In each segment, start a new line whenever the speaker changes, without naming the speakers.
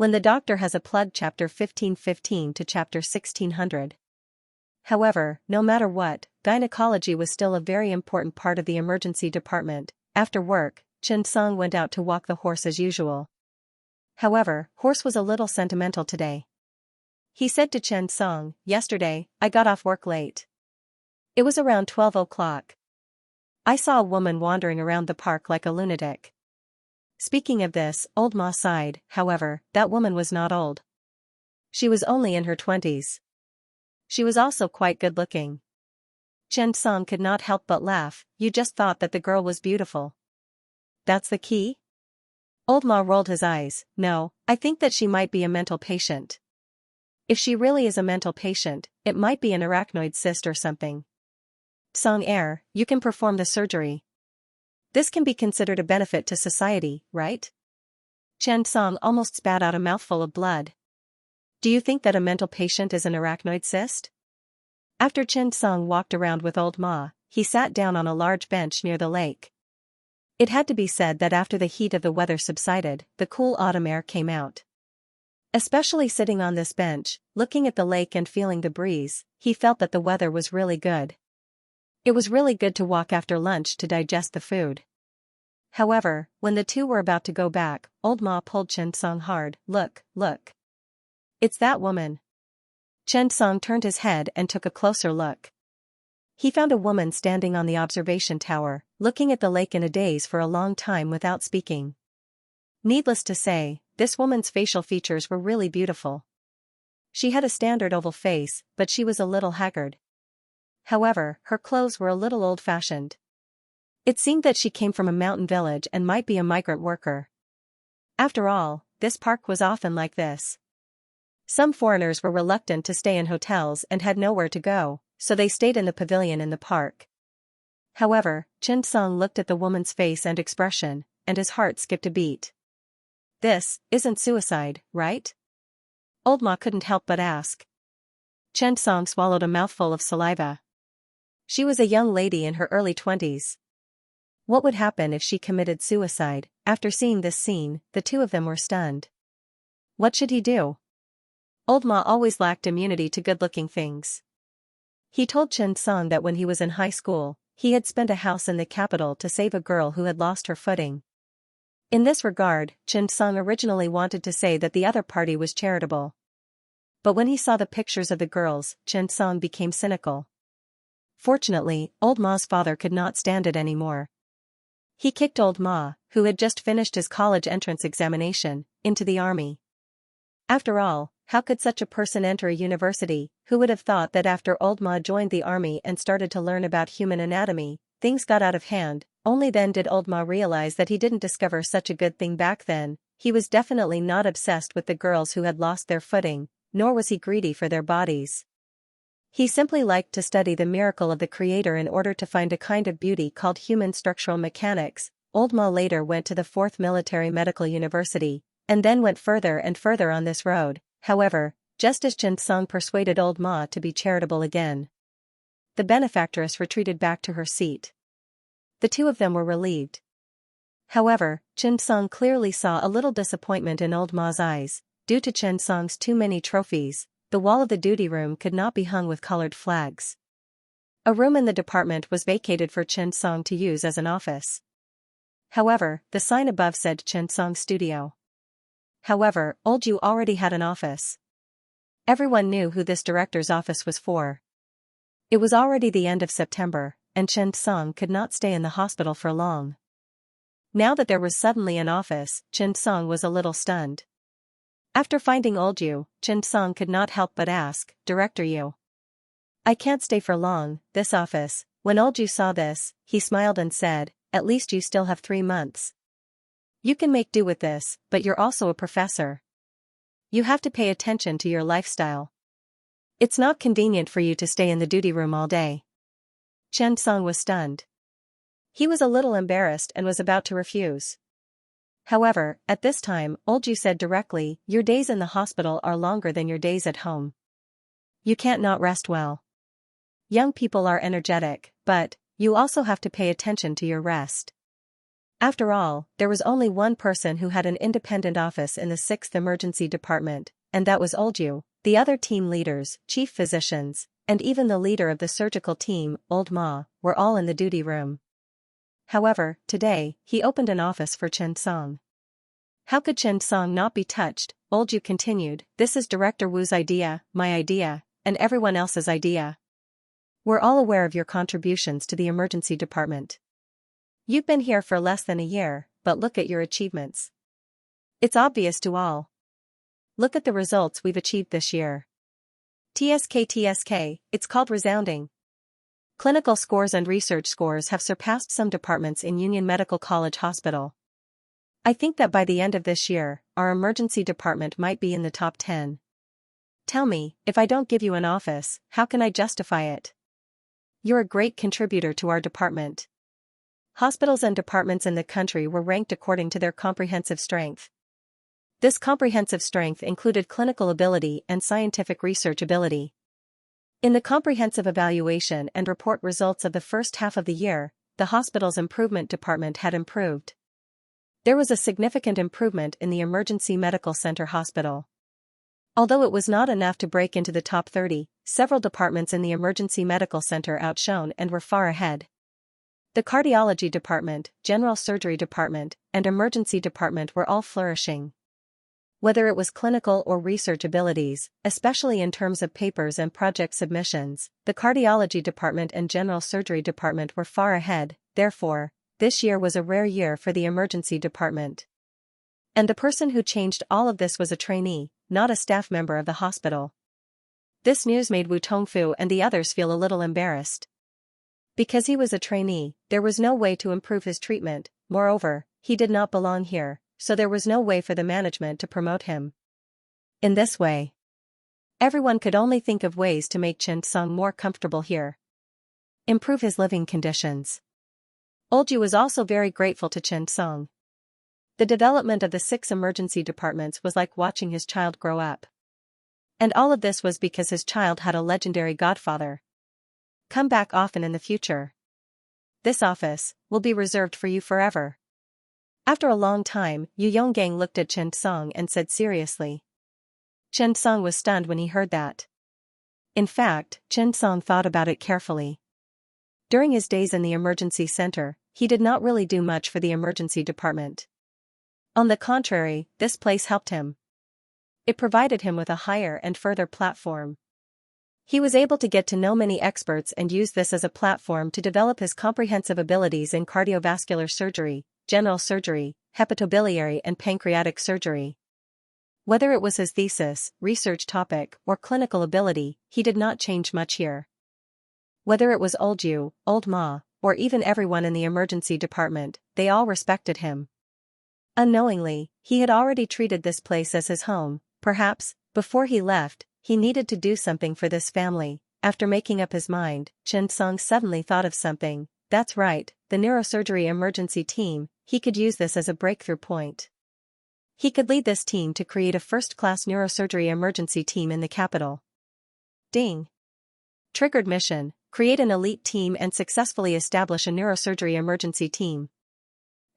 when the doctor has a plug chapter 1515 to chapter 1600. However, no matter what, gynecology was still a very important part of the emergency department. After work, Xianxia went out to walk the horse as usual. However, horse was a little sentimental today. He said to Xianxia, "Yesterday, I got off work late. It was around 12 o'clock. I saw a woman wandering around the park like a lunatic." Speaking of this, old Ma sighed. However, that woman was not old. She was only in her 20s. She was also quite good-looking. Xianxia could not help but laugh. "You just thought that the girl was beautiful. That's the key?" Old Ma rolled his eyes. "No, I think that she might be a mental patient. If she really is a mental patient, it might be an arachnoid cyst or something. Song you can perform the surgery. This can be considered a benefit to society, right?" Xianxia almost spat out a mouthful of blood. "Do you think that a mental patient is an arachnoid cyst?" After Xianxia walked around with old Ma, he sat down on a large bench near the lake. It had to be said that after the heat of the weather subsided, the cool autumn air came out. Especially sitting on this bench, looking at the lake and feeling the breeze, he felt that the weather was really good. It was really good to walk after lunch to digest the food. However, when the two were about to go back, old Ma pulled Xianxia hard. Look. It's that woman." Xianxia turned his head and took a closer look. He found a woman standing on the observation tower, looking at the lake in a daze for a long time without speaking. Needless to say, this woman's facial features were really beautiful. She had a standard oval face, but she was a little haggard. However, her clothes were a little old-fashioned. It seemed that she came from a mountain village and might be a migrant worker. After all, this park was often like this. Some foreigners were reluctant to stay in hotels and had nowhere to go, so they stayed in the pavilion in the park. However, Xianxia looked at the woman's face and expression, and his heart skipped a beat. "This isn't suicide, right?" Old Ma couldn't help but ask. Xianxia swallowed a mouthful of saliva. She was a young lady in her early 20s. What would happen if she committed suicide? After seeing this scene, the two of them were stunned. What should he do? Old Ma always lacked immunity to good-looking things. He told Xianxia that when he was in high school, he had spent a house in the capital to save a girl who had lost her footing. In this regard, Xianxia originally wanted to say that the other party was charitable. But when he saw the pictures of the girls, Xianxia became cynical. Fortunately, old Ma's father could not stand it anymore. He kicked old Ma, who had just finished his college entrance examination, into the army. After all, how could such a person enter a university? Who would have thought that after old Ma joined the army and started to learn about human anatomy, things got out of hand? Only then did old Ma realize that he didn't discover such a good thing back then. He was definitely not obsessed with the girls who had lost their footing, nor was he greedy for their bodies. He simply liked to study the miracle of the Creator in order to find a kind of beauty called human structural mechanics. Old Ma later went to the 4th Military Medical University, and then went further and further on this road. However, just as Xianxia persuaded old Ma to be charitable again, the benefactress retreated back to her seat. The two of them were relieved. However, Xianxia clearly saw a little disappointment in old Ma's eyes. Due to Xianxia's too many trophies, the wall of the duty room could not be hung with colored flags. A room in the department was vacated for Xianxia to use as an office. However, the sign above said Xianxia Studio. However, old Yu already had an office. Everyone knew who this director's office was for. It was already the end of September, and Xianxia could not stay in the hospital for long. Now that there was suddenly an office, Xianxia was a little stunned. After finding old Yu, Xianxia could not help but ask, "Director Yu, I can't stay for long, this office." When old Yu saw this, he smiled and said, "At least you still have 3 months. You can make do with this, but you're also a professor. You have to pay attention to your lifestyle. It's not convenient for you to stay in the duty room all day." Xianxia was stunned. He was a little embarrassed and was about to refuse. However, at this time, old Yu said directly, "Your days in the hospital are longer than your days at home. You can't not rest well. Young people are energetic, but you also have to pay attention to your rest. After all, there was only one person who had an independent office in the 6th Emergency Department, and that was Olju. The other team leaders, chief physicians, and even the leader of the surgical team, Old Ma, were all in the duty room. However, today, he opened an office for Chen Song. How could Chen Song not be touched? Olju continued, this is Director Wu's idea, my idea, and everyone else's idea. We're all aware of your contributions to the emergency department. You've been here for less than a year, but look at your achievements. It's obvious to all. Look at the results we've achieved this year. TSK, it's called resounding. Clinical scores and research scores have surpassed some departments in Union Medical College Hospital. I think that by the end of this year, our emergency department might be in the top 10. Tell me, if I don't give you an office, how can I justify it? You're a great contributor to our department. Hospitals and departments in the country were ranked according to their comprehensive strength. This comprehensive strength included clinical ability and scientific research ability. In the comprehensive evaluation and report results of the first half of the year, the hospital's improvement department had improved. There was a significant improvement in the Emergency Medical Center hospital. Although it was not enough to break into the top 30, several departments in the Emergency Medical Center outshone and were far ahead. The Cardiology Department, General Surgery Department, and Emergency Department were all flourishing. Whether it was clinical or research abilities, especially in terms of papers and project submissions, the Cardiology Department and General Surgery Department were far ahead. Therefore, this year was a rare year for the Emergency Department. And the person who changed all of this was a trainee, not a staff member of the hospital. This news made Wu Tongfu and the others feel a little embarrassed. Because he was a trainee, there was no way to improve his treatment. Moreover, he did not belong here, so there was no way for the management to promote him. In this way, everyone could only think of ways to make Chen Song more comfortable here. Improve his living conditions. Olju was also very grateful to Chen Song. The development of the 6 emergency departments was like watching his child grow up. And all of this was because his child had a legendary godfather. Come back often in the future. This office will be reserved for you forever. After a long time, Yu Yonggang looked at Chen Song and said seriously. Chen Song was stunned when he heard that. In fact, Chen Song thought about it carefully. During his days in the emergency center, he did not really do much for the emergency department. On the contrary, this place helped him. It provided him with a higher and further platform. He was able to get to know many experts and use this as a platform to develop his comprehensive abilities in cardiovascular surgery, general surgery, hepatobiliary and pancreatic surgery. Whether it was his thesis, research topic, or clinical ability, he did not change much here. Whether it was Olju, Old Ma, or even everyone in the emergency department, they all respected him. Unknowingly, he had already treated this place as his home. Perhaps, before he left, he needed to do something for this family. After making up his mind, Chen Song suddenly thought of something. That's right, the neurosurgery emergency team. He could use this as a breakthrough point. He could lead this team to create a first-class neurosurgery emergency team in the capital. Ding! Triggered mission: create an elite team and successfully establish a neurosurgery emergency team.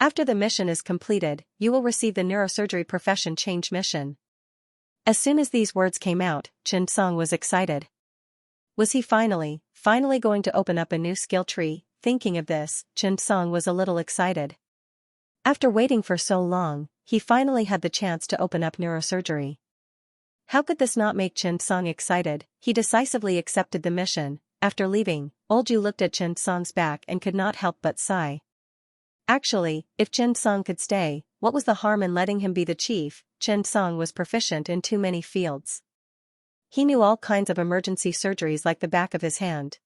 After the mission is completed, you will receive the neurosurgery profession change mission. As soon as these words came out, Chen Song was excited. Was he finally going to open up a new skill tree? Thinking of this, Chen Song was a little excited. After waiting for so long, he finally had the chance to open up neurosurgery. How could this not make Chen Song excited? He decisively accepted the mission. After leaving, Olju looked at Chen Song's back and could not help but sigh. Actually, if Chen Song could stay, what was the harm in letting him be the chief? Chen Song was proficient in too many fields. He knew all kinds of emergency surgeries like the back of his hand.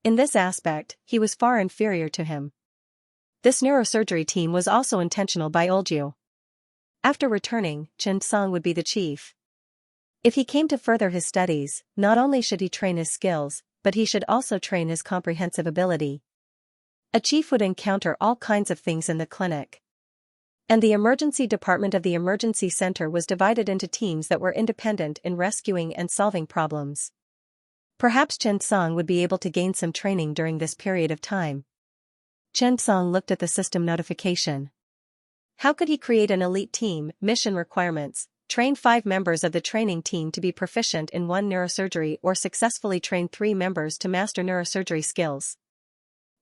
In this aspect, he was far inferior to him. This neurosurgery team was also intentional by Olju. After returning, Chen Song would be the chief. If he came to further his studies, not only should he train his skills, but he should also train his comprehensive ability. A chief would encounter all kinds of things in the clinic. And the emergency department of the emergency center was divided into teams that were independent in rescuing and solving problems. Perhaps Chen Song would be able to gain some training during this period of time. Chen Song looked at the system notification. How could he create an elite team? Mission requirements: train 5 members of the training team to be proficient in 1 neurosurgery or successfully train 3 members to master neurosurgery skills.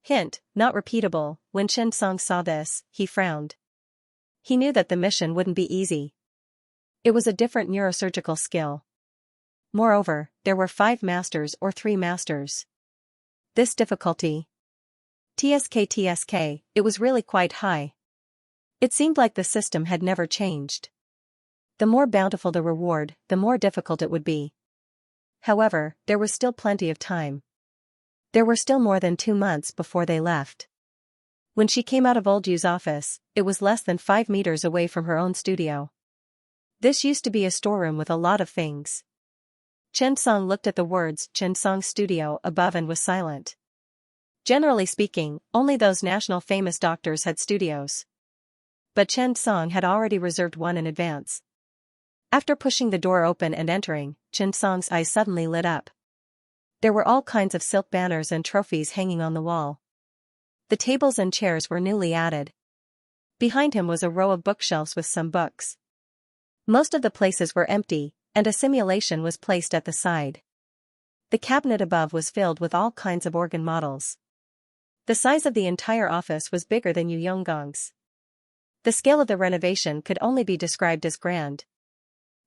Hint, not repeatable. When Chen Song saw this, he frowned. He knew that the mission wouldn't be easy. It was a different neurosurgical skill. Moreover, there were 5 masters or 3 masters. This difficulty. TSK, it was really quite high. It seemed like the system had never changed. The more bountiful the reward, the more difficult it would be. However, there was still plenty of time. There were still more than 2 months before they left. When she came out of Old Yu's office, it was less than 5 meters away from her own studio. This used to be a storeroom with a lot of things. Chen Song looked at the words Chen Song Studio above and was silent. Generally speaking, only those national famous doctors had studios. But Chen Song had already reserved one in advance. After pushing the door open and entering, Chen Song's eyes suddenly lit up. There were all kinds of silk banners and trophies hanging on the wall. The tables and chairs were newly added. Behind him was a row of bookshelves with some books. Most of the places were empty, and a simulation was placed at the side. The cabinet above was filled with all kinds of organ models. The size of the entire office was bigger than Yu Yonggong's. The scale of the renovation could only be described as grand.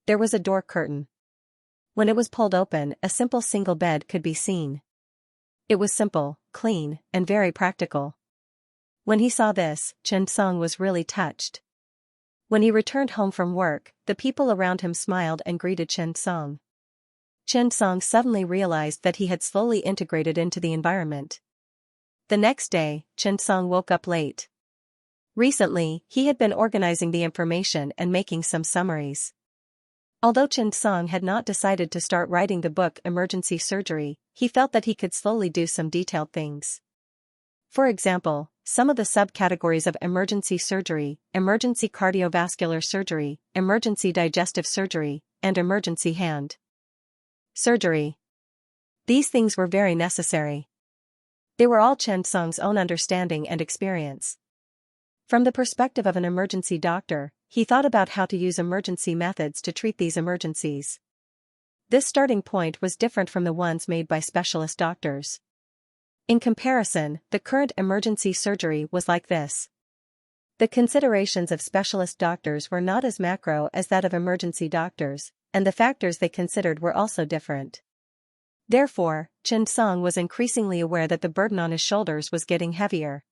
There was a door curtain. When it was pulled open, a simple single bed could be seen. It was simple, clean, and very practical. When he saw this, Chen Song was really touched. When he returned home from work, the people around him smiled and greeted Chen Song. Chen Song suddenly realized that he had slowly integrated into the environment. The next day, Chen Song woke up late. Recently, he had been organizing the information and making some summaries. Although Chen Song had not decided to start writing the book Emergency Surgery, he felt that he could slowly do some detailed things. For example, some of the subcategories of emergency surgery, emergency cardiovascular surgery, emergency digestive surgery, and emergency hand surgery. These things were very necessary. They were all Chen Song's own understanding and experience. From the perspective of an emergency doctor, he thought about how to use emergency methods to treat these emergencies. This starting point was different from the ones made by specialist doctors. In comparison, the current emergency surgery was like this. The considerations of specialist doctors were not as macro as that of emergency doctors, and the factors they considered were also different. Therefore, Chen Song was increasingly aware that the burden on his shoulders was getting heavier.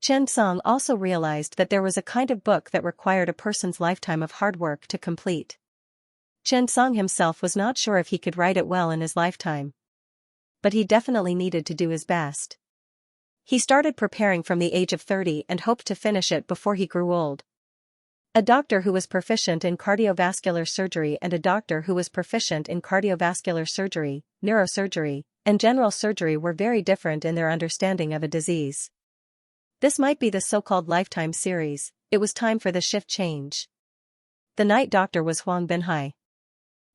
Chen Song also realized that there was a kind of book that required a person's lifetime of hard work to complete. Chen Song himself was not sure if he could write it well in his lifetime. But he definitely needed to do his best. He started preparing from the age of 30 and hoped to finish it before he grew old. A doctor who was proficient in cardiovascular surgery and a doctor who was proficient in cardiovascular surgery, neurosurgery, and general surgery were very different in their understanding of a disease. This might be the so-called lifetime series. It was time for the shift change. The night doctor was Huang Binhai.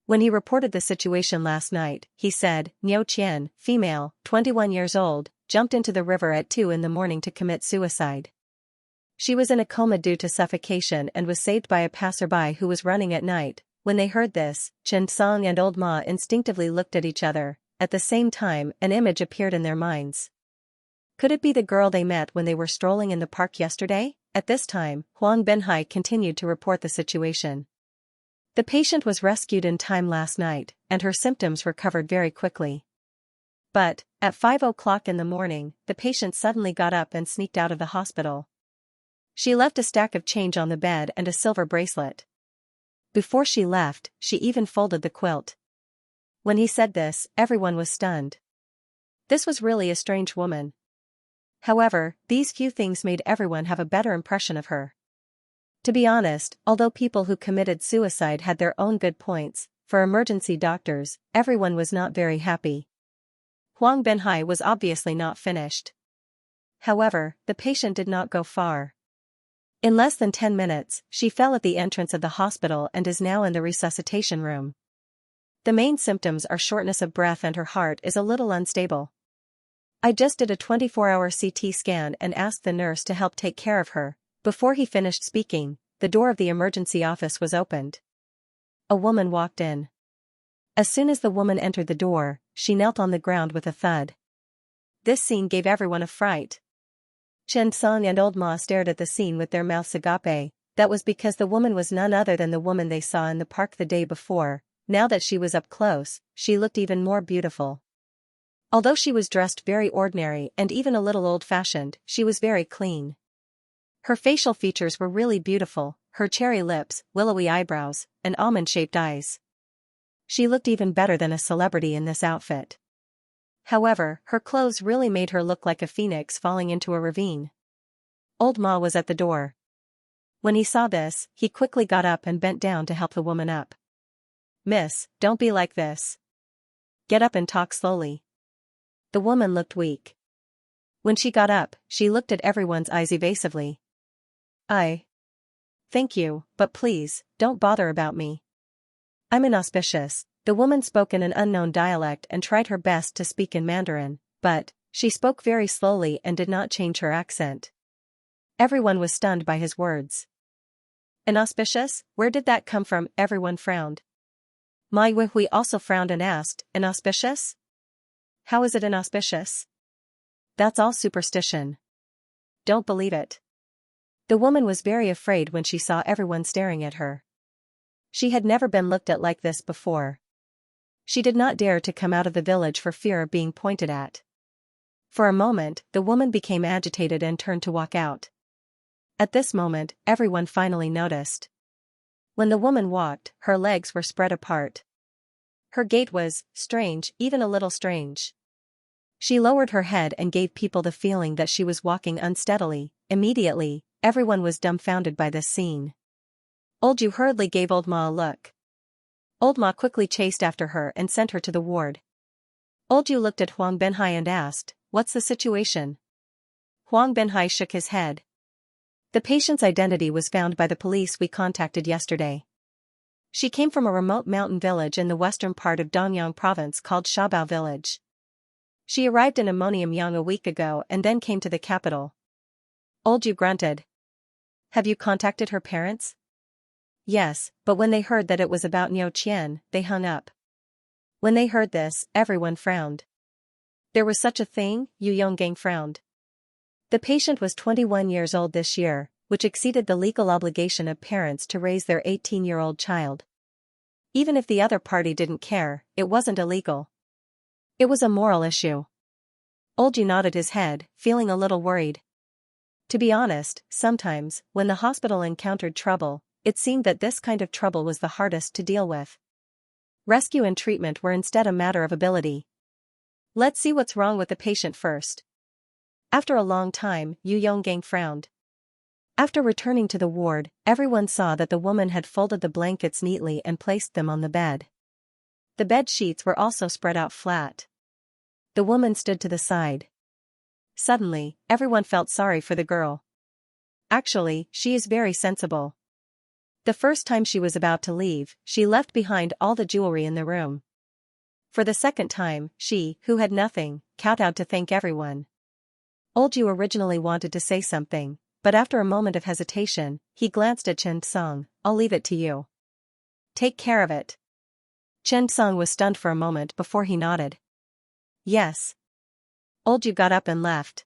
When he reported the situation last night, he said, Niu Qian, female, 21 years old, jumped into the river at 2 in the morning to commit suicide. She was in a coma due to suffocation and was saved by a passerby who was running at night. When they heard this, Chen Song and Old Ma instinctively looked at each other. At the same time, an image appeared in their minds. Could it be the girl they met when they were strolling in the park yesterday? At this time, Huang Binhai continued to report the situation. The patient was rescued in time last night, and her symptoms recovered very quickly. But, at 5 o'clock in the morning, the patient suddenly got up and sneaked out of the hospital. She left a stack of change on the bed and a silver bracelet. Before she left, she even folded the quilt. When he said this, everyone was stunned. This was really a strange woman. However, these few things made everyone have a better impression of her. To be honest, although people who committed suicide had their own good points, for emergency doctors, everyone was not very happy. Huang Binhai was obviously not finished. However, the patient did not go far. In less than 10 minutes, she fell at the entrance of the hospital and is now in the resuscitation room. The main symptoms are shortness of breath and her heart is a little unstable. I just did a 24-hour CT scan and asked the nurse to help take care of her. Before he finished speaking, the door of the emergency office was opened. A woman walked in. As soon as the woman entered the door, she knelt on the ground with a thud. This scene gave everyone a fright. Xianxia and Old Ma stared at the scene with their mouths agape. That was because the woman was none other than the woman they saw in the park the day before. Now that she was up close, she looked even more beautiful. Although she was dressed very ordinary and even a little old-fashioned, she was very clean. Her facial features were really beautiful, her cherry lips, willowy eyebrows, and almond-shaped eyes. She looked even better than a celebrity in this outfit. However, her clothes really made her look like a phoenix falling into a ravine. Old Ma was at the door. When he saw this, he quickly got up and bent down to help the woman up. "Miss, don't be like this. Get up and talk slowly." The woman looked weak. When she got up, she looked at everyone's eyes evasively. Thank you, but please, don't bother about me. I'm inauspicious." The woman spoke in an unknown dialect and tried her best to speak in Mandarin, but she spoke very slowly and did not change her accent. Everyone was stunned by his words. Inauspicious? Where did that come from? Everyone frowned. Mai Weihui also frowned and asked, inauspicious? How is it inauspicious? That's all superstition. Don't believe it. The woman was very afraid when she saw everyone staring at her. She had never been looked at like this before. She did not dare to come out of the village for fear of being pointed at. For a moment, the woman became agitated and turned to walk out. At this moment, everyone finally noticed. When the woman walked, her legs were spread apart. Her gait was strange, even a little strange. She lowered her head and gave people the feeling that she was walking unsteadily. Immediately, everyone was dumbfounded by this scene. Old Yu hurriedly gave Old Ma a look. Old Ma quickly chased after her and sent her to the ward. Old Yu looked at Huang Benhai and asked, "What's the situation?" Huang Benhai shook his head. "The patient's identity was found by the police we contacted yesterday. She came from a remote mountain village in the western part of Dongyang province called Shabao village. She arrived in Ammoniumyang a week ago and then came to the capital." Old Yu grunted. "Have you contacted her parents?" "Yes, but when they heard that it was about Niu Qian, they hung up." When they heard this, everyone frowned. "There was such a thing?" Yu Yonggang frowned. The patient was 21 years old this year, which exceeded the legal obligation of parents to raise their 18-year-old child. Even if the other party didn't care, it wasn't illegal. It was a moral issue. Old Yu nodded his head, feeling a little worried. To be honest, sometimes, when the hospital encountered trouble, it seemed that this kind of trouble was the hardest to deal with. Rescue and treatment were instead a matter of ability. "Let's see what's wrong with the patient first." After a long time, Yu Yonggang frowned. After returning to the ward, everyone saw that the woman had folded the blankets neatly and placed them on the bed. The bed sheets were also spread out flat. The woman stood to the side. Suddenly, everyone felt sorry for the girl. Actually, she is very sensible. The first time she was about to leave, she left behind all the jewelry in the room. For the second time, she, who had nothing, kowtowed to thank everyone. Old Yu originally wanted to say something, but after a moment of hesitation, he glanced at Chen Song. "I'll leave it to you. Take care of it." Chen Song was stunned for a moment before he nodded. "Yes." Old Yu got up and left.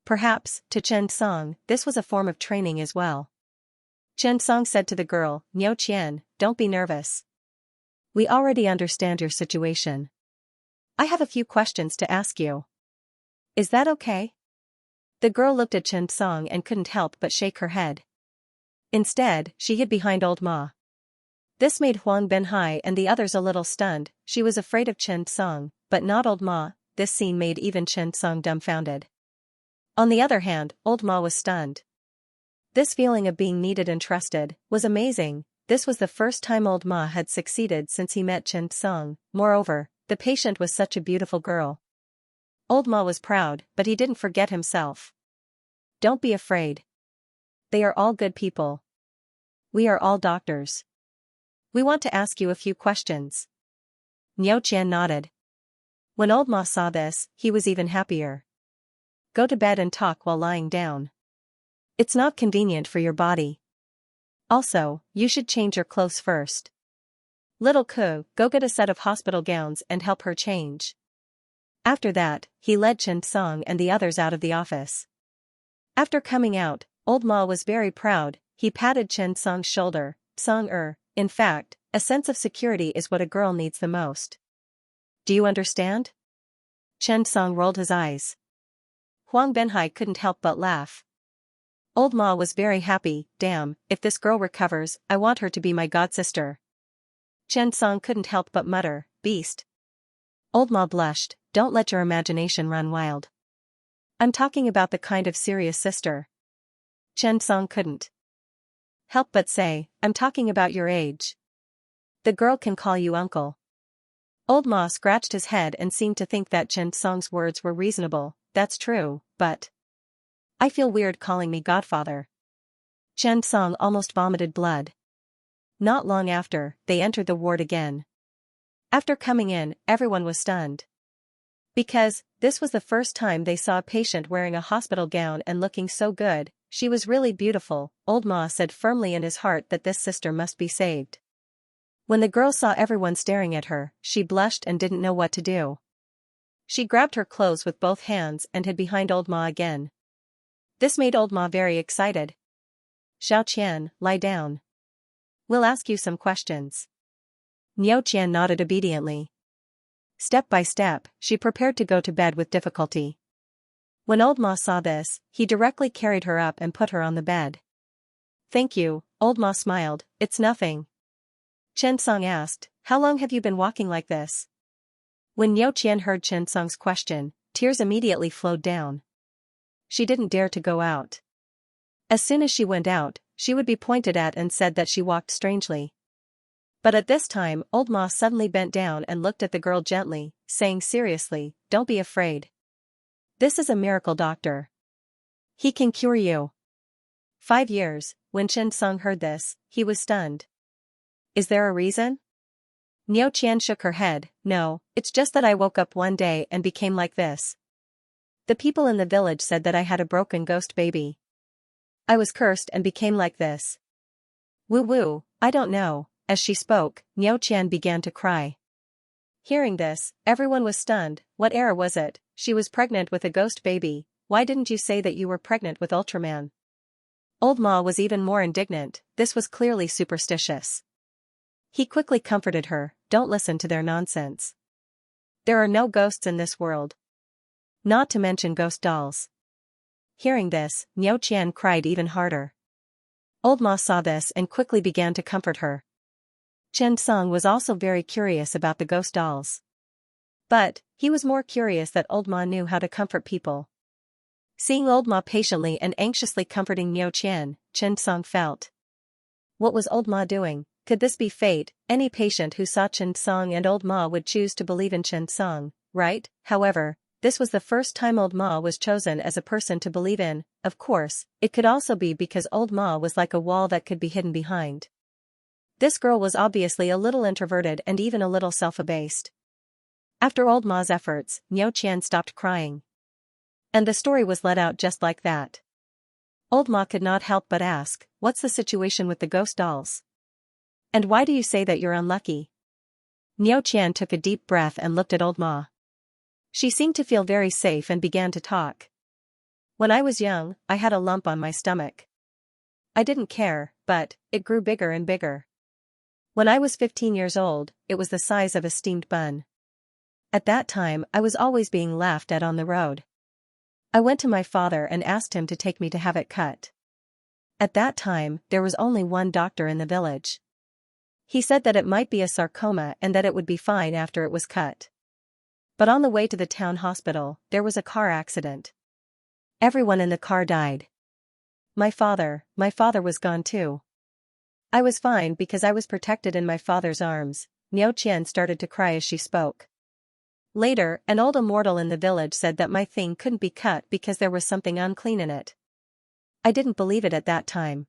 Perhaps, to Chen Song, this was a form of training as well. Chen Song said to the girl, "Niu Qian, don't be nervous. We already understand your situation. I have a few questions to ask you. Is that okay?" The girl looked at Chen Song and couldn't help but shake her head. Instead, she hid behind Old Ma. This made Huang Benhai and the others a little stunned. She was afraid of Chen Song, but not Old Ma. This scene made even Chen Song dumbfounded. On the other hand, Old Ma was stunned. This feeling of being needed and trusted was amazing. This was the first time Old Ma had succeeded since he met Chen Song. Moreover, the patient was such a beautiful girl. Old Ma was proud, but he didn't forget himself. "Don't be afraid. They are all good people. We are all doctors. We want to ask you a few questions." Niu Qian nodded. When old Ma saw this, he was even happier. Go to bed and talk while lying down. It's not convenient for your body. Also, you should change your clothes first. Little Ku, go get a set of hospital gowns and help her change. After that, he led Chen Song and the others out of the office. After coming out, old Ma was very proud. He patted Chen Song's shoulder. Song in fact, a sense of security is what a girl needs the most. Do you understand? Chen Song rolled his eyes. Huang Benhai couldn't help but laugh. Old Ma was very happy. Damn, if this girl recovers, I want her to be my godsister. Chen Song couldn't help but mutter, beast. Old Ma blushed. Don't let your imagination run wild. I'm talking about the kind of serious sister. Chen Song couldn't help but say, I'm talking about your age. The girl can call you uncle. Old Ma scratched his head and seemed to think that Chen Song's words were reasonable. That's true, but I feel weird calling me godfather. Chen Song almost vomited blood. Not long after, they entered the ward again. After coming in, everyone was stunned. Because, this was the first time they saw a patient wearing a hospital gown and looking so good. She was really beautiful. Old Ma said firmly in his heart that this sister must be saved. When the girl saw everyone staring at her, she blushed and didn't know what to do. She grabbed her clothes with both hands and hid behind old Ma again. This made old Ma very excited. Xiao, lie down. We'll ask you some questions. Niao Qian nodded obediently. Step by step, she prepared to go to bed with difficulty. When old Ma saw this, he directly carried her up and put her on the bed. Thank you, old Ma smiled, it's nothing. Chen Song asked, how long have you been walking like this? When Niao Qian heard Chen Song's question, tears immediately flowed down. She didn't dare to go out. As soon as she went out, she would be pointed at and said that she walked strangely. But at this time, old Ma suddenly bent down and looked at the girl gently, saying seriously, don't be afraid. This is a miracle doctor. He can cure you. 5 years. When Chen Song heard this, he was stunned. Is there a reason? Niao Qian shook her head. No, it's just that I woke up one day and became like this. The people in the village said that I had a broken ghost baby. I was cursed and became like this. Woo, I don't know. As she spoke, Niao Qian began to cry. Hearing this, everyone was stunned. What error was it? She was pregnant with a ghost baby. Why didn't you say that you were pregnant with Ultraman? Old Ma was even more indignant. This was clearly superstitious. He quickly comforted her. Don't listen to their nonsense. There are no ghosts in this world. Not to mention ghost dolls. Hearing this, Niao Qian cried even harder. Old Ma saw this and quickly began to comfort her. Chen Song was also very curious about the ghost dolls. But, he was more curious that old Ma knew how to comfort people. Seeing old Ma patiently and anxiously comforting Niao Qian, Chen Song felt. What was old Ma doing? Could this be fate? Any patient who saw Chen Song and old Ma would choose to believe in Chen Song, right? However, this was the first time old Ma was chosen as a person to believe in. Of course, it could also be because old Ma was like a wall that could be hidden behind. This girl was obviously a little introverted and even a little self-abased. After old Ma's efforts, Niao Qian stopped crying. And the story was let out just like that. Old Ma could not help but ask, what's the situation with the ghost dolls? And why do you say that you're unlucky? Niao Qian took a deep breath and looked at old Ma. She seemed to feel very safe and began to talk. When I was young, I had a lump on my stomach. I didn't care, but it grew bigger and bigger. When I was 15 years old, it was the size of a steamed bun. At that time, I was always being laughed at on the road. I went to my father and asked him to take me to have it cut. At that time, there was only one doctor in the village. He said that it might be a sarcoma and that it would be fine after it was cut. But on the way to the town hospital, there was a car accident. Everyone in the car died. My father was gone too. I was fine because I was protected in my father's arms. Niao Qian started to cry as she spoke. Later, an old immortal in the village said that my thing couldn't be cut because there was something unclean in it. I didn't believe it at that time.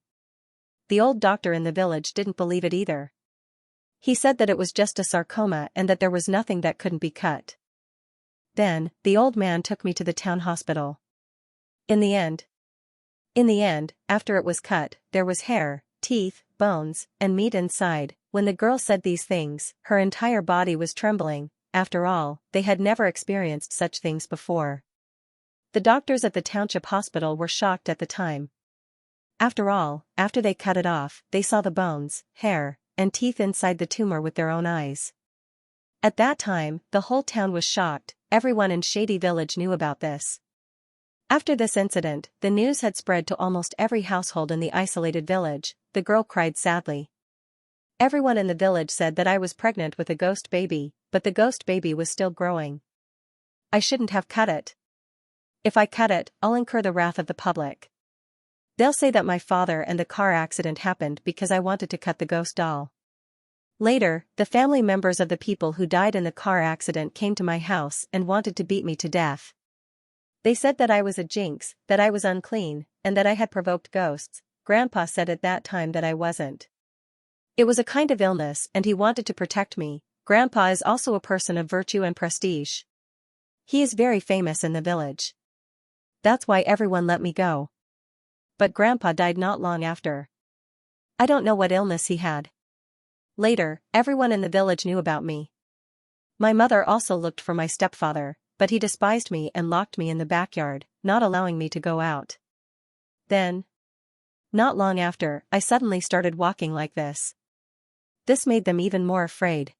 The old doctor in the village didn't believe it either. He said that it was just a sarcoma and that there was nothing that couldn't be cut. Then, the old man took me to the town hospital. In the end, after it was cut, there was hair, teeth, bones, and meat inside. When the girl said these things, her entire body was trembling. After all, they had never experienced such things before. The doctors at the township hospital were shocked at the time. After all, after they cut it off, they saw the bones, hair, and teeth inside the tumor with their own eyes. At that time, the whole town was shocked. Everyone in Shady Village knew about this. After this incident, the news had spread to almost every household in the isolated village. The girl cried sadly. Everyone in the village said that I was pregnant with a ghost baby, but the ghost baby was still growing. I shouldn't have cut it. If I cut it, I'll incur the wrath of the public. They'll say that my father and the car accident happened because I wanted to cut the ghost doll. Later, the family members of the people who died in the car accident came to my house and wanted to beat me to death. They said that I was a jinx, that I was unclean, and that I had provoked ghosts. Grandpa said at that time that I wasn't. It was a kind of illness and he wanted to protect me. Grandpa is also a person of virtue and prestige. He is very famous in the village. That's why everyone let me go. But Grandpa died not long after. I don't know what illness he had. Later, everyone in the village knew about me. My mother also looked for my stepfather, but he despised me and locked me in the backyard, not allowing me to go out. Then, not long after, I suddenly started walking like this. This made them even more afraid.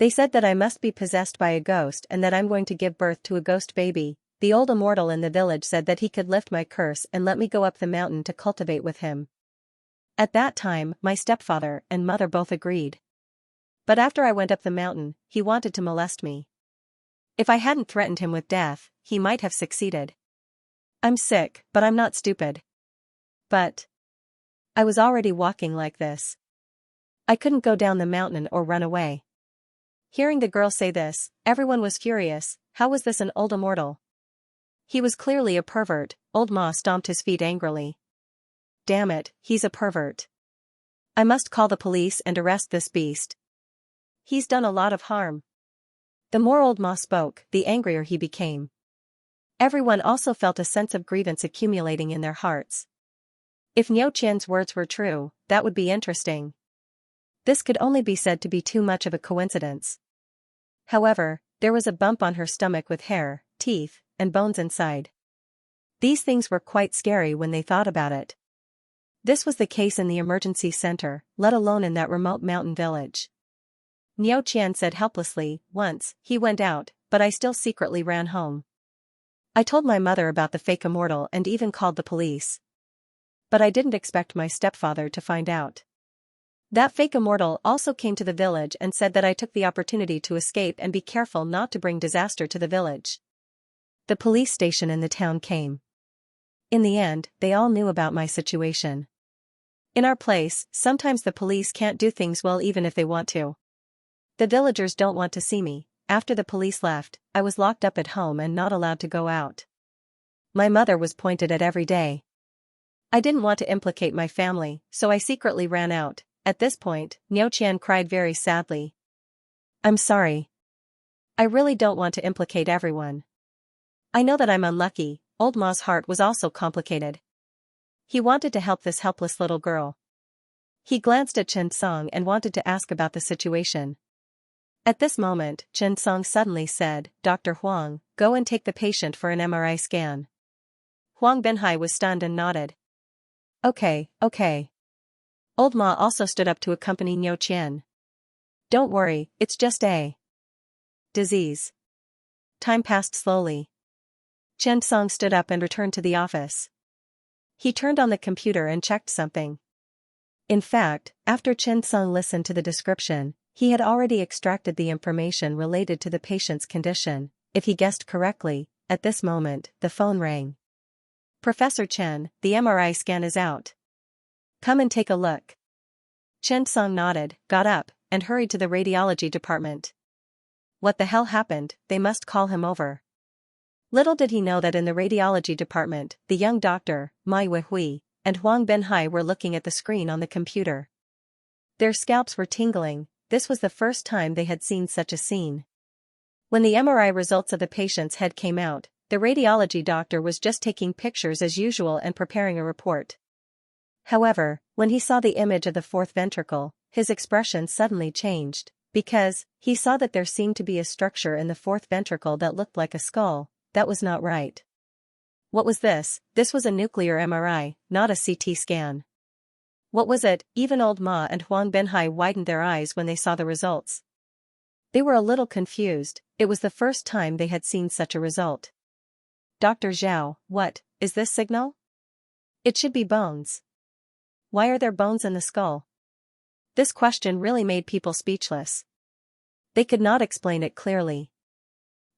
They said that I must be possessed by a ghost and that I'm going to give birth to a ghost baby. The old immortal in the village said that he could lift my curse and let me go up the mountain to cultivate with him. At that time, my stepfather and mother both agreed. But after I went up the mountain, he wanted to molest me. If I hadn't threatened him with death, he might have succeeded. I'm sick, but I'm not stupid. But I was already walking like this. I couldn't go down the mountain or run away. Hearing the girl say this, everyone was furious. How was this an old immortal? He was clearly a pervert. Old Ma stomped his feet angrily. Damn it, he's a pervert. I must call the police and arrest this beast. He's done a lot of harm. The more Old Ma spoke, the angrier he became. Everyone also felt a sense of grievance accumulating in their hearts. If Niu Qian's words were true, that would be interesting. This could only be said to be too much of a coincidence. However, there was a bump on her stomach with hair, teeth, and bones inside. These things were quite scary when they thought about it. This was the case in the emergency center, let alone in that remote mountain village. Niu Qian said helplessly, once, he went out, but I still secretly ran home. I told my mother about the fake immortal and even called the police. But I didn't expect my stepfather to find out. That fake immortal also came to the village and said that I took the opportunity to escape and be careful not to bring disaster to the village. The police station in the town came. In the end, they all knew about my situation. In our place, sometimes the police can't do things well even if they want to. The villagers don't want to see me. After the police left, I was locked up at home and not allowed to go out. My mother was pointed at every day. I didn't want to implicate my family, so I secretly ran out. At this point, Niu Qian cried very sadly. I'm sorry. I really don't want to implicate everyone. I know that I'm unlucky. Old Ma's heart was also complicated. He wanted to help this helpless little girl. He glanced at Chen Song and wanted to ask about the situation. At this moment, Chen Song suddenly said, Dr. Huang, go and take the patient for an MRI scan. Huang Binhai was stunned and nodded. Okay. Old Ma also stood up to accompany Niu Qian. Don't worry, it's just a disease. Time passed slowly. Chen Song stood up and returned to the office. He turned on the computer and checked something. In fact, after Chen Song listened to the description, he had already extracted the information related to the patient's condition. If he guessed correctly, at this moment, the phone rang. Professor Chen, the MRI scan is out. Come and take a look. Chen Song nodded, got up, and hurried to the radiology department. What the hell happened? They must call him over. Little did he know that in the radiology department, the young doctor, Mai Weihui, and Huang Binhai were looking at the screen on the computer. Their scalps were tingling. This was the first time they had seen such a scene. When the MRI results of the patient's head came out, the radiology doctor was just taking pictures as usual and preparing a report. However, when he saw the image of the fourth ventricle, his expression suddenly changed, because he saw that there seemed to be a structure in the fourth ventricle that looked like a skull. That was not right. What was this? This was a nuclear MRI, not a CT scan. What was it? Even old Ma and Huang Benhai widened their eyes when they saw the results. They were a little confused. It was the first time they had seen such a result. Dr. Zhao, what is this signal? It should be bones. Why are there bones in the skull? This question really made people speechless. They could not explain it clearly.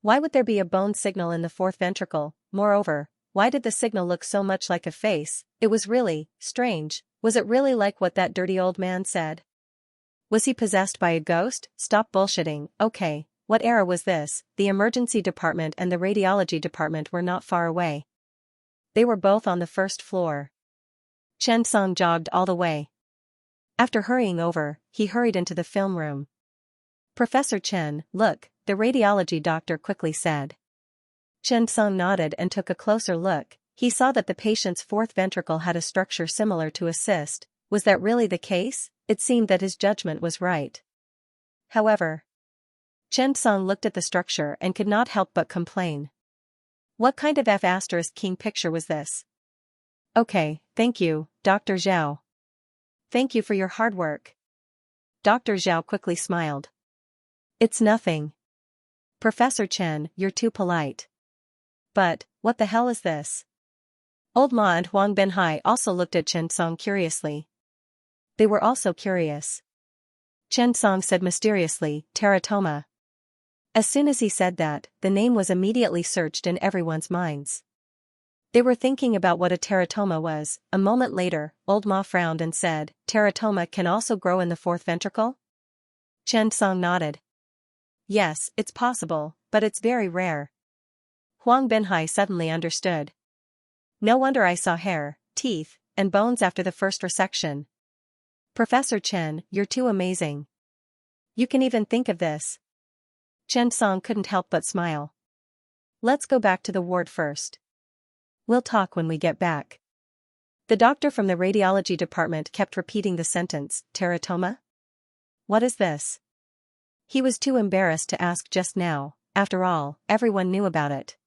Why would there be a bone signal in the fourth ventricle? Moreover, why did the signal look so much like a face? It was really strange. Was it really like what that dirty old man said? Was he possessed by a ghost? Stop bullshitting. Okay, what era was this? The emergency department and the radiology department were not far away. They were both on the first floor. Chen Song jogged all the way. After hurrying over, he hurried into the film room. Professor Chen, look, the radiology doctor quickly said. Chen Song nodded and took a closer look. He saw that the patient's fourth ventricle had a structure similar to a cyst. Was that really the case? It seemed that his judgment was right. However, Chen Song looked at the structure and could not help but complain. What kind of F***ing picture was this? Okay, thank you, Dr. Zhao. Thank you for your hard work. Dr. Zhao quickly smiled. It's nothing. Professor Chen, you're too polite. But, what the hell is this? Old Ma and Huang Benhai also looked at Chen Song curiously. They were also curious. Chen Song said mysteriously, teratoma. As soon as he said that, the name was immediately searched in everyone's minds. They were thinking about what a teratoma was. A moment later, Old Ma frowned and said, teratoma can also grow in the fourth ventricle? Chen Song nodded. Yes, it's possible, but it's very rare. Huang Benhai suddenly understood. No wonder I saw hair, teeth, and bones after the first resection. Professor Chen, you're too amazing. You can even think of this. Chen Song couldn't help but smile. Let's go back to the ward first. We'll talk when we get back. The doctor from the radiology department kept repeating the sentence, teratoma? What is this? He was too embarrassed to ask just now. After all, everyone knew about it.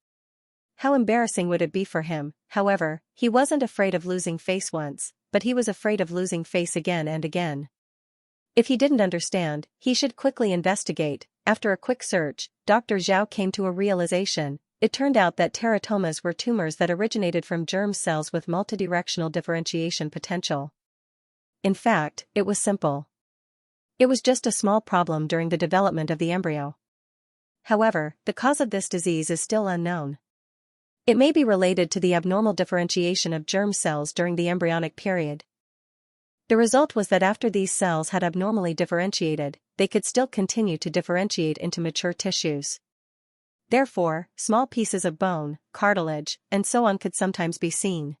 How embarrassing would it be for him? However, he wasn't afraid of losing face once, but he was afraid of losing face again and again. If he didn't understand, he should quickly investigate. After a quick search, Dr. Zhao came to a realization. It turned out that teratomas were tumors that originated from germ cells with multidirectional differentiation potential. In fact, it was simple. It was just a small problem during the development of the embryo. However, the cause of this disease is still unknown. It may be related to the abnormal differentiation of germ cells during the embryonic period. The result was that after these cells had abnormally differentiated, they could still continue to differentiate into mature tissues. Therefore, small pieces of bone, cartilage, and so on could sometimes be seen.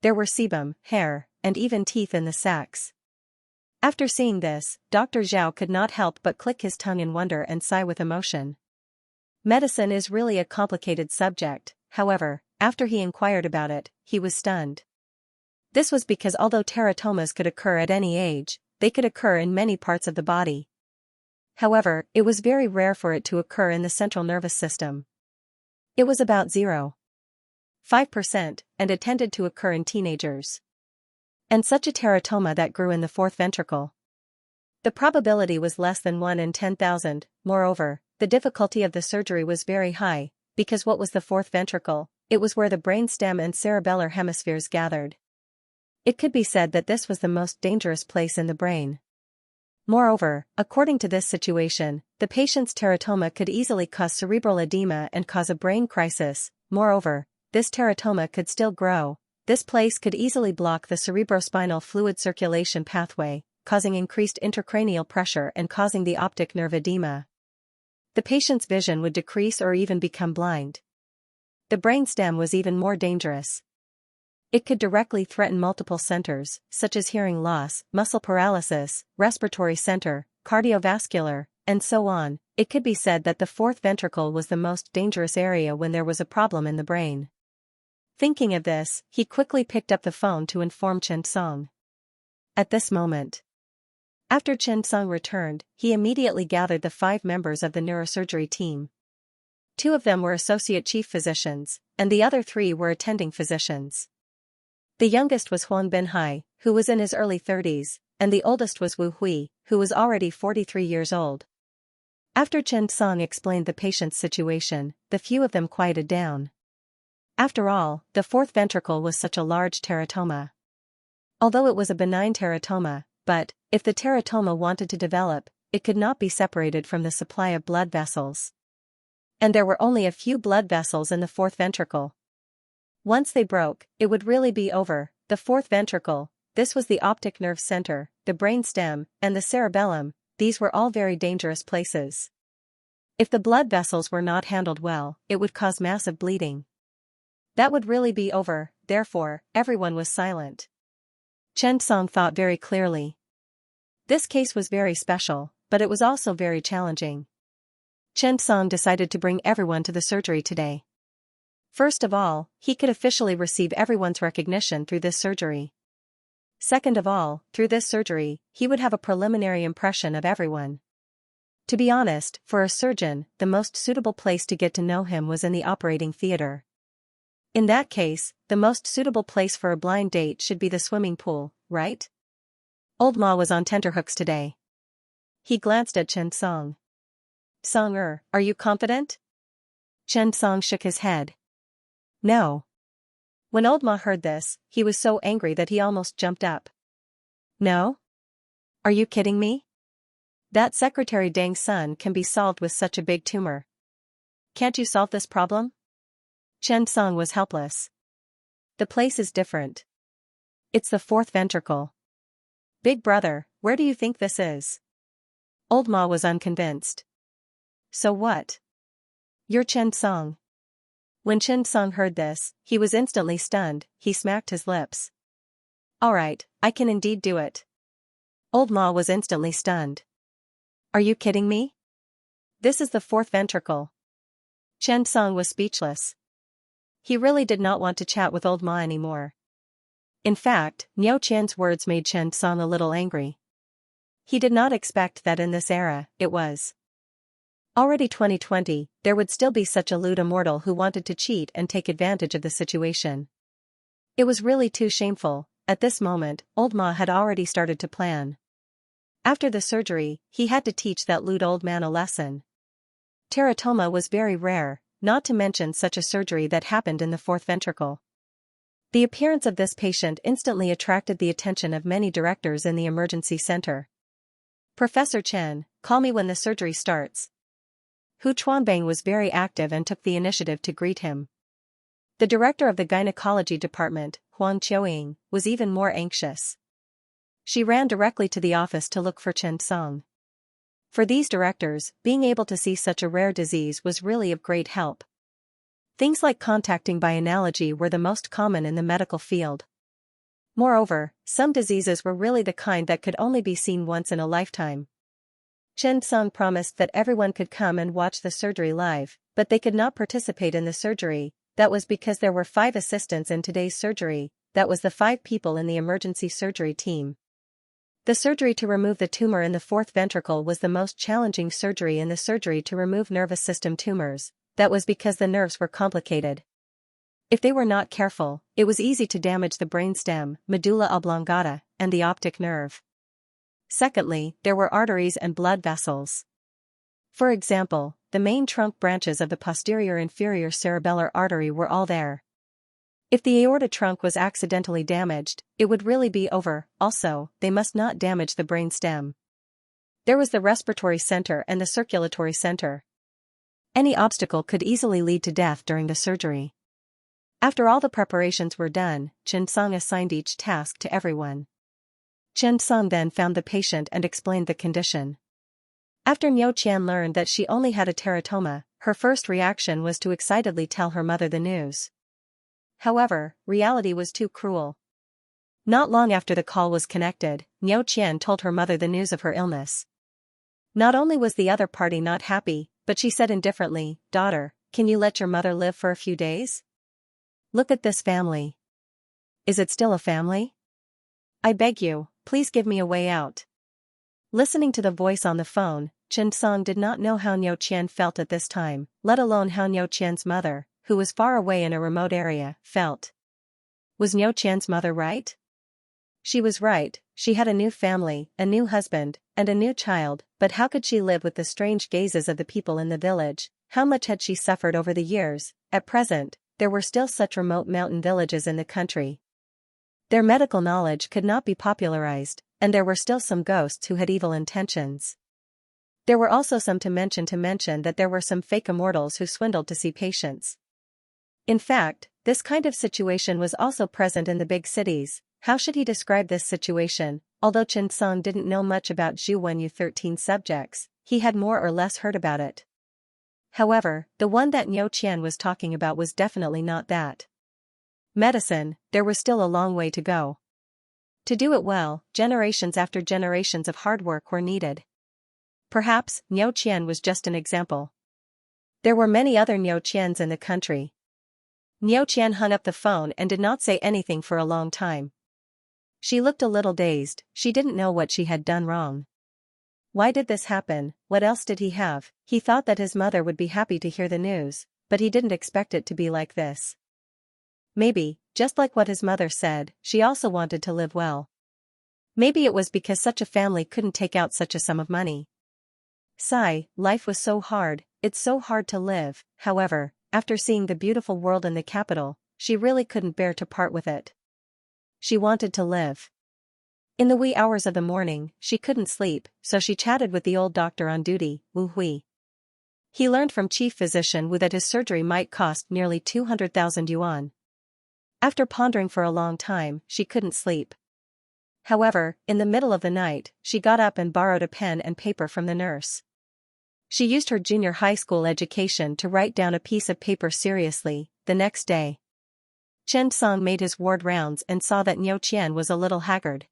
There were sebum, hair, and even teeth in the sacs. After seeing this, Dr. Zhao could not help but click his tongue in wonder and sigh with emotion. Medicine is really a complicated subject. However, after he inquired about it, he was stunned. This was because although teratomas could occur at any age, they could occur in many parts of the body. However, it was very rare for it to occur in the central nervous system. It was about 0.5%, and it tended to occur in teenagers. And such a teratoma that grew in the fourth ventricle. The probability was less than 1 in 10,000, moreover, the difficulty of the surgery was very high, because what was the fourth ventricle? It was where the brainstem and cerebellar hemispheres gathered. It could be said that this was the most dangerous place in the brain. Moreover, according to this situation, the patient's teratoma could easily cause cerebral edema and cause a brain crisis. Moreover, this teratoma could still grow. This place could easily block the cerebrospinal fluid circulation pathway, causing increased intracranial pressure and causing the optic nerve edema. The patient's vision would decrease or even become blind. The brainstem was even more dangerous. It could directly threaten multiple centers, such as hearing loss, muscle paralysis, respiratory center, cardiovascular, and so on. It could be said that the fourth ventricle was the most dangerous area when there was a problem in the brain. Thinking of this, he quickly picked up the phone to inform Chen Song. At this moment, after Chen Song returned, he immediately gathered the 5 members of the neurosurgery team. 2 of them were associate chief physicians, and the other 3 were attending physicians. The youngest was Huang Binhai, who was in his early 30s, and the oldest was Wu Hui, who was already 43 years old. After Chen Song explained the patient's situation, the few of them quieted down. After all, the fourth ventricle was such a large teratoma. Although it was a benign teratoma, but, if the teratoma wanted to develop, it could not be separated from the supply of blood vessels. And there were only a few blood vessels in the fourth ventricle. Once they broke, it would really be over. The fourth ventricle, this was the optic nerve center, the brain stem, and the cerebellum. These were all very dangerous places. If the blood vessels were not handled well, it would cause massive bleeding. That would really be over, therefore, everyone was silent. Chen Song thought very clearly. This case was very special, but it was also very challenging. Chen Song decided to bring everyone to the surgery today. First of all, he could officially receive everyone's recognition through this surgery. Second of all, through this surgery, he would have a preliminary impression of everyone. To be honest, for a surgeon, the most suitable place to get to know him was in the operating theater. In that case, the most suitable place for a blind date should be the swimming pool, right? Old Ma was on tenterhooks today. He glanced at Chen Song. Song-er, are you confident? Chen Song shook his head. No. When Old Ma heard this, he was so angry that he almost jumped up. No? Are you kidding me? That Secretary Deng's son can be solved with such a big tumor. Can't you solve this problem? Chen Song was helpless. The place is different. It's the fourth ventricle. Big brother, where do you think this is? Old Ma was unconvinced. So what? You're Chen Song. When Chen Song heard this, he was instantly stunned. He smacked his lips. All right, I can indeed do it. Old Ma was instantly stunned. Are you kidding me? This is the fourth ventricle. Chen Song was speechless. He really did not want to chat with Old Ma anymore. In fact, Niao Qian's words made Chen Song a little angry. He did not expect that in this era, it was already 2020, there would still be such a lewd immortal who wanted to cheat and take advantage of the situation. It was really too shameful. At this moment, Old Ma had already started to plan. After the surgery, he had to teach that lewd old man a lesson. Teratoma was very rare, not to mention such a surgery that happened in the fourth ventricle. The appearance of this patient instantly attracted the attention of many directors in the emergency center. Professor Chen, call me when the surgery starts. Hu Chuanbang was very active and took the initiative to greet him. The director of the gynecology department, Huang Qiuying, was even more anxious. She ran directly to the office to look for Chen Song. For these directors, being able to see such a rare disease was really of great help. Things like contacting by analogy were the most common in the medical field. Moreover, some diseases were really the kind that could only be seen once in a lifetime. Chen Song promised that everyone could come and watch the surgery live, but they could not participate in the surgery. That was because there were 5 assistants in today's surgery. That was the 5 people in the emergency surgery team. The surgery to remove the tumor in the fourth ventricle was the most challenging surgery in the surgery to remove nervous system tumors. That was because the nerves were complicated. If they were not careful, it was easy to damage the brainstem, medulla oblongata, and the optic nerve. Secondly, there were arteries and blood vessels. For example, the main trunk branches of the posterior inferior cerebellar artery were all there. If the aorta trunk was accidentally damaged, it would really be over. Also, they must not damage the brain stem. There was the respiratory center and the circulatory center. Any obstacle could easily lead to death during the surgery. After all the preparations were done, Chen Song assigned each task to everyone. Chen Song then found the patient and explained the condition. After Niao Qian learned that she only had a teratoma, her first reaction was to excitedly tell her mother the news. However, reality was too cruel. Not long after the call was connected, Niao Qian told her mother the news of her illness. Not only was the other party not happy, but she said indifferently, "Daughter, can you let your mother live for a few days? Look at this family. Is it still a family? I beg you, please give me a way out." Listening to the voice on the phone, Chen Song did not know how Niu Qian felt at this time, let alone how Niu Qian's mother, who was far away in a remote area, felt. Was Niu Qian's mother right? She was right, she had a new family, a new husband, and a new child, but how could she live with the strange gazes of the people in the village? How much had she suffered over the years? At present, there were still such remote mountain villages in the country. Their medical knowledge could not be popularized, and there were still some ghosts who had evil intentions. There were also some to mention that there were some fake immortals who swindled to see patients. In fact, this kind of situation was also present in the big cities. How should he describe this situation? Although Chen Song didn't know much about Zhu Wenyu 13 subjects, he had more or less heard about it. However, the one that Niu Qian was talking about was definitely not that. Medicine, there was still a long way to go. To do it well, generations after generations of hard work were needed. Perhaps, Niu Qian was just an example. There were many other Niu Qians in the country. Niu Qian hung up the phone and did not say anything for a long time. She looked a little dazed, she didn't know what she had done wrong. Why did this happen? What else did he have? He thought that his mother would be happy to hear the news, but he didn't expect it to be like this. Maybe, just like what his mother said, she also wanted to live well. Maybe it was because such a family couldn't take out such a sum of money. Sigh, life was so hard, it's so hard to live. However, after seeing the beautiful world in the capital, she really couldn't bear to part with it. She wanted to live. In the wee hours of the morning, she couldn't sleep, so she chatted with the old doctor on duty, Wu Hui. He learned from chief physician Wu that his surgery might cost nearly 200,000 yuan. After pondering for a long time, she couldn't sleep. However, in the middle of the night, she got up and borrowed a pen and paper from the nurse. She used her junior high school education to write down a piece of paper seriously. The next day, Chen Song made his ward rounds and saw that Niu Qian was a little haggard.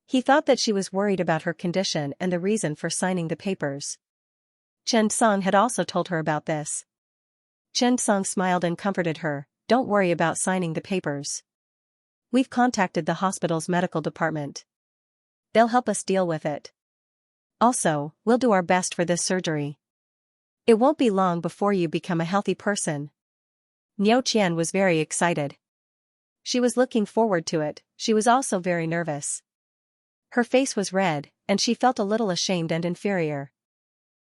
He thought that she was worried about her condition and the reason for signing the papers. Chen Song had also told her about this. Chen Song smiled and comforted her, "Don't worry about signing the papers. We've contacted the hospital's medical department. They'll help us deal with it. Also, we'll do our best for this surgery. It won't be long before you become a healthy person." Niu Qian was very excited. She was looking forward to it, she was also very nervous. Her face was red, and she felt a little ashamed and inferior.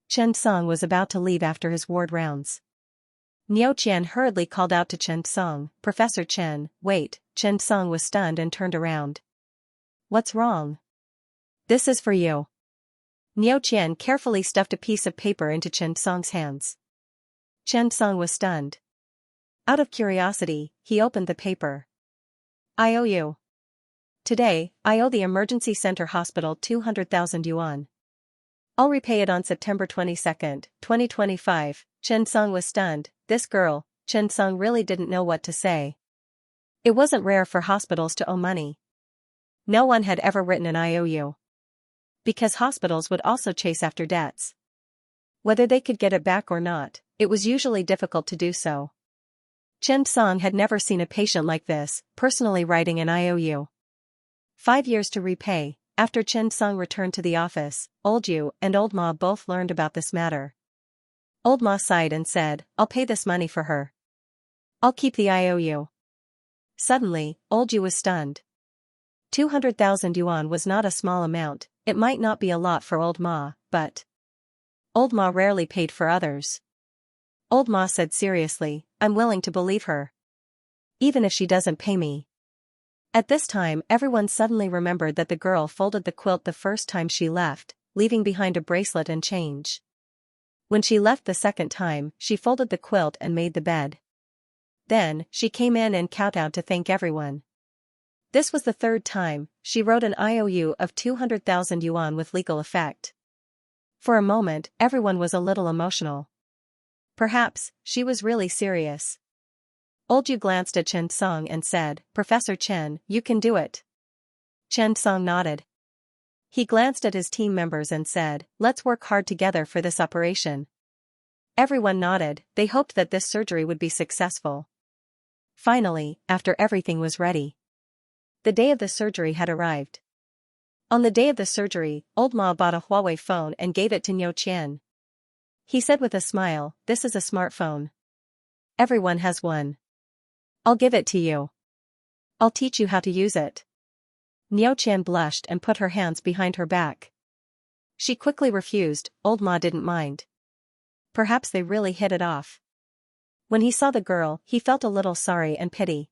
Chen Song was about to leave after his ward rounds. Niu Qian hurriedly called out to Chen Song, "Professor Chen, wait." Chen Song was stunned and turned around. "What's wrong?" "This is for you." Niu Qian carefully stuffed a piece of paper into Chen Song's hands. Chen Song was stunned. Out of curiosity, he opened the paper. "I owe you. Today, I owe the emergency center hospital 200,000 yuan. I'll repay it on September 22, 2025. Chen Song was stunned. This girl, Chen Song really didn't know what to say. It wasn't rare for hospitals to owe money. No one had ever written an IOU. Because hospitals would also chase after debts. Whether they could get it back or not, it was usually difficult to do so. Chen Song had never seen a patient like this, personally writing an IOU. 5 years to repay. After Chen Song returned to the office, Old Yu and Old Ma both learned about this matter. Old Ma sighed and said, "I'll pay this money for her. I'll keep the IOU." Suddenly, Old Yu was stunned. 200,000 yuan was not a small amount. It might not be a lot for Old Ma, but Old Ma rarely paid for others. Old Ma said seriously, "I'm willing to believe her. Even if she doesn't pay me." At this time, everyone suddenly remembered that the girl folded the quilt the first time she left, leaving behind a bracelet and change. When she left the second time, she folded the quilt and made the bed. Then, she came in and kowtowed to thank everyone. This was the third time. She wrote an IOU of 200,000 yuan with legal effect. For a moment, everyone was a little emotional. Perhaps, she was really serious. Old Yu glanced at Chen Song and said, "Professor Chen, you can do it." Chen Song nodded. He glanced at his team members and said, "Let's work hard together for this operation." Everyone nodded, they hoped that this surgery would be successful. Finally, after everything was ready, the day of the surgery had arrived. On the day of the surgery, Old Ma bought a Huawei phone and gave it to Xianxia. He said with a smile, "This is a smartphone. Everyone has one. I'll give it to you. I'll teach you how to use it." Xianxia blushed and put her hands behind her back. She quickly refused. Old Ma didn't mind. Perhaps they really hit it off. When he saw the girl, he felt a little sorry and pity.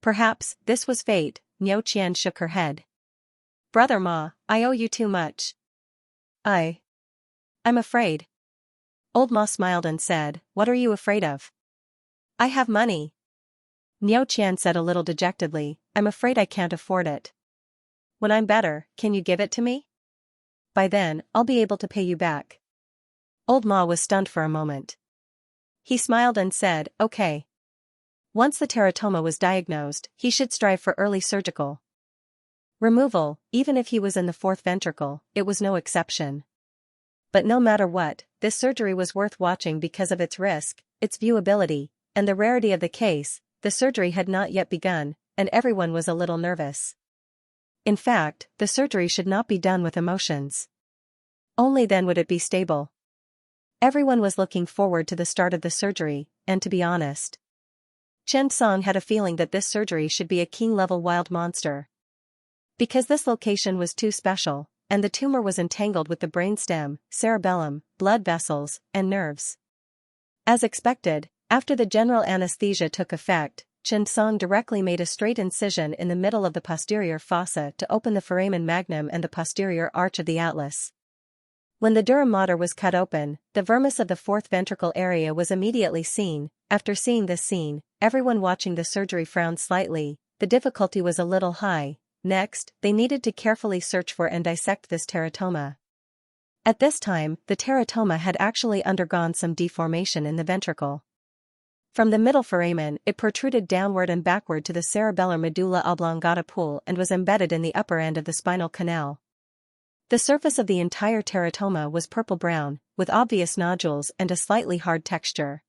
Perhaps this was fate. Xianxia shook her head. "Brother Ma, I owe you too much. I'm afraid." Old Ma smiled and said, "What are you afraid of?" "I have money." Xianxia said a little dejectedly, "I'm afraid I can't afford it. When I'm better, can you give it to me? By then, I'll be able to pay you back." Old Ma was stunned for a moment. He smiled and said, "Okay." Once the teratoma was diagnosed, he should strive for early surgical removal. Even if he was in the fourth ventricle, it was no exception. But no matter what, this surgery was worth watching because of its risk, its viewability, and the rarity of the case. The surgery had not yet begun, and everyone was a little nervous. In fact, the surgery should not be done with emotions. Only then would it be stable. Everyone was looking forward to the start of the surgery, and to be honest, Xianxia had a feeling that this surgery should be a king-level wild monster. Because this location was too special, and the tumor was entangled with the brainstem, cerebellum, blood vessels, and nerves. As expected, after the general anesthesia took effect, Xianxia directly made a straight incision in the middle of the posterior fossa to open the foramen magnum and the posterior arch of the atlas. When the dura mater was cut open, the vermis of the fourth ventricle area was immediately seen. After seeing this scene, everyone watching the surgery frowned slightly. The difficulty was a little high. Next, they needed to carefully search for and dissect this teratoma. At this time, the teratoma had actually undergone some deformation in the ventricle. From the middle foramen, it protruded downward and backward to the cerebellar medulla oblongata pool and was embedded in the upper end of the spinal canal. The surface of the entire teratoma was purple-brown, with obvious nodules and a slightly hard texture.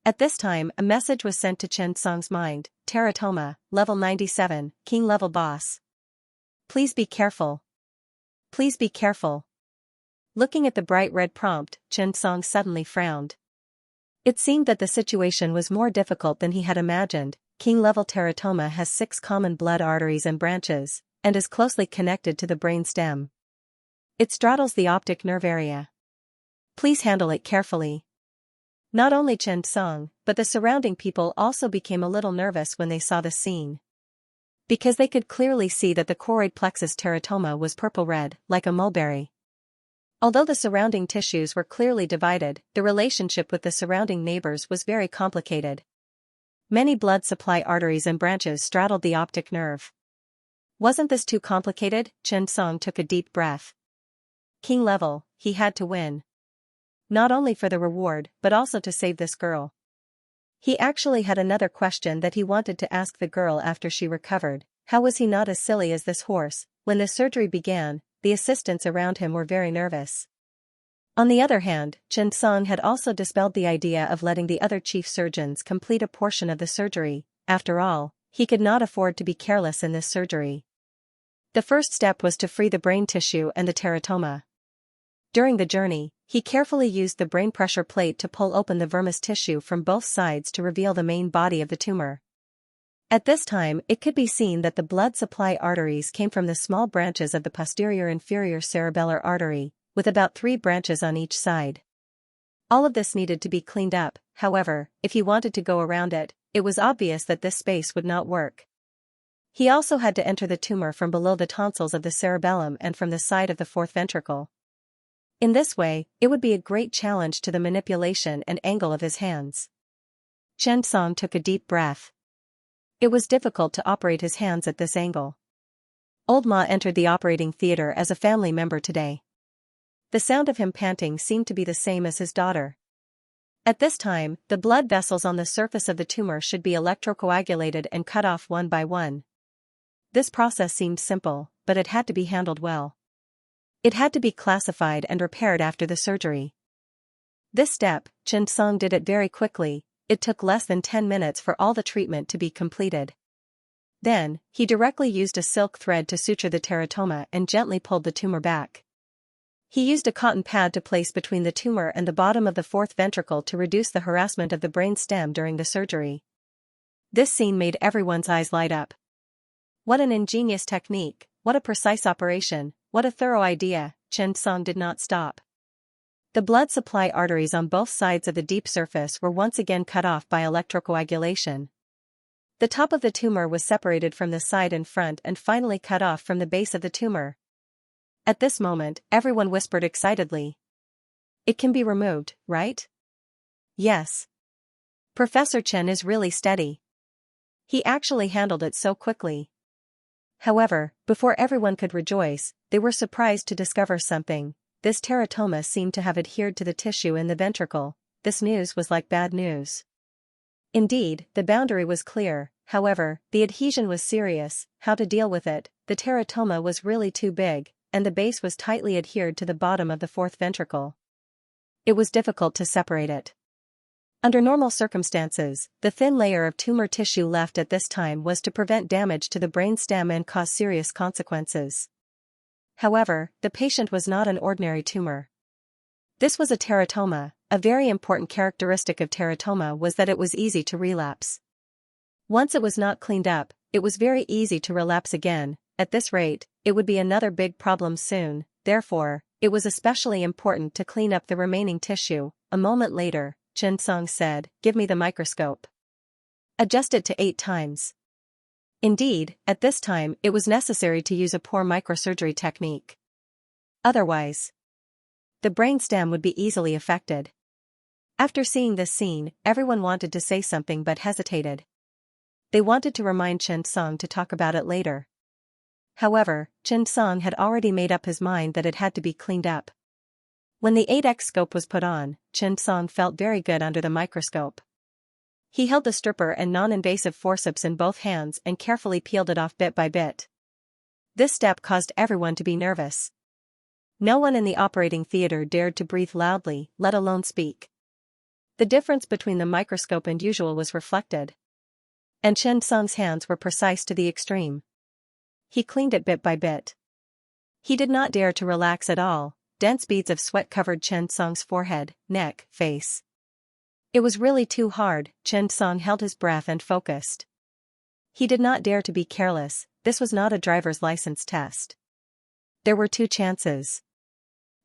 At this time, a message was sent to Xianxia's mind: "Teratoma, level 97, king-level boss. Please be careful. Please be careful." Looking at the bright red prompt, Xianxia suddenly frowned. It seemed that the situation was more difficult than he had imagined. King-level teratoma has 6 common blood arteries and branches, and is closely connected to the brain stem. It straddles the optic nerve area. Please handle it carefully. Not only Xianxia, but the surrounding people also became a little nervous when they saw the scene. Because they could clearly see that the choroid plexus teratoma was purple-red, like a mulberry. Although the surrounding tissues were clearly divided, the relationship with the surrounding neighbors was very complicated. Many blood supply arteries and branches straddled the optic nerve. Wasn't this too complicated? Xianxia took a deep breath. King level, he had to win. Not only for the reward, but also to save this girl. He actually had another question that he wanted to ask the girl after she recovered. How was he not as silly as this horse? When the surgery began, the assistants around him were very nervous. On the other hand, Xianxia had also dispelled the idea of letting the other chief surgeons complete a portion of the surgery. After all, he could not afford to be careless in this surgery. The first step was to free the brain tissue and the teratoma. During the journey, he carefully used the brain pressure plate to pull open the vermis tissue from both sides to reveal the main body of the tumor. At this time, it could be seen that the blood supply arteries came from the small branches of the posterior inferior cerebellar artery, with about 3 branches on each side. All of this needed to be cleaned up. However, if he wanted to go around it, it was obvious that this space would not work. He also had to enter the tumor from below the tonsils of the cerebellum and from the side of the fourth ventricle. In this way, it would be a great challenge to the manipulation and angle of his hands. Xianxia took a deep breath. It was difficult to operate his hands at this angle. Old Ma entered the operating theater as a family member today. The sound of him panting seemed to be the same as his daughter. At this time, the blood vessels on the surface of the tumor should be electrocoagulated and cut off one by one. This process seemed simple, but it had to be handled well. It had to be classified and repaired after the surgery. This step, Xianxia did it very quickly. It took less than 10 minutes for all the treatment to be completed. Then, he directly used a silk thread to suture the teratoma and gently pulled the tumor back. He used a cotton pad to place between the tumor and the bottom of the fourth ventricle to reduce the harassment of the brain stem during the surgery. This scene made everyone's eyes light up. What an ingenious technique, what a precise operation, what a thorough idea. Xianxia did not stop. The blood supply arteries on both sides of the deep surface were once again cut off by electrocoagulation. The top of the tumor was separated from the side and front and finally cut off from the base of the tumor. At this moment, everyone whispered excitedly. It can be removed, right? Yes. Professor Chen is really steady. He actually handled it so quickly. However, before everyone could rejoice, they were surprised to discover something. This teratoma seemed to have adhered to the tissue in the ventricle. This news was like bad news. Indeed, the boundary was clear, however, the adhesion was serious. How to deal with it? The teratoma was really too big, and the base was tightly adhered to the bottom of the fourth ventricle. It was difficult to separate it. Under normal circumstances, the thin layer of tumor tissue left at this time was to prevent damage to the brain stem and cause serious consequences. However, the patient was not an ordinary tumor. This was a teratoma. A very important characteristic of teratoma was that it was easy to relapse. Once it was not cleaned up, it was very easy to relapse again. At this rate, it would be another big problem soon. Therefore, it was especially important to clean up the remaining tissue. A moment later, Xianxia said, "Give me the microscope. Adjust it to 8 times. Indeed, at this time it was necessary to use a poor microsurgery technique. Otherwise, the brain stem would be easily affected. After seeing this scene, everyone wanted to say something but hesitated. They wanted to remind Xianxia to talk about it later. However, Xianxia had already made up his mind that it had to be cleaned up. When the 8x scope was put on, Xianxia felt very good under the microscope. He held the stripper and non-invasive forceps in both hands and carefully peeled it off bit by bit. This step caused everyone to be nervous. No one in the operating theater dared to breathe loudly, let alone speak. The difference between the microscope and usual was reflected. And Xianxia's hands were precise to the extreme. He cleaned it bit by bit. He did not dare to relax at all. Dense beads of sweat covered Xianxia's forehead, neck, face. It was really too hard. Xianxia held his breath and focused. He did not dare to be careless. This was not a driver's license test. There were 2 chances.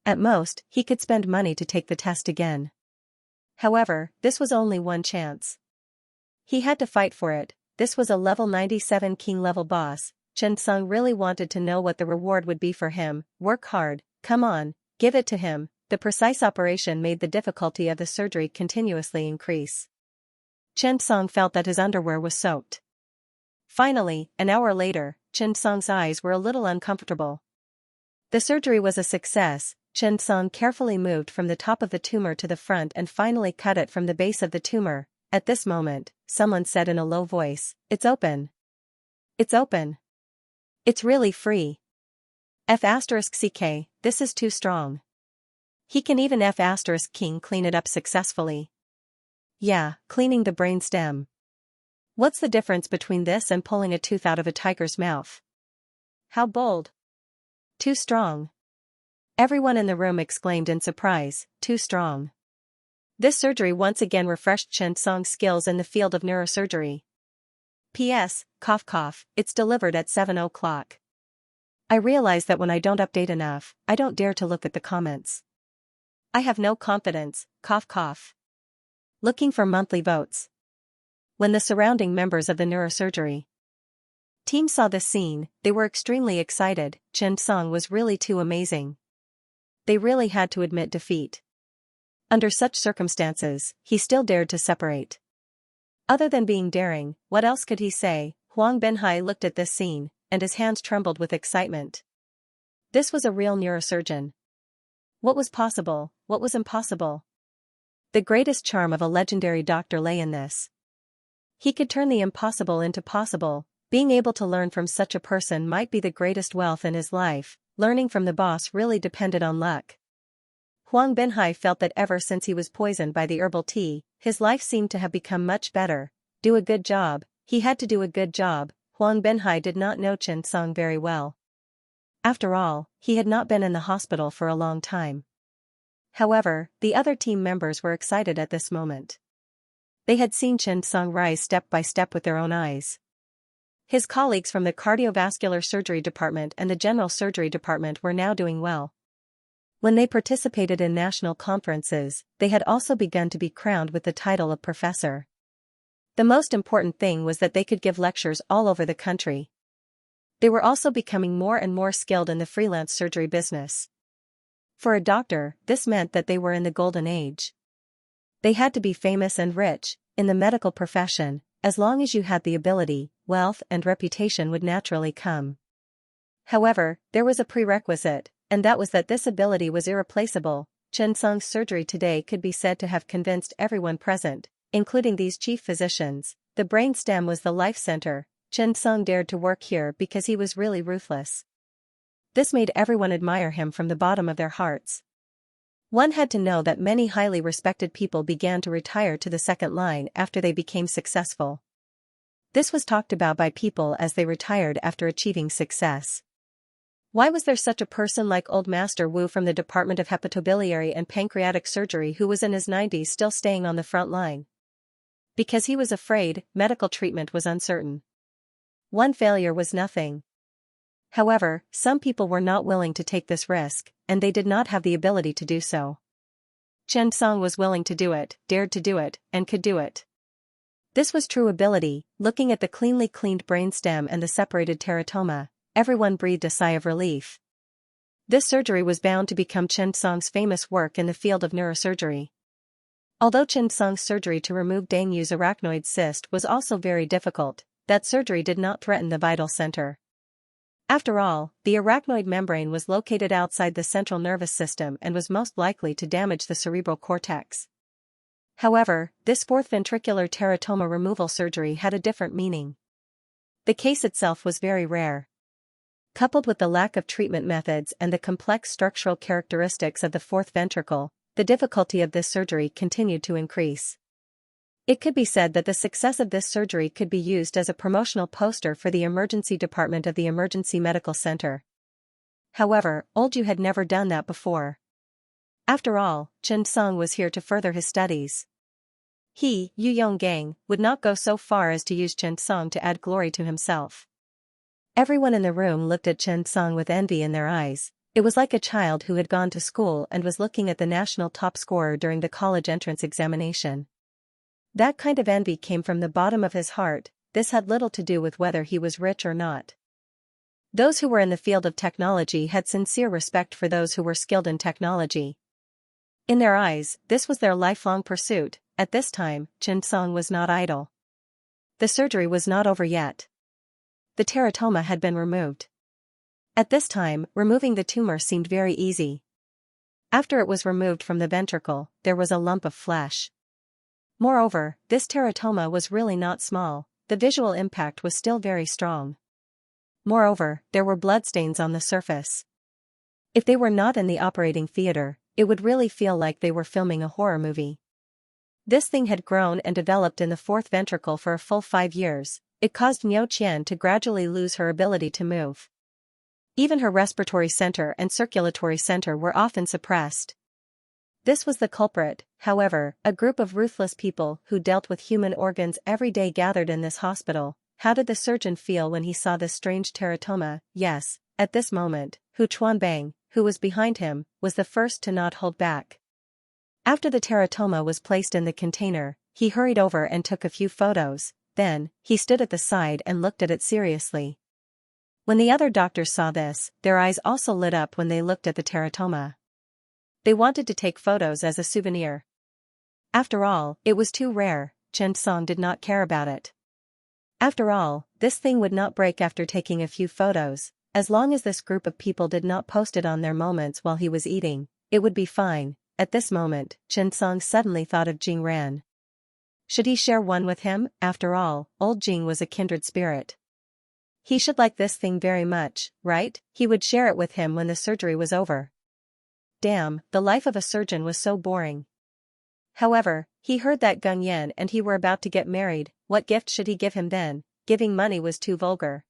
At most, he could spend money to take the test again. However, this was only one chance. He had to fight for it. This was a level 97 king level boss. Xianxia really wanted to know what the reward would be for him. Work hard, come on, give it to him. The precise operation made the difficulty of the surgery continuously increase. Xianxia felt that his underwear was soaked. Finally, an hour later, Xianxia's eyes were a little uncomfortable. The surgery was a success. Xianxia carefully moved from the top of the tumor to the front and finally cut it from the base of the tumor. At this moment, someone said in a low voice, "It's open. It's open. It's really free. F***ck, this is too strong. He can even F***king clean it up successfully. Yeah, cleaning the brain stem. What's the difference between this and pulling a tooth out of a tiger's mouth? How bold. Too strong." Everyone in the room exclaimed in surprise, "Too strong." This surgery once again refreshed Xianxia's skills in the field of neurosurgery. P.S. Cough cough, it's delivered at 7 o'clock. I realize that when I don't update enough, I don't dare to look at the comments. I have no confidence, cough cough. Looking for monthly votes. When the surrounding members of the neurosurgery team saw this scene, they were extremely excited. Xianxia was really too amazing. They really had to admit defeat. Under such circumstances, he still dared to separate. Other than being daring, what else could he say? Huang Binhai looked at this scene, and his hands trembled with excitement. This was a real neurosurgeon. What was possible, what was impossible? The greatest charm of a legendary doctor lay in this. He could turn the impossible into possible. Being able to learn from such a person might be the greatest wealth in his life. Learning from the boss really depended on luck. Huang Binhai felt that ever since he was poisoned by the herbal tea, his life seemed to have become much better. Do a good job. He had to do a good job. Huang Binhai did not know Xianxia very well. After all, he had not been in the hospital for a long time. However, the other team members were excited at this moment. They had seen Xianxia rise step by step with their own eyes. His colleagues from the cardiovascular surgery department and the general surgery department were now doing well. When they participated in national conferences, they had also begun to be crowned with the title of professor. The most important thing was that they could give lectures all over the country. They were also becoming more and more skilled in the freelance surgery business. For a doctor, this meant that they were in the golden age. They had to be famous and rich. In the medical profession, as long as you had the ability, wealth and reputation would naturally come. However, there was a prerequisite, and that was that this ability was irreplaceable. Xianxia's surgery today could be said to have convinced everyone present, including these chief physicians. The brainstem was the life center. Xianxia dared to work here because he was really ruthless. This made everyone admire him from the bottom of their hearts. One had to know that many highly respected people began to retire to the second line after they became successful. This was talked about by people as they retired after achieving success. Why was there such a person like Old Master Wu from the Department of Hepatobiliary and Pancreatic Surgery who was in his 90s still staying on the front line? Because he was afraid. Medical treatment was uncertain. One failure was nothing. However, some people were not willing to take this risk, and they did not have the ability to do so. Xianxia was willing to do it, dared to do it, and could do it. This was true ability. Looking at the cleanly cleaned brainstem and the separated teratoma, everyone breathed a sigh of relief. This surgery was bound to become Xianxia's famous work in the field of neurosurgery. Although Xianxia's surgery to remove Deng Yu's arachnoid cyst was also very difficult, that surgery did not threaten the vital center. After all, the arachnoid membrane was located outside the central nervous system and was most likely to damage the cerebral cortex. However, this fourth ventricular teratoma removal surgery had a different meaning. The case itself was very rare. Coupled with the lack of treatment methods and the complex structural characteristics of the fourth ventricle, the difficulty of this surgery continued to increase. It could be said that the success of this surgery could be used as a promotional poster for the emergency department of the emergency medical center. However, Old Yu had never done that before. After all, Xianxia was here to further his studies. He, Yu Yonggang, would not go so far as to use Xianxia to add glory to himself. Everyone in the room looked at Xianxia with envy in their eyes. It was like a child who had gone to school and was looking at the national top scorer during the college entrance examination. That kind of envy came from the bottom of his heart. This had little to do with whether he was rich or not. Those who were in the field of technology had sincere respect for those who were skilled in technology. In their eyes, this was their lifelong pursuit. At this time, Xianxia was not idle. The surgery was not over yet. The teratoma had been removed. At this time, removing the tumor seemed very easy. After it was removed from the ventricle, there was a lump of flesh. Moreover, this teratoma was really not small. The visual impact was still very strong. Moreover, there were bloodstains on the surface. If they were not in the operating theater, it would really feel like they were filming a horror movie. This thing had grown and developed in the fourth ventricle for a full 5 years. It caused Niu Qian to gradually lose her ability to move. Even her respiratory center and circulatory center were often suppressed. This was the culprit. However, a group of ruthless people who dealt with human organs every day gathered in this hospital. How did the surgeon feel when he saw this strange teratoma? Yes, at this moment, Hu Chuanbang, who was behind him, was the first to not hold back. After the teratoma was placed in the container, he hurried over and took a few photos. Then, he stood at the side and looked at it seriously. When the other doctors saw this, their eyes also lit up when they looked at the teratoma. They wanted to take photos as a souvenir. After all, it was too rare. Xianxia did not care about it. After all, this thing would not break after taking a few photos. As long as this group of people did not post it on their moments while he was eating, it would be fine. At this moment, Xianxia suddenly thought of Jing Ran. Should he share one with him? After all, old Jing was a kindred spirit. He should like this thing very much, right? He would share it with him when the surgery was over. Damn, the life of a surgeon was so boring. However, he heard that Gung Yan and he were about to get married. What gift should he give him then? Giving money was too vulgar.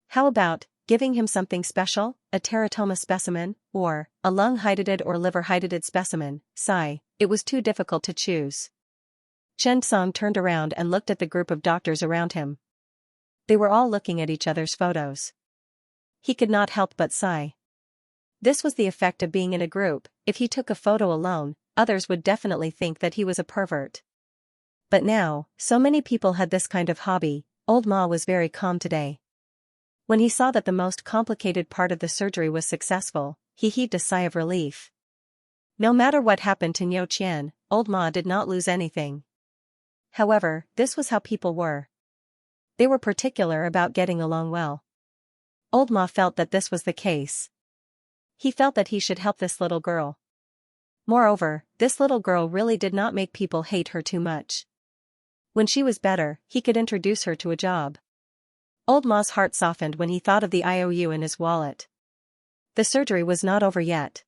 How about giving him something special, a teratoma specimen, or a lung-hydatid or liver-hydatid specimen? Sigh, it was too difficult to choose. Chen Song turned around and looked at the group of doctors around him. They were all looking at each other's photos. He could not help but sigh. This was the effect of being in a group. If he took a photo alone, others would definitely think that he was a pervert. But now, so many people had this kind of hobby. Old Ma was very calm today. When he saw that the most complicated part of the surgery was successful, he heaved a sigh of relief. No matter what happened to Niu Qian, Old Ma did not lose anything. However, this was how people were. They were particular about getting along well. Old Ma felt that this was the case. He felt that he should help this little girl. Moreover, this little girl really did not make people hate her too much. When she was better, he could introduce her to a job. Old Ma's heart softened when he thought of the IOU in his wallet. The surgery was not over yet.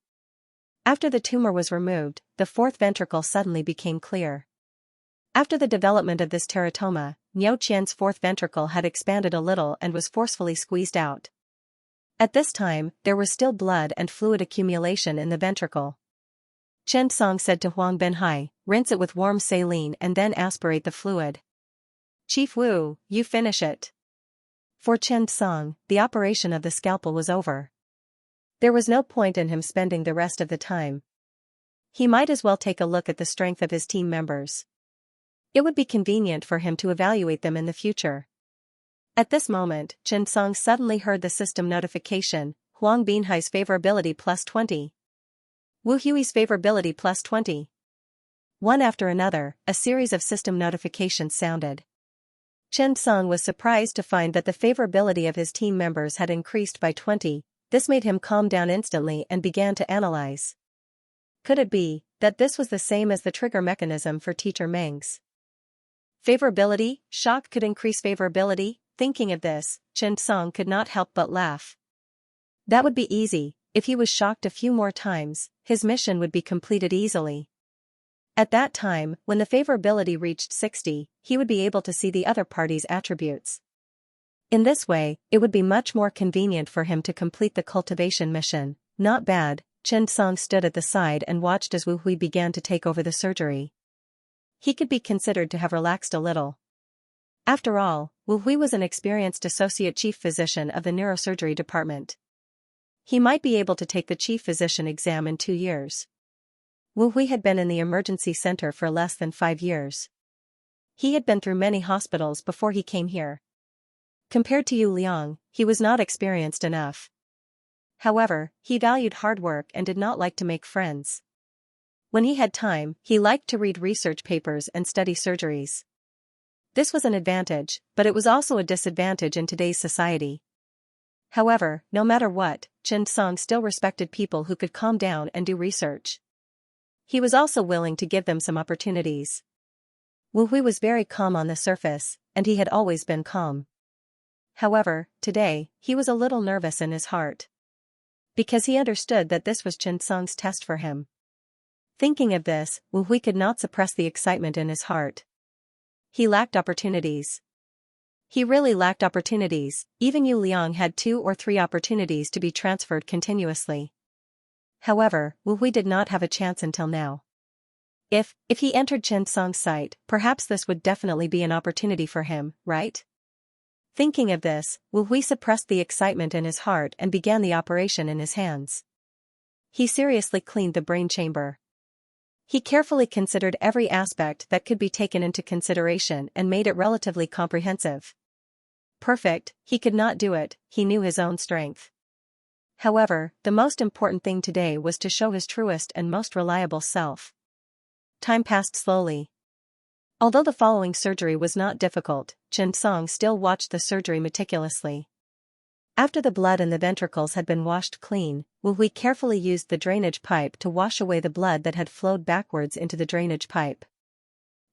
After the tumor was removed, the fourth ventricle suddenly became clear. After the development of this teratoma, Niu Qian's fourth ventricle had expanded a little and was forcefully squeezed out. At this time, there was still blood and fluid accumulation in the ventricle. Chen Song said to Huang Benhai, rinse it with warm saline and then aspirate the fluid. Chief Wu, you finish it. For Chen Song, the operation of the scalpel was over. There was no point in him spending the rest of the time. He might as well take a look at the strength of his team members. It would be convenient for him to evaluate them in the future. At this moment, Chen Song suddenly heard the system notification, Huang Binhai's favorability plus 20. Wu Hui's favorability plus 20. One after another, a series of system notifications sounded. Chen Song was surprised to find that the favorability of his team members had increased by 20. This made him calm down instantly and began to analyze. Could it be that this was the same as the trigger mechanism for Teacher Meng's favorability? Shock could increase favorability. Thinking of this, Chen Song could not help but laugh. That would be easy. If he was shocked a few more times, his mission would be completed easily. At that time, when the favorability reached 60, he would be able to see the other party's attributes. In this way, it would be much more convenient for him to complete the cultivation mission. Not bad. Chen Song stood at the side and watched as Wu Hui began to take over the surgery. He could be considered to have relaxed a little. After all, Wu Hui was an experienced associate chief physician of the neurosurgery department. He might be able to take the chief physician exam in 2 years. Wu Hui had been in the emergency center for less than 5 years. He had been through many hospitals before he came here. Compared to Yu Liang, he was not experienced enough. However, he valued hard work and did not like to make friends. When he had time, he liked to read research papers and study surgeries. This was an advantage, but it was also a disadvantage in today's society. However, no matter what, Chen Song still respected people who could calm down and do research. He was also willing to give them some opportunities. Wu Hui was very calm on the surface, and he had always been calm. However, today, he was a little nervous in his heart. Because he understood that this was Chen Song's test for him. Thinking of this, Wu Hui could not suppress the excitement in his heart. He lacked opportunities. He really lacked opportunities. Even Yu Liang had 2 or 3 opportunities to be transferred continuously. However, Wu Hui did not have a chance until now. If he entered Chen Song's sight, perhaps this would definitely be an opportunity for him, right? Thinking of this, Wu Hui suppressed the excitement in his heart and began the operation in his hands. He seriously cleaned the brain chamber. He carefully considered every aspect that could be taken into consideration and made it relatively comprehensive. Perfect, he could not do it, he knew his own strength. However, the most important thing today was to show his truest and most reliable self. Time passed slowly. Although the following surgery was not difficult, Chen Song still watched the surgery meticulously. After the blood in the ventricles had been washed clean, Wu Hui carefully used the drainage pipe to wash away the blood that had flowed backwards into the drainage pipe.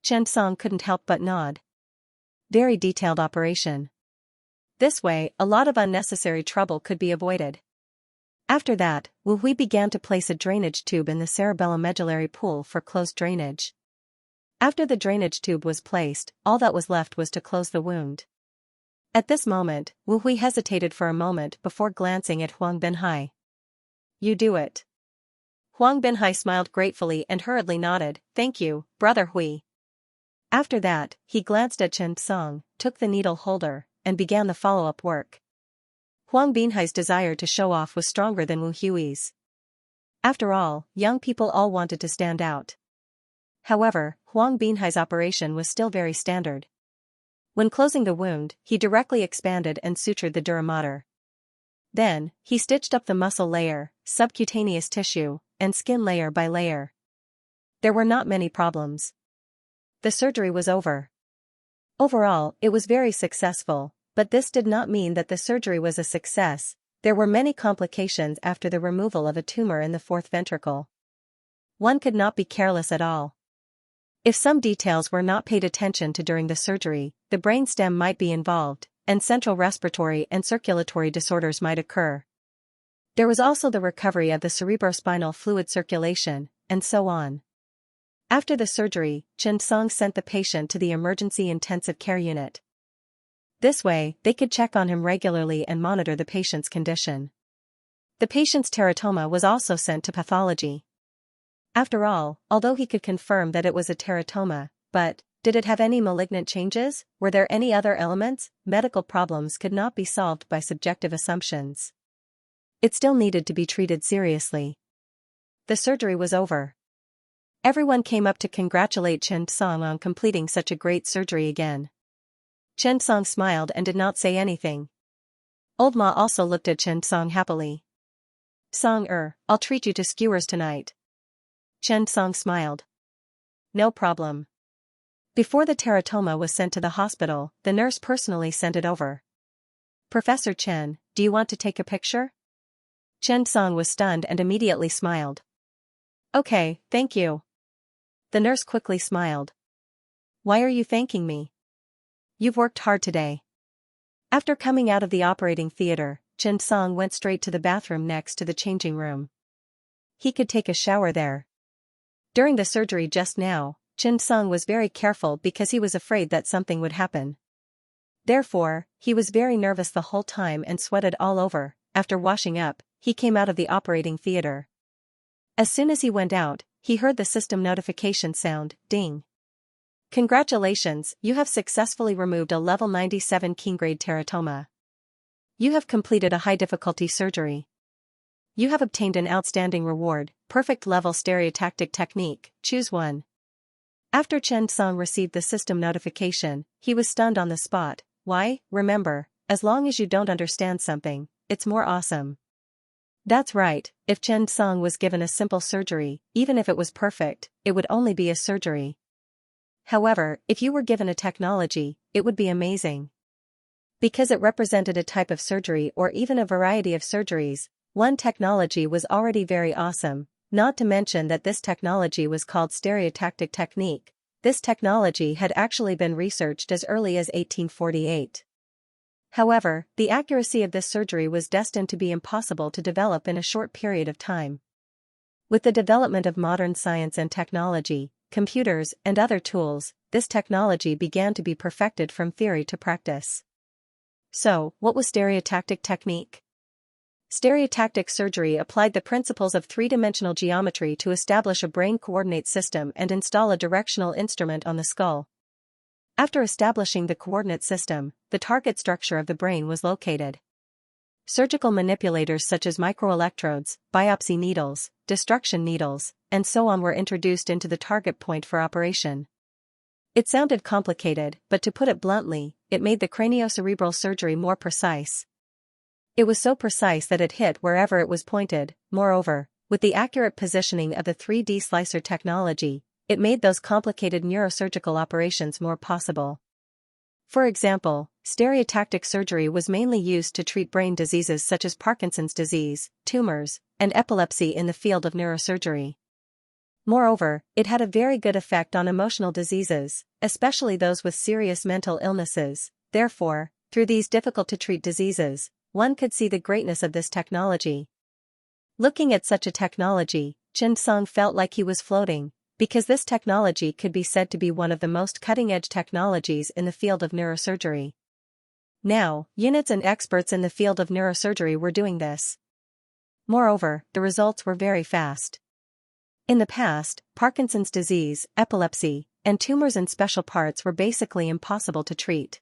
Chen Song couldn't help but nod. Very detailed operation. This way, a lot of unnecessary trouble could be avoided. After that, Wu Hui began to place a drainage tube in the cerebellomedullary pool for closed drainage. After the drainage tube was placed, all that was left was to close the wound. At this moment, Wu Hui hesitated for a moment before glancing at Huang Binhai. "You do it." Huang Binhai smiled gratefully and hurriedly nodded, "Thank you, Brother Hui." After that, he glanced at Chen Song, took the needle holder, and began the follow-up work. Huang Binhai's desire to show off was stronger than Wu Hui's. After all, young people all wanted to stand out. However, Huang Binhai's operation was still very standard. When closing the wound, he directly expanded and sutured the dura mater. Then, he stitched up the muscle layer, subcutaneous tissue, and skin layer by layer. There were not many problems. The surgery was over. Overall, it was very successful, but this did not mean that the surgery was a success. There were many complications after the removal of a tumor in the fourth ventricle. One could not be careless at all. If some details were not paid attention to during the surgery, the brainstem might be involved, and central respiratory and circulatory disorders might occur. There was also the recovery of the cerebrospinal fluid circulation, and so on. After the surgery, Chen Song sent the patient to the emergency intensive care unit. This way, they could check on him regularly and monitor the patient's condition. The patient's teratoma was also sent to pathology. After all, although he could confirm that it was a teratoma, but, did it have any malignant changes? Were there any other elements? Medical problems could not be solved by subjective assumptions. It still needed to be treated seriously. The surgery was over. Everyone came up to congratulate Chen Song on completing such a great surgery again. Chen Song smiled and did not say anything. Old Ma also looked at Chen Song happily. "Song, I'll treat you to skewers tonight." Chen Song smiled. "No problem." Before the teratoma was sent to the hospital, the nurse personally sent it over. "Professor Chen, do you want to take a picture?" Chen Song was stunned and immediately smiled. "Okay, thank you." The nurse quickly smiled. "Why are you thanking me? You've worked hard today." After coming out of the operating theater, Chen Song went straight to the bathroom next to the changing room. He could take a shower there. During the surgery just now, Chen Song was very careful because he was afraid that something would happen. Therefore, he was very nervous the whole time and sweated all over. After washing up, he came out of the operating theater. As soon as he went out, he heard the system notification sound, ding. "Congratulations, you have successfully removed a level 97 King-grade teratoma. You have completed a high-difficulty surgery. You have obtained an outstanding reward, perfect level stereotactic technique, choose one." After Chen Song received the system notification, he was stunned on the spot. Why? Remember, as long as you don't understand something, it's more awesome. That's right, if Chen Song was given a simple surgery, even if it was perfect, it would only be a surgery. However, if you were given a technology, it would be amazing. Because it represented a type of surgery or even a variety of surgeries, one technology was already very awesome, not to mention that this technology was called stereotactic technique. This technology had actually been researched as early as 1848. However, the accuracy of this surgery was destined to be impossible to develop in a short period of time. With the development of modern science and technology, computers, and other tools, this technology began to be perfected from theory to practice. So, what was stereotactic technique? Stereotactic surgery applied the principles of three-dimensional geometry to establish a brain coordinate system and install a directional instrument on the skull. After establishing the coordinate system, the target structure of the brain was located. Surgical manipulators such as microelectrodes, biopsy needles, destruction needles, and so on were introduced into the target point for operation. It sounded complicated, but to put it bluntly, it made the craniocerebral surgery more precise. It was so precise that it hit wherever it was pointed. Moreover, with the accurate positioning of the 3D slicer technology, it made those complicated neurosurgical operations more possible. For example, stereotactic surgery was mainly used to treat brain diseases such as Parkinson's disease, tumors, and epilepsy in the field of neurosurgery. Moreover, it had a very good effect on emotional diseases, especially those with serious mental illnesses. Therefore, Through these difficult-to-treat diseases, one could see the greatness of this technology. Looking at such a technology, Xianxia felt like he was floating, because this technology could be said to be one of the most cutting-edge technologies in the field of neurosurgery. Now, units and experts in the field of neurosurgery were doing this. Moreover, the results were very fast. In the past, Parkinson's disease, epilepsy, and tumors in special parts were basically impossible to treat.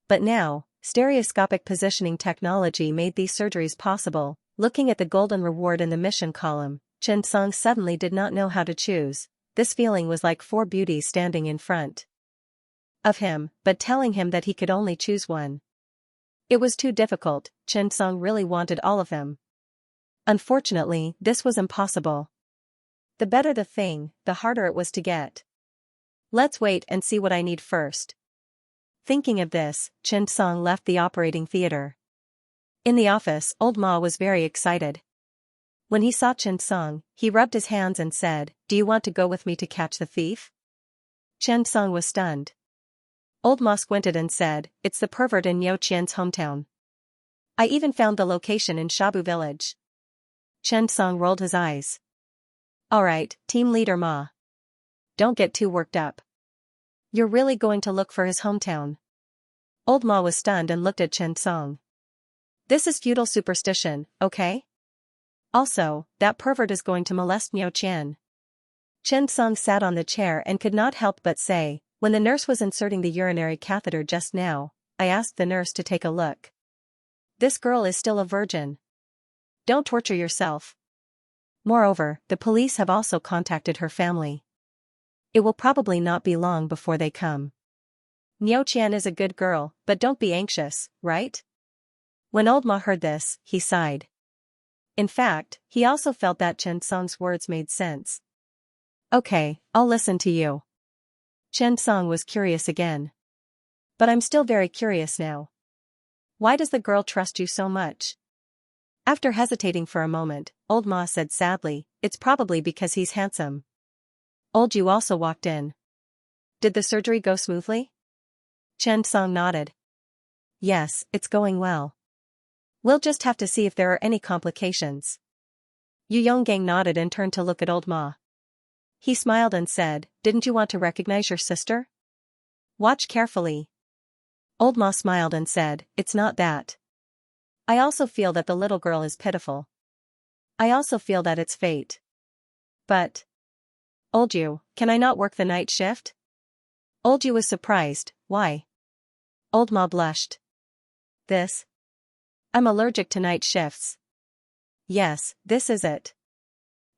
But now, stereoscopic positioning technology made these surgeries possible. Looking at the golden reward in the mission column, Xianxia suddenly did not know how to choose. This feeling was like four beauties standing in front of him, but telling him that he could only choose one. It was too difficult. Xianxia really wanted all of them. Unfortunately, this was impossible. The better the thing, the harder it was to get. Let's wait and see what I need first. Thinking of this, Xianxia left the operating theater. In the office, old Ma was very excited. When he saw Xianxia, he rubbed his hands and said, "Do you want to go with me to catch the thief?" Xianxia was stunned. Old Ma squinted and said, "It's the pervert in Xianxia's hometown. I even found the location in Shabu village." Xianxia rolled his eyes. "Alright, team leader Ma. Don't get too worked up. You're really going to look for his hometown?" Old Ma was stunned and looked at Xianxia. "This is feudal superstition, okay? Also, that pervert is going to molest Xianxia." Xianxia sat on the chair and could not help but say, "When the nurse was inserting the urinary catheter just now, I asked the nurse to take a look. This girl is still a virgin. Don't torture yourself." Moreover, the police have also contacted her family. It will probably not be long before they come. Xianxia is a good girl, but don't be anxious, right? When old Ma heard this, he sighed. In fact, he also felt that Xianxia's words made sense. "Okay, I'll listen to you." Xianxia was curious again. "But I'm still very curious now. Why does the girl trust you so much?" After hesitating for a moment, old Ma said sadly, "It's probably because he's handsome." Old Yu also walked in. "Did the surgery go smoothly?" Xianxia nodded. "Yes, it's going well. We'll just have to see if there are any complications." Yu Yonggang nodded and turned to look at old Ma. He smiled and said, "Didn't you want to recognize your sister? Watch carefully." Old Ma smiled and said, "It's not that. I also feel that the little girl is pitiful. I also feel that it's fate. But... Old Yu, can I not work the night shift?" Old Yu was surprised. "Why?" Old Ma blushed. "I'm allergic to night shifts." "Yes, this is it."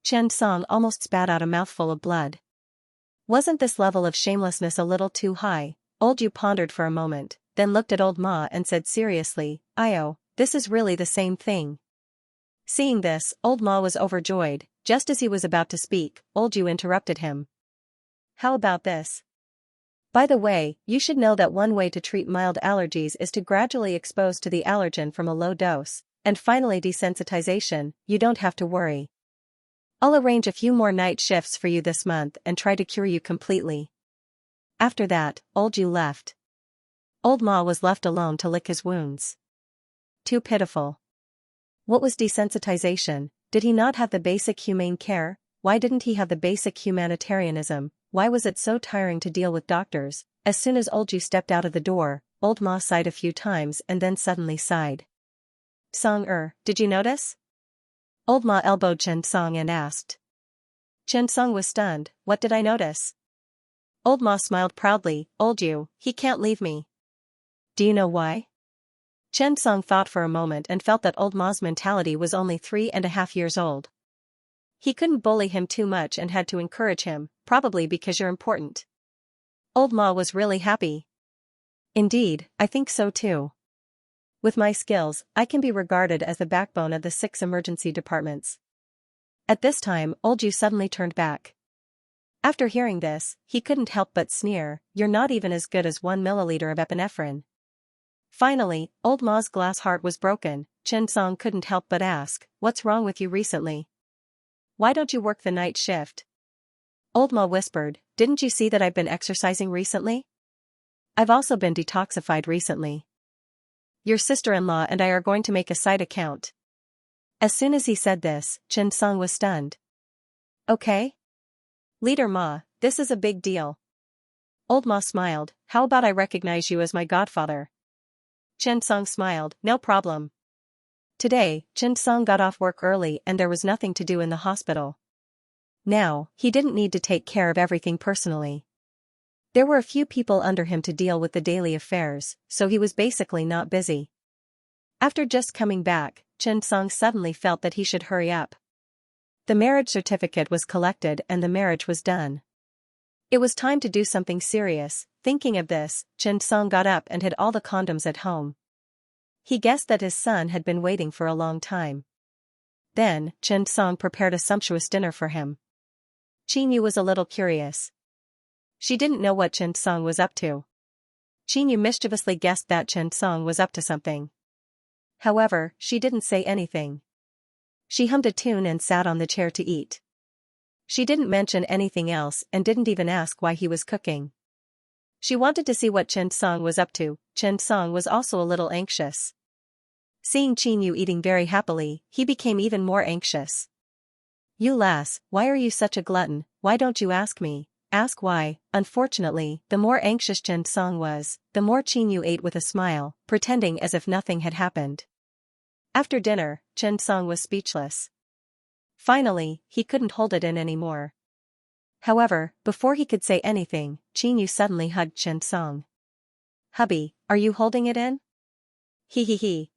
Xianxia almost spat out a mouthful of blood. Wasn't this level of shamelessness a little too high? Old Yu pondered for a moment, then looked at old Ma and said seriously, "Io, this is really the same thing." Seeing this, old Ma was overjoyed. Just as he was about to speak, old Yu interrupted him. "How about this? By the way, you should know that one way to treat mild allergies is to gradually expose to the allergen from a low dose, and finally desensitization. You don't have to worry. I'll arrange a few more night shifts for you this month and try to cure you completely." After that, old Yu left. Old Ma was left alone to lick his wounds. Too pitiful. What was desensitization? Did he not have the basic humane care? Why didn't he have the basic humanitarianism? Why was it so tiring to deal with doctors? As soon as old Yu stepped out of the door, old Ma sighed a few times and then suddenly sighed. Did you notice?" Old Ma elbowed Xianxia and asked. Xianxia was stunned. "What did I notice?" Old Ma smiled proudly. "Old Yu, he can't leave me." "Do you know why?" Xianxia thought for a moment and felt that old Ma's mentality was only 3.5 years old. He couldn't bully him too much and had to encourage him, probably because you're important. Old Ma was really happy. "Indeed, I think so too. With my skills, I can be regarded as the backbone of the 6 emergency departments." At this time, old Yu suddenly turned back. After hearing this, he couldn't help but sneer, "You're not even as good as 1 milliliter of epinephrine." Finally, old Ma's glass heart was broken. Xianxia couldn't help but ask, "What's wrong with you recently? Why don't you work the night shift?" Old Ma whispered, "Didn't you see that I've been exercising recently? I've also been detoxified recently. your sister-in-law and I are going to make a side account. As soon as he said this, Xianxia was stunned. Okay? Leader Ma, this is a big deal. Old Ma smiled, how about I recognize you as my godfather? Xianxia smiled, no problem. Today, Xianxia got off work early and there was nothing to do in the hospital. Now, he didn't need to take care of everything personally. There were a few people under him to deal with the daily affairs, so he was basically not busy. After just coming back, Xianxia suddenly felt that he should hurry up. The marriage certificate was collected and the marriage was done. It was time to do something serious. Thinking of this, Xianxia got up and hid all the condoms at home. He guessed that his son had been waiting for a long time. Then, Xianxia prepared a sumptuous dinner for him. Qingyu was a little curious. She didn't know what Xianxia was up to. Qingyu mischievously guessed that Xianxia was up to something. However, she didn't say anything. She hummed a tune and sat on the chair to eat. She didn't mention anything else and didn't even ask why he was cooking. She wanted to see what Xianxia was up to. Xianxia was also a little anxious. Seeing Qingyu eating very happily, he became even more anxious. You lass, why are you such a glutton? Why don't you ask me? Ask why. Unfortunately, the more anxious Xianxia was, the more Qingyu ate with a smile, pretending as if nothing had happened. After dinner, Xianxia was speechless. Finally, he couldn't hold it in anymore. However, before he could say anything, Qingyu suddenly hugged Xianxia. Hubby, are you holding it in? He he he.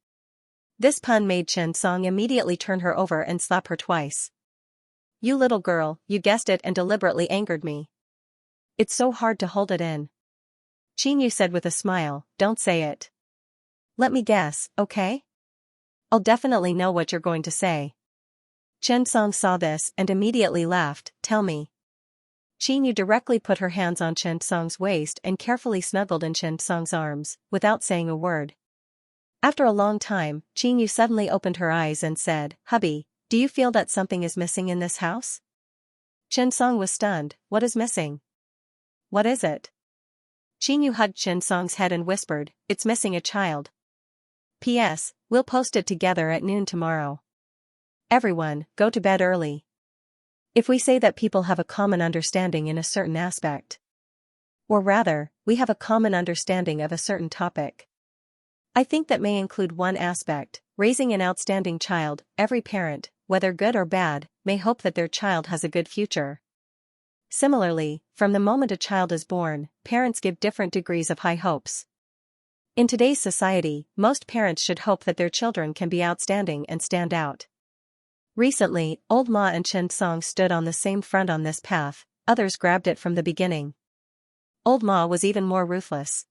This pun made Xianxia immediately turn her over and slap her twice. You little girl, you guessed it and deliberately angered me. It's so hard to hold it in. Qingyu said with a smile, don't say it. Let me guess, okay? I'll definitely know what you're going to say. Xianxia saw this and immediately laughed, tell me. Qingyu directly put her hands on Xianxia's waist and carefully snuggled in Xianxia's arms, without saying a word. After a long time, Qingyu suddenly opened her eyes and said, hubby, do you feel that something is missing in this house? Xianxia was stunned, what is missing? What is it? Qingyu hugged Xianxia's head and whispered, it's missing a child. P.S. We'll post it together at noon tomorrow. Everyone, go to bed early. If we say that people have a common understanding in a certain aspect. Or rather, we have a common understanding of a certain topic. I think that may include one aspect, raising an outstanding child. Every parent, whether good or bad, may hope that their child has a good future. Similarly, from the moment a child is born, parents give different degrees of high hopes. In today's society, most parents should hope that their children can be outstanding and stand out. Recently, Old Ma and Xianxia stood on the same front on this path, others grabbed it from the beginning. Old Ma was even more ruthless.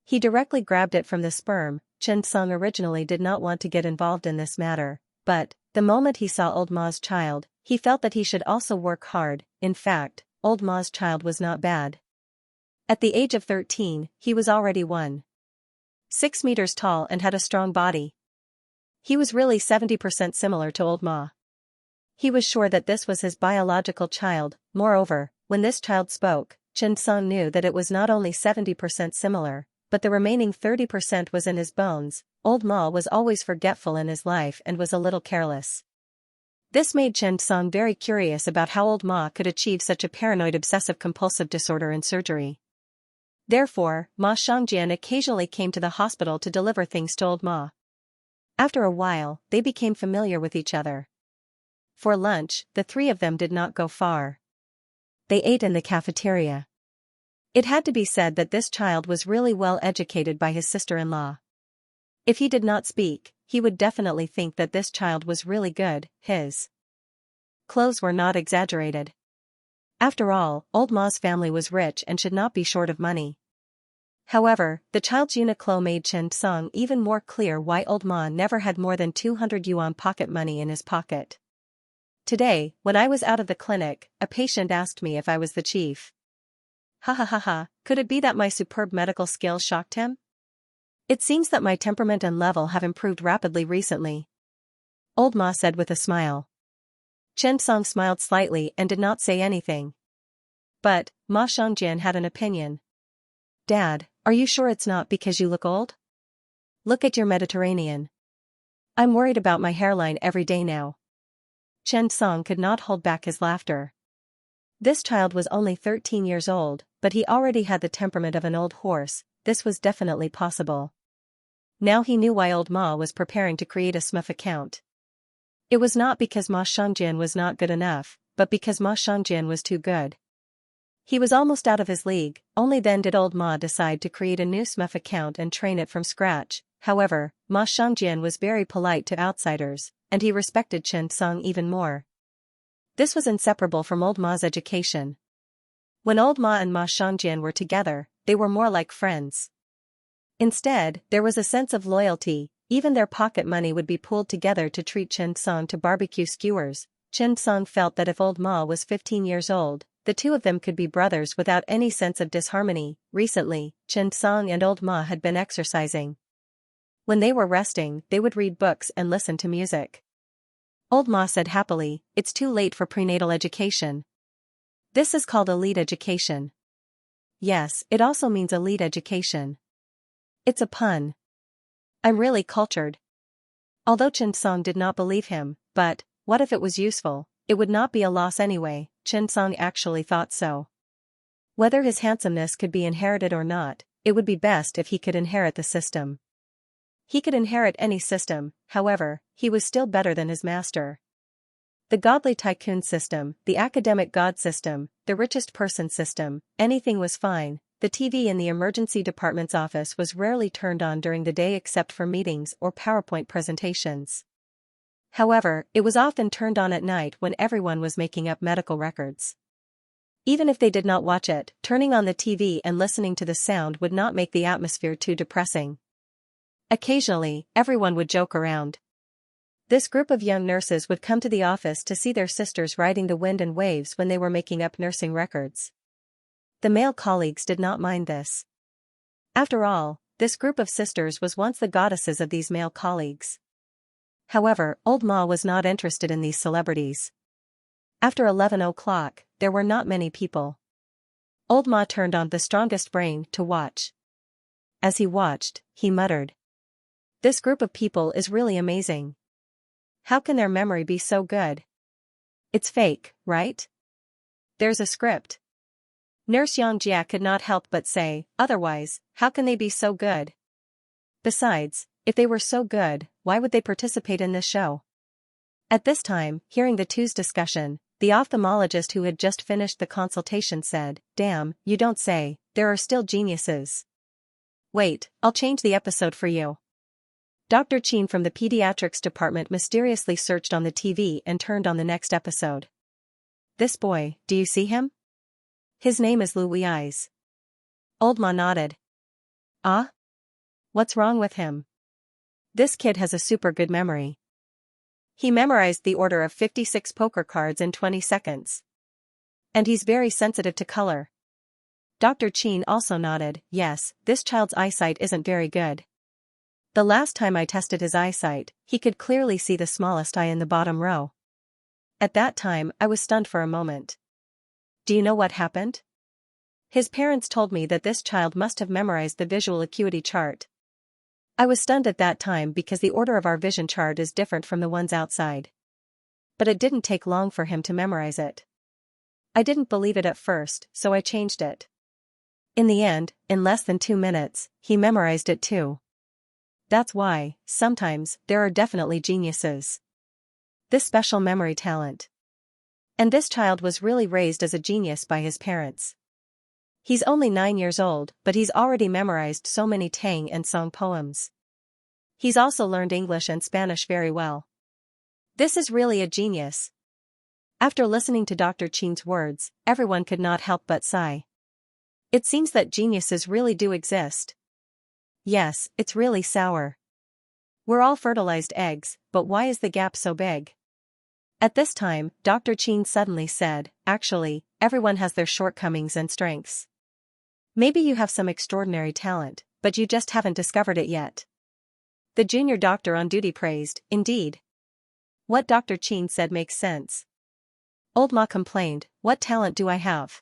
He directly grabbed it from the sperm. Xianxia originally did not want to get involved in this matter, but, the moment he saw Old Ma's child, he felt that he should also work hard. In fact, Old Ma's child was not bad. At the age of 13, he was already 1.6 meters tall and had a strong body. He was really 70% similar to Old Ma. He was sure that this was his biological child. Moreover, when this child spoke, Xianxia knew that it was not only 70% similar, but the remaining 30% was in his bones. Old Ma was always forgetful in his life and was a little careless. This made Xianxia very curious about how Old Ma could achieve such a paranoid obsessive-compulsive disorder in surgery. Therefore, Ma Xianxia occasionally came to the hospital to deliver things to Old Ma. After a while, they became familiar with each other. For lunch, the three of them did not go far. They ate in the cafeteria. It had to be said that this child was really well educated by his sister-in-law. If he did not speak, he would definitely think that this child was really good. His clothes were not exaggerated. After all, Old Ma's family was rich and should not be short of money. However, the child's Uniqlo made Xianxia even more clear why Old Ma never had more than 200 yuan pocket money in his pocket. Today, when I was out of the clinic, a patient asked me if I was the chief. Ha ha ha ha, could it be that my superb medical skills shocked him? It seems that my temperament and level have improved rapidly recently. Old Ma said with a smile. Xianxia smiled slightly and did not say anything. But, Ma Xiangjin had an opinion. Dad, are you sure it's not because you look old? Look at your Mediterranean. I'm worried about my hairline every day now. Chen Song could not hold back his laughter. This child was only 13 years old, but he already had the temperament of an old horse. This was definitely possible. Now he knew why old Ma was preparing to create a SMF account. It was not because Ma Shangjian was not good enough, but because Ma Shangjian was too good. He was almost out of his league. Only then did old Ma decide to create a new SMF account and train it from scratch. However, Ma Shangjian was very polite to outsiders, and he respected Chen Song even more. This was inseparable from old Ma's education. When old Ma and Ma Shangjian were together, they were more like friends. Instead, there was a sense of loyalty. Even their pocket money would be pooled together to treat Chen Song to barbecue skewers. Chen Song felt that if old Ma was 15 years old, the two of them could be brothers without any sense of disharmony. Recently, Chen Song and old Ma had been exercising. When they were resting, they would read books and listen to music. Old Ma said happily, "It's too late for prenatal education. This is called elite education." Yes, it also means elite education. It's a pun. I'm really cultured. Although Chen Song did not believe him, but, what if it was useful? It would not be a loss anyway. Chen Song actually thought so. Whether his handsomeness could be inherited or not, it would be best if he could inherit the system. He could inherit any system, however, he was still better than his master. The godly tycoon system, the academic god system, the richest person system, anything was fine. The TV in the emergency department's office was rarely turned on during the day except for meetings or PowerPoint presentations. However, it was often turned on at night when everyone was making up medical records. Even if they did not watch it, turning on the TV and listening to the sound would not make the atmosphere too depressing. Occasionally, everyone would joke around. This group of young nurses would come to the office to see their sisters riding the wind and waves when they were making up nursing records. The male colleagues did not mind this. After all, this group of sisters was once the goddesses of these male colleagues. However, old Ma was not interested in these celebrities. After 11 o'clock, there were not many people. Old Ma turned on the strongest brain to watch. As he watched, he muttered, "This group of people is really amazing. How can their memory be so good? It's fake, right? There's a script." Nurse Xianxia could not help but say, "Otherwise, how can they be so good? Besides, if they were so good, why would they participate in this show?" At this time, hearing the two's discussion, the ophthalmologist who had just finished the consultation said, "Damn, you don't say, there are still geniuses. Wait, I'll change the episode for you." Dr. Qin from the pediatrics department mysteriously searched on the TV and turned on the next episode. "This boy, do you see him? His name is Lu Wei's." Old Ma nodded. "Ah? What's wrong with him?" "This kid has a super good memory. He memorized the order of 56 poker cards in 20 seconds. And he's very sensitive to color." Dr. Qin also nodded. "Yes, this child's eyesight isn't very good. The last time I tested his eyesight, he could clearly see the smallest eye in the bottom row. At that time, I was stunned for a moment. Do you know what happened? His parents told me that this child must have memorized the visual acuity chart. I was stunned at that time because the order of our vision chart is different from the ones outside. But it didn't take long for him to memorize it. I didn't believe it at first, so I changed it. In the end, in less than 2 minutes, he memorized it too. That's why, sometimes, there are definitely geniuses. This special memory talent. And this child was really raised as a genius by his parents. He's only 9 years old, but he's already memorized so many Tang and Song poems. He's also learned English and Spanish very well. This is really a genius." After listening to Dr. Qin's words, everyone could not help but sigh. It seems that geniuses really do exist. Yes, it's really sour. We're all fertilized eggs, but why is the gap so big? At this time, Dr. Qin suddenly said, "Actually, everyone has their shortcomings and strengths. Maybe you have some extraordinary talent, but you just haven't discovered it yet." The junior doctor on duty praised, "Indeed. What Dr. Qin said makes sense." Old Ma complained, "What talent do I have?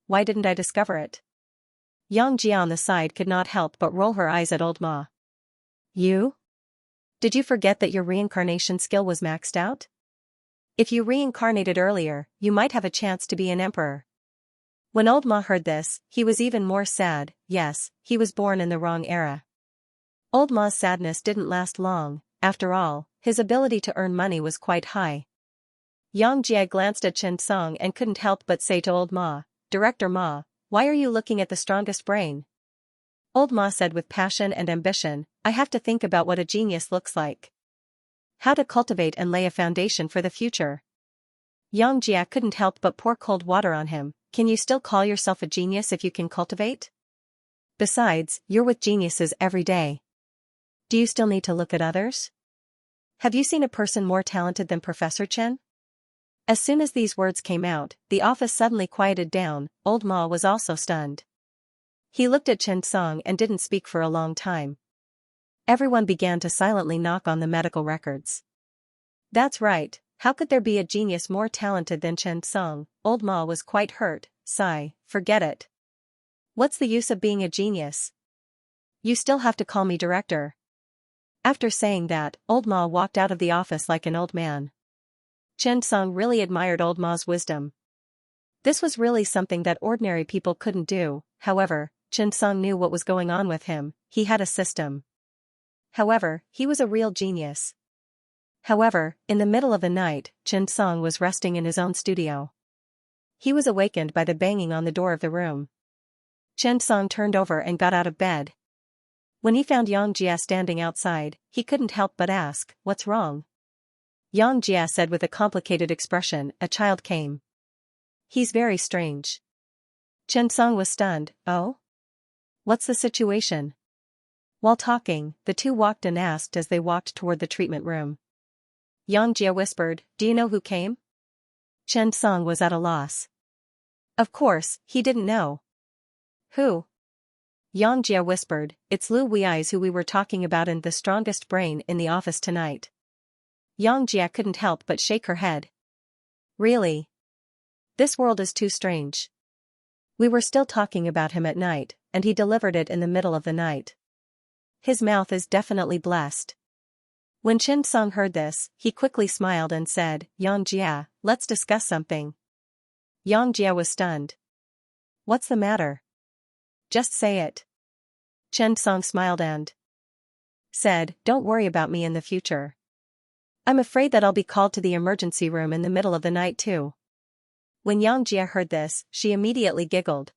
Why didn't I discover it?" Yang Jia on the side could not help but roll her eyes at old Ma. You? Did you forget that your reincarnation skill was maxed out? If you reincarnated earlier, you might have a chance to be an emperor. When old Ma heard this, he was even more sad. Yes, he was born in the wrong era. Old Ma's sadness didn't last long. After all, his ability to earn money was quite high. Xianxia glanced at Chen Song and couldn't help but say to old Ma, "Director Ma, why are you looking at the strongest brain?" Old Ma said with passion and ambition, "I have to think about what a genius looks like. How to cultivate and lay a foundation for the future." Xianxia couldn't help but pour cold water on him. Can you still call yourself a genius if you can cultivate? Besides, you're with geniuses every day. Do you still need to look at others? Have you seen a person more talented than Professor Chen? As soon as these words came out, the office suddenly quieted down. Old Ma was also stunned. He looked at Chen Song and didn't speak for a long time. Everyone began to silently knock on the medical records. That's right, how could there be a genius more talented than Chen Song? Old Ma was quite hurt. Sigh, forget it. What's the use of being a genius? You still have to call me director. After saying that, old Ma walked out of the office like an old man. Chen Song really admired old Ma's wisdom. This was really something that ordinary people couldn't do. However, Chen Song knew what was going on with him. He had a system. However, he was a real genius. However, in the middle of the night, Chen Song was resting in his own studio. He was awakened by the banging on the door of the room. Chen Song turned over and got out of bed. When he found Yang Jia standing outside, he couldn't help but ask, "What's wrong?" Yang Jia said with a complicated expression, "A child came. He's very strange." Chen Song was stunned. "Oh? What's the situation?" While talking, the two walked and asked as they walked toward the treatment room. Yang Jia whispered, "Do you know who came?" Chen Song was at a loss. Of course, he didn't know. "Who?" Yang Jia whispered, "It's Lu Wei's who we were talking about and the strongest brain in the office tonight." Yang Jia couldn't help but shake her head. Really? This world is too strange. We were still talking about him at night, and he delivered it in the middle of the night. His mouth is definitely blessed. When Chen Song heard this, he quickly smiled and said, "Yang Jia, let's discuss something." Yang Jia was stunned. "What's the matter? Just say it." Chen Song smiled and said, "Don't worry about me in the future. I'm afraid that I'll be called to the emergency room in the middle of the night too." When Yang Jia heard this, she immediately giggled.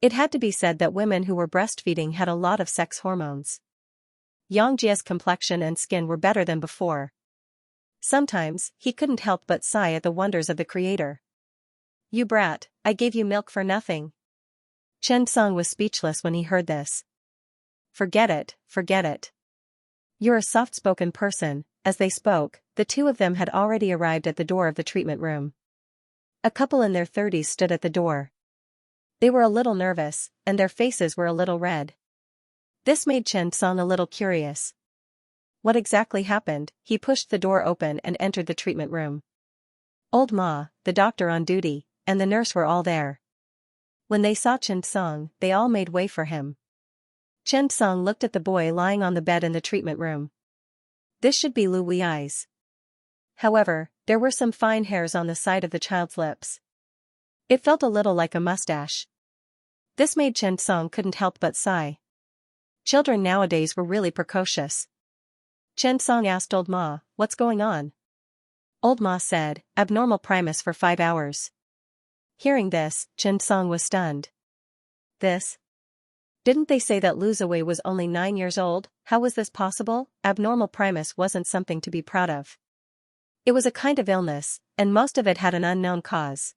It had to be said that women who were breastfeeding had a lot of sex hormones. Yang Jia's complexion and skin were better than before. Sometimes, he couldn't help but sigh at the wonders of the Creator. "You brat, I gave you milk for nothing." Chen Song was speechless when he heard this. Forget it, forget it. You're a soft-spoken person." As they spoke, the two of them had already arrived at the door of the treatment room. A couple in their 30s stood at the door. They were a little nervous, and their faces were a little red. This made Chen Song a little curious. What exactly happened? He pushed the door open and entered the treatment room. Old Ma, the doctor on duty, and the nurse were all there. When they saw Chen Song, they all made way for him. Chen Song looked at the boy lying on the bed in the treatment room. This should be Lu Wei's. However, there were some fine hairs on the side of the child's lips. It felt a little like a mustache. This made Chen Song couldn't help but sigh. Children nowadays were really precocious. Chen Song asked Old Ma, "What's going on?" Old Ma said, "Abnormal primus for 5 hours." Hearing this, Chen Song was stunned. This? Didn't they say that Lu Wei was only 9 years old? How was this possible? Abnormal primus wasn't something to be proud of. It was a kind of illness, and most of it had an unknown cause.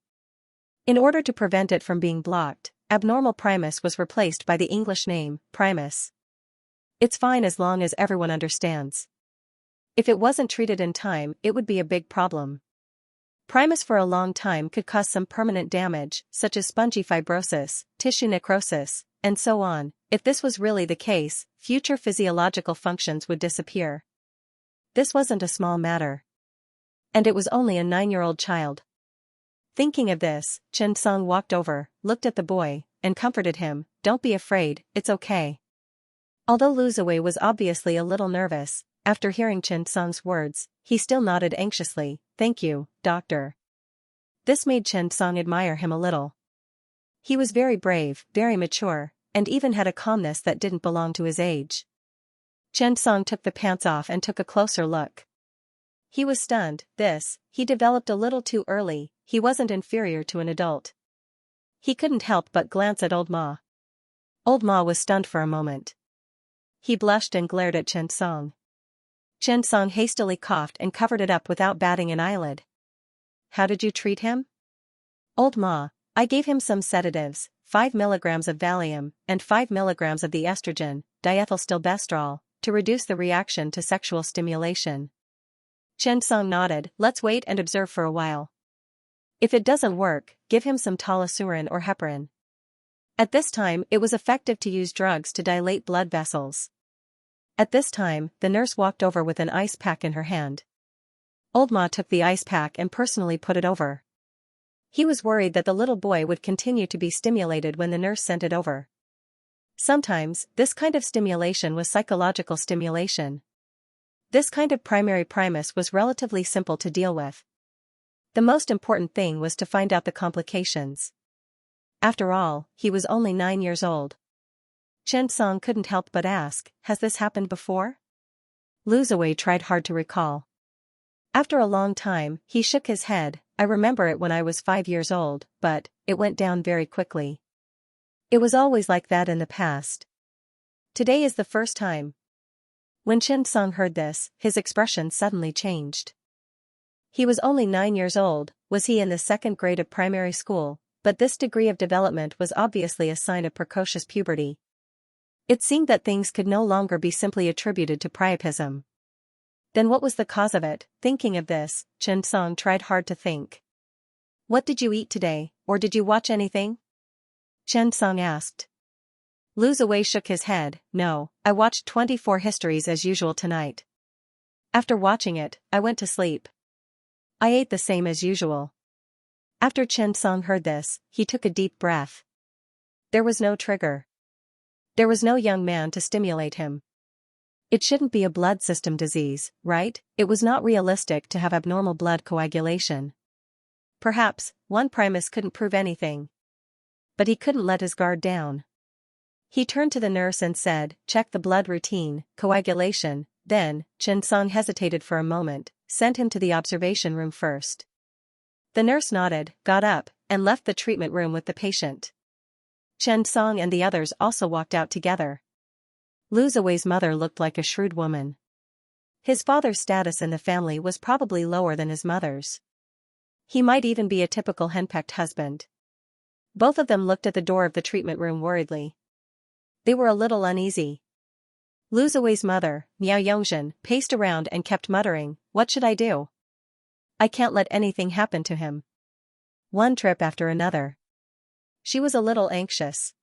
In order to prevent it from being blocked, abnormal primus was replaced by the English name, primus. It's fine as long as everyone understands. If it wasn't treated in time, it would be a big problem. Primus for a long time could cause some permanent damage, such as spongy fibrosis, tissue necrosis, and so on. If this was really the case, future physiological functions would disappear. This wasn't a small matter. And it was only a 9-year-old child. Thinking of this, Chen Song walked over, looked at the boy, and comforted him, "Don't be afraid, it's okay. Although Lu Ziwei was obviously a little nervous, after hearing Chen Song's words, he still nodded anxiously. "Thank you, doctor." This made Chen Song admire him a little. He was very brave, very mature, and even had a calmness that didn't belong to his age. Chen Song took the pants off and took a closer look. He was stunned. He developed a little too early. He wasn't inferior to an adult. He couldn't help but glance at Old Ma. Old Ma was stunned for a moment. He blushed and glared at Chen Song. Chen Song hastily coughed and covered it up without batting an eyelid. "How did you treat him?" "Old Ma, I gave him some sedatives, 5 milligrams of Valium, and 5 milligrams of the estrogen, diethylstilbestrol, to reduce the reaction to sexual stimulation." Chen Song nodded. "Let's wait and observe for a while. If it doesn't work, give him some tolasurin or heparin." At this time, it was effective to use drugs to dilate blood vessels. At this time, the nurse walked over with an ice pack in her hand. Old Ma took the ice pack and personally put it over. He was worried that the little boy would continue to be stimulated when the nurse sent it over. Sometimes, this kind of stimulation was psychological stimulation. This kind of primary primus was relatively simple to deal with. The most important thing was to find out the complications. After all, he was only 9 years old. Chen Song couldn't help but ask, "Has this happened before?" Lu Ziwei tried hard to recall. After a long time, he shook his head. "I remember it when I was 5 years old, but it went down very quickly. It was always like that in the past. Today is the first time." When Chen Song heard this, his expression suddenly changed. He was only 9 years old. Was he in the 2nd grade of primary school? But this degree of development was obviously a sign of precocious puberty. It seemed that things could no longer be simply attributed to priapism. Then what was the cause of it? Thinking of this, Chen Song tried hard to think. "What did you eat today, or did you watch anything?" Chen Song asked. Lu Ziwei shook his head. "No, I watched 24 histories as usual tonight. After watching it, I went to sleep. I ate the same as usual." After Chen Song heard this, he took a deep breath. There was no trigger. There was no young man to stimulate him. It shouldn't be a blood system disease, right? It was not realistic to have abnormal blood coagulation. Perhaps, one primus couldn't prove anything. But he couldn't let his guard down. He turned to the nurse and said, "Check the blood routine, coagulation." Then, Chen Song hesitated for a moment, "Send him to the observation room first." The nurse nodded, got up, and left the treatment room with the patient. Chen Song and the others also walked out together. Lu Ziwei's mother looked like a shrewd woman. His father's status in the family was probably lower than his mother's. He might even be a typical henpecked husband. Both of them looked at the door of the treatment room worriedly. They were a little uneasy. Lu Ziwei's mother, Miao Yongzhen, paced around and kept muttering, "What should I do? I can't let anything happen to him." One trip after another. She was a little anxious.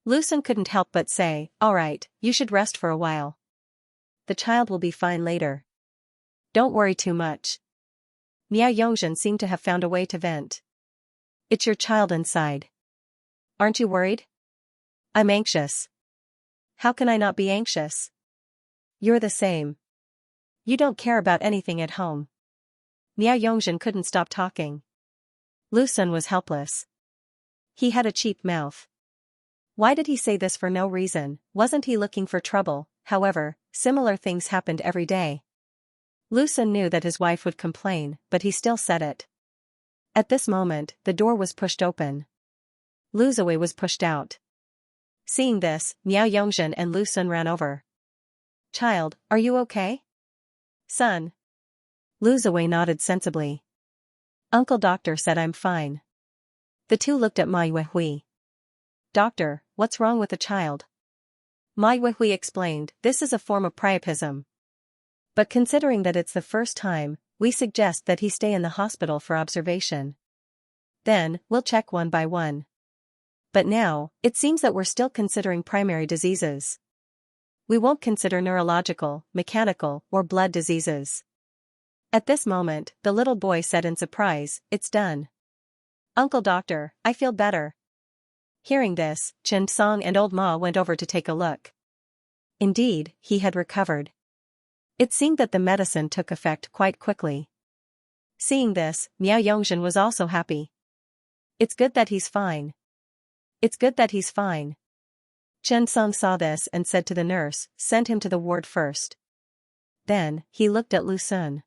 Lu Sun couldn't help but say, "All right, you should rest for a while. The child will be fine later. Don't worry too much." Miao Yongzhen seemed to have found a way to vent. "It's your child inside. Aren't you worried?" "I'm anxious." "How can I not be anxious? You're the same. You don't care about anything at home." Miao Yongzhen couldn't stop talking. Lu Sun was helpless. He had a cheap mouth. Why did he say this for no reason? Wasn't he looking for trouble? However, similar things happened every day. Lu Sun knew that his wife would complain, but he still said it. At this moment, the door was pushed open. Lu Ziwei was pushed out. Seeing this, Miao Yongzhen and Lu Sun ran over. "Child, are you okay?" "Son." Lu Ziwei nodded sensibly. "Uncle Doctor said I'm fine." The two looked at Ma Yuehui. "Doctor, what's wrong with the child?" Ma Yuehui explained, "This is a form of priapism. But considering that it's the first time, we suggest that he stay in the hospital for observation. Then, we'll check one by one. But now, it seems that we're still considering primary diseases. We won't consider neurological, mechanical, or blood diseases." At this moment, the little boy said in surprise, "It's done. Uncle Doctor, I feel better." Hearing this, Chen Song and Old Ma went over to take a look. Indeed, he had recovered. It seemed that the medicine took effect quite quickly. Seeing this, Miao Yongzhen was also happy. It's good that he's fine. It's good that he's fine. Chen Song saw this and said to the nurse, send him to the ward first. Then, he looked at Lu Sun.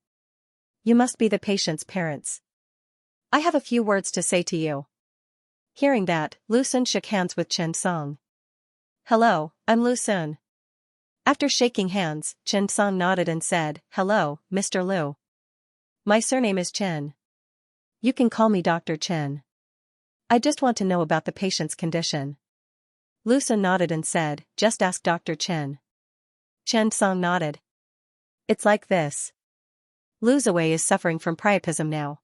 You must be the patient's parents. I have a few words to say to you. Hearing that, Lu Sun shook hands with Chen Song. Hello, I'm Lu Sun. After shaking hands, Chen Song nodded and said, Hello, Mr. Lu. My surname is Chen. You can call me Dr. Chen. I just want to know about the patient's condition. Lu Sun nodded and said, just ask Dr. Chen. Chen Song nodded. It's like this. Lu Ziwei is suffering from priapism now.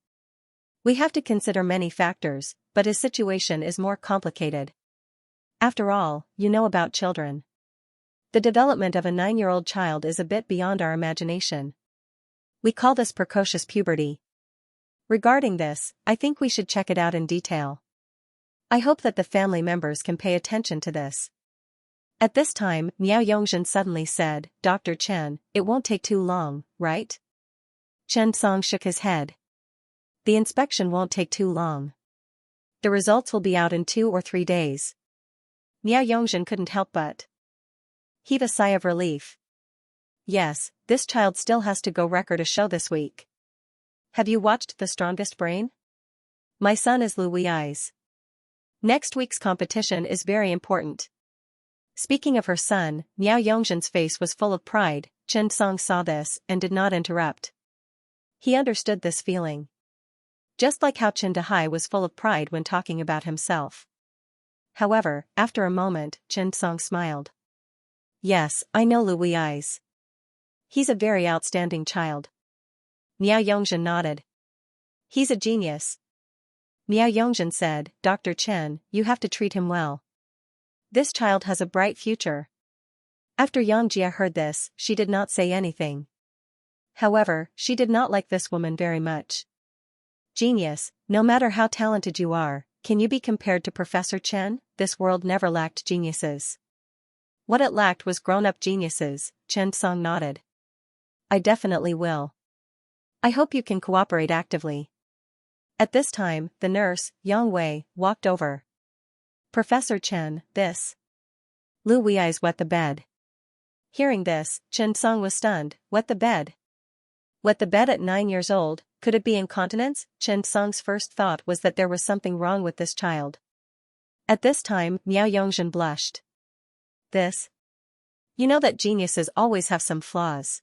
We have to consider many factors, but his situation is more complicated. After all, you know about children. The development of a 9-year-old child is a bit beyond our imagination. We call this precocious puberty. Regarding this, I think we should check it out in detail. I hope that the family members can pay attention to this. At this time, Miao Yongzhen suddenly said, Dr. Chen, it won't take too long, right? Chen Song shook his head. The inspection won't take too long. The results will be out in 2 or 3 days. Miao Yongzhen couldn't help but heave a sigh of relief. Yes, this child still has to go record a show this week. Have you watched The Strongest Brain? My son is Lu Wei's. Next week's competition is very important. Speaking of her son, Miao Yongzhen's face was full of pride. Chen Song saw this and did not interrupt. He understood this feeling. Just like how Chen Dehai was full of pride when talking about himself. However, after a moment, Chen Song smiled. Yes, I know Lu Wei's. He's a very outstanding child. Miao Yongzhen nodded. He's a genius. Miao Yongzhen said, Dr. Chen, you have to treat him well. This child has a bright future. After Xianxia heard this, she did not say anything. However, she did not like this woman very much. Genius, no matter how talented you are, can you be compared to Professor Chen? This world never lacked geniuses. What it lacked was grown-up geniuses. Chen Song nodded. I definitely will. I hope you can cooperate actively. At this time, the nurse, Yang Wei, walked over. Professor Chen, this. Lu Wei's wet the bed. Hearing this, Chen Song was stunned. Wet the bed? Wet the bed at 9 years old, could it be incontinence? Chen Song's first thought was that there was something wrong with this child. At this time, Miao Yongzhen blushed. This? You know that geniuses always have some flaws.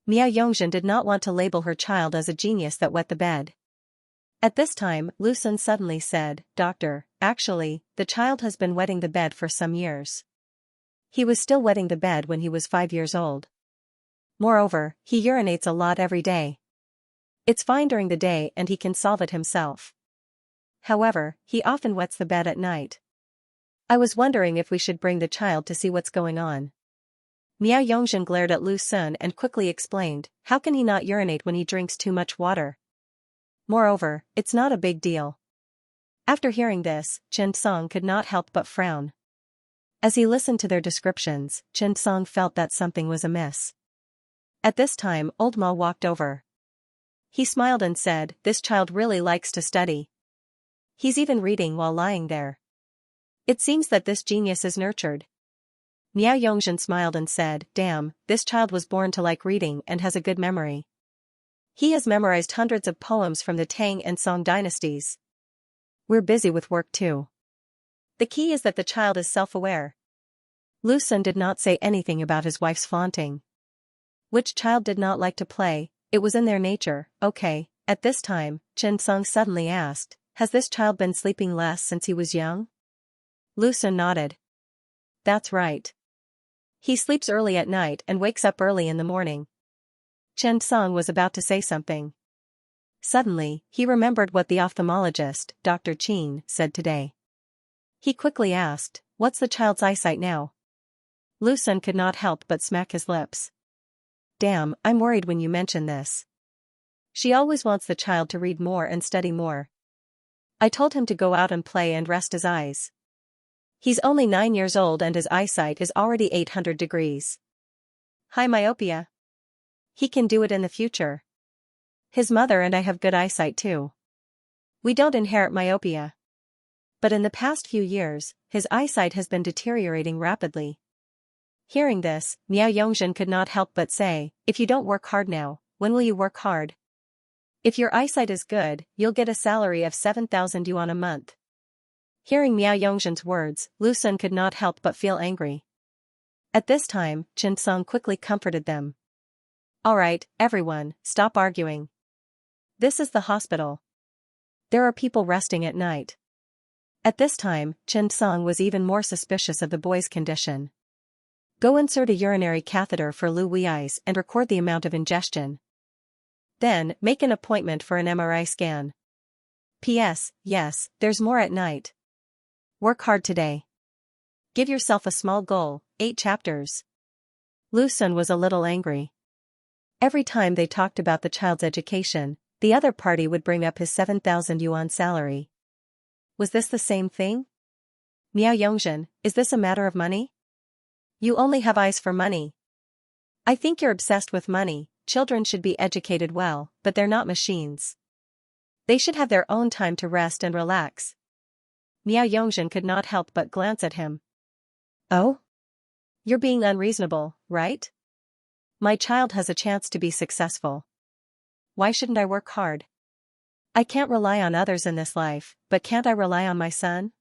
Miao Yongzhen did not want to label her child as a genius that wet the bed. At this time, Lu Sun suddenly said, Doctor, actually, the child has been wetting the bed for some years. He was still wetting the bed when he was 5 years old. Moreover, he urinates a lot every day. It's fine during the day and he can solve it himself. However, he often wets the bed at night. I was wondering if we should bring the child to see what's going on. Miao Yongzhen glared at Lu Sun and quickly explained, how can he not urinate when he drinks too much water? Moreover, it's not a big deal. After hearing this, Chen Song could not help but frown. As he listened to their descriptions, Chen Song felt that something was amiss. At this time, Old Ma walked over. He smiled and said, this child really likes to study. He's even reading while lying there. It seems that this genius is nurtured. Miao Yongzhen smiled and said, damn, this child was born to like reading and has a good memory. He has memorized hundreds of poems from the Tang and Song dynasties. We're busy with work too. The key is that the child is self-aware. Lu Sun did not say anything about his wife's flaunting. Which child did not like to play? It was in their nature. Okay. At this time, Chen Song suddenly asked, has this child been sleeping less since he was young? Lu Sun nodded. That's right. He sleeps early at night and wakes up early in the morning. Chen Song was about to say something. Suddenly, he remembered what the ophthalmologist, Dr. Qin, said today. He quickly asked, what's the child's eyesight now? Lu Sun could not help but smack his lips. Damn, I'm worried when you mention this. She always wants the child to read more and study more. I told him to go out and play and rest his eyes. He's only 9 years old and his eyesight is already 800 degrees. High myopia. He can do it in the future. His mother and I have good eyesight too. We don't inherit myopia. But in the past few years, his eyesight has been deteriorating rapidly. Hearing this, Miao Yongzhen could not help but say, if you don't work hard now, when will you work hard? If your eyesight is good, you'll get a salary of 7,000 yuan a month. Hearing Miao Yongzhen's words, Lu Sun could not help but feel angry. At this time, Chen Song quickly comforted them. Alright, everyone, stop arguing. This is the hospital. There are people resting at night. At this time, Chen Song was even more suspicious of the boy's condition. Go insert a urinary catheter for Lu Wei's and record the amount of ingestion. Then, make an appointment for an MRI scan. P.S. Yes, there's more at night. Work hard today. Give yourself a small goal, 8 chapters. Lu Sun was a little angry. Every time they talked about the child's education, the other party would bring up his 7,000 yuan salary. Was this the same thing? Miao Yongzhen, is this a matter of money? You only have eyes for money. I think you're obsessed with money. Children should be educated well, but they're not machines. They should have their own time to rest and relax. Miao Yongzhen could not help but glance at him. Oh? You're being unreasonable, right? My child has a chance to be successful. Why shouldn't I work hard? I can't rely on others in this life, but can't I rely on my son?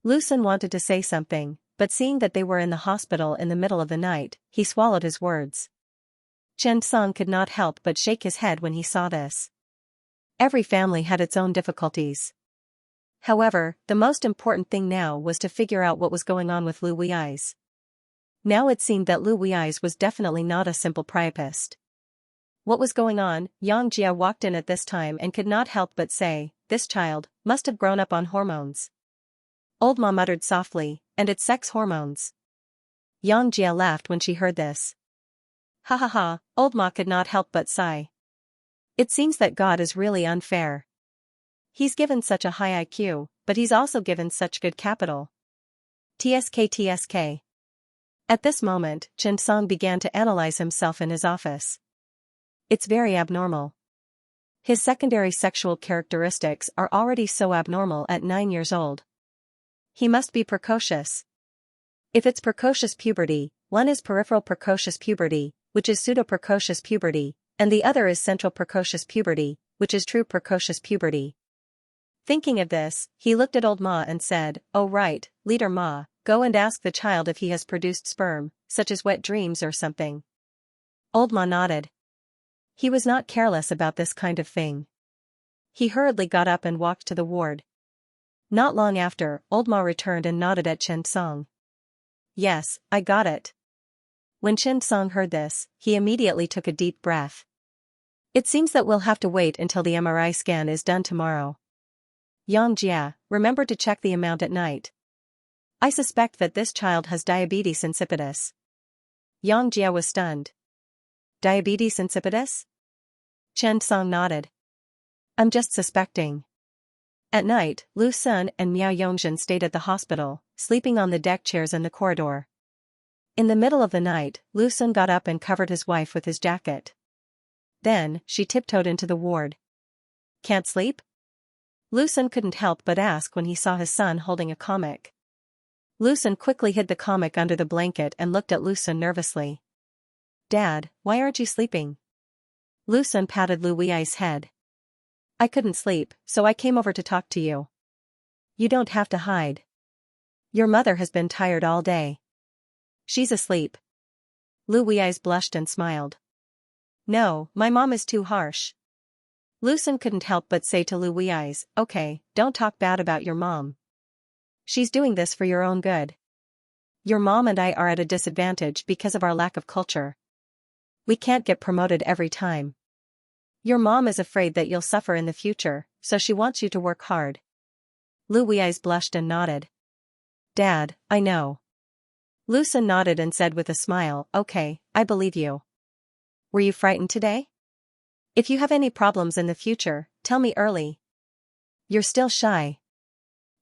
Lu Sun wanted to say something, but seeing that they were in the hospital in the middle of the night, he swallowed his words. Chen Song could not help but shake his head when he saw this. Every family had its own difficulties. However, the most important thing now was to figure out what was going on with Lu Wei's. Now it seemed that Lu Wei's was definitely not a simple priapist. What was going on? Xianxia walked in at this time and could not help but say, this child must have grown up on hormones. Old Ma muttered softly, and it's sex hormones. Xianxia laughed when she heard this. Ha ha ha, Old Ma could not help but sigh. It seems that God is really unfair. He's given such a high IQ, but he's also given such good capital. TSK. At this moment, Chen Song began to analyze himself in his office. It's very abnormal. His secondary sexual characteristics are already so abnormal at 9 years old. He must be precocious. If it's precocious puberty, one is peripheral precocious puberty, which is pseudo-precocious puberty, and the other is central precocious puberty, which is true precocious puberty. Thinking of this, he looked at Old Ma and said, oh right, Leader Ma, go and ask the child if he has produced sperm, such as wet dreams or something. Old Ma nodded. He was not careless about this kind of thing. He hurriedly got up and walked to the ward. Not long after, Old Ma returned and nodded at Chen Song. Yes, I got it. When Chen Song heard this, he immediately took a deep breath. It seems that we'll have to wait until the MRI scan is done tomorrow. Xianxia, remember to check the amount at night. I suspect that this child has diabetes insipidus. Xianxia was stunned. Diabetes insipidus? Chen Song nodded. I'm just suspecting. At night, Lu Sun and Miao Yongzhen stayed at the hospital, sleeping on the deck chairs in the corridor. In the middle of the night, Lu Sun got up and covered his wife with his jacket. Then, she tiptoed into the ward. Can't sleep? Lu Sun couldn't help but ask when he saw his son holding a comic. Lu Sun quickly hid the comic under the blanket and looked at Lu Sun nervously. Dad, why aren't you sleeping? Lu Sun patted Lu Wei's head. I couldn't sleep, so I came over to talk to you. You don't have to hide. Your mother has been tired all day. She's asleep. Lu Wei's blushed and smiled. No, my mom is too harsh. Lu Sun couldn't help but say to Lu Wei's, okay, don't talk bad about your mom. She's doing this for your own good. Your mom and I are at a disadvantage because of our lack of culture. We can't get promoted every time. Your mom is afraid that you'll suffer in the future, so she wants you to work hard. Lu Wei's blushed and nodded. Dad, I know. Lu Sun nodded and said with a smile, okay, I believe you. Were you frightened today? If you have any problems in the future, tell me early. You're still shy.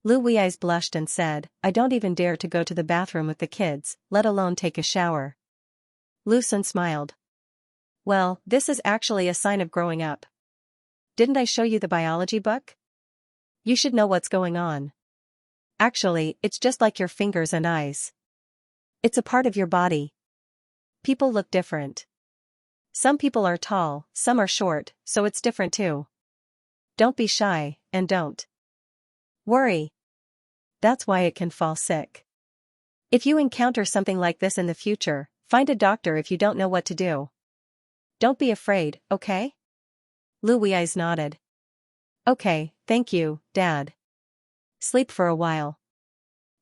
Lu Wei's blushed and said, I don't even dare to go to the bathroom with the kids, let alone take a shower. Lu Sun smiled. Well, this is actually a sign of growing up. Didn't I show you the biology book? You should know what's going on. Actually, it's just like your fingers and eyes. It's a part of your body. People look different. Some people are tall, some are short, so it's different too. Don't be shy, and don't worry. That's why it can fall sick. If you encounter something like this in the future, find a doctor if you don't know what to do. Don't be afraid, okay? Lu Wei's nodded. Okay, thank you, Dad. Sleep for a while.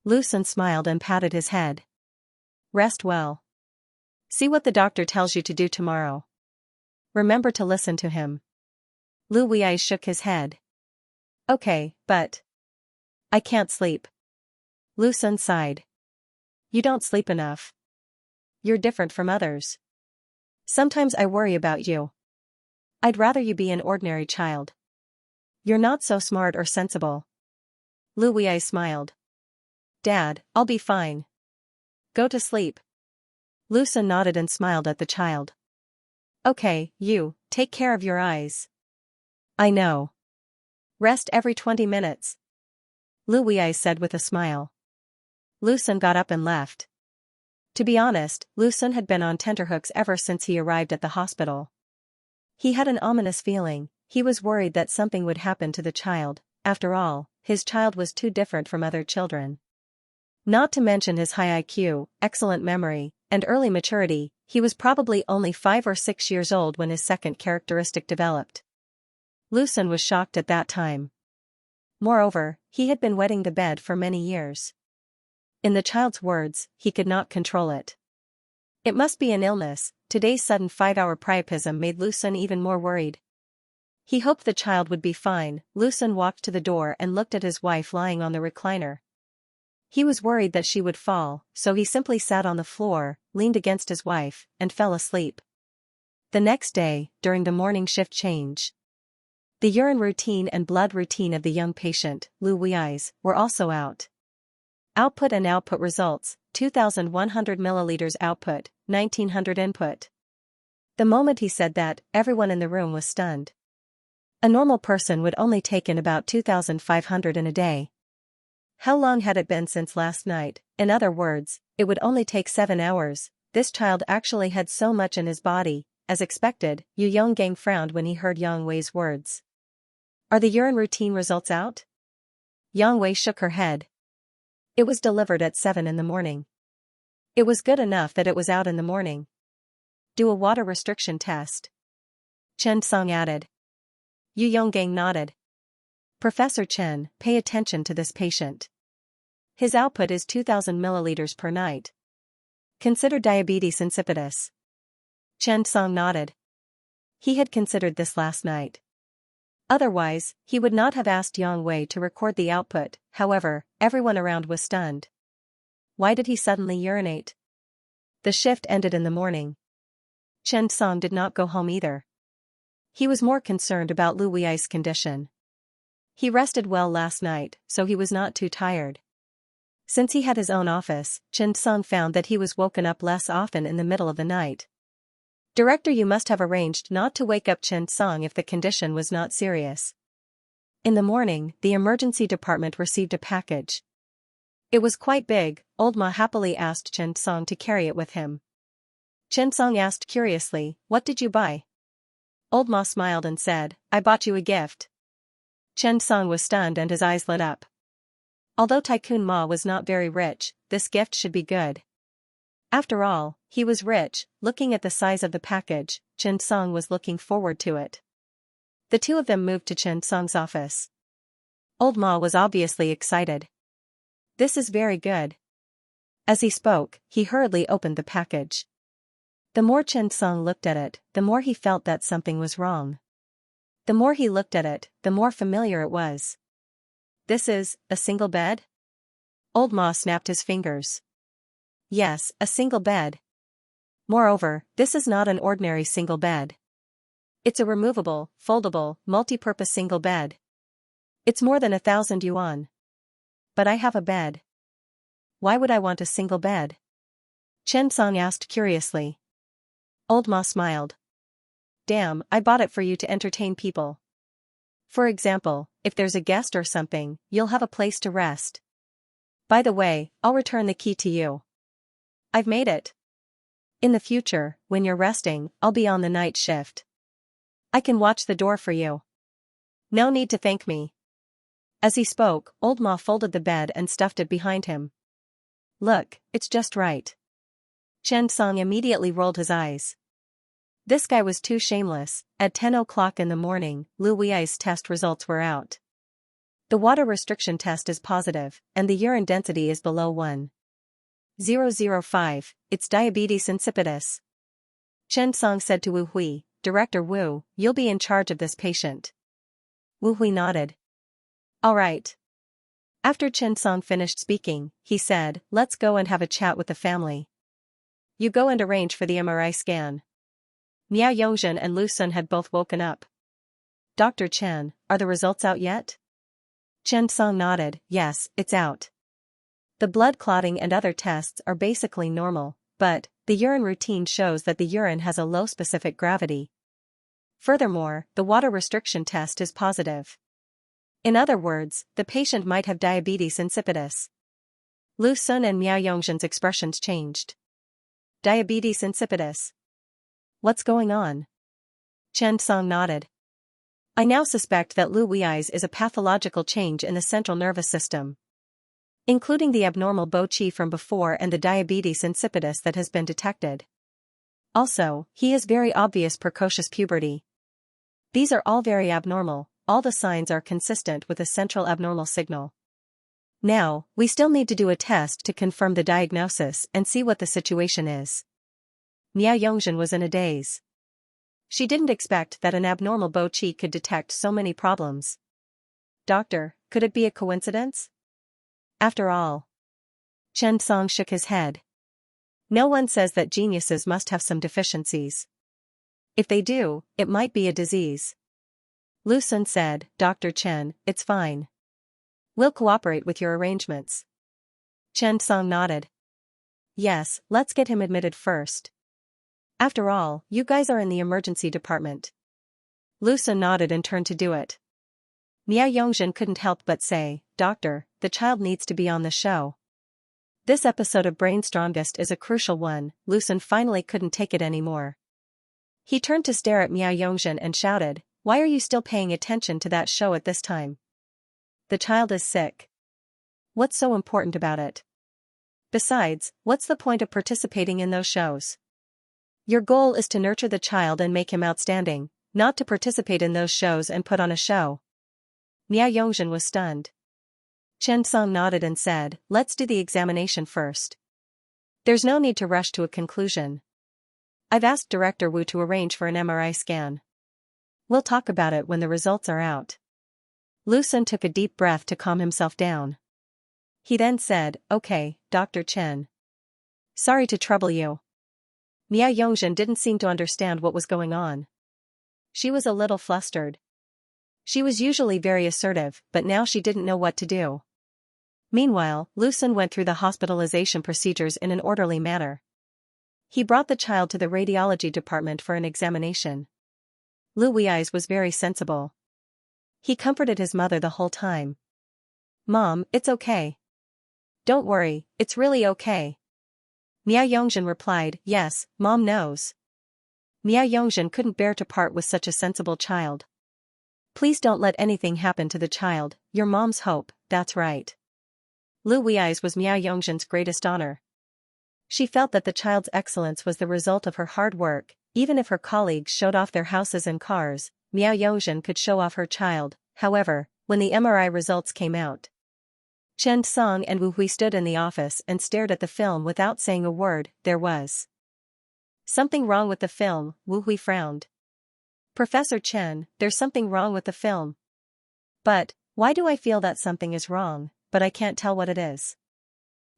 Lu Sun smiled and patted his head. Rest well. See what the doctor tells you to do tomorrow. Remember to listen to him. Lu Wei shook his head. Okay, but I can't sleep. Lu Sun sighed. You don't sleep enough. You're different from others. Sometimes I worry about you. I'd rather you be an ordinary child. You're not so smart or sensible. Lu Wei smiled. Dad, I'll be fine. Go to sleep. Lu Sun nodded and smiled at the child. Okay, you, take care of your eyes. I know. Rest every 20 minutes. Lu Wei said with a smile. Lu Sun got up and left. To be honest, Lu Sun had been on tenterhooks ever since he arrived at the hospital. He had an ominous feeling, he was worried that something would happen to the child. After all, his child was too different from other children. Not to mention his high IQ, excellent memory, and early maturity, he was probably only 5 or 6 years old when his second characteristic developed. Lu Sun was shocked at that time. Moreover, he had been wetting the bed for many years. In the child's words, he could not control it. It must be an illness. Today's sudden 5-hour priapism made Lu Sun even more worried. He hoped the child would be fine. Lu Sun walked to the door and looked at his wife lying on the recliner. He was worried that she would fall, so he simply sat on the floor, leaned against his wife, and fell asleep. The next day, during the morning shift change, the urine routine and blood routine of the young patient, Lu Wei's, were also out. Output and output results, 2,100 milliliters output, 1,900 input. The moment he said that, everyone in the room was stunned. A normal person would only take in about 2,500 in a day. How long had it been since last night? In other words, it would only take 7 hours. This child actually had so much in his body. As expected, Yu Yonggang frowned when he heard Yang Wei's words. Are the urine routine results out? Yang Wei shook her head. It was delivered at 7 in the morning. It was good enough that it was out in the morning. Do a water restriction test. Chen Song added. Yu Yonggang nodded. Professor Chen, pay attention to this patient. His output is 2,000 milliliters per night. Consider diabetes insipidus. Chen Song nodded. He had considered this last night. Otherwise, he would not have asked Yang Wei to record the output. However, everyone around was stunned. Why did he suddenly urinate? The shift ended in the morning. Chen Song did not go home either. He was more concerned about Lu Wei's condition. He rested well last night, so he was not too tired. Since he had his own office, Chen Song found that he was woken up less often in the middle of the night. Director, you must have arranged not to wake up Chen Song if the condition was not serious. In the morning, the emergency department received a package. It was quite big. Old Ma happily asked Chen Song to carry it with him. Chen Song asked curiously, "What did you buy?" Old Ma smiled and said, "I bought you a gift." Chen Song was stunned and his eyes lit up. Although Tycoon Ma was not very rich, this gift should be good. After all, he was rich. Looking at the size of the package, Chen Song was looking forward to it. The two of them moved to Chen Song's office. Old Ma was obviously excited. This is very good. As he spoke, he hurriedly opened the package. The more Chen Song looked at it, the more he felt that something was wrong. The more he looked at it, the more familiar it was. This is a single bed? Old Ma snapped his fingers. Yes, a single bed. Moreover, this is not an ordinary single bed. It's a removable, foldable, multi-purpose single bed. It's more than 1,000 yuan. but I have a bed. Why would I want a single bed? Chen Song asked curiously. Old Ma smiled. Damn, I bought it for you to entertain people. For example, if there's a guest or something, you'll have a place to rest. By the way, I'll return the key to you. I've made it. In the future, when you're resting, I'll be on the night shift. I can watch the door for you. No need to thank me. As he spoke, Old Ma folded the bed and stuffed it behind him. Look, it's just right. Chen Song immediately rolled his eyes. This guy was too shameless. At 10 o'clock in the morning, Lu Wei's test results were out. The water restriction test is positive, and the urine density is below 1.005, it's diabetes insipidus. Chen Song said to Wu Hui, Director Wu, you'll be in charge of this patient. Wu Hui nodded. All right. After Chen Song finished speaking, he said, let's go and have a chat with the family. You go and arrange for the MRI scan. Miao Yongzhen and Lu Sun had both woken up. Dr. Chen, are the results out yet? Chen Song nodded, yes, it's out. The blood clotting and other tests are basically normal, but the urine routine shows that the urine has a low specific gravity. Furthermore, the water restriction test is positive. In other words, the patient might have diabetes insipidus. Lu Sun and Miao Yongzhen's expressions changed. Diabetes insipidus. What's going on? Chen Song nodded. I now suspect that Lu Wei's is a pathological change in the central nervous system, including the abnormal Bo Qi from before and the diabetes insipidus that has been detected. Also, he has very obvious precocious puberty. These are all very abnormal. All the signs are consistent with a central abnormal signal. Now, we still need to do a test to confirm the diagnosis and see what the situation is. Miao Yongzhen was in a daze. She didn't expect that an abnormal Bo Qi could detect so many problems. Doctor, could it be a coincidence? After all. Chen Song shook his head. No one says that geniuses must have some deficiencies. If they do, it might be a disease. Lu Sun said, Dr. Chen, it's fine. We'll cooperate with your arrangements. Chen Song nodded. Yes, let's get him admitted first. After all, you guys are in the emergency department. Lu Sun nodded and turned to do it. Miao Yongzhen couldn't help but say, Doctor, the child needs to be on the show. This episode of Brain Strongest is a crucial one. Lu Sun finally couldn't take it anymore. He turned to stare at Miao Yongzhen and shouted, Why are you still paying attention to that show at this time? The child is sick. What's so important about it? Besides, what's the point of participating in those shows? Your goal is to nurture the child and make him outstanding, not to participate in those shows and put on a show. Miao Yongzhen was stunned. Chen Song nodded and said, Let's do the examination first. There's no need to rush to a conclusion. I've asked Director Wu to arrange for an MRI scan. We'll talk about it when the results are out. Lu Sun took a deep breath to calm himself down. He then said, Okay, Dr. Chen. Sorry to trouble you. Miao Yongzhen didn't seem to understand what was going on. She was a little flustered. She was usually very assertive, but now she didn't know what to do. Meanwhile, Lu Sun went through the hospitalization procedures in an orderly manner. He brought the child to the radiology department for an examination. Lu Wei's was very sensible. He comforted his mother the whole time. Mom, it's okay. Don't worry, it's really okay. Miao Yongzhen replied, Yes, Mom knows. Miao Yongzhen couldn't bear to part with such a sensible child. Please don't let anything happen to the child, your mom's hope, that's right. Lu Wei's was Miao Yongzhen's greatest honor. She felt that the child's excellence was the result of her hard work. Even if her colleagues showed off their houses and cars, Miao Yongzhen could show off her child. However, when the MRI results came out, Chen Song and Wu Hui stood in the office and stared at the film without saying a word. There was something wrong with the film, Wu Hui frowned. Professor Chen, there's something wrong with the film. But, why do I feel that something is wrong, but I can't tell what it is?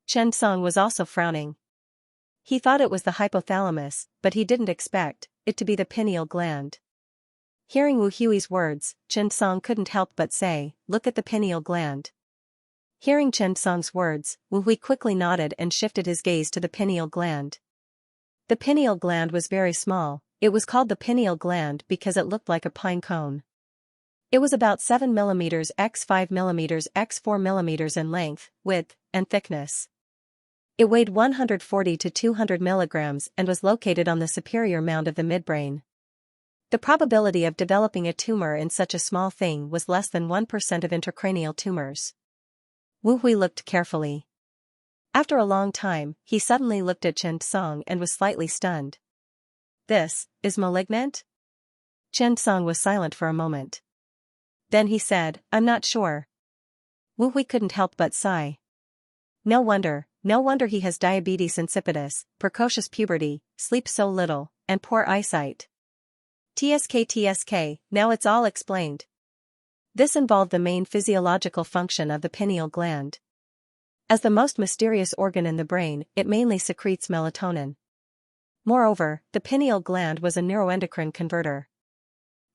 Chen Song was also frowning. He thought it was the hypothalamus, but he didn't expect it to be the pineal gland. Hearing Wu Hui's words, Chen Song couldn't help but say, Look at the pineal gland. Hearing Chen Song's words, Wu Hui quickly nodded and shifted his gaze to the pineal gland. The pineal gland was very small. It was called the pineal gland because it looked like a pine cone. It was about 7 mm x 5 mm x 4 mm in length, width, and thickness. It weighed 140 to 200 milligrams and was located on the superior mound of the midbrain. The probability of developing a tumor in such a small thing was less than 1% of intracranial tumors. Wu Hui looked carefully. After a long time, he suddenly looked at Chen Song and was slightly stunned. "This is malignant?" Chen Song was silent for a moment. Then he said, "I'm not sure." Wu Hui couldn't help but sigh. No wonder he has diabetes insipidus, precocious puberty, sleeps so little, and poor eyesight. TSK, now it's all explained. This involved the main physiological function of the pineal gland. As the most mysterious organ in the brain, it mainly secretes melatonin. Moreover, the pineal gland was a neuroendocrine converter.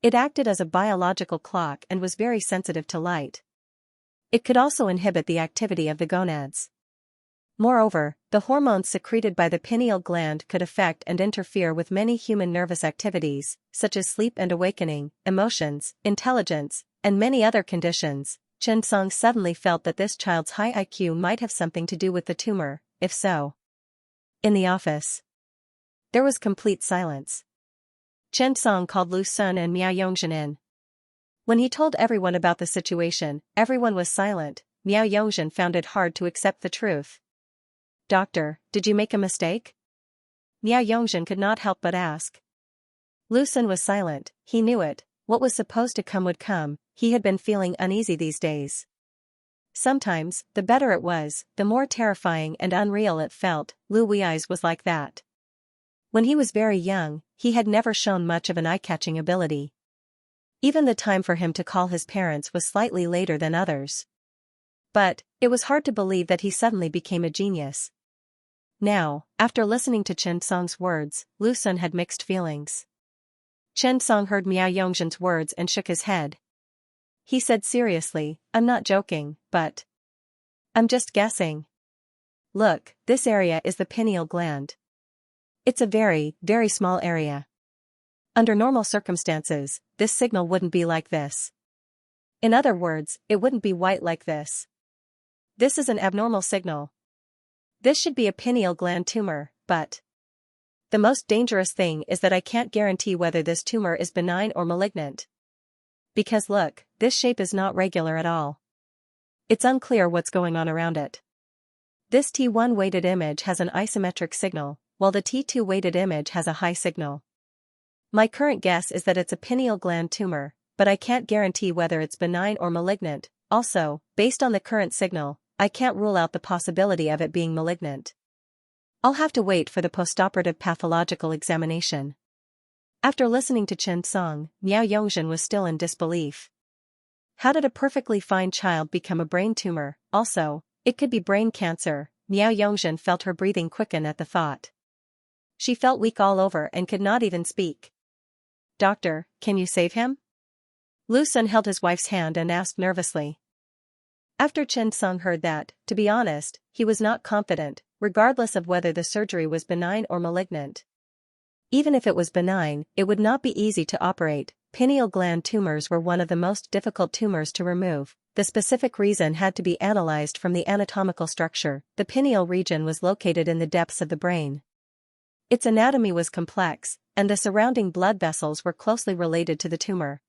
It acted as a biological clock and was very sensitive to light. It could also inhibit the activity of the gonads. Moreover, the hormones secreted by the pineal gland could affect and interfere with many human nervous activities, such as sleep and awakening, emotions, intelligence, and many other conditions. Chen Song suddenly felt that this child's high IQ might have something to do with the tumor, if so. In the office, there was complete silence. Chen Song called Lu Sun and Miao Yongzhen in. When he told everyone about the situation, everyone was silent. Miao Yongzhen found it hard to accept the truth. "Doctor, did you make a mistake?" Miao Yongzhen could not help but ask. Lu Sun was silent. He knew it. What was supposed to come would come. He had been feeling uneasy these days. Sometimes, the better it was, the more terrifying and unreal it felt. Lu Wei's was like that. When he was very young, he had never shown much of an eye-catching ability. Even the time for him to call his parents was slightly later than others. But, it was hard to believe that he suddenly became a genius. Now, after listening to Chen Song's words, Lu Sun had mixed feelings. Chen Song heard Miao Yongzhen's words and shook his head. He said seriously, "I'm not joking, but I'm just guessing. Look, this area is the pineal gland. It's a very, very small area. Under normal circumstances, this signal wouldn't be like this. In other words, it wouldn't be white like this. This is an abnormal signal. This should be a pineal gland tumor, but the most dangerous thing is that I can't guarantee whether this tumor is benign or malignant. Because look, this shape is not regular at all. It's unclear what's going on around it. This T1 weighted image has an isometric signal, while the T2 weighted image has a high signal. My current guess is that it's a pineal gland tumor, but I can't guarantee whether it's benign or malignant. Also, based on the current signal, I can't rule out the possibility of it being malignant. I'll have to wait for the postoperative pathological examination." After listening to Chen Song, Miao Yongzhen was still in disbelief. How did a perfectly fine child become a brain tumor? Also, it could be brain cancer. Miao Yongzhen felt her breathing quicken at the thought. She felt weak all over and could not even speak. "Doctor, can you save him?" Lu Sun held his wife's hand and asked nervously. After Chen Song heard that, to be honest, he was not confident, regardless of whether the surgery was benign or malignant. Even if it was benign, it would not be easy to operate. Pineal gland tumors were one of the most difficult tumors to remove. The specific reason had to be analyzed from the anatomical structure. The pineal region was located in the depths of the brain. Its anatomy was complex, and the surrounding blood vessels were closely related to the tumor.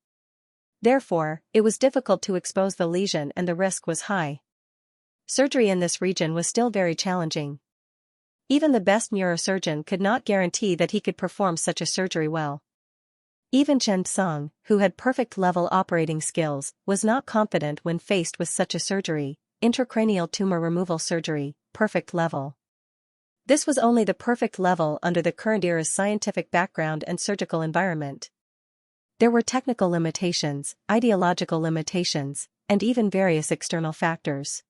Therefore, it was difficult to expose the lesion and the risk was high. Surgery in this region was still very challenging. Even the best neurosurgeon could not guarantee that he could perform such a surgery well. Even Chen Song, who had perfect-level operating skills, was not confident when faced with such a surgery. Intracranial tumor removal surgery, perfect level. This was only the perfect level under the current era's scientific background and surgical environment. There were technical limitations, ideological limitations, and even various external factors.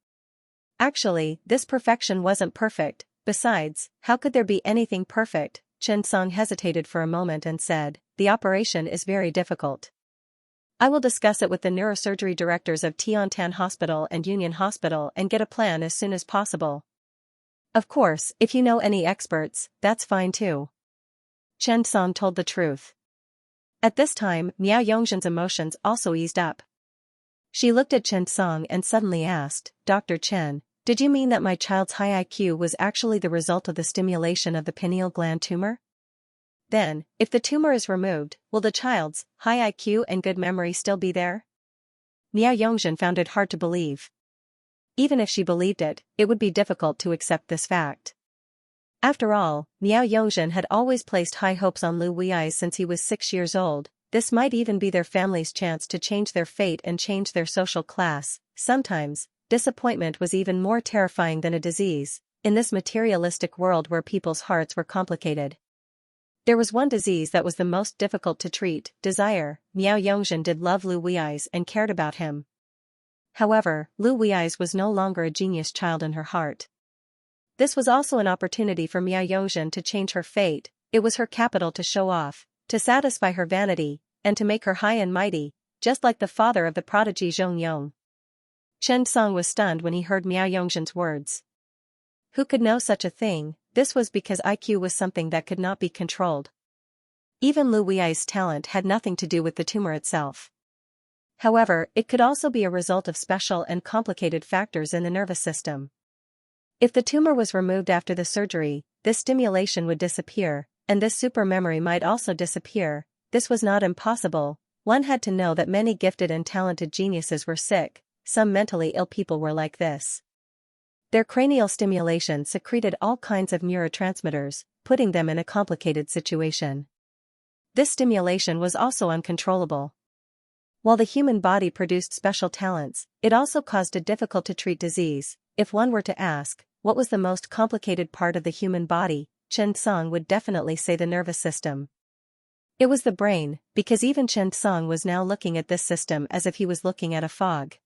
Actually, this perfection wasn't perfect. Besides, how could there be anything perfect? Chen Song hesitated for a moment and said, "The operation is very difficult." I will discuss it with the neurosurgery directors of Tiantan Hospital and Union Hospital and get a plan as soon as possible. Of course, if you know any experts, that's fine too. Chen Song told the truth. At this time, Miao Yongzhen's emotions also eased up. She looked at Chen Song and suddenly asked, Dr. Chen, did you mean that my child's high IQ was actually the result of the stimulation of the pineal gland tumor? Then, if the tumor is removed, will the child's high IQ and good memory still be there? Miao Yongzhen found it hard to believe. Even if she believed it, it would be difficult to accept this fact. After all, Miao Yongzhen had always placed high hopes on Lu Wei's since he was 6 years old. This might even be their family's chance to change their fate and change their social class. Sometimes, disappointment was even more terrifying than a disease, in this materialistic world where people's hearts were complicated. There was one disease that was the most difficult to treat, desire. Miao Yongzhen did love Lu Wei's and cared about him. However, Lu Wei's was no longer a genius child in her heart. This was also an opportunity for Miao Yongzhen to change her fate. It was her capital to show off, to satisfy her vanity, and to make her high and mighty, just like the father of the prodigy Zhong Yong. Chen Song was stunned when he heard Miao Yongzhen's words. Who could know such a thing? This was because IQ was something that could not be controlled. Even Lu Wei's talent had nothing to do with the tumor itself. However, it could also be a result of special and complicated factors in the nervous system. If the tumor was removed after the surgery, this stimulation would disappear, and this super memory might also disappear. This was not impossible. One had to know that many gifted and talented geniuses were sick. Some mentally ill people were like this. Their cranial stimulation secreted all kinds of neurotransmitters, putting them in a complicated situation. This stimulation was also uncontrollable. While the human body produced special talents, it also caused a difficult-to-treat disease. If one were to ask, what was the most complicated part of the human body, Chen Song would definitely say the nervous system. It was the brain, because even Chen Song was now looking at this system as if he was looking at a fog.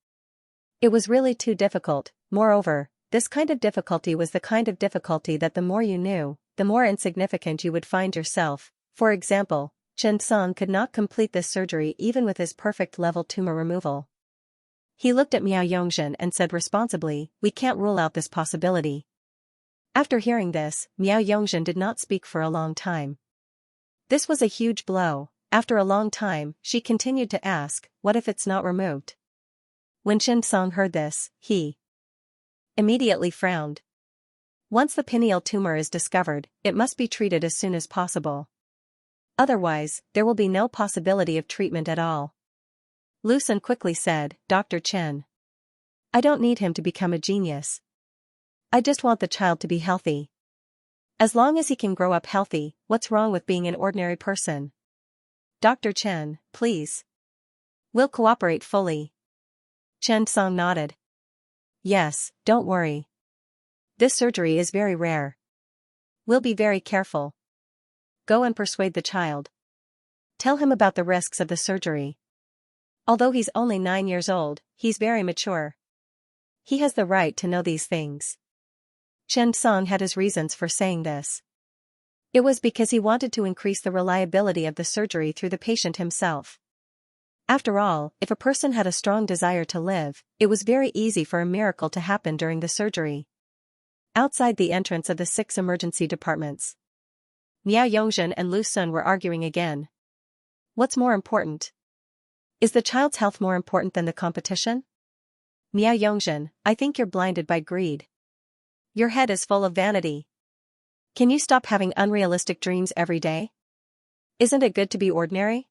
It was really too difficult. Moreover, this kind of difficulty was the kind of difficulty that the more you knew, the more insignificant you would find yourself. For example, Chen Song could not complete this surgery even with his perfect level tumor removal. He looked at Miao Yongzhen and said responsibly, we can't rule out this possibility. After hearing this, Miao Yongzhen did not speak for a long time. This was a huge blow. After a long time, she continued to ask, what if it's not removed? When Chen Song heard this, he immediately frowned. Once the pineal tumor is discovered, it must be treated as soon as possible. Otherwise, there will be no possibility of treatment at all. Lu Sun quickly said, Dr. Chen. I don't need him to become a genius. I just want the child to be healthy. As long as he can grow up healthy, what's wrong with being an ordinary person? Dr. Chen, please. We'll cooperate fully. Chen Song nodded. Yes, don't worry. This surgery is very rare. We'll be very careful. Go and persuade the child. Tell him about the risks of the surgery. Although he's only 9 years old, he's very mature. He has the right to know these things. Chen Song had his reasons for saying this. It was because he wanted to increase the reliability of the surgery through the patient himself. After all, if a person had a strong desire to live, it was very easy for a miracle to happen during the surgery. Outside the entrance of the 6 emergency departments, Miao Yongzhen and Lu Sun were arguing again. What's more important? Is the child's health more important than the competition? Miao Yongzhen, I think you're blinded by greed. Your head is full of vanity. Can you stop having unrealistic dreams every day? Isn't it good to be ordinary?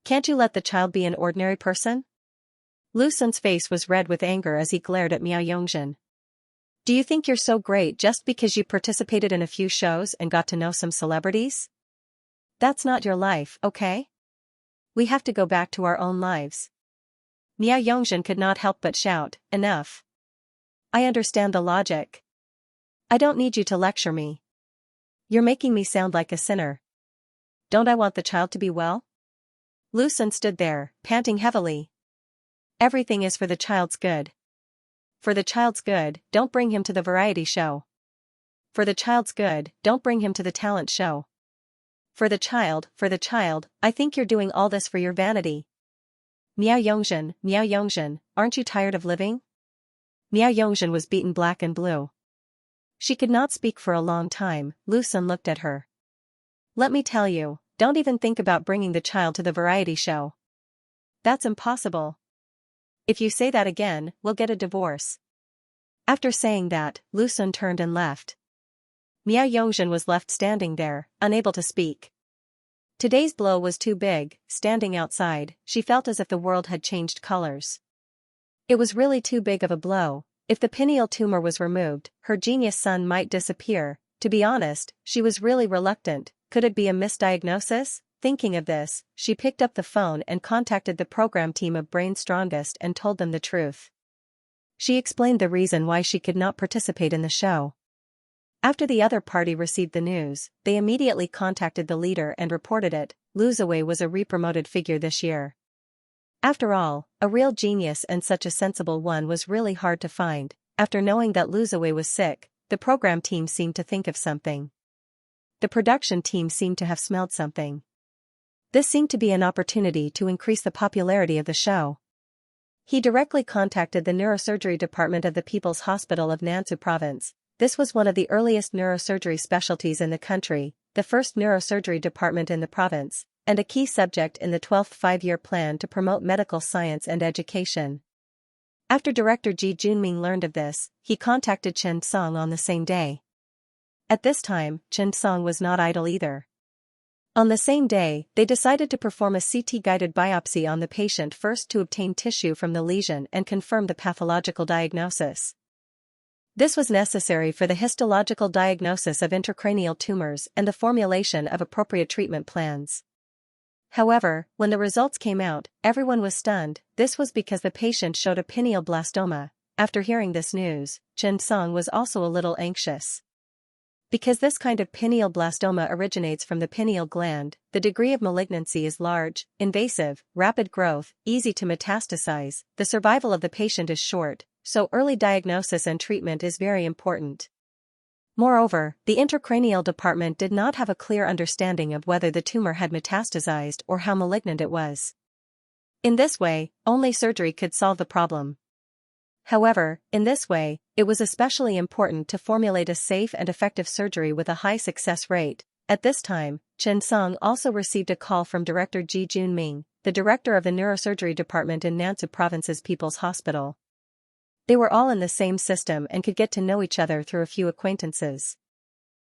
Can't you let the child be an ordinary person? Lu Sun's face was red with anger as he glared at Miao Yongzhen. Do you think you're so great just because you participated in a few shows and got to know some celebrities? That's not your life, okay? We have to go back to our own lives. Miao Yongzhen could not help but shout, enough. I understand the logic. I don't need you to lecture me. You're making me sound like a sinner. Don't I want the child to be well? Lu Sun stood there, panting heavily. Everything is for the child's good. For the child's good, don't bring him to the variety show. For the child's good, don't bring him to the talent show. For the child, I think you're doing all this for your vanity. Miao Yongzhen, aren't you tired of living? Miao Yongzhen was beaten black and blue. She could not speak for a long time. Lu Sun looked at her. Let me tell you, don't even think about bringing the child to the variety show. That's impossible. If you say that again, we'll get a divorce. After saying that, Lu Sun turned and left. Miao Yongzhen was left standing there, unable to speak. Today's blow was too big. Standing outside, she felt as if the world had changed colors. It was really too big of a blow. If the pineal tumor was removed, her genius son might disappear. To be honest, she was really reluctant. Could it be a misdiagnosis? Thinking of this, she picked up the phone and contacted the program team of Brain Strongest and told them the truth. She explained the reason why she could not participate in the show. After the other party received the news, they immediately contacted the leader and reported it. Lu Ziwei was a re-promoted figure this year. After all, a real genius and such a sensible one was really hard to find. After knowing that Lu Ziwei was sick, the program team seemed to think of something. The production team seemed to have smelled something. This seemed to be an opportunity to increase the popularity of the show. He directly contacted the neurosurgery department of the People's Hospital of Nansu Province. This was one of the earliest neurosurgery specialties in the country, the first neurosurgery department in the province, and a key subject in the 12th five-year plan to promote medical science and education. After Director Ji Junming learned of this, he contacted Chen Song on the same day. At this time, Chen Song was not idle either. On the same day, they decided to perform a CT-guided biopsy on the patient first to obtain tissue from the lesion and confirm the pathological diagnosis. This was necessary for the histological diagnosis of intracranial tumors and the formulation of appropriate treatment plans. However, when the results came out, everyone was stunned. This was because the patient showed a pineoblastoma. After hearing this news, Chen Song was also a little anxious. Because this kind of pineoblastoma originates from the pineal gland, the degree of malignancy is large, invasive, rapid growth, easy to metastasize, the survival of the patient is short, so early diagnosis and treatment is very important. Moreover, the intracranial department did not have a clear understanding of whether the tumor had metastasized or how malignant it was. In this way, only surgery could solve the problem. However, in this way, it was especially important to formulate a safe and effective surgery with a high success rate. At this time, Chen Song also received a call from Director Ji Junming, the director of the neurosurgery department in Nansu Province's People's Hospital. They were all in the same system and could get to know each other through a few acquaintances.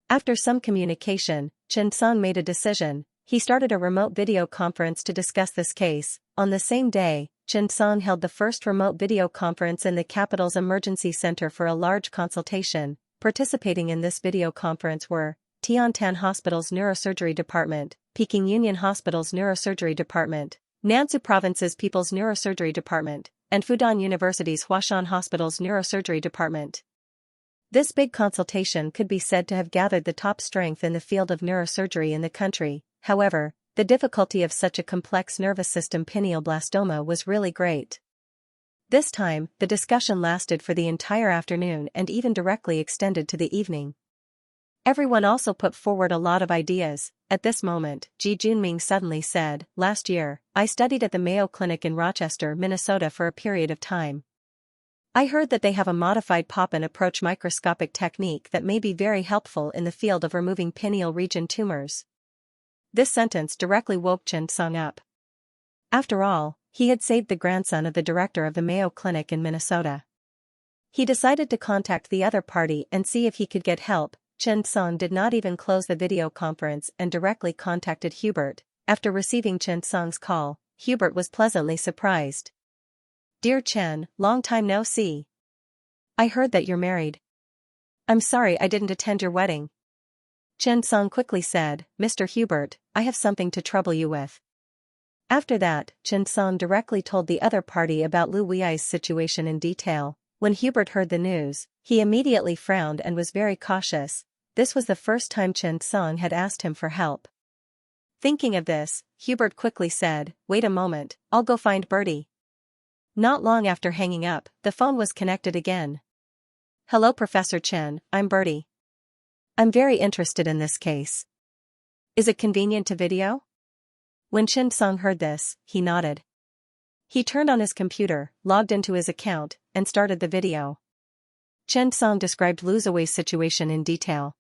After some communication, Chen Song made a decision. He started a remote video conference to discuss this case. On the same day, Chen Song held the first remote video conference in the capital's emergency center for a large consultation. Participating in this video conference were Tiantan Hospital's neurosurgery department, Peking Union Hospital's neurosurgery department, Nansu Province's People's Neurosurgery Department, and Fudan University's Huashan Hospital's neurosurgery department. This big consultation could be said to have gathered the top strength in the field of neurosurgery in the country. However, the difficulty of such a complex nervous system pineoblastoma was really great. This time, the discussion lasted for the entire afternoon and even directly extended to the evening. Everyone also put forward a lot of ideas. At this moment, Ji Junming suddenly said, "Last year, I studied at the Mayo Clinic in Rochester, Minnesota for a period of time. I heard that they have a modified pop-in approach microscopic technique that may be very helpful in the field of removing pineal region tumors." This sentence directly woke Chen Song up. After all, he had saved the grandson of the director of the Mayo Clinic in Minnesota. He decided to contact the other party and see if he could get help. Chen Song did not even close the video conference and directly contacted Hubert. After receiving Chen Song's call, Hubert was pleasantly surprised. "Dear Chen, long time no see. I heard that you're married. I'm sorry I didn't attend your wedding." Chen Song quickly said, "Mr. Hubert, I have something to trouble you with." After that, Chen Song directly told the other party about Lu Wei's situation in detail. When Hubert heard the news, he immediately frowned and was very cautious. This was the first time Chen Song had asked him for help. Thinking of this, Hubert quickly said, "Wait a moment, I'll go find Bertie." Not long after hanging up, the phone was connected again. "Hello Professor Chen, I'm Bertie. I'm very interested in this case. Is it convenient to video?" When Chen Song heard this, he nodded. He turned on his computer, logged into his account, and started the video. Chen Song described Lu Ziwei's situation in detail.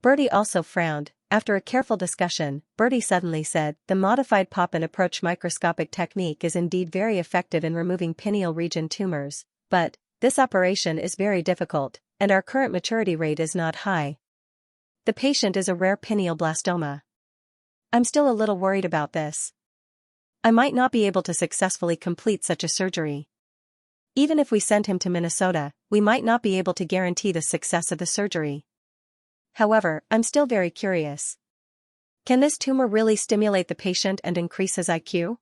Bertie also frowned. After a careful discussion, Bertie suddenly said, "The modified pop-in approach microscopic technique is indeed very effective in removing pineal region tumors, but this operation is very difficult, and our current maturity rate is not high. The patient is a rare pineoblastoma. I'm still a little worried about this. I might not be able to successfully complete such a surgery. Even if we send him to Minnesota, we might not be able to guarantee the success of the surgery. However, I'm still very curious. Can this tumor really stimulate the patient and increase his IQ?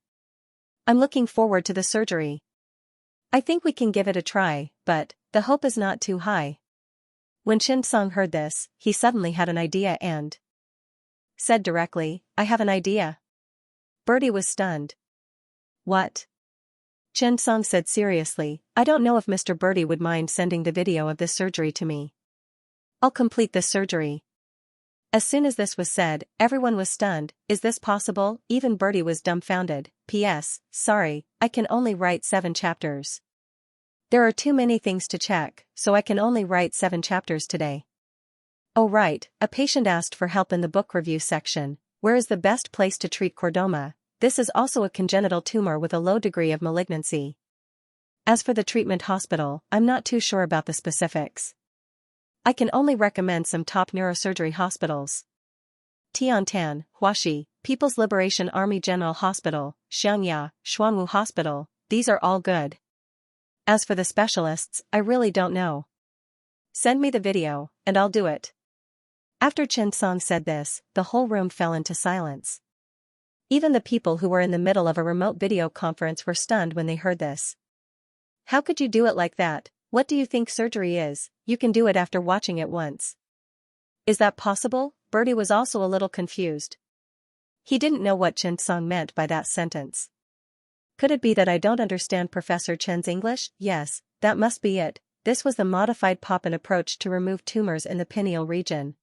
I'm looking forward to the surgery. I think we can give it a try, but the hope is not too high." When Chen Song heard this, he suddenly had an idea and said directly, "I have an idea." Bertie was stunned. "What?" Chen Song said seriously, "I don't know if Mr. Bertie would mind sending the video of this surgery to me. I'll complete this surgery." As soon as this was said, everyone was stunned. Is this possible? Even Bertie was dumbfounded. P.S. Sorry, I can only write 7 chapters. There are too many things to check, so I can only write 7 chapters today. Oh right, a patient asked for help in the book review section. Where is the best place to treat chordoma? This is also a congenital tumor with a low degree of malignancy. As for the treatment hospital, I'm not too sure about the specifics. I can only recommend some top neurosurgery hospitals. Tiantan, Huaxi, People's Liberation Army General Hospital, Xianxia, Xuanwu Hospital, these are all good. As for the specialists, I really don't know. Send me the video, and I'll do it." After Chen Song said this, the whole room fell into silence. Even the people who were in the middle of a remote video conference were stunned when they heard this. "How could you do it like that? What do you think surgery is? You can do it after watching it once." "Is that possible?" Bertie was also a little confused. He didn't know what Chen Song meant by that sentence. Could it be that I don't understand Professor Chen's English? Yes, that must be it. This was the modified pop-in approach to remove tumors in the pineal region.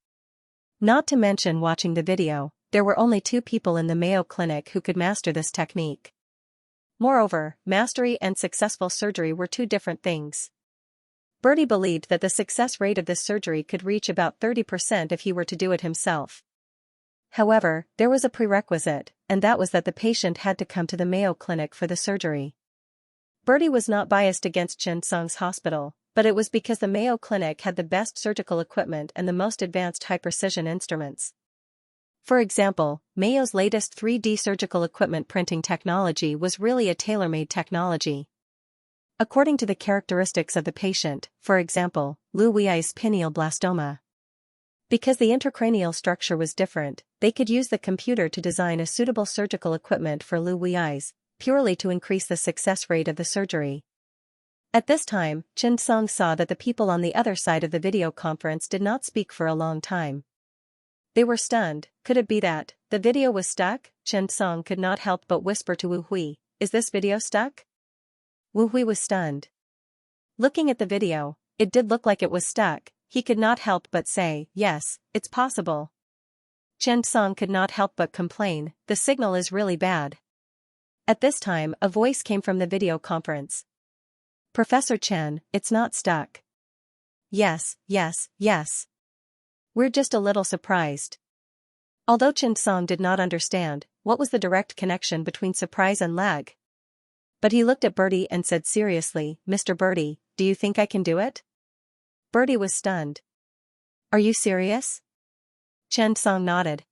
Not to mention watching the video, there were only 2 people in the Mayo Clinic who could master this technique. Moreover, mastery and successful surgery were 2 different things. Bertie believed that the success rate of this surgery could reach about 30% if he were to do it himself. However, there was a prerequisite, and that was that the patient had to come to the Mayo Clinic for the surgery. Bertie was not biased against Chen Song's hospital, but it was because the Mayo Clinic had the best surgical equipment and the most advanced high-precision instruments. For example, Mayo's latest 3D surgical equipment printing technology was really a tailor-made technology. According to the characteristics of the patient, for example, Lu Wei's pineoblastoma. Because the intracranial structure was different, they could use the computer to design a suitable surgical equipment for Lu Wei's, purely to increase the success rate of the surgery. At this time, Chen Song saw that the people on the other side of the video conference did not speak for a long time. They were stunned. Could it be that the video was stuck? Chen Song could not help but whisper to Wu Hui, "Is this video stuck?" Wu Hui was stunned. Looking at the video, it did look like it was stuck. He could not help but say, "Yes, it's possible." Chen Song could not help but complain, "The signal is really bad." At this time, a voice came from the video conference. "Professor Chen, it's not stuck." "Yes, yes, yes. We're just a little surprised." Although Chen Song did not understand what was the direct connection between surprise and lag. But he looked at Bertie and said seriously, "Mr. Bertie, do you think I can do it?" Bertie was stunned. "Are you serious?" Chen Song nodded.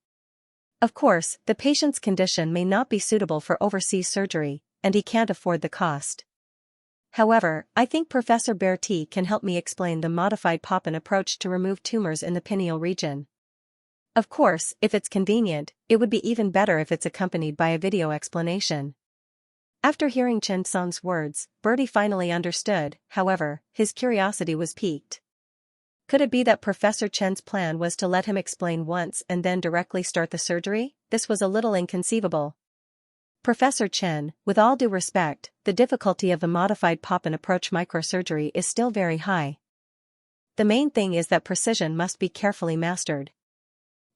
Of course, the patient's condition may not be suitable for overseas surgery, and he can't afford the cost. However, I think Professor Bertie can help me explain the modified pop-in approach to remove tumors in the pineal region. Of course, if it's convenient, it would be even better if it's accompanied by a video explanation. After hearing Chen Song's words, Bertie finally understood. However, his curiosity was piqued. Could it be that Professor Chen's plan was to let him explain once and then directly start the surgery? This was a little inconceivable. Professor Chen, with all due respect, the difficulty of the modified pop-in approach microsurgery is still very high. The main thing is that precision must be carefully mastered.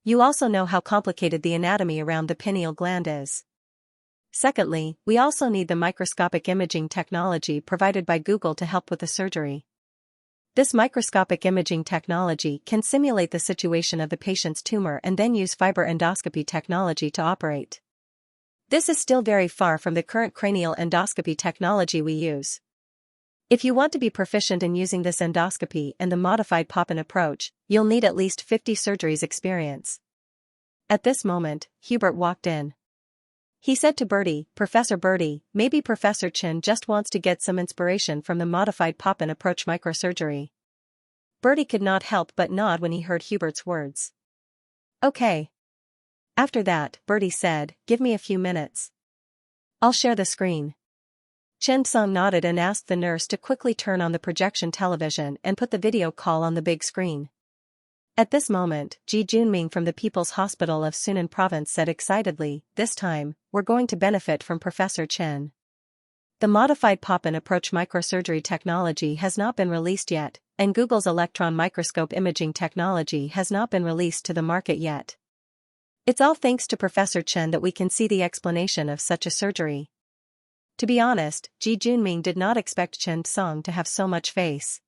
You also know how complicated the anatomy around the pineal gland is. Secondly, we also need the microscopic imaging technology provided by Google to help with the surgery. This microscopic imaging technology can simulate the situation of the patient's tumor and then use fiber endoscopy technology to operate. This is still very far from the current cranial endoscopy technology we use. If you want to be proficient in using this endoscopy and the modified Poppin approach, you'll need at least 50 surgeries experience. At this moment, Hubert walked in. He said to Bertie, "Professor Bertie, maybe Professor Chen just wants to get some inspiration from the modified Poppin approach microsurgery." Bertie could not help but nod when he heard Hubert's words. "Okay." After that, Bertie said, "Give me a few minutes. I'll share the screen." Chen Song nodded and asked the nurse to quickly turn on the projection television and put the video call on the big screen. At this moment, Ji Junming from the People's Hospital of Sunan Province said excitedly, "This time, we're going to benefit from Professor Chen. The modified Poppin approach microsurgery technology has not been released yet, and Google's electron microscope imaging technology has not been released to the market yet. It's all thanks to Professor Chen that we can see the explanation of such a surgery." To be honest, Ji Junming did not expect Chen Song to have so much face.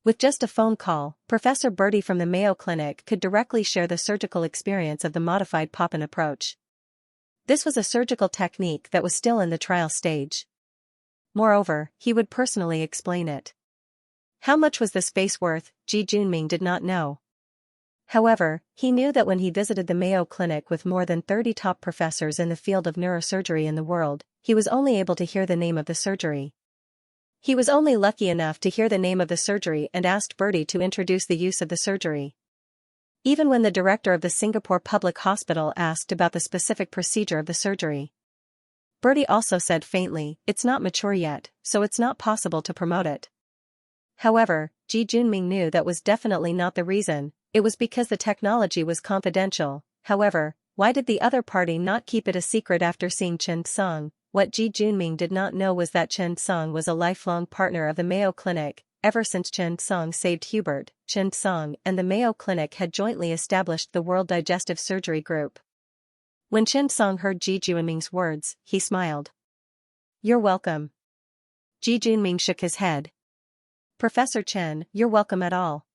With just a phone call, Professor Bertie from the Mayo Clinic could directly share the surgical experience of the modified Poppin approach. This was a surgical technique that was still in the trial stage. Moreover, he would personally explain it. How much was this face worth, Ji Junming did not know. However, he knew that when he visited the Mayo Clinic with more than 30 top professors in the field of neurosurgery in the world, he was only able to hear the name of the surgery. He was only lucky enough to hear the name of the surgery and asked Bertie to introduce the use of the surgery. Even when the director of the Singapore Public Hospital asked about the specific procedure of the surgery, Bertie also said faintly, "It's not mature yet, so it's not possible to promote it." However, Ji Junming knew that was definitely not the reason. It was because the technology was confidential. However, why did the other party not keep it a secret after seeing Chen Song? What Ji Junming did not know was that Chen Song was a lifelong partner of the Mayo Clinic. Ever since Chen Song saved Hubert, Chen Song and the Mayo Clinic had jointly established the World Digestive Surgery Group. When Chen Song heard Ji Junming's words, he smiled. "You're welcome." Ji Junming shook his head. "Professor Chen, you're welcome at all.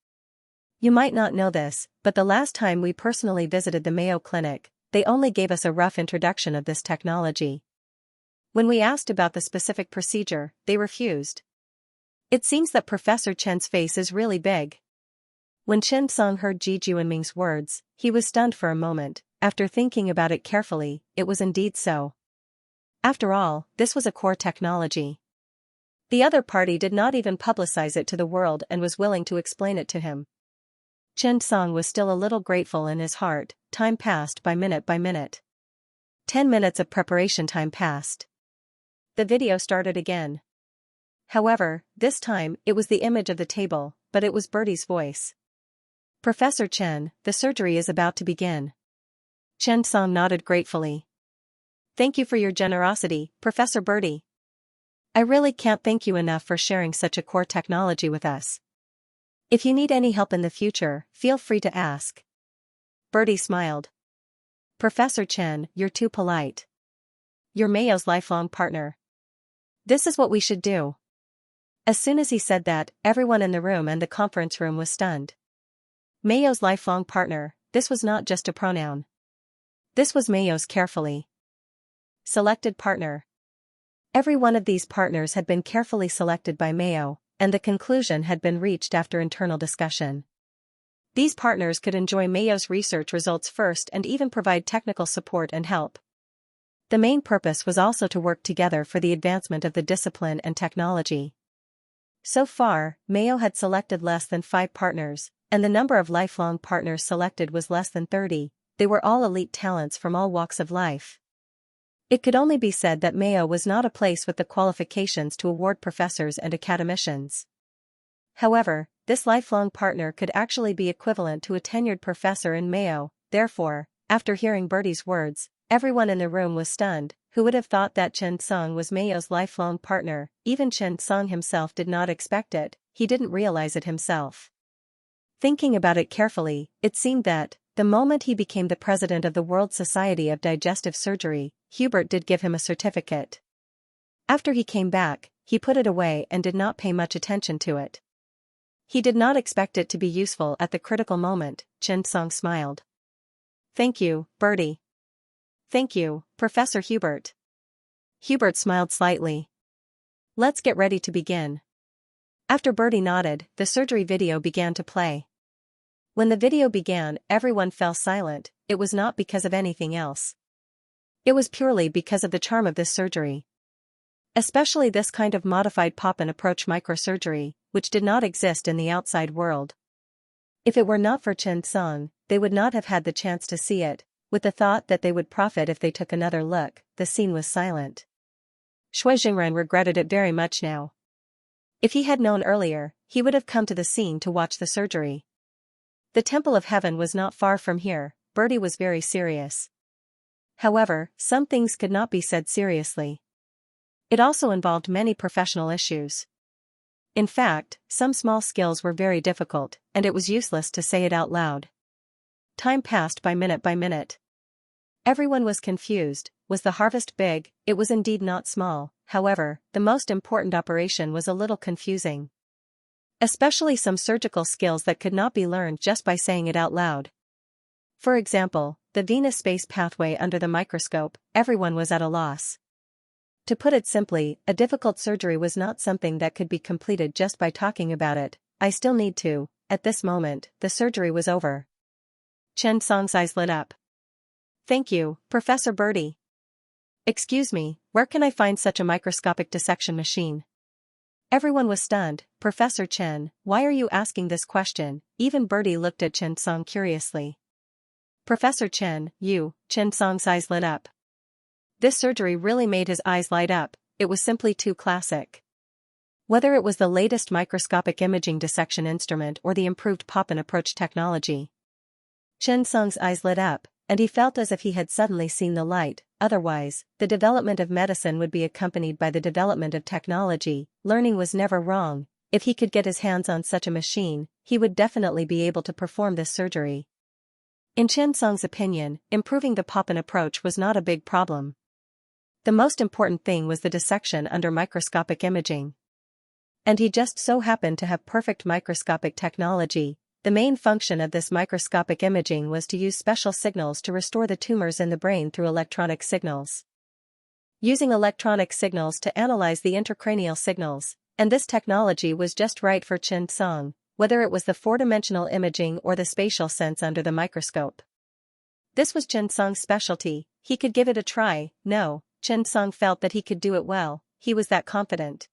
You might not know this, but the last time we personally visited the Mayo Clinic, they only gave us a rough introduction of this technology. When we asked about the specific procedure, they refused. It seems that Professor Chen's face is really big." When Chen Song heard Ji Junming's words, he was stunned for a moment. After thinking about it carefully, it was indeed so. After all, this was a core technology. The other party did not even publicize it to the world and was willing to explain it to him. Chen Song was still a little grateful in his heart. Time passed by minute by minute. 10 minutes of preparation time passed. The video started again. However, this time, it was the image of the table, but it was Bertie's voice. "Professor Chen, the surgery is about to begin." Chen Song nodded gratefully. "Thank you for your generosity, Professor Bertie. I really can't thank you enough for sharing such a core technology with us. If you need any help in the future, feel free to ask." Bertie smiled. "Professor Chen, you're too polite. You're Mayo's lifelong partner. This is what we should do." As soon as he said that, everyone in the room and the conference room was stunned. Mayo's lifelong partner, this was not just a pronoun. This was Mayo's carefully selected partner. Every one of these partners had been carefully selected by Mayo, and the conclusion had been reached after internal discussion. These partners could enjoy Mayo's research results first and even provide technical support and help. The main purpose was also to work together for the advancement of the discipline and technology. So far, Mayo had selected less than 5 partners, and the number of lifelong partners selected was less than 30. They were all elite talents from all walks of life. It could only be said that Mayo was not a place with the qualifications to award professors and academicians. However, this lifelong partner could actually be equivalent to a tenured professor in Mayo. Therefore, after hearing Bertie's words, everyone in the room was stunned. Who would have thought that Chen Song was Mayo's lifelong partner? Even Chen Song himself did not expect it. He didn't realize it himself. Thinking about it carefully, it seemed that, The moment he became the president of the World Society of Digestive Surgery, Hubert did give him a certificate. After he came back, he put it away and did not pay much attention to it. He did not expect it to be useful at the critical moment. Xianxia smiled. Thank you, Bertie. Thank you, Professor Hubert. Hubert smiled slightly. Let's get ready to begin. After Bertie nodded, the surgery video began to play. When the video began, everyone fell silent. It was not because of anything else. It was purely because of the charm of this surgery. Especially this kind of modified pop-and-approach microsurgery, which did not exist in the outside world. If it were not for Xianxia, they would not have had the chance to see it. With the thought that they would profit if they took another look, the scene was silent. Shui Jingren regretted it very much now. If he had known earlier, he would have come to the scene to watch the surgery. The Temple of Heaven was not far from here. Bertie was very serious. However, some things could not be said seriously. It also involved many professional issues. In fact, some small skills were very difficult, and it was useless to say it out loud. Time passed by minute. Everyone was confused. Was the harvest big? It was indeed not small. However, the most important operation was a little confusing. Especially some surgical skills that could not be learned just by saying it out loud. For example, the venous space pathway under the microscope. Everyone was at a loss. To put it simply, a difficult surgery was not something that could be completed just by talking about it. I still need to. At this moment, the surgery was over. Xianxia's eyes lit up. Thank you, Professor Bertie. Excuse me, where can I find such a microscopic dissection machine? Everyone was stunned. Professor Chen, why are you asking this question? Even Bertie looked at Xianxia curiously. Professor Chen, you. Xianxia's eyes lit up. This surgery really made his eyes light up. It was simply too classic. Whether it was the latest microscopic imaging dissection instrument or the improved pop-and-approach technology. Xianxia's eyes lit up, and he felt as if he had suddenly seen the light. Otherwise, the development of medicine would be accompanied by the development of technology. Learning was never wrong. If he could get his hands on such a machine, he would definitely be able to perform this surgery. In Xianxia's opinion, improving the pop-and-approach was not a big problem. The most important thing was the dissection under microscopic imaging. And he just so happened to have perfect microscopic technology. The main function of this microscopic imaging was to use special signals to restore the tumors in the brain through electronic signals. Using electronic signals to analyze the intracranial signals, and this technology was just right for Xianxia, whether it was the four-dimensional imaging or the spatial sense under the microscope. This was Xianxia's specialty. He could give it a try. No, Xianxia felt that he could do it well. He was that confident.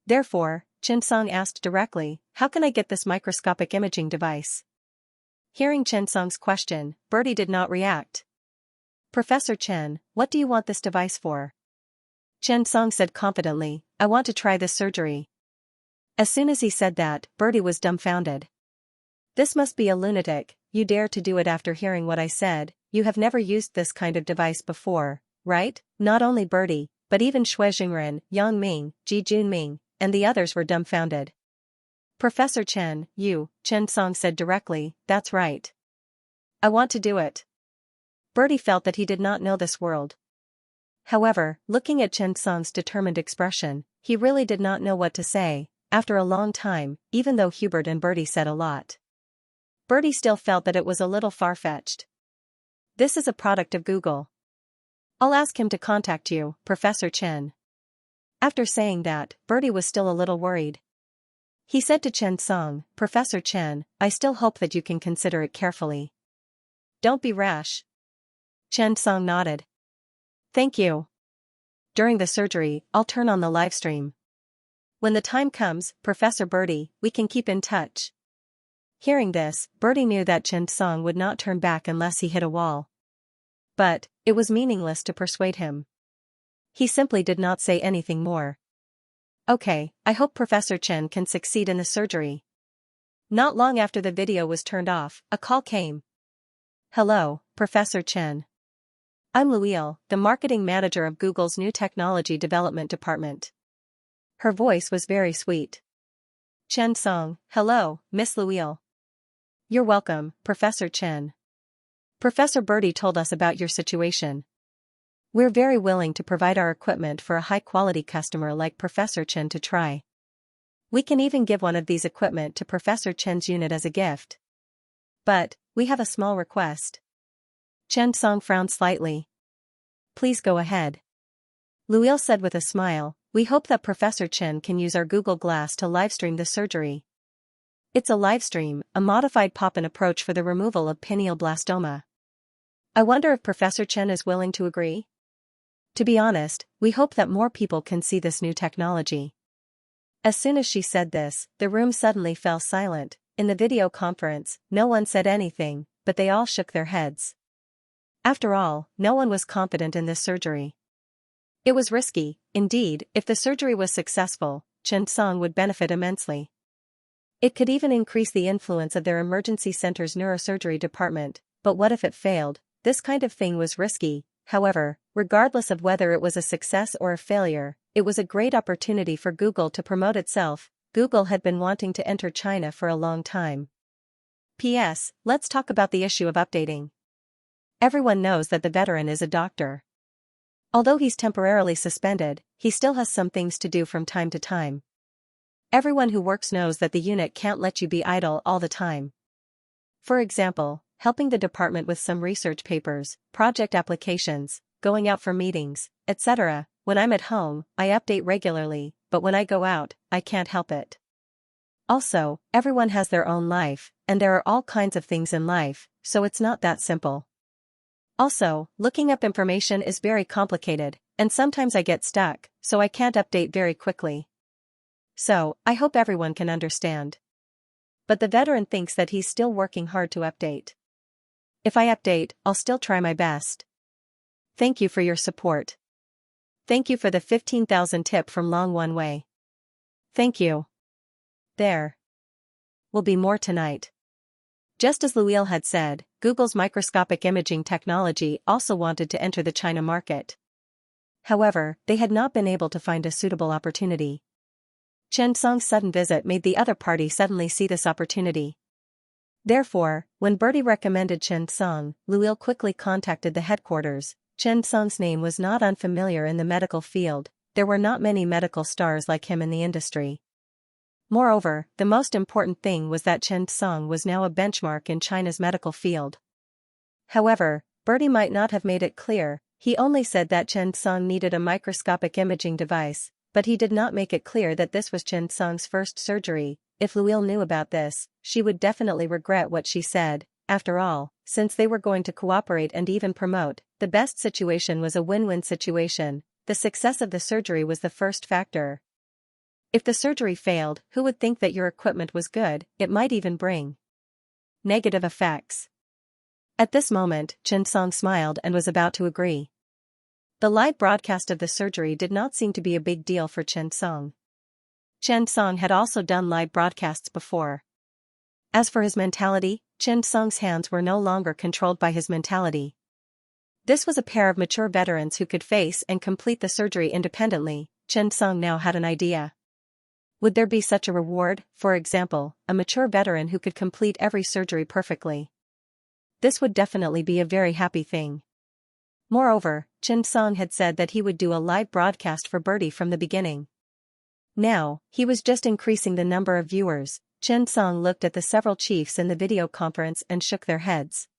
Therefore, Xianxia asked directly, how can I get this microscopic imaging device? Hearing Xianxia's question, Bertie did not react. Professor Chen, what do you want this device for? Xianxia said confidently, I want to try this surgery. As soon as he said that, Bertie was dumbfounded. This must be a lunatic. You dare to do it after hearing what I said. You have never used this kind of device before, right? Not only Bertie, but even Shui Jingren, Yang Ming, Ji Junming, and the others were dumbfounded. Professor Chen, you, Xianxia said directly, that's right. I want to do it. Bertie felt that he did not know this world. However, looking at Xianxia's determined expression, he really did not know what to say. After a long time, even though Hubert and Bertie said a lot, Bertie still felt that it was a little far-fetched. This is a product of Google. I'll ask him to contact you, Professor Chen. After saying that, Bertie was still a little worried. He said to Xianxia, Professor Chen, I still hope that you can consider it carefully. Don't be rash. Xianxia nodded. Thank you. During the surgery, I'll turn on the live stream. When the time comes, Professor Bertie, we can keep in touch. Hearing this, Bertie knew that Xianxia would not turn back unless he hit a wall. But, it was meaningless to persuade him. He simply did not say anything more. Okay, I hope Professor Chen can succeed in the surgery. Not long after the video was turned off, a call came. Hello, Professor Chen. I'm Luil, the marketing manager of Google's new technology development department. Her voice was very sweet. Xianxia, hello, Miss Luil. You're welcome, Professor Chen. Professor Birdie told us about your situation. We're very willing to provide our equipment for a high-quality customer like Professor Chen to try. We can even give one of these equipment to Professor Chen's unit as a gift. But, we have a small request. Chen Song frowned slightly. Please go ahead. Luil said with a smile, we hope that Professor Chen can use our Google Glass to livestream the surgery. It's a livestream, a modified pop-in approach for the removal of pineal blastoma. I wonder if Professor Chen is willing to agree? To be honest, we hope that more people can see this new technology. As soon as she said this, the room suddenly fell silent. In the video conference, no one said anything, but they all shook their heads. After all, no one was confident in this surgery. It was risky, indeed. If the surgery was successful, Chen Song would benefit immensely. It could even increase the influence of their emergency center's neurosurgery department, but what if it failed? This kind of thing was risky. However, regardless of whether it was a success or a failure, it was a great opportunity for Google to promote itself. Google had been wanting to enter China for a long time. P.S. Let's talk about the issue of updating. Everyone knows that the veteran is a doctor. Although he's temporarily suspended, he still has some things to do from time to time. Everyone who works knows that the unit can't let you be idle all the time. For example, helping the department with some research papers, project applications, going out for meetings, etc. When I'm at home, I update regularly, but when I go out, I can't help it. Also, everyone has their own life, and there are all kinds of things in life, so it's not that simple. Also, looking up information is very complicated, and sometimes I get stuck, so I can't update very quickly. So, I hope everyone can understand. But the veteran thinks that he's still working hard to update. If I update, I'll still try my best. Thank you for your support. Thank you for the 15,000 tip from Long One Way. Thank you. There will be more tonight. Just as Luil had said, Google's microscopic imaging technology also wanted to enter the China market. However, they had not been able to find a suitable opportunity. Chen Song's sudden visit made the other party suddenly see this opportunity. Therefore, when Birdie recommended Chen Song, Luil quickly contacted the headquarters. Chen Song's name was not unfamiliar in the medical field. There were not many medical stars like him in the industry. Moreover, the most important thing was that Chen Song was now a benchmark in China's medical field. However, Birdie might not have made it clear. He only said that Chen Song needed a microscopic imaging device, but he did not make it clear that this was Chen Song's first surgery. If Luil knew about this, she would definitely regret what she said. After all, since they were going to cooperate and even promote, the best situation was a win-win situation. The success of the surgery was the first factor. If the surgery failed, who would think that your equipment was good? It might even bring negative effects. At this moment, Chen Song smiled and was about to agree. The live broadcast of the surgery did not seem to be a big deal for Chen Song. Chen Song had also done live broadcasts before. As for his mentality, Chen Song's hands were no longer controlled by his mentality. This was a pair of mature veterans who could face and complete the surgery independently. Chen Song now had an idea. Would there be such a reward, for example, a mature veteran who could complete every surgery perfectly? This would definitely be a very happy thing. Moreover, Chen Song had said that he would do a live broadcast for Birdie from the beginning. Now, he was just increasing the number of viewers. Chen Song looked at the several chiefs in the video conference and shook their heads.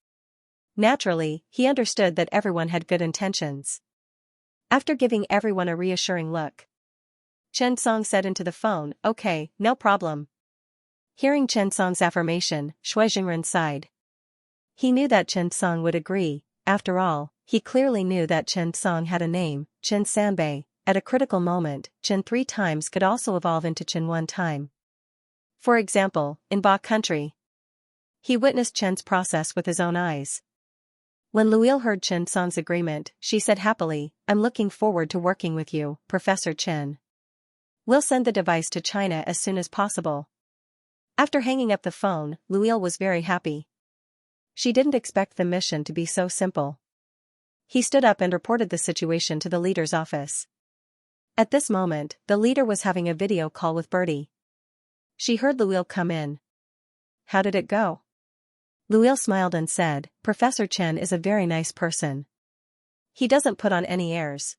Naturally, he understood that everyone had good intentions. After giving everyone a reassuring look, Chen Song said into the phone, "Okay, no problem." Hearing Chen Song's affirmation, Shui Jingren sighed. He knew that Chen Song would agree. After all, he clearly knew that Chen Song had a name, Chen Sanbei. At a critical moment, Chen 3 times could also evolve into Chen 1 time. For example, in Ba country, he witnessed Chen's process with his own eyes. When Luil heard Chen Song's agreement, she said happily, "I'm looking forward to working with you, Professor Chen. We'll send the device to China as soon as possible." After hanging up the phone, Luil was very happy. She didn't expect the mission to be so simple. He stood up and reported the situation to the leader's office. At this moment, the leader was having a video call with Birdie. She heard Luil come in. "How did it go?" Luil smiled and said, Professor Chen is a very nice person. He doesn't put on any airs.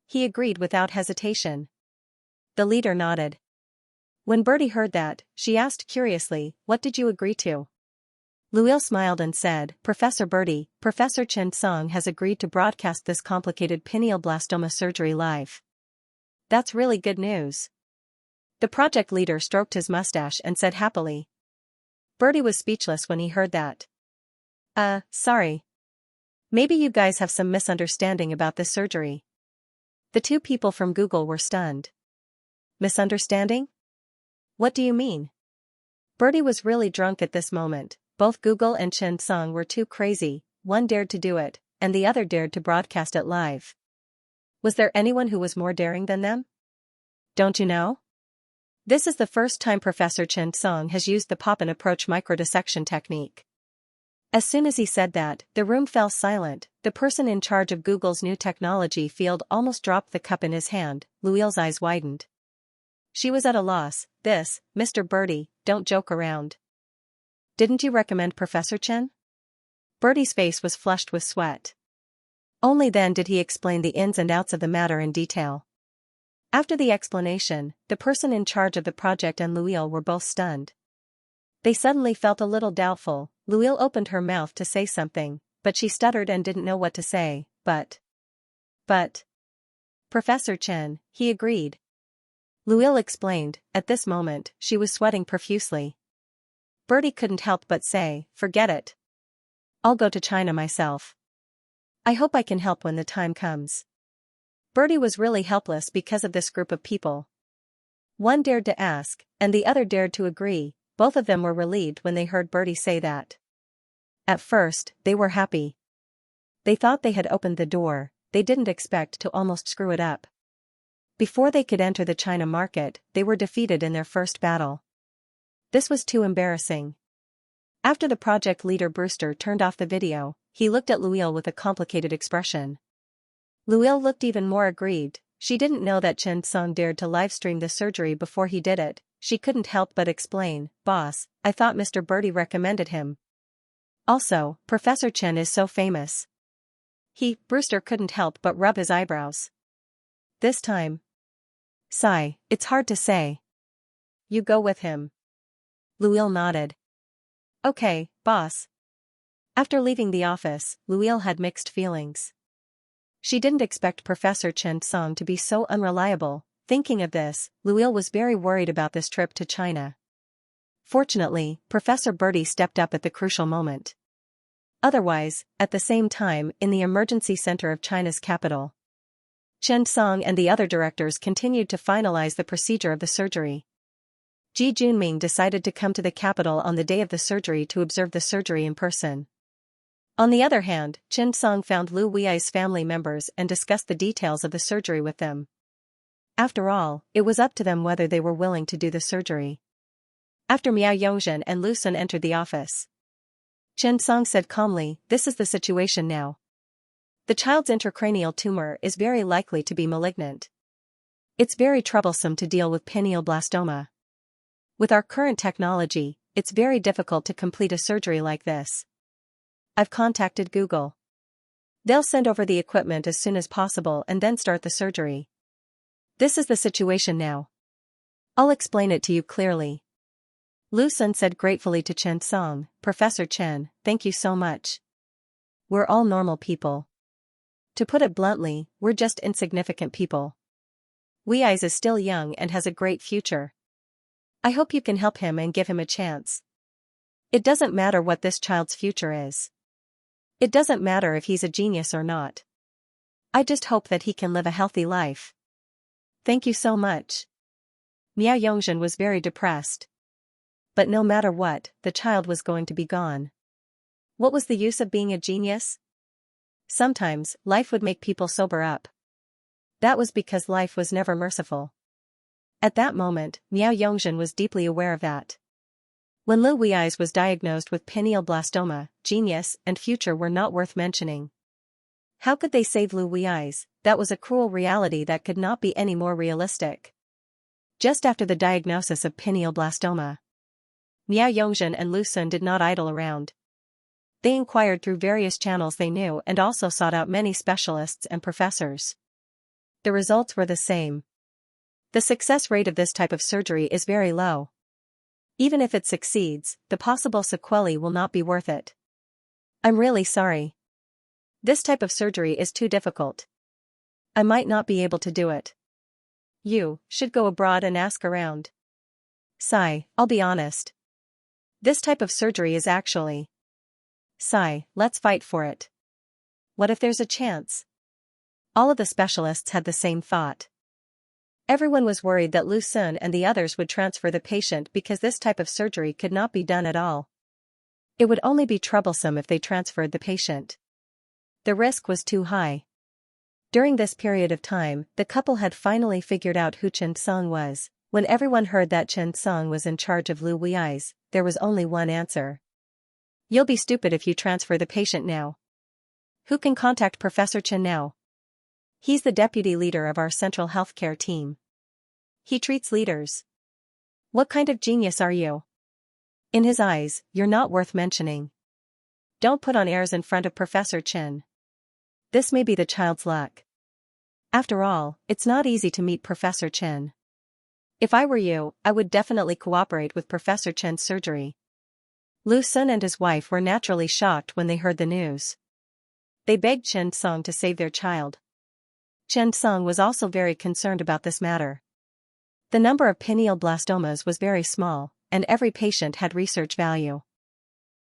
He agreed without hesitation. The leader nodded. When Bertie heard that, she asked curiously, what did you agree to? Luil smiled and said, Professor Bertie, Professor Chen Song has agreed to broadcast this complicated pineoblastoma surgery live. That's really good news. The project leader stroked his mustache and said happily. Bertie was speechless when he heard that. Sorry. Maybe you guys have some misunderstanding about this surgery. The two people from Google were stunned. Misunderstanding? What do you mean? Bertie was really drunk at this moment. Both Google and Chen Song were too crazy, one dared to do it, and the other dared to broadcast it live. Was there anyone who was more daring than them? Don't you know? This is the first time Professor Chen Song has used the pop-in approach microdissection technique. As soon as he said that, the room fell silent. The person in charge of Google's new technology field almost dropped the cup in his hand. Luil's eyes widened. She was at a loss. This, Mr. Bertie, don't joke around. Didn't you recommend Professor Chen? Bertie's face was flushed with sweat. Only then did he explain the ins and outs of the matter in detail. After the explanation, the person in charge of the project and Luil were both stunned. They suddenly felt a little doubtful. Luil opened her mouth to say something, but she stuttered and didn't know what to say. But. Professor Chen, he agreed. Luil explained. At this moment, she was sweating profusely. Bertie couldn't help but say, forget it. I'll go to China myself. I hope I can help when the time comes. Bertie was really helpless because of this group of people. One dared to ask, and the other dared to agree. Both of them were relieved when they heard Bertie say that. At first, they were happy. They thought they had opened the door. They didn't expect to almost screw it up. Before they could enter the China market, they were defeated in their first battle. This was too embarrassing. After the project leader Brewster turned off the video, he looked at Luil with a complicated expression. Luil looked even more aggrieved. She didn't know that Chen Song dared to livestream the surgery before he did it. She couldn't help but explain, Boss, I thought Mr. Bertie recommended him. Also, Professor Chen is so famous. Brewster couldn't help but rub his eyebrows. This time. Sigh, it's hard to say. You go with him. Luil nodded. Okay, boss. After leaving the office, Luil had mixed feelings. She didn't expect Professor Chen Song to be so unreliable. Thinking of this, Luil was very worried about this trip to China. Fortunately, Professor Bertie stepped up at the crucial moment. Otherwise, at the same time, in the emergency center of China's capital, Chen Song and the other directors continued to finalize the procedure of the surgery. Ji Junming decided to come to the capital on the day of the surgery to observe the surgery in person. On the other hand, Chen Song found Lu Wei's family members and discussed the details of the surgery with them. After all, it was up to them whether they were willing to do the surgery. After Miao Yongzhen and Lu Sun entered the office, Chen Song said calmly, this is the situation now. The child's intracranial tumor is very likely to be malignant. It's very troublesome to deal with pineoblastoma. With our current technology, it's very difficult to complete a surgery like this. I've contacted Google. They'll send over the equipment as soon as possible and then start the surgery. This is the situation now. I'll explain it to you clearly. Lu Sun said gratefully to Chen Song, Professor Chen, thank you so much. We're all normal people. To put it bluntly, we're just insignificant people. Wei's is still young and has a great future. I hope you can help him and give him a chance. It doesn't matter what this child's future is. It doesn't matter if he's a genius or not. I just hope that he can live a healthy life. Thank you so much. Miao Yongzhen was very depressed. But no matter what, the child was going to be gone. What was the use of being a genius? Sometimes, life would make people sober up. That was because life was never merciful. At that moment, Miao Yongzhen was deeply aware of that. When Lu Wei's was diagnosed with pineoblastoma, genius and future were not worth mentioning. How could they save Lu Wei's? That was a cruel reality that could not be any more realistic. Just after the diagnosis of pineoblastoma, Miao Yongzhen and Lu Sun did not idle around. They inquired through various channels they knew and also sought out many specialists and professors. The results were the same. The success rate of this type of surgery is very low. Even if it succeeds, the possible sequelae will not be worth it. I'm really sorry. This type of surgery is too difficult. I might not be able to do it. You should go abroad and ask around. Sigh, I'll be honest. This type of surgery is actually. Sigh, let's fight for it. What if there's a chance? All of the specialists had the same thought. Everyone was worried that Lu Sun and the others would transfer the patient because this type of surgery could not be done at all. It would only be troublesome if they transferred the patient. The risk was too high. During this period of time, the couple had finally figured out who Chen Song was. When everyone heard that Chen Song was in charge of Lu Wei's, there was only one answer. You'll be stupid if you transfer the patient now. Who can contact Professor Chen now? He's the deputy leader of our central healthcare team. He treats leaders. What kind of genius are you? In his eyes, you're not worth mentioning. Don't put on airs in front of Professor Chen. This may be the child's luck. After all, it's not easy to meet Professor Chen. If I were you, I would definitely cooperate with Professor Chen's surgery. Lu Sun and his wife were naturally shocked when they heard the news. They begged Chen Song to save their child. Chen Song was also very concerned about this matter. The number of pineal blastomas was very small, and every patient had research value.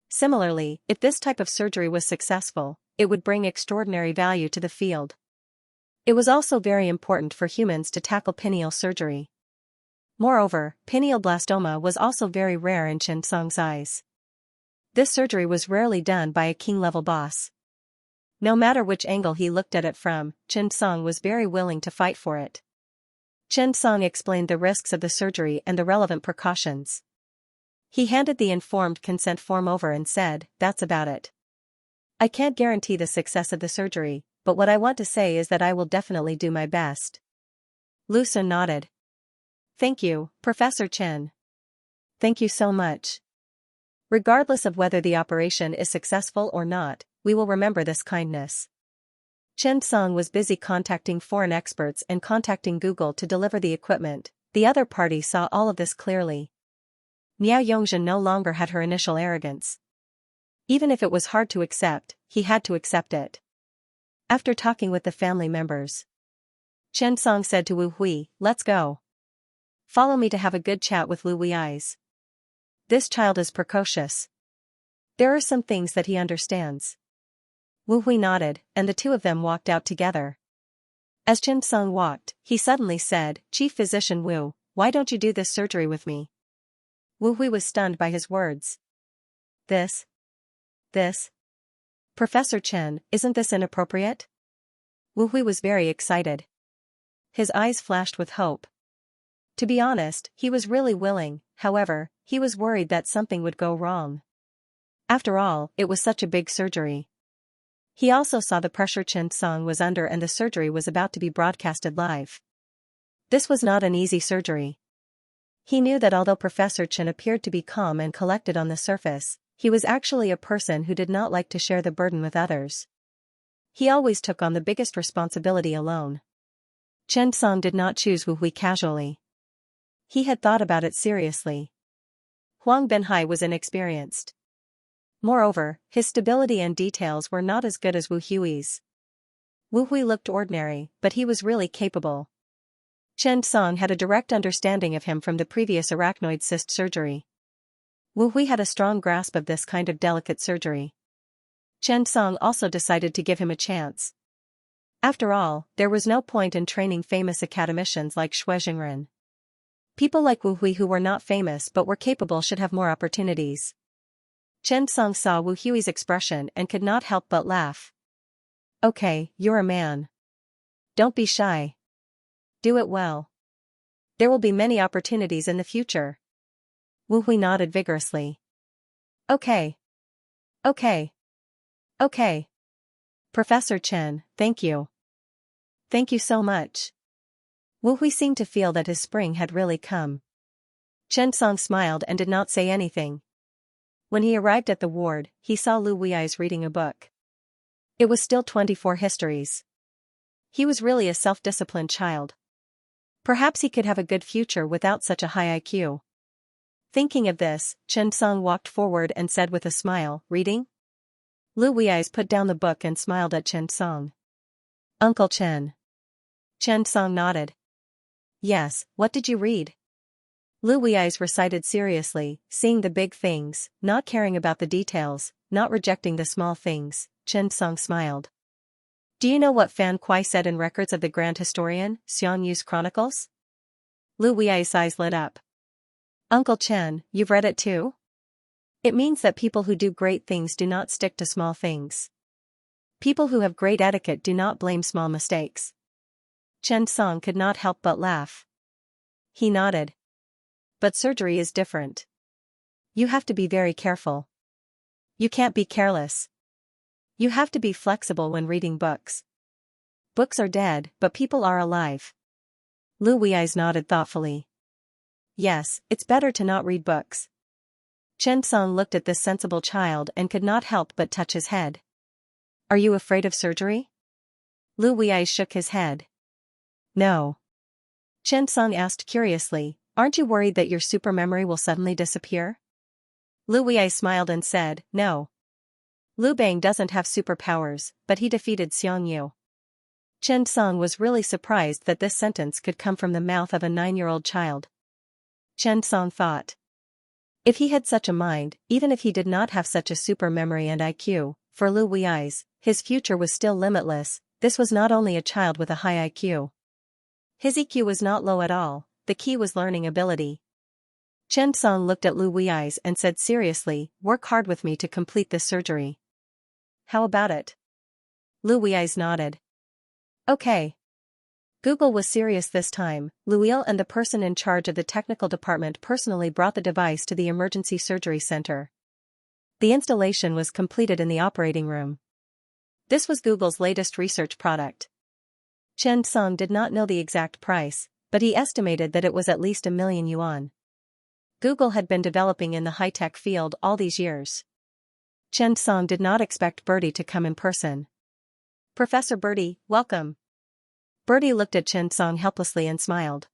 Similarly, if this type of surgery was successful, it would bring extraordinary value to the field. It was also very important for humans to tackle pineal surgery. Moreover, pineal blastoma was also very rare in Chen Song's eyes. This surgery was rarely done by a king-level boss. No matter which angle he looked at it from, Chen Song was very willing to fight for it. Chen Song explained the risks of the surgery and the relevant precautions. He handed the informed consent form over and said, "That's about it. I can't guarantee the success of the surgery, but what I want to say is that I will definitely do my best." Lu Sun nodded. "Thank you, Professor Chen. Thank you so much. Regardless of whether the operation is successful or not, we will remember this kindness." Chen Song was busy contacting foreign experts and contacting Google to deliver the equipment. The other party saw all of this clearly. Miao Yongzhen no longer had her initial arrogance. Even if it was hard to accept, he had to accept it. After talking with the family members, Chen Song said to Wu Hui, "Let's go. Follow me to have a good chat with Lu Wei's. This child is precocious. There are some things that he understands." Wu Hui nodded, and the two of them walked out together. As Chen Song walked, he suddenly said, "Chief Physician Wu, why don't you do this surgery with me?" Wu Hui was stunned by his words. This. Professor Chen, isn't this inappropriate?" Wu Hui was very excited. His eyes flashed with hope. To be honest, he was really willing, however, he was worried that something would go wrong. After all, it was such a big surgery. He also saw the pressure Chen Song was under and the surgery was about to be broadcasted live. This was not an easy surgery. He knew that although Professor Chen appeared to be calm and collected on the surface, he was actually a person who did not like to share the burden with others. He always took on the biggest responsibility alone. Chen Song did not choose Wu Hui casually. He had thought about it seriously. Huang Benhai was inexperienced. Moreover, his stability and details were not as good as Wu Hui's. Wu Hui looked ordinary, but he was really capable. Chen Song had a direct understanding of him from the previous arachnoid cyst surgery. Wu Hui had a strong grasp of this kind of delicate surgery. Chen Song also decided to give him a chance. After all, there was no point in training famous academicians like Xue Jingren. People like Wu Hui who were not famous but were capable should have more opportunities. Chen Song saw Wu Hui's expression and could not help but laugh. "Okay, you're a man. Don't be shy. Do it well. There will be many opportunities in the future." Wu Hui nodded vigorously. Okay. Professor Chen, thank you. Thank you so much." Wu Hui seemed to feel that his spring had really come. Chen Song smiled and did not say anything. When he arrived at the ward, he saw Lu Wei's reading a book. It was still 24 histories. He was really a self-disciplined child. Perhaps he could have a good future without such a high IQ. Thinking of this, Chen Song walked forward and said with a smile, "Reading?" Lu Wei's put down the book and smiled at Chen Song. "Uncle Chen." Chen Song nodded. "Yes, what did you read?" Lu Wei's recited seriously, seeing the big things, not caring about the details, not rejecting the small things. Chen Song smiled. "Do you know what Fan Kuai said in Records of the Grand Historian, Xianxia's Chronicles?" Lu Wei's eyes lit up. "Uncle Chen, you've read it too?" "It means that people who do great things do not stick to small things. People who have great etiquette do not blame small mistakes." Chen Song could not help but laugh. He nodded. "But surgery is different. You have to be very careful. You can't be careless. You have to be flexible when reading books. Books are dead, but people are alive." Lu Wei's nodded thoughtfully. "Yes, it's better to not read books." Chen Song looked at this sensible child and could not help but touch his head. "Are you afraid of surgery?" Lu Wei shook his head. "No." Chen Song asked curiously, "Aren't you worried that your super memory will suddenly disappear?" Lu Wei smiled and said, "No. Lu Bang doesn't have superpowers, but he defeated Xianxia." Chen Song was really surprised that this sentence could come from the mouth of a 9-year-old child. Chen Song thought. If he had such a mind, even if he did not have such a super memory and IQ, for Lu Wei's, his future was still limitless. This was not only a child with a high IQ. His EQ was not low at all, the key was learning ability. Chen Song looked at Lu Wei's and said seriously, "Work hard with me to complete this surgery." "How about it?" Lu Wei's nodded. "Okay." Google was serious this time. Luil and the person in charge of the technical department personally brought the device to the emergency surgery center. The installation was completed in the operating room. This was Google's latest research product. Chen Song did not know the exact price, but he estimated that it was at least 1,000,000 yuan. Google had been developing in the high-tech field all these years. Chen Song did not expect Bertie to come in person. "Professor Bertie, welcome." Bertie looked at Chen Song helplessly and smiled.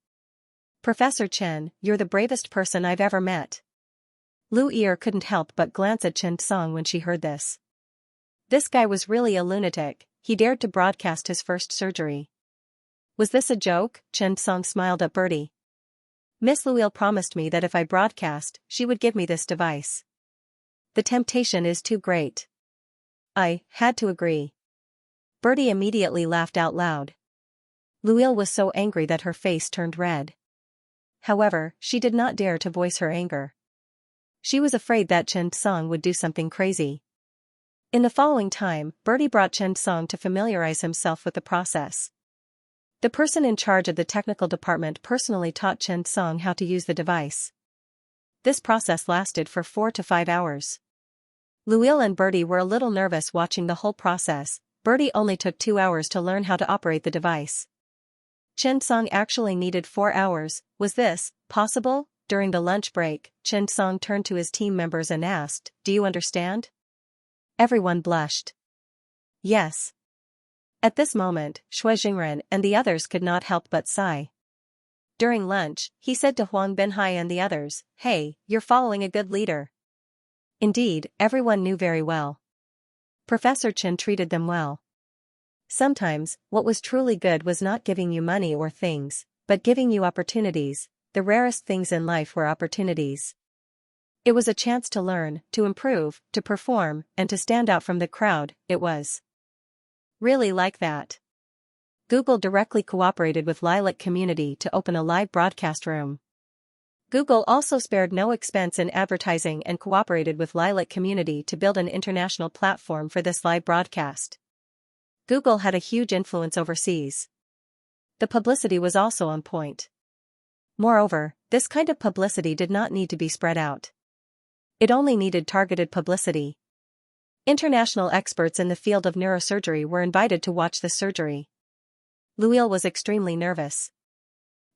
"Professor Chen, you're the bravest person I've ever met." Lu Ear couldn't help but glance at Chen Song when she heard this. This guy was really a lunatic, he dared to broadcast his first surgery. Was this a joke? Chen Song smiled at Bertie. "Miss Luil promised me that if I broadcast, she would give me this device. The temptation is too great." I had to agree. Bertie immediately laughed out loud. Luil was so angry that her face turned red. However, she did not dare to voice her anger. She was afraid that Chen Song would do something crazy. In the following time, Bertie brought Chen Song to familiarize himself with the process. The person in charge of the technical department personally taught Chen Song how to use the device. This process lasted for 4 to 5 hours. Luil and Bertie were a little nervous watching the whole process. Bertie only took 2 hours to learn how to operate the device. Chen Song actually needed 4 hours. Was this possible? During the lunch break, Chen Song turned to his team members and asked, "Do you understand?" Everyone blushed. Yes. At this moment, Shui Jingren and the others could not help but sigh. During lunch, he said to Huang Binhai and the others, "Hey, you're following a good leader." Indeed, everyone knew very well. Professor Chen treated them well. Sometimes, what was truly good was not giving you money or things, but giving you opportunities. The rarest things in life were opportunities. It was a chance to learn, to improve, to perform, and to stand out from the crowd. It was really like that. Google directly cooperated with Lilac Community to open a live broadcast room. Google also spared no expense in advertising and cooperated with Lilac Community to build an international platform for this live broadcast. Google had a huge influence overseas. The publicity was also on point. Moreover, this kind of publicity did not need to be spread out. It only needed targeted publicity. International experts in the field of neurosurgery were invited to watch the surgery. Luil was extremely nervous.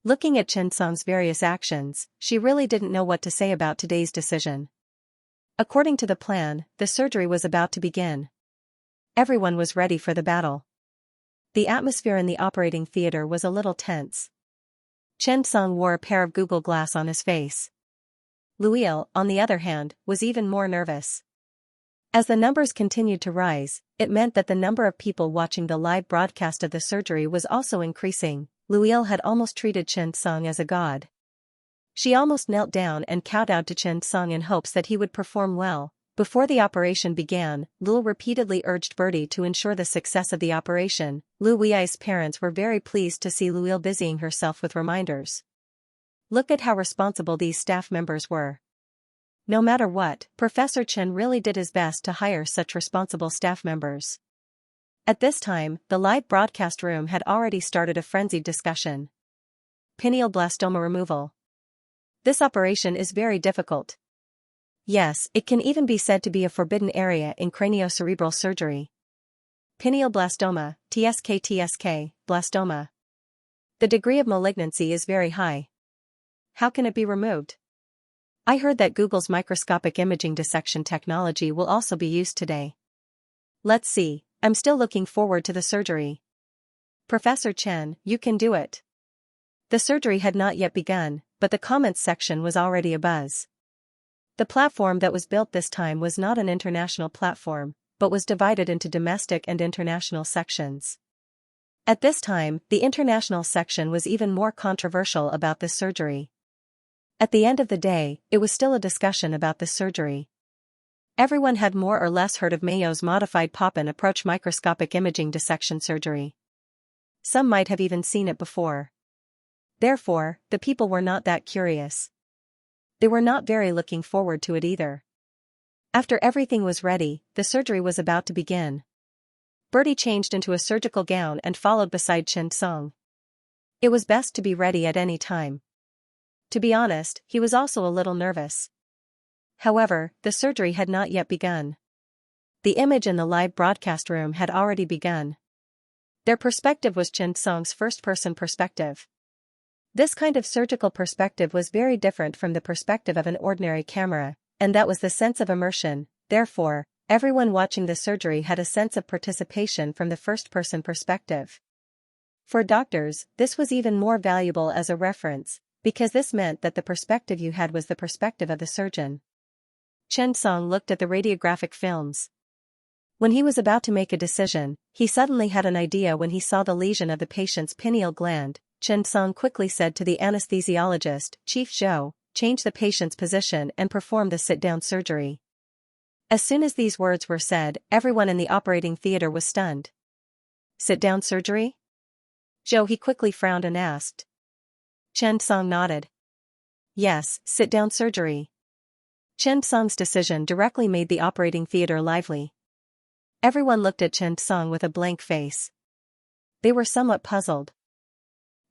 Looking at Chen Song's various actions, she really didn't know what to say about today's decision. According to the plan, the surgery was about to begin. Everyone was ready for the battle. The atmosphere in the operating theater was a little tense. Chen Song wore a pair of Google Glass on his face. Luil, on the other hand, was even more nervous. As the numbers continued to rise, it meant that the number of people watching the live broadcast of the surgery was also increasing. Luil had almost treated Chen Song as a god. She almost knelt down and kowtowed to Chen Song in hopes that he would perform well. Before the operation began, Luil repeatedly urged Bertie to ensure the success of the operation. Lu Wei's parents were very pleased to see Luil busying herself with reminders. Look at how responsible these staff members were. No matter what, Professor Chen really did his best to hire such responsible staff members. At this time, the live broadcast room had already started a frenzied discussion. Pineal blastoma removal. This operation is very difficult. Yes, it can even be said to be a forbidden area in craniocerebral surgery. Pineal blastoma, TSK, blastoma. The degree of malignancy is very high. How can it be removed? I heard that Google's microscopic imaging dissection technology will also be used today. Let's see, I'm still looking forward to the surgery. Professor Chen, you can do it. The surgery had not yet begun, but the comments section was already abuzz. The platform that was built this time was not an international platform, but was divided into domestic and international sections. At this time, the international section was even more controversial about this surgery. At the end of the day, it was still a discussion about this surgery. Everyone had more or less heard of Mayo's modified Poppin approach microscopic imaging dissection surgery. Some might have even seen it before. Therefore, the people were not that curious. They were not very looking forward to it either. After everything was ready, the surgery was about to begin. Bertie changed into a surgical gown and followed beside Chen Song. It was best to be ready at any time. To be honest, he was also a little nervous. However, the surgery had not yet begun. The image in the live broadcast room had already begun. Their perspective was Chen Song's first-person perspective. This kind of surgical perspective was very different from the perspective of an ordinary camera, and that was the sense of immersion. Therefore, everyone watching the surgery had a sense of participation from the first-person perspective. For doctors, this was even more valuable as a reference, because this meant that the perspective you had was the perspective of the surgeon. Chen Song looked at the radiographic films. When he was about to make a decision, he suddenly had an idea when he saw the lesion of the patient's pineal gland. Chen Song quickly said to the anesthesiologist, Chief Zhou, change the patient's position and perform the sit-down surgery. As soon as these words were said, everyone in the operating theater was stunned. Sit-down surgery? Zhou he quickly frowned and asked. Chen Song nodded. Yes, sit-down surgery. Chen Song's decision directly made the operating theater lively. Everyone looked at Chen Song with a blank face. They were somewhat puzzled.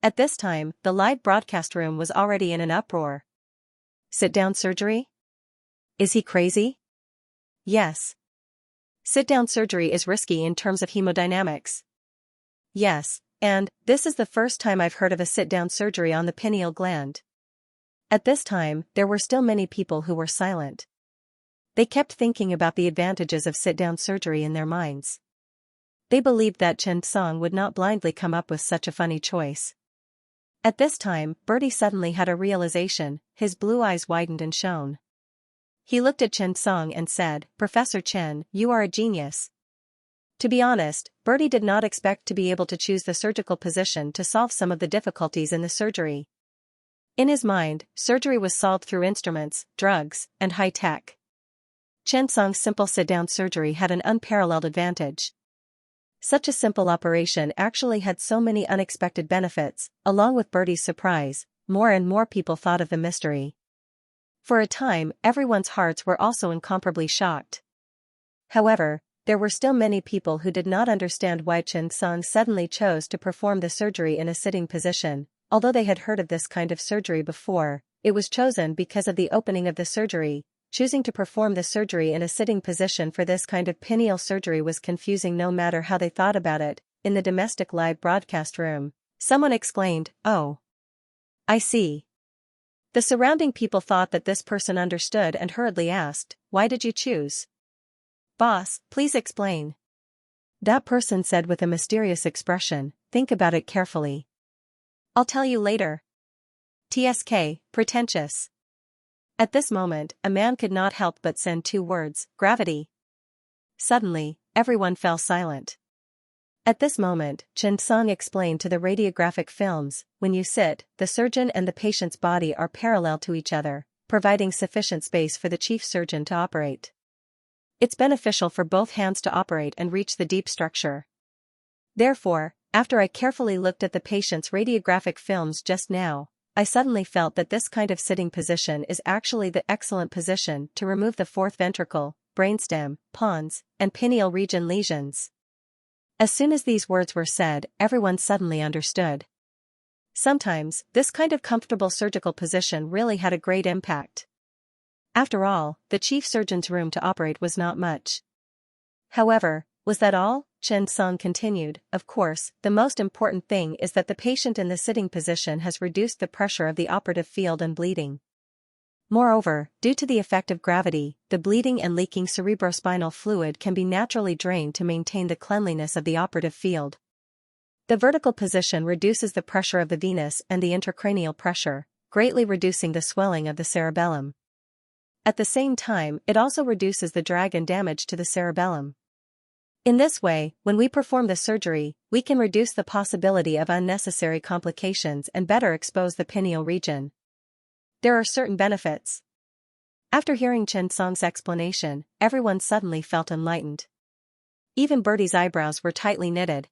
At this time, the live broadcast room was already in an uproar. Sit-down surgery? Is he crazy? Yes. Sit-down surgery is risky in terms of hemodynamics. Yes, and this is the first time I've heard of a sit-down surgery on the pineal gland. At this time, there were still many people who were silent. They kept thinking about the advantages of sit-down surgery in their minds. They believed that Chen Song would not blindly come up with such a funny choice. At this time, Bertie suddenly had a realization, his blue eyes widened and shone. He looked at Chen Song and said, Professor Chen, you are a genius. To be honest, Bertie did not expect to be able to choose the surgical position to solve some of the difficulties in the surgery. In his mind, surgery was solved through instruments, drugs, and high tech. Chen Song's simple sit-down surgery had an unparalleled advantage. Such a simple operation actually had so many unexpected benefits. Along with Bertie's surprise, more and more people thought of the mystery. For a time, everyone's hearts were also incomparably shocked. However, there were still many people who did not understand why Chen Song suddenly chose to perform the surgery in a sitting position. Although they had heard of this kind of surgery before, it was chosen because of the opening of the surgery. Choosing to perform the surgery in a sitting position for this kind of pineal surgery was confusing no matter how they thought about it. In the domestic live broadcast room, someone exclaimed, "Oh! I see. The surrounding people thought that this person understood and hurriedly asked, "Why did you choose?" "Boss, please explain." That person said with a mysterious expression, "Think about it carefully. I'll tell you later." TSK, pretentious. At this moment, a man could not help but send two words, gravity. Suddenly, everyone fell silent. At this moment, Xianxia explained to the radiographic films, when you sit, the surgeon and the patient's body are parallel to each other, providing sufficient space for the chief surgeon to operate. It's beneficial for both hands to operate and reach the deep structure. Therefore, after I carefully looked at the patient's radiographic films just now, I suddenly felt that this kind of sitting position is actually the excellent position to remove the fourth ventricle, brainstem, pons, and pineal region lesions. As soon as these words were said, everyone suddenly understood. Sometimes, this kind of comfortable surgical position really had a great impact. After all, the chief surgeon's room to operate was not much. However, was that all? Xianxia continued, of course, the most important thing is that the patient in the sitting position has reduced the pressure of the operative field and bleeding. Moreover, due to the effect of gravity, the bleeding and leaking cerebrospinal fluid can be naturally drained to maintain the cleanliness of the operative field. The vertical position reduces the pressure of the venous and the intracranial pressure, greatly reducing the swelling of the cerebellum. At the same time, it also reduces the drag and damage to the cerebellum. In this way, when we perform the surgery, we can reduce the possibility of unnecessary complications and better expose the pineal region. There are certain benefits. After hearing Xianxia's explanation, everyone suddenly felt enlightened. Even Bertie's eyebrows were tightly knitted.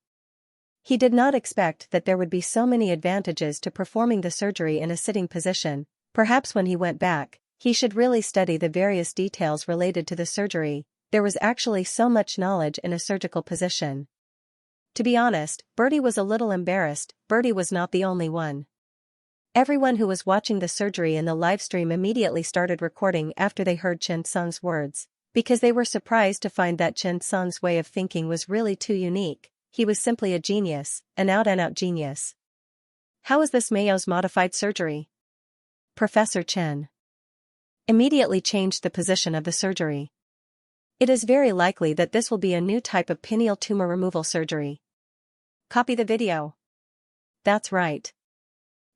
He did not expect that there would be so many advantages to performing the surgery in a sitting position. Perhaps when he went back, he should really study the various details related to the surgery. There was actually so much knowledge in a surgical position. To be honest, Bertie was a little embarrassed. Bertie was not the only one. Everyone who was watching the surgery in the livestream immediately started recording after they heard Xianxia's words, because they were surprised to find that Xianxia's way of thinking was really too unique. He was simply a genius, an out-and-out genius. How is this Mayo's modified surgery? Professor Chen immediately changed the position of the surgery. It is very likely that this will be a new type of pineal tumor removal surgery. Copy the video. That's right.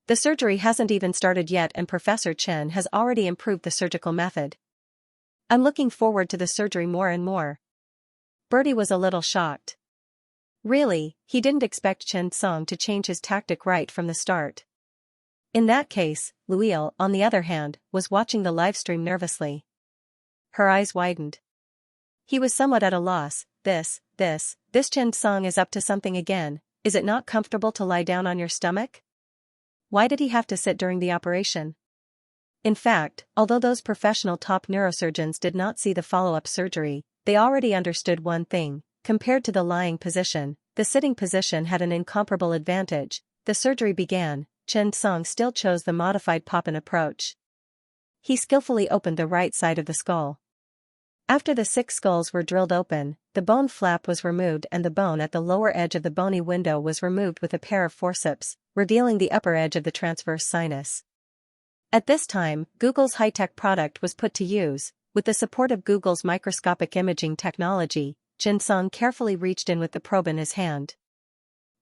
The surgery hasn't even started yet and Professor Chen has already improved the surgical method. I'm looking forward to the surgery more and more. Bertie was a little shocked. Really, he didn't expect Xianxia to change his tactic right from the start. In that case, Luile, on the other hand, was watching the livestream nervously. Her eyes widened. He was somewhat at a loss. This Xianxia is up to something again. Is it not comfortable to lie down on your stomach? Why did he have to sit during the operation? In fact, although those professional top neurosurgeons did not see the follow-up surgery, they already understood one thing. Compared to the lying position, the sitting position had an incomparable advantage. The surgery began. Xianxia still chose the modified Poppin approach. He skillfully opened the right side of the skull. After the 6 skulls were drilled open, the bone flap was removed and the bone at the lower edge of the bony window was removed with a pair of forceps, revealing the upper edge of the transverse sinus. At this time, Google's high-tech product was put to use. With the support of Google's microscopic imaging technology, Xianxia carefully reached in with the probe in his hand.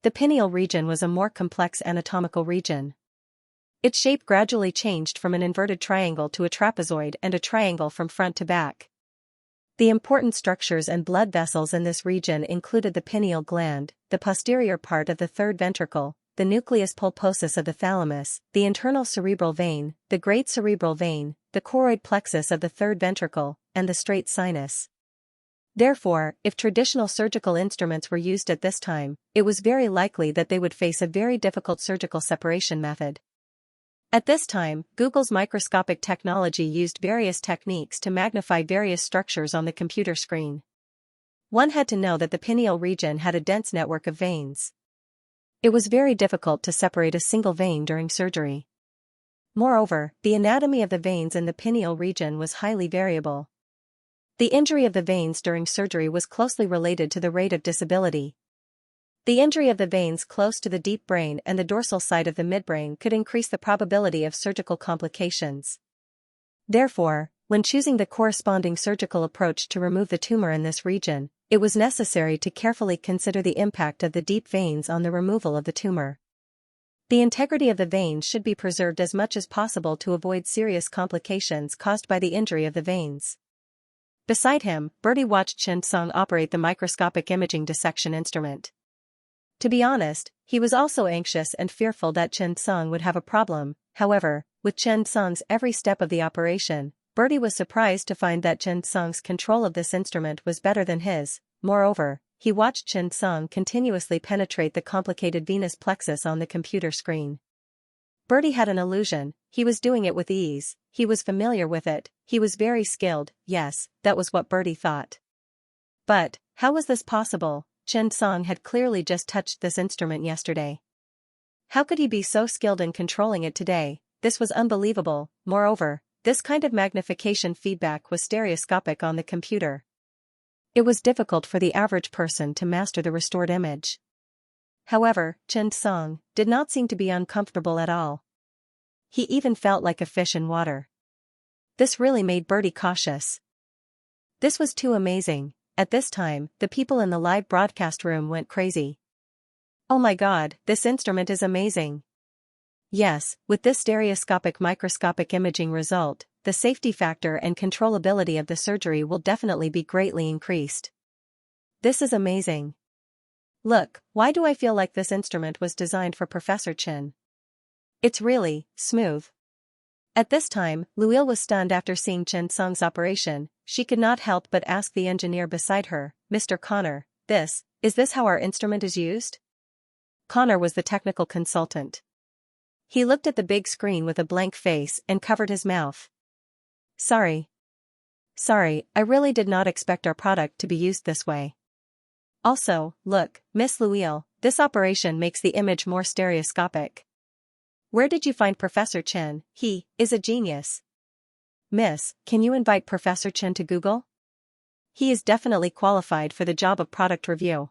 The pineal region was a more complex anatomical region. Its shape gradually changed from an inverted triangle to a trapezoid and a triangle from front to back. The important structures and blood vessels in this region included the pineal gland, the posterior part of the third ventricle, the nucleus pulposus of the thalamus, the internal cerebral vein, the great cerebral vein, the choroid plexus of the third ventricle, and the straight sinus. Therefore, if traditional surgical instruments were used at this time, it was very likely that they would face a very difficult surgical separation method. At this time, Google's microscopic technology used various techniques to magnify various structures on the computer screen. One had to know that the pineal region had a dense network of veins. It was very difficult to separate a single vein during surgery. Moreover, the anatomy of the veins in the pineal region was highly variable. The injury of the veins during surgery was closely related to the rate of disability. The injury of the veins close to the deep brain and the dorsal side of the midbrain could increase the probability of surgical complications. Therefore, when choosing the corresponding surgical approach to remove the tumor in this region, it was necessary to carefully consider the impact of the deep veins on the removal of the tumor. The integrity of the veins should be preserved as much as possible to avoid serious complications caused by the injury of the veins. Beside him, Bertie watched Xianxia operate the microscopic imaging dissection instrument. To be honest, he was also anxious and fearful that Xianxia would have a problem. However, with Xianxia's every step of the operation, Bertie was surprised to find that Xianxia's control of this instrument was better than his. Moreover, he watched Xianxia continuously penetrate the complicated venous plexus on the computer screen. Bertie had an illusion, he was doing it with ease, he was familiar with it, he was very skilled. Yes, that was what Bertie thought. But, how was this possible? Xianxia had clearly just touched this instrument yesterday. How could he be so skilled in controlling it today? This was unbelievable. Moreover, this kind of magnification feedback was stereoscopic on the computer. It was difficult for the average person to master the restored image. However, Xianxia did not seem to be uncomfortable at all. He even felt like a fish in water. This really made Bertie cautious. This was too amazing. At this time, the people in the live broadcast room went crazy. Oh my God, this instrument is amazing. Yes, with this stereoscopic microscopic imaging result, the safety factor and controllability of the surgery will definitely be greatly increased. This is amazing. Look, why do I feel like this instrument was designed for Professor Chen? It's really smooth. At this time, Luil was stunned after seeing Xianxia's operation. She could not help but ask the engineer beside her, Mr. Connor, is this how our instrument is used? Connor was the technical consultant. He looked at the big screen with a blank face and covered his mouth. Sorry, I really did not expect our product to be used this way. Also, look, Miss Luil, this operation makes the image more stereoscopic. Where did you find Professor Chen? He is a genius. Miss, can you invite Professor Chen to Google? He is definitely qualified for the job of product review.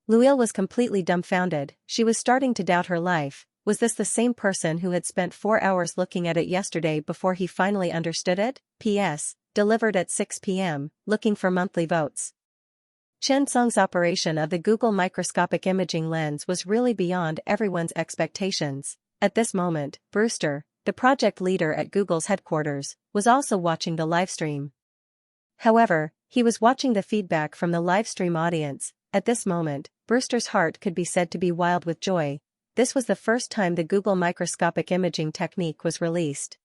Luil was completely dumbfounded. She was starting to doubt her life. Was this the same person who had spent 4 hours looking at it yesterday before he finally understood it? P.S. Delivered at 6 p.m., looking for monthly votes. Xianxia's operation of the Google microscopic imaging lens was really beyond everyone's expectations. At this moment, Brewster, the project leader at Google's headquarters, was also watching the livestream. However, he was watching the feedback from the livestream audience. At this moment, Brewster's heart could be said to be wild with joy. This was the first time the Google microscopic imaging technique was released.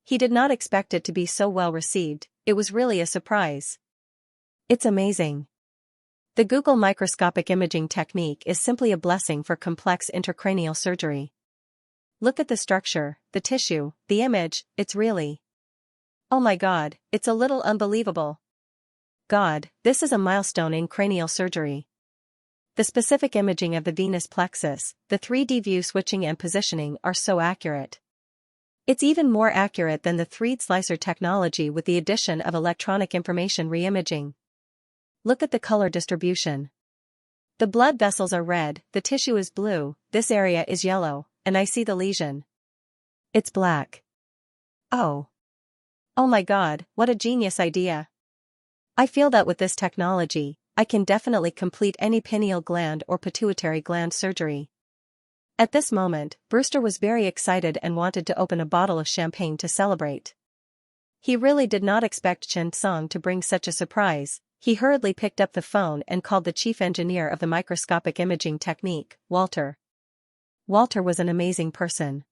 He did not expect it to be so well received. It was really a surprise. It's amazing. The Google microscopic imaging technique is simply a blessing for complex intracranial surgery. Look at the structure, the tissue, the image, it's really... Oh my God, it's a little unbelievable. God, this is a milestone in cranial surgery. The specific imaging of the venous plexus, the 3D view switching and positioning are so accurate. It's even more accurate than the 3D slicer technology with the addition of electronic information reimaging. Look at the color distribution. The blood vessels are red, the tissue is blue, this area is yellow, and I see the lesion. It's black. Oh my God, what a genius idea. I feel that with this technology, I can definitely complete any pineal gland or pituitary gland surgery. At this moment, Brewster was very excited and wanted to open a bottle of champagne to celebrate. He really did not expect Xianxia to bring such a surprise. He hurriedly picked up the phone and called the chief engineer of the microscopic imaging technique, Walter. Walter was an amazing person.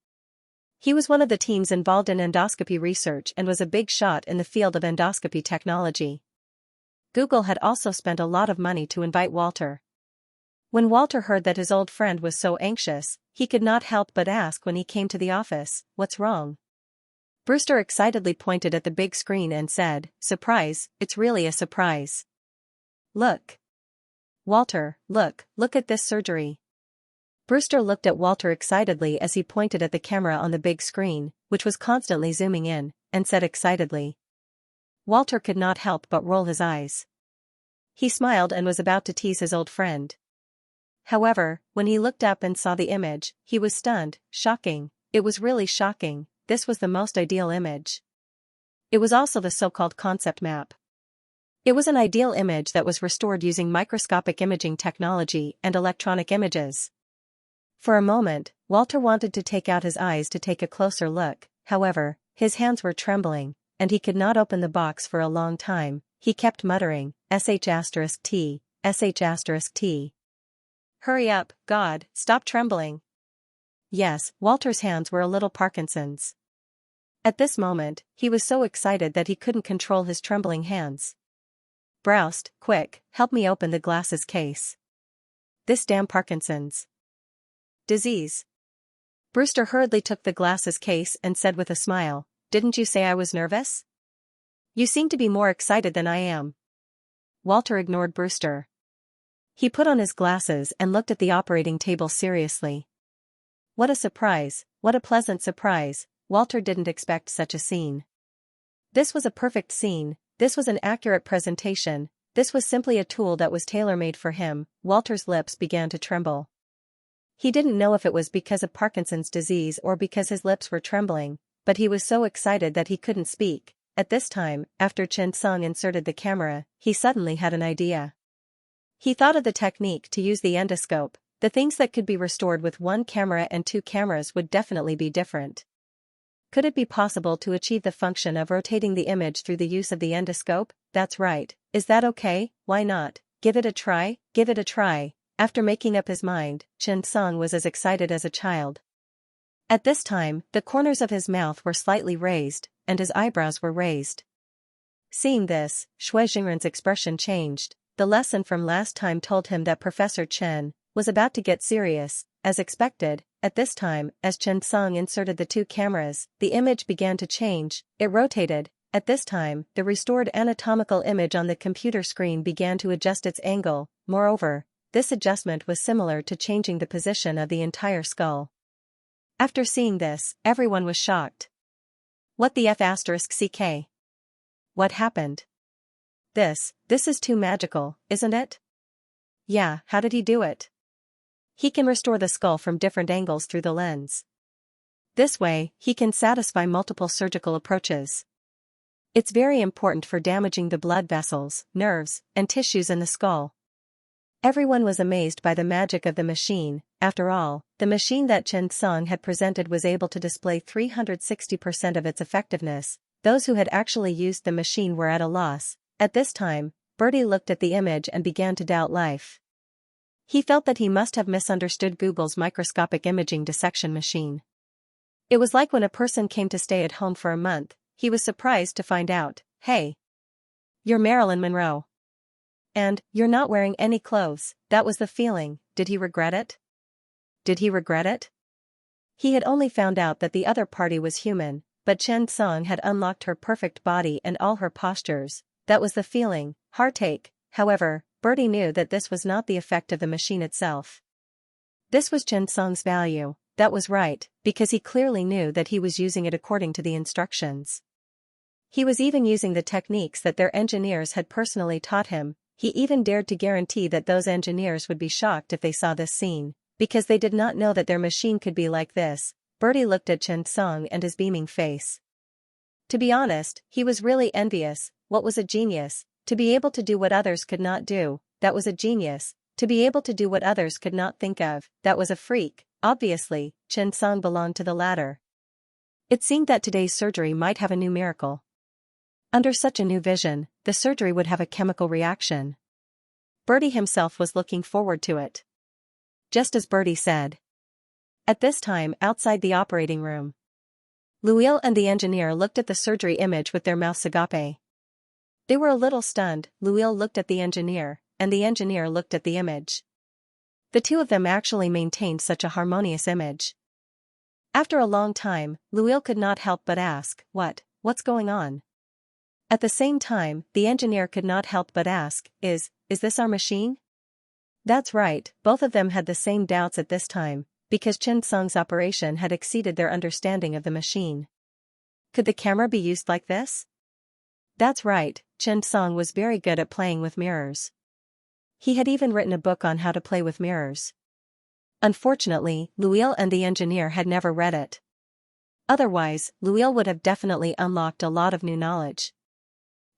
He was one of the teams involved in endoscopy research and was a big shot in the field of endoscopy technology. Google had also spent a lot of money to invite Walter. When Walter heard that his old friend was so anxious, he could not help but ask when he came to the office, "What's wrong?" Brewster excitedly pointed at the big screen and said, "Surprise, it's really a surprise. Look. Walter, look at this surgery." Brewster looked at Walter excitedly as he pointed at the camera on the big screen, which was constantly zooming in, and said excitedly. Walter could not help but roll his eyes. He smiled and was about to tease his old friend. However, when he looked up and saw the image, he was stunned. Shocking. It was really shocking. This was the most ideal image. It was also the so-called concept map. It was an ideal image that was restored using microscopic imaging technology and electronic images. For a moment, Walter wanted to take out his eyes to take a closer look. However, his hands were trembling, and he could not open the box for a long time. He kept muttering, sh*t, sh*t. Hurry up, God, stop trembling. Yes, Walter's hands were a little Parkinson's. At this moment, he was so excited that he couldn't control his trembling hands. Broust, quick, help me open the glasses case. This damn Parkinson's disease. Brewster hurriedly took the glasses case and said with a smile, "Didn't you say I was nervous? You seem to be more excited than I am." Walter ignored Brewster. He put on his glasses and looked at the operating table seriously. What a surprise, what a pleasant surprise. Walter didn't expect such a scene. This was a perfect scene, this was an accurate presentation, this was simply a tool that was tailor-made for him. Walter's lips began to tremble. He didn't know if it was because of Parkinson's disease or because his lips were trembling, but he was so excited that he couldn't speak. At this time, after Xianxia inserted the camera, he suddenly had an idea. He thought of the technique to use the endoscope. The things that could be restored with one camera and two cameras would definitely be different. Could it be possible to achieve the function of rotating the image through the use of the endoscope? That's right. Is that okay? Why not? Give it a try, give it a try. After making up his mind, Xianxia was as excited as a child. At this time, the corners of his mouth were slightly raised, and his eyebrows were raised. Seeing this, Shui Jingren's expression changed. The lesson from last time told him that Professor Chen was about to get serious. As expected, at this time, as Xianxia inserted the two cameras, the image began to change. It rotated. At this time, the restored anatomical image on the computer screen began to adjust its angle. Moreover, this adjustment was similar to changing the position of the entire skull. After seeing this, everyone was shocked. What the f***ck? What happened? This is too magical, isn't it? Yeah, how did he do it? He can restore the skull from different angles through the lens. This way, he can satisfy multiple surgical approaches. It's very important for damaging the blood vessels, nerves, and tissues in the skull. Everyone was amazed by the magic of the machine. After all, the machine that Xianxia had presented was able to display 360% of its effectiveness. Those who had actually used the machine were at a loss. At this time, Bertie looked at the image and began to doubt life. He felt that he must have misunderstood Google's microscopic imaging dissection machine. It was like when a person came to stay at home for a month. He was surprised to find out, "Hey, you're Marilyn Monroe. And, you're not wearing any clothes." That was the feeling. Did he regret it? Did he regret it? He had only found out that the other party was human, but Xianxia had unlocked her perfect body and all her postures. That was the feeling, heartache. However, Bertie knew that this was not the effect of the machine itself. This was Xianxia's value. That was right, because he clearly knew that he was using it according to the instructions. He was even using the techniques that their engineers had personally taught him. He even dared to guarantee that those engineers would be shocked if they saw this scene, because they did not know that their machine could be like this. Bertie looked at Xianxia and his beaming face. To be honest, he was really envious. What was a genius? To be able to do what others could not do, that was a genius. To be able to do what others could not think of, that was a freak. Obviously, Xianxia belonged to the latter. It seemed that today's surgery might have a new miracle. Under such a new vision, the surgery would have a chemical reaction. Bertie himself was looking forward to it. Just as Bertie said. At this time, outside the operating room, Louis and the engineer looked at the surgery image with their mouths agape. They were a little stunned. Louis looked at the engineer, and the engineer looked at the image. The two of them actually maintained such a harmonious image. After a long time, Louis could not help but ask, what's going on? At the same time, the engineer could not help but ask, is this our machine? That's right, both of them had the same doubts at this time, because Xianxia's operation had exceeded their understanding of the machine. Could the camera be used like this? That's right, Xianxia was very good at playing with mirrors. He had even written a book on how to play with mirrors. Unfortunately, Luil and the engineer had never read it. Otherwise, Luil would have definitely unlocked a lot of new knowledge.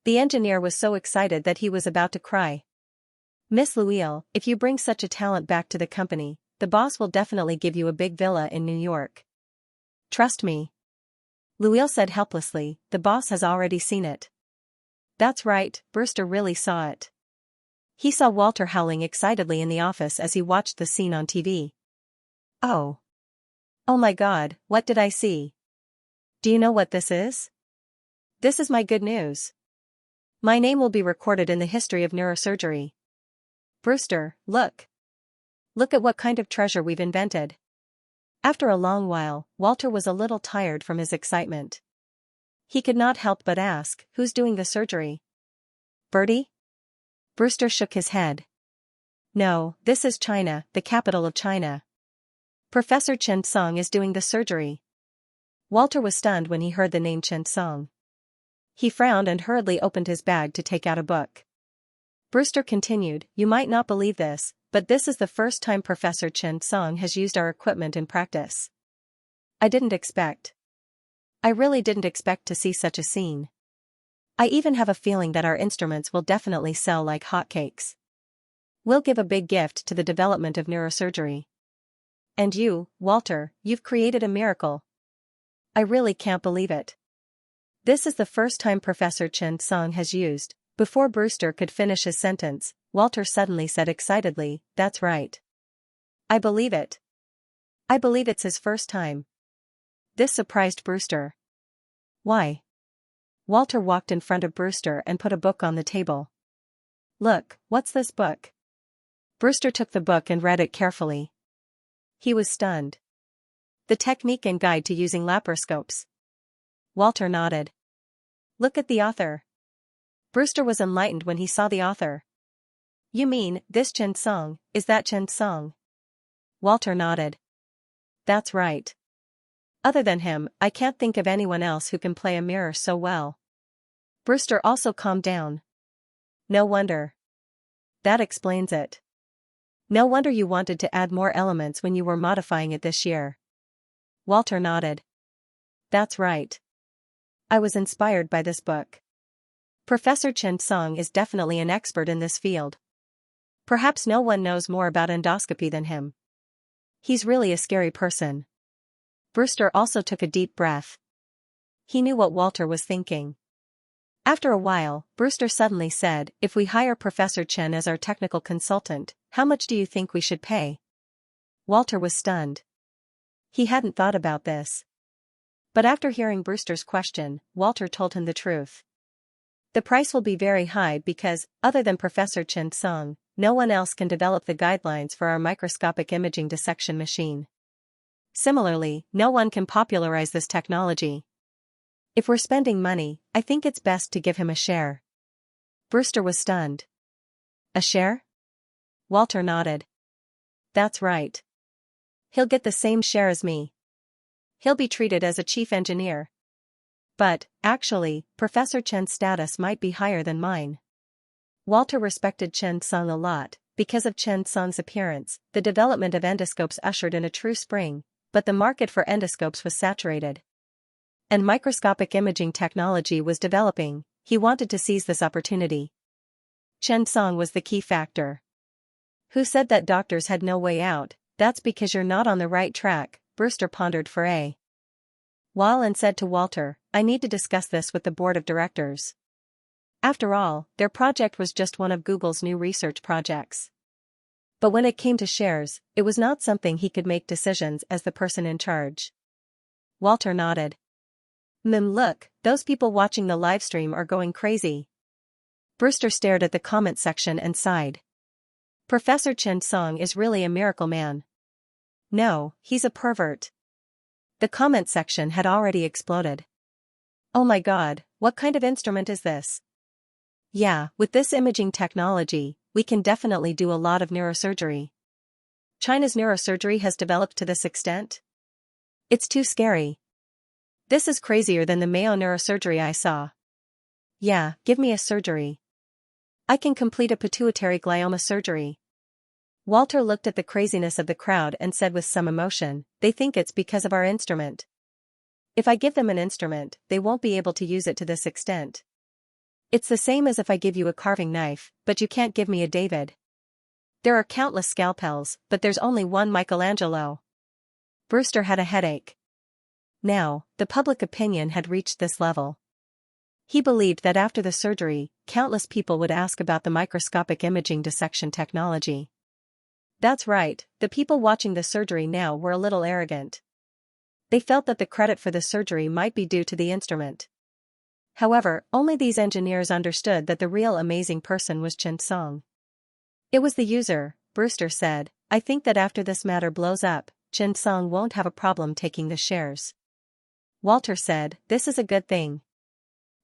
The engineer was so excited that he was about to cry. Miss Luil, if you bring such a talent back to the company, the boss will definitely give you a big villa in New York. Trust me. Luil said helplessly, the boss has already seen it. That's right, Brewster really saw it. He saw Walter howling excitedly in the office as he watched the scene on TV. Oh. Oh my God, what did I see? Do you know what this is? This is my good news. My name will be recorded in the history of neurosurgery. Brewster, look. Look at what kind of treasure we've invented. After a long while, Walter was a little tired from his excitement. He could not help but ask, who's doing the surgery? Bertie? Brewster shook his head. No, this is China, the capital of China. Professor Chen Song is doing the surgery. Walter was stunned when he heard the name Chen Song. He frowned and hurriedly opened his bag to take out a book. Brewster continued, you might not believe this, but this is the first time Professor Chen Song has used our equipment in practice. I really didn't expect to see such a scene. I even have a feeling that our instruments will definitely sell like hotcakes. We'll give a big gift to the development of neurosurgery. And you, Walter, you've created a miracle. I really can't believe it. This is the first time Professor Chen Song has used. Before Brewster could finish his sentence, Walter suddenly said excitedly, that's right. I believe it. I believe it's his first time. This surprised Brewster. Why? Walter walked in front of Brewster and put a book on the table. Look, what's this book? Brewster took the book and read it carefully. He was stunned. The technique and guide to using laparoscopes. Walter nodded. Look at the author. Brewster was enlightened when he saw the author. You mean, this Chen Song, is that Chen Song? Walter nodded. That's right. Other than him, I can't think of anyone else who can play a mirror so well. Brewster also calmed down. No wonder. That explains it. No wonder you wanted to add more elements when you were modifying it this year. Walter nodded. That's right. I was inspired by this book. Professor Chen Song is definitely an expert in this field. Perhaps no one knows more about endoscopy than him. He's really a scary person. Brewster also took a deep breath. He knew what Walter was thinking. After a while, Brewster suddenly said, if we hire Professor Chen as our technical consultant, how much do you think we should pay? Walter was stunned. He hadn't thought about this. But after hearing Brewster's question, Walter told him the truth. The price will be very high because, other than Professor Chen Song, no one else can develop the guidelines for our microscopic imaging dissection machine. Similarly, no one can popularize this technology. If we're spending money, I think it's best to give him a share. Brewster was stunned. A share? Walter nodded. That's right. He'll get the same share as me. He'll be treated as a chief engineer. But, actually, Professor Chen's status might be higher than mine. Walter respected Chen Song a lot. Because of Chen Song's appearance, the development of endoscopes ushered in a true spring, but the market for endoscopes was saturated. And microscopic imaging technology was developing. He wanted to seize this opportunity. Chen Song was the key factor. Who said that doctors had no way out? That's because you're not on the right track, Brewster pondered for a while and said to Walter, I need to discuss this with the board of directors. After all, their project was just one of Google's new research projects. But when it came to shares, it was not something he could make decisions as the person in charge. Walter nodded. Look, those people watching the livestream are going crazy. Brewster stared at the comment section and sighed. Professor Chen Song is really a miracle man. No, he's a pervert. The comment section had already exploded. Oh my God, what kind of instrument is this? Yeah, with this imaging technology, we can definitely do a lot of neurosurgery. China's neurosurgery has developed to this extent? It's too scary. This is crazier than the Mayo neurosurgery I saw. Yeah, give me a surgery. I can complete a pituitary glioma surgery. Walter looked at the craziness of the crowd and said with some emotion, "They think it's because of our instrument. If I give them an instrument, they won't be able to use it to this extent. It's the same as if I give you a carving knife, but you can't give me a David. There are countless scalpels, but there's only one Michelangelo." Brewster had a headache. Now, the public opinion had reached this level. He believed that after the surgery, countless people would ask about the microscopic imaging dissection technology. That's right, the people watching the surgery now were a little arrogant. They felt that the credit for the surgery might be due to the instrument. However, only these engineers understood that the real amazing person was Xianxia. "It was the user," Brewster said. "I think that after this matter blows up, Xianxia won't have a problem taking the shares." Walter said, "This is a good thing.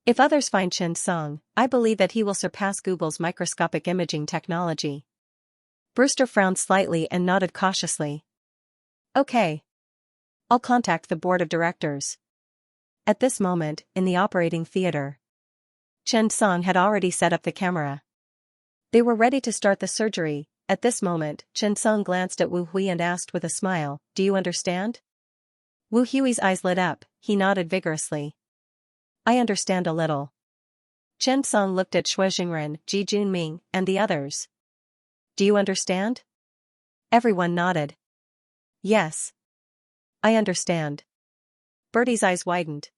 If others find Xianxia, I believe that he will surpass Google's microscopic imaging technology." Brewster frowned slightly and nodded cautiously. "Okay. I'll contact the board of directors." At this moment, in the operating theater, Xianxia had already set up the camera. They were ready to start the surgery. At this moment, Xianxia glanced at Wu Hui and asked with a smile, "Do you understand?" Wu Hui's eyes lit up. He nodded vigorously. "I understand a little." Xianxia looked at Xue Jingren, Ji Junming, and the others. "Do you understand?" Everyone nodded. "Yes. I understand." Bertie's eyes widened.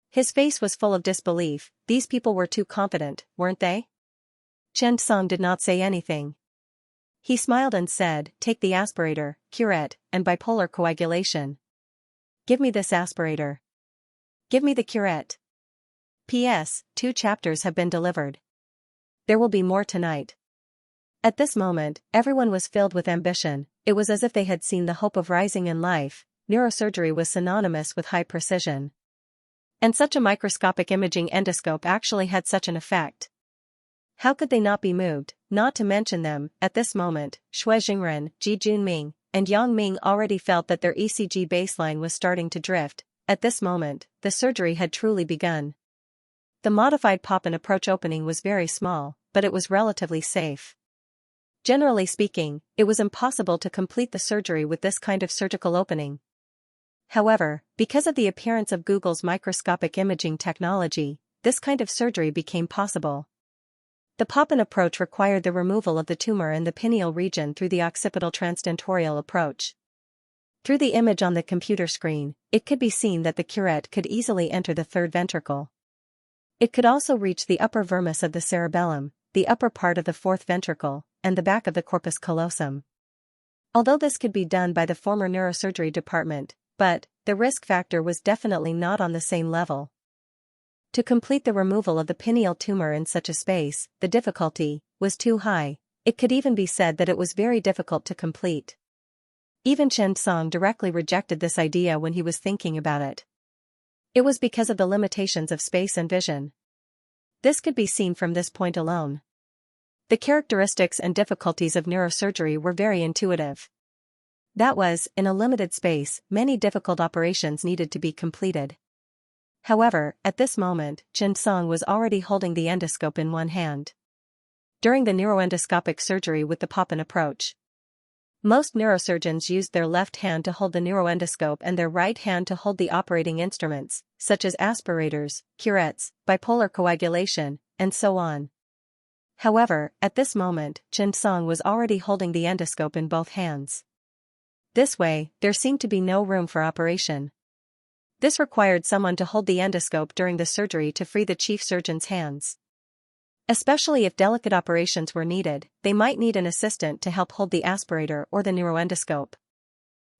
His face was full of disbelief. These people were too confident, weren't they? Xianxia did not say anything. He smiled and said, "Take the aspirator, curette, and bipolar coagulation." "Give me this aspirator." "Give me the curette." P.S. 2 chapters have been delivered. There will be more tonight. At this moment, everyone was filled with ambition. It was as if they had seen the hope of rising in life. Neurosurgery was synonymous with high precision. And such a microscopic imaging endoscope actually had such an effect. How could they not be moved? Not to mention them, at this moment, Xue Jingren, Ji Junming, and Yang Ming already felt that their ECG baseline was starting to drift. At this moment, the surgery had truly begun. The modified pop-in approach opening was very small, but it was relatively safe. Generally speaking, it was impossible to complete the surgery with this kind of surgical opening. However, because of the appearance of Google's microscopic imaging technology, this kind of surgery became possible. The pop-in approach required the removal of the tumor in the pineal region through the occipital transdentorial approach. Through the image on the computer screen, it could be seen that the curette could easily enter the third ventricle. It could also reach the upper vermis of the cerebellum, the upper part of the fourth ventricle, and the back of the corpus callosum. Although this could be done by the former neurosurgery department, but the risk factor was definitely not on the same level. To complete the removal of the pineal tumor in such a space, the difficulty was too high. It could even be said that it was very difficult to complete. Even Xianxia directly rejected this idea when he was thinking about it. It was because of the limitations of space and vision. This could be seen from this point alone. The characteristics and difficulties of neurosurgery were very intuitive. That was, in a limited space, many difficult operations needed to be completed. However, at this moment, Xianxia was already holding the endoscope in one hand. During the neuroendoscopic surgery with the pop-in approach, most neurosurgeons used their left hand to hold the neuroendoscope and their right hand to hold the operating instruments, such as aspirators, curettes, bipolar coagulation, and so on. However, at this moment, Xianxia was already holding the endoscope in both hands. This way, there seemed to be no room for operation. This required someone to hold the endoscope during the surgery to free the chief surgeon's hands. Especially if delicate operations were needed, they might need an assistant to help hold the aspirator or the neuroendoscope.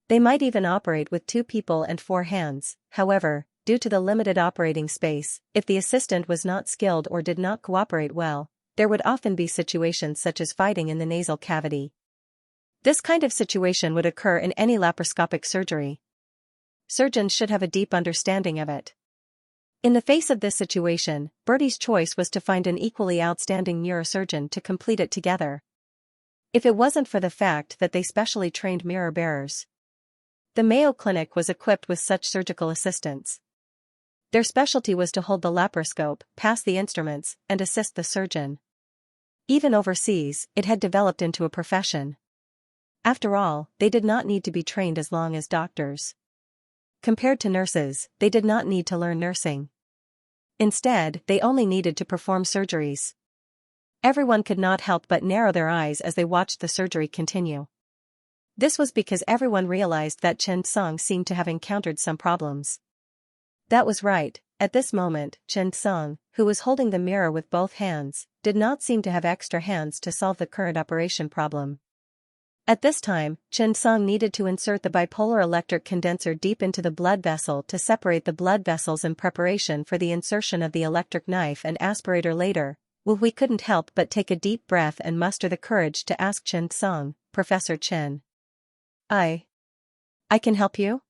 They might even operate with 2 people and 4 hands. However, due to the limited operating space, if the assistant was not skilled or did not cooperate well, there would often be situations such as fighting in the nasal cavity. This kind of situation would occur in any laparoscopic surgery. Surgeons should have a deep understanding of it. In the face of this situation, Bertie's choice was to find an equally outstanding neurosurgeon to complete it together. If it wasn't for the fact that they specially trained mirror bearers, the Mayo Clinic was equipped with such surgical assistants. Their specialty was to hold the laparoscope, pass the instruments, and assist the surgeon. Even overseas, it had developed into a profession. After all, they did not need to be trained as long as doctors. Compared to nurses, they did not need to learn nursing. Instead, they only needed to perform surgeries. Everyone could not help but narrow their eyes as they watched the surgery continue. This was because everyone realized that Chen Song seemed to have encountered some problems. That was right. At this moment, Chen Song, who was holding the mirror with both hands, did not seem to have extra hands to solve the current operation problem. At this time, Chen Song needed to insert the bipolar electric condenser deep into the blood vessel to separate the blood vessels in preparation for the insertion of the electric knife and aspirator later. We couldn't help but take a deep breath and muster the courage to ask Chen Song, "Professor Chen. I can help you?"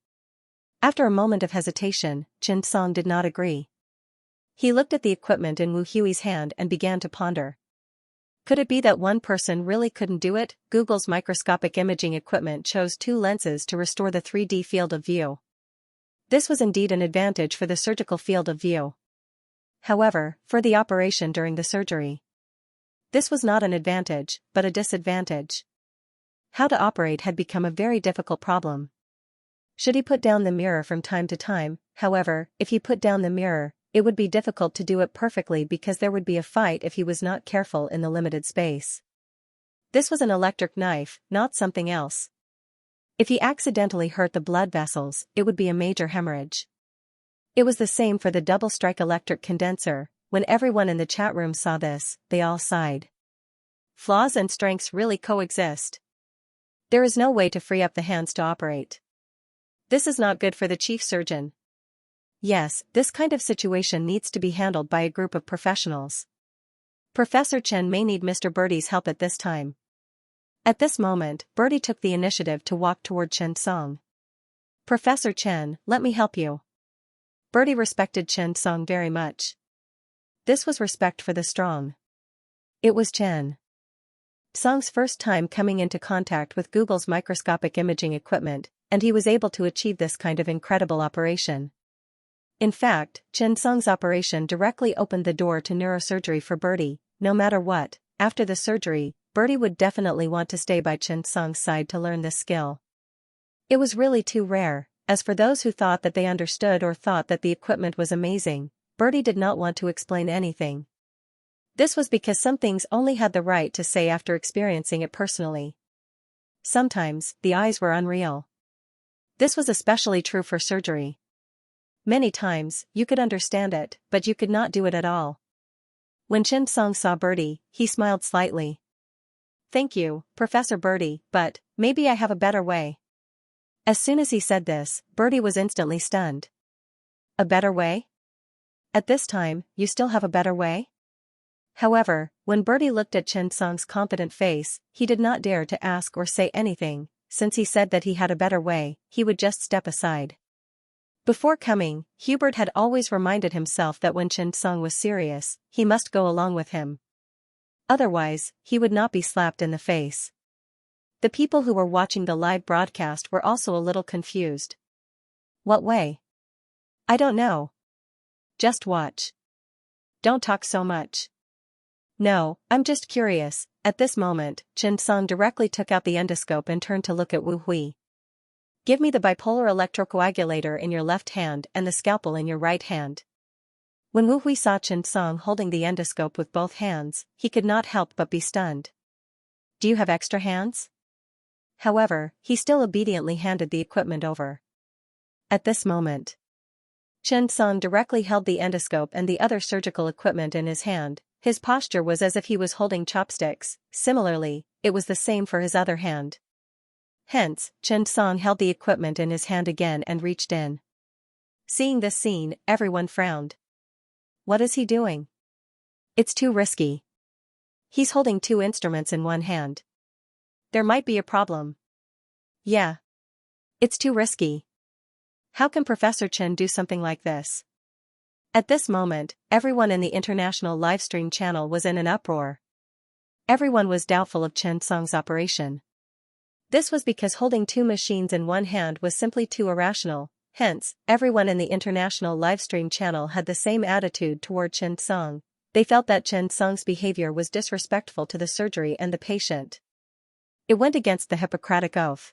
After a moment of hesitation, Chen Song did not agree. He looked at the equipment in Wu Hui's hand and began to ponder. Could it be that one person really couldn't do it? Google's microscopic imaging equipment chose 2 lenses to restore the 3D field of view. This was indeed an advantage for the surgical field of view. However, for the operation during the surgery, this was not an advantage, but a disadvantage. How to operate had become a very difficult problem. Should he put down the mirror from time to time? However, if he put down the mirror, it would be difficult to do it perfectly because there would be a fight if he was not careful in the limited space. This was an electric knife, not something else. If he accidentally hurt the blood vessels, it would be a major hemorrhage. It was the same for the double-strike electric condenser. When everyone in the chat room saw this, they all sighed. Flaws and strengths really coexist. There is no way to free up the hands to operate. This is not good for the chief surgeon. Yes, this kind of situation needs to be handled by a group of professionals. Professor Chen may need Mr. Birdie's help at this time. At this moment, Birdie took the initiative to walk toward Chen Song. "Professor Chen, let me help you." Birdie respected Chen Song very much. This was respect for the strong. It was Chen Song's first time coming into contact with Google's microscopic imaging equipment, and he was able to achieve this kind of incredible operation. In fact, Chen Song's operation directly opened the door to neurosurgery for Birdie. No matter what, after the surgery, Birdie would definitely want to stay by Chen Song's side to learn this skill. It was really too rare. As for those who thought that they understood or thought that the equipment was amazing, Birdie did not want to explain anything. This was because some things only had the right to say after experiencing it personally. Sometimes, the eyes were unreal. This was especially true for surgery. Many times, you could understand it, but you could not do it at all. When Chen Song saw Birdie, he smiled slightly. "Thank you, Professor Birdie, but maybe I have a better way." As soon as he said this, Birdie was instantly stunned. "A better way? At this time, you still have a better way?" However, when Birdie looked at Chen Song's confident face, he did not dare to ask or say anything. Since he said that he had a better way, he would just step aside. Before coming, Hubert had always reminded himself that when Chen Song was serious, he must go along with him. Otherwise, he would not be slapped in the face. The people who were watching the live broadcast were also a little confused. "What way?" "I don't know. Just watch. Don't talk so much." "No, I'm just curious." At this moment, Chen Song directly took out the endoscope and turned to look at Wu Hui. "Give me the bipolar electrocoagulator in your left hand and the scalpel in your right hand." When Wu Hui saw Chen Song holding the endoscope with both hands, he could not help but be stunned. "Do you have extra hands?" However, he still obediently handed the equipment over. At this moment, Chen Song directly held the endoscope and the other surgical equipment in his hand. His posture was as if he was holding chopsticks. Similarly, it was the same for his other hand. Hence, Chen Song held the equipment in his hand again and reached in. Seeing this scene, everyone frowned. What is he doing? It's too risky. He's holding 2 instruments in one hand. There might be a problem. Yeah. It's too risky. How can Professor Chen do something like this? At this moment, everyone in the international livestream channel was in an uproar. Everyone was doubtful of Chen Song's operation. This was because holding 2 machines in one hand was simply too irrational. Hence, everyone in the international livestream channel had the same attitude toward Chen Song. They felt that Chen Song's behavior was disrespectful to the surgery and the patient. It went against the Hippocratic Oath.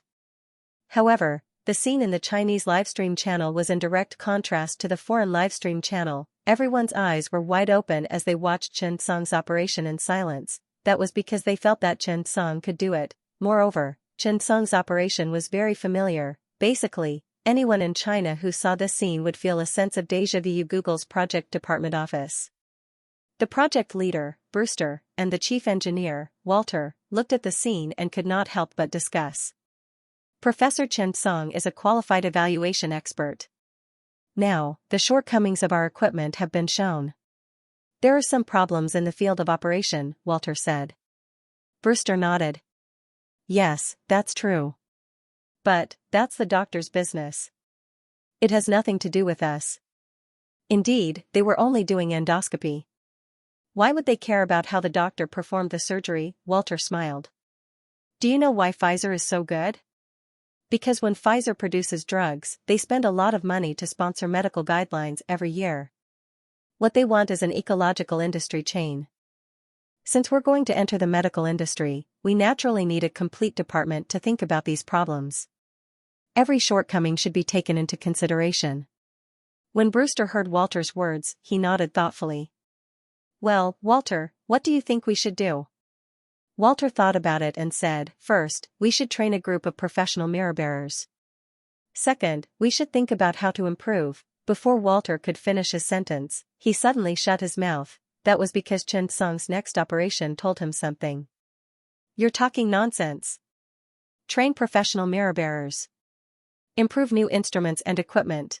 However, the scene in the Chinese livestream channel was in direct contrast to the foreign livestream channel. Everyone's eyes were wide open as they watched Chen Song's operation in silence. That was because they felt that Chen Song could do it. Moreover, Chen Song's operation was very familiar. Basically, anyone in China who saw this scene would feel a sense of déjà vu. Google's project department office. The project leader, Brewster, and the chief engineer, Walter, looked at the scene and could not help but discuss. Professor Chen Song is a qualified evaluation expert. Now, the shortcomings of our equipment have been shown. There are some problems in the field of operation, Walter said. Brewster nodded. Yes, that's true. But, that's the doctor's business. It has nothing to do with us. Indeed, they were only doing endoscopy. Why would they care about how the doctor performed the surgery? Walter smiled. Do you know why Pfizer is so good? Because when Pfizer produces drugs, they spend a lot of money to sponsor medical guidelines every year. What they want is an ecological industry chain. Since we're going to enter the medical industry, we naturally need a complete department to think about these problems. Every shortcoming should be taken into consideration. When Brewster heard Walter's words, he nodded thoughtfully. Well, Walter, what do you think we should do? Walter thought about it and said, first, we should train a group of professional mirror bearers. Second, we should think about how to improve. Before Walter could finish his sentence, he suddenly shut his mouth. That was because Chen Song's next operation told him something. You're talking nonsense. Train professional mirror bearers. Improve new instruments and equipment.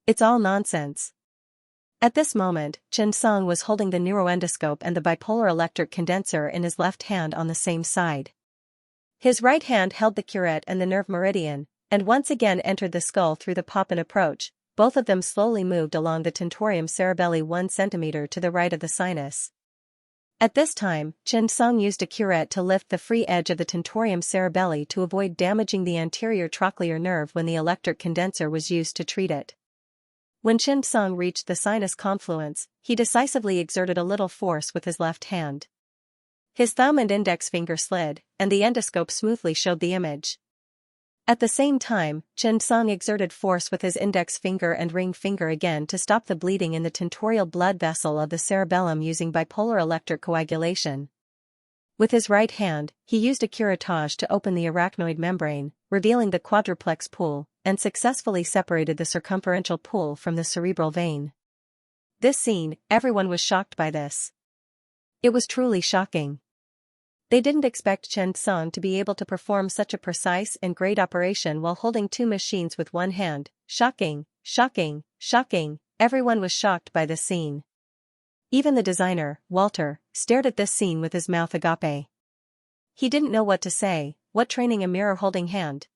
It's all nonsense. At this moment, Chen Song was holding the neuroendoscope and the bipolar electric condenser in his left hand on the same side. His right hand held the curette and the nerve meridian, and once again entered the skull through the pop-in approach. Both of them slowly moved along the tentorium cerebelli 1 cm to the right of the sinus. At this time, Chen Song used a curette to lift the free edge of the tentorium cerebelli to avoid damaging the anterior trochlear nerve when the electric condenser was used to treat it. When Chen Song reached the sinus confluence, he decisively exerted a little force with his left hand. His thumb and index finger slid, and the endoscope smoothly showed the image. At the same time, Chen Song exerted force with his index finger and ring finger again to stop the bleeding in the tentorial blood vessel of the cerebellum using bipolar electric coagulation. With his right hand, he used a curettage to open the arachnoid membrane, revealing the quadruplex pool, and successfully separated the circumferential pool from the cerebral vein. This scene, everyone was shocked by this. It was truly shocking. They didn't expect Chen Song to be able to perform such a precise and great operation while holding two machines with one hand. Shocking, shocking, shocking. Everyone was shocked by this scene. Even the designer, Walter, stared at this scene with his mouth agape. He didn't know what to say. What training a mirror-holding hand?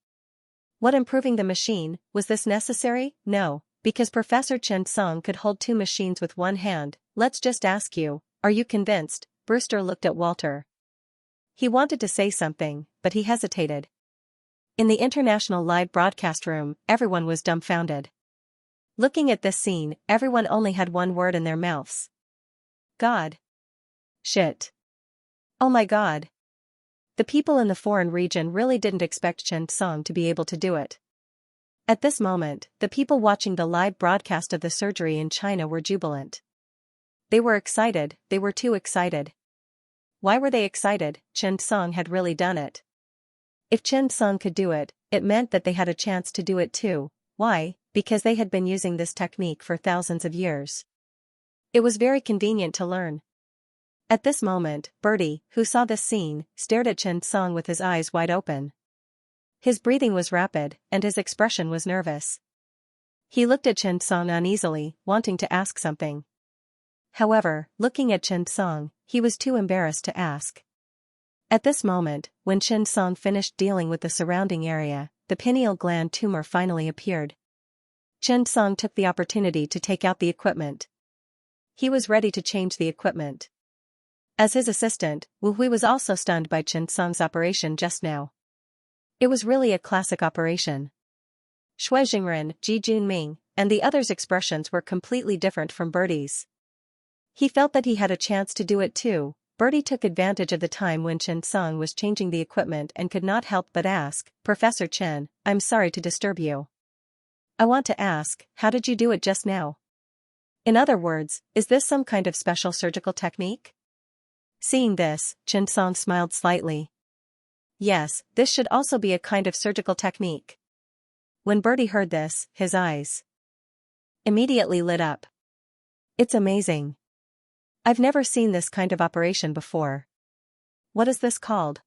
What improving the machine? Was this necessary? No, because Professor Chen Song could hold two machines with one hand. Let's just ask you, are you convinced? Brewster looked at Walter. He wanted to say something, but he hesitated. In the international live broadcast room, everyone was dumbfounded. Looking at this scene, everyone only had one word in their mouths. God. Shit. Oh my God. The people in the foreign region really didn't expect Chen Song to be able to do it. At this moment, the people watching the live broadcast of the surgery in China were jubilant. They were excited, they were too excited. Why were they excited? Chen Song had really done it. If Chen Song could do it, it meant that they had a chance to do it too. Why? Because they had been using this technique for thousands of years. It was very convenient to learn. At this moment, Bertie, who saw this scene, stared at Chen Song with his eyes wide open. His breathing was rapid, and his expression was nervous. He looked at Chen Song uneasily, wanting to ask something. However, looking at Chen Song, he was too embarrassed to ask. At this moment, when Chen Song finished dealing with the surrounding area, the pineal gland tumor finally appeared. Chen Song took the opportunity to take out the equipment. He was ready to change the equipment. As his assistant, Wu Hui was also stunned by Chen Song's operation just now. It was really a classic operation. Xue Jingren, Ji Junming, and the others' expressions were completely different from Bertie's. He felt that he had a chance to do it too. Bertie took advantage of the time when Chen Song was changing the equipment and could not help but ask, "Professor Chen, I'm sorry to disturb you. I want to ask, how did you do it just now? In other words, is this some kind of special surgical technique?" Seeing this, Chen Song smiled slightly. Yes, this should also be a kind of surgical technique. When Bertie heard this, his eyes immediately lit up. It's amazing. I've never seen this kind of operation before. What is this called?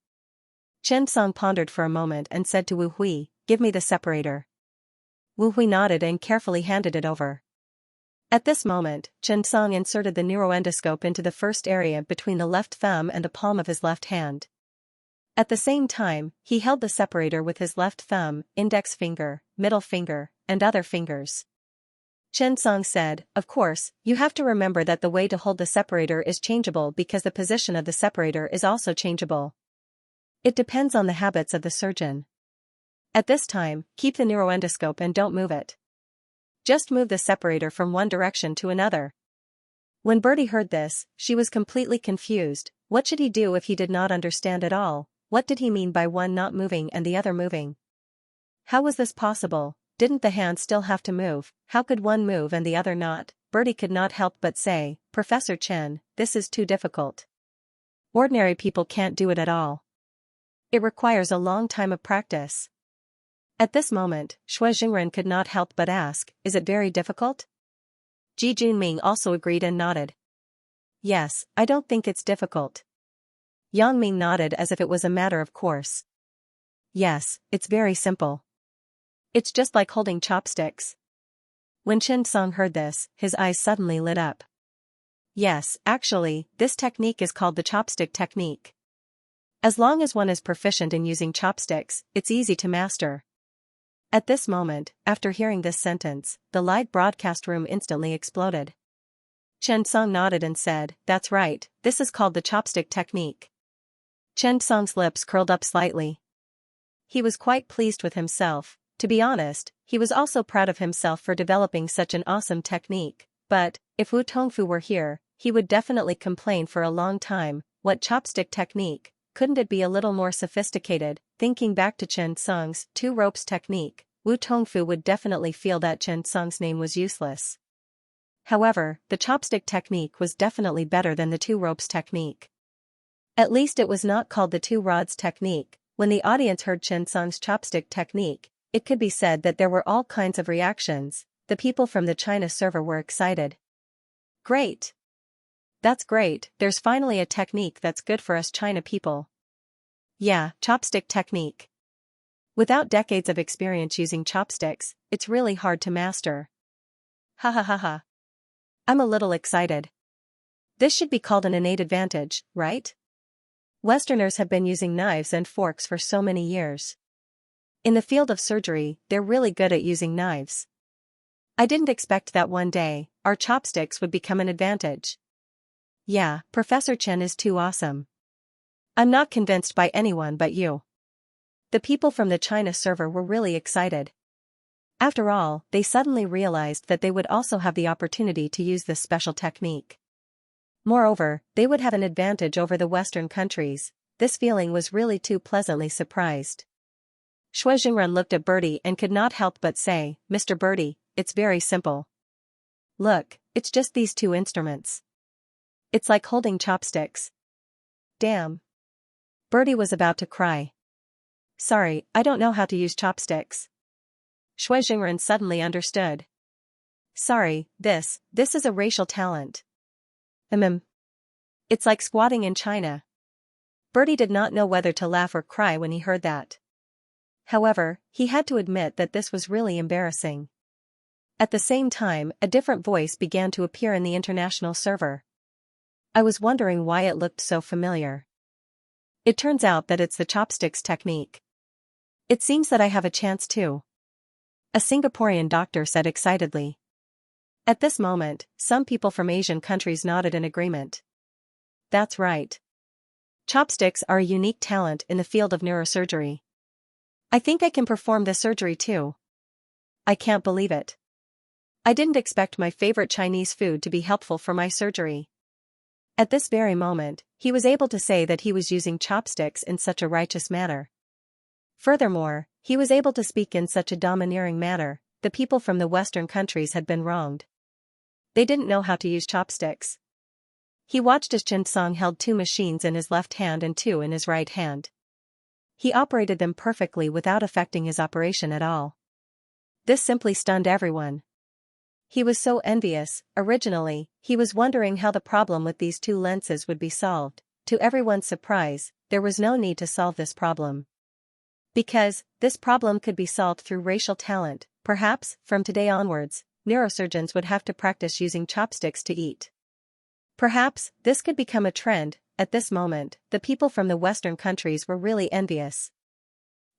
Chen Song pondered for a moment and said to Wu Hui, "Give me the separator." Wu Hui nodded and carefully handed it over. At this moment, Chen Song inserted the neuroendoscope into the first area between the left thumb and the palm of his left hand. At the same time, he held the separator with his left thumb, index finger, middle finger, and other fingers. Chen Song said, "Of course, you have to remember that the way to hold the separator is changeable because the position of the separator is also changeable. It depends on the habits of the surgeon. At this time, keep the neuroendoscope and don't move it. Just move the separator from one direction to another." When Bertie heard this, she was completely confused. What should he do if he did not understand at all? What did he mean by one not moving and the other moving? How was this possible? Didn't the hand still have to move? How could one move and the other not? Bertie could not help but say, "Professor Chen, this is too difficult. Ordinary people can't do it at all. It requires a long time of practice." At this moment, Shui Jingren could not help but ask, "Is it very difficult?" Ji Junming also agreed and nodded. "Yes, I don't think it's difficult." Yang Ming nodded as if it was a matter of course. "Yes, it's very simple. It's just like holding chopsticks." When Chen Song heard this, his eyes suddenly lit up. Yes, actually, this technique is called the chopstick technique. As long as one is proficient in using chopsticks, it's easy to master. At this moment, after hearing this sentence, the live broadcast room instantly exploded. Chen Song nodded and said, "That's right, this is called the chopstick technique." Chen Song's lips curled up slightly. He was quite pleased with himself. To be honest, he was also proud of himself for developing such an awesome technique, but, if Wu Tongfu were here, he would definitely complain for a long time. What chopstick technique? Couldn't it be a little more sophisticated? Thinking back to Chen Song's two ropes technique, Wu Tongfu would definitely feel that Chen Song's name was useless. However, the chopstick technique was definitely better than the two ropes technique. At least it was not called the two rods technique. When the audience heard Chen Song's chopstick technique, it could be said that there were all kinds of reactions. The people from the China server were excited. "Great! That's great, there's finally a technique that's good for us China people." Yeah, chopstick technique. Without decades of experience using chopsticks, it's really hard to master. Ha ha ha ha. I'm a little excited. This should be called an innate advantage, right? Westerners have been using knives and forks for so many years. In the field of surgery, they're really good at using knives. I didn't expect that one day, our chopsticks would become an advantage. Yeah, Professor Chen is too awesome. I'm not convinced by anyone but you. The people from the China server were really excited. After all, they suddenly realized that they would also have the opportunity to use this special technique. Moreover, they would have an advantage over the Western countries. This feeling was really too pleasantly surprised. Shui Jingren looked at Bertie and could not help but say, "Mr. Bertie, it's very simple. Look, it's just these two instruments. It's like holding chopsticks." Damn. Bertie was about to cry. "Sorry, I don't know how to use chopsticks." Shui Jingren suddenly understood. "Sorry, this is a racial talent. It's like squatting in China." Bertie did not know whether to laugh or cry when he heard that. However, he had to admit that this was really embarrassing. At the same time, a different voice began to appear in the international server. I was wondering why it looked so familiar. It turns out that it's the chopsticks technique. It seems that I have a chance too. A Singaporean doctor said excitedly. At this moment, some people from Asian countries nodded in agreement. That's right. Chopsticks are a unique talent in the field of neurosurgery. I think I can perform the surgery too. I can't believe it. I didn't expect my favorite Chinese food to be helpful for my surgery. At this very moment, he was able to say that he was using chopsticks in such a righteous manner. Furthermore, he was able to speak in such a domineering manner. The people from the Western countries had been wronged. They didn't know how to use chopsticks. He watched as Xianxia held 2 machines in his left hand and 2 in his right hand. He operated them perfectly without affecting his operation at all. This simply stunned everyone. He was so envious. Originally, he was wondering how the problem with these 2 lenses would be solved. To everyone's surprise, there was no need to solve this problem. Because, this problem could be solved through racial talent. Perhaps, from today onwards, neurosurgeons would have to practice using chopsticks to eat. Perhaps, this could become a trend. At this moment, the people from the Western countries were really envious.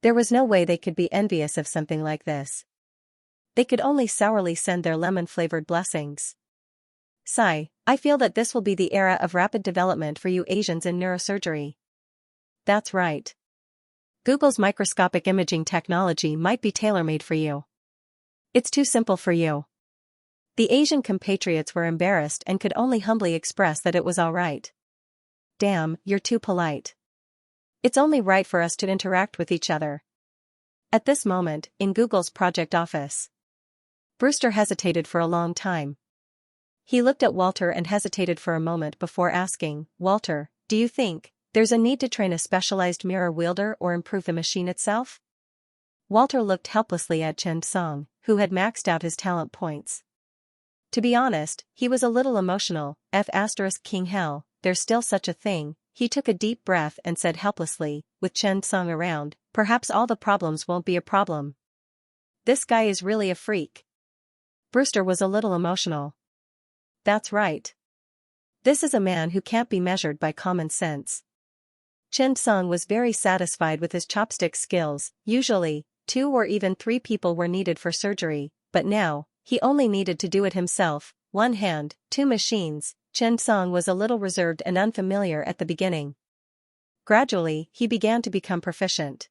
There was no way they could be envious of something like this. They could only sourly send their lemon-flavored blessings. Sigh, I feel that this will be the era of rapid development for you Asians in neurosurgery. That's right. Google's microscopic imaging technology might be tailor-made for you. It's too simple for you. The Asian compatriots were embarrassed and could only humbly express that it was all right. Damn, you're too polite. It's only right for us to interact with each other. At this moment, in Google's project office, Brewster hesitated for a long time. He looked at Walter and hesitated for a moment before asking, Walter, do you think there's a need to train a specialized mirror wielder or improve the machine itself? Walter looked helplessly at Xianxia, who had maxed out his talent points. To be honest, he was a little emotional. King hell, there's still such a thing. He took a deep breath and said helplessly, with Xianxia around, perhaps all the problems won't be a problem. This guy is really a freak. Brewster was a little emotional. That's right. This is a man who can't be measured by common sense. Xianxia was very satisfied with his chopstick skills. Usually, 2 or even 3 people were needed for surgery, but now, he only needed to do it himself. 1 hand, 2 machines. Xianxia was a little reserved and unfamiliar at the beginning. Gradually, he began to become proficient.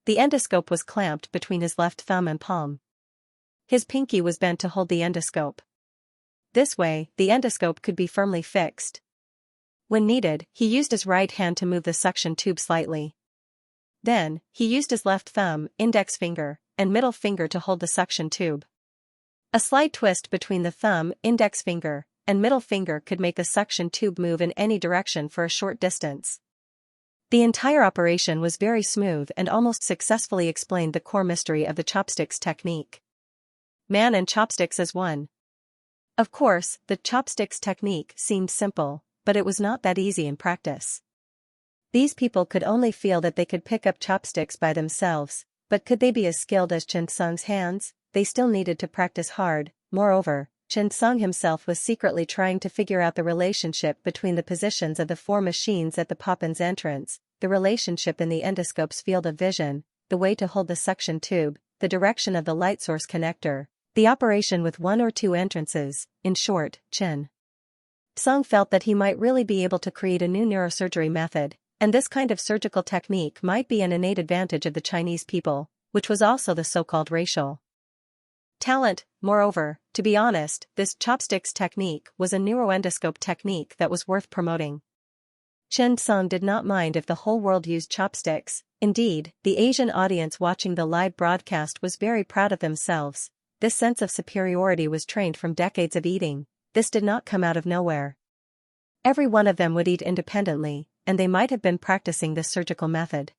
The endoscope was clamped between his left thumb and palm. His pinky was bent to hold the endoscope. This way, the endoscope could be firmly fixed. When needed, he used his right hand to move the suction tube slightly. Then, he used his left thumb, index finger, and middle finger to hold the suction tube. A slight twist between the thumb, index finger, and middle finger could make the suction tube move in any direction for a short distance. The entire operation was very smooth and almost successfully explained the core mystery of the chopsticks technique. Man and chopsticks as one. Of course, the chopsticks technique seemed simple, but it was not that easy in practice. These people could only feel that they could pick up chopsticks by themselves, but could they be as skilled as Xianxia's hands? They still needed to practice hard. Moreover, Xianxia himself was secretly trying to figure out the relationship between the positions of the 4 machines at the Poppin's entrance, the relationship in the endoscope's field of vision, the way to hold the suction tube, the direction of the light source connector, the operation with 1 or 2 entrances. In short, Xianxia felt that he might really be able to create a new neurosurgery method, and this kind of surgical technique might be an innate advantage of the Chinese people, which was also the so-called racial talent. Moreover, to be honest, this chopsticks technique was a neuroendoscope technique that was worth promoting. Xianxia did not mind if the whole world used chopsticks. Indeed, the Asian audience watching the live broadcast was very proud of themselves. This sense of superiority was trained from decades of eating. This did not come out of nowhere. Every one of them would eat independently, and they might have been practicing this surgical method.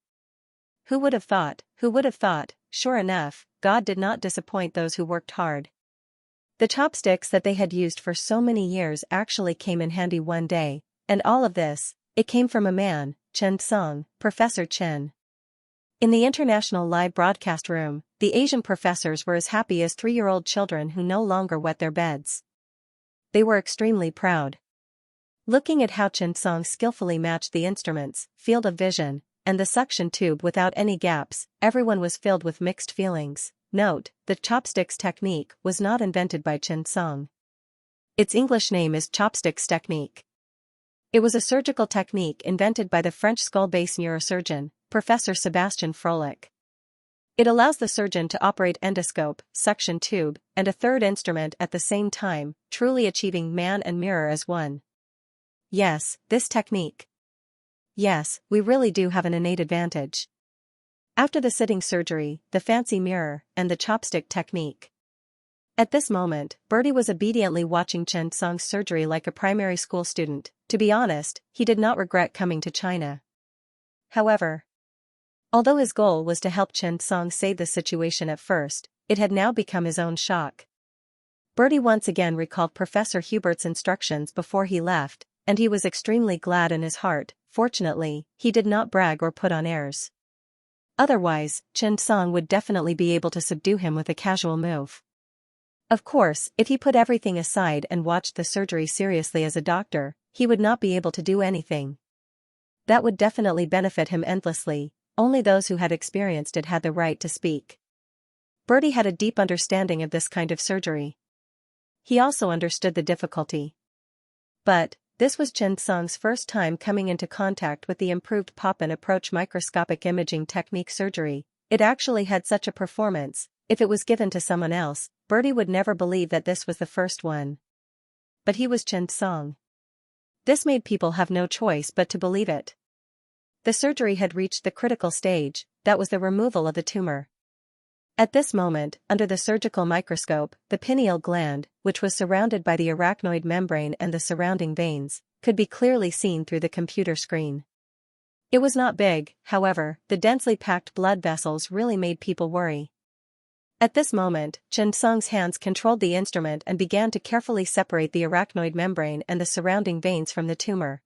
Who would have thought? Who would have thought? Sure enough, God did not disappoint those who worked hard. The chopsticks that they had used for so many years actually came in handy one day, and all of this, it came from a man, Xianxia, Professor Chen. In the international live broadcast room, the Asian professors were as happy as 3-year-old children who no longer wet their beds. They were extremely proud. Looking at how Xianxia skillfully matched the instruments, field of vision, and the suction tube without any gaps, everyone was filled with mixed feelings. Note, the chopsticks technique was not invented by Xianxia. Its English name is chopsticks technique. It was a surgical technique invented by the French skull-base neurosurgeon, Professor Sebastian Froelich. It allows the surgeon to operate endoscope, suction tube, and a third instrument at the same time, truly achieving man and mirror as one. Yes, this technique. Yes, we really do have an innate advantage. After the sitting surgery, the fancy mirror, and the chopstick technique. At this moment, Bertie was obediently watching Chen Song's surgery like a primary school student. To be honest, he did not regret coming to China. However, although his goal was to help Chen Song save the situation at first, it had now become his own shock. Bertie once again recalled Professor Hubert's instructions before he left, and he was extremely glad in his heart. Fortunately, he did not brag or put on airs. Otherwise, Chen Song would definitely be able to subdue him with a casual move. Of course, if he put everything aside and watched the surgery seriously as a doctor, he would not be able to do anything. That would definitely benefit him endlessly. Only those who had experienced it had the right to speak. Bertie had a deep understanding of this kind of surgery. He also understood the difficulty. But this was Chen Song's first time coming into contact with the improved pop-in approach microscopic imaging technique surgery. It actually had such a performance. If it was given to someone else, Bertie would never believe that this was the first one. But he was Chen Song. This made people have no choice but to believe it. The surgery had reached the critical stage, that was the removal of the tumor. At this moment, under the surgical microscope, the pineal gland, which was surrounded by the arachnoid membrane and the surrounding veins, could be clearly seen through the computer screen. It was not big, however, the densely packed blood vessels really made people worry. At this moment, Chen Song's hands controlled the instrument and began to carefully separate the arachnoid membrane and the surrounding veins from the tumor.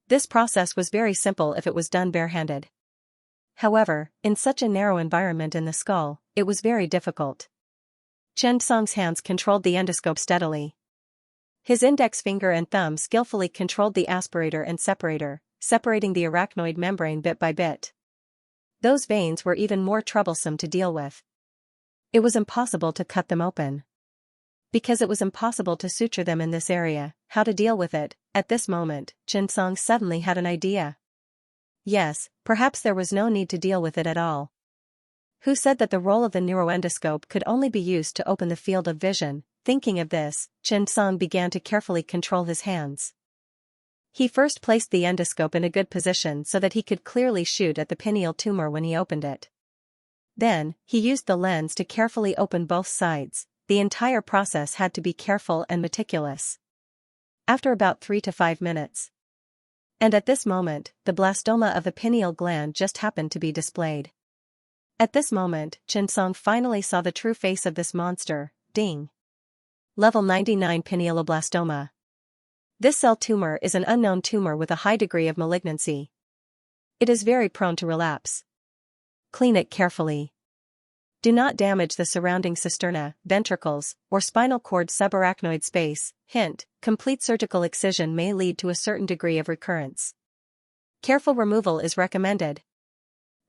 This process was very simple if it was done barehanded. However, in such a narrow environment in the skull, it was very difficult. Chen Song's hands controlled the endoscope steadily. His index finger and thumb skillfully controlled the aspirator and separator, separating the arachnoid membrane bit by bit. Those veins were even more troublesome to deal with. It was impossible to cut them open. Because it was impossible to suture them in this area, how to deal with it? At this moment, Chen Song suddenly had an idea. Yes, perhaps there was no need to deal with it at all. Who said that the role of the neuroendoscope could only be used to open the field of vision? Thinking of this, Chen Song began to carefully control his hands. He first placed the endoscope in a good position so that he could clearly shoot at the pineal tumor when he opened it. Then, he used the lens to carefully open both sides. The entire process had to be careful and meticulous. After about 3 to 5 minutes. And at this moment, the blastoma of the pineal gland just happened to be displayed. At this moment, Chen Song finally saw the true face of this monster. Ding. Level 99 pinealoblastoma. This cell tumor is an unknown tumor with a high degree of malignancy. It is very prone to relapse. Clean it carefully. Do not damage the surrounding cisterna, ventricles, or spinal cord subarachnoid space. Hint: complete surgical excision may lead to a certain degree of recurrence. Careful removal is recommended.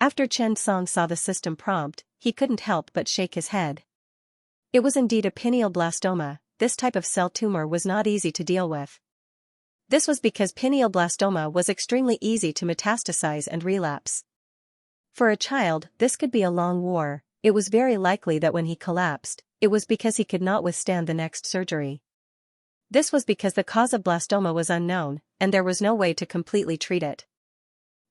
After Chen Song saw the system prompt, he couldn't help but shake his head. It was indeed a pineoblastoma. This type of cell tumor was not easy to deal with. This was because pineoblastoma was extremely easy to metastasize and relapse. For a child, this could be a long war. It was very likely that when he collapsed, it was because he could not withstand the next surgery. This was because the cause of blastoma was unknown, and there was no way to completely treat it.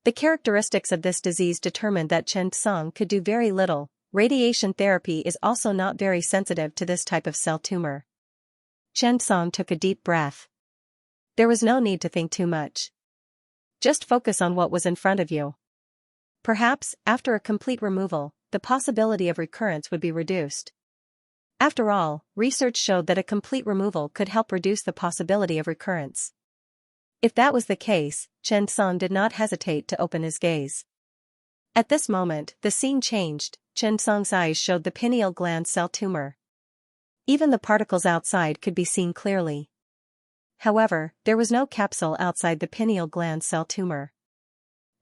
The characteristics of this disease determined that Chen Song could do very little. Radiation therapy is also not very sensitive to this type of cell tumor. Chen Song took a deep breath. There was no need to think too much. Just focus on what was in front of you. Perhaps, after a complete removal, the possibility of recurrence would be reduced. After all, research showed that a complete removal could help reduce the possibility of recurrence. If that was the case, Chen Song did not hesitate to open his gaze. At this moment, the scene changed. Chen Song's eyes showed the pineal gland cell tumor. Even the particles outside could be seen clearly. However, there was no capsule outside the pineal gland cell tumor.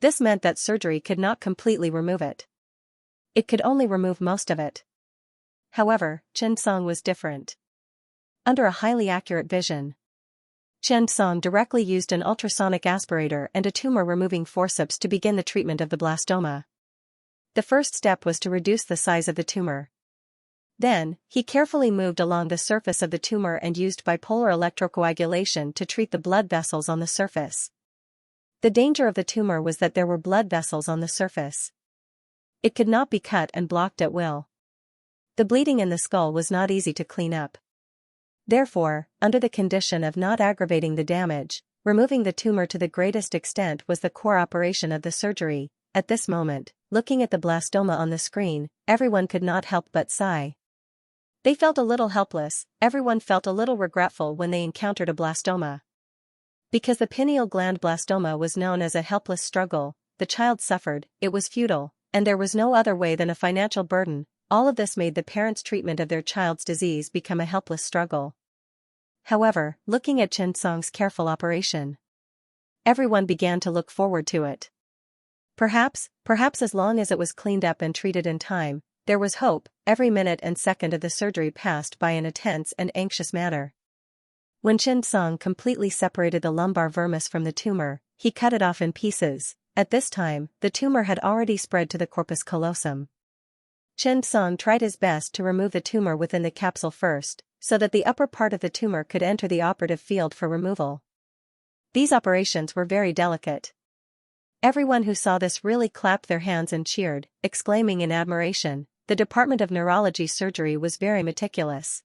This meant that surgery could not completely remove it. It could only remove most of it. However, Chen Song was different. Under a highly accurate vision, Chen Song directly used an ultrasonic aspirator and a tumor-removing forceps to begin the treatment of the blastoma. The first step was to reduce the size of the tumor. Then, he carefully moved along the surface of the tumor and used bipolar electrocoagulation to treat the blood vessels on the surface. The danger of the tumor was that there were blood vessels on the surface. It could not be cut and blocked at will. The bleeding in the skull was not easy to clean up. Therefore, under the condition of not aggravating the damage, removing the tumor to the greatest extent was the core operation of the surgery. At this moment, looking at the blastoma on the screen, everyone could not help but sigh. They felt a little helpless, everyone felt a little regretful when they encountered a blastoma. Because the pineal gland blastoma was known as a helpless struggle, the child suffered, it was futile, and there was no other way than a financial burden. All of this made the parents' treatment of their child's disease become a helpless struggle. However, looking at Xianxia's careful operation, everyone began to look forward to it. Perhaps as long as it was cleaned up and treated in time, there was hope. Every minute and second of the surgery passed by in a tense and anxious manner. When Xianxia completely separated the lumbar vermis from the tumor, he cut it off in pieces. At this time, the tumor had already spread to the corpus callosum. Xianxia tried his best to remove the tumor within the capsule first, so that the upper part of the tumor could enter the operative field for removal. These operations were very delicate. Everyone who saw this really clapped their hands and cheered, exclaiming in admiration. The Department of Neurology surgery was very meticulous.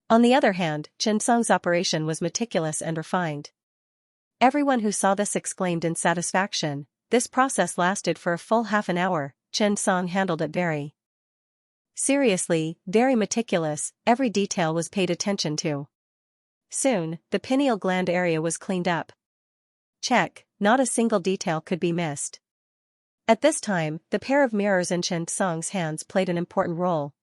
On the other hand, Xianxia's operation was meticulous and refined. Everyone who saw this exclaimed in satisfaction. This process lasted for a full half an hour. Xianxia handled it very seriously, very meticulous, every detail was paid attention to. Soon, the pineal gland area was cleaned up. Check, not a single detail could be missed. At this time, the pair of mirrors in Xianxia's hands played an important role.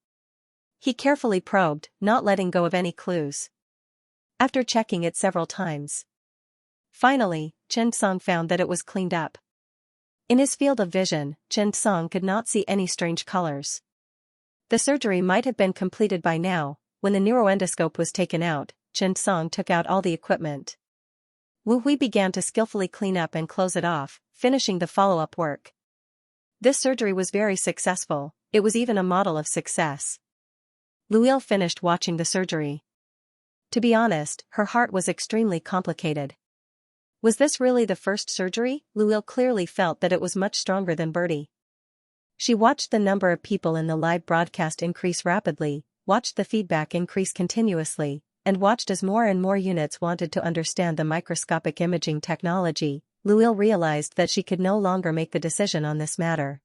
He carefully probed, not letting go of any clues. After checking it several times, finally, Xianxia found that it was cleaned up. In his field of vision, Xianxia could not see any strange colors. The surgery might have been completed by now. When the neuroendoscope was taken out, Xianxia took out all the equipment. Wu Hui began to skillfully clean up and close it off, finishing the follow-up work. This surgery was very successful, it was even a model of success. Luil finished watching the surgery. To be honest, her heart was extremely complicated. Was this really the first surgery? Luil clearly felt that it was much stronger than Bertie. She watched the number of people in the live broadcast increase rapidly, watched the feedback increase continuously, and watched as more and more units wanted to understand the microscopic imaging technology. Luil realized that she could no longer make the decision on this matter.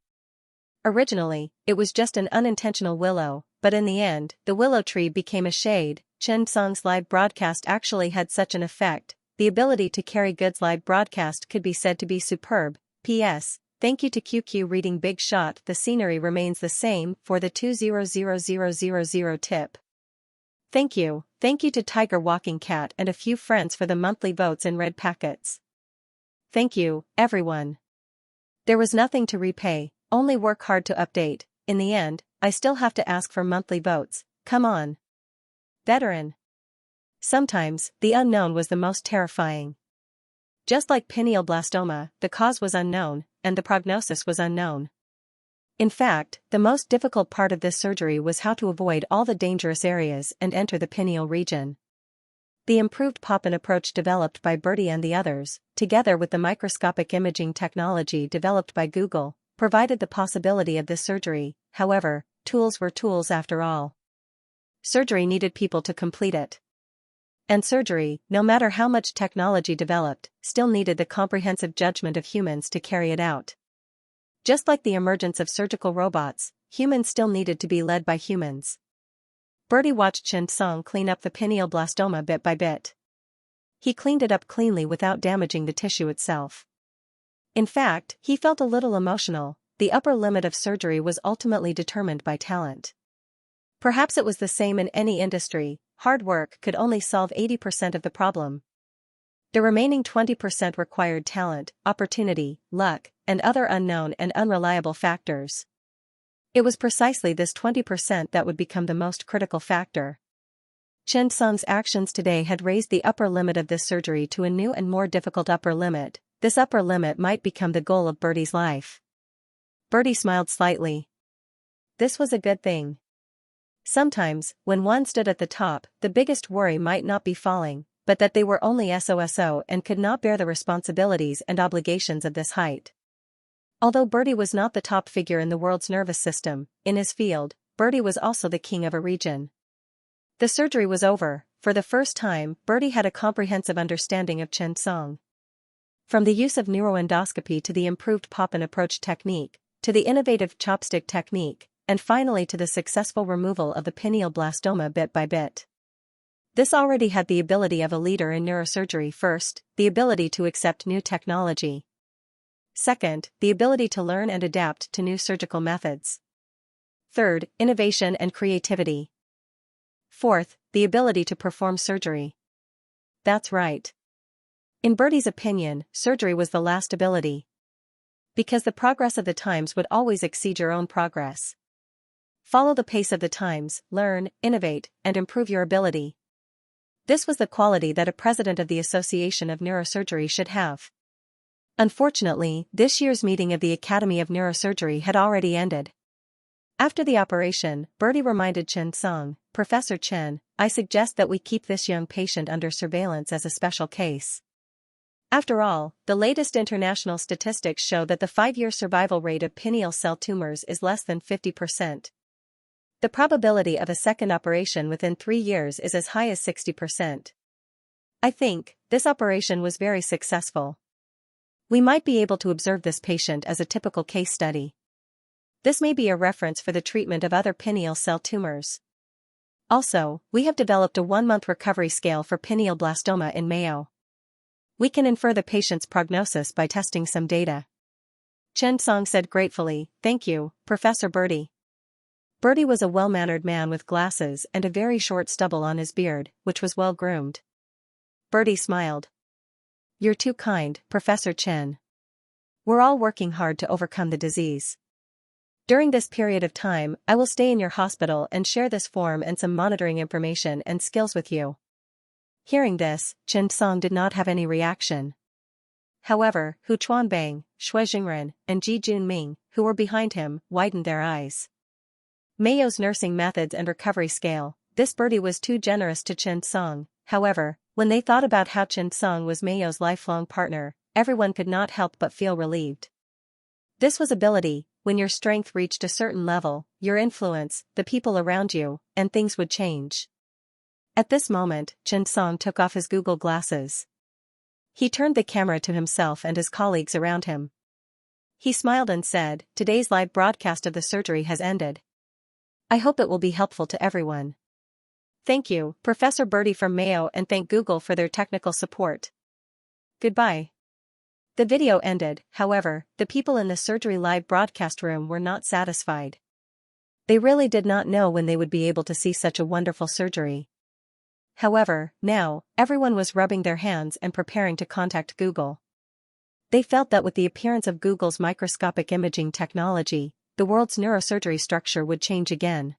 Originally, it was just an unintentional willow, but in the end, the willow tree became a shade. Xianxia's live broadcast actually had such an effect. The ability to carry goods live broadcast could be said to be superb. P.S. Thank you to QQ Reading Big Shot. The scenery remains the same for the 200000 tip. Thank you to Tiger Walking Cat and a few friends for the monthly votes in red packets. Thank you, everyone. There was nothing to repay, only work hard to update. In the end, I still have to ask for monthly votes. Come on. Veteran. Sometimes, the unknown was the most terrifying. Just like pineal blastoma, the cause was unknown, and the prognosis was unknown. In fact, the most difficult part of this surgery was how to avoid all the dangerous areas and enter the pineal region. The improved Poppin approach developed by Bertie and the others, together with the microscopic imaging technology developed by Google, provided the possibility of this surgery. However, tools were tools after all. Surgery needed people to complete it. And surgery, no matter how much technology developed, still needed the comprehensive judgment of humans to carry it out. Just like the emergence of surgical robots, humans still needed to be led by humans. Bertie watched Xianxia clean up the pineal blastoma bit by bit. He cleaned it up cleanly without damaging the tissue itself. In fact, he felt a little emotional. The upper limit of surgery was ultimately determined by talent. Perhaps it was the same in any industry. Hard work could only solve 80% of the problem. The remaining 20% required talent, opportunity, luck, and other unknown and unreliable factors. It was precisely this 20% that would become the most critical factor. Xianxia's actions today had raised the upper limit of this surgery to a new and more difficult upper limit. This upper limit might become the goal of Bertie's life. Bertie smiled slightly. This was a good thing. Sometimes, when one stood at the top, the biggest worry might not be falling, but that they were only SOSO and could not bear the responsibilities and obligations of this height. Although Bertie was not the top figure in the world's nervous system, in his field, Bertie was also the king of a region. The surgery was over. For the first time, Bertie had a comprehensive understanding of Xianxia. From the use of neuroendoscopy to the improved pop-in approach technique, to the innovative chopstick technique, and finally to the successful removal of the pineal blastoma bit by bit. This already had the ability of a leader in neurosurgery. First, the ability to accept new technology. Second, the ability to learn and adapt to new surgical methods. Third, innovation and creativity. Fourth, the ability to perform surgery. That's right. In Bertie's opinion, surgery was the last ability. Because the progress of the times would always exceed your own progress. Follow the pace of the times, learn, innovate, and improve your ability. This was the quality that a president of the Association of Neurosurgery should have. Unfortunately, this year's meeting of the Academy of Neurosurgery had already ended. After the operation, Bertie reminded Xianxia, "Professor Chen, I suggest that we keep this young patient under surveillance as a special case." After all, the latest international statistics show that the 5-year survival rate of pineal cell tumors is less than 50%. The probability of a second operation within 3 years is as high as 60%. I think this operation was very successful. We might be able to observe this patient as a typical case study. This may be a reference for the treatment of other pineal cell tumors. Also, we have developed a 1-month recovery scale for pineal blastoma in Mayo. We can infer the patient's prognosis by testing some data. Xianxia said gratefully, "Thank you, Professor Bertie." Bertie was a well-mannered man with glasses and a very short stubble on his beard, which was well-groomed. Bertie smiled. "You're too kind, Professor Chen. We're all working hard to overcome the disease. During this period of time, I will stay in your hospital and share this form and some monitoring information and skills with you." Hearing this, Xianxia did not have any reaction. However, Hu Chuanbang, Xue Jingren, and Ji Junming, who were behind him, widened their eyes. Mayo's nursing methods and recovery scale. This Bertie was too generous to Xianxia. However, when they thought about how Xianxia was Mayo's lifelong partner, everyone could not help but feel relieved. This was ability. When your strength reached a certain level, your influence, the people around you, and things would change. At this moment, Xianxia took off his Google glasses. He turned the camera to himself and his colleagues around him. He smiled and said, "Today's live broadcast of the surgery has ended. I hope it will be helpful to everyone. Thank you, Professor Bertie from Mayo, and thank Google for their technical support. Goodbye." The video ended. However, the people in the surgery live broadcast room were not satisfied. They really did not know when they would be able to see such a wonderful surgery. However, now, everyone was rubbing their hands and preparing to contact Google. They felt that with the appearance of Google's microscopic imaging technology, the world's neurosurgery structure would change again.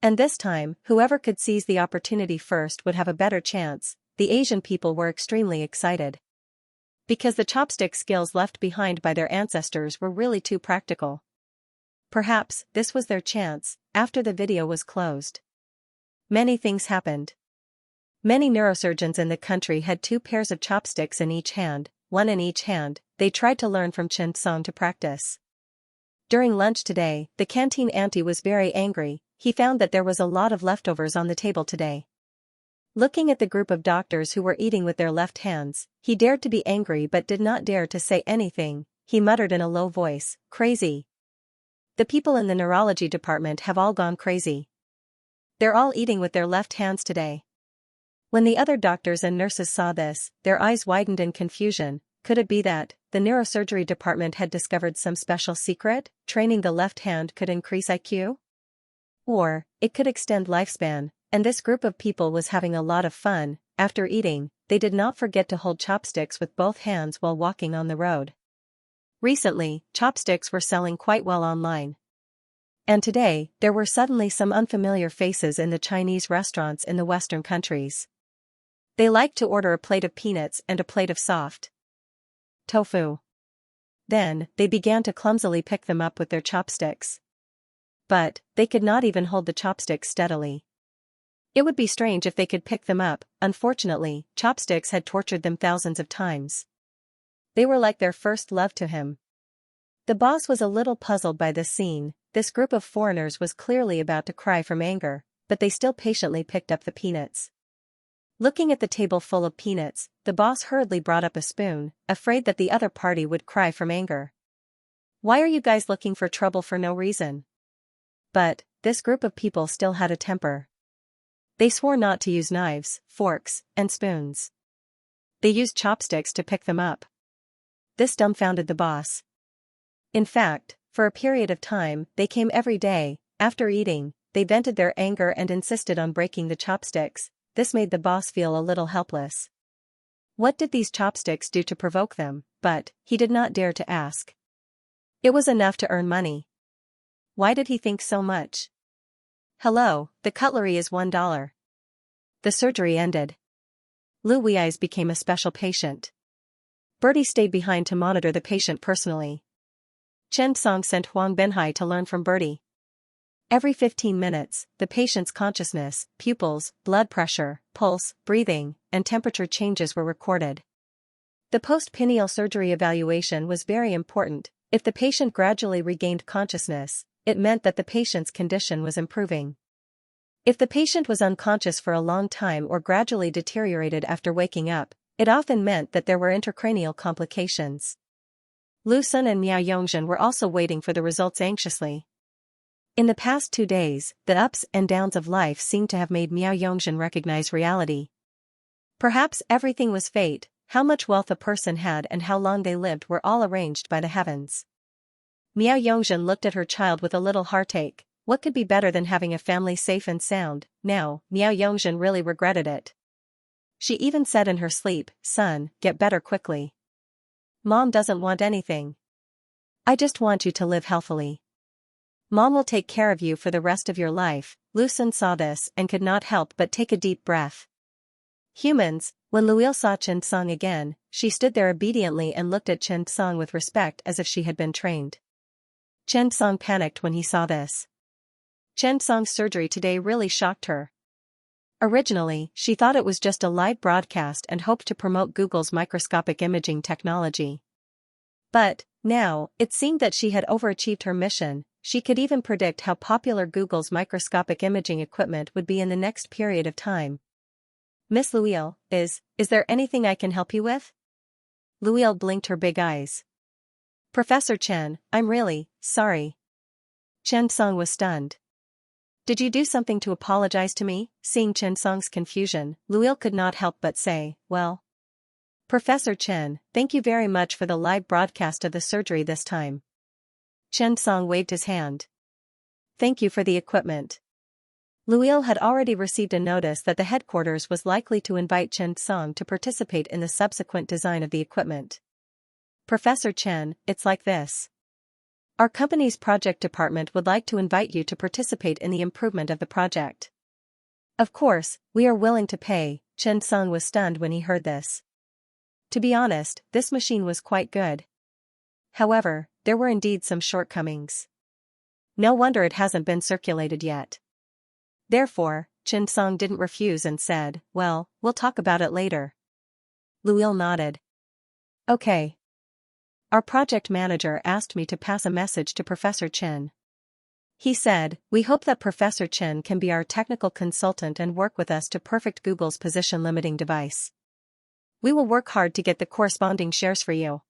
And this time, whoever could seize the opportunity first would have a better chance. The Asian people were extremely excited. Because the chopstick skills left behind by their ancestors were really too practical. Perhaps this was their chance. After the video was closed, many things happened. Many neurosurgeons in the country had 2 pairs of chopsticks in each hand, one in each hand. They tried to learn from Xianxia to practice. During lunch today, the canteen auntie was very angry. He found that there was a lot of leftovers on the table today. Looking at the group of doctors who were eating with their left hands, he dared to be angry but did not dare to say anything. He muttered in a low voice, "Crazy. The people in the neurology department have all gone crazy. They're all eating with their left hands today." When the other doctors and nurses saw this, their eyes widened in confusion. Could it be that the neurosurgery department had discovered some special secret? Training the left hand could increase IQ? Or, it could extend lifespan, and this group of people was having a lot of fun. After eating, they did not forget to hold chopsticks with both hands while walking on the road. Recently, chopsticks were selling quite well online. And today, there were suddenly some unfamiliar faces in the Chinese restaurants in the Western countries. They liked to order a plate of peanuts and a plate of soft tofu. Then, they began to clumsily pick them up with their chopsticks. But, they could not even hold the chopsticks steadily. It would be strange if they could pick them up. Unfortunately, chopsticks had tortured them thousands of times. They were like their first love to him. The boss was a little puzzled by this scene. This group of foreigners was clearly about to cry from anger, but they still patiently picked up the peanuts. Looking at the table full of peanuts, the boss hurriedly brought up a spoon, afraid that the other party would cry from anger. "Why are you guys looking for trouble for no reason?" But, this group of people still had a temper. They swore not to use knives, forks, and spoons. They used chopsticks to pick them up. This dumbfounded the boss. In fact, for a period of time, they came every day. After eating, they vented their anger and insisted on breaking the chopsticks. This made the boss feel a little helpless. What did these chopsticks do to provoke them? But, he did not dare to ask. It was enough to earn money. Why did he think so much? "Hello, the cutlery is $1. The surgery ended. Lu Wei's became a special patient. Bertie stayed behind to monitor the patient personally. Chen Song sent Huang Benhai to learn from Bertie. Every 15 minutes, the patient's consciousness, pupils, blood pressure, pulse, breathing, and temperature changes were recorded. The post-pineal surgery evaluation was very important. If the patient gradually regained consciousness, it meant that the patient's condition was improving. If the patient was unconscious for a long time or gradually deteriorated after waking up, it often meant that there were intracranial complications. Lu Sun and Miao Yongzhen were also waiting for the results anxiously. In the past 2 days, the ups and downs of life seemed to have made Miao Yongzhen recognize reality. Perhaps everything was fate. How much wealth a person had and how long they lived were all arranged by the heavens. Miao Yongzhen looked at her child with a little heartache. What could be better than having a family safe and sound? Now, Miao Yongzhen really regretted it. She even said in her sleep, "Son, get better quickly. Mom doesn't want anything. I just want you to live healthily. Mom will take care of you for the rest of your life." Lu Sun saw this and could not help but take a deep breath. Humans. When Luil saw Chen Song again, she stood there obediently and looked at Chen Song with respect as if she had been trained. Chen Song panicked when he saw this. Chen Song's surgery today really shocked her. Originally, she thought it was just a live broadcast and hoped to promote Google's microscopic imaging technology. But, now, it seemed that she had overachieved her mission. She could even predict how popular Google's microscopic imaging equipment would be in the next period of time. "Miss Luil, is there anything I can help you with?" Luil blinked her big eyes. "Professor Chen, I'm really sorry." Chen Song was stunned. "Did you do something to apologize to me?" Seeing Chen Song's confusion, Luil could not help but say, "Well, Professor Chen, thank you very much for the live broadcast of the surgery this time." Chen Song waved his hand. "Thank you for the equipment." Luil had already received a notice that the headquarters was likely to invite Chen Song to participate in the subsequent design of the equipment. "Professor Chen, it's like this. Our company's project department would like to invite you to participate in the improvement of the project. Of course, we are willing to pay." Chen Song was stunned when he heard this. To be honest, this machine was quite good. However, there were indeed some shortcomings. No wonder it hasn't been circulated yet. Therefore, Chen Song didn't refuse and said, "Well, we'll talk about it later." Luil nodded. "Okay. Our project manager asked me to pass a message to Professor Chen. He said, we hope that Professor Chen can be our technical consultant and work with us to perfect Google's position limiting device. We will work hard to get the corresponding shares for you."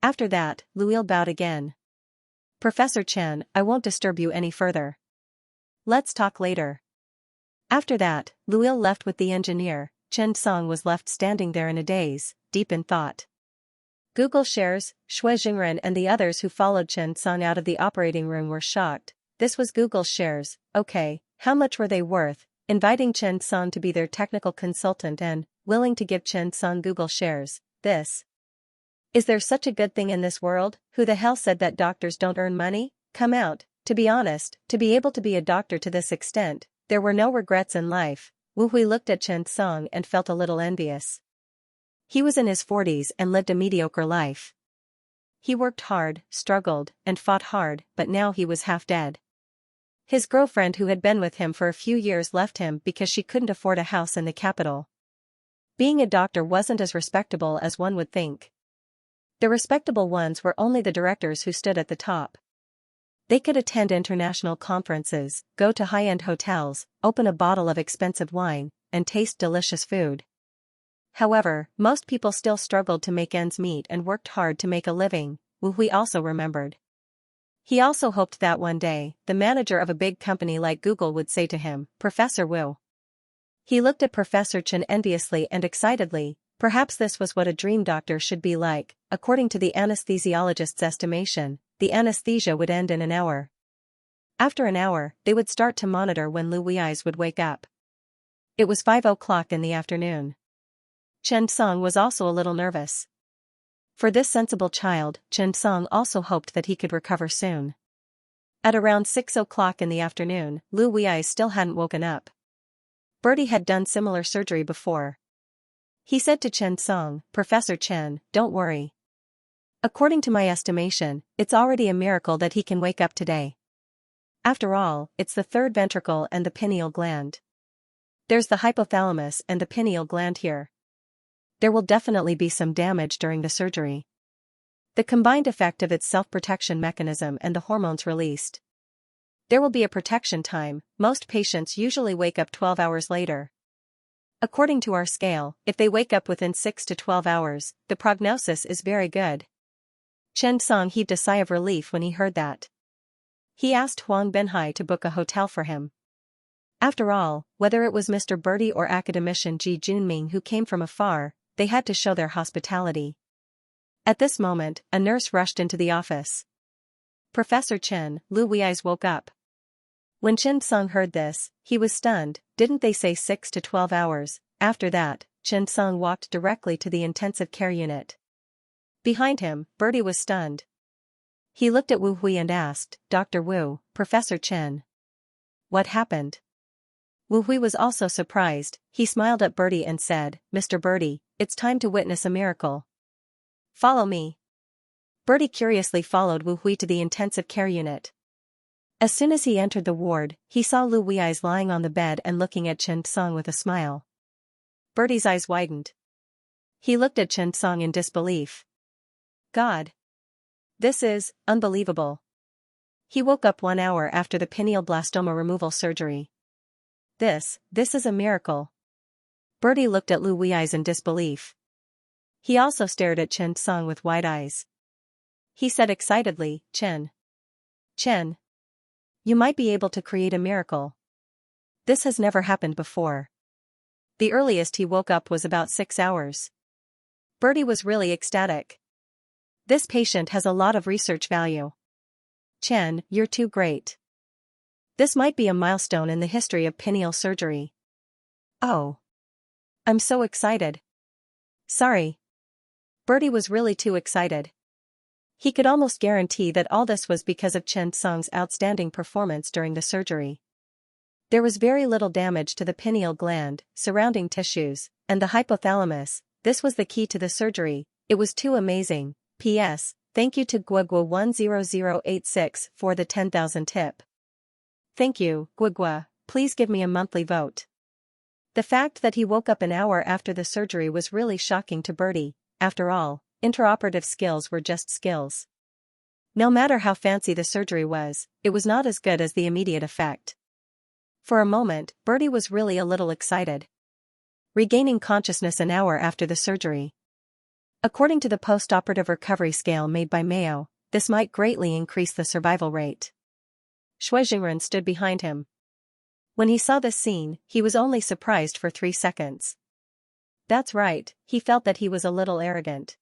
After that, Luil bowed again. "Professor Chen, I won't disturb you any further. Let's talk later." After that, Luil left with the engineer. Chen Song was left standing there in a daze, deep in thought. Google shares. Shui Jingren and the others who followed Chen Song out of the operating room were shocked. This was Google's shares. Okay, how much were they worth? Inviting Chen Song to be their technical consultant and willing to give Chen Song Google shares. Is there such a good thing in this world? Who the hell said that doctors don't earn money? Come out. To be honest, to be able to be a doctor to this extent, there were no regrets in life. Wu Hui looked at Chen Song and felt a little envious. He was in his 40s and lived a mediocre life. He worked hard, struggled, and fought hard, but now he was half dead. His girlfriend who had been with him for a few years left him because she couldn't afford a house in the capital. Being a doctor wasn't as respectable as one would think. The respectable ones were only the directors who stood at the top. They could attend international conferences, go to high-end hotels, open a bottle of expensive wine, and taste delicious food. However, most people still struggled to make ends meet and worked hard to make a living, Wu Hui also remembered. He also hoped that one day, the manager of a big company like Google would say to him, "Professor Wu." He looked at Professor Chen enviously and excitedly. Perhaps this was what a dream doctor should be like. According to the anesthesiologist's estimation, the anesthesia would end in an hour. After an hour, they would start to monitor when Lu Wei's would wake up. It was 5 o'clock in the afternoon. Chen Song was also a little nervous. For this sensible child, Chen Song also hoped that he could recover soon. At around 6 o'clock in the afternoon, Lu Wei still hadn't woken up. Bertie had done similar surgery before. He said to Chen Song, "Professor Chen, don't worry. According to my estimation, it's already a miracle that he can wake up today. After all, it's the third ventricle and the pineal gland. There's the hypothalamus and the pineal gland here. There will definitely be some damage during the surgery. The combined effect of its self-protection mechanism and the hormones released. There will be a protection time. Most patients usually wake up 12 hours later. According to our scale, if they wake up within 6 to 12 hours, the prognosis is very good." Chen Song heaved a sigh of relief when he heard that. He asked Huang Benhai to book a hotel for him. After all, whether it was Mr. Bertie or academician Ji Junming who came from afar, they had to show their hospitality. At this moment, a nurse rushed into the office. "Professor Chen," Lu Wei's woke up. When Chen Song heard this, he was stunned. Didn't they say 6 to 12 hours? After that, Chen Song walked directly to the intensive care unit. Behind him, Bertie was stunned. He looked at Wu Hui and asked, "Dr. Wu, Professor Chen. What happened?" Wu Hui was also surprised. He smiled at Bertie and said, "Mr. Bertie, it's time to witness a miracle. Follow me." Bertie curiously followed Wu Hui to the intensive care unit. As soon as he entered the ward, he saw Lu Wei's lying on the bed and looking at Chen Song with a smile. Bertie's eyes widened. He looked at Chen Song in disbelief. "God! This is unbelievable." He woke up 1 hour after the pineal blastoma removal surgery. This is a miracle." Bertie looked at Lu Wei's in disbelief. He also stared at Chen Song with wide eyes. He said excitedly, Chen, you might be able to create a miracle. This has never happened before." The earliest he woke up was about 6 hours. Bertie was really ecstatic. "This patient has a lot of research value. Chen, you're too great. This might be a milestone in the history of pineal surgery." "Oh. I'm so excited." "Sorry." Bertie was really too excited. He could almost guarantee that all this was because of Chen Song's outstanding performance during the surgery. There was very little damage to the pineal gland, surrounding tissues, and the hypothalamus. This was the key to the surgery. It was too amazing. P.S. Thank you to Guagua10086 for the 10,000 tip. Thank you, Guagua. Please give me a monthly vote. The fact that he woke up an hour after the surgery was really shocking to Bertie. After all, intraoperative skills were just skills. No matter how fancy the surgery was, it was not as good as the immediate effect. For a moment, Bertie was really a little excited. Regaining consciousness an hour after the surgery. According to the post-operative recovery scale made by Mayo, this might greatly increase the survival rate. Shui Jingren stood behind him. When he saw this scene, he was only surprised for 3 seconds. That's right, he felt that he was a little arrogant.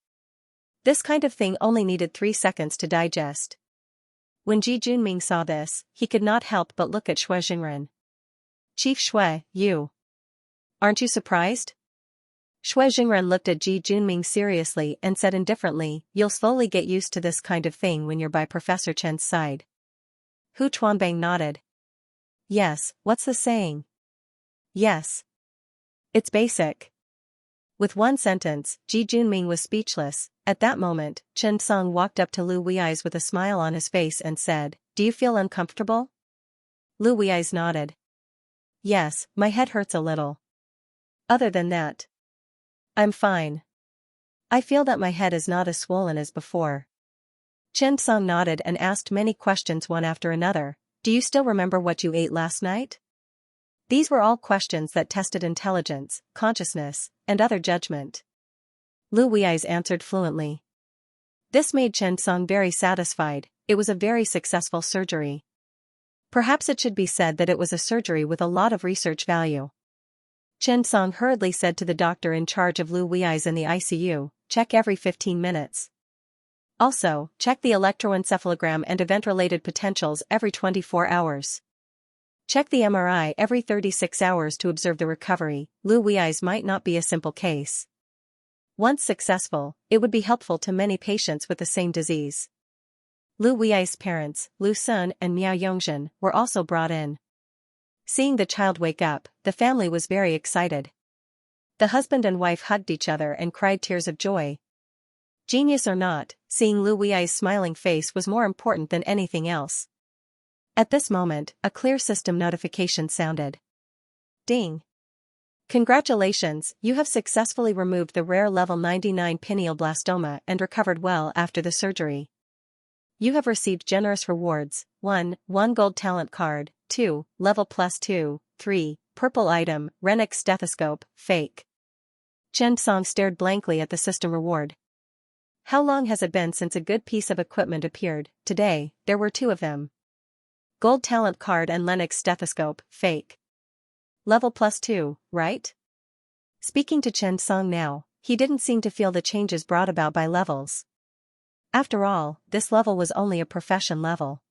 This kind of thing only needed 3 seconds to digest. When Ji Junming saw this, he could not help but look at Shui Jingren. "Chief Shui, aren't you surprised?" Shui Jingren looked at Ji Junming seriously and said indifferently, "You'll slowly get used to this kind of thing when you're by Professor Chen's side." Hu Chuanbang nodded. "Yes, what's the saying?" "Yes. It's basic." With one sentence, Ji Junming was speechless. At that moment, Chen Song walked up to Lu Wei's with a smile on his face and said, "Do you feel uncomfortable?" Lu Wei's nodded. Yes, my head hurts a little. Other than that, I'm fine. I feel that my head is not as swollen as before. Chen Song nodded and asked many questions one after another. Do you still remember what you ate last night? These were all questions that tested intelligence, consciousness, and other judgment. Lu Wei's answered fluently. This made Chen Song very satisfied. It was a very successful surgery. Perhaps it should be said that it was a surgery with a lot of research value. Chen Song hurriedly said to the doctor in charge of Lu Wei's in the ICU, check every 15 minutes. Also, check the electroencephalogram and event-related potentials every 24 hours. Check the MRI every 36 hours to observe the recovery. Lu Wei's might not be a simple case. Once successful, it would be helpful to many patients with the same disease. Lu Wei's parents, Lu Sun and Miao Yongzhen, were also brought in. Seeing the child wake up, the family was very excited. The husband and wife hugged each other and cried tears of joy. Genius or not, seeing Lu Wei's smiling face was more important than anything else. At this moment, a clear system notification sounded. Ding! Congratulations, you have successfully removed the rare level 99 pineoblastoma and recovered well after the surgery. You have received generous rewards: 1 gold talent card, 2 level +2, 3 purple item, Rennick stethoscope, fake. Chen Song stared blankly at the system reward. How long has it been since a good piece of equipment appeared? Today, there were 2 of them. Gold talent card and Lennox stethoscope, fake. Level +2, right? Speaking to Chen Song now, he didn't seem to feel the changes brought about by levels. After all, this level was only a profession level.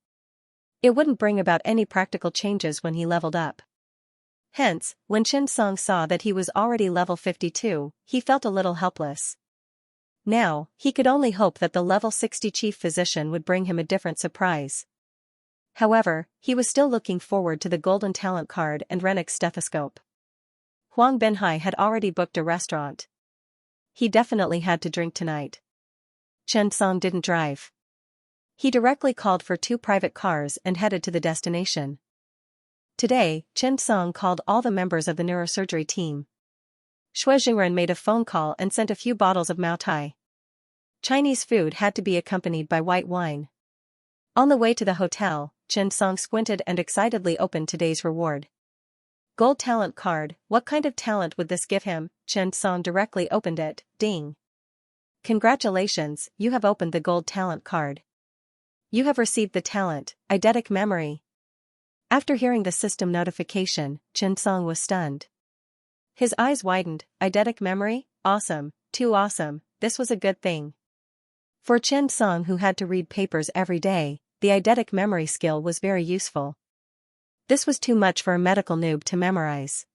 It wouldn't bring about any practical changes when he leveled up. Hence, when Chen Song saw that he was already level 52, he felt a little helpless. Now, he could only hope that the level 60 chief physician would bring him a different surprise. However, he was still looking forward to the golden talent card and Rennick stethoscope. Huang Binhai had already booked a restaurant. He definitely had to drink tonight. Chen Song didn't drive. He directly called for 2 private cars and headed to the destination. Today, Chen Song called all the members of the neurosurgery team. Shui Jingren made a phone call and sent a few bottles of Mao Tai. Chinese food had to be accompanied by white wine. On the way to the hotel, Chen Song squinted and excitedly opened today's reward. Gold talent card, what kind of talent would this give him? Chen Song directly opened it. Ding! Congratulations, you have opened the gold talent card. You have received the talent, eidetic memory. After hearing the system notification, Chen Song was stunned. His eyes widened. Eidetic memory? Awesome, too awesome, this was a good thing. For Chen Song, who had to read papers every day, the eidetic memory skill was very useful. This was too much for a medical noob to memorize.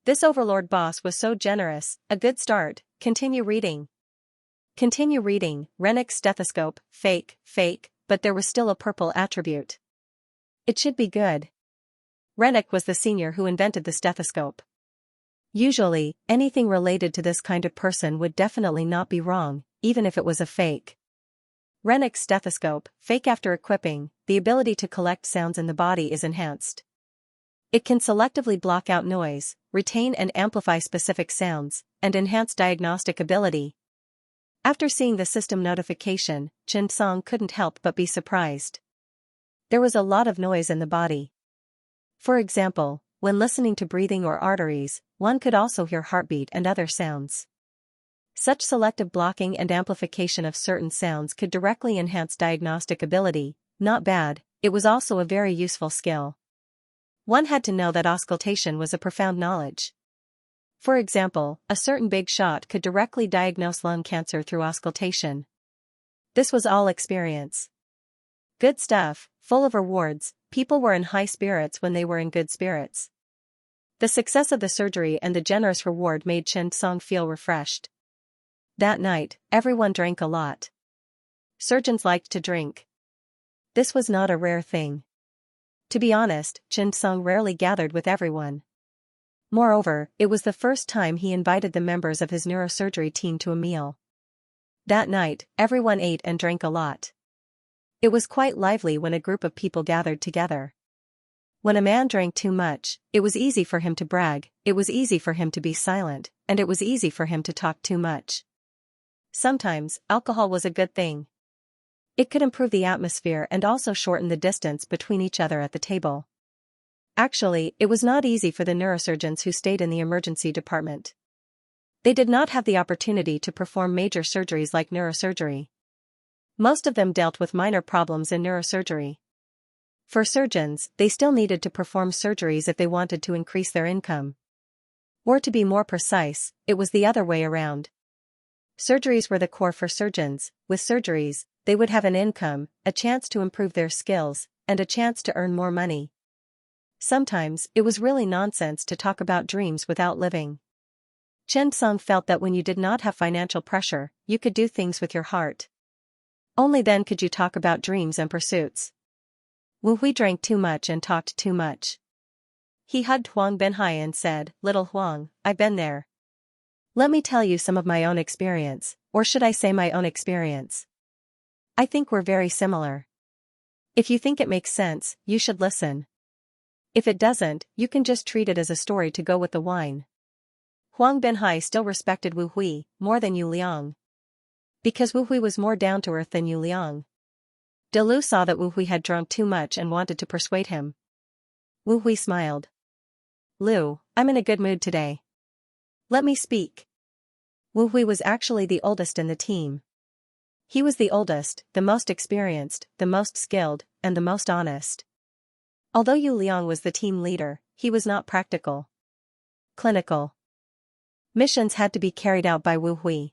This overlord boss was so generous. A good start. Continue reading. Continue reading. Rennick stethoscope, fake, but there was still a purple attribute. It should be good. Rennick was the senior who invented the stethoscope. Usually, anything related to this kind of person would definitely not be wrong, even if it was a fake. Rennick stethoscope, fake. After equipping, the ability to collect sounds in the body is enhanced. It can selectively block out noise, retain and amplify specific sounds, and enhance diagnostic ability. After seeing the system notification, Chen Song couldn't help but be surprised. There was a lot of noise in the body. For example, when listening to breathing or arteries, one could also hear heartbeat and other sounds. Such selective blocking and amplification of certain sounds could directly enhance diagnostic ability. Not bad, it was also a very useful skill. One had to know that auscultation was a profound knowledge. For example, a certain big shot could directly diagnose lung cancer through auscultation. This was all experience. Good stuff, full of rewards. People were in high spirits when they were in good spirits. The success of the surgery and the generous reward made Chen Song feel refreshed. That night, everyone drank a lot. Surgeons liked to drink. This was not a rare thing. To be honest, Chen Song rarely gathered with everyone. Moreover, it was the first time he invited the members of his neurosurgery team to a meal. That night, everyone ate and drank a lot. It was quite lively when a group of people gathered together. When a man drank too much, it was easy for him to brag, it was easy for him to be silent, and it was easy for him to talk too much. Sometimes, alcohol was a good thing. It could improve the atmosphere and also shorten the distance between each other at the table. Actually, it was not easy for the neurosurgeons who stayed in the emergency department. They did not have the opportunity to perform major surgeries like neurosurgery. Most of them dealt with minor problems in neurosurgery. For surgeons, they still needed to perform surgeries if they wanted to increase their income. Or to be more precise, it was the other way around. Surgeries were the core for surgeons. With surgeries, they would have an income, a chance to improve their skills, and a chance to earn more money. Sometimes, it was really nonsense to talk about dreams without living. Xianxia felt that when you did not have financial pressure, you could do things with your heart. Only then could you talk about dreams and pursuits. Wu Hui drank too much and talked too much. He hugged Huang Binhai and said, "Little Huang, I've been there. Let me tell you some of my own experience, or should I say my own experience? I think we're very similar. If you think it makes sense, you should listen. If it doesn't, you can just treat it as a story to go with the wine." Huang Binhai still respected Wu Hui more than Yu Liang. Because Wu Hui was more down-to-earth than Yu Liang. De Lu saw that Wu Hui had drunk too much and wanted to persuade him. Wu Hui smiled. "Lu, I'm in a good mood today. Let me speak." Wu Hui was actually the oldest in the team. He was the oldest, the most experienced, the most skilled, and the most honest. Although Yu Liang was the team leader, he was not practical. Clinical. Missions had to be carried out by Wu Hui.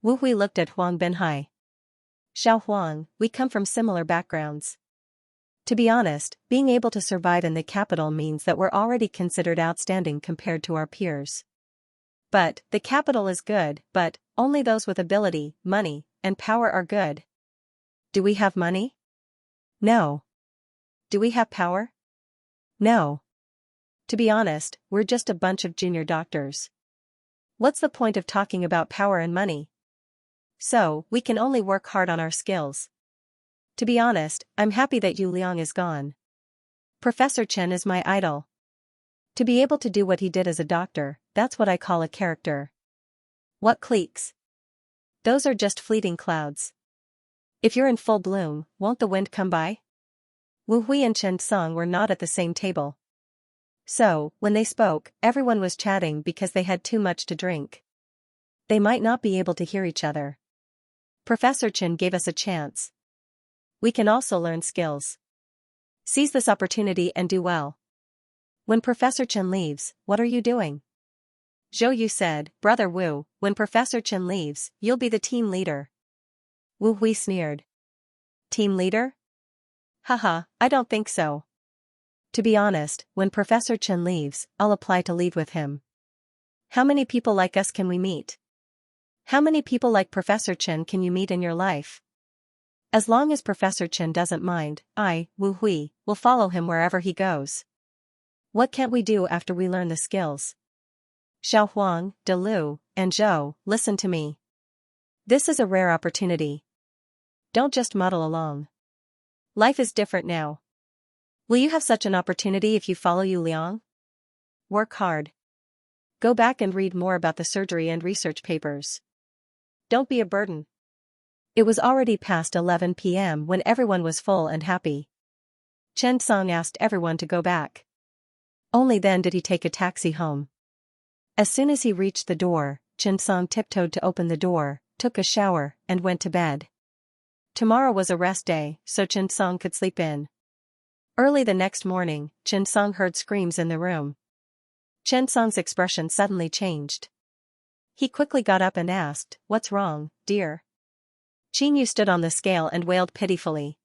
Wu Hui looked at Huang Binhai. "Xiao Huang, we come from similar backgrounds. To be honest, being able to survive in the capital means that we're already considered outstanding compared to our peers. But, the capital is good, but, only those with ability, money, and power are good. Do we have money? No. Do we have power? No. To be honest, we're just a bunch of junior doctors. What's the point of talking about power and money? So, we can only work hard on our skills. To be honest, I'm happy that Yu Liang is gone. Professor Chen is my idol. To be able to do what he did as a doctor, that's what I call a character. What cliques? Those are just fleeting clouds. If you're in full bloom, won't the wind come by?" Wu Hui and Xianxia were not at the same table. So, when they spoke, everyone was chatting because they had too much to drink. They might not be able to hear each other. Professor Chen gave us a chance. We can also learn skills. Seize this opportunity and do well. When Professor Chen leaves, what are you doing? Zhou Yu said, "Brother Wu, when Professor Chen leaves, you'll be the team leader." Wu Hui sneered. "Team leader? Haha, I don't think so. To be honest, when Professor Chen leaves, I'll apply to leave with him. How many people like us can we meet? How many people like Professor Chen can you meet in your life? As long as Professor Chen doesn't mind, I, Wu Hui, will follow him wherever he goes. What can't we do after we learn the skills? Xiao Huang, De Lu, and Zhou, listen to me. This is a rare opportunity. Don't just muddle along. Life is different now. Will you have such an opportunity if you follow Yu Liang? Work hard. Go back and read more about the surgery and research papers. Don't be a burden." It was already past 11 p.m. when everyone was full and happy. Xianxia asked everyone to go back. Only then did he take a taxi home. As soon as he reached the door, Xianxia tiptoed to open the door, took a shower, and went to bed. Tomorrow was a rest day, so Xianxia could sleep in. Early the next morning, Xianxia heard screams in the room. Xianxia's expression suddenly changed. He quickly got up and asked, "What's wrong, dear?" Qingyu stood on the scale and wailed pitifully.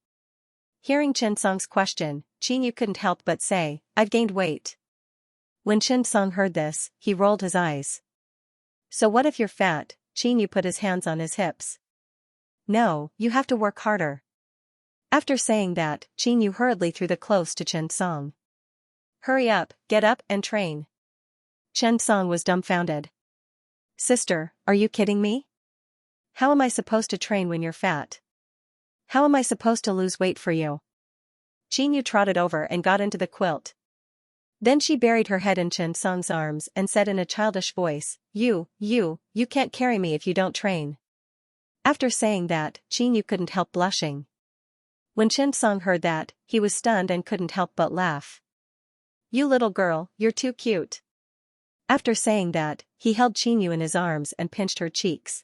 Hearing Xianxia's question, Qingyu couldn't help but say, "I've gained weight." When Xianxia heard this, he rolled his eyes. "So what if you're fat?" Qingyu put his hands on his hips. "No, you have to work harder." After saying that, Qingyu hurriedly threw the clothes to Xianxia. "Hurry up, get up and train." Xianxia was dumbfounded. "Sister, are you kidding me? How am I supposed to train when you're fat? How am I supposed to lose weight for you?" Qingyu trotted over and got into the quilt. Then she buried her head in Chen Song's arms and said in a childish voice, You can't carry me if you don't train. After saying that, Qingyu couldn't help blushing. When Chen Song heard that, he was stunned and couldn't help but laugh. You little girl, you're too cute. After saying that, he held Qingyu in his arms and pinched her cheeks.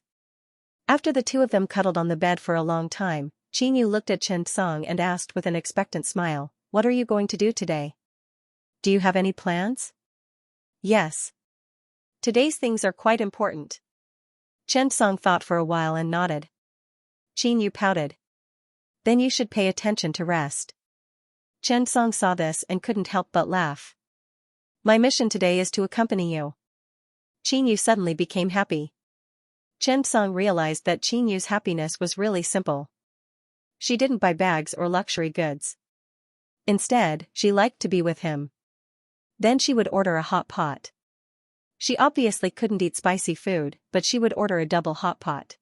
After the two of them cuddled on the bed for a long time, Qingyu looked at Chen Song and asked with an expectant smile, What are you going to do today? Do you have any plans? Yes. Today's things are quite important. Chen Song thought for a while and nodded. Qingyu pouted. Then you should pay attention to rest. Chen Song saw this and couldn't help but laugh. My mission today is to accompany you. Qingyu suddenly became happy. Chen Song realized that Qingyu's happiness was really simple. She didn't buy bags or luxury goods. Instead, she liked to be with him. Then she would order a hot pot. She obviously couldn't eat spicy food, but she would order a double hot pot.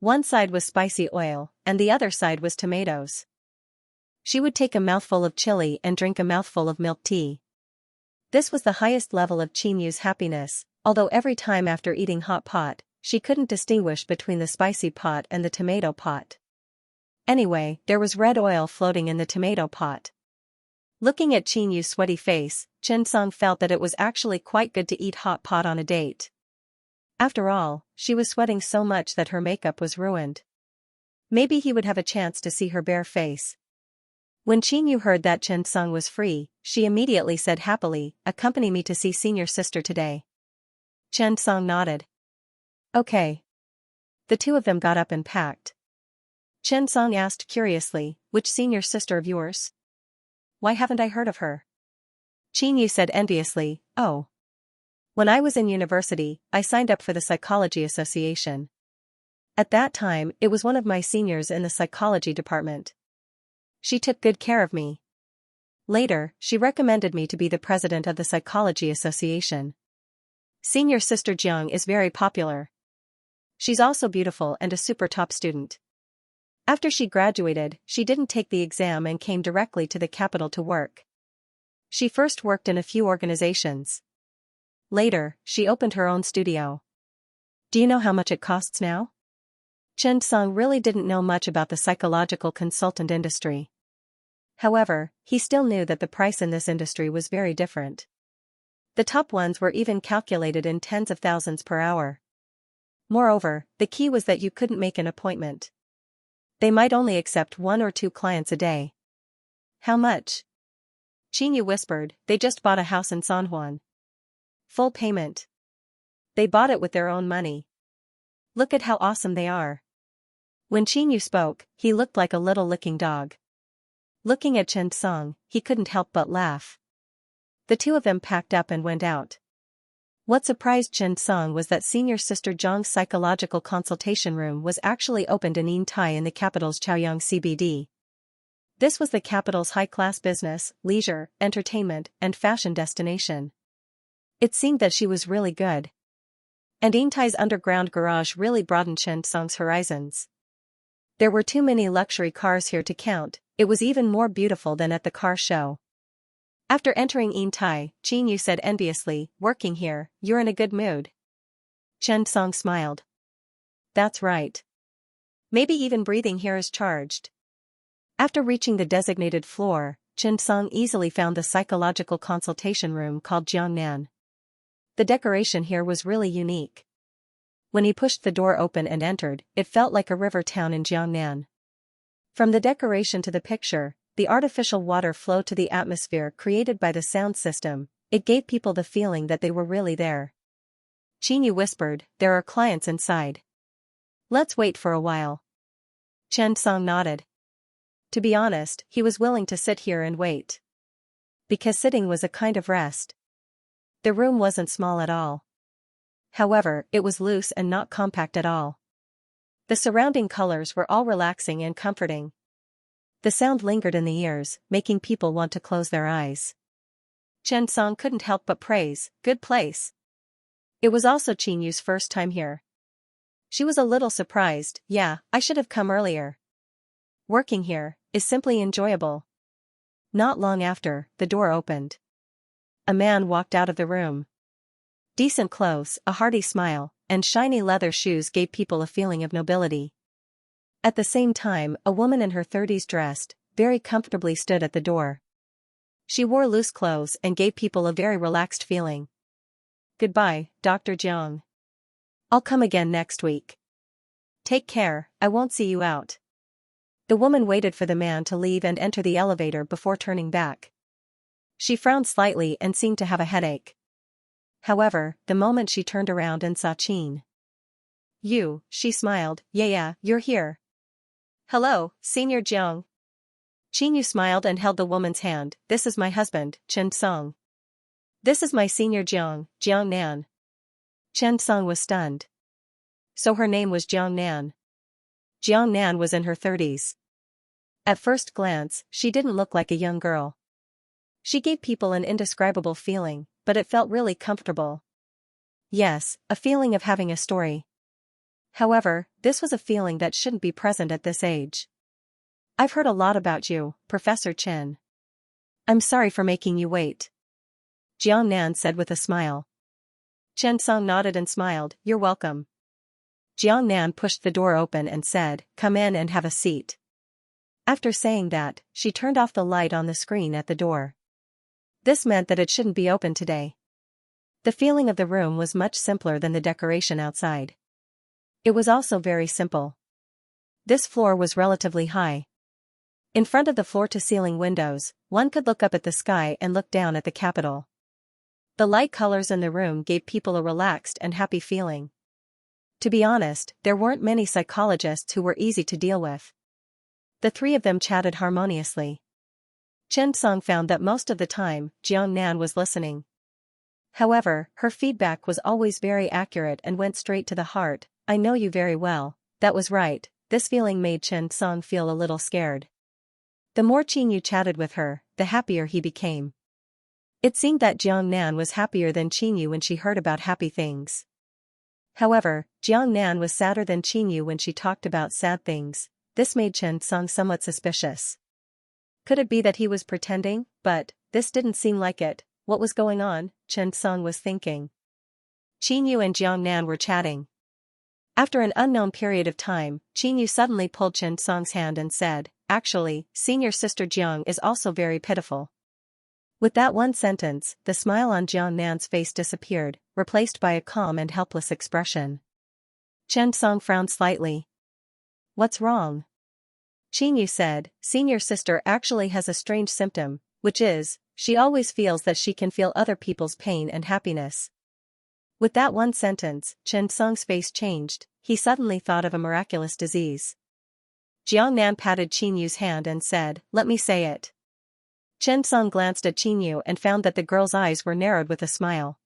One side was spicy oil, and the other side was tomatoes. She would take a mouthful of chili and drink a mouthful of milk tea. This was the highest level of Qingyu's happiness, although every time after eating hot pot, she couldn't distinguish between the spicy pot and the tomato pot. Anyway, there was red oil floating in the tomato pot. Looking at Qingyu's sweaty face, Chen Song felt that it was actually quite good to eat hot pot on a date. After all, she was sweating so much that her makeup was ruined. Maybe he would have a chance to see her bare face. When Qingyu heard that Chen Song was free, she immediately said happily, Accompany me to see senior sister today. Chen Song nodded. Okay. The two of them got up and packed. Chen Song asked curiously, Which senior sister of yours? Why haven't I heard of her? Qingyu said enviously, Oh. When I was in university, I signed up for the Psychology Association. At that time, it was one of my seniors in the psychology department. She took good care of me. Later, she recommended me to be the president of the Psychology Association. Senior sister Jiang is very popular. She's also beautiful and a super top student. After she graduated, she didn't take the exam and came directly to the capital to work. She first worked in a few organizations. Later, she opened her own studio. Do you know how much it costs now? Chen Song really didn't know much about the psychological consultant industry. However, he still knew that the price in this industry was very different. The top ones were even calculated in tens of thousands per hour. Moreover, the key was that you couldn't make an appointment. They might only accept 1 or 2 clients a day. How much? Qingyu whispered, They just bought a house in San Juan. Full payment. They bought it with their own money. Look at how awesome they are. When Qingyu spoke, he looked like a little licking dog. Looking at Chen Song, he couldn't help but laugh. The two of them packed up and went out. What surprised Chen Song was that senior sister Zhang's psychological consultation room was actually opened in Yintai in the capital's Chaoyang CBD. This was the capital's high-class business, leisure, entertainment, and fashion destination. It seemed that she was really good. And Yintai's underground garage really broadened Chen Song's horizons. There were too many luxury cars here to count, it was even more beautiful than at the car show. After entering Yintai, Qingyu said enviously, Working here, you're in a good mood. Chen Song smiled. That's right. Maybe even breathing here is charged. After reaching the designated floor, Chen Song easily found the psychological consultation room called Jiangnan. The decoration here was really unique. When he pushed the door open and entered, it felt like a river town in Jiangnan. From the decoration to the picture, the artificial water flow to the atmosphere created by the sound system, it gave people the feeling that they were really there. Qingyu whispered, There are clients inside. Let's wait for a while. Chen Song nodded. To be honest, he was willing to sit here and wait. Because sitting was a kind of rest. The room wasn't small at all. However, it was loose and not compact at all. The surrounding colors were all relaxing and comforting. The sound lingered in the ears, making people want to close their eyes. Chen Song couldn't help but praise, Good place. It was also Qingyu's first time here. She was a little surprised, Yeah, I should have come earlier. Working here is simply enjoyable. Not long after, the door opened. A man walked out of the room. Decent clothes, a hearty smile, and shiny leather shoes gave people a feeling of nobility. At the same time, a woman in her 30s dressed very comfortably stood at the door. She wore loose clothes and gave people a very relaxed feeling. "Goodbye, Dr. Jiang. I'll come again next week. Take care, I won't see you out." The woman waited for the man to leave and enter the elevator before turning back. She frowned slightly and seemed to have a headache. However, the moment she turned around and saw Qin. "You," she smiled, "Yeah, you're here. Hello, Senior Jiang." Qin smiled and held the woman's hand. "This is my husband, Chen Song. This is my senior Jiang, Jiang Nan." Chen Song was stunned. So her name was Jiang Nan. Jiang Nan was in her 30s. At first glance, she didn't look like a young girl. She gave people an indescribable feeling, but it felt really comfortable. Yes, a feeling of having a story. However, this was a feeling that shouldn't be present at this age. "I've heard a lot about you, Professor Chen. I'm sorry for making you wait," Jiang Nan said with a smile. Chen Song nodded and smiled. "You're welcome." Jiang Nan pushed the door open and said, "Come in and have a seat." After saying that, she turned off the light on the screen at the door. This meant that it shouldn't be open today. The feeling of the room was much simpler than the decoration outside. It was also very simple. This floor was relatively high. In front of the floor-to-ceiling windows, one could look up at the sky and look down at the capital. The light colors in the room gave people a relaxed and happy feeling. To be honest, there weren't many psychologists who were easy to deal with. The three of them chatted harmoniously. Chen Song found that most of the time, Jiang Nan was listening. However, her feedback was always very accurate and went straight to the heart. "I know you very well." That was right. This feeling made Chen Song feel a little scared. The more Qin Yu chatted with her, the happier he became. It seemed that Jiang Nan was happier than Qin Yu when she heard about happy things. However, Jiang Nan was sadder than Qin Yu when she talked about sad things. This made Chen Song somewhat suspicious. Could it be that he was pretending? But this didn't seem like it. What was going on? Chen Song was thinking. Qin Yu and Jiang Nan were chatting. After an unknown period of time, Qin Yu suddenly pulled Chen Song's hand and said, "Actually, senior sister Jiang is also very pitiful." With that one sentence, the smile on Jiang Nan's face disappeared, replaced by a calm and helpless expression. Chen Song frowned slightly. "What's wrong?" Qin Yu said, "Senior sister actually has a strange symptom, which is, she always feels that she can feel other people's pain and happiness." With that one sentence, Chen Song's face changed. He suddenly thought of a miraculous disease. Jiang Nan patted Qin Yu's hand and said, "Let me say it." Chen Song glanced at Qin Yu and found that the girl's eyes were narrowed with a smile.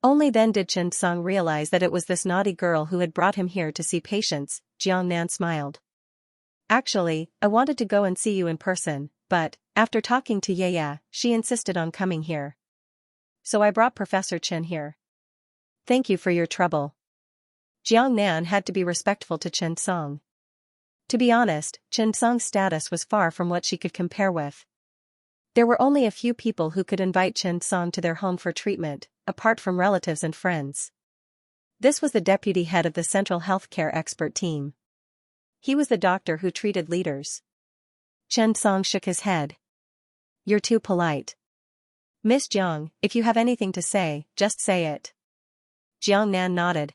Only then did Chen Song realize that it was this naughty girl who had brought him here to see patients. Jiang Nan smiled. "Actually, I wanted to go and see you in person, but, after talking to Yaya, she insisted on coming here. So I brought Professor Chen here. Thank you for your trouble." Jiang Nan had to be respectful to Chen Song. To be honest, Chen Song's status was far from what she could compare with. There were only a few people who could invite Chen Song to their home for treatment, apart from relatives and friends. This was the deputy head of the Central Healthcare Expert Team. He was the doctor who treated leaders. Chen Song shook his head. "You're too polite. Miss Jiang, if you have anything to say, just say it." Jiang Nan nodded.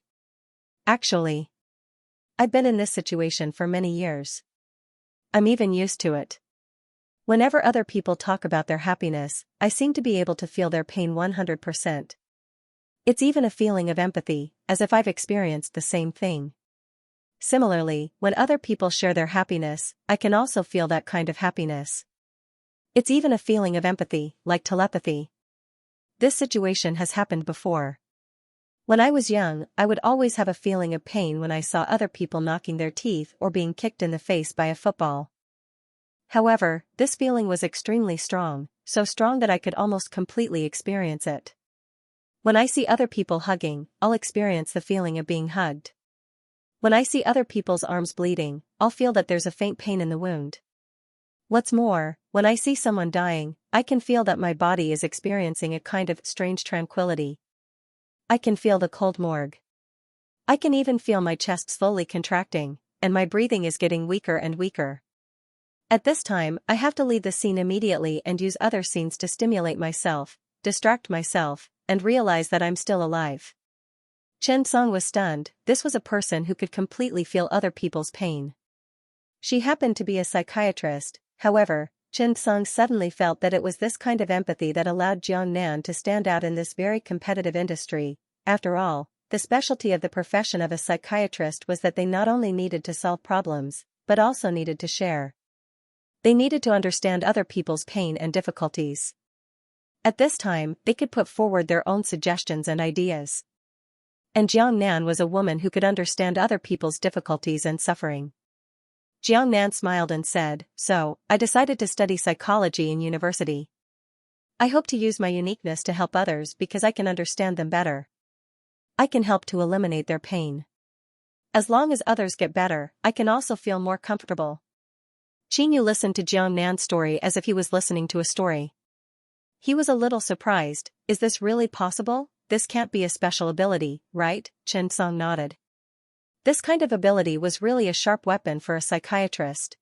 "Actually, I've been in this situation for many years. I'm even used to it. Whenever other people talk about their happiness, I seem to be able to feel their pain 100%. It's even a feeling of empathy, as if I've experienced the same thing. Similarly, when other people share their happiness, I can also feel that kind of happiness. It's even a feeling of empathy, like telepathy. This situation has happened before. When I was young, I would always have a feeling of pain when I saw other people knocking their teeth or being kicked in the face by a football. However, this feeling was extremely strong, so strong that I could almost completely experience it. When I see other people hugging, I'll experience the feeling of being hugged. When I see other people's arms bleeding, I'll feel that there's a faint pain in the wound. What's more, when I see someone dying, I can feel that my body is experiencing a kind of strange tranquility. I can feel the cold morgue. I can even feel my chest slowly contracting, and my breathing is getting weaker and weaker. At this time, I have to leave the scene immediately and use other scenes to stimulate myself, distract myself, and realize that I'm still alive. Chen Song was stunned. This was a person who could completely feel other people's pain. She happened to be a psychiatrist, however. Chen Song suddenly felt that it was this kind of empathy that allowed Jiang Nan to stand out in this very competitive industry. After all, the specialty of the profession of a psychiatrist was that they not only needed to solve problems, but also needed to share. They needed to understand other people's pain and difficulties. At this time, they could put forward their own suggestions and ideas. And Jiang Nan was a woman who could understand other people's difficulties and suffering. Jiang Nan smiled and said, "So, I decided to study psychology in university. I hope to use my uniqueness to help others because I can understand them better. I can help to eliminate their pain. As long as others get better, I can also feel more comfortable." Qingyu listened to Jiang Nan's story as if he was listening to a story. He was a little surprised. Is this really possible? This can't be a special ability, right? Chen Song nodded. This kind of ability was really a sharp weapon for a psychiatrist.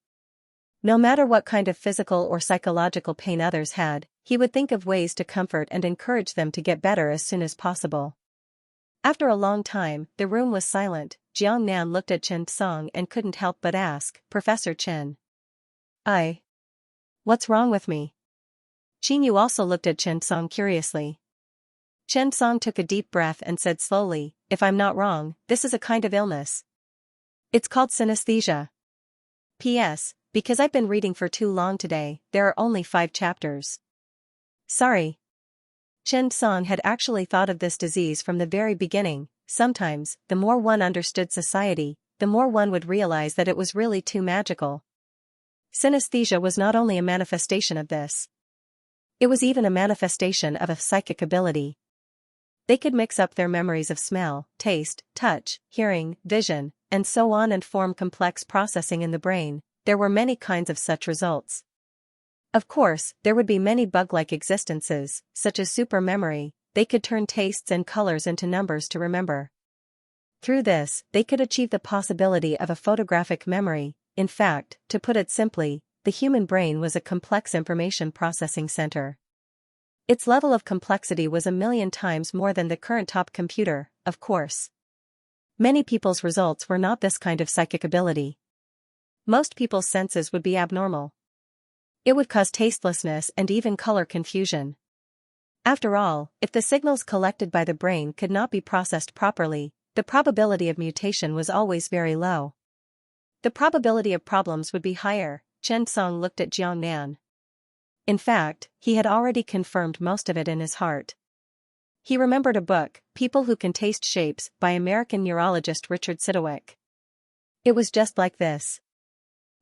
No matter what kind of physical or psychological pain others had, he would think of ways to comfort and encourage them to get better as soon as possible. After a long time, the room was silent. Jiang Nan looked at Chen Song and couldn't help but ask, "Professor Chen. What's wrong with me?" Qingyu also looked at Chen Song curiously. Chen Song took a deep breath and said slowly, "If I'm not wrong, this is a kind of illness. It's called synesthesia. P.S. Because I've been reading for too long today, there are only 5 chapters. Sorry." Chen Song had actually thought of this disease from the very beginning. Sometimes, the more one understood society, the more one would realize that it was really too magical. Synesthesia was not only a manifestation of this. It was even a manifestation of a psychic ability. They could mix up their memories of smell, taste, touch, hearing, vision, and so on and form complex processing in the brain. There were many kinds of such results. Of course, there would be many bug-like existences, such as super memory. They could turn tastes and colors into numbers to remember. Through this, they could achieve the possibility of a photographic memory. In fact, to put it simply, the human brain was a complex information processing center. Its level of complexity was 1,000,000 times more than the current top computer, of course. Many people's results were not this kind of psychic ability. Most people's senses would be abnormal. It would cause tastelessness and even color confusion. After all, if the signals collected by the brain could not be processed properly, the probability of mutation was always very low. The probability of problems would be higher. Chen Song looked at Jiang Nan. In fact, he had already confirmed most of it in his heart. He remembered a book, People Who Can Taste Shapes, by American neurologist Richard Sidgwick. It was just like this.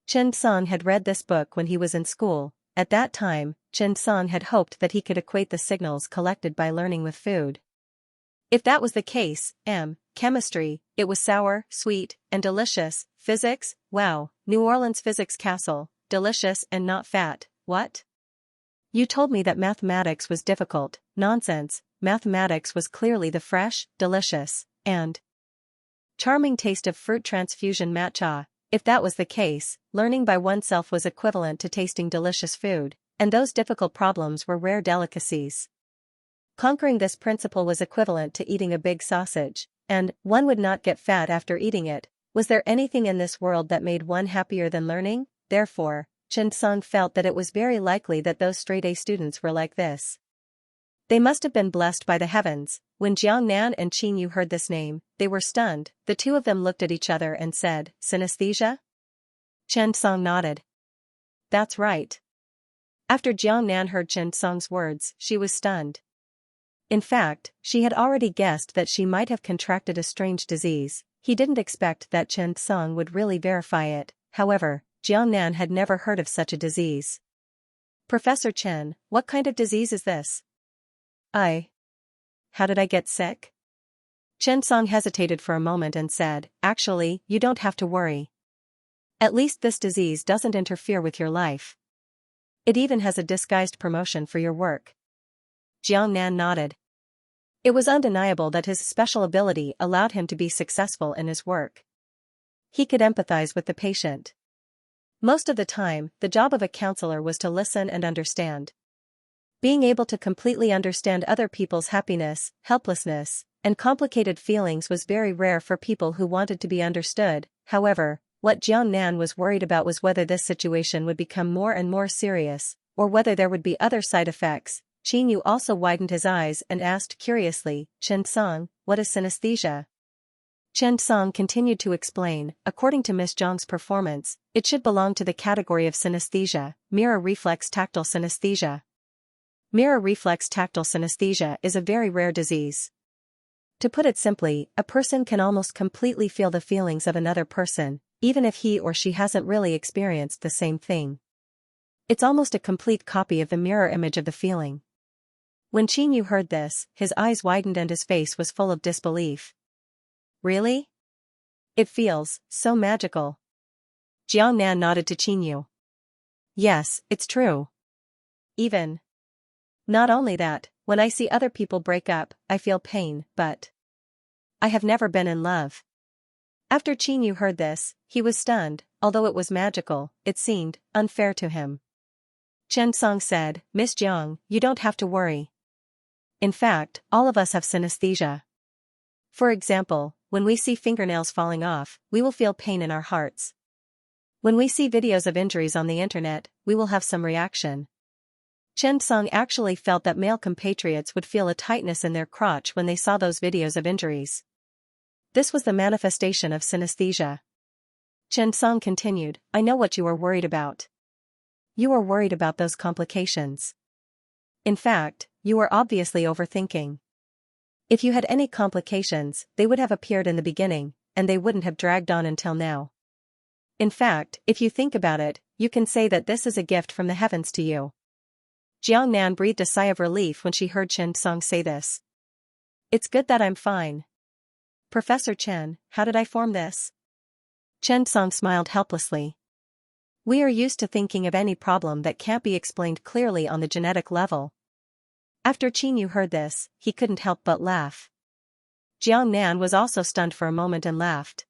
Chen Song had read this book when he was in school. At that time, Chen Song had hoped that he could equate the signals collected by learning with food. If that was the case, chemistry, it was sour, sweet, and delicious. Physics, wow, New Orleans Physics Castle, delicious and not fat. What? You told me that mathematics was difficult. Nonsense. Mathematics was clearly the fresh, delicious, and charming taste of fruit transfusion matcha. If that was the case, learning by oneself was equivalent to tasting delicious food, and those difficult problems were rare delicacies. Conquering this principle was equivalent to eating a big sausage, and one would not get fat after eating it. Was there anything in this world that made one happier than learning? Therefore, Chen Song felt that it was very likely that those straight-A students were like this. They must have been blessed by the heavens. When Jiang Nan and Qingyu heard this name, they were stunned. The two of them looked at each other and said, "Synesthesia?" Chen Song nodded. That's right. After Jiang Nan heard Chen Song's words, she was stunned. In fact, she had already guessed that she might have contracted a strange disease. He didn't expect that Chen Song would really verify it. However, Jiang Nan had never heard of such a disease. "Professor Chen, what kind of disease is this?" How did I get sick?" Chen Song hesitated for a moment and said, "Actually, you don't have to worry. At least this disease doesn't interfere with your life. It even has a disguised promotion for your work. Jiang Nan nodded. It was undeniable that his special ability allowed him to be successful in his work. He could empathize with the patient. Most of the time, the job of a counselor was to listen and understand. Being able to completely understand other people's happiness, helplessness, and complicated feelings was very rare for people who wanted to be understood. However, what Jiang Nan was worried about was whether this situation would become more and more serious, or whether there would be other side effects. Qin Yu also widened his eyes and asked curiously, "Chen Song, what is synesthesia?" Chen Song continued to explain, according to Miss Zhang's performance, it should belong to the category of synesthesia, mirror reflex tactile synesthesia. Mirror reflex tactile synesthesia is a very rare disease. To put it simply, a person can almost completely feel the feelings of another person, even if he or she hasn't really experienced the same thing. It's almost a complete copy of the mirror image of the feeling. When Qin Yu heard this, his eyes widened and his face was full of disbelief. Really? It feels so magical. Jiang Nan nodded to Qin Yu. Yes, it's true. Even. Not only that, when I see other people break up, I feel pain, but I have never been in love. After Qin Yu heard this, he was stunned. Although it was magical, it seemed unfair to him. Chen Song said, "Miss Jiang, you don't have to worry. In fact, all of us have synesthesia. For example, when we see fingernails falling off, we will feel pain in our hearts. When we see videos of injuries on the internet, we will have some reaction." Chen Song actually felt that male compatriots would feel a tightness in their crotch when they saw those videos of injuries. This was the manifestation of synesthesia. Chen Song continued, "I know what you are worried about. You are worried about those complications. In fact, you are obviously overthinking. If you had any complications, they would have appeared in the beginning, and they wouldn't have dragged on until now. In fact, if you think about it, you can say that this is a gift from the heavens to you." Jiang Nan breathed a sigh of relief when she heard Chen Song say this. "It's good that I'm fine. Professor Chen, how did I form this?" Chen Song smiled helplessly. "We are used to thinking of any problem that can't be explained clearly on the genetic level." After Qin Yu heard this, he couldn't help but laugh. Jiang Nan was also stunned for a moment and laughed.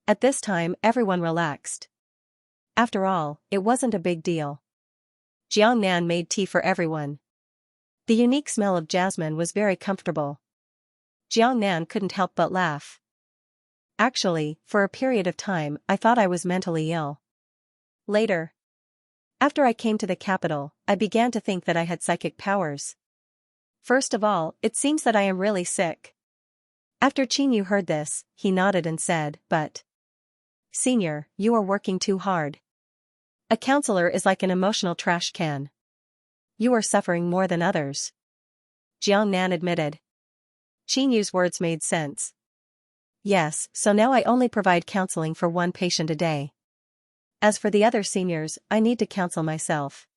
At this time, everyone relaxed. After all, it wasn't a big deal. Jiang Nan made tea for everyone. The unique smell of jasmine was very comfortable. Jiang Nan couldn't help but laugh. "Actually, for a period of time, I thought I was mentally ill. Later, after I came to the capital, I began to think that I had psychic powers. First of all, it seems that I am really sick." After Qin Yu heard this, he nodded and said, "But, Senior, you are working too hard. A counselor is like an emotional trash can. You are suffering more than others." Jiang Nan admitted. Qin Yu's words made sense. "Yes, so now I only provide counseling for one patient a day. As for the other seniors, I need to counsel myself."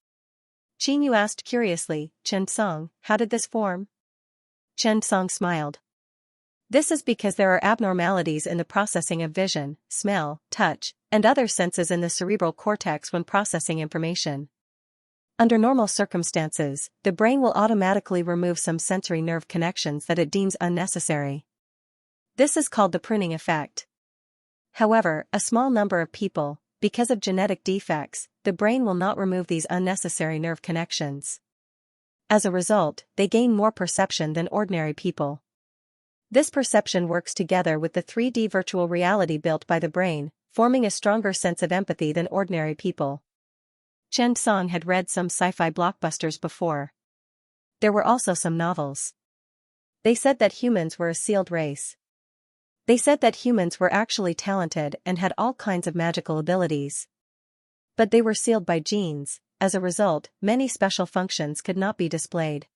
Qin Yu asked curiously, "Chen Song, how did this form?" Chen Song smiled. "This is because there are abnormalities in the processing of vision, smell, touch, and other senses in the cerebral cortex when processing information. Under normal circumstances, the brain will automatically remove some sensory nerve connections that it deems unnecessary. This is called the pruning effect. However, a small number of people, because of genetic defects, the brain will not remove these unnecessary nerve connections. As a result, they gain more perception than ordinary people. This perception works together with the 3D virtual reality built by the brain, forming a stronger sense of empathy than ordinary people." Chen Song had read some sci-fi blockbusters before. There were also some novels. They said that humans were a sealed race. They said that humans were actually talented and had all kinds of magical abilities. But they were sealed by genes. As a result, many special functions could not be displayed.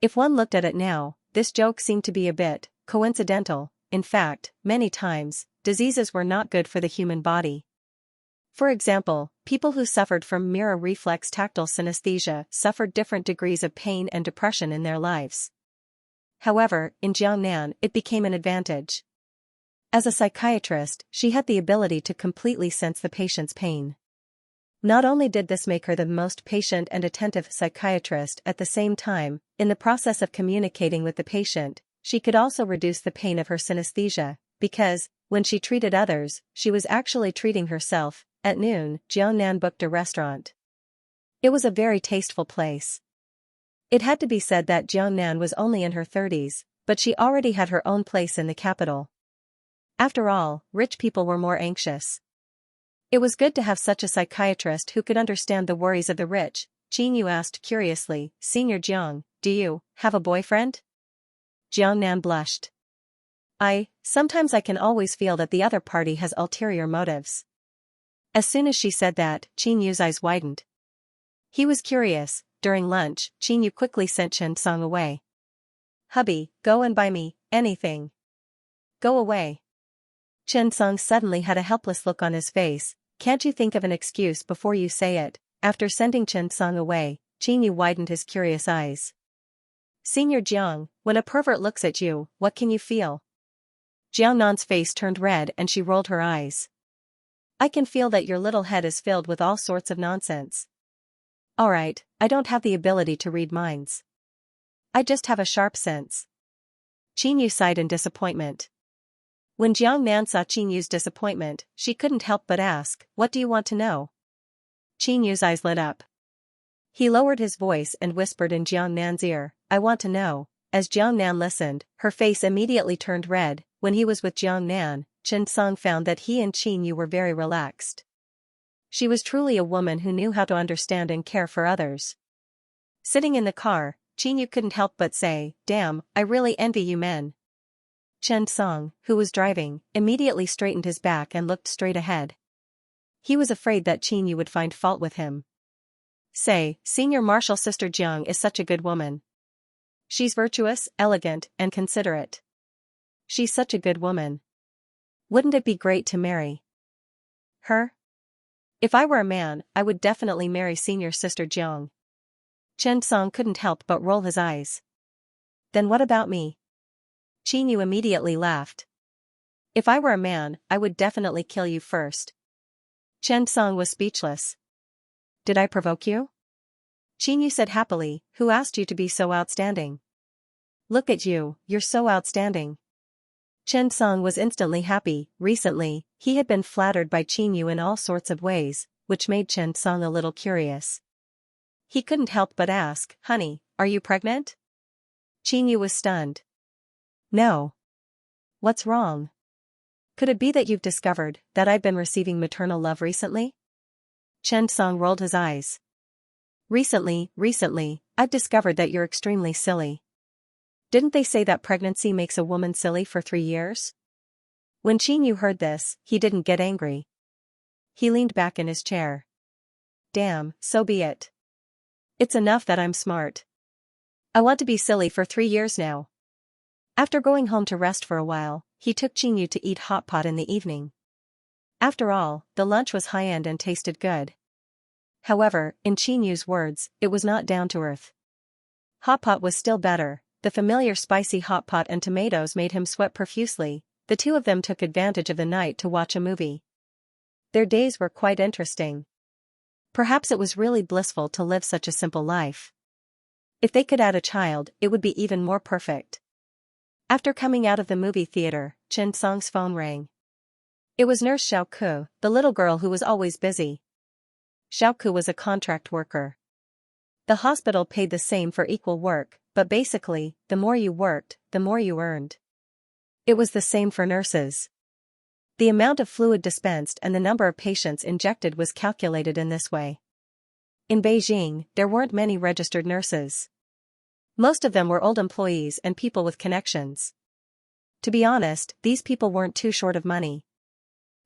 If one looked at it now, this joke seemed to be a bit coincidental. In fact, many times, diseases were not good for the human body. For example, people who suffered from mirror reflex tactile synesthesia suffered different degrees of pain and depression in their lives. However, in Jiangnan, it became an advantage. As a psychiatrist, she had the ability to completely sense the patient's pain. Not only did this make her the most patient and attentive psychiatrist at the same time, in the process of communicating with the patient, she could also reduce the pain of her synesthesia, because, when she treated others, she was actually treating herself. At noon, Jiangnan booked a restaurant. It was a very tasteful place. It had to be said that Jiangnan was only in her 30s, but she already had her own place in the capital. After all, rich people were more anxious. It was good to have such a psychiatrist who could understand the worries of the rich. Qin Yu asked curiously, "Senior Jiang, do you have a boyfriend?" Jiangnan blushed. Sometimes I can always feel that the other party has ulterior motives." As soon as she said that, Qin Yu's eyes widened. He was curious. During lunch, Qin Yu quickly sent Chen Song away. "Hubby, go and buy me anything." "Go away." Chen Song suddenly had a helpless look on his face. "Can't you think of an excuse before you say it?" After sending Chen Song away, Qin Yu widened his curious eyes. "Senior Jiang, when a pervert looks at you, what can you feel?" Jiang Nan's face turned red and she rolled her eyes. "I can feel that your little head is filled with all sorts of nonsense." "Alright, I don't have the ability to read minds. I just have a sharp sense." Qin Yu sighed in disappointment. When Jiang Nan saw Qin Yu's disappointment, she couldn't help but ask, "What do you want to know?" Qin Yu's eyes lit up. He lowered his voice and whispered in Jiang Nan's ear, "I want to know." As Jiang Nan listened, her face immediately turned red. When he was with Jiang Nan, Chen Song found that he and Qin Yu were very relaxed. She was truly a woman who knew how to understand and care for others. Sitting in the car, Qin Yu couldn't help but say, "Damn, I really envy you men." Chen Song, who was driving, immediately straightened his back and looked straight ahead. He was afraid that Qin Yu would find fault with him. "Say, Senior Marshal Sister Jiang is such a good woman. She's virtuous, elegant, and considerate. She's such a good woman. Wouldn't it be great to marry her? If I were a man, I would definitely marry Senior Sister Jiang." Chen Song couldn't help but roll his eyes. "Then what about me?" Qin Yu immediately laughed. "If I were a man, I would definitely kill you first." Chen Song was speechless. "Did I provoke you?" Qin Yu said happily, "Who asked you to be so outstanding? Look at you, you're so outstanding." Chen Song was instantly happy. Recently, he had been flattered by Qin Yu in all sorts of ways, which made Chen Song a little curious. He couldn't help but ask, "Honey, are you pregnant?" Qin Yu was stunned. "No. What's wrong? Could it be that you've discovered that I've been receiving maternal love recently?" Chen Song rolled his eyes. Recently, I've discovered that you're extremely silly. Didn't they say that pregnancy makes a woman silly for 3 years? When Qin Yu heard this, he didn't get angry. He leaned back in his chair. "Damn, so be it. It's enough that I'm smart. I want to be silly for 3 years now." After going home to rest for a while, he took Qin Yu to eat hot pot in the evening. After all, the lunch was high-end and tasted good. However, in Qin Yu's words, it was not down to earth. Hot pot was still better. The familiar spicy hot pot and tomatoes made him sweat profusely. The two of them took advantage of the night to watch a movie. Their days were quite interesting. Perhaps it was really blissful to live such a simple life. If they could add a child, it would be even more perfect. After coming out of the movie theater, Chen Song's phone rang. It was Nurse Xiaoku, the little girl who was always busy. Xiaoku was a contract worker. The hospital paid the same for equal work, but basically, the more you worked, the more you earned. It was the same for nurses. The amount of fluid dispensed and the number of patients injected was calculated in this way. In Beijing, there weren't many registered nurses. Most of them were old employees and people with connections. To be honest, these people weren't too short of money.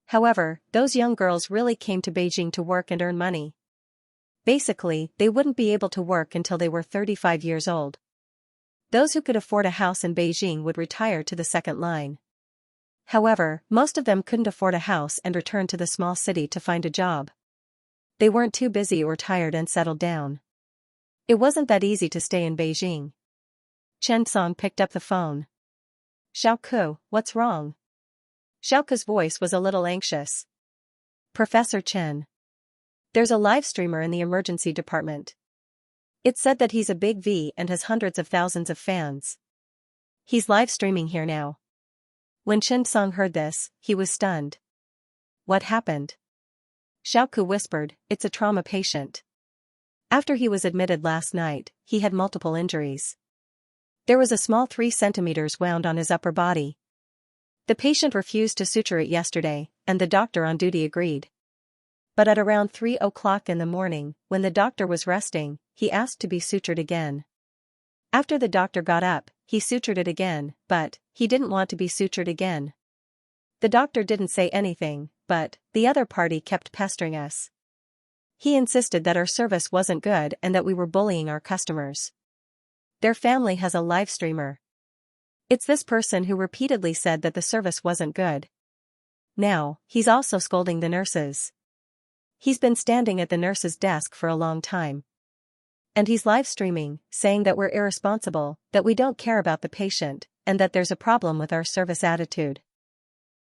However, those young girls really came to Beijing to work and earn money. Basically, they wouldn't be able to work until they were 35 years old. Those who could afford a house in Beijing would retire to the second line. However, most of them couldn't afford a house and returned to the small city to find a job. They weren't too busy or tired and settled down. It wasn't that easy to stay in Beijing. Chen Song picked up the phone. "Xiaoku, what's wrong?" Xiaoku's voice was a little anxious. "Professor Chen. There's a live streamer in the emergency department. It said that he's a big V and has hundreds of thousands of fans. He's live streaming here now. When Xianxia heard this, he was stunned. What happened? Xiaoku whispered, it's a trauma patient. After he was admitted last night, he had multiple injuries. There was a small 3 centimeters wound on his upper body. The patient refused to suture it yesterday, and the doctor on duty agreed. But at around 3 o'clock in the morning, when the doctor was resting, he asked to be sutured again. After the doctor got up, he sutured it again, but he didn't want to be sutured again. The doctor didn't say anything, but the other party kept pestering us. He insisted that our service wasn't good and that we were bullying our customers. Their family has a live streamer. It's this person who repeatedly said that the service wasn't good. Now, he's also scolding the nurses. He's been standing at the nurse's desk for a long time. And he's live streaming, saying that we're irresponsible, that we don't care about the patient, and that there's a problem with our service attitude.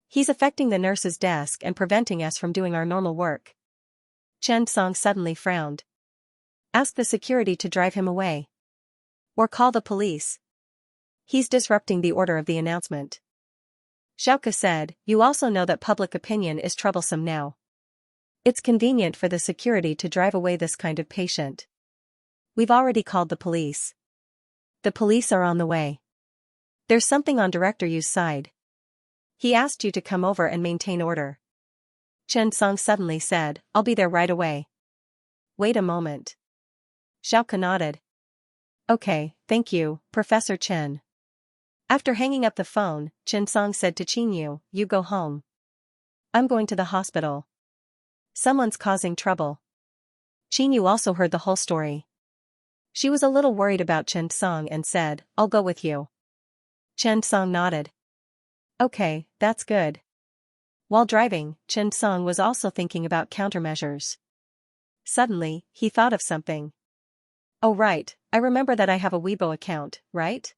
He's affecting the nurse's desk and preventing us from doing our normal work. Xianxia suddenly frowned. Ask the security to drive him away. Or call the police. He's disrupting the order of the announcement. Xiaoku said, you also know that public opinion is troublesome now. It's convenient for the security to drive away this kind of patient. We've already called the police. The police are on the way. There's something on Director Yu's side. He asked you to come over and maintain order. Xianxia suddenly said, I'll be there right away. Wait a moment. Xiaoku nodded. Okay, thank you, Professor Chen. After hanging up the phone, Xianxia said to Qingyu, you go home. I'm going to the hospital. Someone's causing trouble. Qingyu also heard the whole story. She was a little worried about Xianxia and said, I'll go with you. Xianxia nodded. Okay, that's good. While driving, Xianxia was also thinking about countermeasures. Suddenly, he thought of something. Oh right, I remember that I have a Weibo account, right?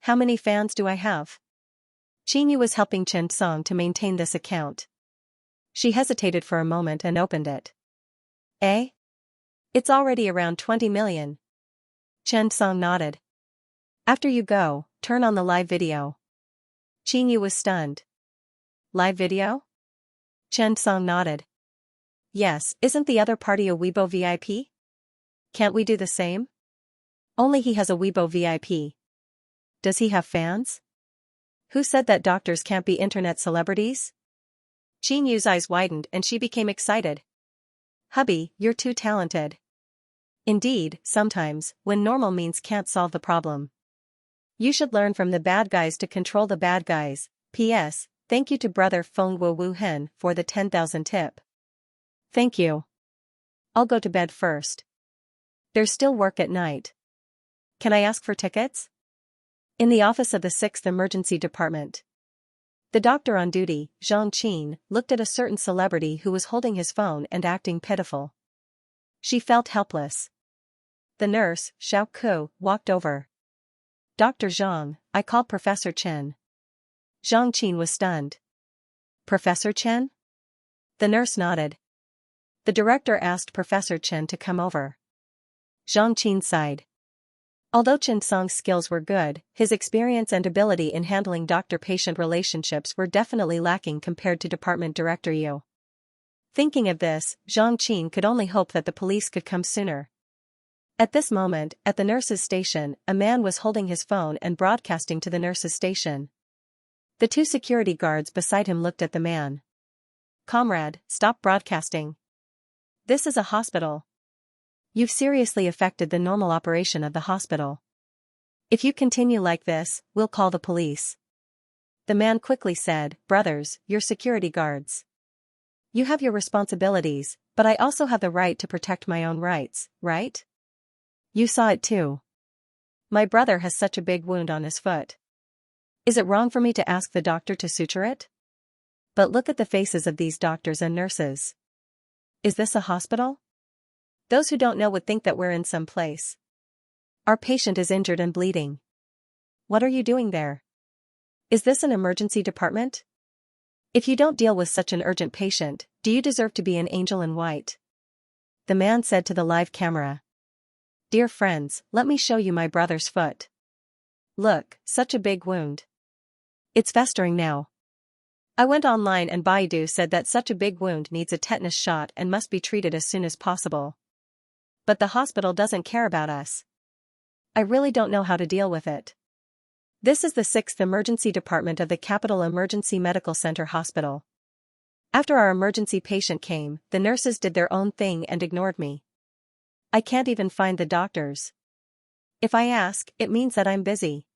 How many fans do I have? Qingyu was helping Xianxia to maintain this account. She hesitated for a moment and opened it. Eh? It's already around 20 million. Xianxia nodded. After you go, turn on the live video. Qingyu was stunned. Live video? Xianxia nodded. Yes, isn't the other party a Weibo VIP? Can't we do the same? Only he has a Weibo VIP. Does he have fans? Who said that doctors can't be internet celebrities? Qingyu's eyes widened and she became excited. Hubby, you're too talented. Indeed, sometimes, when normal means can't solve the problem. You should learn from the bad guys to control the bad guys. P.S. Thank you to brother Feng Wu Hen for the 10,000 tip. Thank you. I'll go to bed first. There's still work at night. Can I ask for tickets? In the office of the 6th Emergency Department. The doctor on duty, Zhang Qin, looked at a certain celebrity who was holding his phone and acting pitiful. She felt helpless. The nurse, Xiao Ku, walked over. Dr. Zhang, I called Professor Chen. Zhang Qin was stunned. Professor Chen? The nurse nodded. The director asked Professor Chen to come over. Zhang Qin sighed. Although Xianxia's skills were good, his experience and ability in handling doctor-patient relationships were definitely lacking compared to Department Director Yu. Thinking of this, Zhang Qin could only hope that the police could come sooner. At this moment, at the nurse's station, a man was holding his phone and broadcasting to the nurse's station. The 2 security guards beside him looked at the man. Comrade, stop broadcasting. This is a hospital. You've seriously affected the normal operation of the hospital. If you continue like this, we'll call the police. The man quickly said, brothers, you're security guards. You have your responsibilities, but I also have the right to protect my own rights, right? You saw it too. My brother has such a big wound on his foot. Is it wrong for me to ask the doctor to suture it? But look at the faces of these doctors and nurses. Is this a hospital? Those who don't know would think that we're in some place. Our patient is injured and bleeding. What are you doing there? Is this an emergency department? If you don't deal with such an urgent patient, do you deserve to be an angel in white? the man said to the live camera. Dear friends, let me show you my brother's foot. Look, such a big wound. It's festering now. I went online and Baidu said that such a big wound needs a tetanus shot and must be treated as soon as possible. But the hospital doesn't care about us. I really don't know how to deal with it. This is the 6th emergency department of the Capital Emergency Medical Center Hospital. After our emergency patient came, the nurses did their own thing and ignored me. I can't even find the doctors. If I ask, it means that I'm busy.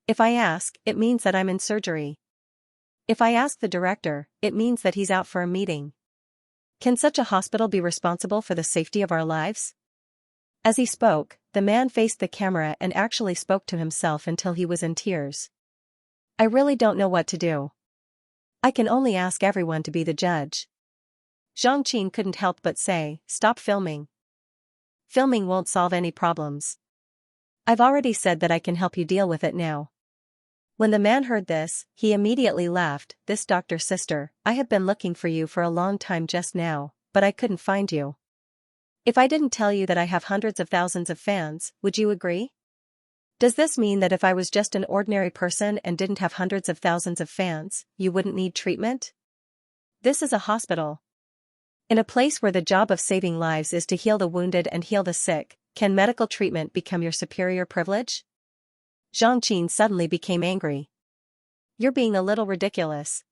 If I ask, it means that I'm in surgery. If I ask the director, it means that he's out for a meeting. Can such a hospital be responsible for the safety of our lives? As he spoke, the man faced the camera and actually spoke to himself until he was in tears. I really don't know what to do. I can only ask everyone to be the judge. Xianxia couldn't help but say, stop filming. Filming won't solve any problems. I've already said that I can help you deal with it now. When the man heard this, he immediately laughed. This doctor sister, I have been looking for you for a long time just now, but I couldn't find you. If I didn't tell you that I have hundreds of thousands of fans, would you agree? Does this mean that if I was just an ordinary person and didn't have hundreds of thousands of fans, you wouldn't need treatment? This is a hospital. In a place where the job of saving lives is to heal the wounded and heal the sick, can medical treatment become your superior privilege? Xianxia suddenly became angry. You're being a little ridiculous.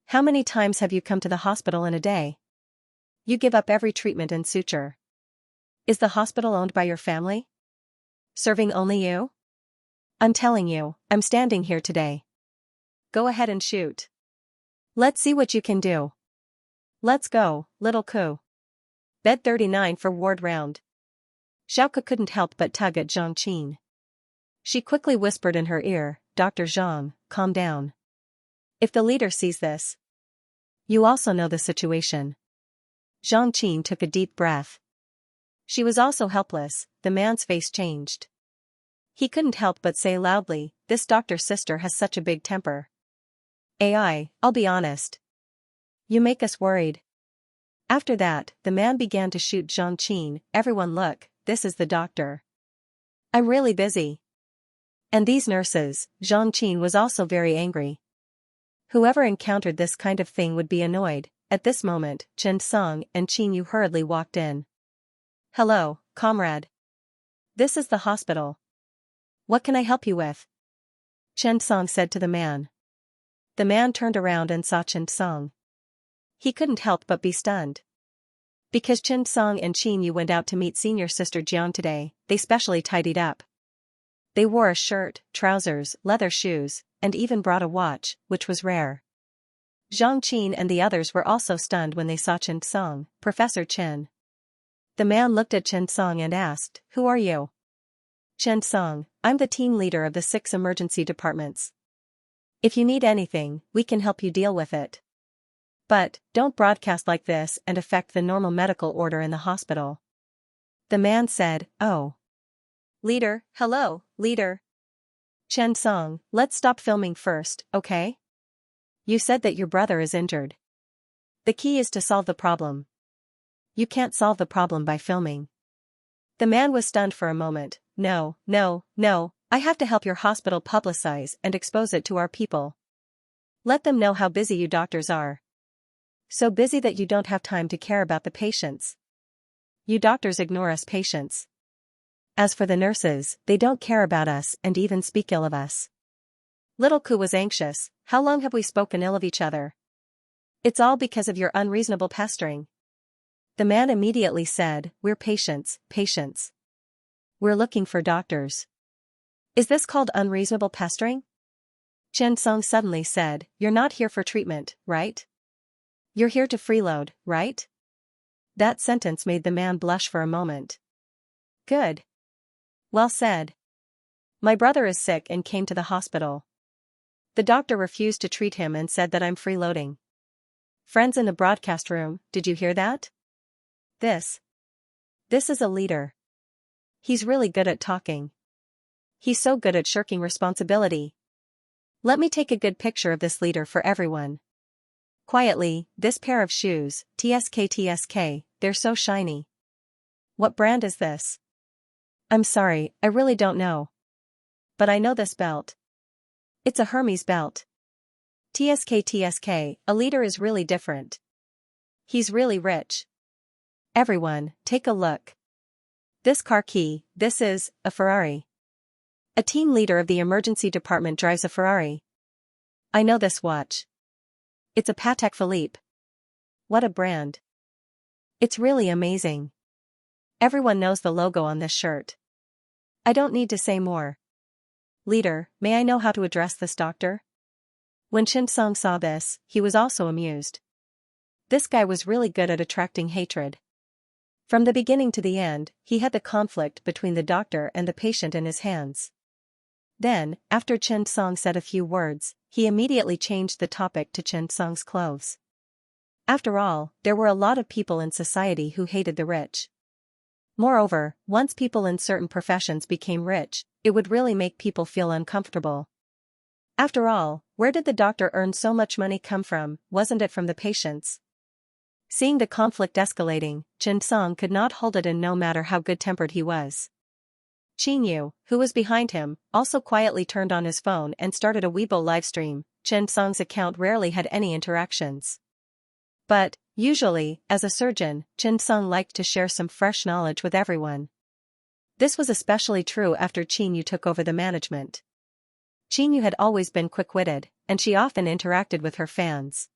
How many times have you come to the hospital in a day? You give up every treatment and suture. Is the hospital owned by your family? Serving only you? I'm telling you, I'm standing here today. Go ahead and shoot. Let's see what you can do. Let's go, little Ku. Bed 39 for ward round. Xiaoke couldn't help but tug at Xianxia. She quickly whispered in her ear, Dr. Zhang, calm down. If the leader sees this. You also know the situation. Xianxia took a deep breath. She was also helpless. The man's face changed. He couldn't help but say loudly, this doctor's sister has such a big temper. I'll be honest. You make us worried. After that, the man began to shoot Xianxia. Everyone look, this is the doctor. I'm really busy. And these nurses, Xianxia was also very angry. Whoever encountered this kind of thing would be annoyed. At this moment, Chen Song and Qin Yu hurriedly walked in. Hello, comrade. This is the hospital. What can I help you with? Chen Song said to the man. The man turned around and saw Chen Song. He couldn't help but be stunned. Because Chen Song and Qin Yu went out to meet senior sister Jiang today, they specially tidied up. They wore a shirt, trousers, leather shoes, and even brought a watch, which was rare. Xianxia and the others were also stunned when they saw Chen Song, Professor Chen. The man looked at Chen Song and asked, Who are you? Chen Song, I'm the team leader of the 6 emergency departments. If you need anything, we can help you deal with it. But, don't broadcast like this and affect the normal medical order in the hospital. The man said, Oh. Leader, hello, leader. Chen Song, let's stop filming first, okay? You said that your brother is injured. The key is to solve the problem. You can't solve the problem by filming. The man was stunned for a moment. No, I have to help your hospital publicize and expose it to our people. Let them know how busy you doctors are. So busy that you don't have time to care about the patients. You doctors ignore us patients. As for the nurses, they don't care about us and even speak ill of us. Little Ku was anxious. How long have we spoken ill of each other? It's all because of your unreasonable pestering. The man immediately said, We're patients. We're looking for doctors. Is this called unreasonable pestering? Chen Song suddenly said, You're not here for treatment, right? You're here to freeload, right? That sentence made the man blush for a moment. Good. Well said. My brother is sick and came to the hospital. The doctor refused to treat him and said that I'm freeloading. Friends in the broadcast room, did you hear that? This is a leader. He's really good at talking. He's so good at shirking responsibility. Let me take a good picture of this leader for everyone. Quietly, this pair of shoes, TSK, they're so shiny. What brand is this? I'm sorry, I really don't know. But I know this belt. It's a Hermes belt. TSK, a leader is really different. He's really rich. Everyone, take a look. This car key, this is a Ferrari. A team leader of the emergency department drives a Ferrari. I know this watch. It's a Patek Philippe. What a brand. It's really amazing. Everyone knows the logo on this shirt. I don't need to say more. Leader, may I know how to address this doctor? When Xianxia saw this, he was also amused. This guy was really good at attracting hatred. From the beginning to the end, he had the conflict between the doctor and the patient in his hands. Then, after Xianxia said a few words, he immediately changed the topic to Xianxia's clothes. After all, there were a lot of people in society who hated the rich. Moreover, once people in certain professions became rich, it would really make people feel uncomfortable. After all, where did the doctor earn so much money come from? Wasn't it from the patients? Seeing the conflict escalating, Xianxia could not hold it in no matter how good-tempered he was. Yu, who was behind him, also quietly turned on his phone and started a Weibo livestream. Xianxia's account rarely had any interactions. But, usually, as a surgeon, Xianxia liked to share some fresh knowledge with everyone. This was especially true after Yu took over the management. Yu had always been quick-witted, and she often interacted with her fans.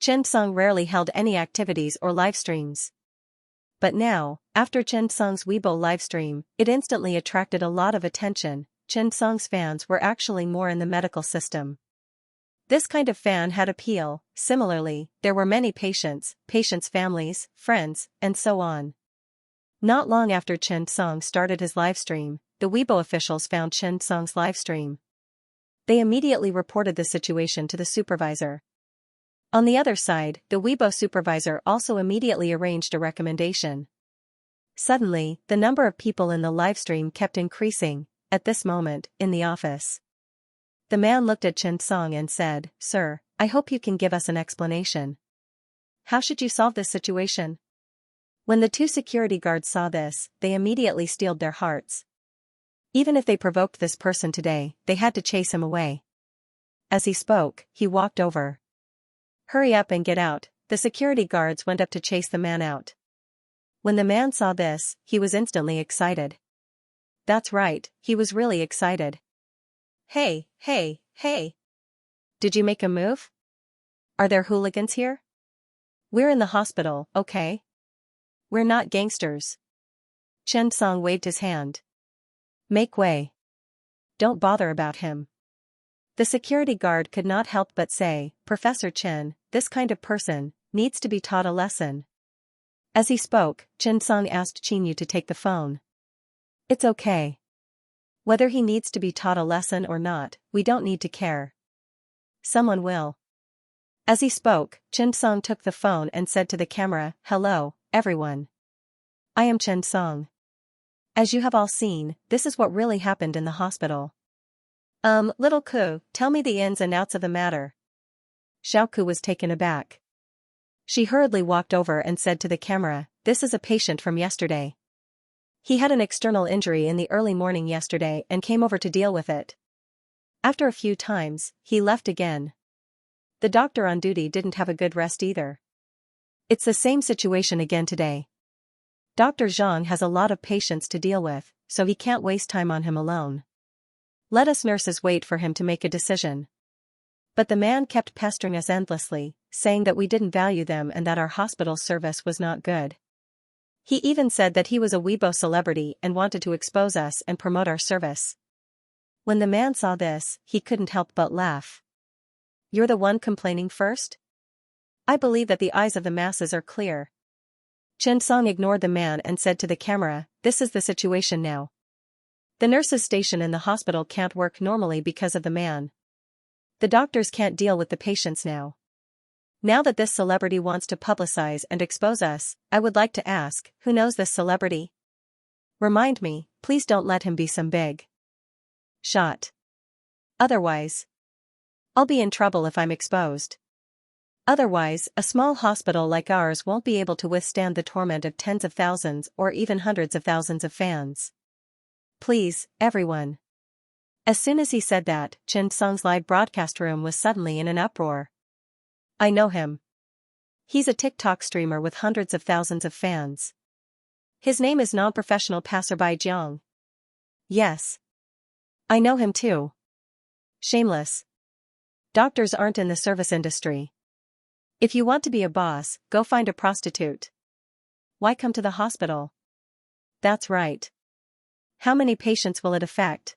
Xianxia rarely held any activities or livestreams. But now, after Xianxia's Weibo livestream, it instantly attracted a lot of attention. Xianxia's fans were actually more in the medical system. This kind of fan had appeal. Similarly, there were many patients' families, friends, and so on. Not long after Xianxia started his livestream, the Weibo officials found Xianxia's livestream. They immediately reported the situation to the supervisor. On the other side, the Weibo supervisor also immediately arranged a recommendation. Suddenly, the number of people in the livestream kept increasing. At this moment, in the office, the man looked at Xianxia and said, "Sir, I hope you can give us an explanation. How should you solve this situation?" When the two security guards saw this, they immediately steeled their hearts. Even if they provoked this person today, they had to chase him away. As he spoke, he walked over. "Hurry up and get out." The security guards went up to chase the man out. When the man saw this, he was instantly excited. That's right, he was really excited. Hey. Did you make a move? Are there hooligans here? We're in the hospital, okay? We're not gangsters. Xianxia waved his hand. Make way. Don't bother about him. The security guard could not help but say, "Professor Chen, this kind of person needs to be taught a lesson." As he spoke, Xianxia asked Yu to take the phone. It's okay. Whether he needs to be taught a lesson or not, we don't need to care. Someone will. As he spoke, Xianxia took the phone and said to the camera, "Hello, everyone. I am Xianxia. As you have all seen, this is what really happened in the hospital." Little Ku, tell me the ins and outs of the matter." Xiaoku was taken aback. She hurriedly walked over and said to the camera, "This is a patient from yesterday. He had an external injury in the early morning yesterday and came over to deal with it. After a few times, he left again. The doctor on duty didn't have a good rest either. It's the same situation again today. Dr. Zhang has a lot of patients to deal with, so he can't waste time on him alone. Let us nurses wait for him to make a decision." But the man kept pestering us endlessly, saying that we didn't value them and that our hospital service was not good. He even said that he was a Weibo celebrity and wanted to expose us and promote our service. When the man saw this, he couldn't help but laugh. "You're the one complaining first? I believe that the eyes of the masses are clear." Xianxia ignored the man and said to the camera, "This is the situation now. The nurses' station in the hospital can't work normally because of the man. The doctors can't deal with the patients now. Now that this celebrity wants to publicize and expose us, I would like to ask, who knows this celebrity? Remind me, please don't let him be some big shot. Otherwise, I'll be in trouble if I'm exposed." Otherwise, a small hospital like ours won't be able to withstand the torment of tens of thousands or even hundreds of thousands of fans. Please, everyone. As soon as he said that, Chen Song's live broadcast room was suddenly in an uproar. I know him. He's a TikTok streamer with hundreds of thousands of fans. His name is non-professional passerby Jiang. Yes. I know him too. Shameless. Doctors aren't in the service industry. If you want to be a boss, go find a prostitute. Why come to the hospital? That's right. How many patients will it affect?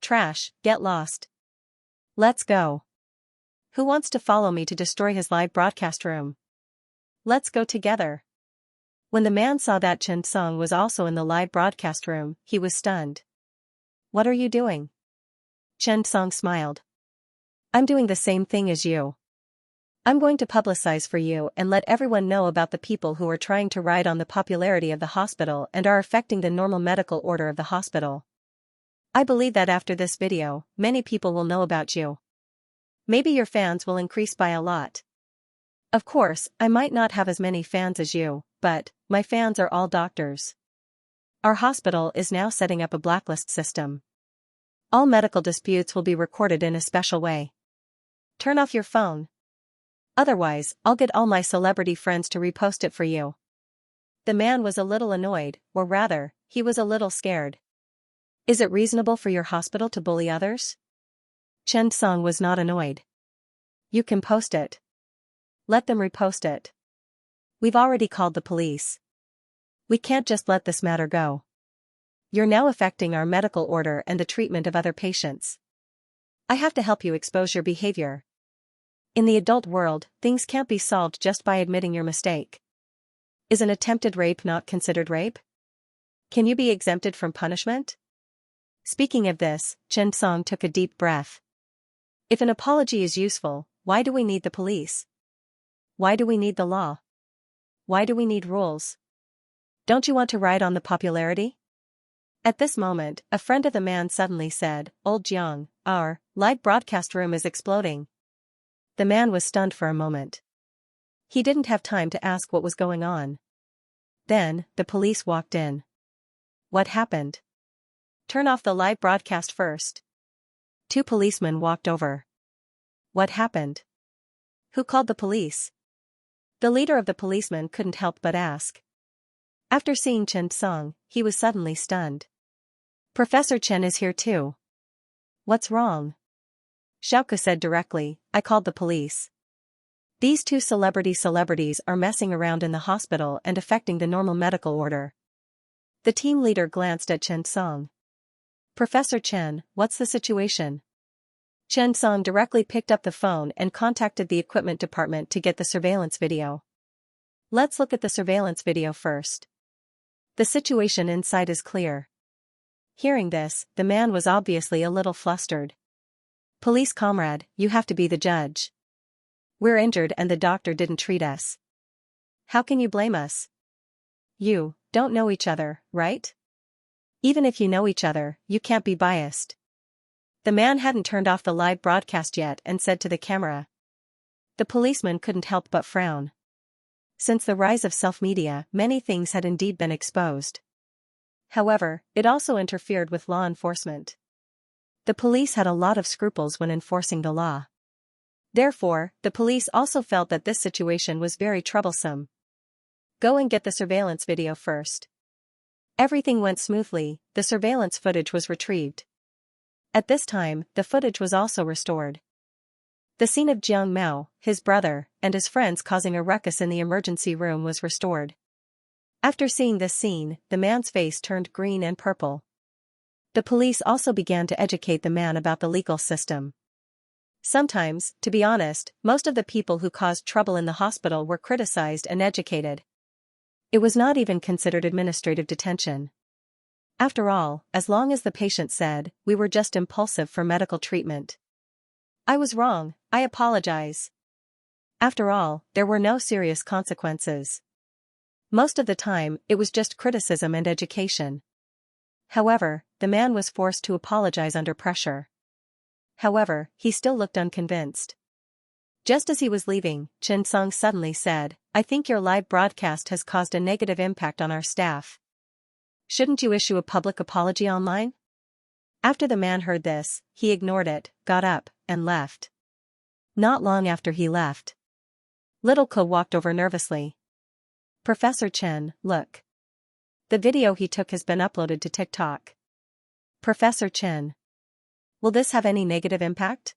Trash, get lost. Let's go. Who wants to follow me to destroy his live broadcast room? Let's go together. When the man saw that Chen Song was also in the live broadcast room, he was stunned. What are you doing? Chen Song smiled. I'm doing the same thing as you. I'm going to publicize for you and let everyone know about the people who are trying to ride on the popularity of the hospital and are affecting the normal medical order of the hospital. I believe that after this video, many people will know about you. Maybe your fans will increase by a lot. Of course, I might not have as many fans as you, but my fans are all doctors. Our hospital is now setting up a blacklist system. All medical disputes will be recorded in a special way. Turn off your phone. Otherwise, I'll get all my celebrity friends to repost it for you. The man was a little annoyed, or rather, he was a little scared. Is it reasonable for your hospital to bully others? Chen Song was not annoyed. You can post it. Let them repost it. We've already called the police. We can't just let this matter go. You're now affecting our medical order and the treatment of other patients. I have to help you expose your behavior. In the adult world, things can't be solved just by admitting your mistake. Is an attempted rape not considered rape? Can you be exempted from punishment? Speaking of this, Chen Song took a deep breath. If an apology is useful, why do we need the police? Why do we need the law? Why do we need rules? Don't you want to ride on the popularity? At this moment, a friend of the man suddenly said, Old Jiang, our live broadcast room is exploding. The man was stunned for a moment. He didn't have time to ask what was going on. Then, the police walked in. What happened? Turn off the live broadcast first. Two policemen walked over. What happened? Who called the police? The leader of the policemen couldn't help but ask. After seeing Chen Song, he was suddenly stunned. Professor Chen is here too. What's wrong? Xiaoke said directly, I called the police. These two celebrities are messing around in the hospital and affecting the normal medical order. The team leader glanced at Chen Song. Professor Chen, what's the situation? Chen Song directly picked up the phone and contacted the equipment department to get the surveillance video. Let's look at the surveillance video first. The situation inside is clear. Hearing this, the man was obviously a little flustered. Police comrade, you have to be the judge. We're injured and the doctor didn't treat us. How can you blame us? You don't know each other, right? Even if you know each other, you can't be biased. The man hadn't turned off the live broadcast yet and said to the camera. The policeman couldn't help but frown. Since the rise of self-media, many things had indeed been exposed. However, it also interfered with law enforcement. The police had a lot of scruples when enforcing the law. Therefore, the police also felt that this situation was very troublesome. Go and get the surveillance video first. Everything went smoothly, the surveillance footage was retrieved. At this time, the footage was also restored. The scene of Jiang Mao, his brother, and his friends causing a ruckus in the emergency room was restored. After seeing this scene, the man's face turned green and purple. The police also began to educate the man about the legal system. Sometimes, to be honest, most of the people who caused trouble in the hospital were criticized and educated. It was not even considered administrative detention. After all, as long as the patient said, we were just impulsive for medical treatment. I was wrong, I apologize. After all, there were no serious consequences. Most of the time, it was just criticism and education. However, the man was forced to apologize under pressure. However, he still looked unconvinced. Just as he was leaving, Xianxia suddenly said, "I think your live broadcast has caused a negative impact on our staff. Shouldn't you issue a public apology online?" After the man heard this, he ignored it, got up, and left. Not long after he left, Little Ko walked over nervously. "Professor Chen, look. The video he took has been uploaded to TikTok." "Professor Chen. Will this have any negative impact?"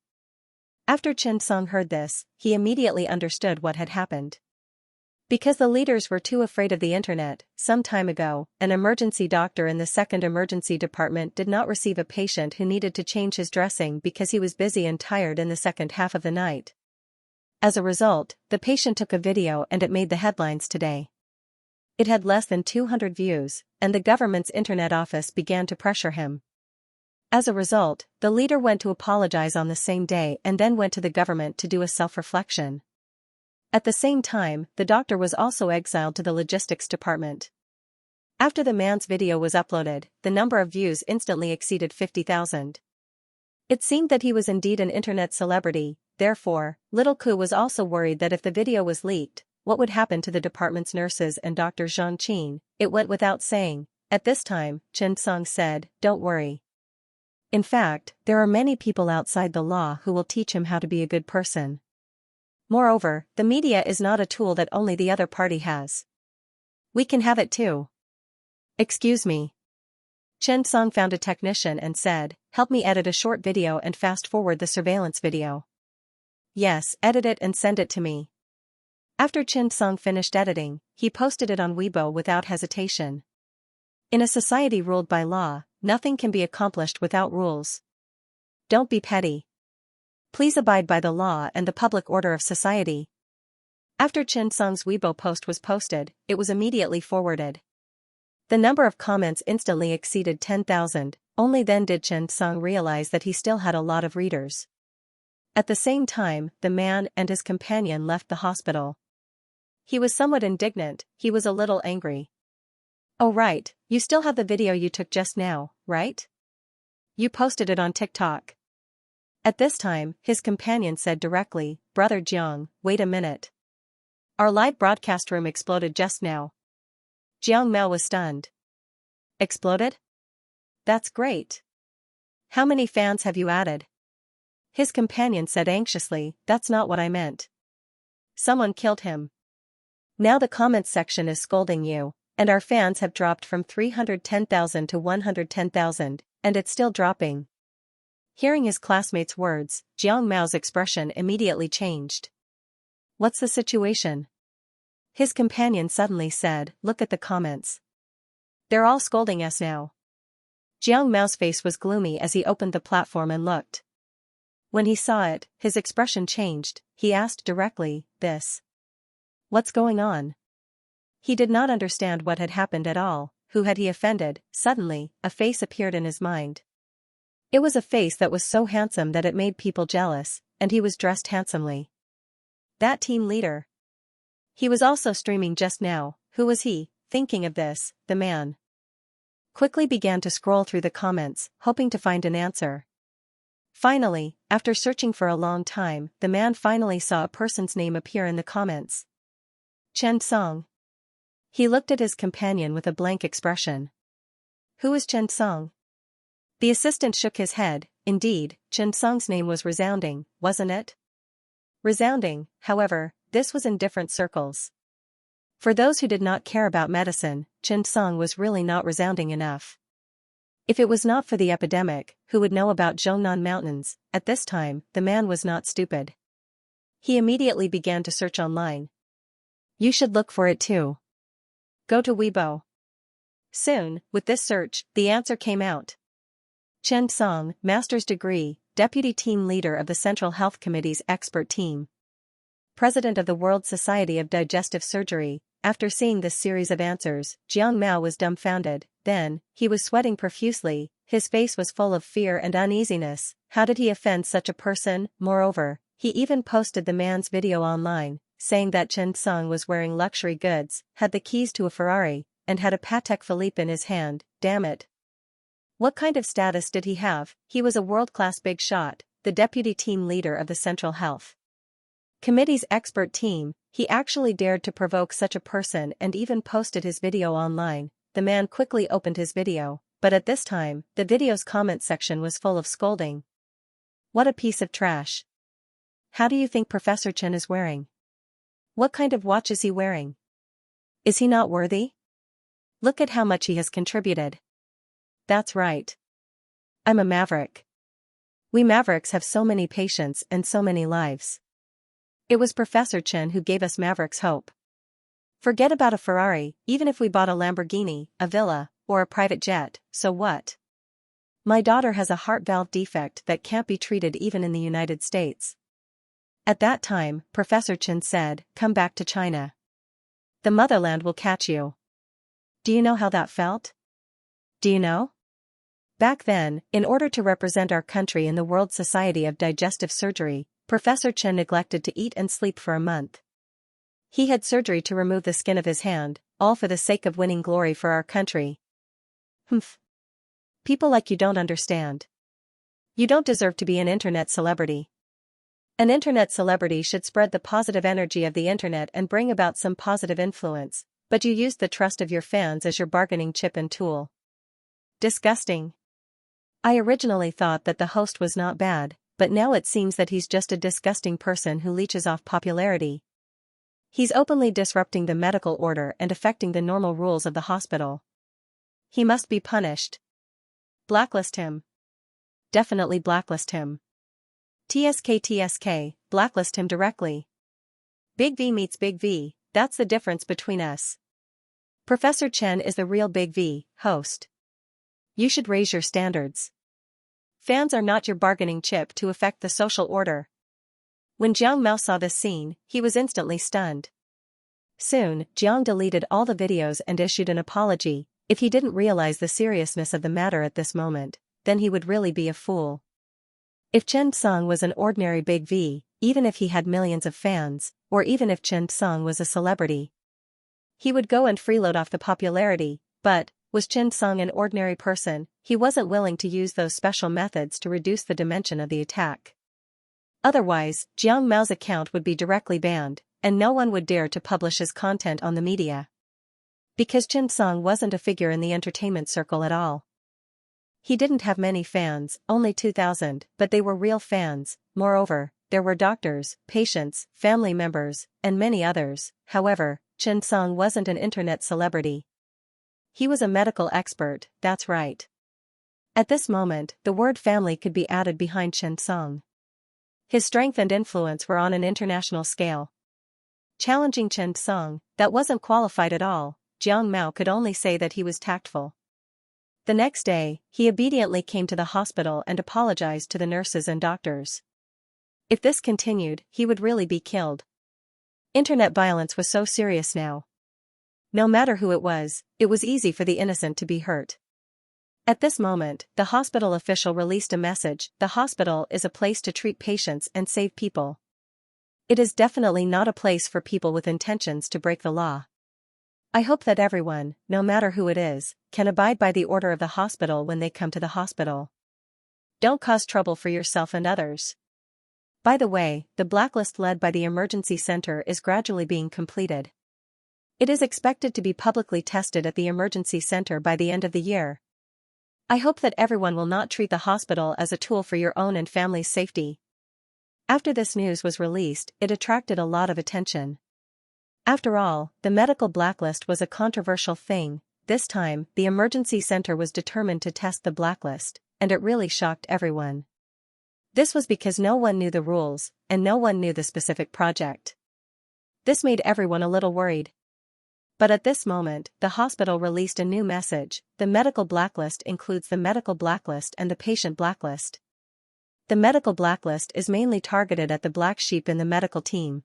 After Xianxia heard this, he immediately understood what had happened. Because the leaders were too afraid of the internet, some time ago, an emergency doctor in the second emergency department did not receive a patient who needed to change his dressing because he was busy and tired in the second half of the night. As a result, the patient took a video and it made the headlines today. It had less than 200 views, and the government's internet office began to pressure him. As a result, the leader went to apologize on the same day and then went to the government to do a self-reflection. At the same time, the doctor was also exiled to the logistics department. After the man's video was uploaded, the number of views instantly exceeded 50,000. It seemed that he was indeed an internet celebrity. Therefore, Little Ku was also worried that if the video was leaked, what would happen to the department's nurses and Dr. Xianxia? It went without saying. At this time, Xianxia said, "Don't worry. In fact, there are many people outside the law who will teach him how to be a good person. Moreover, the media is not a tool that only the other party has. We can have it too." "Excuse me." Xianxia found a technician and said, "Help me edit a short video and fast-forward the surveillance video." "Yes, edit it and send it to me." After Xianxia finished editing, he posted it on Weibo without hesitation. In a society ruled by law, nothing can be accomplished without rules. Don't be petty. Please abide by the law and the public order of society. After Xianxia's Weibo post was posted, it was immediately forwarded. The number of comments instantly exceeded 10,000, only then did Xianxia realize that he still had a lot of readers. At the same time, the man and his companion left the hospital. He was somewhat indignant, he was a little angry. "Oh right, you still have the video you took just now, right? You posted it on TikTok." At this time, his companion said directly, "Brother Jiang, wait a minute. Our live broadcast room exploded just now." Jiang Mao was stunned. "Exploded? That's great. How many fans have you added?" His companion said anxiously, "That's not what I meant. Someone killed him. Now the comments section is scolding you, and our fans have dropped from 310,000 to 110,000, and it's still dropping." Hearing his classmate's words, Jiang Mao's expression immediately changed. "What's the situation?" His companion suddenly said, "Look at the comments. They're all scolding us now." Jiang Mao's face was gloomy as he opened the platform and looked. When he saw it, his expression changed. He asked directly, "This? What's going on?" He did not understand what had happened at all. Who had he offended? Suddenly, a face appeared in his mind. It was a face that was so handsome that it made people jealous, and he was dressed handsomely. That team leader. He was also streaming just now. Who was he? Thinking of this, the man quickly began to scroll through the comments, hoping to find an answer. Finally, after searching for a long time, the man finally saw a person's name appear in the comments. Xianxia. He looked at his companion with a blank expression. "Who is Xianxia?" The assistant shook his head. Indeed, Xianxia's name was resounding, wasn't it? Resounding, however, this was in different circles. For those who did not care about medicine, Xianxia was really not resounding enough. If it was not for the epidemic, who would know about Zhongnan Mountains? At this time, the man was not stupid. He immediately began to search online. You should look for it too. Go to Weibo. Soon, with this search, the answer came out. Xianxia, master's degree, deputy team leader of the Central Health Committee's expert team. President of the World Society of Digestive Surgery. After seeing this series of answers, Jiang Mao was dumbfounded. Then, he was sweating profusely, his face was full of fear and uneasiness. How did he offend such a person? Moreover, he even posted the man's video online, saying that Xianxia was wearing luxury goods, had the keys to a Ferrari, and had a Patek Philippe in his hand. Damn it. What kind of status did he have? He was a world-class big shot, the deputy team leader of the Central Health Committee's expert team, he actually dared to provoke such a person and even posted his video online. The man quickly opened his video, but at this time, the video's comment section was full of scolding. What a piece of trash. How do you think Professor Chen is wearing? What kind of watch is he wearing? Is he not worthy? Look at how much he has contributed. That's right. I'm a maverick. We mavericks have so many patients and so many lives. It was Professor Chen who gave us mavericks hope. Forget about a Ferrari, even if we bought a Lamborghini, a villa, or a private jet, so what? My daughter has a heart valve defect that can't be treated even in the United States. At that time, Professor Chen said, "Come back to China. The motherland will catch you." Do you know how that felt? Do you know? Back then, in order to represent our country in the World Society of Digestive Surgery, Professor Chen neglected to eat and sleep for a month. He had surgery to remove the skin of his hand, all for the sake of winning glory for our country. Humph. People like you don't understand. You don't deserve to be an internet celebrity. An internet celebrity should spread the positive energy of the internet and bring about some positive influence, but you used the trust of your fans as your bargaining chip and tool. Disgusting. I originally thought that the host was not bad, but now it seems that he's just a disgusting person who leeches off popularity. He's openly disrupting the medical order and affecting the normal rules of the hospital. He must be punished. Blacklist him. Definitely blacklist him. TSK, blacklist him directly. Big V meets Big V, that's the difference between us. Professor Chen is the real Big V, host. You should raise your standards. Fans are not your bargaining chip to affect the social order. When Jiang Mao saw this scene, he was instantly stunned. Soon, Jiang deleted all the videos and issued an apology. If he didn't realize the seriousness of the matter at this moment, then he would really be a fool. If Chen Tsung was an ordinary Big V, even if he had millions of fans, or even if Chen Tsung was a celebrity, he would go and freeload off the popularity, but, was Chen Tsung an ordinary person, he wasn't willing to use those special methods to reduce the dimension of the attack. Otherwise, Jiang Mao's account would be directly banned, and no one would dare to publish his content on the media. Because Chen Tsung wasn't a figure in the entertainment circle at all. He didn't have many fans, only 2,000, but they were real fans. Moreover, there were doctors, patients, family members, and many others. However, Chen Tsung wasn't an internet celebrity. He was a medical expert, that's right. At this moment, the word family could be added behind Chen Tsung. His strength and influence were on an international scale. Challenging Chen Tsung, that wasn't qualified at all. Jiang Mao could only say that he was tactful. The next day, he obediently came to the hospital and apologized to the nurses and doctors. If this continued, he would really be killed. Internet violence was so serious now. No matter who it was easy for the innocent to be hurt. At this moment, the hospital official released a message: the hospital is a place to treat patients and save people. It is definitely not a place for people with intentions to break the law. I hope that everyone, no matter who it is, can abide by the order of the hospital when they come to the hospital. Don't cause trouble for yourself and others. By the way, the blacklist led by the emergency center is gradually being completed. It is expected to be publicly tested at the emergency center by the end of the year. I hope that everyone will not treat the hospital as a tool for your own and family's safety. After this news was released, it attracted a lot of attention. After all, the medical blacklist was a controversial thing. This time, the emergency center was determined to test the blacklist, and it really shocked everyone. This was because no one knew the rules, and no one knew the specific project. This made everyone a little worried. But at this moment, the hospital released a new message: the medical blacklist includes the medical blacklist and the patient blacklist. The medical blacklist is mainly targeted at the black sheep in the medical team.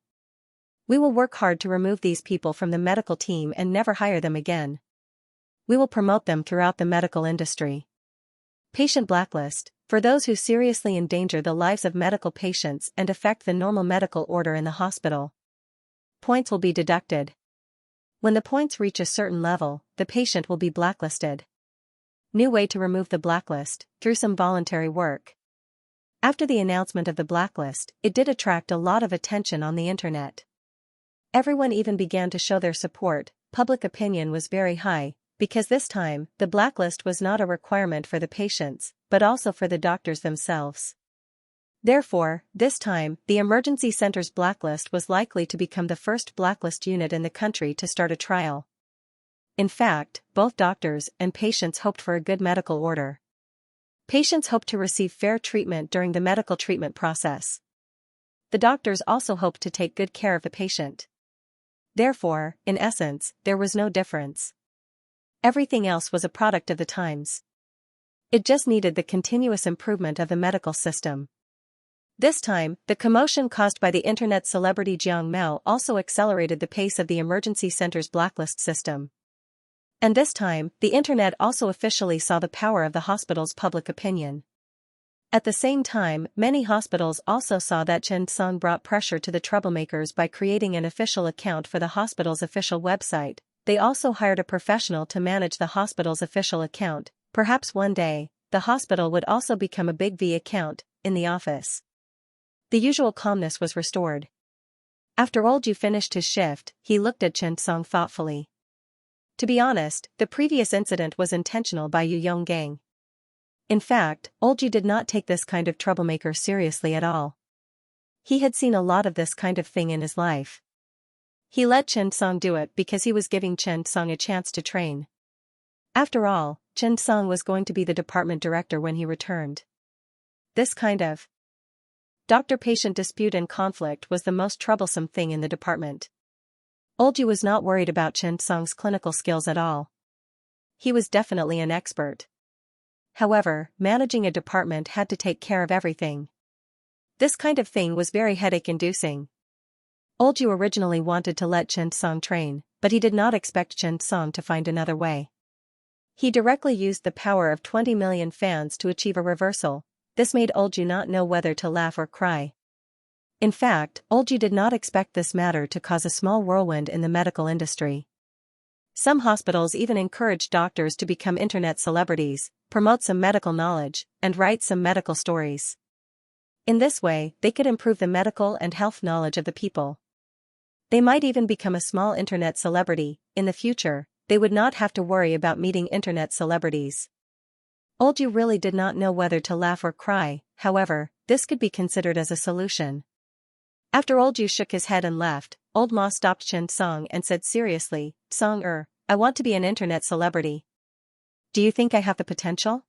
We will work hard to remove these people from the medical team and never hire them again. We will promote them throughout the medical industry. Patient blacklist: for those who seriously endanger the lives of medical patients and affect the normal medical order in the hospital. Points will be deducted. When the points reach a certain level, the patient will be blacklisted. New way to remove the blacklist: through some voluntary work. After the announcement of the blacklist, it did attract a lot of attention on the internet. Everyone even began to show their support. Public opinion was very high, because this time, the blacklist was not a requirement for the patients, but also for the doctors themselves. Therefore, this time, the emergency center's blacklist was likely to become the first blacklist unit in the country to start a trial. In fact, both doctors and patients hoped for a good medical order. Patients hoped to receive fair treatment during the medical treatment process. The doctors also hoped to take good care of the patient. Therefore, in essence, there was no difference. Everything else was a product of the times. It just needed the continuous improvement of the medical system. This time, the commotion caused by the internet celebrity Jiang Mao also accelerated the pace of the emergency center's blacklist system. And this time, the internet also officially saw the power of the hospital's public opinion. At the same time, many hospitals also saw that Xianxia brought pressure to the troublemakers by creating an official account for the hospital's official website. They also hired a professional to manage the hospital's official account. Perhaps one day, the hospital would also become a big V account in the office. The usual calmness was restored. After Old Yu finished his shift, he looked at Xianxia thoughtfully. To be honest, the previous incident was intentional by Yu Yonggang. In fact, Old Yu did not take this kind of troublemaker seriously at all. He had seen a lot of this kind of thing in his life. He let Xianxia do it because he was giving Xianxia a chance to train. After all, Xianxia was going to be the department director when he returned. This kind of doctor-patient dispute and conflict was the most troublesome thing in the department. Old Yu was not worried about Xianxia's clinical skills at all. He was definitely an expert. However, managing a department had to take care of everything. This kind of thing was very headache-inducing. Old Yu originally wanted to let Xianxia train, but he did not expect Xianxia to find another way. He directly used the power of 20 million fans to achieve a reversal. This made Old Yu not know whether to laugh or cry. In fact, Old Yu did not expect this matter to cause a small whirlwind in the medical industry. Some hospitals even encouraged doctors to become internet celebrities, promote some medical knowledge, and write some medical stories. In this way, they could improve the medical and health knowledge of the people. They might even become a small internet celebrity. In the future, they would not have to worry about meeting internet celebrities. Old Yu really did not know whether to laugh or cry. However, this could be considered as a solution. After Old Yu shook his head and left, Old Ma stopped Xianxia and said seriously, I want to be an internet celebrity. Do you think I have the potential?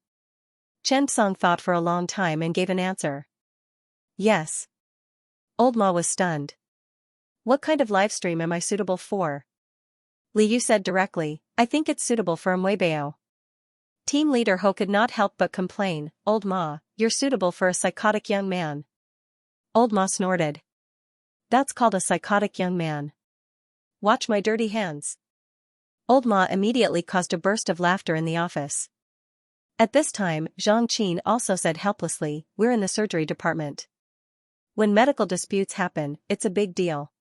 Xianxia thought for a long time and gave an answer. Yes. Old Ma was stunned. What kind of livestream am I suitable for? Li Yu said directly, I think it's suitable for Weibo. Team leader Ho could not help but complain, Old Ma, you're suitable for a psychotic young man. Old Ma snorted. That's called a psychotic young man. Watch my dirty hands. Old Ma immediately caused a burst of laughter in the office. At this time, Zhang Qin also said helplessly, we're in the surgery department. When medical disputes happen, it's a big deal.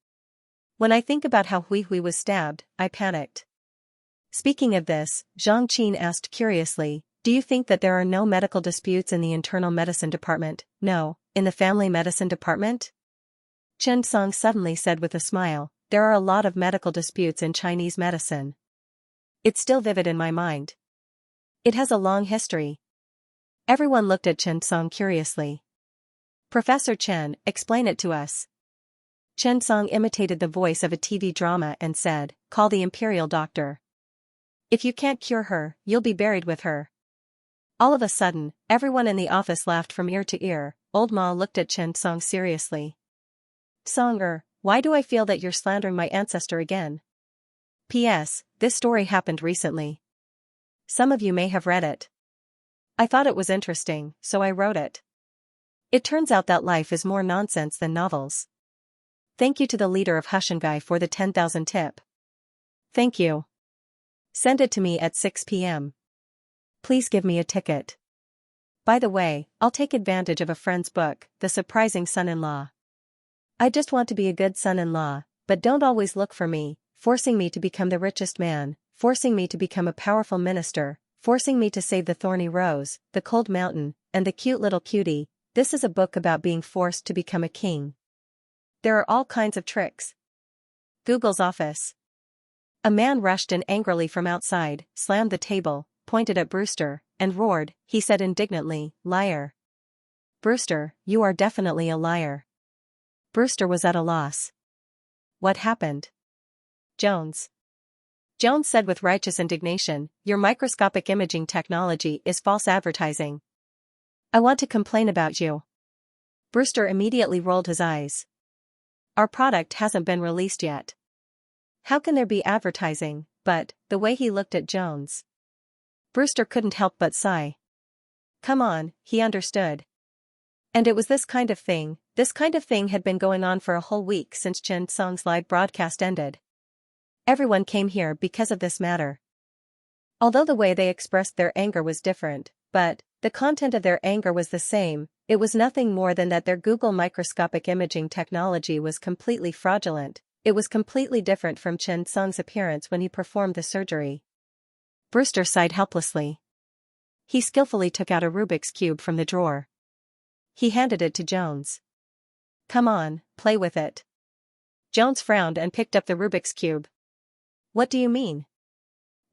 When I think about how Hui Hui was stabbed, I panicked. Speaking of this, Zhang Qin asked curiously, do you think that there are no medical disputes in the internal medicine department? No, in the family medicine department? Xianxia suddenly said with a smile, there are a lot of medical disputes in Chinese medicine. It's still vivid in my mind. It has a long history. Everyone looked at Xianxia curiously. Professor Chen, explain it to us. Xianxia imitated the voice of a TV drama and said, call the imperial doctor. If you can't cure her, you'll be buried with her. All of a sudden, everyone in the office laughed from ear to ear. Old Ma looked at Xianxia seriously. Why do I feel that you're slandering my ancestor again? P.S. This story happened recently. Some of you may have read it. I thought it was interesting, so I wrote it. It turns out that life is more nonsense than novels. Thank you to the leader of Xianxia for the 10,000 tip. Thank you. Send it to me at 6 p.m. Please give me a ticket. By the way, I'll take advantage of a friend's book, The Surprising Son-in-Law. I just want to be a good son-in-law, but don't always look for me, forcing me to become the richest man, forcing me to become a powerful minister, forcing me to save the thorny rose, the cold mountain, and the cute little cutie. this is a book about being forced to become a king. There are all kinds of tricks. Google's office. A man rushed in angrily from outside, slammed the table, pointed at Brewster, and roared. He said indignantly, "Liar. Brewster, you are definitely a liar." Brewster was at a loss. What happened? Jones said with righteous indignation, "Your microscopic imaging technology is false advertising. I want to complain about you." Brewster immediately rolled his eyes. "Our product hasn't been released yet. How can there be advertising?" But, the way he looked at Jones, Brewster couldn't help but sigh. Come on, he understood. And it was this kind of thing had been going on for a whole week since Xianxia's live broadcast ended. Everyone came here because of this matter. Although the way they expressed their anger was different, but the content of their anger was the same, it was nothing more than that their Google microscopic imaging technology was completely fraudulent. It was completely different from Xianxia's appearance when he performed the surgery. Brewster sighed helplessly. He skillfully took out a Rubik's Cube from the drawer. He handed it to Jones. "Come on, play with it." Jones frowned and picked up the Rubik's Cube. "What do you mean?"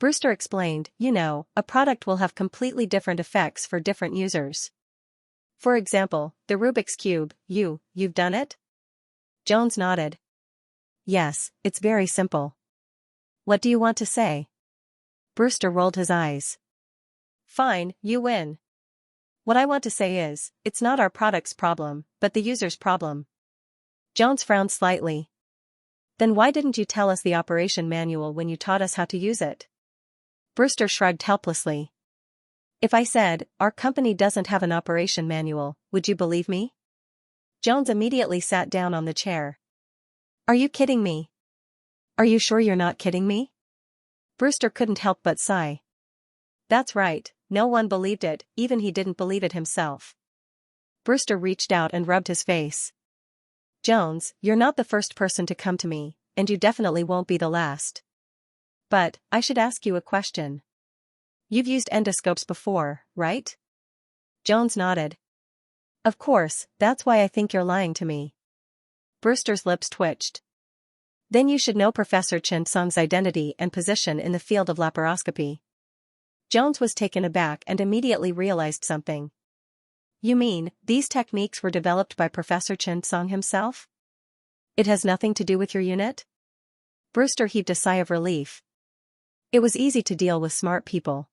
Brewster explained, "You know, a product will have completely different effects for different users. For example, the Rubik's Cube, you've done it?" Jones nodded. "Yes, it's very simple." "What do you want to say?" Brewster rolled his eyes. "Fine, you win. What I want to say is, it's not our product's problem, but the user's problem." Jones frowned slightly. "Then why didn't you tell us the operation manual when you taught us how to use it?" Brewster shrugged helplessly. "If I said, our company doesn't have an operation manual, would you believe me?" Jones immediately sat down on the chair. "Are you kidding me? Are you sure you're not kidding me?" Brewster couldn't help but sigh. That's right, no one believed it, even he didn't believe it himself. Brewster reached out and rubbed his face. "Jones, you're not the first person to come to me, and you definitely won't be the last. But, I should ask you a question. You've used endoscopes before, right?" Jones nodded. "Of course, that's why I think you're lying to me." Brewster's lips twitched. "Then you should know Professor Xianxia's identity and position in the field of laparoscopy." Jones was taken aback and immediately realized something. "You mean, these techniques were developed by Professor Xianxia himself? It has nothing to do with your unit?" Brewster heaved a sigh of relief. It was easy to deal with smart people.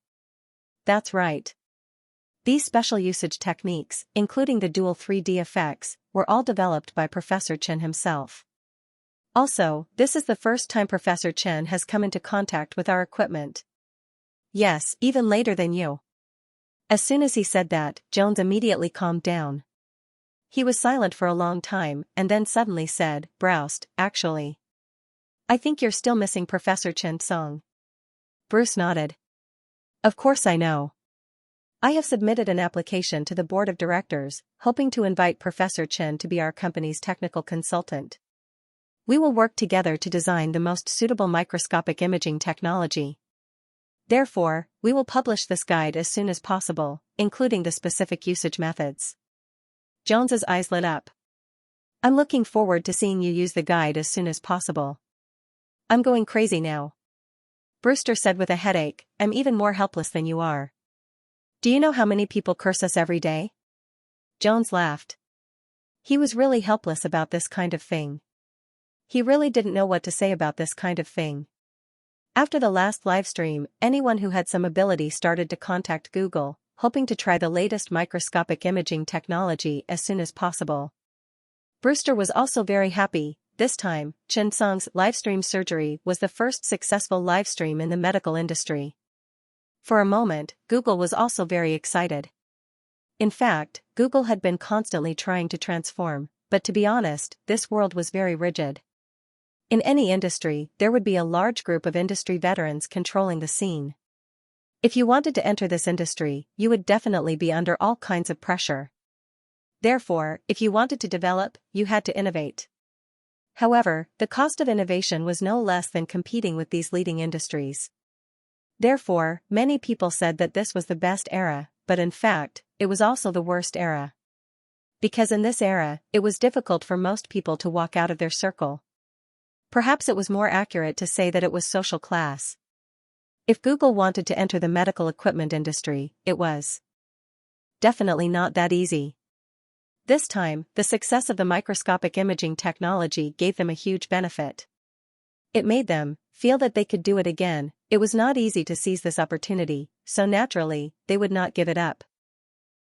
"That's right. These special usage techniques, including the dual 3D effects, were all developed by Professor Chen himself. Also, this is the first time Professor Chen has come into contact with our equipment. Yes, even later than you." As soon as he said that, Jones immediately calmed down. He was silent for a long time, and then suddenly said, "Broust, actually. I think you're still missing Professor Xianxia." Bruce nodded. "Of course I know. I have submitted an application to the board of directors, hoping to invite Professor Chen to be our company's technical consultant. We will work together to design the most suitable microscopic imaging technology. Therefore, we will publish this guide as soon as possible, including the specific usage methods." Jones's eyes lit up. "I'm looking forward to seeing you use the guide as soon as possible. I'm going crazy now." Brewster said with a headache, "I'm even more helpless than you are. Do you know how many people curse us every day?" Jones laughed. He was really helpless about this kind of thing. He really didn't know what to say about this kind of thing. After the last livestream, anyone who had some ability started to contact Google, hoping to try the latest microscopic imaging technology as soon as possible. Brewster was also very happy. This time, Xianxia's livestream surgery was the first successful livestream in the medical industry. For a moment, Google was also very excited. In fact, Google had been constantly trying to transform, but to be honest, this world was very rigid. In any industry, there would be a large group of industry veterans controlling the scene. If you wanted to enter this industry, you would definitely be under all kinds of pressure. Therefore, if you wanted to develop, you had to innovate. However, the cost of innovation was no less than competing with these leading industries. Therefore, many people said that this was the best era, but in fact, it was also the worst era. Because in this era, it was difficult for most people to walk out of their circle. Perhaps it was more accurate to say that it was social class. If Google wanted to enter the medical equipment industry, it was definitely not that easy. This time, the success of the microscopic imaging technology gave them a huge benefit. It made them feel that they could do it again. It was not easy to seize this opportunity, so naturally, they would not give it up.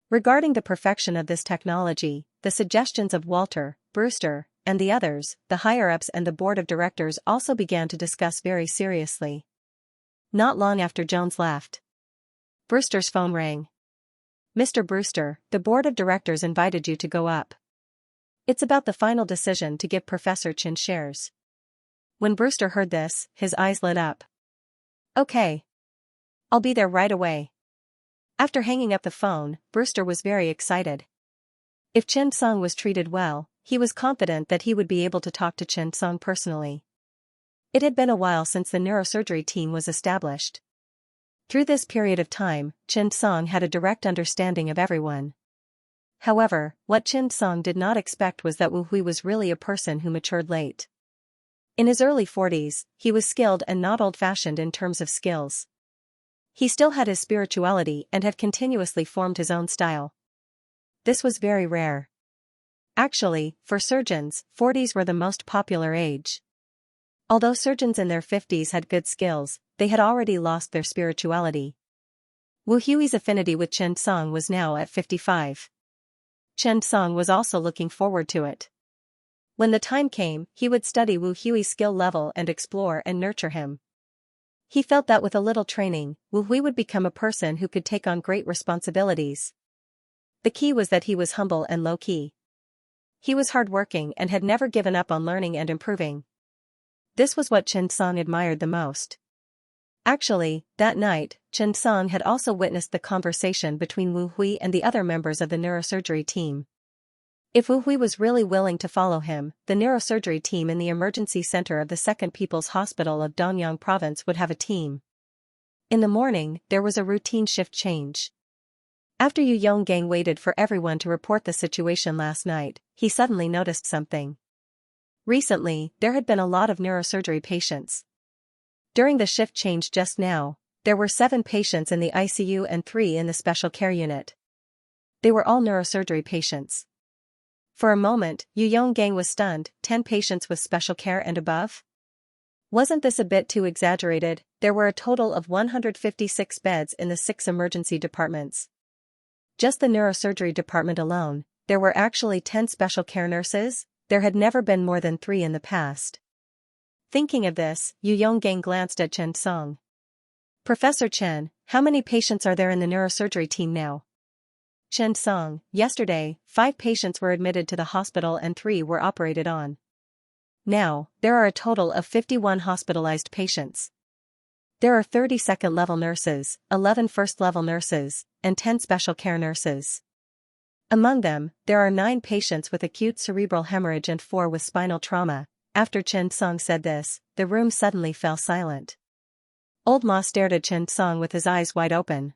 Regarding the perfection of this technology, the suggestions of Walter, Brewster, and the others, the higher-ups and the board of directors also began to discuss very seriously. Not long after Jones left, Brewster's phone rang. "Mr. Brewster, the board of directors invited you to go up. It's about the final decision to give Professor Chen shares." When Brewster heard this, his eyes lit up. "Okay. I'll be there right away." After hanging up the phone, Brewster was very excited. If Chen Song was treated well, he was confident that he would be able to talk to Chen Song personally. It had been a while since the neurosurgery team was established. Through this period of time, Chen Song had a direct understanding of everyone. However, what Chen Song did not expect was that Wu Hui was really a person who matured late. In his early 40s, he was skilled and not old-fashioned in terms of skills. He still had his spirituality and had continuously formed his own style. This was very rare. Actually, for surgeons, 40s were the most popular age. Although surgeons in their 50s had good skills, they had already lost their spirituality. Wu Hui's affinity with Chen Song was now at 55. Chen Song was also looking forward to it. When the time came, he would study Wu Hui's skill level and explore and nurture him. He felt that with a little training, Wu Hui would become a person who could take on great responsibilities. The key was that he was humble and low-key. He was hardworking and had never given up on learning and improving. This was what Chen Song admired the most. Actually, that night, Chen Song had also witnessed the conversation between Wu Hui and the other members of the neurosurgery team. If Wu Hui was really willing to follow him, the neurosurgery team in the emergency center of the Second People's Hospital of Danyang Province would have a team. In the morning, there was a routine shift change. After Yu Yonggang waited for everyone to report the situation last night, he suddenly noticed something. Recently, there had been a lot of neurosurgery patients. During the shift change just now, there were 7 patients in the ICU and 3 in the special care unit. They were all neurosurgery patients. For a moment, Yu Yonggang was stunned. 10 patients with special care and above? Wasn't this a bit too exaggerated? There were a total of 156 beds in the 6 emergency departments. Just the neurosurgery department alone, there were actually 10 special care nurses. There had never been more than 3 in the past. Thinking of this, Yu Yonggang glanced at Chen Song. "Professor Chen, how many patients are there in the neurosurgery team now?" Chen Song, yesterday, 5 patients were admitted to the hospital and 3 were operated on. Now, there are a total of 51 hospitalized patients. There are 30 second-level nurses, 11 first-level nurses, and 10 special care nurses. Among them, there are 9 patients with acute cerebral hemorrhage and 4 with spinal trauma. After Chen Song said this, the room suddenly fell silent. Old Ma stared at Chen Song with his eyes wide open.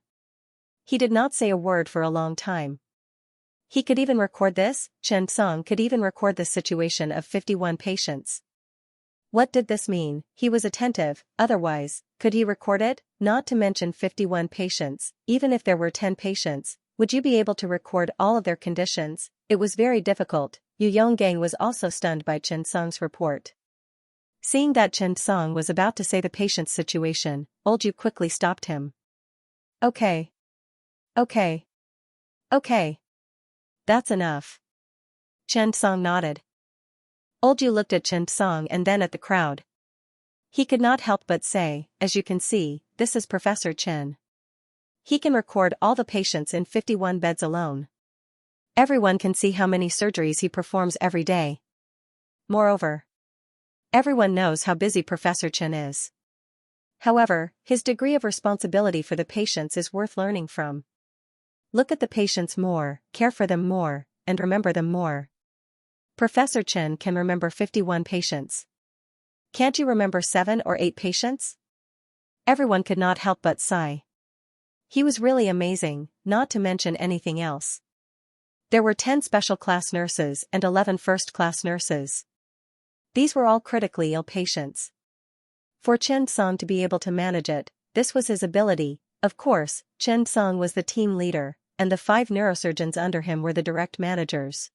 He did not say a word for a long time. He could even record this? Chen Song could even record the situation of 51 patients. What did this mean? He was attentive, otherwise, could he record it? Not to mention 51 patients, even if there were 10 patients, would you be able to record all of their conditions? It was very difficult. Yu Yonggang was also stunned by Chen Song's report. Seeing that Chen Song was about to say the patient's situation, Old Yu quickly stopped him. Okay. Okay. That's enough. Chen Song nodded. Old Yu looked at Chen Song and then at the crowd. He could not help but say, "As you can see, this is Professor Chen. He can record all the patients in 51 beds alone. Everyone can see how many surgeries he performs every day. Moreover, everyone knows how busy Professor Chen is. However, his degree of responsibility for the patients is worth learning from. Look at the patients more, care for them more, and remember them more. Professor Chen can remember 51 patients. Can't you remember 7 or 8 patients?" Everyone could not help but sigh. He was really amazing, not to mention anything else. There were 10 special class nurses and 11 first-class nurses. These were all critically ill patients. For Chen Song to be able to manage it, this was his ability. Of course, Chen Song was the team leader, and the 5 neurosurgeons under him were the direct managers.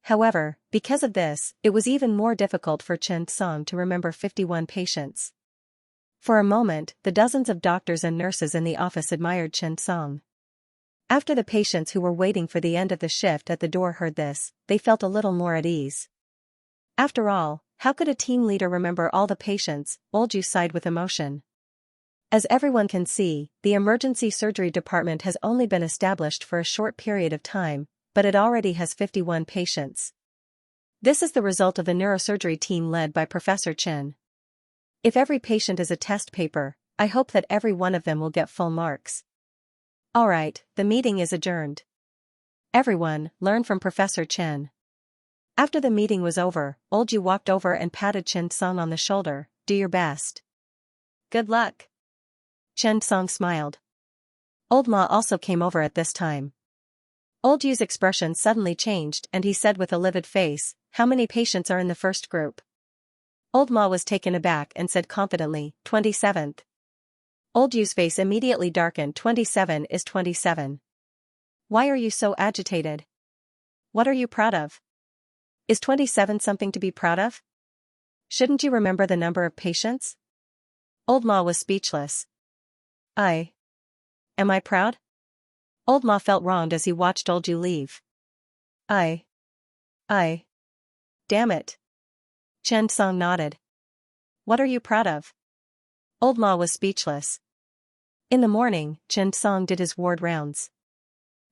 However, because of this, it was even more difficult for Chen Song to remember 51 patients. For a moment, the dozens of doctors and nurses in the office admired Chen Song. After the patients who were waiting for the end of the shift at the door heard this, they felt a little more at ease. After all, how could a team leader remember all the patients? Olju sighed with emotion. As everyone can see, the emergency surgery department has only been established for a short period of time, but it already has 51 patients. This is the result of the neurosurgery team led by Professor Chen. If every patient is a test paper, I hope that every one of them will get full marks. Alright, the meeting is adjourned. Everyone, learn from Professor Chen. After the meeting was over, Olju walked over and patted Chen Song on the shoulder. Do your best. Good luck. Chen Song smiled. Old Ma also came over at this time. Olju's expression suddenly changed and he said with a livid face, how many patients are in the first group? Old Ma was taken aback and said confidently, 27th. Olju's face immediately darkened. 27 is 27. Why are you so agitated? What are you proud of? Is 27 something to be proud of? Shouldn't you remember the number of patients? Old Ma was speechless. Am I proud? Old Ma felt wronged as he watched Olju leave. Damn it. Chen Song nodded. What are you proud of? Old Ma was speechless. In the morning, Chen Song did his ward rounds.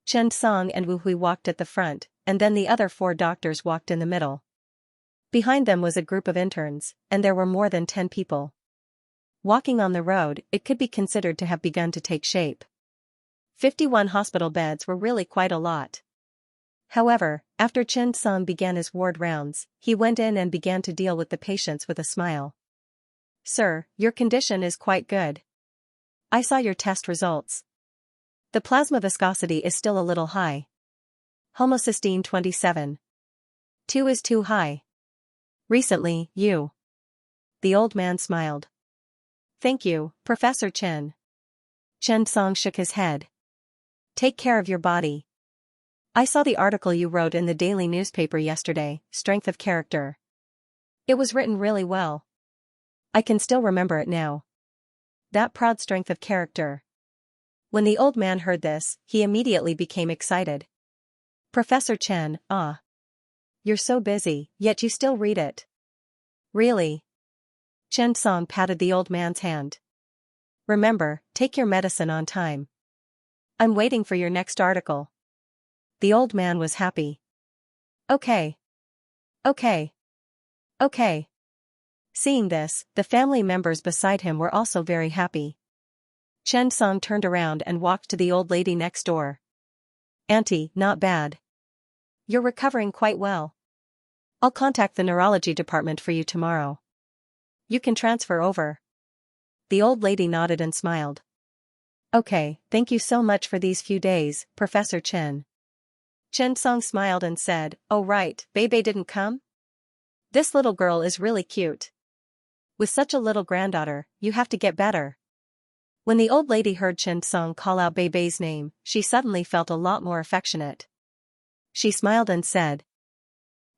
Chen Song and Wu Hui walked at the front, and then the other 4 doctors walked in the middle. Behind them was a group of interns, and there were more than 10 people. Walking on the road, it could be considered to have begun to take shape. 51 hospital beds were really quite a lot. However, after Chen Song began his ward rounds, he went in and began to deal with the patients with a smile. Sir, your condition is quite good. I saw your test results. The plasma viscosity is still a little high. Homocysteine 27. 2 is too high. Recently, you. The old man smiled. Thank you, Professor Chen. Chen Song shook his head. Take care of your body. I saw the article you wrote in the daily newspaper yesterday, Strength of Character. It was written really well. I can still remember it now. That proud strength of character. When the old man heard this, he immediately became excited. Professor Chen, you're so busy, yet you still read it. Really? Chen Song patted the old man's hand. Remember, take your medicine on time. I'm waiting for your next article. The old man was happy. Okay. Seeing this, the family members beside him were also very happy. Chen Song turned around and walked to the old lady next door. Auntie, not bad. You're recovering quite well. I'll contact the neurology department for you tomorrow. You can transfer over. The old lady nodded and smiled. Okay, thank you so much for these few days, Professor Chen. Chen Song smiled and said, oh right, Bebe didn't come? This little girl is really cute. With such a little granddaughter, you have to get better. When the old lady heard Chen Song call out Bebe's name, she suddenly felt a lot more affectionate. She smiled and said,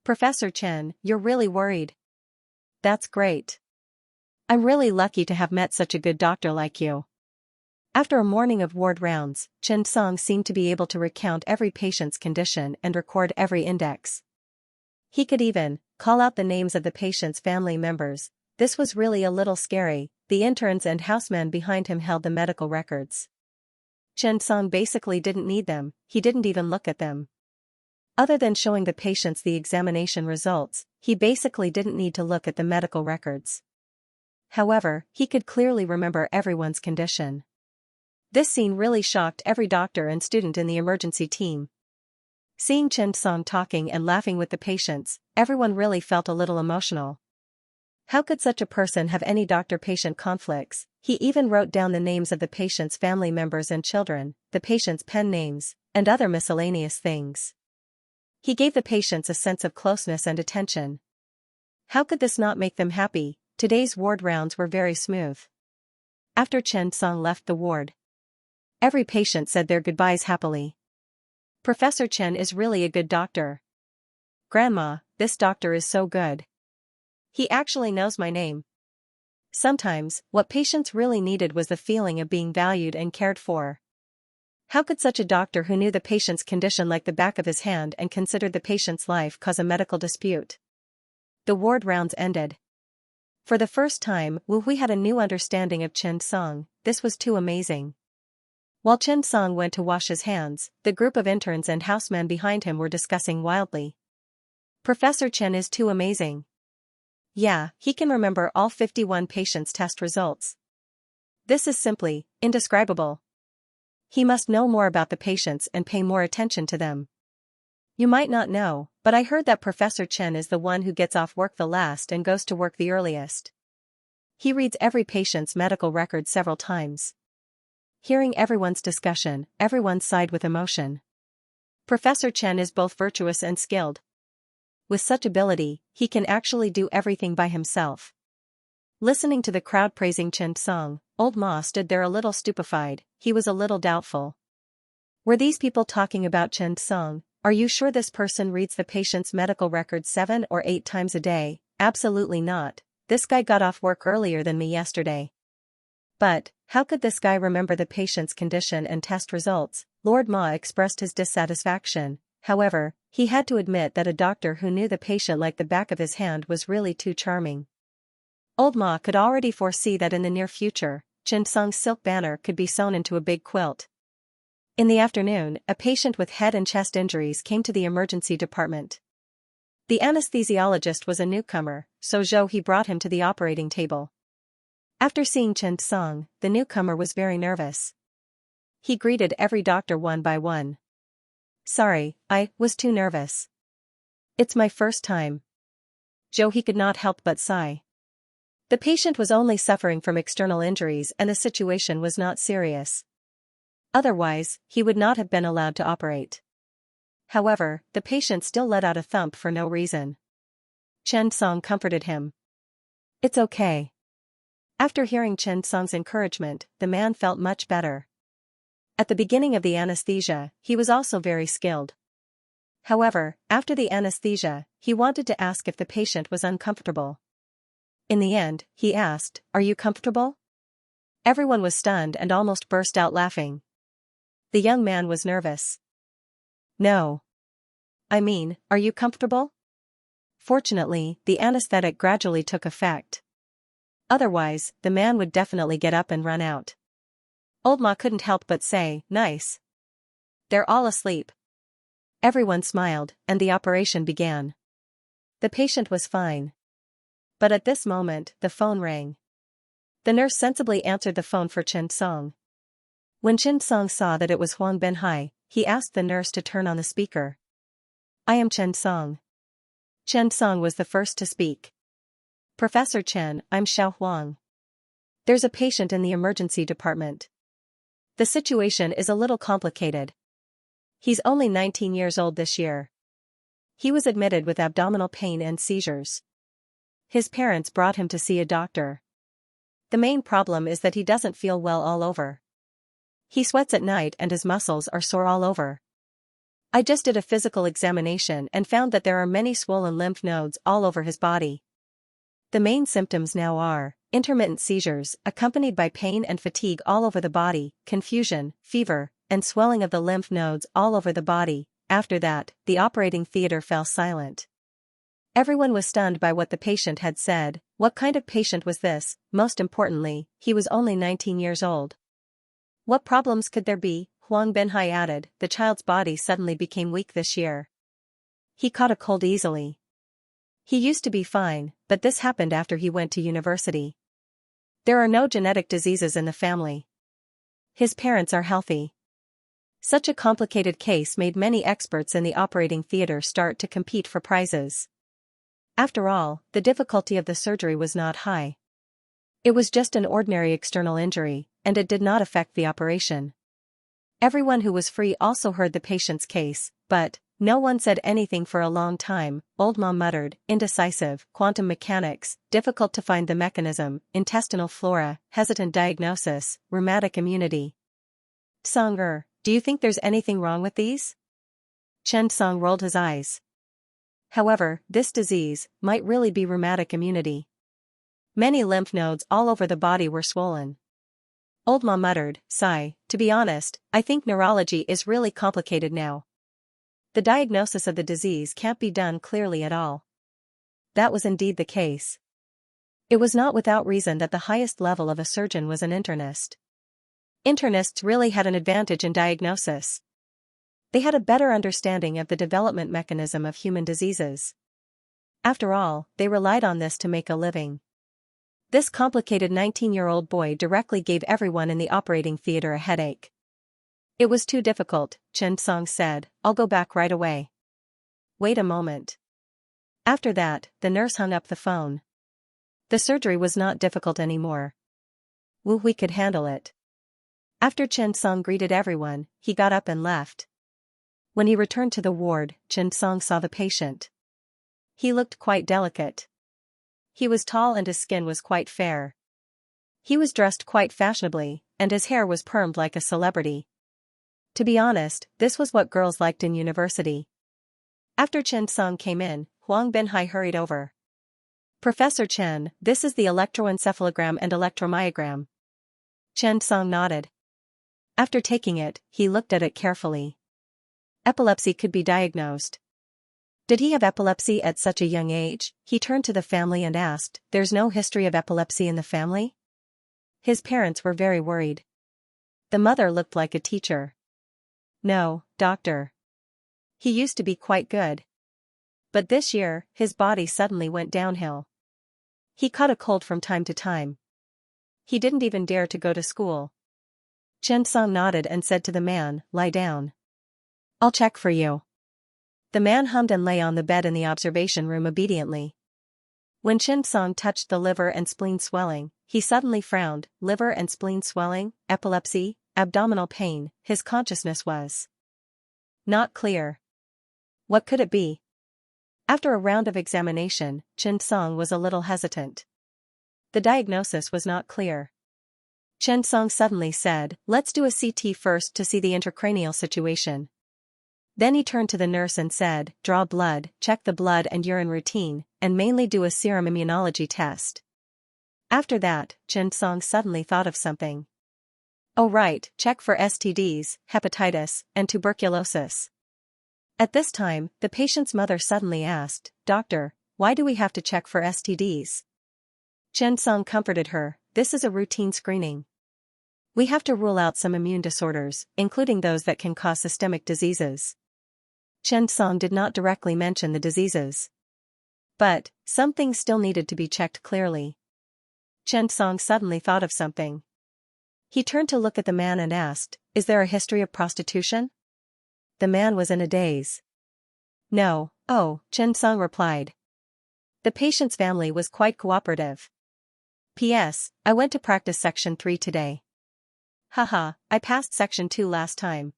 Professor Chen, you're really worried. That's great. I'm really lucky to have met such a good doctor like you. After a morning of ward rounds, Chen Song seemed to be able to recount every patient's condition and record every index. He could even call out the names of the patient's family members. This was really a little scary. The interns and housemen behind him held the medical records. Chen Song basically didn't need them, he didn't even look at them. Other than showing the patients the examination results, he basically didn't need to look at the medical records. However, he could clearly remember everyone's condition. This scene really shocked every doctor and student in the emergency team. Seeing Chen Song talking and laughing with the patients, everyone really felt a little emotional. How could such a person have any doctor-patient conflicts? He even wrote down the names of the patient's family members and children, the patient's pen names, and other miscellaneous things. He gave the patients a sense of closeness and attention. How could this not make them happy? Today's ward rounds were very smooth. After Chen Song left the ward, every patient said their goodbyes happily. Professor Chen is really a good doctor. Grandma, this doctor is so good. He actually knows my name. Sometimes, what patients really needed was the feeling of being valued and cared for. How could such a doctor who knew the patient's condition like the back of his hand and considered the patient's life cause a medical dispute? The ward rounds ended. For the first time, Wu Hui had a new understanding of Chen Song. This was too amazing. While Chen Song went to wash his hands, the group of interns and housemen behind him were discussing wildly. Professor Chen is too amazing. Yeah, he can remember all 51 patients' test results. This is simply indescribable. He must know more about the patients and pay more attention to them. You might not know, but I heard that Professor Chen is the one who gets off work the last and goes to work the earliest. He reads every patient's medical record several times. Hearing everyone's discussion, everyone sighed with emotion. Professor Chen is both virtuous and skilled. With such ability, he can actually do everything by himself. Listening to the crowd praising Chen Song, old Ma stood there a little stupefied. He was a little doubtful. Were these people talking about Chen Song? Are you sure this person reads the patient's medical records 7 or 8 times a day? Absolutely not. This guy got off work earlier than me yesterday. But, how could this guy remember the patient's condition and test results? Lord Ma expressed his dissatisfaction. However, he had to admit that a doctor who knew the patient like the back of his hand was really too charming. Old Ma could already foresee that in the near future, Chen Song's silk banner could be sewn into a big quilt. In the afternoon, a patient with head and chest injuries came to the emergency department. The anesthesiologist was a newcomer, so he brought him to the operating table. After seeing Chen Song, the newcomer was very nervous. He greeted every doctor one by one. Sorry, I was too nervous. It's my first time. He could not help but sigh. The patient was only suffering from external injuries and the situation was not serious. Otherwise, he would not have been allowed to operate. However, the patient still let out a thump for no reason. Chen Song comforted him. It's okay. After hearing Chen Song's encouragement, the man felt much better. At the beginning of the anesthesia, he was also very skilled. However, after the anesthesia, he wanted to ask if the patient was uncomfortable. In the end, he asked, "Are you comfortable?" Everyone was stunned and almost burst out laughing. The young man was nervous. No. I mean, are you comfortable? Fortunately, the anesthetic gradually took effect. Otherwise, the man would definitely get up and run out. Old Ma couldn't help but say, "Nice." They're all asleep. Everyone smiled, and the operation began. The patient was fine. But at this moment, the phone rang. The nurse sensibly answered the phone for Chen Song. When Chen Song saw that it was Huang Benhai, he asked the nurse to turn on the speaker. "I am Chen Song." Chen Song was the first to speak. "Professor Chen, I'm Xiao Huang. There's a patient in the emergency department. The situation is a little complicated. He's only 19 years old this year. He was admitted with abdominal pain and seizures. His parents brought him to see a doctor. The main problem is that he doesn't feel well all over. He sweats at night and his muscles are sore all over. I just did a physical examination and found that there are many swollen lymph nodes all over his body. The main symptoms now are intermittent seizures, accompanied by pain and fatigue all over the body, confusion, fever, and swelling of the lymph nodes all over the body. After that, the operating theater fell silent. Everyone was stunned by what the patient had said. What kind of patient was this? Most importantly, he was only 19 years old. What problems could there be? Huang Benhai added, the child's body suddenly became weak this year. He caught a cold easily. He used to be fine, but this happened after he went to university. There are no genetic diseases in the family. His parents are healthy. Such a complicated case made many experts in the operating theater start to compete for prizes. After all, the difficulty of the surgery was not high. It was just an ordinary external injury, and it did not affect the operation. Everyone who was free also heard the patient's case, but, No one said anything for a long time. Old Mom muttered, indecisive, quantum mechanics, difficult to find the mechanism, intestinal flora, hesitant diagnosis, rheumatic immunity. Song, do you think there's anything wrong with these? Chen Song rolled his eyes. However, this disease might really be rheumatic immunity. Many lymph nodes all over the body were swollen. Old Mom muttered, sigh, to be honest, I think neurology is really complicated now. The diagnosis of the disease can't be done clearly at all. That was indeed the case. It was not without reason that the highest level of a surgeon was an internist. Internists really had an advantage in diagnosis. They had a better understanding of the development mechanism of human diseases. After all, they relied on this to make a living. This complicated 19-year-old boy directly gave everyone in the operating theater a headache. It was too difficult, Chen Song said, I'll go back right away. Wait a moment. After that, the nurse hung up the phone. The surgery was not difficult anymore. We could handle it. After Chen Song greeted everyone, he got up and left. When he returned to the ward, Chen Song saw the patient. He looked quite delicate. He was tall and his skin was quite fair. He was dressed quite fashionably, and his hair was permed like a celebrity. To be honest, this was what girls liked in university. After Chen Song came in, Huang Binhai hurried over. Professor Chen, this is the electroencephalogram and electromyogram. Chen Song nodded. After taking it, he looked at it carefully. Epilepsy could be diagnosed. Did he have epilepsy at such a young age? He turned to the family and asked, there's no history of epilepsy in the family? His parents were very worried. The mother looked like a teacher. No, doctor. He used to be quite good. But this year, his body suddenly went downhill. He caught a cold from time to time. He didn't even dare to go to school. Chen Song nodded and said to the man, lie down. I'll check for you. The man hummed and lay on the bed in the observation room obediently. When Chen Song touched the liver and spleen swelling, he suddenly frowned. Liver and spleen swelling, epilepsy, abdominal pain, his consciousness was not clear. What could it be? After a round of examination, Chen Song was a little hesitant. The diagnosis was not clear. Chen Song suddenly said, let's do a CT first to see the intracranial situation. Then he turned to the nurse and said, draw blood, check the blood and urine routine, and mainly do a serum immunology test. After that, Chen Song suddenly thought of something. Oh right, check for STDs, hepatitis, and tuberculosis. At this time, the patient's mother suddenly asked, Doctor, why do we have to check for STDs? Chen Song comforted her, this is a routine screening. We have to rule out some immune disorders, including those that can cause systemic diseases. Chen Song did not directly mention the diseases. But, some things still needed to be checked clearly. Chen Song suddenly thought of something. He turned to look at the man and asked, is there a history of prostitution? The man was in a daze. No, Chen Song replied. The patient's family was quite cooperative. P.S. I went to practice Section 3 today. Haha, I passed Section 2 last time.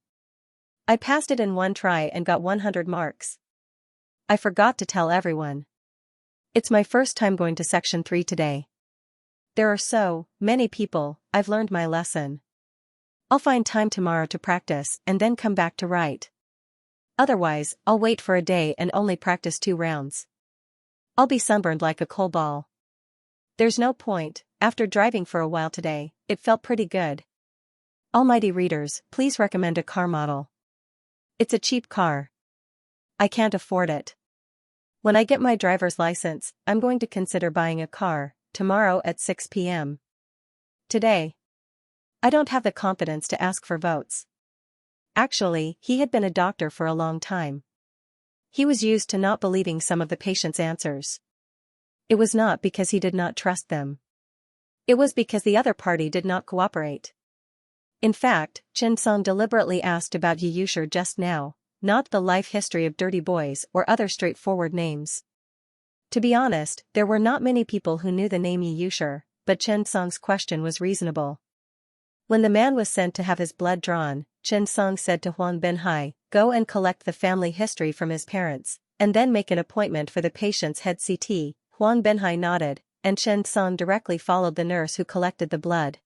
I passed it in one try and got 100 marks. I forgot to tell everyone. It's my first time going to Section 3 today. There are so many people, I've learned my lesson. I'll find time tomorrow to practice and then come back to write. Otherwise, I'll wait for a day and only practice 2 rounds. I'll be sunburned like a coal ball. There's no point, after driving for a while today, it felt pretty good. Almighty readers, please recommend a car model. It's a cheap car. I can't afford it. When I get my driver's license, I'm going to consider buying a car, tomorrow at 6 p.m. Today. I don't have the confidence to ask for votes. Actually, he had been a doctor for a long time. He was used to not believing some of the patient's answers. It was not because he did not trust them. It was because the other party did not cooperate. In fact, Chen Song deliberately asked about Yi Yushir just now, not the life history of dirty boys or other straightforward names. To be honest, there were not many people who knew the name Yi Yushir, but Chen Song's question was reasonable. When the man was sent to have his blood drawn, Chen Song said to Huang Binhai, go and collect the family history from his parents, and then make an appointment for the patient's head CT. Huang Binhai nodded, and Xianxia directly followed the nurse who collected the blood.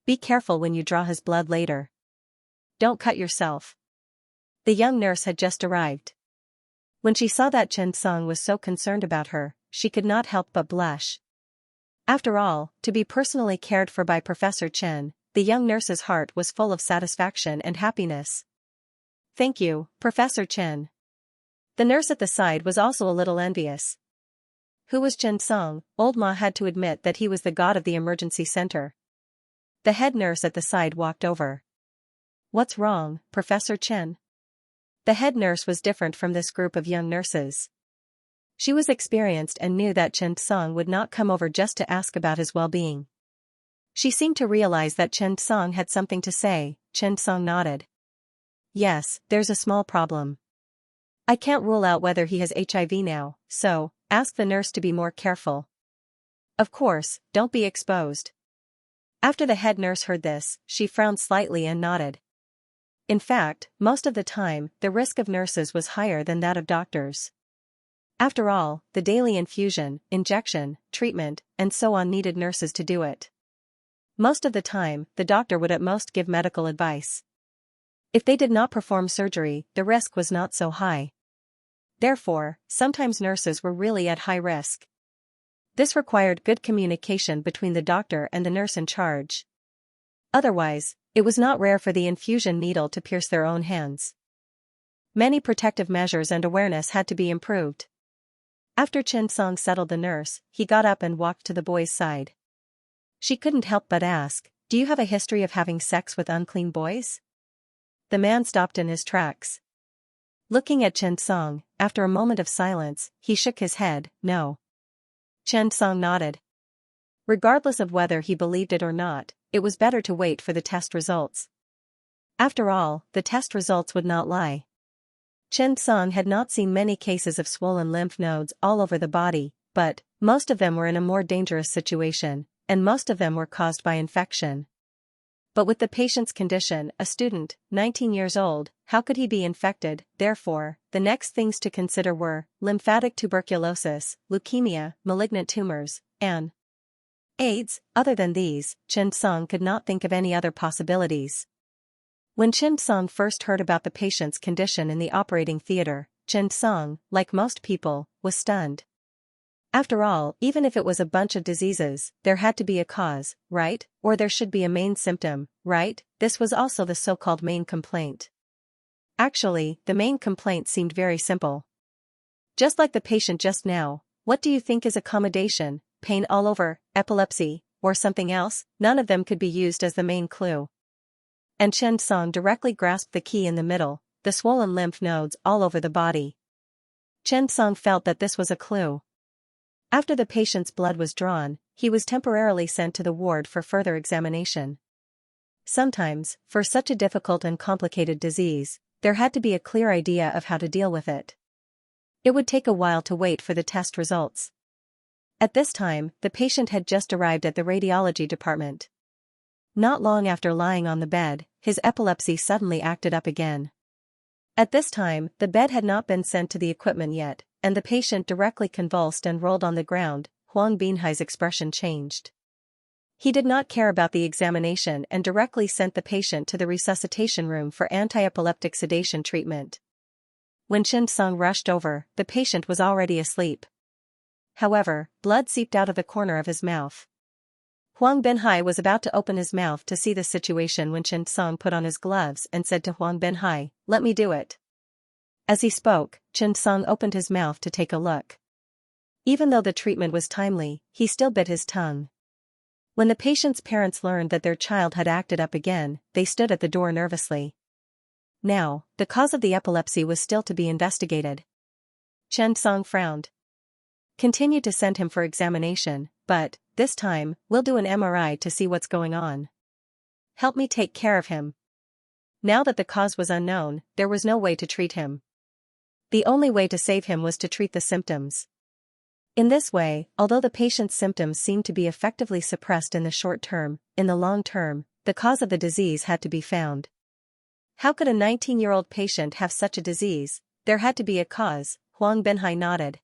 Be careful when you draw his blood later. Don't cut yourself. The young nurse had just arrived. When she saw that Xianxia was so concerned about her, she could not help but blush. After all, to be personally cared for by Professor Chen, the young nurse's heart was full of satisfaction and happiness. Thank you, Professor Chen. The nurse at the side was also a little envious. Who was Xianxia? Old Ma had to admit that he was the god of the emergency center. The head nurse at the side walked over. What's wrong, Professor Chen? The head nurse was different from this group of young nurses. She was experienced and knew that Xianxia would not come over just to ask about his well-being. She seemed to realize that Xianxia had something to say. Xianxia nodded. Yes, there's a small problem. I can't rule out whether he has HIV now, so, ask the nurse to be more careful. Of course, don't be exposed. After the head nurse heard this, she frowned slightly and nodded. In fact, most of the time, the risk of nurses was higher than that of doctors. After all, the daily infusion, injection, treatment, and so on needed nurses to do it. Most of the time, the doctor would at most give medical advice. If they did not perform surgery, the risk was not so high. Therefore, sometimes nurses were really at high risk. This required good communication between the doctor and the nurse in charge. Otherwise, it was not rare for the infusion needle to pierce their own hands. Many protective measures and awareness had to be improved. After Xianxia settled the nurse, he got up and walked to the boy's side. She couldn't help but ask, "Do you have a history of having sex with unclean boys?" The man stopped in his tracks. Looking at Xianxia, after a moment of silence, he shook his head, "No." Xianxia nodded. Regardless of whether he believed it or not, it was better to wait for the test results. After all, the test results would not lie. Xianxia had not seen many cases of swollen lymph nodes all over the body, but most of them were in a more dangerous situation, and most of them were caused by infection. But with the patient's condition, a student, 19 years old, how could he be infected? Therefore, the next things to consider were lymphatic tuberculosis, leukemia, malignant tumors, and AIDS. Other than these, Xianxia could not think of any other possibilities. When Xianxia first heard about the patient's condition in the operating theater, Xianxia, like most people, was stunned. After all, even if it was a bunch of diseases, there had to be a cause, right? Or there should be a main symptom, right? This was also the so-called main complaint. Actually, the main complaint seemed very simple. Just like the patient just now, what do you think is accommodation, pain all over, epilepsy, or something else? None of them could be used as the main clue. And Xianxia directly grasped the key in the middle, the swollen lymph nodes all over the body. Xianxia felt that this was a clue. After the patient's blood was drawn, he was temporarily sent to the ward for further examination. Sometimes, for such a difficult and complicated disease, there had to be a clear idea of how to deal with it. It would take a while to wait for the test results. At this time, the patient had just arrived at the radiology department. Not long after lying on the bed, his epilepsy suddenly acted up again. At this time, the bed had not been sent to the equipment yet, and the patient directly convulsed and rolled on the ground. Huang Binhai's expression changed. He did not care about the examination and directly sent the patient to the resuscitation room for anti-epileptic sedation treatment. When Xianxia rushed over, the patient was already asleep. However, blood seeped out of the corner of his mouth. Huang Binhai was about to open his mouth to see the situation when Xianxia put on his gloves and said to Huang Binhai, "Let me do it." As he spoke, Xianxia opened his mouth to take a look. Even though the treatment was timely, he still bit his tongue. When the patient's parents learned that their child had acted up again, they stood at the door nervously. Now, the cause of the epilepsy was still to be investigated. Xianxia frowned. Continue to send him for examination, but, this time, we'll do an MRI to see what's going on. Help me take care of him. Now that the cause was unknown, there was no way to treat him. The only way to save him was to treat the symptoms. In this way, although the patient's symptoms seemed to be effectively suppressed in the short term, in the long term, the cause of the disease had to be found. How could a 19-year-old patient have such a disease? There had to be a cause, Huang Binhai nodded.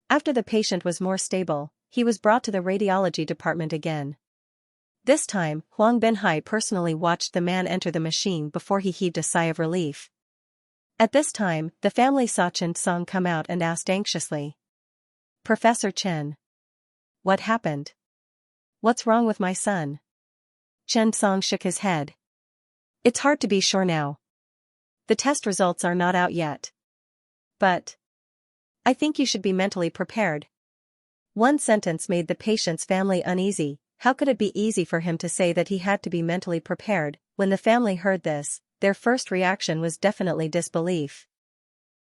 After the patient was more stable, he was brought to the radiology department again. This time, Huang Binhai personally watched the man enter the machine before he heaved a sigh of relief. At this time, the family saw Chen Song come out and asked anxiously. Professor Chen. What happened? What's wrong with my son? Chen Song shook his head. It's hard to be sure now. The test results are not out yet. But I think you should be mentally prepared. One sentence made the patient's family uneasy. How could it be easy for him to say that he had to be mentally prepared? When the family heard this, their first reaction was definitely disbelief.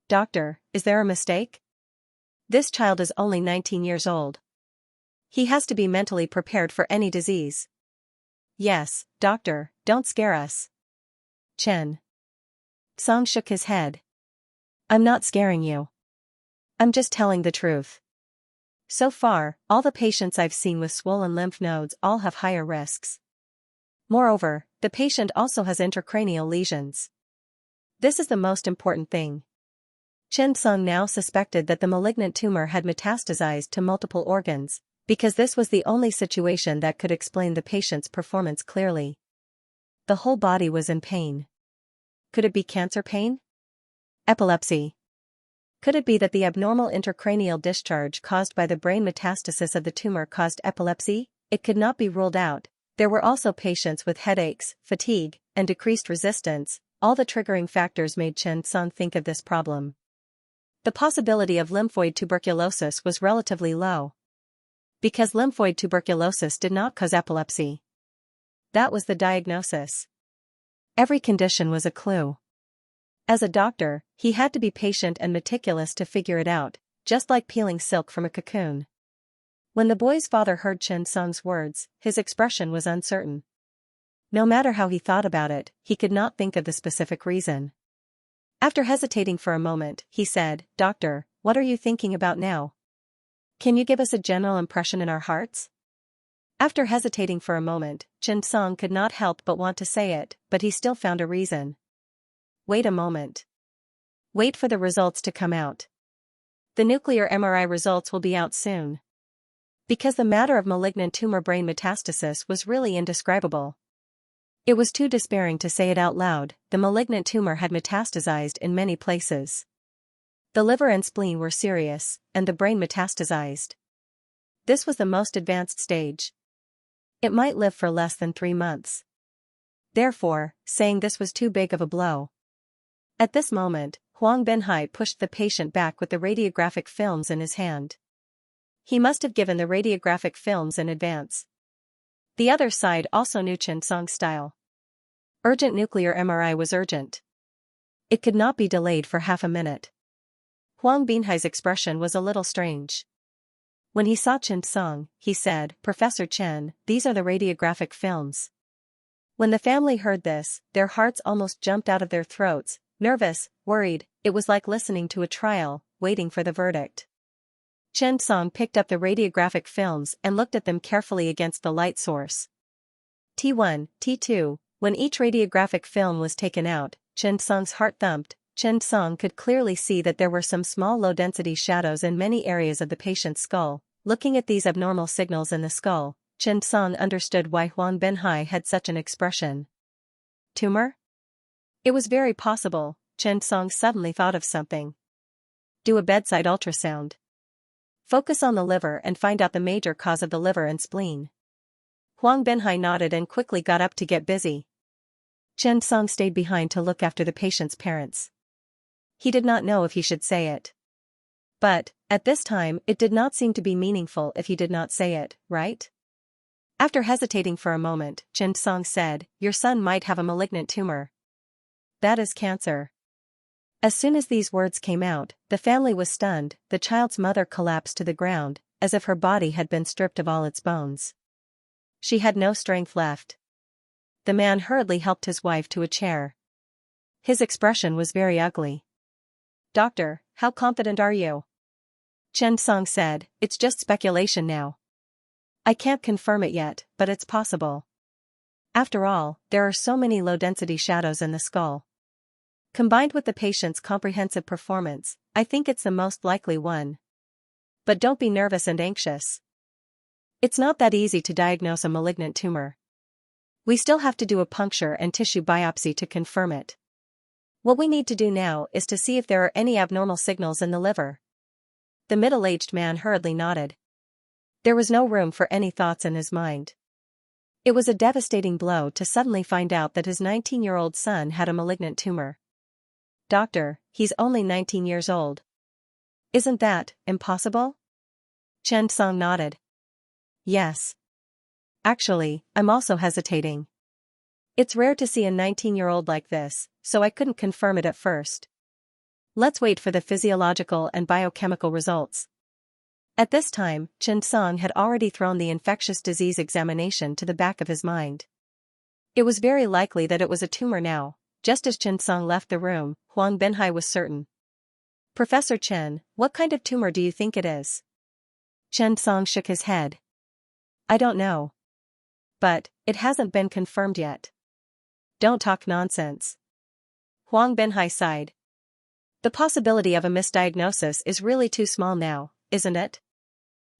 Doctor, is there a mistake? This child is only 19 years old. He has to be mentally prepared for any disease. Yes, doctor, don't scare us. Chen Song shook his head. I'm not scaring you. I'm just telling the truth. So far, all the patients I've seen with swollen lymph nodes all have higher risks. Moreover, the patient also has intracranial lesions. This is the most important thing. Chen Song now suspected that the malignant tumor had metastasized to multiple organs, because this was the only situation that could explain the patient's performance clearly. The whole body was in pain. Could it be cancer pain? Epilepsy. Could it be that the abnormal intracranial discharge caused by the brain metastasis of the tumor caused epilepsy? It could not be ruled out. There were also patients with headaches, fatigue, and decreased resistance. All the triggering factors made Chen Song think of this problem. The possibility of lymphoid tuberculosis was relatively low, because lymphoid tuberculosis did not cause epilepsy. That was the diagnosis. Every condition was a clue. As a doctor, he had to be patient and meticulous to figure it out, just like peeling silk from a cocoon. When the boy's father heard Chen Song's words, his expression was uncertain. No matter how he thought about it, he could not think of the specific reason. After hesitating for a moment, he said, Doctor, what are you thinking about now? Can you give us a general impression in our hearts? After hesitating for a moment, Chen Song could not help but want to say it, but he still found a reason. Wait a moment. Wait for the results to come out. The nuclear MRI results will be out soon. Because the matter of malignant tumor brain metastasis was really indescribable. It was too despairing to say it out loud. The malignant tumor had metastasized in many places. The liver and spleen were serious, and the brain metastasized. This was the most advanced stage. It might live for less than 3 months. Therefore, saying this was too big of a blow. At this moment, Huang Binhai pushed the patient back with the radiographic films in his hand. He must have given the radiographic films in advance. The other side also knew Chen Song's style. Urgent nuclear MRI was urgent. It could not be delayed for half a minute. Huang Binhai's expression was a little strange. When he saw Chen Song, he said, Professor Chen, these are the radiographic films. When the family heard this, their hearts almost jumped out of their throats, nervous, worried. It was like listening to a trial, waiting for the verdict. Chen Song picked up the radiographic films and looked at them carefully against the light source. T1, T2, when each radiographic film was taken out, Chen Song's heart thumped. Chen Song could clearly see that there were some small low-density shadows in many areas of the patient's skull. Looking at these abnormal signals in the skull, Chen Song understood why Huang Binhai had such an expression. Tumor? It was very possible. Chen Song suddenly thought of something. Do a bedside ultrasound. Focus on the liver and find out the major cause of the liver and spleen. Huang Binhai nodded and quickly got up to get busy. Chen Song stayed behind to look after the patient's parents. He did not know if he should say it. But, at this time, it did not seem to be meaningful if he did not say it, right? After hesitating for a moment, Chen Song said, Your son might have a malignant tumor. That is cancer. As soon as these words came out, the family was stunned. The child's mother collapsed to the ground, as if her body had been stripped of all its bones. She had no strength left. The man hurriedly helped his wife to a chair. His expression was very ugly. Doctor, how confident are you? Chen Song said, It's just speculation now. I can't confirm it yet, but it's possible. After all, there are so many low-density shadows in the skull. Combined with the patient's comprehensive performance, I think it's the most likely one. But don't be nervous and anxious. It's not that easy to diagnose a malignant tumor. We still have to do a puncture and tissue biopsy to confirm it. What we need to do now is to see if there are any abnormal signals in the liver. The middle-aged man hurriedly nodded. There was no room for any thoughts in his mind. It was a devastating blow to suddenly find out that his 19-year-old son had a malignant tumor. Doctor, he's only 19 years old. Isn't that impossible? Xianxia nodded. Yes. Actually, I'm also hesitating. It's rare to see a 19-year-old like this, so I couldn't confirm it at first. Let's wait for the physiological and biochemical results. At this time, Xianxia had already thrown the infectious disease examination to the back of his mind. It was very likely that it was a tumor now. Just as Xianxia left the room, Huang Binhai was certain. Professor Chen, what kind of tumor do you think it is? Xianxia shook his head. I don't know. But, it hasn't been confirmed yet. Don't talk nonsense. Huang Binhai sighed. The possibility of a misdiagnosis is really too small now, isn't it?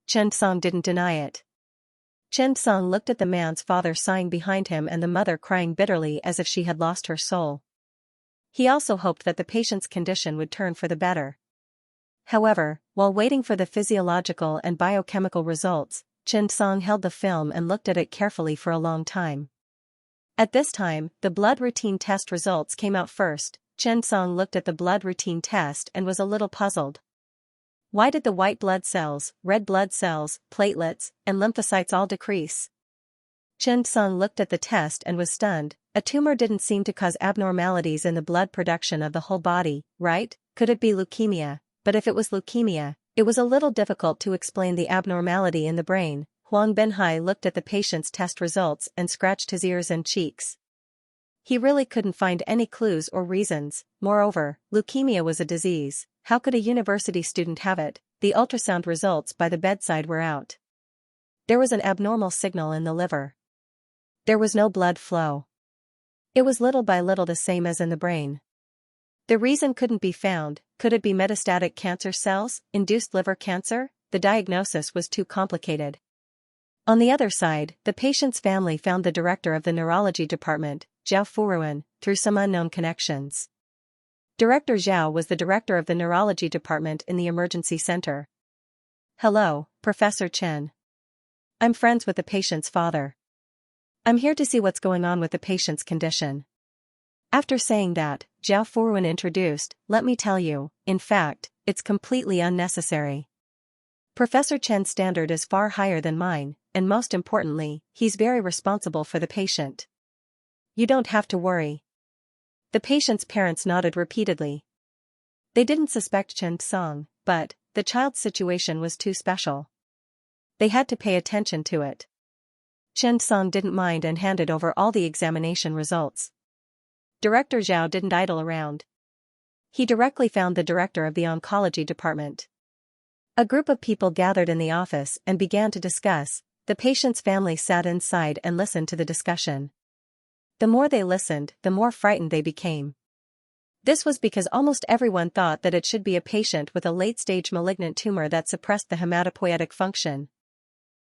Xianxia didn't deny it. Xianxia looked at the man's father sighing behind him and the mother crying bitterly as if she had lost her soul. He also hoped that the patient's condition would turn for the better. However, while waiting for the physiological and biochemical results, Xianxia held the film and looked at it carefully for a long time. At this time, the blood routine test results came out first. Xianxia looked at the blood routine test and was a little puzzled. Why did the white blood cells, red blood cells, platelets, and lymphocytes all decrease? Xianxia looked at the test and was stunned. A tumor didn't seem to cause abnormalities in the blood production of the whole body, right? Could it be leukemia? But if it was leukemia, it was a little difficult to explain the abnormality in the brain. Huang Binhai looked at the patient's test results and scratched his ears and cheeks. He really couldn't find any clues or reasons. Moreover, leukemia was a disease. How could a university student have it? The ultrasound results by the bedside were out. There was an abnormal signal in the liver. There was no blood flow. It was little by little the same as in the brain. The reason couldn't be found. Could it be metastatic cancer cells, induced liver cancer? The diagnosis was too complicated. On the other side, the patient's family found the director of the neurology department, Zhao Furuan, through some unknown connections. Director Zhao was the director of the neurology department in the emergency center. Hello, Professor Chen. I'm friends with the patient's father. I'm here to see what's going on with the patient's condition. After saying that, Zhao Furuan introduced, let me tell you, in fact, it's completely unnecessary. Professor Chen's standard is far higher than mine, and most importantly, he's very responsible for the patient. You don't have to worry. The patient's parents nodded repeatedly. They didn't suspect Xianxia, but the child's situation was too special. They had to pay attention to it. Xianxia didn't mind and handed over all the examination results. Director Zhao didn't idle around. He directly found the director of the oncology department. A group of people gathered in the office and began to discuss. The patient's family sat inside and listened to the discussion. The more they listened, the more frightened they became. This was because almost everyone thought that it should be a patient with a late-stage malignant tumor that suppressed the hematopoietic function.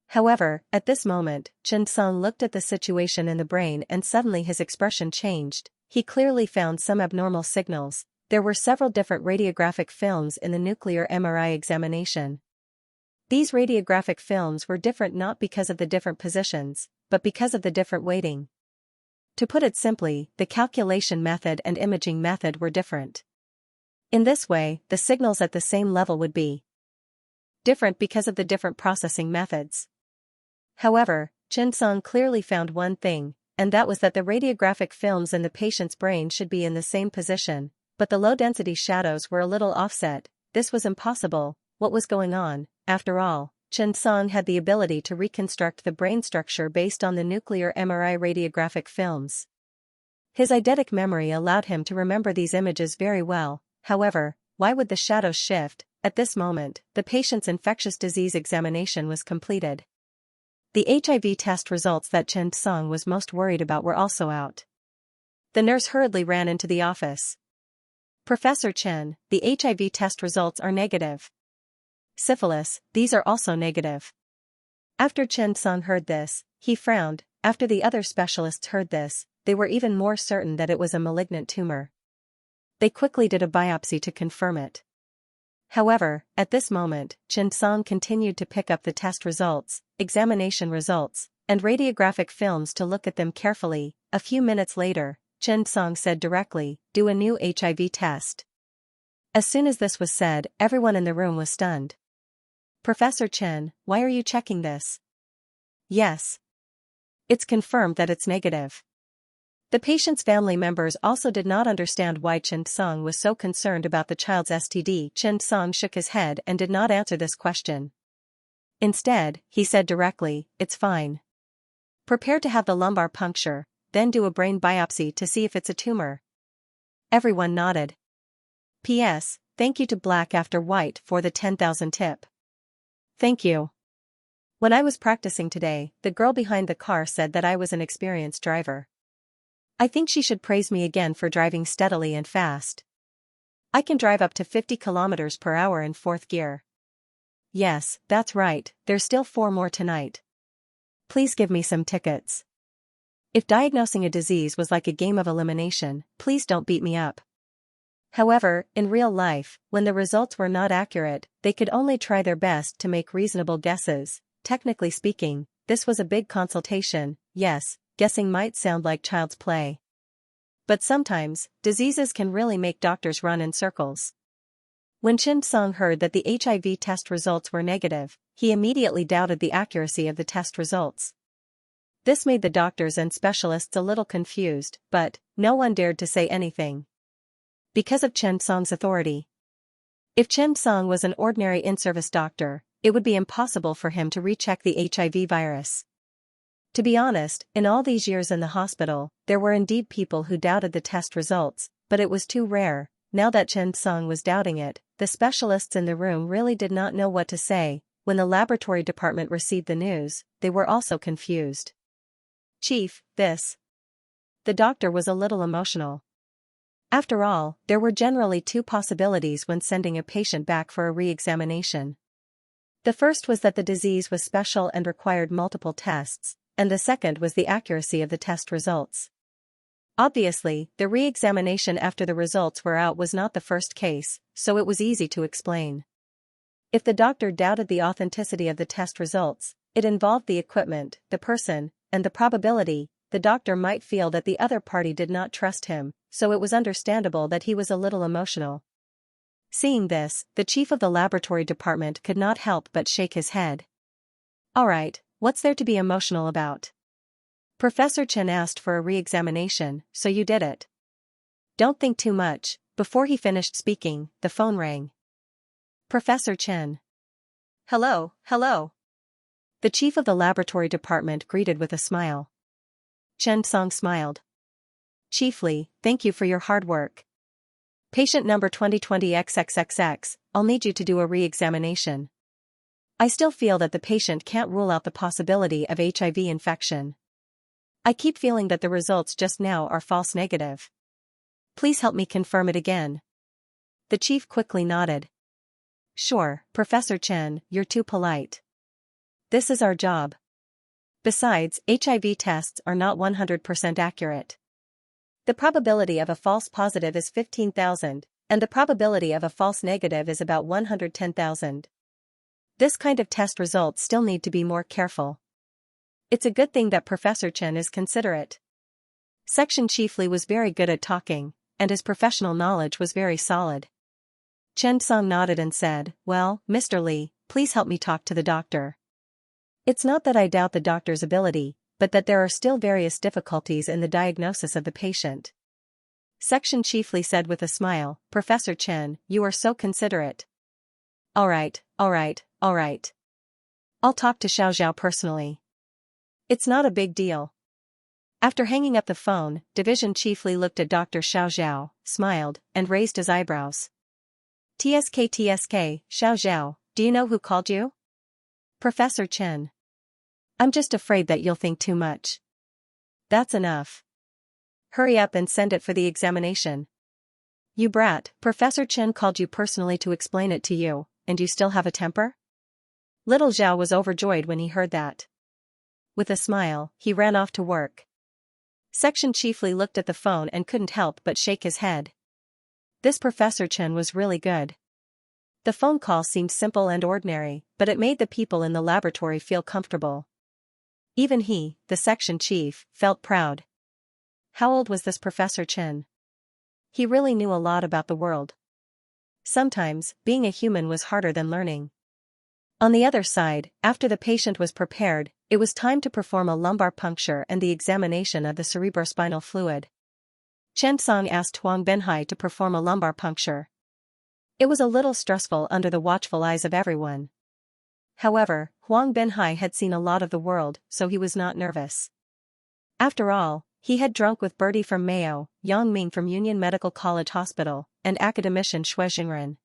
However, at this moment, Xianxia looked at the situation in the brain and suddenly his expression changed. He clearly found some abnormal signals. There were several different radiographic films in the nuclear MRI examination. These radiographic films were different not because of the different positions, but because of the different weighting. To put it simply, the calculation method and imaging method were different. In this way, the signals at the same level would be different because of the different processing methods. However, Xianxia clearly found one thing, and that was that the radiographic films in the patient's brain should be in the same position, but the low-density shadows were a little offset. This was impossible. What was going on? After all, Xianxia had the ability to reconstruct the brain structure based on the nuclear MRI radiographic films. His eidetic memory allowed him to remember these images very well. However, why would the shadows shift? At this moment, the patient's infectious disease examination was completed. The HIV test results that Chen Song was most worried about were also out. The nurse hurriedly ran into the office. Professor Chen, the HIV test results are negative. Syphilis, these are also negative. After Chen Song heard this, he frowned. After the other specialists heard this, they were even more certain that it was a malignant tumor. They quickly did a biopsy to confirm it. However, at this moment, Chen Song continued to pick up the test results, examination results, and radiographic films to look at them carefully. A few minutes later, Chen Song said directly, "Do a new HIV test." As soon as this was said, everyone in the room was stunned. "Professor Chen, why are you checking this?" "Yes. It's confirmed that it's negative." The patient's family members also did not understand why Chen Song was so concerned about the child's STD. Chen Song shook his head and did not answer this question. Instead, he said directly, "It's fine. Prepare to have the lumbar puncture, then do a brain biopsy to see if it's a tumor." Everyone nodded. P.S. Thank you to Black After White for the 10,000 tip. Thank you. When I was practicing today, the girl behind the car said that I was an experienced driver. I think she should praise me again for driving steadily and fast. I can drive up to 50 kilometers per hour in fourth gear. Yes, that's right, there's still 4 more tonight. Please give me some tickets. If diagnosing a disease was like a game of elimination, please don't beat me up. However, in real life, when the results were not accurate, they could only try their best to make reasonable guesses. Technically speaking, this was a big consultation. Yes, guessing might sound like child's play. But sometimes, diseases can really make doctors run in circles. When Chen Song heard that the HIV test results were negative, he immediately doubted the accuracy of the test results. This made the doctors and specialists a little confused, but no one dared to say anything. Because of Chen Song's authority. If Chen Song was an ordinary in-service doctor, it would be impossible for him to recheck the HIV virus. To be honest, in all these years in the hospital, there were indeed people who doubted the test results, but it was too rare. Now that Chen Song was doubting it, the specialists in the room really did not know what to say. When the laboratory department received the news, they were also confused. "Chief, this." The doctor was a little emotional. After all, there were generally 2 possibilities when sending a patient back for a re-examination. The first was that the disease was special and required multiple tests, and the second was the accuracy of the test results. Obviously, the re-examination after the results were out was not the first case, so it was easy to explain. If the doctor doubted the authenticity of the test results, it involved the equipment, the person, and the probability. The doctor might feel that the other party did not trust him, so it was understandable that he was a little emotional. Seeing this, the chief of the laboratory department could not help but shake his head. "All right, what's there to be emotional about?" Professor Chen asked for a re-examination, so you did it. Don't think too much. Before he finished speaking, the phone rang. Professor Chen. "Hello, hello." The chief of the laboratory department greeted with a smile. Chen Song smiled. "Chiefly, thank you for your hard work. Patient number 2020XXXX, I'll need you to do a re-examination. I still feel that the patient can't rule out the possibility of HIV infection. I keep feeling that the results just now are false negative. Please help me confirm it again." The chief quickly nodded. "Sure, Professor Chen, you're too polite. This is our job. Besides, HIV tests are not 100% accurate. The probability of a false positive is 15,000, and the probability of a false negative is about 110,000. This kind of test results still need to be more careful. It's a good thing that Professor Chen is considerate." Section Chief Li was very good at talking, and his professional knowledge was very solid. Chen Song nodded and said, "Well, Mr. Li, please help me talk to the doctor. It's not that I doubt the doctor's ability, but that there are still various difficulties in the diagnosis of the patient." Section Chief Li said with a smile, "Professor Chen, you are so considerate. All right, all right, all right. I'll talk to Xiaoxiao personally. It's not a big deal." After hanging up the phone, Division Chief Li looked at Dr. Xiaoxiao, smiled, and raised his eyebrows. TSK, Xiaoxiao, do you know who called you?" "Professor Chen." I'm just afraid that you'll think too much. That's enough. Hurry up and send it for the examination. You brat, Professor Chen called you personally to explain it to you, and you still have a temper? Little Zhao was overjoyed when he heard that. With a smile, he ran off to work. Section Chiefly looked at the phone and couldn't help but shake his head. This Professor Chen was really good. The phone call seemed simple and ordinary, but it made the people in the laboratory feel comfortable. Even he, the section chief, felt proud. How old was this Professor Chen? He really knew a lot about the world. Sometimes, being a human was harder than learning. On the other side, after the patient was prepared, it was time to perform a lumbar puncture and the examination of the cerebrospinal fluid. Chen Song asked Huang Benhai to perform a lumbar puncture. It was a little stressful under the watchful eyes of everyone. However, Huang Benhai had seen a lot of the world, so he was not nervous. After all, he had drunk with Bertie from Mayo, Yang Ming from Union Medical College Hospital, and academician Xue Jingren.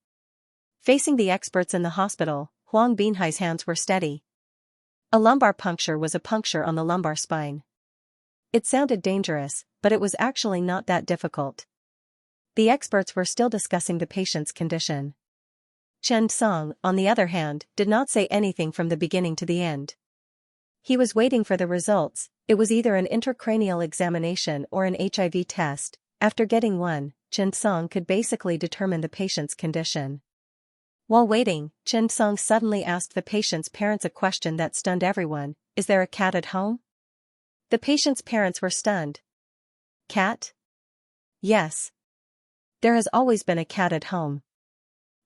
Facing the experts in the hospital, Huang Benhai's hands were steady. A lumbar puncture was a puncture on the lumbar spine. It sounded dangerous, but it was actually not that difficult. The experts were still discussing the patient's condition. Chen Song, on the other hand, did not say anything from the beginning to the end. He was waiting for the results. It was either an intracranial examination or an HIV test. After getting one, Chen Song could basically determine the patient's condition. While waiting, Chen Song suddenly asked the patient's parents a question that stunned everyone: "Is there a cat at home?" The patient's parents were stunned. Cat? Yes. There has always been a cat at home.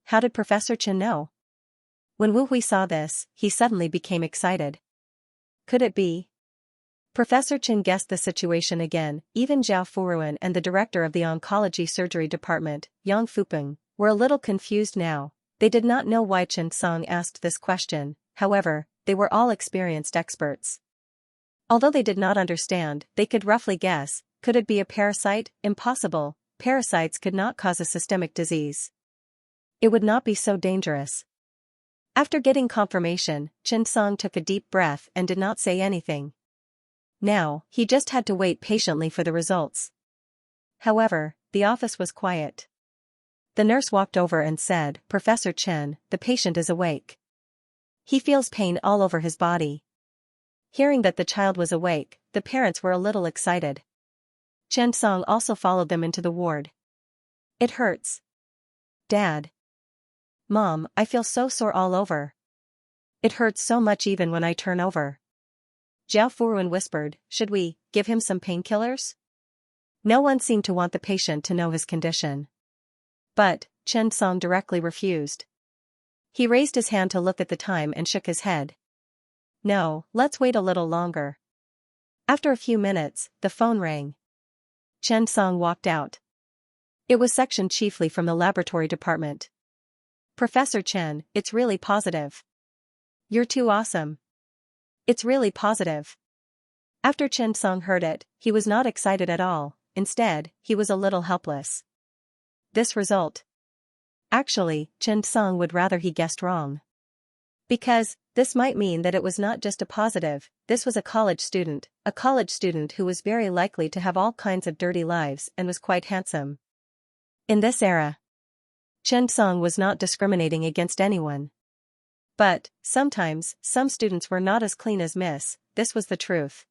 How did Professor Chen know? When Wu Hui saw this, he suddenly became excited. Could it be? Professor Chen guessed the situation again. Even Zhao Furuan and the director of the oncology surgery department, Yang Fupeng, were a little confused now. They did not know why Chen Song asked this question. However, they were all experienced experts. Although they did not understand, they could roughly guess. Could it be a parasite? Impossible. Parasites could not cause a systemic disease. It would not be so dangerous. After getting confirmation, Chen Song took a deep breath and did not say anything. Now, he just had to wait patiently for the results. However, the office was quiet. The nurse walked over and said, "Professor Chen, the patient is awake. He feels pain all over his body." Hearing that the child was awake, the parents were a little excited. Chen Song also followed them into the ward. "It hurts. Dad. Mom, I feel so sore all over. It hurts so much even when I turn over." Zhao Furuan whispered, "Should we give him some painkillers?" No one seemed to want the patient to know his condition. But Chen Song directly refused. He raised his hand to look at the time and shook his head. "No, let's wait a little longer." After a few minutes, the phone rang. Chen Song walked out. It was Section Chiefly from the laboratory department. "Professor Chen, it's really positive. You're too awesome. It's really positive." After Chen Song heard it, he was not excited at all. Instead, he was a little helpless. This result. Actually, Chen Song would rather he guessed wrong. Because this might mean that it was not just a positive. This was a college student who was very likely to have all kinds of dirty lives and was quite handsome. In this era, Chen Song was not discriminating against anyone. But sometimes, some students were not as clean as Miss. This was the truth.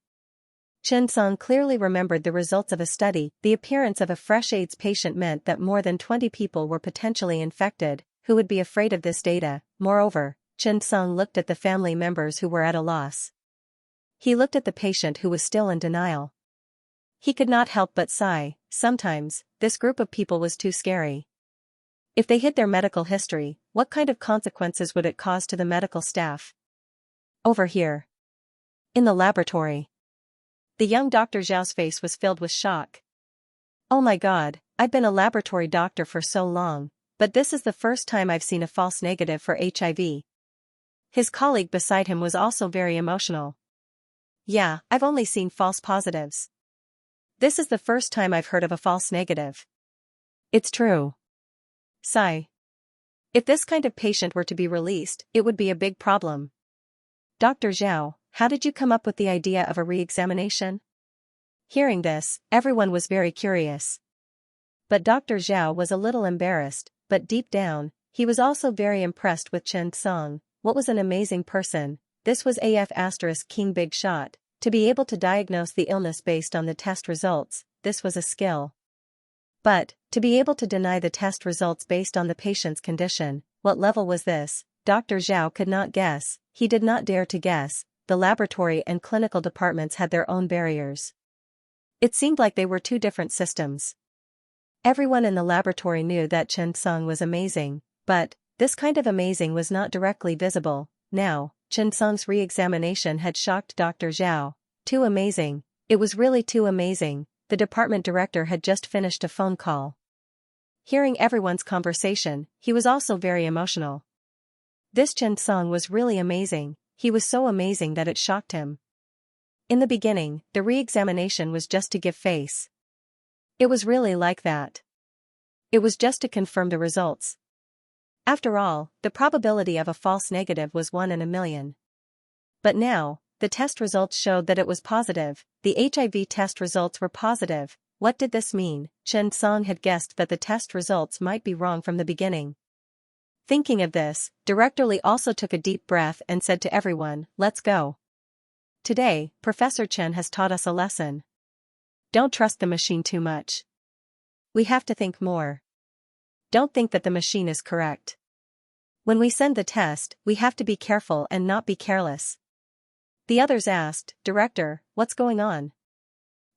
Chen Song clearly remembered the results of a study. The appearance of a fresh AIDS patient meant that more than 20 people were potentially infected. Who would be afraid of this data? Moreover, Chen Song looked at the family members who were at a loss. He looked at the patient who was still in denial. He could not help but sigh. Sometimes, this group of people was too scary. If they hid their medical history, what kind of consequences would it cause to the medical staff? Over here. In the laboratory. The young Dr. Zhao's face was filled with shock. "Oh my God, I've been a laboratory doctor for so long, but this is the first time I've seen a false negative for HIV." His colleague beside him was also very emotional. "Yeah, I've only seen false positives. This is the first time I've heard of a false negative." "It's true." Sigh. If this kind of patient were to be released, it would be a big problem. "Dr. Zhao, how did you come up with the idea of a re-examination? Hearing this, everyone was very curious. But Dr. Zhao was a little embarrassed, but deep down, he was also very impressed with Chen Song. What was an amazing person. This was King Big Shot. To be able to diagnose the illness based on the test results, this was a skill. But, to be able to deny the test results based on the patient's condition, what level was this? Dr. Zhao could not guess, he did not dare to guess. The laboratory and clinical departments had their own barriers. It seemed like they were two different systems. Everyone in the laboratory knew that Chen Song was amazing, but, this kind of amazing was not directly visible. Now, Chen Song's re-examination had shocked Dr. Zhao. Too amazing. It was really too amazing. The department director had just finished a phone call. Hearing everyone's conversation, he was also very emotional. This Chen Song was really amazing. He was so amazing that it shocked him. In the beginning, the re-examination was just to give face. It was really like that. It was just to confirm the results. After all, the probability of a false negative was 1 in a million. But now, the test results showed that it was positive. The HIV test results were positive. What did this mean? Chen Song had guessed that the test results might be wrong from the beginning. Thinking of this, Director Li also took a deep breath and said to everyone, "Let's go. Today, Professor Chen has taught us a lesson. Don't trust the machine too much. We have to think more. Don't think that the machine is correct. When we send the test, we have to be careful and not be careless." The others asked, "Director, what's going on?"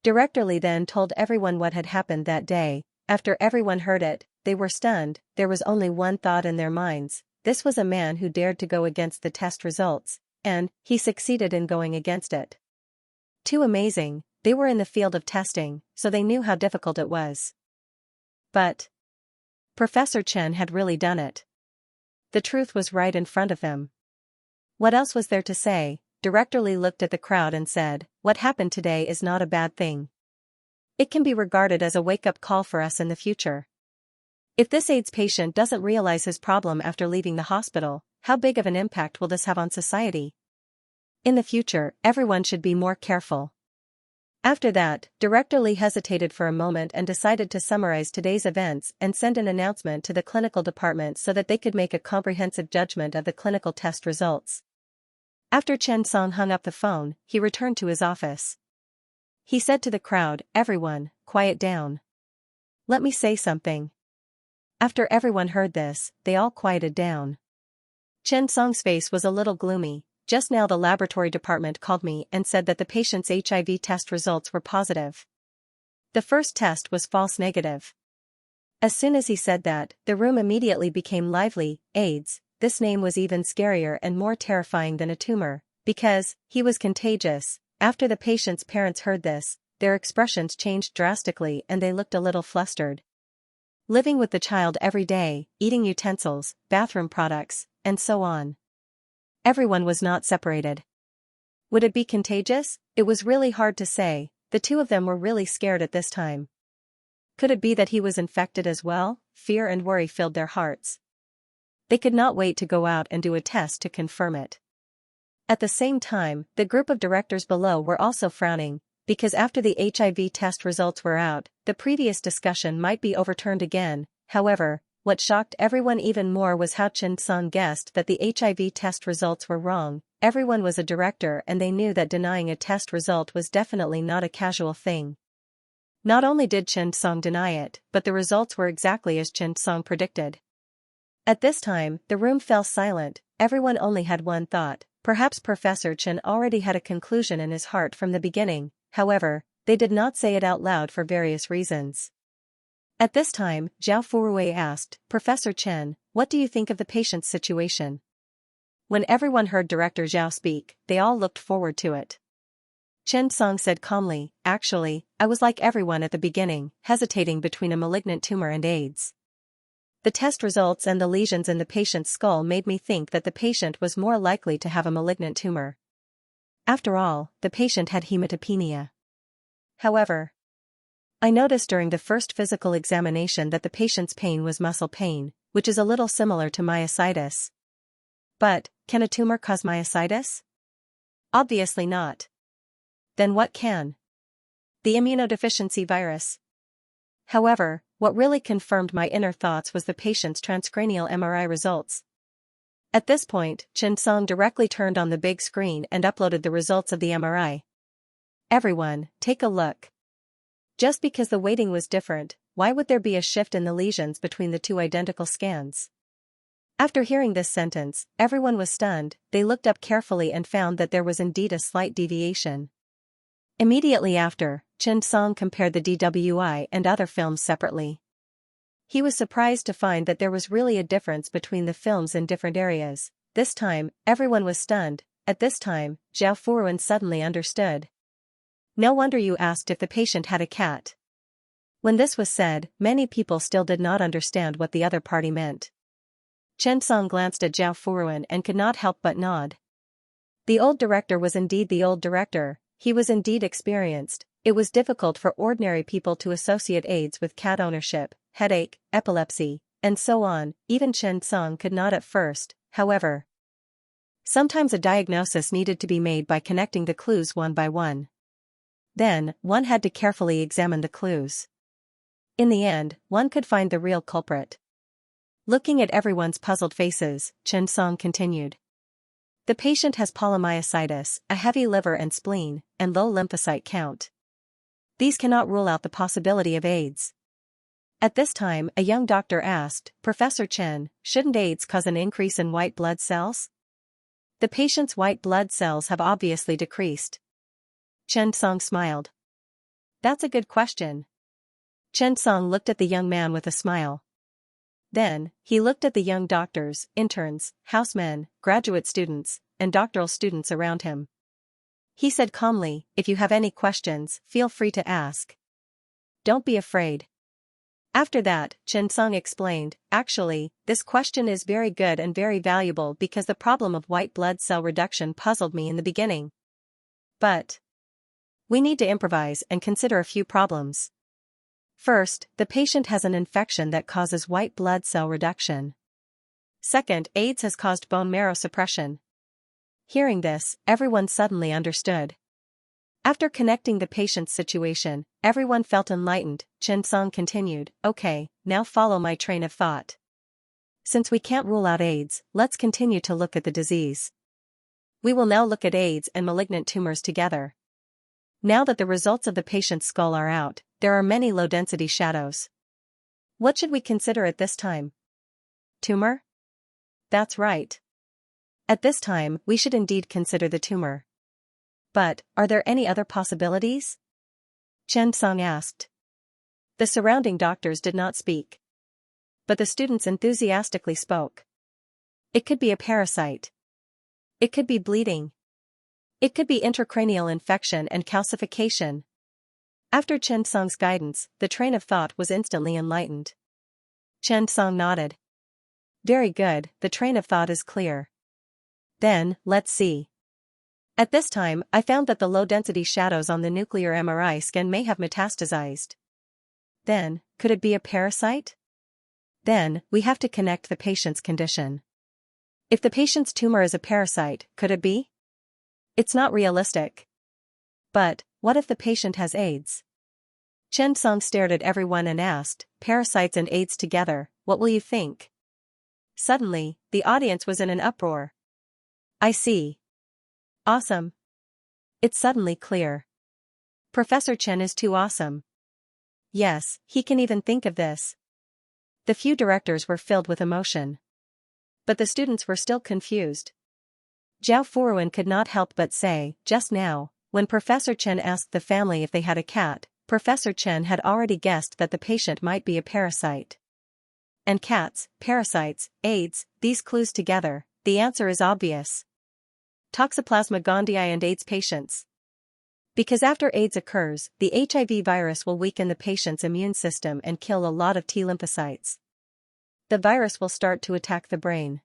Director Li then told everyone what had happened that day. After everyone heard it, they were stunned. There was only one thought in their minds. This was a man who dared to go against the test results, and he succeeded in going against it. Too amazing. They were in the field of testing, so they knew how difficult it was. But Professor Chen had really done it. The truth was right in front of him. What else was there to say? Director Li looked at the crowd and said, "What happened today is not a bad thing. It can be regarded as a wake-up call for us in the future. If this AIDS patient doesn't realize his problem after leaving the hospital, how big of an impact will this have on society? In the future, everyone should be more careful." After that, Director Li hesitated for a moment and decided to summarize today's events and send an announcement to the clinical department so that they could make a comprehensive judgment of the clinical test results. After Chen Song hung up the phone, he returned to his office. He said to the crowd, "Everyone, quiet down. Let me say something." After everyone heard this, they all quieted down. Chen Song's face was a little gloomy. "Just now the laboratory department called me and said that the patient's HIV test results were positive. The first test was false negative." As soon as he said that, the room immediately became lively. AIDS, this name was even scarier and more terrifying than a tumor, because he was contagious. After the patient's parents heard this, their expressions changed drastically and they looked a little flustered. Living with the child every day, eating utensils, bathroom products, and so on. Everyone was not separated. Would it be contagious? It was really hard to say. The two of them were really scared at this time. Could it be that he was infected as well? Fear and worry filled their hearts. They could not wait to go out and do a test to confirm it. At the same time, the group of directors below were also frowning, because after the HIV test results were out, the previous discussion might be overturned again. However, what shocked everyone even more was how Chen Song guessed that the HIV test results were wrong. Everyone was a director and they knew that denying a test result was definitely not a casual thing. Not only did Chen Song deny it, but the results were exactly as Chen Song predicted. At this time, the room fell silent. Everyone only had one thought. Perhaps Professor Chen already had a conclusion in his heart from the beginning. However, they did not say it out loud for various reasons. At this time, Zhao Furui asked, "Professor Chen, what do you think of the patient's situation?" When everyone heard Director Zhao speak, they all looked forward to it. Chen Song said calmly, "Actually, I was like everyone at the beginning, hesitating between a malignant tumor and AIDS. The test results and the lesions in the patient's skull made me think that the patient was more likely to have a malignant tumor. After all, the patient had hematopenia. However, I noticed during the first physical examination that the patient's pain was muscle pain, which is a little similar to myositis. But, can a tumor cause myositis? Obviously not. Then what can? The immunodeficiency virus. However, what really confirmed my inner thoughts was the patient's transcranial MRI results. At this point, Xianxia directly turned on the big screen and uploaded the results of the MRI. Everyone, take a look. Just because the weighting was different, why would there be a shift in the lesions between the two identical scans? After hearing this sentence, everyone was stunned. They looked up carefully and found that there was indeed a slight deviation. Immediately after, Xianxia compared the DWI and other films separately. He was surprised to find that there was really a difference between the films in different areas. This time, everyone was stunned. At this time, Zhao Furuan suddenly understood. No wonder you asked if the patient had a cat. When this was said, many people still did not understand what the other party meant. Xianxia glanced at Zhao Furuan and could not help but nod. The old director was indeed the old director. He was indeed experienced. It was difficult for ordinary people to associate AIDS with cat ownership, headache, epilepsy, and so on. Even Xianxia could not at first, however. Sometimes a diagnosis needed to be made by connecting the clues one by one. Then, one had to carefully examine the clues. In the end, one could find the real culprit. Looking at everyone's puzzled faces, Xianxia continued. The patient has polymyositis, a heavy liver and spleen, and low lymphocyte count. These cannot rule out the possibility of AIDS. At this time, a young doctor asked, Professor Chen, shouldn't AIDS cause an increase in white blood cells? The patient's white blood cells have obviously decreased. Xianxia smiled. That's a good question. Xianxia looked at the young man with a smile. Then, he looked at the young doctors, interns, housemen, graduate students, and doctoral students around him. He said calmly, if you have any questions, feel free to ask. Don't be afraid. After that, Xianxia explained, actually, this question is very good and very valuable because the problem of white blood cell reduction puzzled me in the beginning. But we need to improvise and consider a few problems. First, the patient has an infection that causes white blood cell reduction. Second, AIDS has caused bone marrow suppression. Hearing this, everyone suddenly understood. After connecting the patient's situation, everyone felt enlightened. Xianxia continued, okay, now follow my train of thought. Since we can't rule out AIDS, let's continue to look at the disease. We will now look at AIDS and malignant tumors together. Now that the results of the patient's skull are out, there are many low-density shadows. What should we consider at this time? Tumor? That's right. At this time, we should indeed consider the tumor. But, are there any other possibilities? Xianxia asked. The surrounding doctors did not speak. But the students enthusiastically spoke. It could be a parasite. It could be bleeding. It could be intracranial infection and calcification. After Xianxia's guidance, the train of thought was instantly enlightened. Xianxia nodded. Very good, the train of thought is clear. Then, let's see. At this time, I found that the low-density shadows on the nuclear MRI scan may have metastasized. Then, could it be a parasite? Then, we have to connect the patient's condition. If the patient's tumor is a parasite, could it be? It's not realistic. But, what if the patient has AIDS? Xianxia stared at everyone and asked, parasites and AIDS together, what will you think? Suddenly, the audience was in an uproar. I see. Awesome. It's suddenly clear. Professor Chen is too awesome. Yes, he can even think of this. The few directors were filled with emotion. But the students were still confused. Zhao Furuan could not help but say, just now, when Professor Chen asked the family if they had a cat, Professor Chen had already guessed that the patient might be a parasite. And cats, parasites, AIDS, these clues together, the answer is obvious. Toxoplasma gondii and AIDS patients. Because after AIDS occurs, the HIV virus will weaken the patient's immune system and kill a lot of T lymphocytes. The virus will start to attack the brain.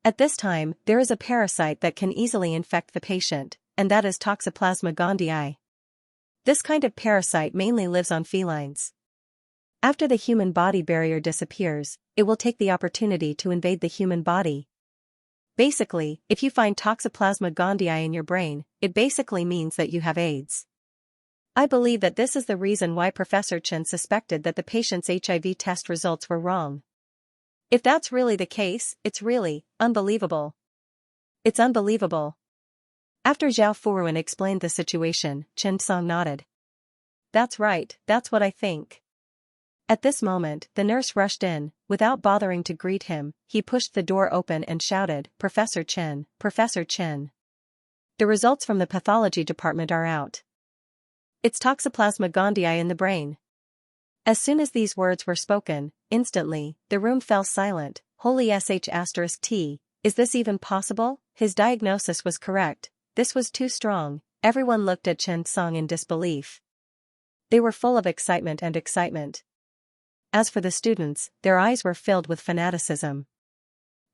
At this time, there is a parasite that can easily infect the patient, and that is Toxoplasma gondii. This kind of parasite mainly lives on felines. After the human body barrier disappears, it will take the opportunity to invade the human body. Basically, if you find Toxoplasma gondii in your brain, it basically means that you have AIDS. I believe that this is the reason why Professor Chen suspected that the patient's HIV test results were wrong. If that's really the case, it's really unbelievable. It's unbelievable. After Zhao Furuan explained the situation, Chen Song nodded. That's right, that's what I think. At this moment, the nurse rushed in. Without bothering to greet him, he pushed the door open and shouted, Professor Chen, Professor Chen. The results from the pathology department are out. It's Toxoplasma gondii in the brain. As soon as these words were spoken, instantly, the room fell silent. Holy sh*t, is this even possible? His diagnosis was correct. This was too strong. Everyone looked at Chen Song in disbelief. They were full of excitement and excitement. As for the students, their eyes were filled with fanaticism.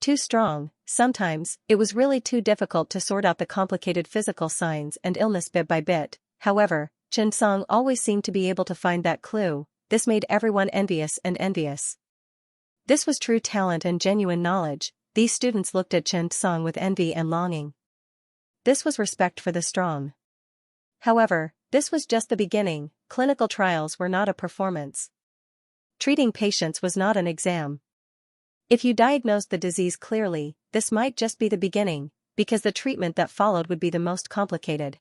Too strong. Sometimes, it was really too difficult to sort out the complicated physical signs and illness bit by bit. However, Chen Song always seemed to be able to find that clue. This made everyone envious and envious. This was true talent and genuine knowledge. These students looked at Chen Song with envy and longing. This was respect for the strong. However, this was just the beginning. Clinical trials were not a performance. Treating patients was not an exam. If you diagnosed the disease clearly, this might just be the beginning, because the treatment that followed would be the most complicated.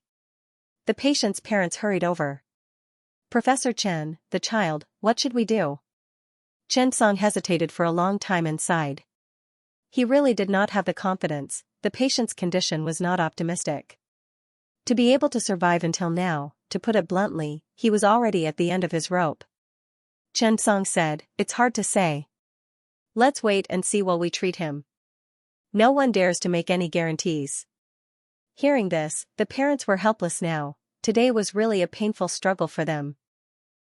The patient's parents hurried over. Professor Chen, the child, what should we do? Chen Song hesitated for a long time and sighed. He really did not have the confidence. The patient's condition was not optimistic. To be able to survive until now, to put it bluntly, he was already at the end of his rope. Chen Song said, it's hard to say. Let's wait and see while we treat him. No one dares to make any guarantees. Hearing this, the parents were helpless now. Today was really a painful struggle for them.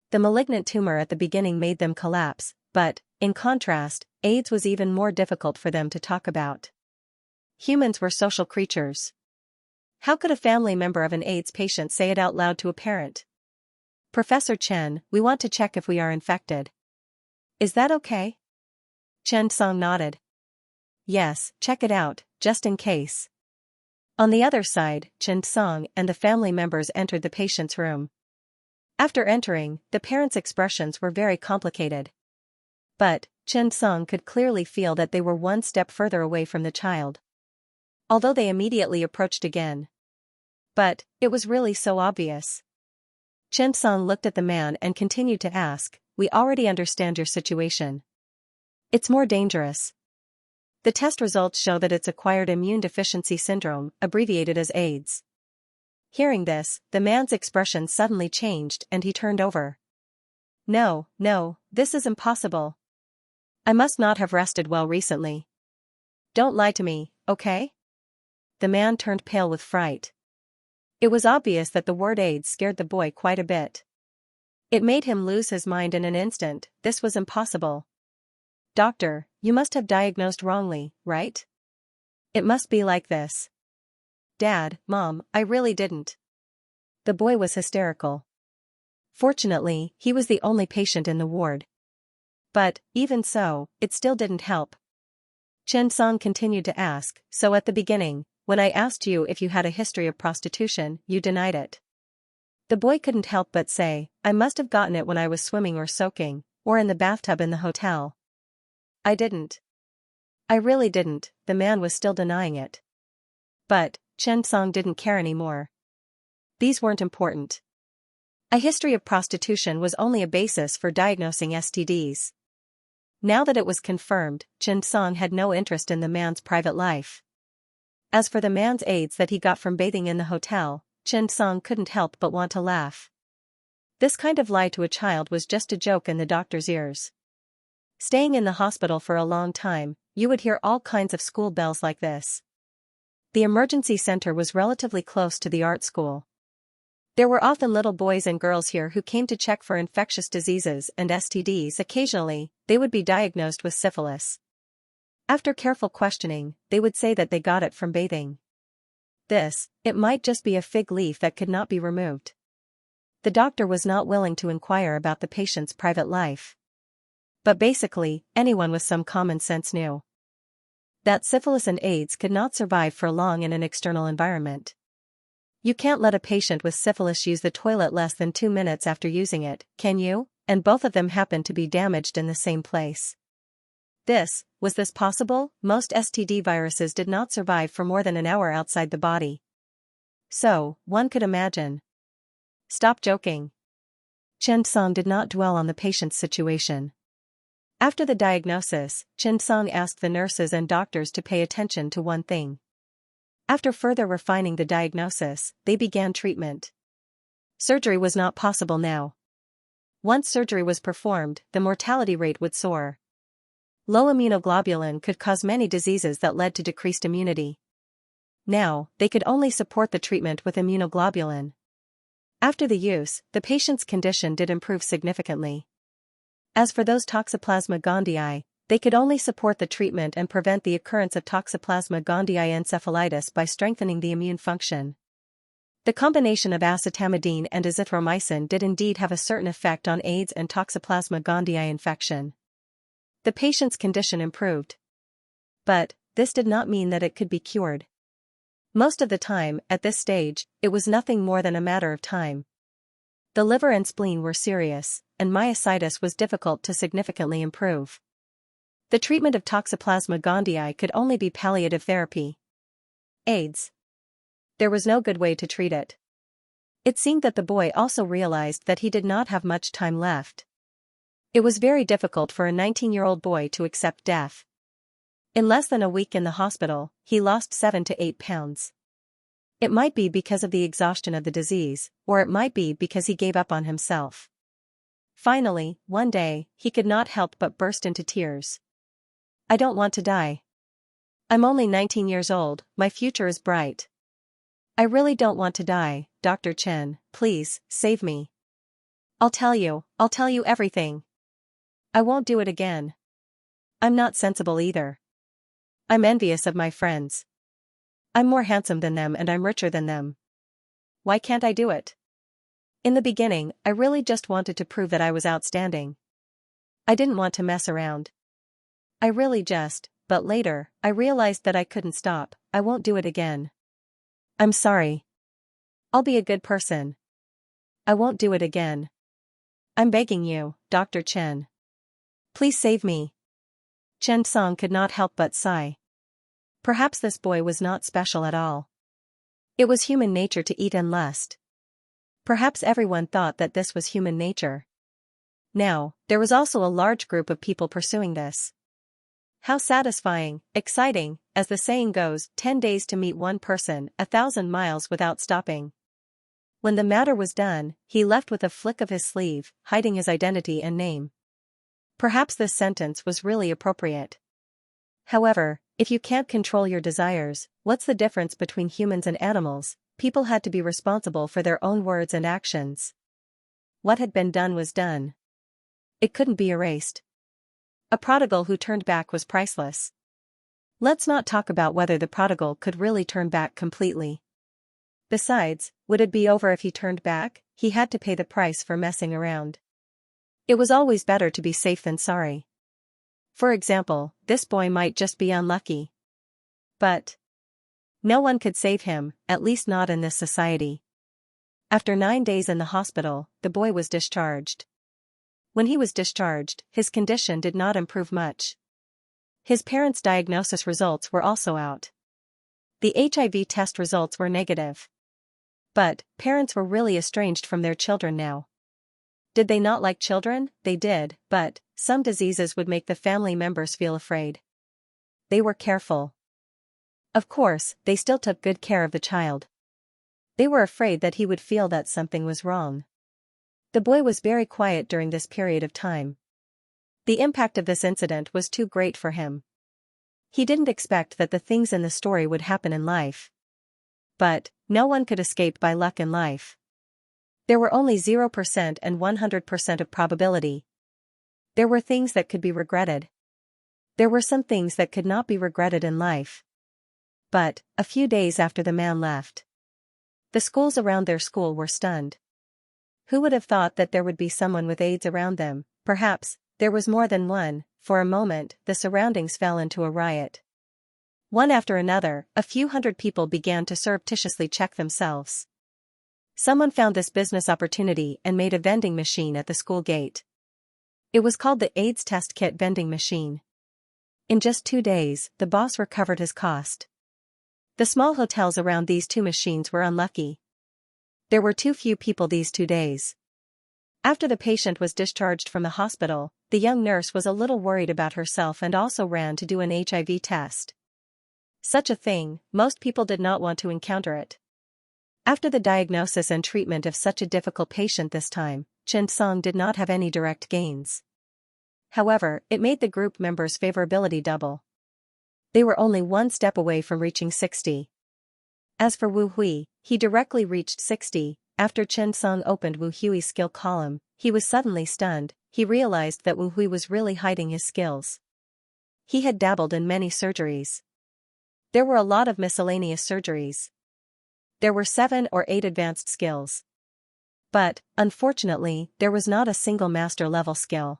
The malignant tumor at the beginning made them collapse, but, in contrast, AIDS was even more difficult for them to talk about. Humans were social creatures. How could a family member of an AIDS patient say it out loud to a parent? Professor Chen, we want to check if we are infected. Is that okay? Chen Song nodded. Yes, check it out, just in case. On the other side, Chen Song and the family members entered the patient's room. After entering, the parents' expressions were very complicated. But, Chen Song could clearly feel that they were one step further away from the child. Although they immediately approached again. But, it was really so obvious. Chen Song looked at the man and continued to ask, we already understand your situation. It's more dangerous. The test results show that it's acquired immune deficiency syndrome, abbreviated as AIDS. Hearing this, the man's expression suddenly changed and he turned over. No, this is impossible. I must not have rested well recently. Don't lie to me, okay? The man turned pale with fright. It was obvious that the word AIDS scared the boy quite a bit. It made him lose his mind in an instant. This was impossible. Doctor, you must have diagnosed wrongly, right? It must be like this. Dad, Mom, I really didn't. The boy was hysterical. Fortunately, he was the only patient in the ward. But, even so, it still didn't help. Chen Song continued to ask, so at the beginning, when I asked you if you had a history of prostitution, you denied it. The boy couldn't help but say, I must have gotten it when I was swimming or soaking, or in the bathtub in the hotel. I didn't. I really didn't, the man was still denying it. But, Chen Song didn't care anymore. These weren't important. A history of prostitution was only a basis for diagnosing STDs. Now that it was confirmed, Chen Song had no interest in the man's private life. As for the man's AIDS that he got from bathing in the hotel, Chen Song couldn't help but want to laugh. This kind of lie to a child was just a joke in the doctor's ears. Staying in the hospital for a long time, you would hear all kinds of school bells like this. The emergency center was relatively close to the art school. There were often little boys and girls here who came to check for infectious diseases and STDs. Occasionally, they would be diagnosed with syphilis. After careful questioning, they would say that they got it from bathing. It might just be a fig leaf that could not be removed. The doctor was not willing to inquire about the patient's private life. But basically, anyone with some common sense knew. That syphilis and AIDS could not survive for long in an external environment. You can't let a patient with syphilis use the toilet less than 2 minutes after using it, can you? And both of them happen to be damaged in the same place. Was this possible? Most STD viruses did not survive for more than an hour outside the body. So, one could imagine. Stop joking. Xianxia did not dwell on the patient's situation. After the diagnosis, Xianxia asked the nurses and doctors to pay attention to one thing. After further refining the diagnosis, they began treatment. Surgery was not possible now. Once surgery was performed, the mortality rate would soar. Low immunoglobulin could cause many diseases that led to decreased immunity. Now, they could only support the treatment with immunoglobulin. After the use, the patient's condition did improve significantly. As for those Toxoplasma gondii, they could only support the treatment and prevent the occurrence of Toxoplasma gondii encephalitis by strengthening the immune function. The combination of acetamidine and azithromycin did indeed have a certain effect on AIDS and Toxoplasma gondii infection. The patient's condition improved. But this did not mean that it could be cured. Most of the time, at this stage, it was nothing more than a matter of time. The liver and spleen were serious, and myositis was difficult to significantly improve. The treatment of Toxoplasma gondii could only be palliative therapy. AIDS. There was no good way to treat it. It seemed that the boy also realized that he did not have much time left. It was very difficult for a 19-year-old boy to accept death. In less than a week in the hospital, he lost 7 to 8 pounds. It might be because of the exhaustion of the disease, or it might be because he gave up on himself. Finally, one day, he could not help but burst into tears. I don't want to die. I'm only 19 years old, my future is bright. I really don't want to die, Dr. Chen, please, save me. I'll tell you everything. I won't do it again. I'm not sensible either. I'm envious of my friends. I'm more handsome than them and I'm richer than them. Why can't I do it? In the beginning, I really just wanted to prove that I was outstanding. I didn't want to mess around. But later, I realized that I couldn't stop. I won't do it again. I'm sorry. I'll be a good person. I won't do it again. I'm begging you, Dr. Chen. Please save me. Xianxia could not help but sigh. Perhaps this boy was not special at all. It was human nature to eat and lust. Perhaps everyone thought that this was human nature. Now, there was also a large group of people pursuing this. How satisfying, exciting, as the saying goes, 10 days to meet one person, 1,000 miles without stopping. When the matter was done, he left with a flick of his sleeve, hiding his identity and name. Perhaps this sentence was really appropriate. However, if you can't control your desires, what's the difference between humans and animals? People had to be responsible for their own words and actions. What had been done was done. It couldn't be erased. A prodigal who turned back was priceless. Let's not talk about whether the prodigal could really turn back completely. Besides, would it be over if he turned back? He had to pay the price for messing around. It was always better to be safe than sorry. For example, this boy might just be unlucky. But no one could save him, at least not in this society. After 9 days in the hospital, the boy was discharged. When he was discharged, his condition did not improve much. His parents' diagnosis results were also out. The HIV test results were negative. But parents were really estranged from their children now. Did they not like children? They did, but some diseases would make the family members feel afraid. They were careful. Of course, they still took good care of the child. They were afraid that he would feel that something was wrong. The boy was very quiet during this period of time. The impact of this incident was too great for him. He didn't expect that the things in the story would happen in life. But no one could escape by luck in life. There were only 0% and 100% of probability. There were things that could be regretted. There were some things that could not be regretted in life. But, a few days after the man left, the schools around their school were stunned. Who would have thought that there would be someone with AIDS around them? Perhaps there was more than one. For a moment, the surroundings fell into a riot. One after another, a few hundred people began to surreptitiously check themselves. Someone found this business opportunity and made a vending machine at the school gate. It was called the AIDS test kit vending machine. In just 2 days, the boss recovered his cost. The small hotels around these 2 machines were unlucky. There were too few people these 2 days. After the patient was discharged from the hospital, the young nurse was a little worried about herself and also ran to do an HIV test. Such a thing, most people did not want to encounter it. After the diagnosis and treatment of such a difficult patient this time, Xianxia did not have any direct gains. However, it made the group members' favorability double. They were only 1 step away from reaching 60. As for Wu Hui, he directly reached 60. After Xianxia opened Wu Hui's skill column, he was suddenly stunned. He realized that Wu Hui was really hiding his skills. He had dabbled in many surgeries. There were a lot of miscellaneous surgeries. There were 7 or 8 advanced skills. But, unfortunately, there was not a single master-level skill.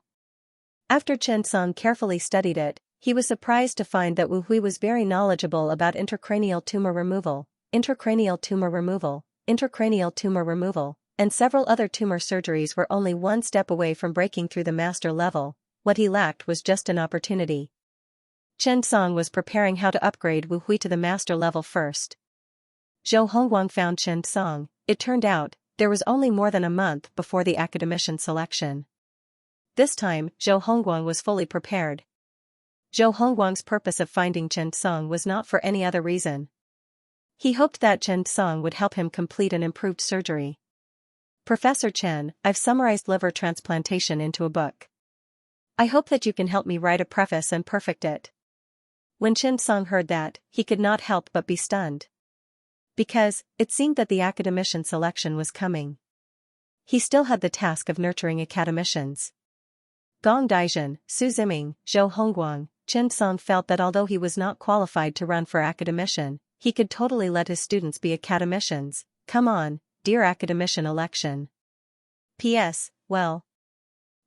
After Xianxia carefully studied it, he was surprised to find that Wu Hui was very knowledgeable about intracranial tumor removal, intracranial tumor removal, intracranial tumor removal, and several other tumor surgeries were only 1 step away from breaking through the master level. What he lacked was just an opportunity. Xianxia was preparing how to upgrade Wu Hui to the master level first. Zhou Hongguang found Xianxia. It turned out, there was only more than a month before the academician selection. This time, Zhou Hongguang was fully prepared. Zhou Hongguang's purpose of finding Xianxia was not for any other reason. He hoped that Xianxia would help him complete an improved surgery. Professor Chen, I've summarized liver transplantation into a book. I hope that you can help me write a preface and perfect it. When Xianxia heard that, he could not help but be stunned. Because, it seemed that the academician selection was coming. He still had the task of nurturing academicians. Gong Daijun, Su Ziming, Zhou Hongguang, Xianxia felt that although he was not qualified to run for academician, he could totally let his students be academicians. Come on, dear academician election. P.S. Well,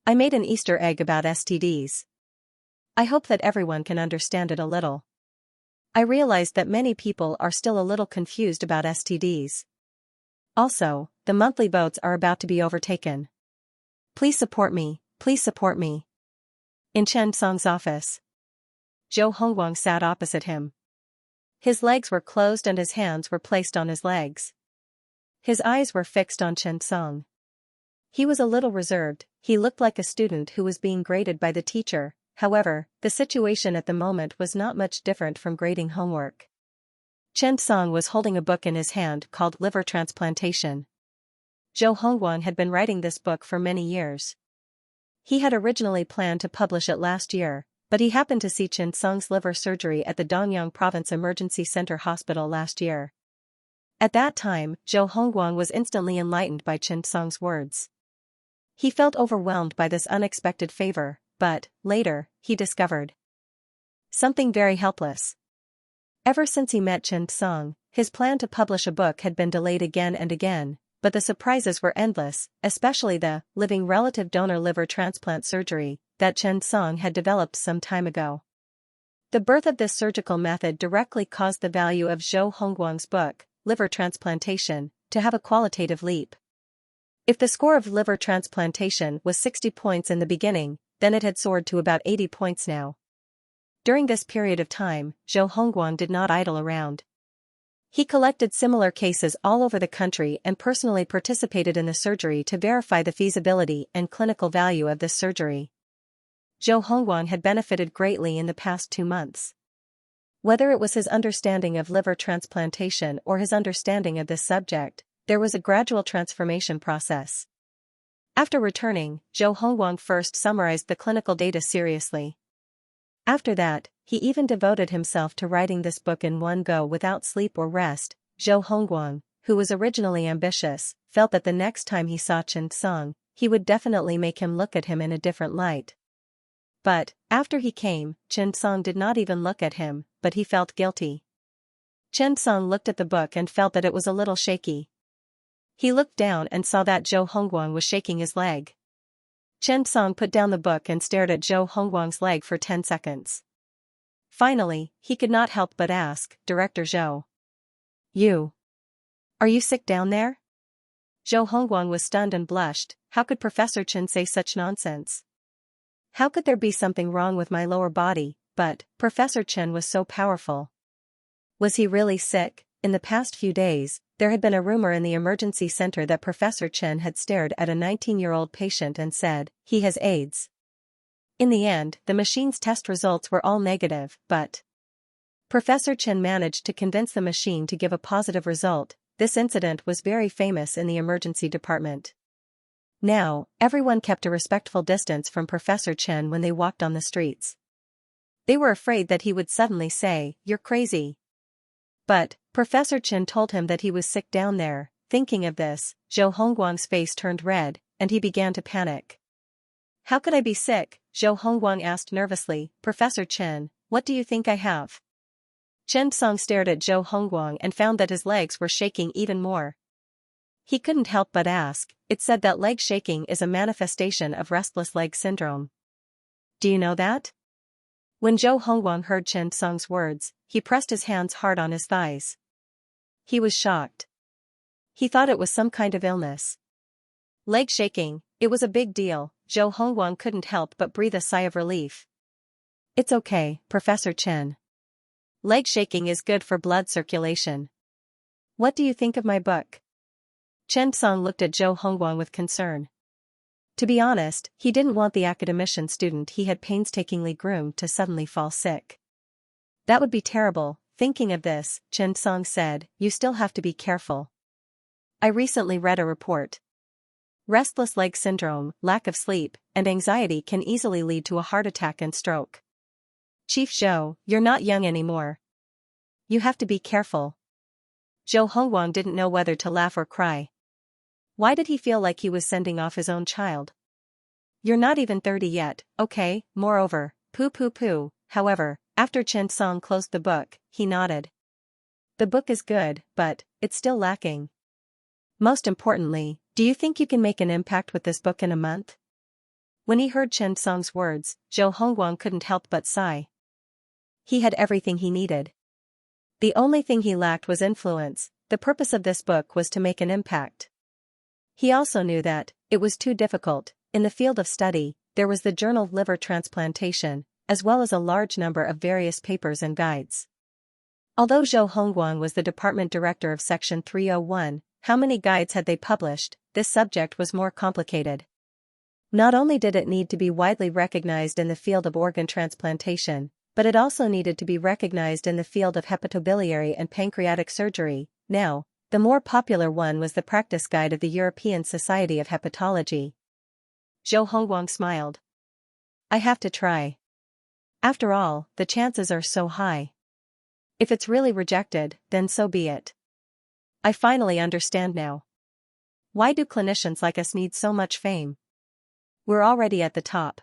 I made an Easter egg about STDs. I hope that everyone can understand it a little. I realized that many people are still a little confused about STDs. Also, the monthly votes are about to be overtaken. Please support me, please support me. In Xianxia's office. Zhou Hongguang sat opposite him. His legs were closed and his hands were placed on his legs. His eyes were fixed on Xianxia. He was a little reserved. He looked like a student who was being graded by the teacher. However, the situation at the moment was not much different from grading homework. Xianxia was holding a book in his hand called Liver Transplantation. Zhou Hongguang had been writing this book for many years. He had originally planned to publish it last year, but he happened to see Xianxia's liver surgery at the Danyang Province Emergency Center Hospital last year. At that time, Zhou Hongguang was instantly enlightened by Xianxia's words. He felt overwhelmed by this unexpected favor, but, later, he discovered something very helpless. Ever since he met Xianxia, his plan to publish a book had been delayed again and again, but the surprises were endless, especially the living relative donor liver transplant surgery that Xianxia had developed some time ago. The birth of this surgical method directly caused the value of Zhou Hongguang's book, Liver Transplantation, to have a qualitative leap. If the score of liver transplantation was 60 points in the beginning, then it had soared to about 80 points now. During this period of time, Zhou Hongguang did not idle around. He collected similar cases all over the country and personally participated in the surgery to verify the feasibility and clinical value of this surgery. Zhou Hongguang had benefited greatly in the past 2 months. Whether it was his understanding of liver transplantation or his understanding of this subject, there was a gradual transformation process. After returning, Zhou Hongguang first summarized the clinical data seriously. After that, he even devoted himself to writing this book in one go without sleep or rest. Zhou Hongguang, who was originally ambitious, felt that the next time he saw Xianxia, he would definitely make him look at him in a different light. But, after he came, Xianxia did not even look at him, but he felt guilty. Xianxia looked at the book and felt that it was a little shaky. He looked down and saw that Zhou Hongguang was shaking his leg. Xianxia put down the book and stared at Zhou Hongguang's leg for 10 seconds. Finally, he could not help but ask, Director Zhou. Are you sick down there? Zhou Hongguang was stunned and blushed. How could Professor Chen say such nonsense? How could there be something wrong with my lower body? But Professor Chen was so powerful. Was he really sick? In the past few days, there had been a rumor in the emergency center that Professor Chen had stared at a 19-year-old patient and said, he has AIDS. In the end, the machine's test results were all negative, but Professor Chen managed to convince the machine to give a positive result. This incident was very famous in the emergency department. Now, everyone kept a respectful distance from Professor Chen when they walked on the streets. They were afraid that he would suddenly say, you're crazy. But Professor Chen told him that he was sick down there. Thinking of this, Zhou Hongguang's face turned red, and he began to panic. How could I be sick? Zhou Hongguang asked nervously. Professor Chen, what do you think I have? Chen Song stared at Zhou Hongguang and found that his legs were shaking even more. He couldn't help but ask, it's said that leg shaking is a manifestation of restless leg syndrome. Do you know that? When Zhou Hongguang heard Chen Song's words, he pressed his hands hard on his thighs. He was shocked. He thought it was some kind of illness. Leg shaking, it was a big deal. Zhou Hongguang couldn't help but breathe a sigh of relief. It's okay, Professor Chen. Leg shaking is good for blood circulation. What do you think of my book? Chen Song looked at Zhou Hongguang with concern. To be honest, he didn't want the academician student he had painstakingly groomed to suddenly fall sick. That would be terrible. Thinking of this, Chen Song said, you still have to be careful. I recently read a report. Restless leg syndrome, lack of sleep, and anxiety can easily lead to a heart attack and stroke. Chief Zhou, you're not young anymore. You have to be careful. Zhou Hongguang didn't know whether to laugh or cry. Why did he feel like he was sending off his own child? You're not even 30 yet, okay? Moreover, poo. However, after Chen Song closed the book, he nodded. The book is good, but it's still lacking. Most importantly, do you think you can make an impact with this book in a month? When he heard Chen Song's words, Zhou Hongguang couldn't help but sigh. He had everything he needed. The only thing he lacked was influence. The purpose of this book was to make an impact. He also knew that it was too difficult. In the field of study, there was the journal Liver Transplantation, as well as a large number of various papers and guides. Although Zhou Hongguang was the department director of Section 301, how many guides had they published? This subject was more complicated. Not only did it need to be widely recognized in the field of organ transplantation, but it also needed to be recognized in the field of hepatobiliary and pancreatic surgery. Now, the more popular one was the Practice Guide of the European Society of Hepatology. Zhou Hongguang smiled. I have to try. After all, the chances are so high. If it's really rejected, then so be it. I finally understand now. Why do clinicians like us need so much fame? We're already at the top.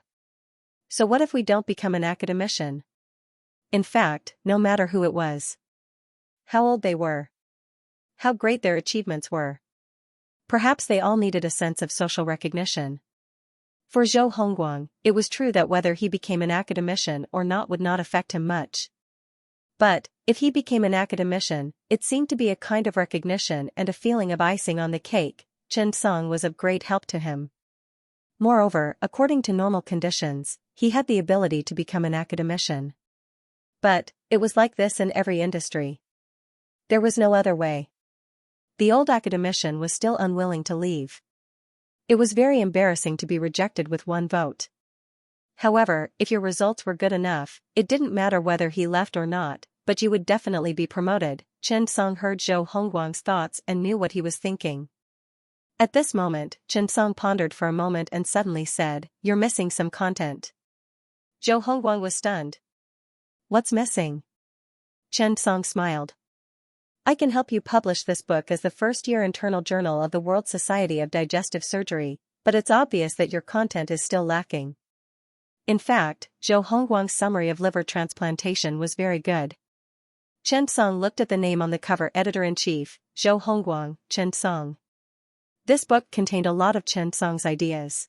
So what if we don't become an academician? In fact, no matter who it was. How old they were. How great their achievements were. Perhaps they all needed a sense of social recognition. For Zhou Hongguang, it was true that whether he became an academician or not would not affect him much. But, if he became an academician, it seemed to be a kind of recognition and a feeling of icing on the cake. Chen Song was of great help to him. Moreover, according to normal conditions, he had the ability to become an academician. But, it was like this in every industry. There was no other way. The old academician was still unwilling to leave. It was very embarrassing to be rejected with one vote. However, if your results were good enough, it didn't matter whether he left or not, but you would definitely be promoted. Chen Song heard Zhou Hongguang's thoughts and knew what he was thinking. At this moment, Chen Song pondered for a moment and suddenly said, "You're missing some content." Zhou Hongguang was stunned. What's missing? Chen Song smiled. I can help you publish this book as the first-year internal journal of the World Society of Digestive Surgery, but it's obvious that your content is still lacking. In fact, Zhou Hongguang's summary of liver transplantation was very good. Chen Song looked at the name on the cover, Editor-in-Chief, Zhou Hongguang, Chen Song. This book contained a lot of Chen Song's ideas.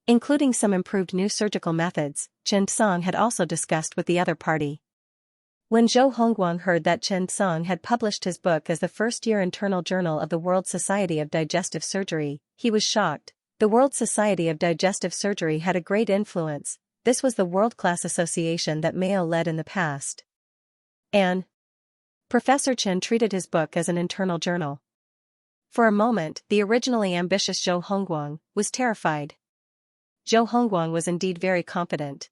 Including some improved new surgical methods, Chen Song had also discussed with the other party. When Zhou Hongguang heard that Chen Song had published his book as the first-year internal journal of the World Society of Digestive Surgery, he was shocked. The World Society of Digestive Surgery had a great influence. This was the world-class association that Mayo led in the past. And Professor Chen treated his book as an internal journal. For a moment, the originally ambitious Zhou Hongguang was terrified. Zhou Hongguang was indeed very confident.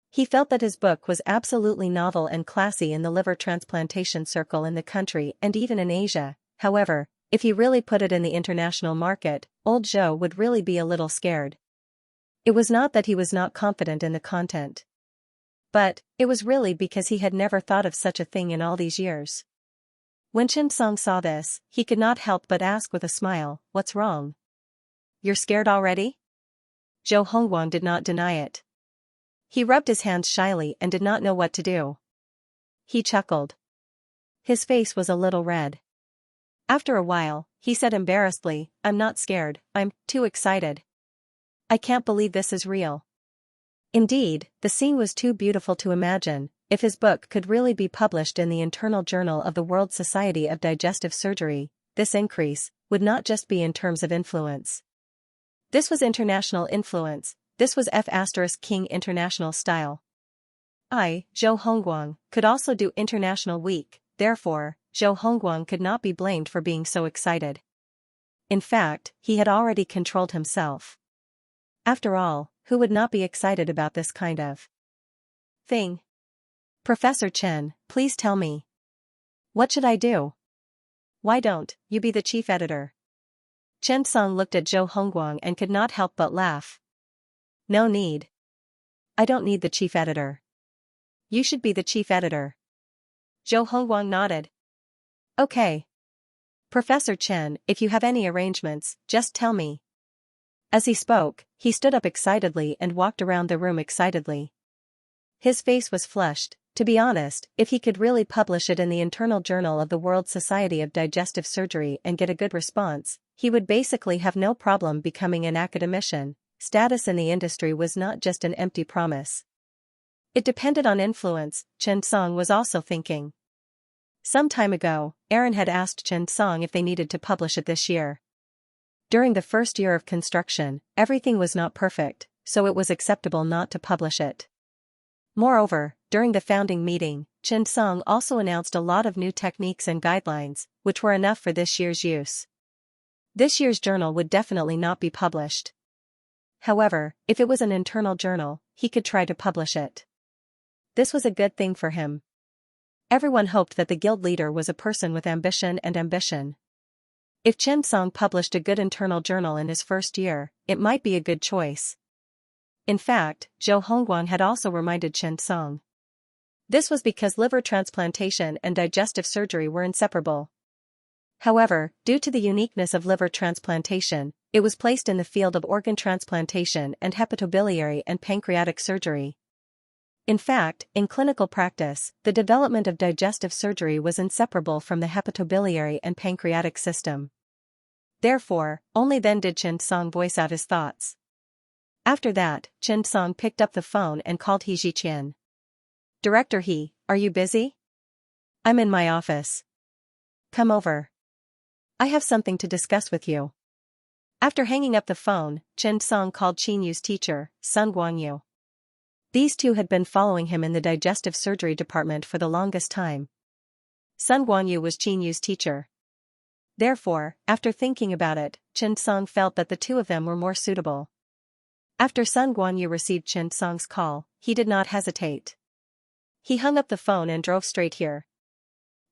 He felt that his book was absolutely novel and classy in the liver transplantation circle in the country and even in Asia. However, if he really put it in the international market, old Zhou would really be a little scared. It was not that he was not confident in the content. But it was really because he had never thought of such a thing in all these years. When Chen Song saw this, he could not help but ask with a smile, "What's wrong? You're scared already?" Zhou Hongguang did not deny it. He rubbed his hands shyly and did not know what to do. He chuckled. His face was a little red. After a while, he said embarrassedly, "I'm not scared, I'm too excited. I can't believe this is real." Indeed, the scene was too beautiful to imagine. If his book could really be published in the internal journal of the World Society of Digestive Surgery, this increase would not just be in terms of influence. This was international influence. This was F*King international style. Zhou Hongguang, could also do International Week, therefore, Zhou Hongguang could not be blamed for being so excited. In fact, he had already controlled himself. After all, who would not be excited about this kind of thing? "Professor Chen, please tell me. What should I do? Why don't you be the chief editor?" Chen Song looked at Zhou Hongguang and could not help but laugh. "No need. I don't need the chief editor. You should be the chief editor." Zhou Hongguang nodded. "Okay. Professor Chen, if you have any arrangements, just tell me." As he spoke, he stood up excitedly and walked around the room excitedly. His face was flushed. To be honest, if he could really publish it in the internal journal of the World Society of Digestive Surgery and get a good response, he would basically have no problem becoming an academician. Status in the industry was not just an empty promise. It depended on influence, Chen Song was also thinking. Some time ago, Aaron had asked Chen Song if they needed to publish it this year. During the first year of construction, everything was not perfect, so it was acceptable not to publish it. Moreover, during the founding meeting, Chen Song also announced a lot of new techniques and guidelines, which were enough for this year's use. This year's journal would definitely not be published. However, if it was an internal journal, he could try to publish it. This was a good thing for him. Everyone hoped that the guild leader was a person with ambition and ambition. If Chen Song published a good internal journal in his first year, it might be a good choice. In fact, Zhou Hongguang had also reminded Chen Song. This was because liver transplantation and digestive surgery were inseparable. However, due to the uniqueness of liver transplantation, it was placed in the field of organ transplantation and hepatobiliary and pancreatic surgery. In fact, in clinical practice, the development of digestive surgery was inseparable from the hepatobiliary and pancreatic system. Therefore, only then did Chen Song voice out his thoughts. After that, Chen Song picked up the phone and called He Ziqian. "Director He, are you busy? I'm in my office. Come over. I have something to discuss with you." After hanging up the phone, Chen Song called Qin Yu's teacher, Sun Guangyu. These two had been following him in the digestive surgery department for the longest time. Sun Guangyu was Qin Yu's teacher. Therefore, after thinking about it, Chen Song felt that the two of them were more suitable. After Sun Guangyu received Chen Song's call, he did not hesitate. He hung up the phone and drove straight here.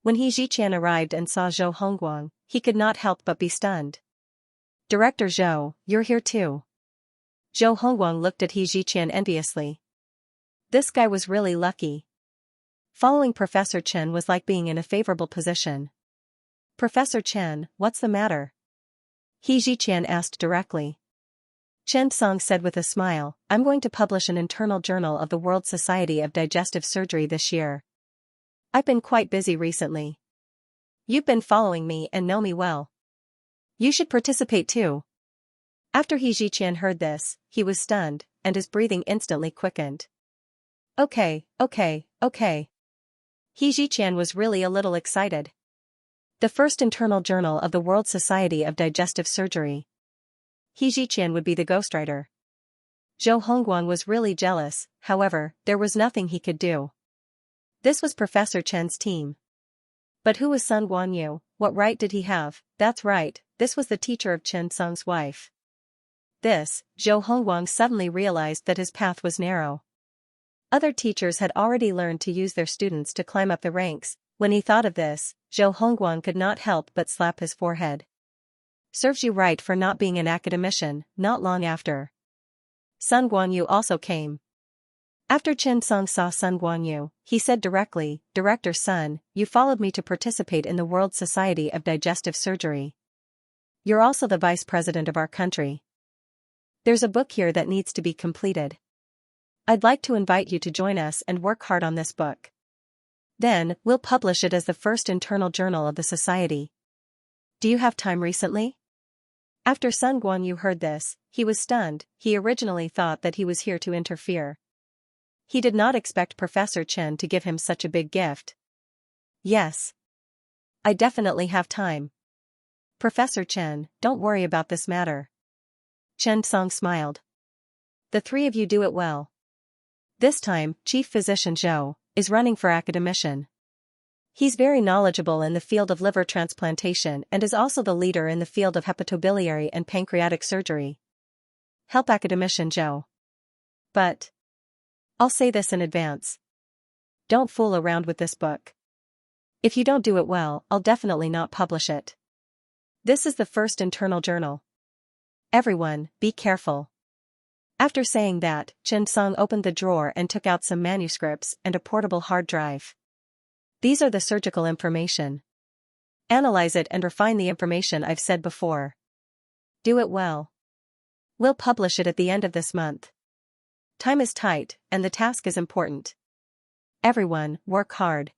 When He Ziqian arrived and saw Zhou Hongguang, he could not help but be stunned. "Director Zhou, you're here too." Zhou Hongguang looked at He Ziqian enviously. This guy was really lucky. Following Professor Chen was like being in a favorable position. "Professor Chen, what's the matter?" He Ziqian asked directly. Chen Song said with a smile, "I'm going to publish an internal journal of the World Society of Digestive Surgery this year. I've been quite busy recently. You've been following me and know me well. You should participate too." After He Ziqian heard this, he was stunned, and his breathing instantly quickened. Okay. He Ziqian was really a little excited. The first internal journal of the World Society of Digestive Surgery. He Ziqian would be the ghostwriter. Zhou Hongguang was really jealous, however, there was nothing he could do. This was Professor Chen's team. But who was Sun Guanyu? What right did he have? That's right, this was the teacher of Chen Song's wife. Zhou Hongguang suddenly realized that his path was narrow. Other teachers had already learned to use their students to climb up the ranks. When he thought of this, Zhou Hongguang could not help but slap his forehead. Serves you right for not being an academician. Not long after, Sun Guanyu also came. After Chen Song saw Sun Guanyu, he said directly, "Director Sun, you followed me to participate in the World Society of Digestive Surgery. You're also the vice president of our country. There's a book here that needs to be completed. I'd like to invite you to join us and work hard on this book. Then, we'll publish it as the first internal journal of the society. Do you have time recently?" After Sun Guanyu heard this, he was stunned. He originally thought that he was here to interfere. He did not expect Professor Chen to give him such a big gift. "Yes. I definitely have time. Professor Chen, don't worry about this matter." Chen Song smiled. "The three of you do it well. This time, Chief Physician Zhou is running for academician. He's very knowledgeable in the field of liver transplantation and is also the leader in the field of hepatobiliary and pancreatic surgery. Help academician Zhou. But I'll say this in advance. Don't fool around with this book. If you don't do it well, I'll definitely not publish it. This is the first internal journal. Everyone, be careful." After saying that, Chen Song opened the drawer and took out some manuscripts and a portable hard drive. "These are the surgical information. Analyze it and refine the information I've said before. Do it well. We'll publish it at the end of this month. Time is tight, and the task is important. Everyone, work hard."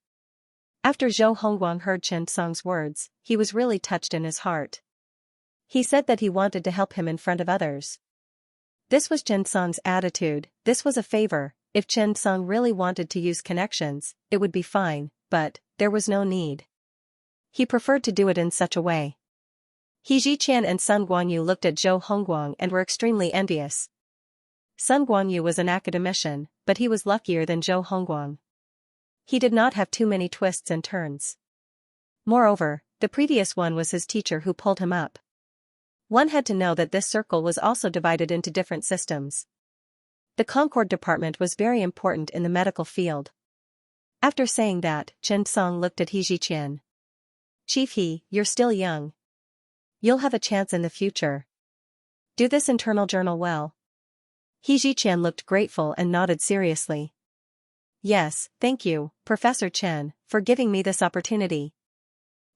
After Zhou Hongguang heard Chen Song's words, he was really touched in his heart. He said that he wanted to help him in front of others. This was Chen Song's attitude. This was a favor. If Chen Song really wanted to use connections, it would be fine, but there was no need. He preferred to do it in such a way. He Ziqian and Sun Guanyu looked at Zhou Hongguang and were extremely envious. Sun Guanyu was an academician, but he was luckier than Zhou Hongguang. He did not have too many twists and turns. Moreover, the previous one was his teacher who pulled him up. One had to know that this circle was also divided into different systems. The Concord department was very important in the medical field. After saying that, Chen Song looked at He Ziqian. "Chief He, you're still young. You'll have a chance in the future. Do this internal journal well." He Ziqian looked grateful and nodded seriously. "Yes, thank you, Professor Chen, for giving me this opportunity."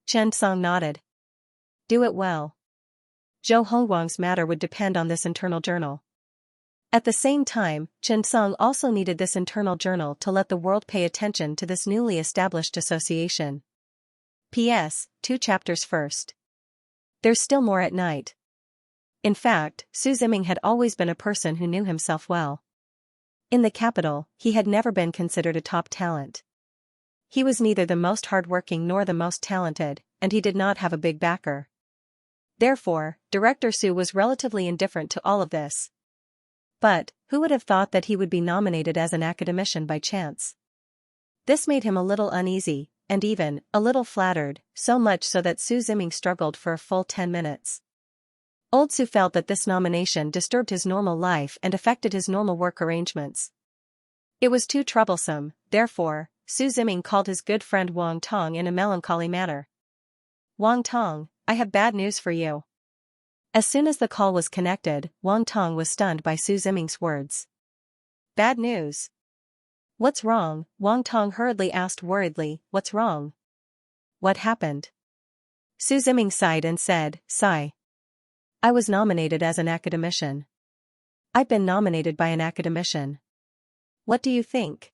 Chen Song nodded. "Do it well. Zhou Hongguang's matter would depend on this internal journal." At the same time, Chen Song also needed this internal journal to let the world pay attention to this newly established association. P.S. 2 chapters first. There's still more at night. In fact, Su Ziming had always been a person who knew himself well. In the capital, he had never been considered a top talent. He was neither the most hardworking nor the most talented, and he did not have a big backer. Therefore, Director Su was relatively indifferent to all of this. But, who would have thought that he would be nominated as an academician by chance? This made him a little uneasy, and even, a little flattered, so much so that Su Ziming struggled for a full 10 minutes. Old Su felt that this nomination disturbed his normal life and affected his normal work arrangements. It was too troublesome, therefore, Su Ziming called his good friend Wang Tong in a melancholy manner. "Wang Tong, I have bad news for you." As soon as the call was connected, Wang Tong was stunned by Su Ziming's words. "Bad news? What's wrong?" Wang Tong hurriedly asked worriedly. "What's wrong? What happened?" Su Ziming sighed and said, "Sigh. I was nominated as an academician. I've been nominated by an academician. What do you think?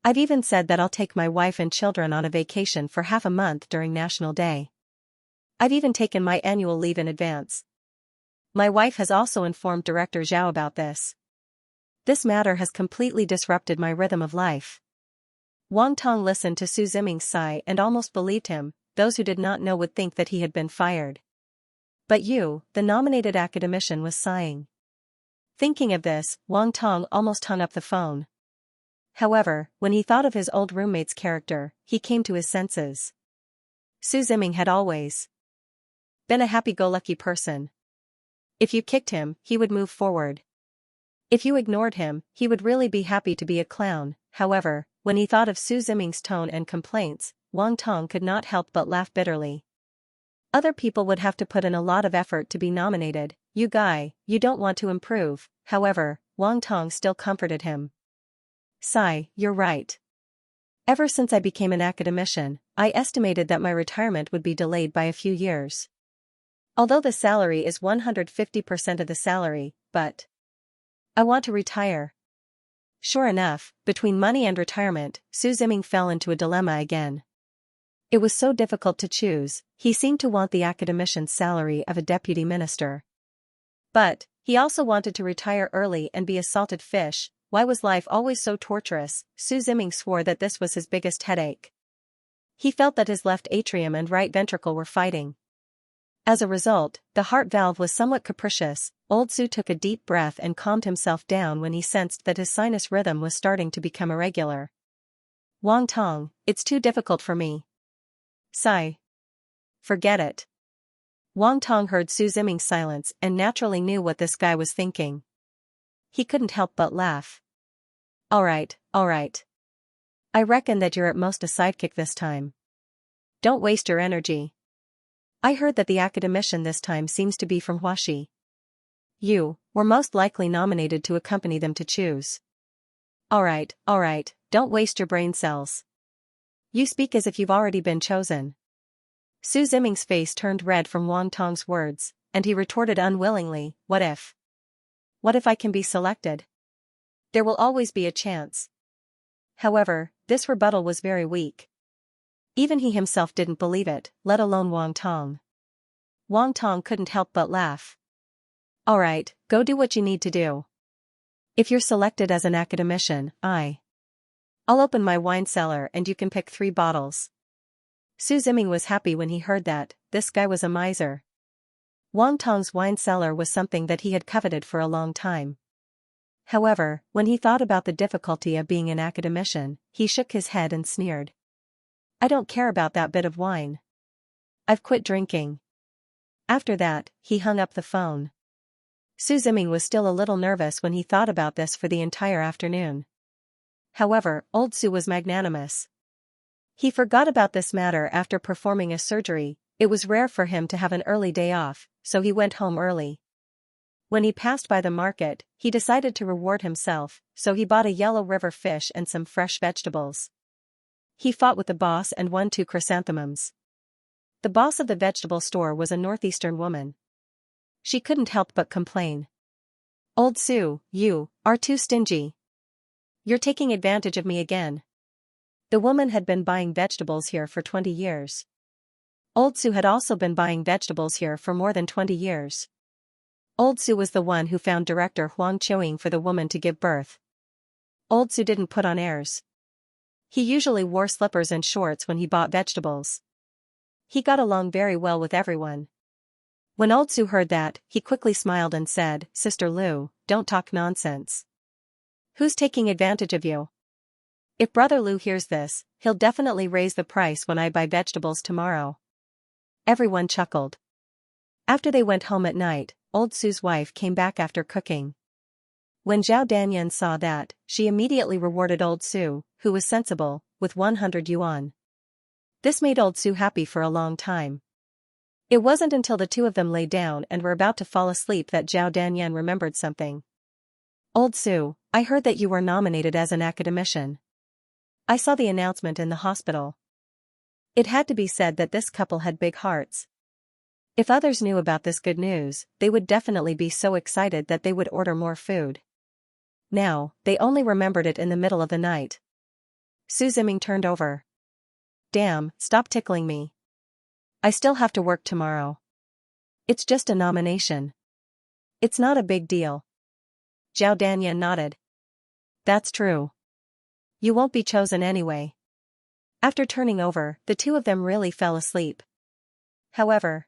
I've even said that I'll take my wife and children on a vacation for half a month during National Day. I've even taken my annual leave in advance. My wife has also informed Director Zhao about this. This matter has completely disrupted my rhythm of life. Wang Tong listened to Su Ziming's sigh and almost believed him. Those who did not know would think that he had been fired. But you, the nominated academician, was sighing. Thinking of this, Wang Tong almost hung up the phone. However, when he thought of his old roommate's character, he came to his senses. Su Ziming had always been a happy-go-lucky person. If you kicked him, he would move forward. If you ignored him, he would really be happy to be a clown. However, when he thought of Su Ziming's tone and complaints, Wang Tong could not help but laugh bitterly. Other people would have to put in a lot of effort to be nominated. You guy, you don't want to improve. However, Wang Tong still comforted him. Sigh, you're right. Ever since I became an academician, I estimated that my retirement would be delayed by a few years. Although the salary is 150% of the salary, but I want to retire. Sure enough, between money and retirement, Su Ziming fell into a dilemma again. It was so difficult to choose. He seemed to want the academician's salary of a deputy minister. But he also wanted to retire early and be a salted fish. Why was life always so torturous? Su Ziming swore that this was his biggest headache. He felt that his left atrium and right ventricle were fighting. As a result, the heart valve was somewhat capricious. Old Su took a deep breath and calmed himself down when he sensed that his sinus rhythm was starting to become irregular. Wang Tong, it's too difficult for me. Sigh. Forget it. Wang Tong heard Su Ziming's silence and naturally knew what this guy was thinking. He couldn't help but laugh. Alright. I reckon that you're at most a sidekick this time. Don't waste your energy. I heard that the academician this time seems to be from Huaxi. You were most likely nominated to accompany them to choose. Alright, don't waste your brain cells. You speak as if you've already been chosen. Su Ziming's face turned red from Wang Tong's words, and he retorted unwillingly, What if? What if I can be selected? There will always be a chance. However, this rebuttal was very weak. Even he himself didn't believe it, let alone Wang Tong. Wang Tong couldn't help but laugh. Alright, go do what you need to do. If you're selected as an academician, I'll open my wine cellar and you can pick 3 bottles. Su Ziming was happy when he heard that. This guy was a miser. Wang Tong's wine cellar was something that he had coveted for a long time. However, when he thought about the difficulty of being an academician, he shook his head and sneered. I don't care about that bit of wine. I've quit drinking. After that, he hung up the phone. Su Ziming was still a little nervous when he thought about this for the entire afternoon. However, old Su was magnanimous. He forgot about this matter after performing a surgery. It was rare for him to have an early day off, so he went home early. When he passed by the market, he decided to reward himself, so he bought a yellow river fish and some fresh vegetables. He fought with the boss and won 2 chrysanthemums. The boss of the vegetable store was a northeastern woman. She couldn't help but complain. Old Su, you are too stingy. You're taking advantage of me again. The woman had been buying vegetables here for 20 years. Old Su had also been buying vegetables here for more than 20 years. Old Su was the one who found Director Huang Qiuing for the woman to give birth. Old Su didn't put on airs. He usually wore slippers and shorts when he bought vegetables. He got along very well with everyone. When Old Su heard that, he quickly smiled and said, Sister Lu, don't talk nonsense. Who's taking advantage of you? If Brother Lu hears this, he'll definitely raise the price when I buy vegetables tomorrow. Everyone chuckled. After they went home at night, Old Su's wife came back after cooking. When Zhao Danyan saw that, she immediately rewarded Old Su, who was sensible, with 100 yuan. This made Old Su happy for a long time. It wasn't until the 2 of them lay down and were about to fall asleep that Zhao Danyan remembered something. Old Su, I heard that you were nominated as an academician. I saw the announcement in the hospital. It had to be said that this couple had big hearts. If others knew about this good news, they would definitely be so excited that they would order more food. Now, they only remembered it in the middle of the night. Su Ziming turned over. Damn, stop tickling me. I still have to work tomorrow. It's just a nomination. It's not a big deal. Zhao Danyan nodded. That's true. You won't be chosen anyway. After turning over, the two of them really fell asleep. However,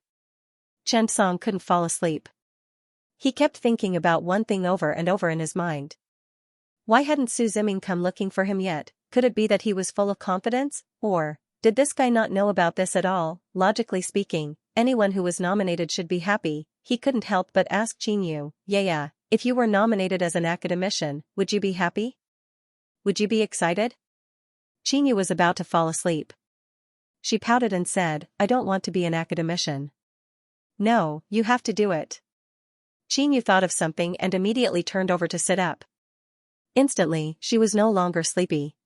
Chen Song couldn't fall asleep. He kept thinking about one thing over and over in his mind. Why hadn't Su Ziming come looking for him yet? Could it be that he was full of confidence? Or, did this guy not know about this at all? Logically speaking, anyone who was nominated should be happy. He couldn't help but ask Qingyu, yeah, if you were nominated as an academician, would you be happy? Would you be excited? Qingyu was about to fall asleep. She pouted and said, I don't want to be an academician. No, you have to do it. Qingyu thought of something and immediately turned over to sit up. Instantly, she was no longer sleepy.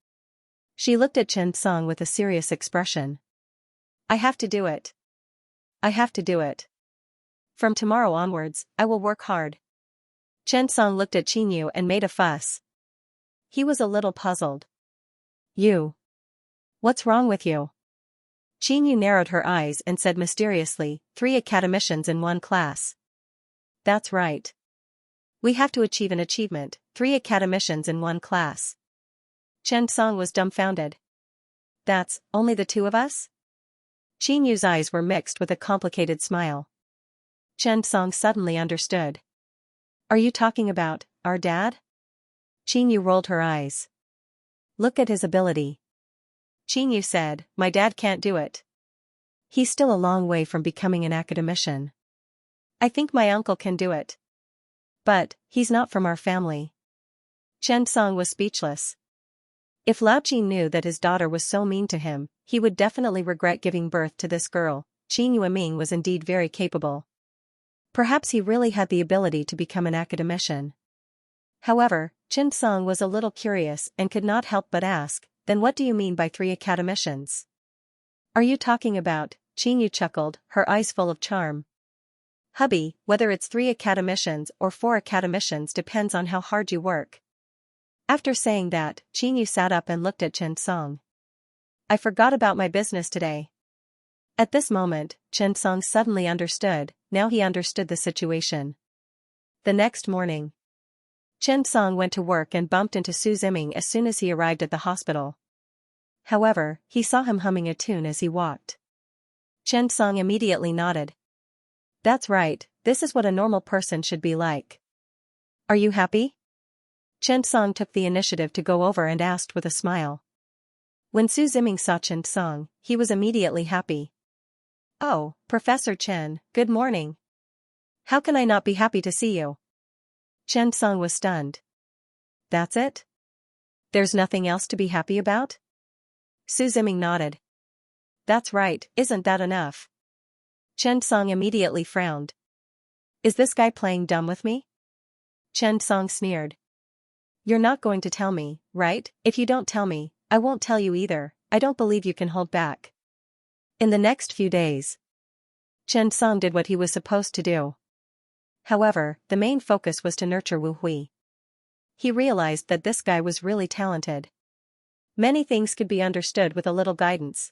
She looked at Chen Song with a serious expression. I have to do it. I have to do it. From tomorrow onwards, I will work hard. Chen Song looked at Qingyu and made a fuss. He was a little puzzled. You. What's wrong with you? Qingyu narrowed her eyes and said mysteriously, 3 academicians in one class. That's right. We have to achieve an achievement, 3 academicians in one class. Chen Song was dumbfounded. That's only the 2 of us? Qingyu's eyes were mixed with a complicated smile. Chen Song suddenly understood. Are you talking about our dad? Qingyu rolled her eyes. Look at his ability. Qingyu said, my dad can't do it. He's still a long way from becoming an academician. I think my uncle can do it. But, he's not from our family. Chen Song was speechless. If Lao Jin knew that his daughter was so mean to him, he would definitely regret giving birth to this girl. Qin Yueming was indeed very capable. Perhaps he really had the ability to become an academician. However, Chen Song was a little curious and could not help but ask, then what do you mean by 3 academicians? Are you talking about? Qin Yu chuckled, her eyes full of charm. Hubby, whether it's 3 academicians or 4 academicians depends on how hard you work. After saying that, Qin Yu sat up and looked at Chen Song. I forgot about my business today. At this moment, Chen Song suddenly understood. Now he understood the situation. The next morning, Chen Song went to work and bumped into Su Ziming as soon as he arrived at the hospital. However, he saw him humming a tune as he walked. Chen Song immediately nodded. That's right, this is what a normal person should be like. Are you happy? Chen Song took the initiative to go over and asked with a smile. When Su Ziming saw Chen Song, he was immediately happy. Oh, Professor Chen, good morning. How can I not be happy to see you? Chen Song was stunned. That's it? There's nothing else to be happy about? Su Ziming nodded. That's right, isn't that enough? Chen Song immediately frowned. Is this guy playing dumb with me? Chen Song sneered. You're not going to tell me, right? If you don't tell me, I won't tell you either. I don't believe you can hold back. In the next few days, Chen Song did what he was supposed to do. However, the main focus was to nurture Wu Hui. He realized that this guy was really talented. Many things could be understood with a little guidance.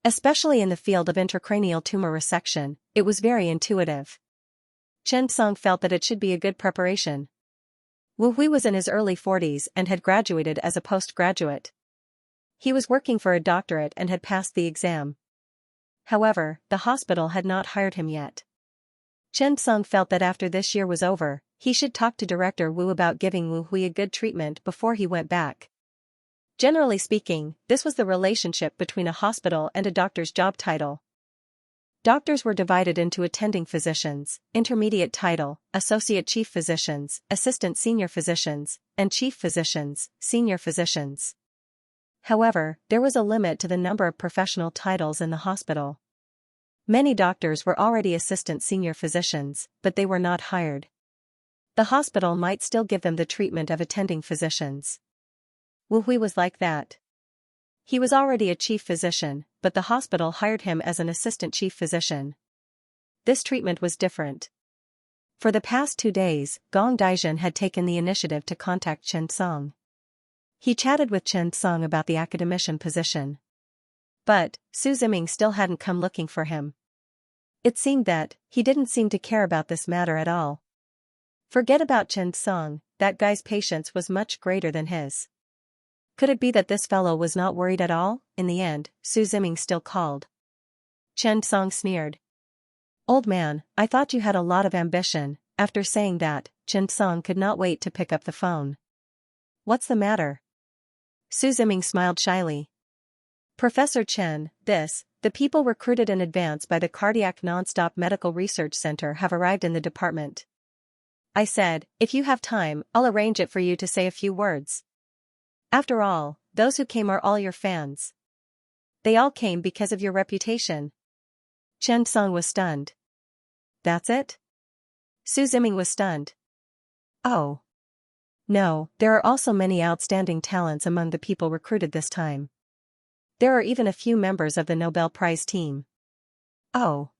Especially in the field of intracranial tumor resection, it was very intuitive. Chen Song felt that it should be a good preparation. Wu Hui was in his early 40s and had graduated as a postgraduate. He was working for a doctorate and had passed the exam. However, the hospital had not hired him yet. Chen Song felt that after this year was over, he should talk to Director Wu about giving Wu Hui a good treatment before he went back. Generally speaking, this was the relationship between a hospital and a doctor's job title. Doctors were divided into attending physicians, intermediate title, associate chief physicians, assistant senior physicians, and chief physicians, senior physicians. However, there was a limit to the number of professional titles in the hospital. Many doctors were already assistant senior physicians, but they were not hired. The hospital might still give them the treatment of attending physicians. Wu Hui was like that. He was already a chief physician, but the hospital hired him as an assistant chief physician. This treatment was different. For the past 2 days, Gong Daijun had taken the initiative to contact Chen Song. He chatted with Chen Song about the academician position. But, Su Ziming still hadn't come looking for him. It seemed that he didn't seem to care about this matter at all. Forget about Chen Song, that guy's patience was much greater than his. Could it be that this fellow was not worried at all? in the end, Su Ziming still called. Chen Song sneered. Old man, I thought you had a lot of ambition. After saying that, Chen Song could not wait to pick up the phone. What's the matter? Su Ziming smiled shyly. Professor Chen, the people recruited in advance by the Cardiac Nonstop Medical Research Center have arrived in the department. I said, if you have time, I'll arrange it for you to say a few words. After all, those who came are all your fans. They all came because of your reputation. Chen Song was stunned. That's it? Su Ziming was stunned. Oh. No, there are also many outstanding talents among the people recruited this time. There are even a few members of the Nobel Prize team. Oh.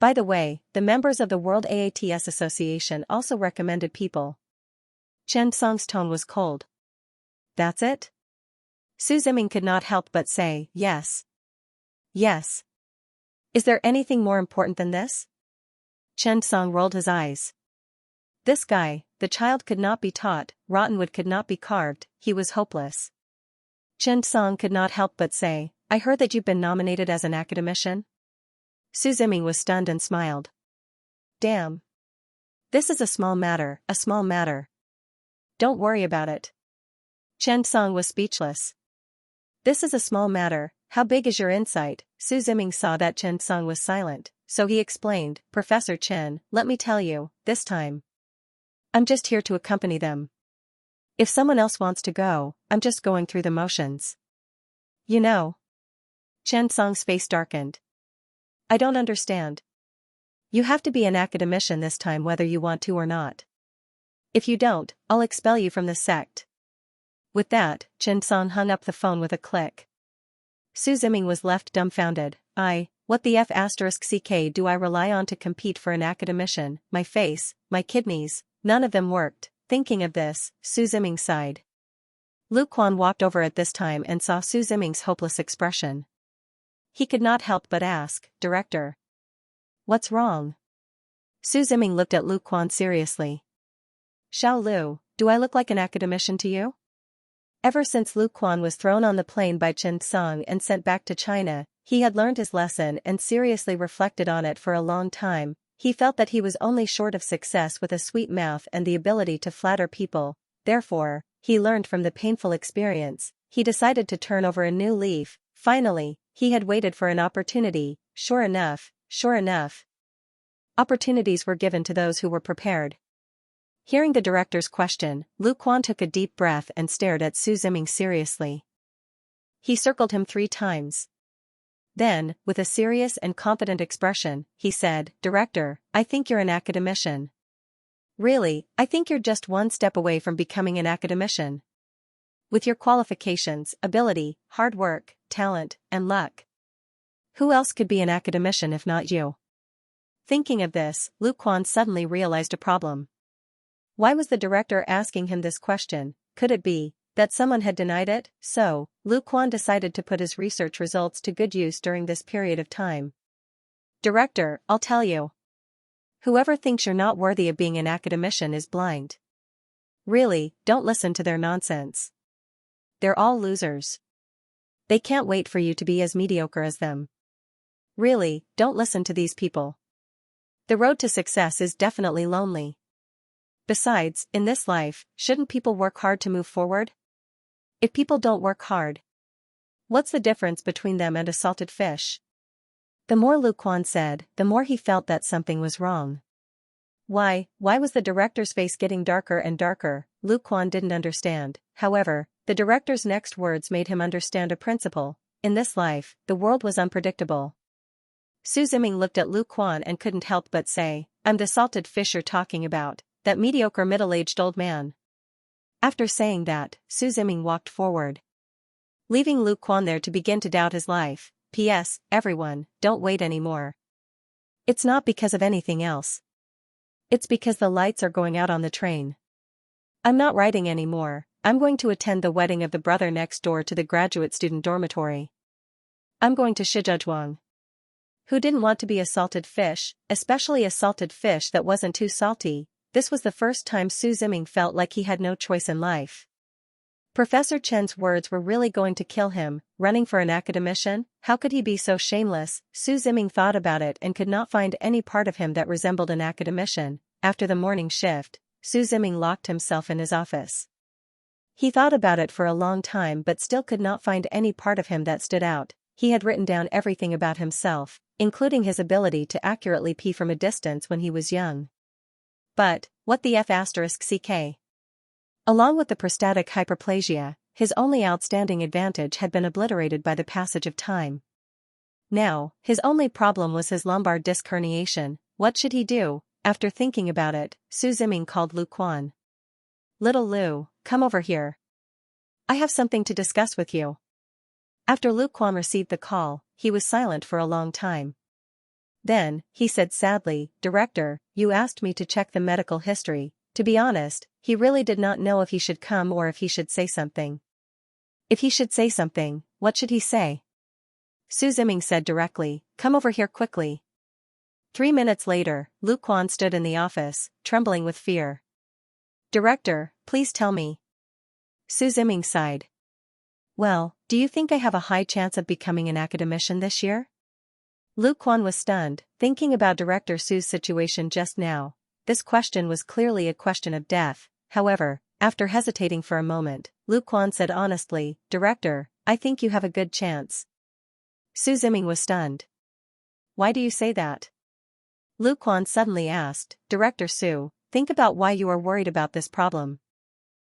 By the way, the members of the World AATS Association also recommended people. Chen Song's tone was cold. That's it? Su Ziming could not help but say, yes. Yes. Is there anything more important than this? Chen Song rolled his eyes. This guy, the child could not be taught, rottenwood could not be carved, he was hopeless. Chen Song could not help but say, I heard that you've been nominated as an academician? Su Ziming was stunned and smiled. Damn. This is a small matter, a small matter. Don't worry about it. Chen Song was speechless. This is a small matter, how big is your insight? Su Ziming saw that Chen Song was silent, so he explained, Professor Chen, let me tell you, this time. I'm just here to accompany them. If someone else wants to go, I'm just going through the motions. You know. Chen Song's face darkened. I don't understand. You have to be an academician this time whether you want to or not. If you don't, I'll expel you from the sect. With that, Chen Song hung up the phone with a click. Su Ziming was left dumbfounded. What the F***ck do I rely on to compete for an academician? My face, my kidneys, none of them worked. Thinking of this, Su Ziming sighed. Lu Quan walked over at this time and saw Su Ziming's hopeless expression. He could not help but ask, Director. What's wrong? Su Ziming looked at Lu Quan seriously. Xiao Lu, do I look like an academician to you? Ever since Lu Quan was thrown on the plane by Chen Song and sent back to China, he had learned his lesson and seriously reflected on it for a long time. He felt that he was only short of success with a sweet mouth and the ability to flatter people. Therefore, he learned from the painful experience. He decided to turn over a new leaf. Finally, he had waited for an opportunity. Sure enough. Opportunities were given to those who were prepared. Hearing the director's question, Lu Quan took a deep breath and stared at Su Ziming seriously. He circled him 3 times. Then, with a serious and confident expression, he said, Director, I think you're an academician. Really, I think you're just one step away from becoming an academician. With your qualifications, ability, hard work, talent, and luck. Who else could be an academician if not you? Thinking of this, Lu Quan suddenly realized a problem. Why was the director asking him this question? Could it be that someone had denied it? So, Lu Quan decided to put his research results to good use during this period of time. Director, I'll tell you. Whoever thinks you're not worthy of being an academician is blind. Really, don't listen to their nonsense. They're all losers. They can't wait for you to be as mediocre as them. Really, don't listen to these people. The road to success is definitely lonely. Besides, in this life, shouldn't people work hard to move forward? If people don't work hard, what's the difference between them and a salted fish? The more Lu Quan said, the more he felt that something was wrong. Why was the director's face getting darker and darker? Lu Quan didn't understand. However, the director's next words made him understand a principle. In this life, the world was unpredictable. Su Ziming looked at Lu Quan and couldn't help but say, I'm the salted fish you're talking about, that mediocre middle-aged old man. After saying that, Su Ziming walked forward, leaving Lu Quan there to begin to doubt his life. P.S. Everyone, don't wait anymore. It's not because of anything else. It's because the lights are going out on the train. I'm not writing anymore. I'm going to attend the wedding of the brother next door to the graduate student dormitory. I'm going to Shizhuang. Who didn't want to be a salted fish, especially a salted fish that wasn't too salty? This was the first time Su Ziming felt like he had no choice in life. Professor Chen's words were really going to kill him, running for an academician? How could he be so shameless? Su Ziming thought about it and could not find any part of him that resembled an academician. After the morning shift, Su Ziming locked himself in his office. He thought about it for a long time but still could not find any part of him that stood out. He had written down everything about himself, including his ability to accurately pee from a distance when he was young. But, what the f***ck? Along with the prostatic hyperplasia, his only outstanding advantage had been obliterated by the passage of time. Now, his only problem was his lumbar disc herniation. What should he do? After thinking about it, Su Ziming called Lu Quan. "Little Lu, come over here. I have something to discuss with you." After Lu Quan received the call, he was silent for a long time. Then, he said sadly, "Director, you asked me to check the medical history." To be honest, he really did not know if he should come or if he should say something. If he should say something, what should he say? Su Ziming said directly, "Come over here quickly." 3 minutes later, Lu Quan stood in the office, trembling with fear. "Director, please tell me." Su Ziming sighed. "Well, do you think I have a high chance of becoming an academician this year?" Lu Quan was stunned, thinking about Director Su's situation just now. This question was clearly a question of death. However, after hesitating for a moment, Lu Quan said honestly, "Director, I think you have a good chance." Su Ziming was stunned. "Why do you say that?" Lu Quan suddenly asked. "Director Su, think about why you are worried about this problem."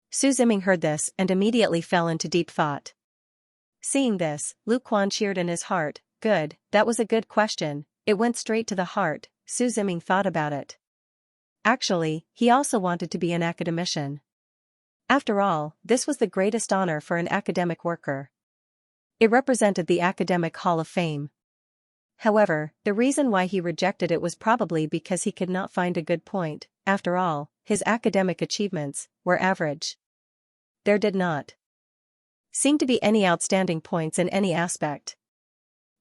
Su Ziming heard this and immediately fell into deep thought. Seeing this, Lu Quan cheered in his heart. Good, that was a good question. It went straight to the heart. Su Ziming thought about it. Actually, he also wanted to be an academician. After all, this was the greatest honor for an academic worker. It represented the Academic Hall of Fame. However, the reason why he rejected it was probably because he could not find a good point. After all, his academic achievements were average. There did not seem to be any outstanding points in any aspect.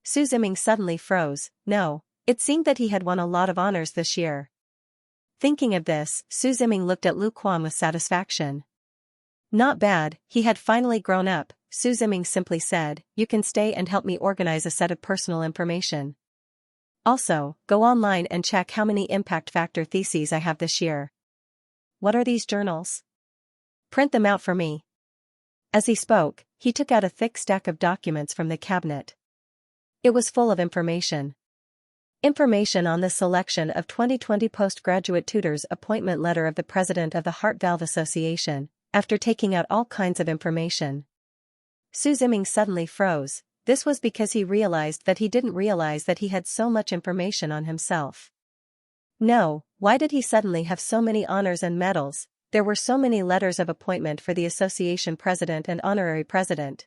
Su Ziming suddenly froze. No, it seemed that he had won a lot of honors this year. Thinking of this, Su Ziming looked at Lu Quan with satisfaction. Not bad, he had finally grown up. Su Ziming simply said, "You can stay and help me organize a set of personal information. Also, go online and check how many impact factor theses I have this year." "What are these journals?" "Print them out for me." As he spoke, he took out a thick stack of documents from the cabinet. It was full of information. Information on the selection of 2020 postgraduate tutors, appointment letter of the president of the Heart Valve Association. After taking out all kinds of information, Su Ziming suddenly froze. This was because he realized that he didn't realize that he had so much information on himself. No, why did he suddenly have so many honors and medals? There were so many letters of appointment for the association president and honorary president.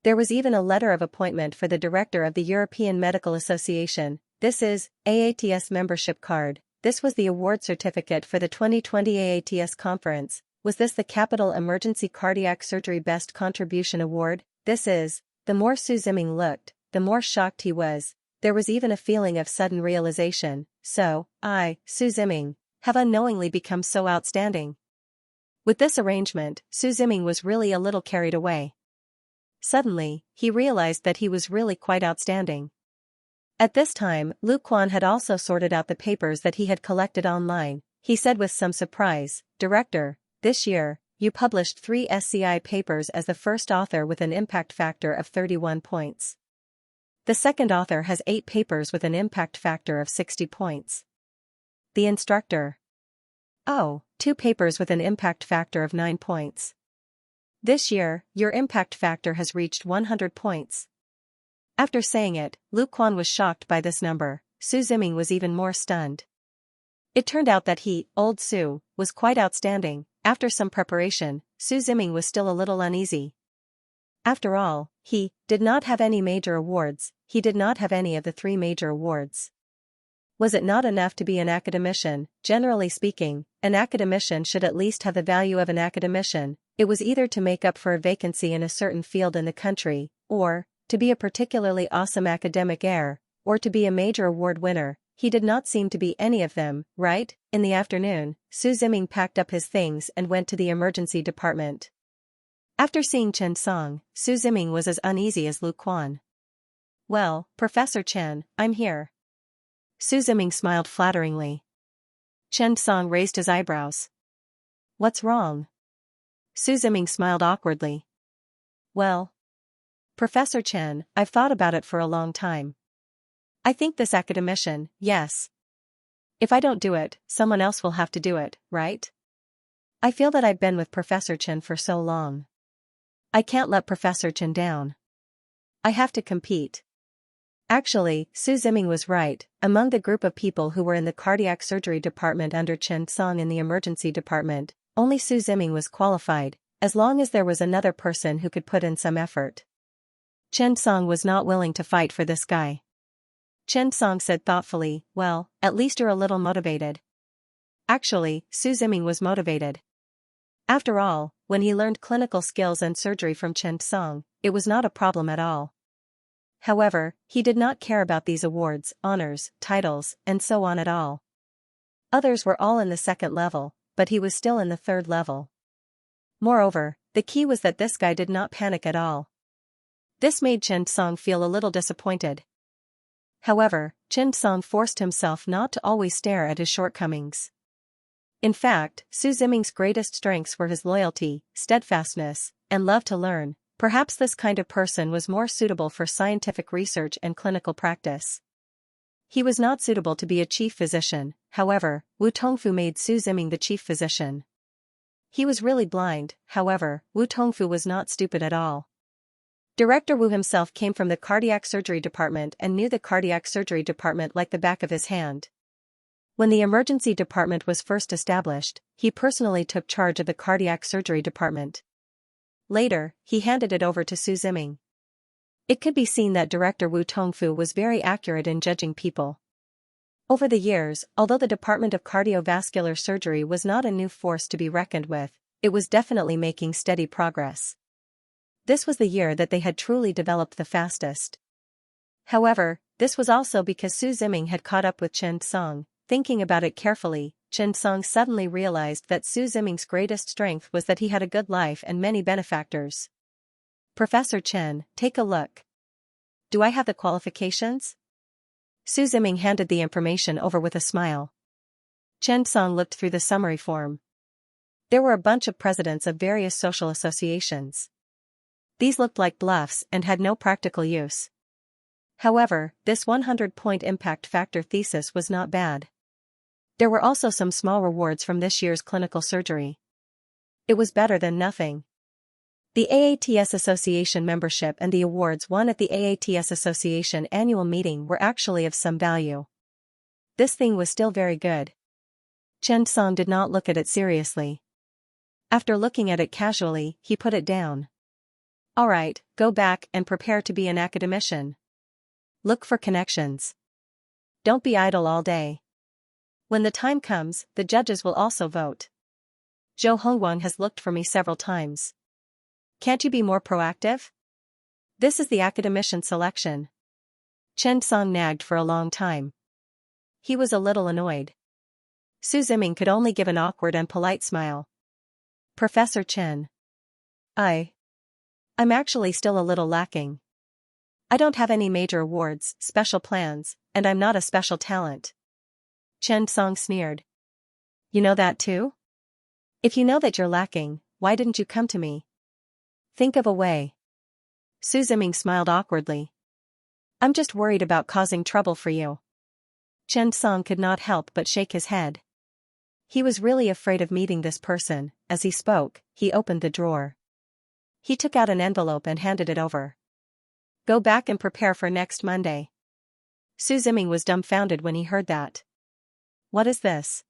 There was even a letter of appointment for the director of the European Medical Association. This is AATS membership card. This was the award certificate for the 2020 AATS conference. Was this the Capital Emergency Cardiac Surgery Best Contribution Award? This is. The more Su Ziming looked, the more shocked he was. There was even a feeling of sudden realization. So, I, Su Ziming, have unknowingly become so outstanding. With this arrangement, Su Ziming was really a little carried away. Suddenly, he realized that he was really quite outstanding. At this time, Lu Quan had also sorted out the papers that he had collected online. He said with some surprise, "Director, this year, you published 3 SCI papers as the first author with an impact factor of 31 points. The second author has 8 papers with an impact factor of 60 points. The instructor. Oh, 2 papers with an impact factor of 9 points. This year, your impact factor has reached 100 points. After saying it, Lu Quan was shocked by this number. Su Ziming was even more stunned. It turned out that he, old Su, was quite outstanding. After some preparation, Su Ziming was still a little uneasy. After all, he did not have any major awards. He did not have any of the 3 major awards. Was it not enough to be an academician? Generally speaking, an academician should at least have the value of an academician. It was either to make up for a vacancy in a certain field in the country, or to be a particularly awesome academic heir, or to be a major award winner. He did not seem to be any of them, right? In the afternoon, Su Ziming packed up his things and went to the emergency department. After seeing Chen Song, Su Ziming was as uneasy as Lu Quan. "Well, Professor Chen, I'm here." Su Ziming smiled flatteringly. Chen Song raised his eyebrows. "What's wrong?" Su Ziming smiled awkwardly. "Well, Professor Chen, I've thought about it for a long time. I think this academician, yes. If I don't do it, someone else will have to do it, right? I feel that I've been with Professor Chen for so long. I can't let Professor Chen down. I have to compete." Actually, Su Ziming was right. Among the group of people who were in the cardiac surgery department under Chen Song in the emergency department, only Su Ziming was qualified, as long as there was another person who could put in some effort. Chen Song was not willing to fight for this guy. Chen Song said thoughtfully, "Well, at least you're a little motivated." Actually, Su Ziming was motivated. After all, when he learned clinical skills and surgery from Chen Song, it was not a problem at all. However, he did not care about these awards, honors, titles, and so on at all. Others were all in the second level, but he was still in the third level. Moreover, the key was that this guy did not panic at all. This made Chen Song feel a little disappointed. However, Chen Song forced himself not to always stare at his shortcomings. In fact, Su Ziming's greatest strengths were his loyalty, steadfastness, and love to learn. Perhaps this kind of person was more suitable for scientific research and clinical practice. He was not suitable to be a chief physician, however, Wu Tongfu made Su Ziming the chief physician. He was really blind, however, Wu Tongfu was not stupid at all. Director Wu himself came from the cardiac surgery department and knew the cardiac surgery department like the back of his hand. When the emergency department was first established, he personally took charge of the cardiac surgery department. Later, he handed it over to Su Ziming. It could be seen that Director Wu Tongfu was very accurate in judging people. Over the years, although the Department of Cardiovascular Surgery was not a new force to be reckoned with, it was definitely making steady progress. This was the year that they had truly developed the fastest. However, this was also because Su Ziming had caught up with Chen Song. Thinking about it carefully, Chen Song suddenly realized that Su Ziming's greatest strength was that he had a good life and many benefactors. "Professor Chen, take a look. Do I have the qualifications?" Su Ziming handed the information over with a smile. Chen Song looked through the summary form. There were a bunch of presidents of various social associations. These looked like bluffs and had no practical use. However, this 100-point impact factor thesis was not bad. There were also some small rewards from this year's clinical surgery. It was better than nothing. The AATS Association membership and the awards won at the AATS Association annual meeting were actually of some value. This thing was still very good. Chen Song did not look at it seriously. After looking at it casually, he put it down. "All right, go back and prepare to be an academician. Look for connections. Don't be idle all day. When the time comes, the judges will also vote. Zhou Hongguang has looked for me several times. Can't you be more proactive? This is the academician selection." Chen Song nagged for a long time. He was a little annoyed. Su Ziming could only give an awkward and polite smile. "Professor Chen. I'm actually still a little lacking. I don't have any major awards, special plans, and I'm not a special talent." Chen Song sneered. "You know that too? If you know that you're lacking, why didn't you come to me? Think of a way." Su Ziming smiled awkwardly. "I'm just worried about causing trouble for you." Chen Song could not help but shake his head. He was really afraid of meeting this person. As he spoke, he opened the drawer. He took out an envelope and handed it over. "Go back and prepare for next Monday." Su Ziming was dumbfounded when he heard that. "What is this?"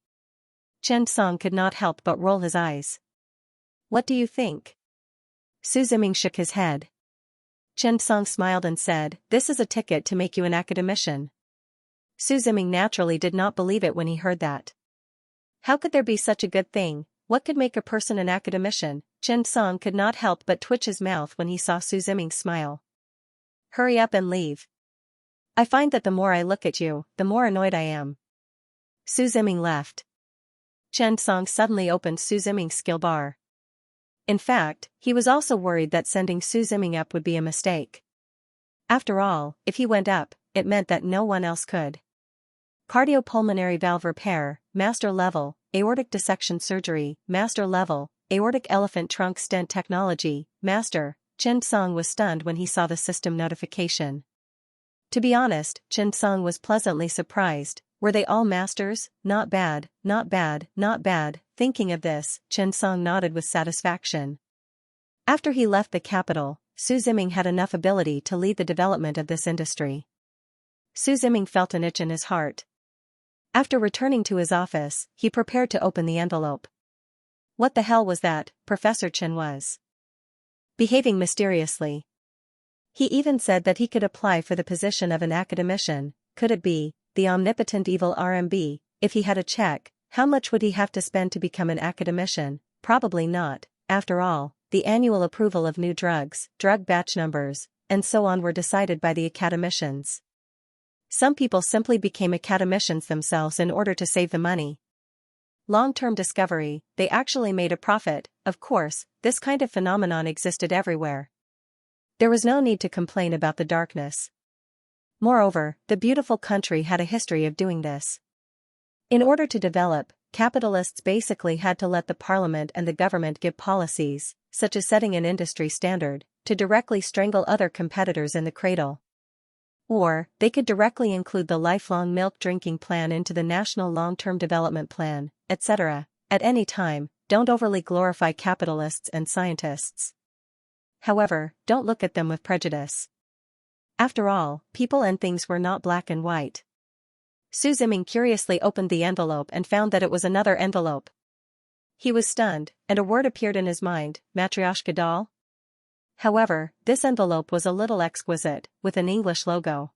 Chen Song could not help but roll his eyes. "What do you think?" Su Ziming shook his head. Chen Song smiled and said, "This is a ticket to make you an academician." Su Ziming naturally did not believe it when he heard that. How could there be such a good thing? What could make a person an academician? Chen Song could not help but twitch his mouth when he saw Su Ziming's smile. "Hurry up and leave. I find that the more I look at you, the more annoyed I am." Su Ziming left. Chen Song suddenly opened Su Ziming's skill bar. In fact, he was also worried that sending Su Ziming up would be a mistake. After all, if he went up, it meant that no one else could. Cardiopulmonary valve repair, master level, aortic dissection surgery, master level, aortic elephant trunk stent technology, master. Chen Song was stunned when he saw the system notification. To be honest, Chen Song was pleasantly surprised. Were they all masters? Not bad, not bad, not bad. Thinking of this, Chen Song nodded with satisfaction. After he left the capital, Su Ziming had enough ability to lead the development of this industry. Su Ziming felt an itch in his heart. After returning to his office, he prepared to open the envelope. What the hell was that? Professor Chen was behaving mysteriously. He even said that he could apply for the position of an academician. Could it be the omnipotent evil RMB? If he had a check, how much would he have to spend to become an academician? Probably not. After all, the annual approval of new drugs, drug batch numbers, and so on were decided by the academicians. Some people simply became academicians themselves in order to save the money. Long-term discovery, they actually made a profit. Of course, this kind of phenomenon existed everywhere. There was no need to complain about the darkness. Moreover, the beautiful country had a history of doing this. In order to develop, capitalists basically had to let the parliament and the government give policies, such as setting an industry standard, to directly strangle other competitors in the cradle. Or, they could directly include the lifelong milk drinking plan into the national long-term development plan, etc. At any time, don't overly glorify capitalists and scientists. However, don't look at them with prejudice. After all, people and things were not black and white. Su Ziming curiously opened the envelope and found that it was another envelope. He was stunned, and a word appeared in his mind, Matryoshka doll? However, this envelope was a little exquisite, with an English logo.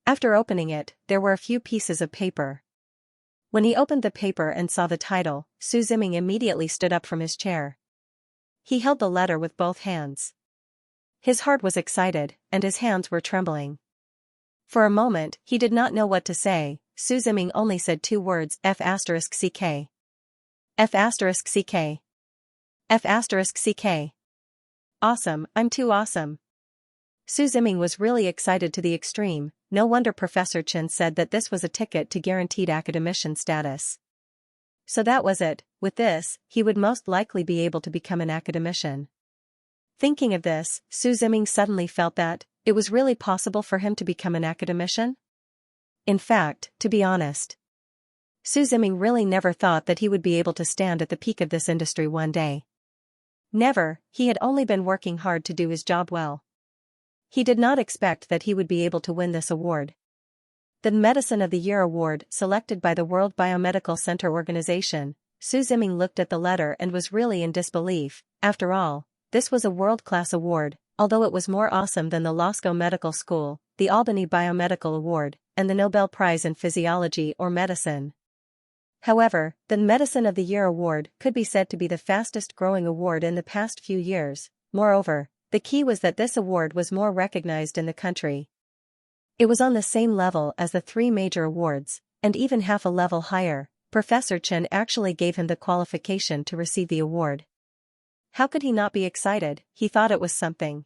After opening it, there were a few pieces of paper. When he opened the paper and saw the title, Su Ziming immediately stood up from his chair. He held the letter with both hands. His heart was excited, and his hands were trembling. For a moment, he did not know what to say. Su Ziming only said two words, F***ck. F***ck. F***ck. Awesome, I'm too awesome. Su Ziming was really excited to the extreme. No wonder Professor Chen said that this was a ticket to guaranteed academician status. So that was it. With this, he would most likely be able to become an academician. Thinking of this, Su Ziming suddenly felt that it was really possible for him to become an academician. In fact, to be honest, Su Ziming really never thought that he would be able to stand at the peak of this industry one day. Never. He had only been working hard to do his job well. He did not expect that he would be able to win this award. The Medicine of the Year award, selected by the World Biomedical Center Organization. Su Ziming looked at the letter and was really in disbelief. After all, this was a world-class award, although it was more awesome than the Lascaux Medical School, the Albany Biomedical Award, and the Nobel Prize in Physiology or Medicine. However, the Medicine of the Year award could be said to be the fastest-growing award in the past few years. Moreover, the key was that this award was more recognized in the country. It was on the same level as the three major awards, and even half a level higher. Professor Chen actually gave him the qualification to receive the award. How could he not be excited? He thought it was something.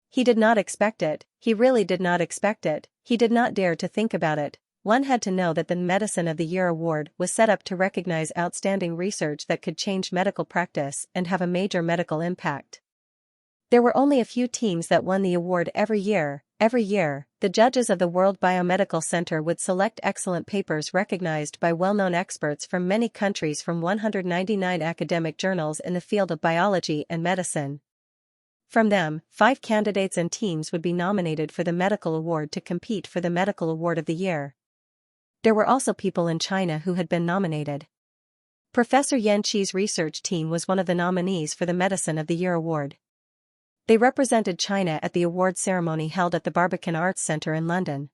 He did not expect it. He really did not expect it. He did not dare to think about it. One had to know that the Medicine of the Year award was set up to recognize outstanding research that could change medical practice and have a major medical impact. There were only a few teams that won the award every year. Every year, the judges of the World Biomedical Center would select excellent papers recognized by well-known experts from many countries from 199 academic journals in the field of biology and medicine. From them, 5 candidates and teams would be nominated for the medical award to compete for the medical award of the year. There were also people in China who had been nominated. Professor Xianxia's research team was one of the nominees for the Medicine of the Year award. They represented China at the award ceremony held at the Barbican Arts Centre in London.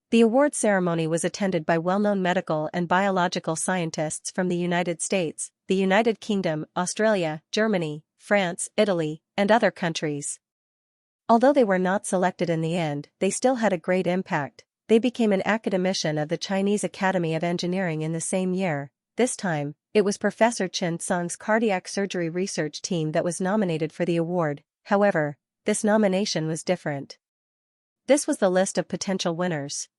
The award ceremony was attended by well-known medical and biological scientists from the United States, the United Kingdom, Australia, Germany, France, Italy, and other countries. Although they were not selected in the end, they still had a great impact. They became an academician of the Chinese Academy of Engineering in the same year. This time, It was Professor Chen Sung's cardiac surgery research team that was nominated for the award. However, this nomination was different. This was the list of potential winners.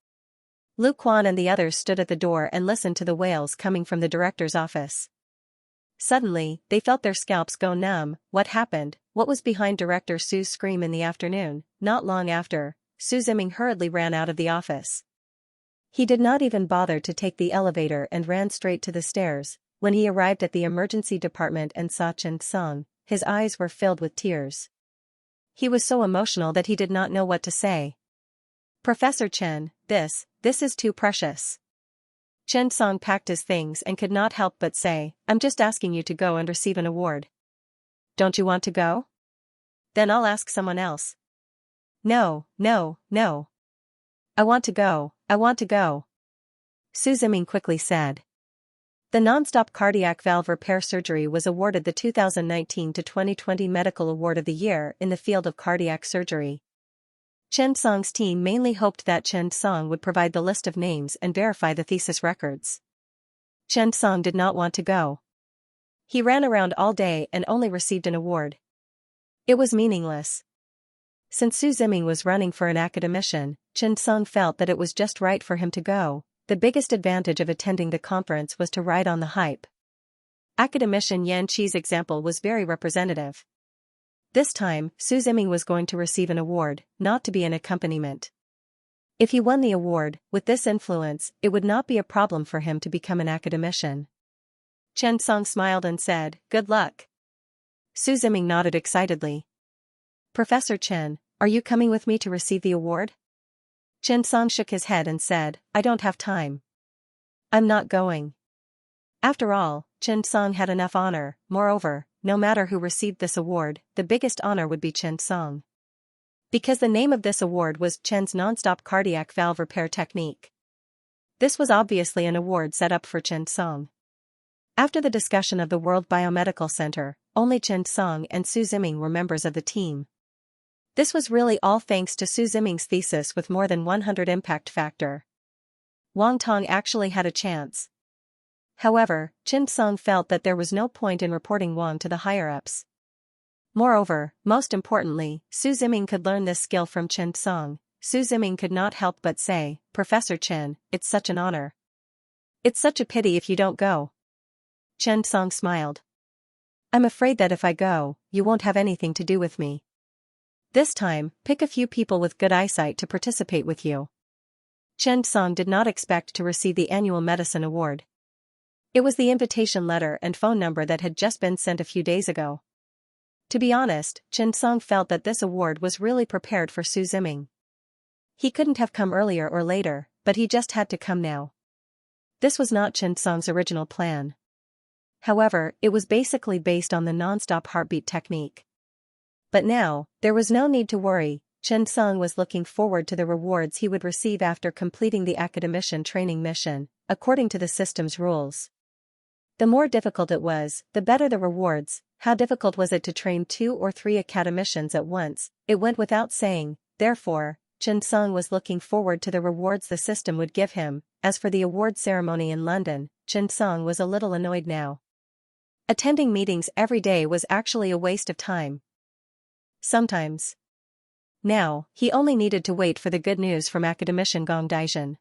Lu Quan and the others stood at the door and listened to the wails coming from the director's office. Suddenly, they felt their scalps go numb. What happened? What was behind Director Su's scream in the afternoon? Not long after, Su Ziming hurriedly ran out of the office. He did not even bother to take the elevator and ran straight to the stairs. When he arrived at the emergency department and saw Chen Sung, his eyes were filled with tears. He was so emotional that he did not know what to say. Professor Chen, this is too precious. Chen Sung packed his things and could not help but say, I'm just asking you to go and receive an award. Don't you want to go? Then I'll ask someone else. No. I want to go. Su Ziming quickly said. The non-stop cardiac valve repair surgery was awarded the 2019 to 2020 Medical Award of the Year in the field of cardiac surgery. Chen Sung's team mainly hoped that Chen Sung would provide the list of names and verify the thesis records. Chen Sung did not want to go. He ran around all day and only received an award. It was meaningless. Since Su Ziming was running for an academician, Chen Sung felt that it was just right for him to go. The biggest advantage of attending the conference was to ride on the hype. Academician Xianxia's example was very representative. This time, Su Ziming was going to receive an award, not to be an accompaniment. If he won the award, with this influence, it would not be a problem for him to become an academician. Chen Sung smiled and said, Good luck. Su Ziming nodded excitedly. Professor Chen, are you coming with me to receive the award? Chen Sung shook his head and said, I don't have time. I'm not going. After all, Chen Sung had enough honor. Moreover, no matter who received this award, the biggest honor would be Chen Sung. Because the name of this award was Chen's non-stop cardiac valve repair technique. This was obviously an award set up for Chen Sung. After the discussion of the World Biomedical Center, only Chen Sung and Su Ziming were members of the team. This was really all thanks to Su Ziming's thesis with more than 100 impact factor. Wang Tong actually had a chance. However, Chen Sung felt that there was no point in reporting Wang to the higher-ups. Moreover, most importantly, Su Ziming could learn this skill from Chen Sung. Su Ziming could not help but say, Professor Chen, it's such an honor. It's such a pity if you don't go. Chen Sung smiled. I'm afraid that if I go, you won't have anything to do with me. This time, pick a few people with good eyesight to participate with you. Chen Sung did not expect to receive the annual medicine award. It was the invitation letter and phone number that had just been sent a few days ago. To be honest, Chen Sung felt that this award was really prepared for Su Ziming. He couldn't have come earlier or later, but he just had to come now. This was not Chen Sung's original plan. However, it was basically based on the non-stop heartbeat technique. But now, there was no need to worry. Chen Sung was looking forward to the rewards he would receive after completing the academician training mission, according to the system's rules. The more difficult it was, the better the rewards. How difficult was it to train 2 or 3 academicians at once? It went without saying. Therefore, Chen Sung was looking forward to the rewards the system would give him. As for the award ceremony in London, Chen Sung was a little annoyed now. Attending meetings every day was actually a waste of time. Sometimes. Now, he only needed to wait for the good news from academician Gong Daijin.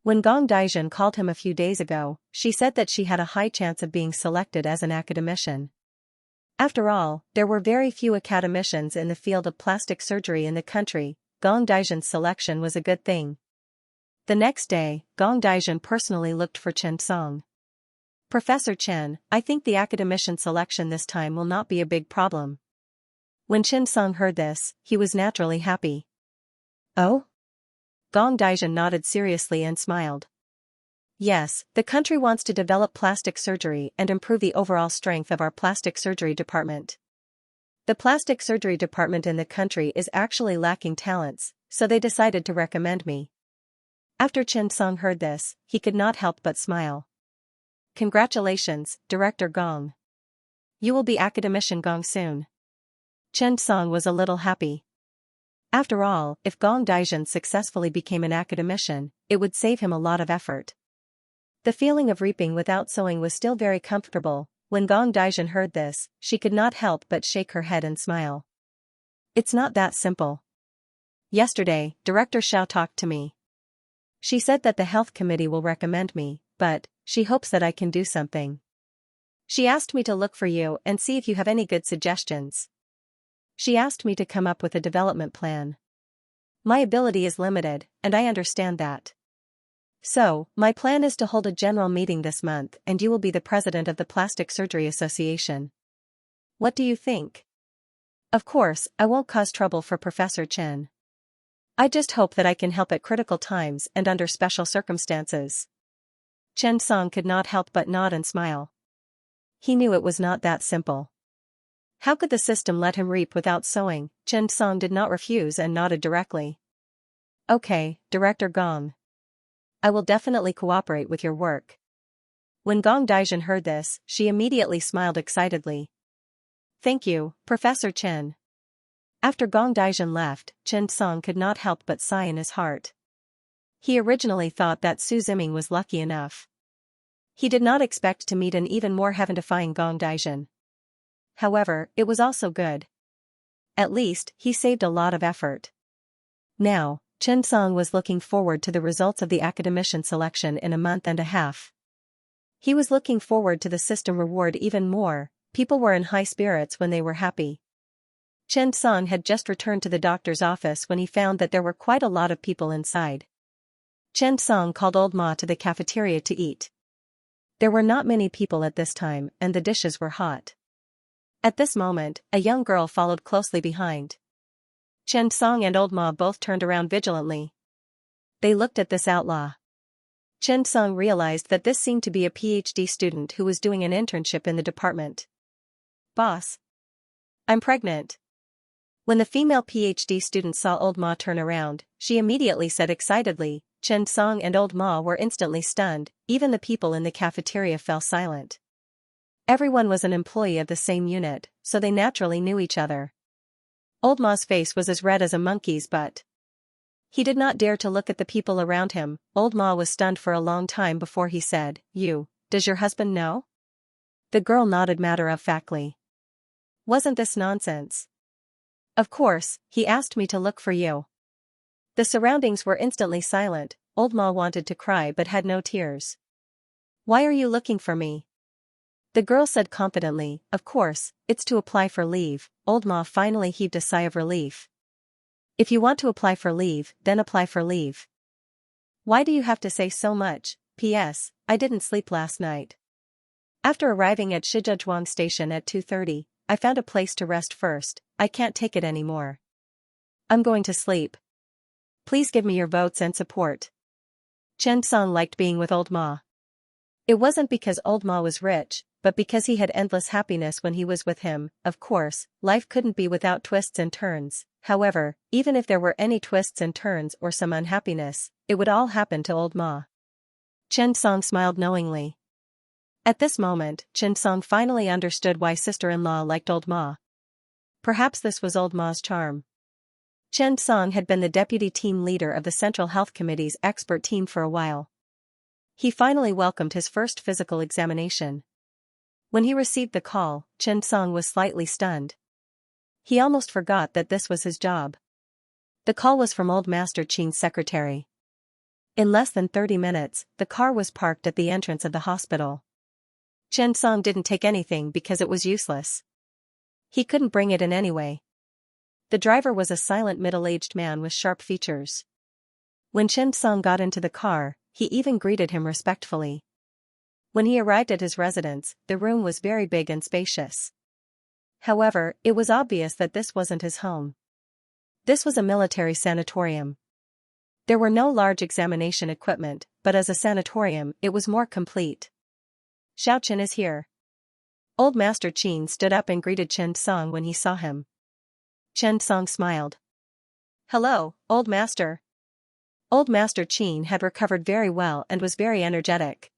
When Gong Daijin called him a few days ago, she said that she had a high chance of being selected as an academician. After all, there were very few academicians in the field of plastic surgery in the country. Gong Daijin's selection was a good thing. The next day, Gong Daijin personally looked for Chen Sung. Professor Chen, I think the academician selection this time will not be a big problem. When Chen Sung heard this, he was naturally happy. Oh? Gong Daijin nodded seriously and smiled. Yes, the country wants to develop plastic surgery and improve the overall strength of our plastic surgery department. The plastic surgery department in the country is actually lacking talents, so they decided to recommend me. After Chen Sung heard this, he could not help but smile. Congratulations, Director Gong. You will be academician Gong soon. Chen Sung was a little happy. After all, if Gong Daijin successfully became an academician, it would save him a lot of effort. The feeling of reaping without sowing was still very comfortable. When Gong Daijin heard this, she could not help but shake her head and smile. It's not that simple. Yesterday, Director Xiao talked to me. She said that the health committee will recommend me, but she hopes that I can do something. She asked me to look for you and see if you have any good suggestions. She asked me to come up with a development plan. My ability is limited, and I understand that. So, my plan is to hold a general meeting this month and you will be the president of the Plastic Surgery Association. What do you think? Of course, I won't cause trouble for Professor Chen. I just hope that I can help at critical times and under special circumstances. Chen Song could not help but nod and smile. He knew it was not that simple. How could the system let him reap without sowing? Chen Song did not refuse and nodded directly. Okay, Director Gong. I will definitely cooperate with your work. When Gong Daijin heard this, she immediately smiled excitedly. Thank you, Professor Chen. After Gong Daijin left, Chen Song could not help but sigh in his heart. He originally thought that Su Ziming was lucky enough. He did not expect to meet an even more heaven-defying Gong Daijin. However, it was also good. At least, he saved a lot of effort. Now, Chen Song was looking forward to the results of the academician selection in a month and a half. He was looking forward to the system reward even more. People were in high spirits when they were happy. Chen Song had just returned to the doctor's office when he found that there were quite a lot of people inside. Chen Song called Old Ma to the cafeteria to eat. There were not many people at this time and the dishes were hot. At this moment, a young girl followed closely behind. Chen Song and Old Ma both turned around vigilantly. They looked at this outlaw. Chen Song realized that this seemed to be a PhD student who was doing an internship in the department. Boss. I'm pregnant. When the female PhD student saw Old Ma turn around, she immediately said excitedly. Chen Song and Old Ma were instantly stunned, even the people in the cafeteria fell silent. Everyone was an employee of the same unit, so they naturally knew each other. Old Ma's face was as red as a monkey's but he did not dare to look at the people around him. Old Ma was stunned for a long time before he said, Does your husband know? The girl nodded matter-of-factly. Wasn't this nonsense? Of course, he asked me to look for you. The surroundings were instantly silent. Old Ma wanted to cry but had no tears. Why are you looking for me? The girl said confidently, Of course, it's to apply for leave. Old Ma finally heaved a sigh of relief. If you want to apply for leave, then apply for leave. Why do you have to say so much? P.S. I didn't sleep last night. After arriving at Shizhezhuang Station at 2:30, I found a place to rest first. I can't take it anymore. I'm going to sleep. Please give me your votes and support. Chen Song liked being with Old Ma. It wasn't because Old Ma was rich, but because he had endless happiness when he was with him. Of course, life couldn't be without twists and turns. However, even if there were any twists and turns or some unhappiness, it would all happen to Old Ma. Chen Song smiled knowingly. At this moment, Chen Song finally understood why sister-in-law liked Old Ma. Perhaps this was Old Ma's charm. Chen Song had been the deputy team leader of the Central Health Committee's expert team for a while. He finally welcomed his first physical examination. When he received the call, Chen Song was slightly stunned. He almost forgot that this was his job. The call was from Old Master Qing's secretary. In less than 30 minutes, the car was parked at the entrance of the hospital. Chen Song didn't take anything because it was useless. He couldn't bring it in anyway. The driver was a silent middle-aged man with sharp features. When Chen Song got into the car, he even greeted him respectfully. When he arrived at his residence, the room was very big and spacious. However, it was obvious that this wasn't his home. This was a military sanatorium. There were no large examination equipment, but as a sanatorium, it was more complete. Xiao Chen is here. Old Master Qin stood up and greeted Chen Song when he saw him. Chen Song smiled. Hello, Old Master. Old Master Qin had recovered very well and was very energetic.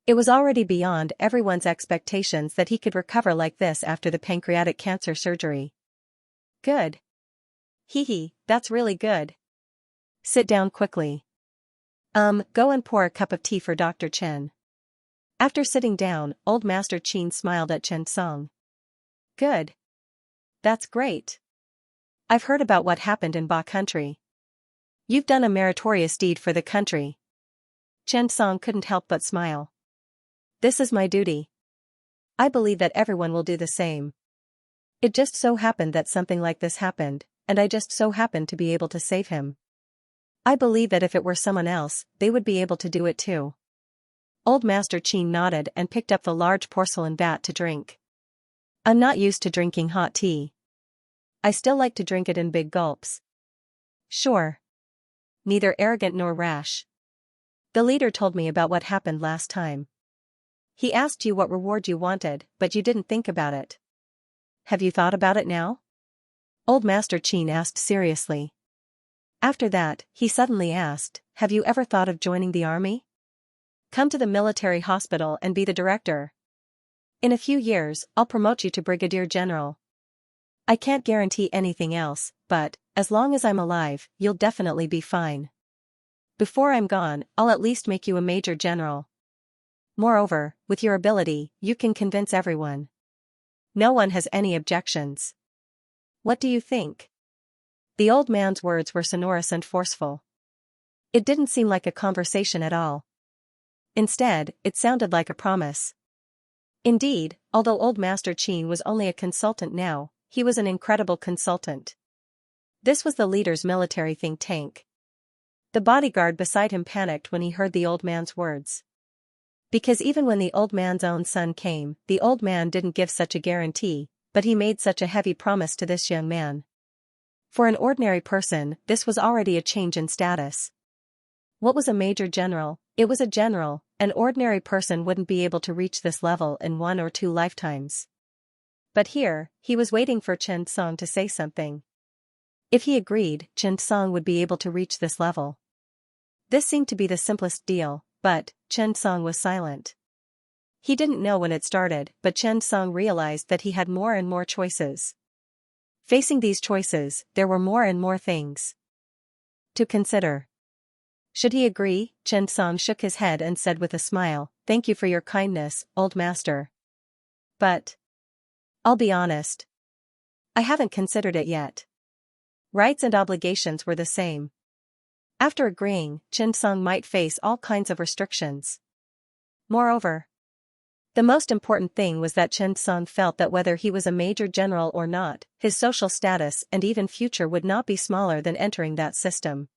It was already beyond everyone's expectations that he could recover like this after the pancreatic cancer surgery. Good. Hee, that's really good. Sit down quickly. Go and pour a cup of tea for Dr. Chen. After sitting down, Old Master Qin smiled at Chen Song. Good. That's great. I've heard about what happened in Ba country. You've done a meritorious deed for the country. Chen Song couldn't help but smile. This is my duty. I believe that everyone will do the same. It just so happened that something like this happened, and I just so happened to be able to save him. I believe that if it were someone else, they would be able to do it too. Old Master Qin nodded and picked up the large porcelain vat to drink. I'm not used to drinking hot tea. I still like to drink it in big gulps. Sure. Neither arrogant nor rash. The leader told me about what happened last time. He asked you what reward you wanted, but you didn't think about it. Have you thought about it now? Old Master Qin asked seriously. After that, he suddenly asked, have you ever thought of joining the army? Come to the military hospital and be the director. In a few years, I'll promote you to brigadier general. I can't guarantee anything else, but, as long as I'm alive, you'll definitely be fine. Before I'm gone, I'll at least make you a major general. Moreover, with your ability, you can convince everyone. No one has any objections. What do you think? The old man's words were sonorous and forceful. It didn't seem like a conversation at all. Instead, it sounded like a promise. Indeed, although Old Master Qin was only a consultant now, he was an incredible consultant. This was the leader's military think tank. The bodyguard beside him panicked when he heard the old man's words. Because even when the old man's own son came, the old man didn't give such a guarantee, but he made such a heavy promise to this young man. For an ordinary person, this was already a change in status. What was a major general? It was a general. An ordinary person wouldn't be able to reach this level in 1 or 2 lifetimes. But here, he was waiting for Chen Song to say something. If he agreed, Chen Song would be able to reach this level. This seemed to be the simplest deal, but Chen Song was silent. He didn't know when it started, but Chen Song realized that he had more and more choices. Facing these choices, there were more and more things to consider. Should he agree? Chen Song shook his head and said with a smile, thank you for your kindness, old master. But I'll be honest. I haven't considered it yet. Rights and obligations were the same. After agreeing, Chen Song might face all kinds of restrictions. Moreover, the most important thing was that Chen Song felt that whether he was a major general or not, his social status and even future would not be smaller than entering that system.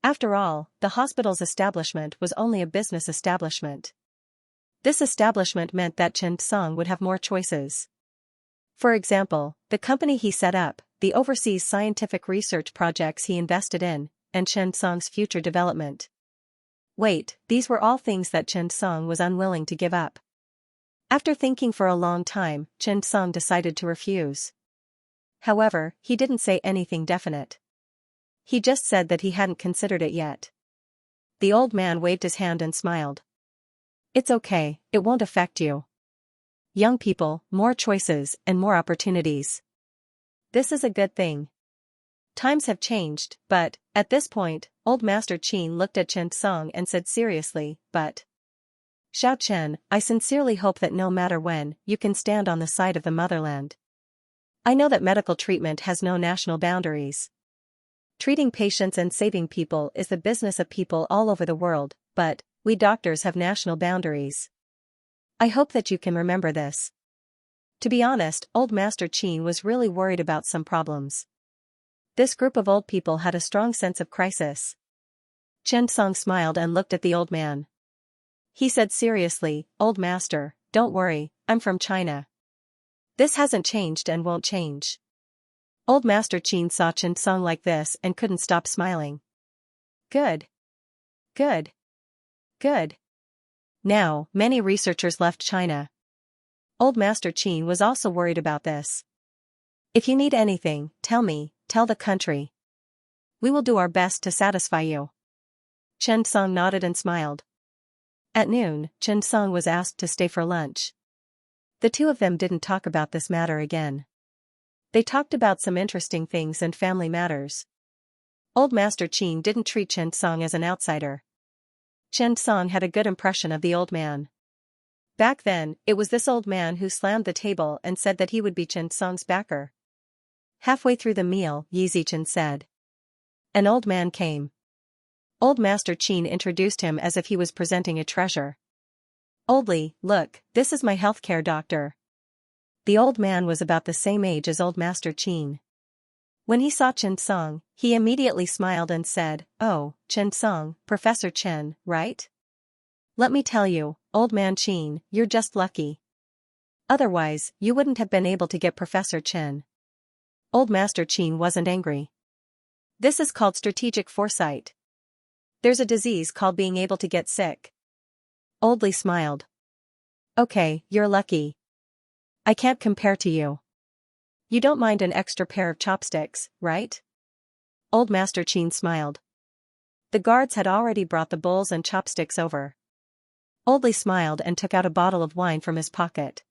After all, the hospital's establishment was only a business establishment. This establishment meant that Chen Song would have more choices. For example, the company he set up, the overseas scientific research projects he invested in, and Chen Song's future development. Wait, these were all things that Chen Song was unwilling to give up. After thinking for a long time, Chen Song decided to refuse. However, he didn't say anything definite. He just said that he hadn't considered it yet. The old man waved his hand and smiled. It's okay, it won't affect you. Young people, more choices, and more opportunities. This is a good thing. Times have changed, but, at this point, Old Master Qin looked at Chen Song and said seriously, but Xiao Chen, I sincerely hope that no matter when, you can stand on the side of the motherland. I know that medical treatment has no national boundaries. Treating patients and saving people is the business of people all over the world, but we doctors have national boundaries. I hope that you can remember this. To be honest, Old Master Qin was really worried about some problems. This group of old people had a strong sense of crisis. Chen Song smiled and looked at the old man. He said seriously, Old Master, don't worry, I'm from China. This hasn't changed and won't change. Old Master Qin saw Chen Song like this and couldn't stop smiling. Good. Good. Good. Now, many researchers left China. Old Master Qin was also worried about this. If you need anything, tell me, tell the country. We will do our best to satisfy you. Chen Song nodded and smiled. At noon, Chen Song was asked to stay for lunch. The two of them didn't talk about this matter again. They talked about some interesting things and family matters. Old Master Qin didn't treat Chen Song as an outsider. Chen Song had a good impression of the old man. Back then, it was this old man who slammed the table and said that he would be Chen Song's backer. Halfway through the meal, Yi Zichen said. An old man came. Old Master Qin introduced him as if he was presenting a treasure. Oldly, look, this is my healthcare doctor. The old man was about the same age as Old Master Qin. When he saw Chen Song, he immediately smiled and said, "Oh, Chen Song, Professor Chen, right? Let me tell you, Old Man Qin, you're just lucky. Otherwise, you wouldn't have been able to get Professor Chen." Old Master Qin wasn't angry. This is called strategic foresight. There's a disease called being able to get sick. Oldly smiled. Okay, you're lucky. I can't compare to you. You don't mind an extra pair of chopsticks, right? Old Master Qin smiled. The guards had already brought the bowls and chopsticks over. Oldly smiled and took out a bottle of wine from his pocket.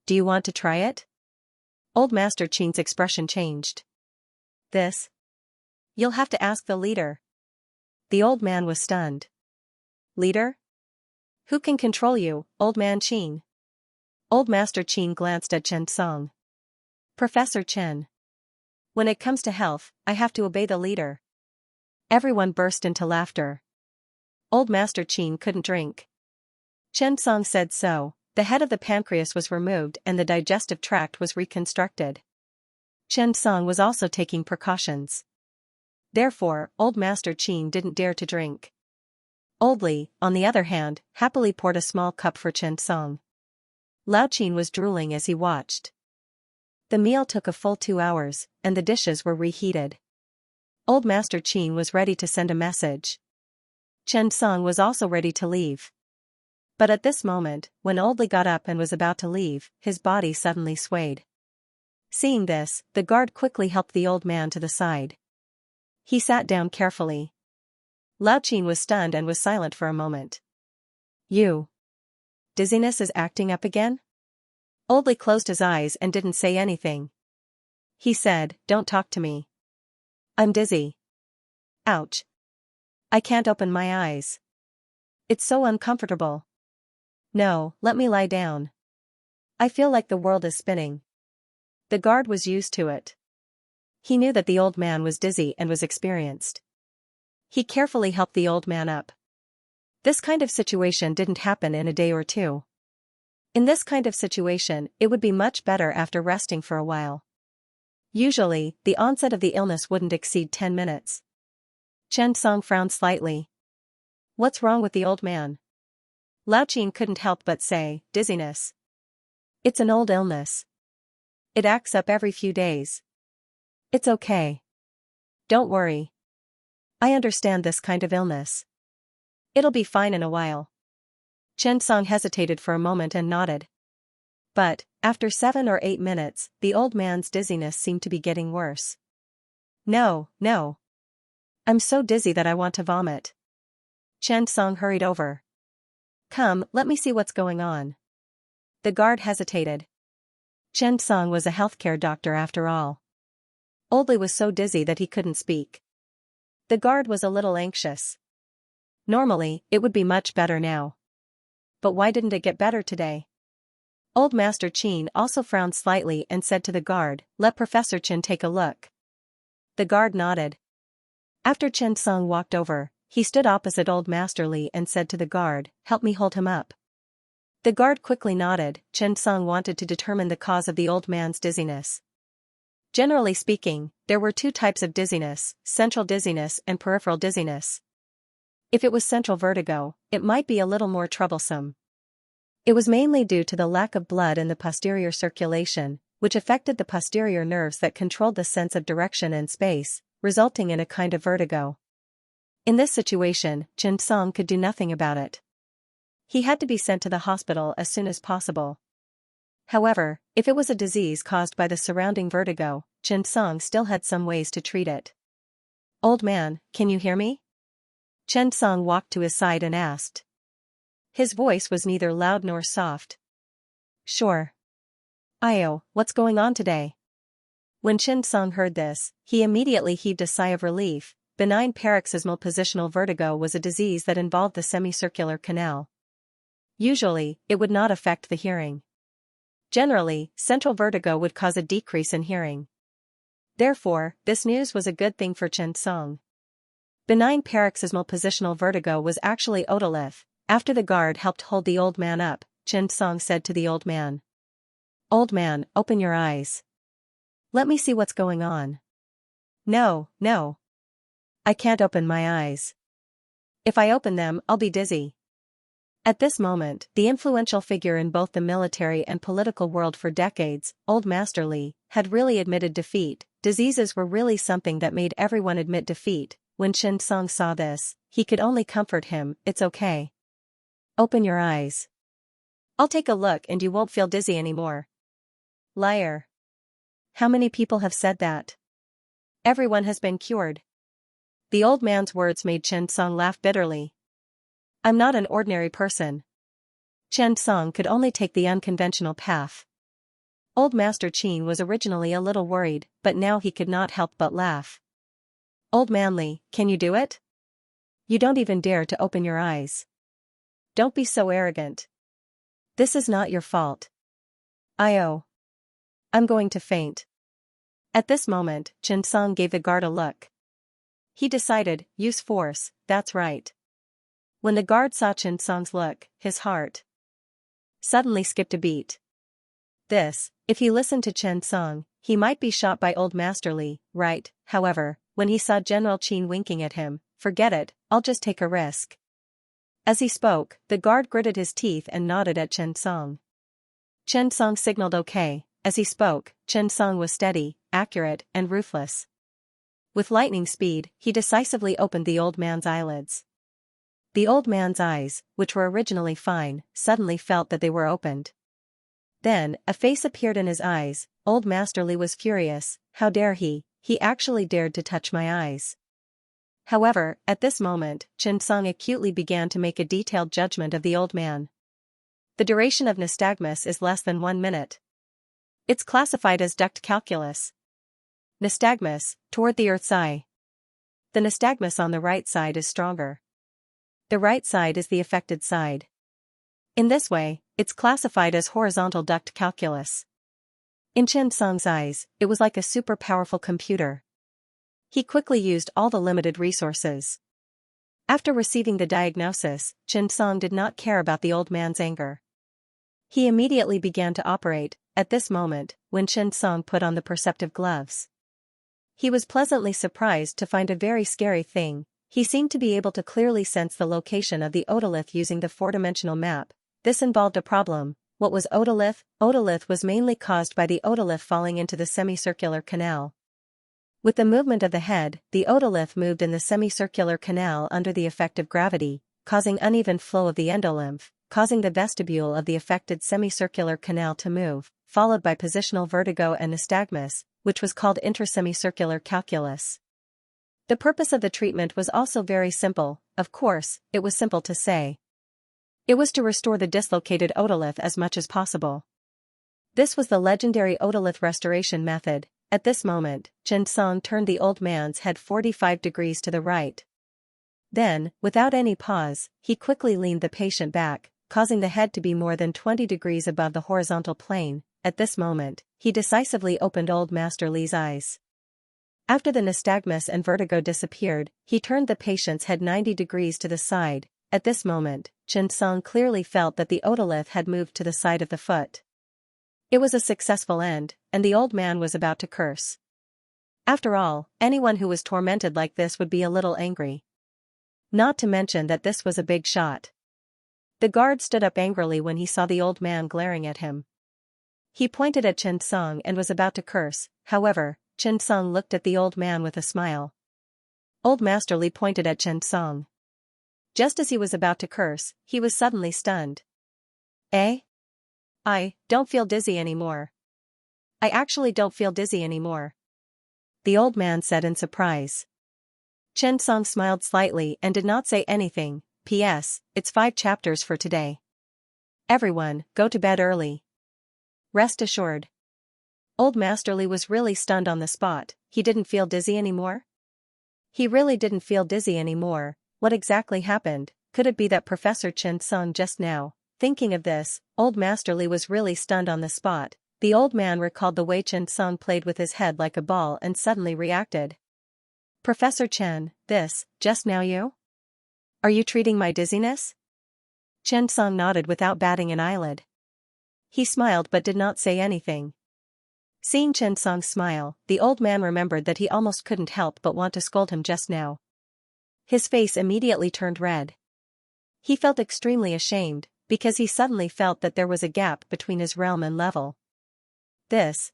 Do you want to try it? Old Master Qin's expression changed. This? You'll have to ask the leader. The old man was stunned. Leader? Who can control you, Old Man Qin? Old Master Qin glanced at Chen Song. Professor Chen. When it comes to health, I have to obey the leader. Everyone burst into laughter. Old Master Qin couldn't drink. Chen Song said so. The head of the pancreas was removed and the digestive tract was reconstructed. Chen Song was also taking precautions. Therefore, Old Master Qin didn't dare to drink. Oldly, on the other hand, happily poured a small cup for Chen Song. Lao Qin was drooling as he watched. The meal took a full 2 hours, and the dishes were reheated. Old Master Qin was ready to send a message. Chen Song was also ready to leave. But at this moment, when Oldly got up and was about to leave, his body suddenly swayed. Seeing this, the guard quickly helped the old man to the side. He sat down carefully. Lao Qin was stunned and was silent for a moment. You. Dizziness is acting up again? Oldly closed his eyes and didn't say anything. He said, "Don't talk to me. I'm dizzy. Ouch. I can't open my eyes. It's so uncomfortable. No, let me lie down. I feel like the world is spinning." The guard was used to it. He knew that the old man was dizzy and was experienced. He carefully helped the old man up. This kind of situation didn't happen in a day or two. In this kind of situation, it would be much better after resting for a while. Usually, the onset of the illness wouldn't exceed 10 minutes. Chen Song frowned slightly. What's wrong with the old man? Lao Qin couldn't help but say, dizziness. It's an old illness. It acts up every few days. It's okay. Don't worry. I understand this kind of illness. It'll be fine in a while. Chen Song hesitated for a moment and nodded. But, after 7 or 8 minutes, the old man's dizziness seemed to be getting worse. No. I'm so dizzy that I want to vomit. Chen Song hurried over. Come, let me see what's going on. The guard hesitated. Chen Song was a healthcare doctor after all. Oldly was so dizzy that he couldn't speak. The guard was a little anxious. Normally, it would be much better now. But why didn't it get better today? Old Master Qin also frowned slightly and said to the guard, "Let Professor Chen take a look." The guard nodded. After Chen Song walked over, he stood opposite Old Master Li and said to the guard, "Help me hold him up." The guard quickly nodded. Chen Song wanted to determine the cause of the old man's dizziness. Generally speaking, there were 2 types of dizziness, central dizziness and peripheral dizziness. If it was central vertigo, it might be a little more troublesome. It was mainly due to the lack of blood in the posterior circulation, which affected the posterior nerves that controlled the sense of direction and space, resulting in a kind of vertigo. In this situation, Chen Song could do nothing about it. He had to be sent to the hospital as soon as possible. However, if it was a disease caused by the surrounding vertigo, Chen Song still had some ways to treat it. "Old man, can you hear me?" Chen Song walked to his side and asked. His voice was neither loud nor soft. "Sure. Io, what's going on today?" When Chen Song heard this, he immediately heaved a sigh of relief. benign paroxysmal positional vertigo was a disease that involved the semicircular canal. Usually, it would not affect the hearing. Generally, central vertigo would cause a decrease in hearing. Therefore, this news was a good thing for Xianxia. Benign paroxysmal positional vertigo was actually otolith. After the guard helped hold the old man up, Xianxia said to the old man. "Old man, open your eyes. Let me see what's going on." "No, no. I can't open my eyes. If I open them, I'll be dizzy." At this moment, the influential figure in both the military and political world for decades, Old Master Li, had really admitted defeat. Diseases were really something that made everyone admit defeat. When Xianxia saw this, he could only comfort him, "It's okay. Open your eyes. I'll take a look and you won't feel dizzy anymore." Liar. How many people have said that? Everyone has been cured. The old man's words made Xianxia laugh bitterly. "I'm not an ordinary person." Xianxia could only take the unconventional path. Old Master Qin was originally a little worried, but now he could not help but laugh. "Old Man Li, can you do it? You don't even dare to open your eyes. Don't be so arrogant. This is not your fault." I'm going to faint." At this moment, Xianxia gave the guard a look. He decided, use force, that's right. When the guard saw Xianxia's look, his heart suddenly skipped a beat. If he listened to Xianxia, he might be shot by Old Master Li, right? However, when he saw General Qin winking at him, forget it, I'll just take a risk. As he spoke, the guard gritted his teeth and nodded at Xianxia. Xianxia signaled okay. As he spoke, Xianxia was steady, accurate, and ruthless. With lightning speed, he decisively opened the old man's eyelids. The old man's eyes, which were originally fine, suddenly felt that they were opened. Then, a face appeared in his eyes. Old Master Li was furious. How dare he? He actually dared to touch my eyes. However, at this moment, Xianxia acutely began to make a detailed judgment of the old man. The duration of nystagmus is less than 1 minute. It's classified as duct calculus. Nystagmus, toward the Earth's eye. The nystagmus on the right side is stronger. The right side is the affected side. In this way, it's classified as horizontal duct calculus. In Xianxia's eyes, it was like a super powerful computer. He quickly used all the limited resources. After receiving the diagnosis, Xianxia did not care about the old man's anger. He immediately began to operate. At this moment, when Xianxia put on the perceptive gloves, he was pleasantly surprised to find a very scary thing. He seemed to be able to clearly sense the location of the otolith using the four-dimensional map. This involved a problem. What was otolith? Otolith was mainly caused by the otolith falling into the semicircular canal. With the movement of the head, the otolith moved in the semicircular canal under the effect of gravity, causing uneven flow of the endolymph, causing the vestibule of the affected semicircular canal to move, followed by positional vertigo and nystagmus, which was called intrasemicircular calculus. The purpose of the treatment was also very simple. Of course, it was simple to say. It was to restore the dislocated otolith as much as possible. This was the legendary otolith restoration method. At this moment, Xianxia turned the old man's head 45 degrees to the right. Then, without any pause, he quickly leaned the patient back, causing the head to be more than 20 degrees above the horizontal plane. At this moment, he decisively opened Old Master Li's eyes. After the nystagmus and vertigo disappeared, he turned the patient's head 90 degrees to the side. At this moment, Xianxia clearly felt that the otolith had moved to the side of the foot. It was a successful end, and the old man was about to curse. After all, anyone who was tormented like this would be a little angry. Not to mention that this was a big shot. The guard stood up angrily when he saw the old man glaring at him. He pointed at Xianxia and was about to curse. However, Xianxia looked at the old man with a smile. Old Master Li pointed at Xianxia. Just as he was about to curse, he was suddenly stunned. I don't feel dizzy anymore. I actually don't feel dizzy anymore. The old man said in surprise. Xianxia smiled slightly and did not say anything. P.S. It's 5 chapters for today. Everyone, go to bed early. Rest assured. Old Master Li was really stunned on the spot. He didn't feel dizzy anymore? He really didn't feel dizzy anymore. What exactly happened? Could it be that Professor Chen sung just now? Thinking of this, Old Master Li was really stunned on the spot. The old man recalled the way Chen Song played with his head like a ball and suddenly reacted. Professor Chen, just now you? Are you treating my dizziness? Chen Song nodded without batting an eyelid. He smiled but did not say anything. Seeing Chen Song smile, the old man remembered that he almost couldn't help but want to scold him just now. His face immediately turned red. He felt extremely ashamed, because he suddenly felt that there was a gap between his realm and level.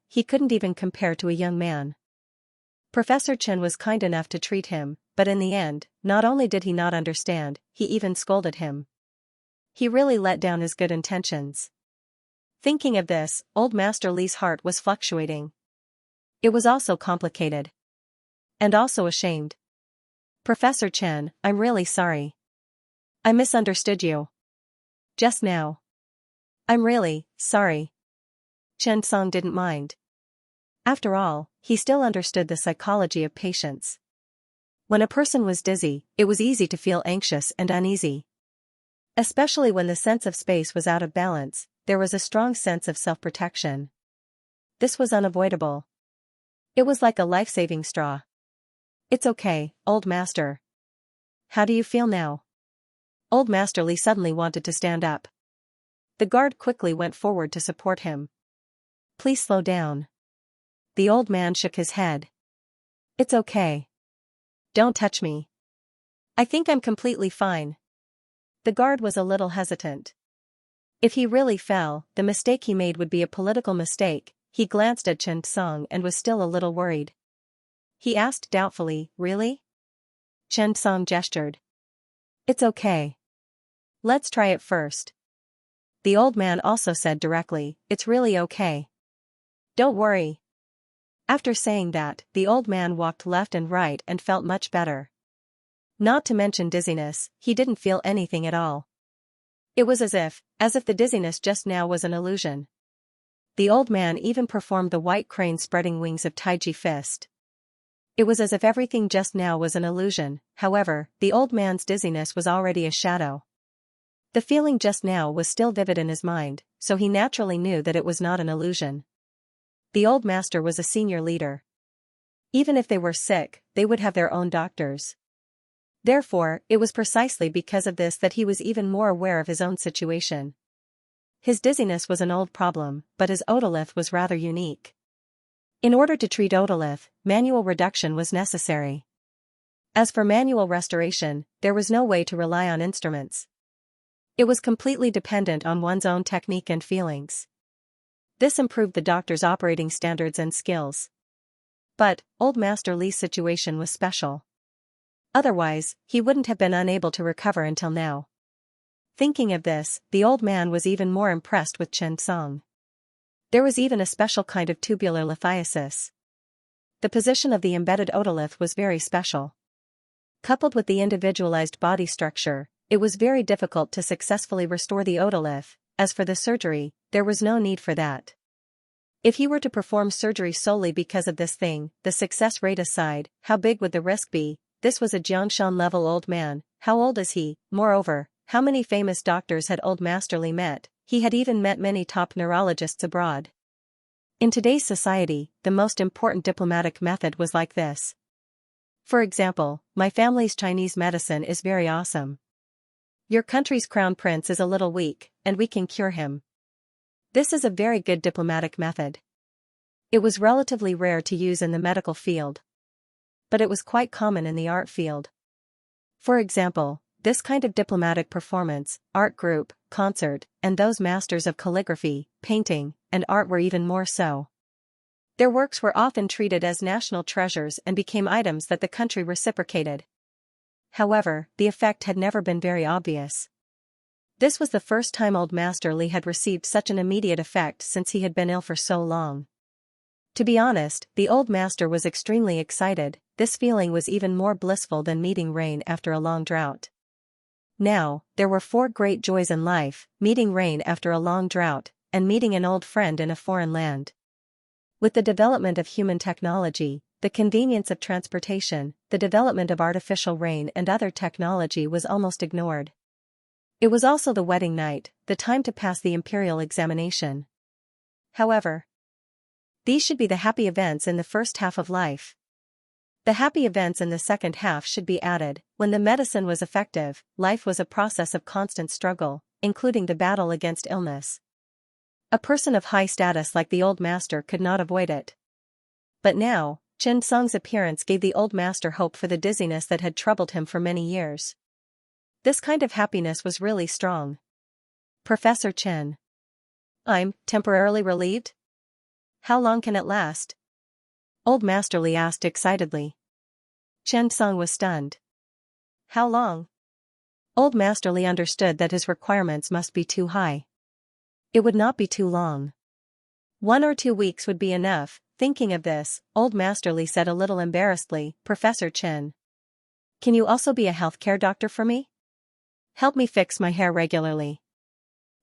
He couldn't even compare to a young man. Professor Chen was kind enough to treat him, but in the end, not only did he not understand, he even scolded him. He really let down his good intentions. Thinking of this, Old Master Li's heart was fluctuating. It was also complicated. And also ashamed. Professor Chen, I'm really sorry. I misunderstood you. Just now. I'm really sorry. Chen Song didn't mind. After all, he still understood the psychology of patience. When a person was dizzy, it was easy to feel anxious and uneasy. Especially when the sense of space was out of balance, there was a strong sense of self-protection. This was unavoidable. It was like a life-saving straw. It's okay, Old Master. How do you feel now? Old Master Li suddenly wanted to stand up. The guard quickly went forward to support him. Please slow down. The old man shook his head. It's okay. Don't touch me. I think I'm completely fine. The guard was a little hesitant. If he really fell, the mistake he made would be a political mistake. He glanced at Chen Song and was still a little worried. He asked doubtfully, really? Chen Song gestured. It's okay. Let's try it first. The old man also said directly, it's really okay. Don't worry. After saying that, the old man walked left and right and felt much better. Not to mention dizziness, he didn't feel anything at all. It was as if the dizziness just now was an illusion. The old man even performed the white crane spreading wings of Taiji fist. It was as if everything just now was an illusion. However, the old man's dizziness was already a shadow. The feeling just now was still vivid in his mind, so he naturally knew that it was not an illusion. The old master was a senior leader. Even if they were sick, they would have their own doctors. Therefore, it was precisely because of this that he was even more aware of his own situation. His dizziness was an old problem, but his otolith was rather unique. In order to treat otolith, manual reduction was necessary. As for manual restoration, there was no way to rely on instruments. It was completely dependent on one's own technique and feelings. This improved the doctor's operating standards and skills. But, Old Master Li's situation was special. Otherwise, he wouldn't have been unable to recover until now. Thinking of this, the old man was even more impressed with Chen Song. There was even a special kind of tubular lithiasis. The position of the embedded otolith was very special. Coupled with the individualized body structure, it was very difficult to successfully restore the otolith. As for the surgery, there was no need for that. If he were to perform surgery solely because of this thing, the success rate aside, how big would the risk be? This was a Xianxia-level old man. How old is he? Moreover, how many famous doctors had Old Master Li met? He had even met many top neurologists abroad. In today's society, the most important diplomatic method was like this. For example, my family's Chinese medicine is very awesome. Your country's crown prince is a little weak, and we can cure him. This is a very good diplomatic method. It was relatively rare to use in the medical field. But it was quite common in the art field. For example, this kind of diplomatic performance, art group, concert, and those masters of calligraphy, painting, and art were even more so. Their works were often treated as national treasures and became items that the country reciprocated. However, the effect had never been very obvious. This was the first time Old Master Li had received such an immediate effect since he had been ill for so long. To be honest, the old master was extremely excited. This feeling was even more blissful than meeting rain after a long drought. Now, there were 4 great joys in life: meeting rain after a long drought, and meeting an old friend in a foreign land. With the development of human technology, the convenience of transportation, the development of artificial rain and other technology was almost ignored. It was also the wedding night, the time to pass the imperial examination. However, these should be the happy events in the first half of life. The happy events in the second half should be added. When the medicine was effective, life was a process of constant struggle, including the battle against illness. A person of high status like the old master could not avoid it. But now, Chen Song's appearance gave the old master hope for the dizziness that had troubled him for many years. This kind of happiness was really strong. Professor Chen. I'm temporarily relieved? How long can it last? Old Master Li asked excitedly. Chen Song was stunned. How long? Old Master Li understood that his requirements must be too high. It would not be too long. 1 or 2 weeks would be enough. Thinking of this, Old Master Li said a little embarrassedly, Professor Chen. Can you also be a healthcare doctor for me? Help me fix my hair regularly.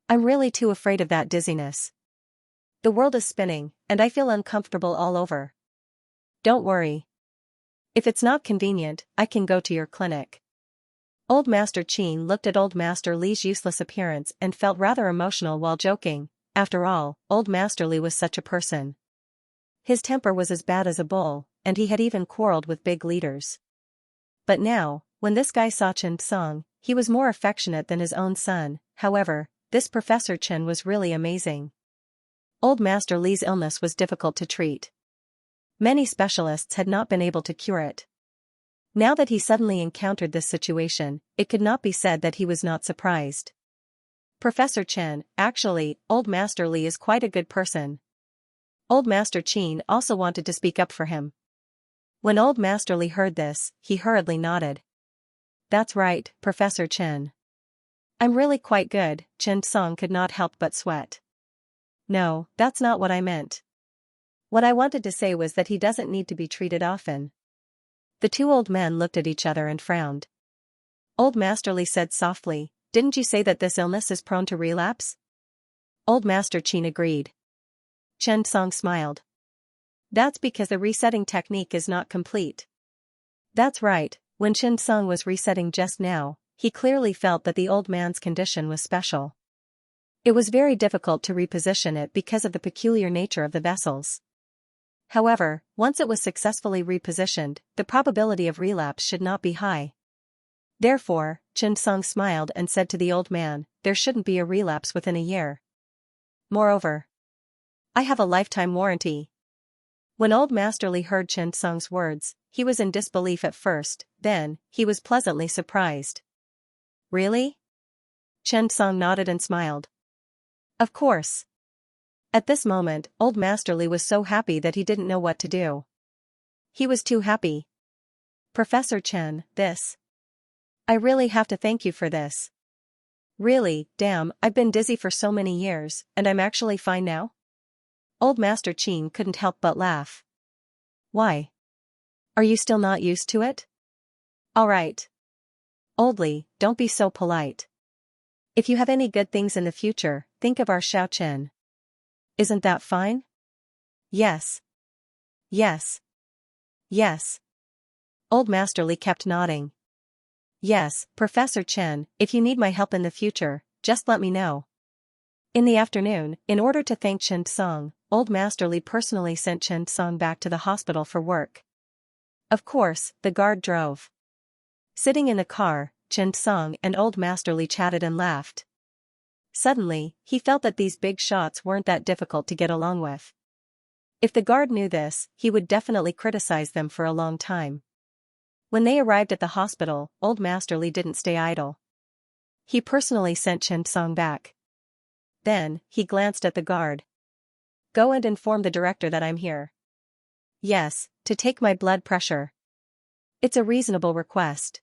I'm really too afraid of that dizziness. The world is spinning, and I feel uncomfortable all over. Don't worry. If it's not convenient, I can go to your clinic. Old Master Qin looked at Old Master Li's useless appearance and felt rather emotional while joking. After all, Old Master Li was such a person. His temper was as bad as a bull, and he had even quarreled with big leaders. But now, when this guy saw Chen Song, he was more affectionate than his own son. However, this Professor Chen was really amazing. Old Master Li's illness was difficult to treat. Many specialists had not been able to cure it. Now that he suddenly encountered this situation, it could not be said that he was not surprised. Professor Chen, actually, Old Master Li is quite a good person. Old Master Qin also wanted to speak up for him. When Old Master Li heard this, he hurriedly nodded. That's right, Professor Chen. I'm really quite good. Chen Song could not help but sweat. No, that's not what I meant. What I wanted to say was that he doesn't need to be treated often. The two old men looked at each other and frowned. Old Master Li said softly, Didn't you say that this illness is prone to relapse? Old Master Qin agreed. Chen Song smiled. That's because the resetting technique is not complete. That's right, when Chen Song was resetting just now, he clearly felt that the old man's condition was special. It was very difficult to reposition it because of the peculiar nature of the vessels. However, once it was successfully repositioned, the probability of relapse should not be high. Therefore, Chen Song smiled and said to the old man, there shouldn't be a relapse within a year. Moreover, I have a lifetime warranty. When Old Master Li heard Chen Song's words, he was in disbelief at first, then, he was pleasantly surprised. Really? Chen Song nodded and smiled. Of course. At this moment, Old Master Li was so happy that he didn't know what to do. He was too happy. Professor Chen, I really have to thank you for this. Really, damn, I've been dizzy for so many years, and I'm actually fine now? Old Master Qin couldn't help but laugh. Why? Are you still not used to it? All right. Old Li, don't be so polite. If you have any good things in the future, think of our Xiao Chen. Isn't that fine? Yes. Yes. Yes. Old Master Li kept nodding. Yes, Professor Chen, if you need my help in the future, just let me know. In the afternoon, in order to thank Chen Song, Old Master Li personally sent Chen Song back to the hospital for work. Of course, the guard drove. Sitting in the car, Chen Song and Old Master Li chatted and laughed. Suddenly, he felt that these big shots weren't that difficult to get along with. If the guard knew this, he would definitely criticize them for a long time. When they arrived at the hospital, Old Master Li didn't stay idle. He personally sent Chen Song back. Then, he glanced at the guard. Go and inform the director that I'm here. Yes, to take my blood pressure. It's a reasonable request.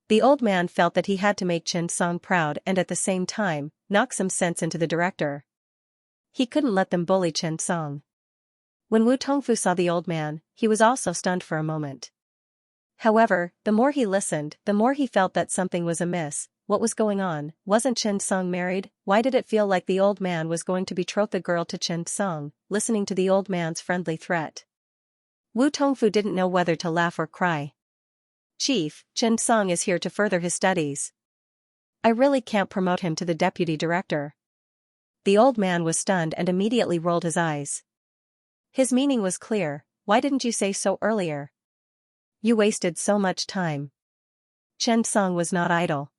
The old man felt that he had to make Chen Song proud and at the same time, knock some sense into the director. He couldn't let them bully Chen Song. When Wu Tongfu saw the old man, he was also stunned for a moment. However, the more he listened, the more he felt that something was amiss. What was going on? Wasn't Chen Song married? Why did it feel like the old man was going to betroth the girl to Chen Song, listening to the old man's friendly threat? Wu Tongfu didn't know whether to laugh or cry. Chief, Chen Song is here to further his studies. I really can't promote him to the deputy director. The old man was stunned and immediately rolled his eyes. His meaning was clear. Why didn't you say so earlier? You wasted so much time. Chen Song was not idle.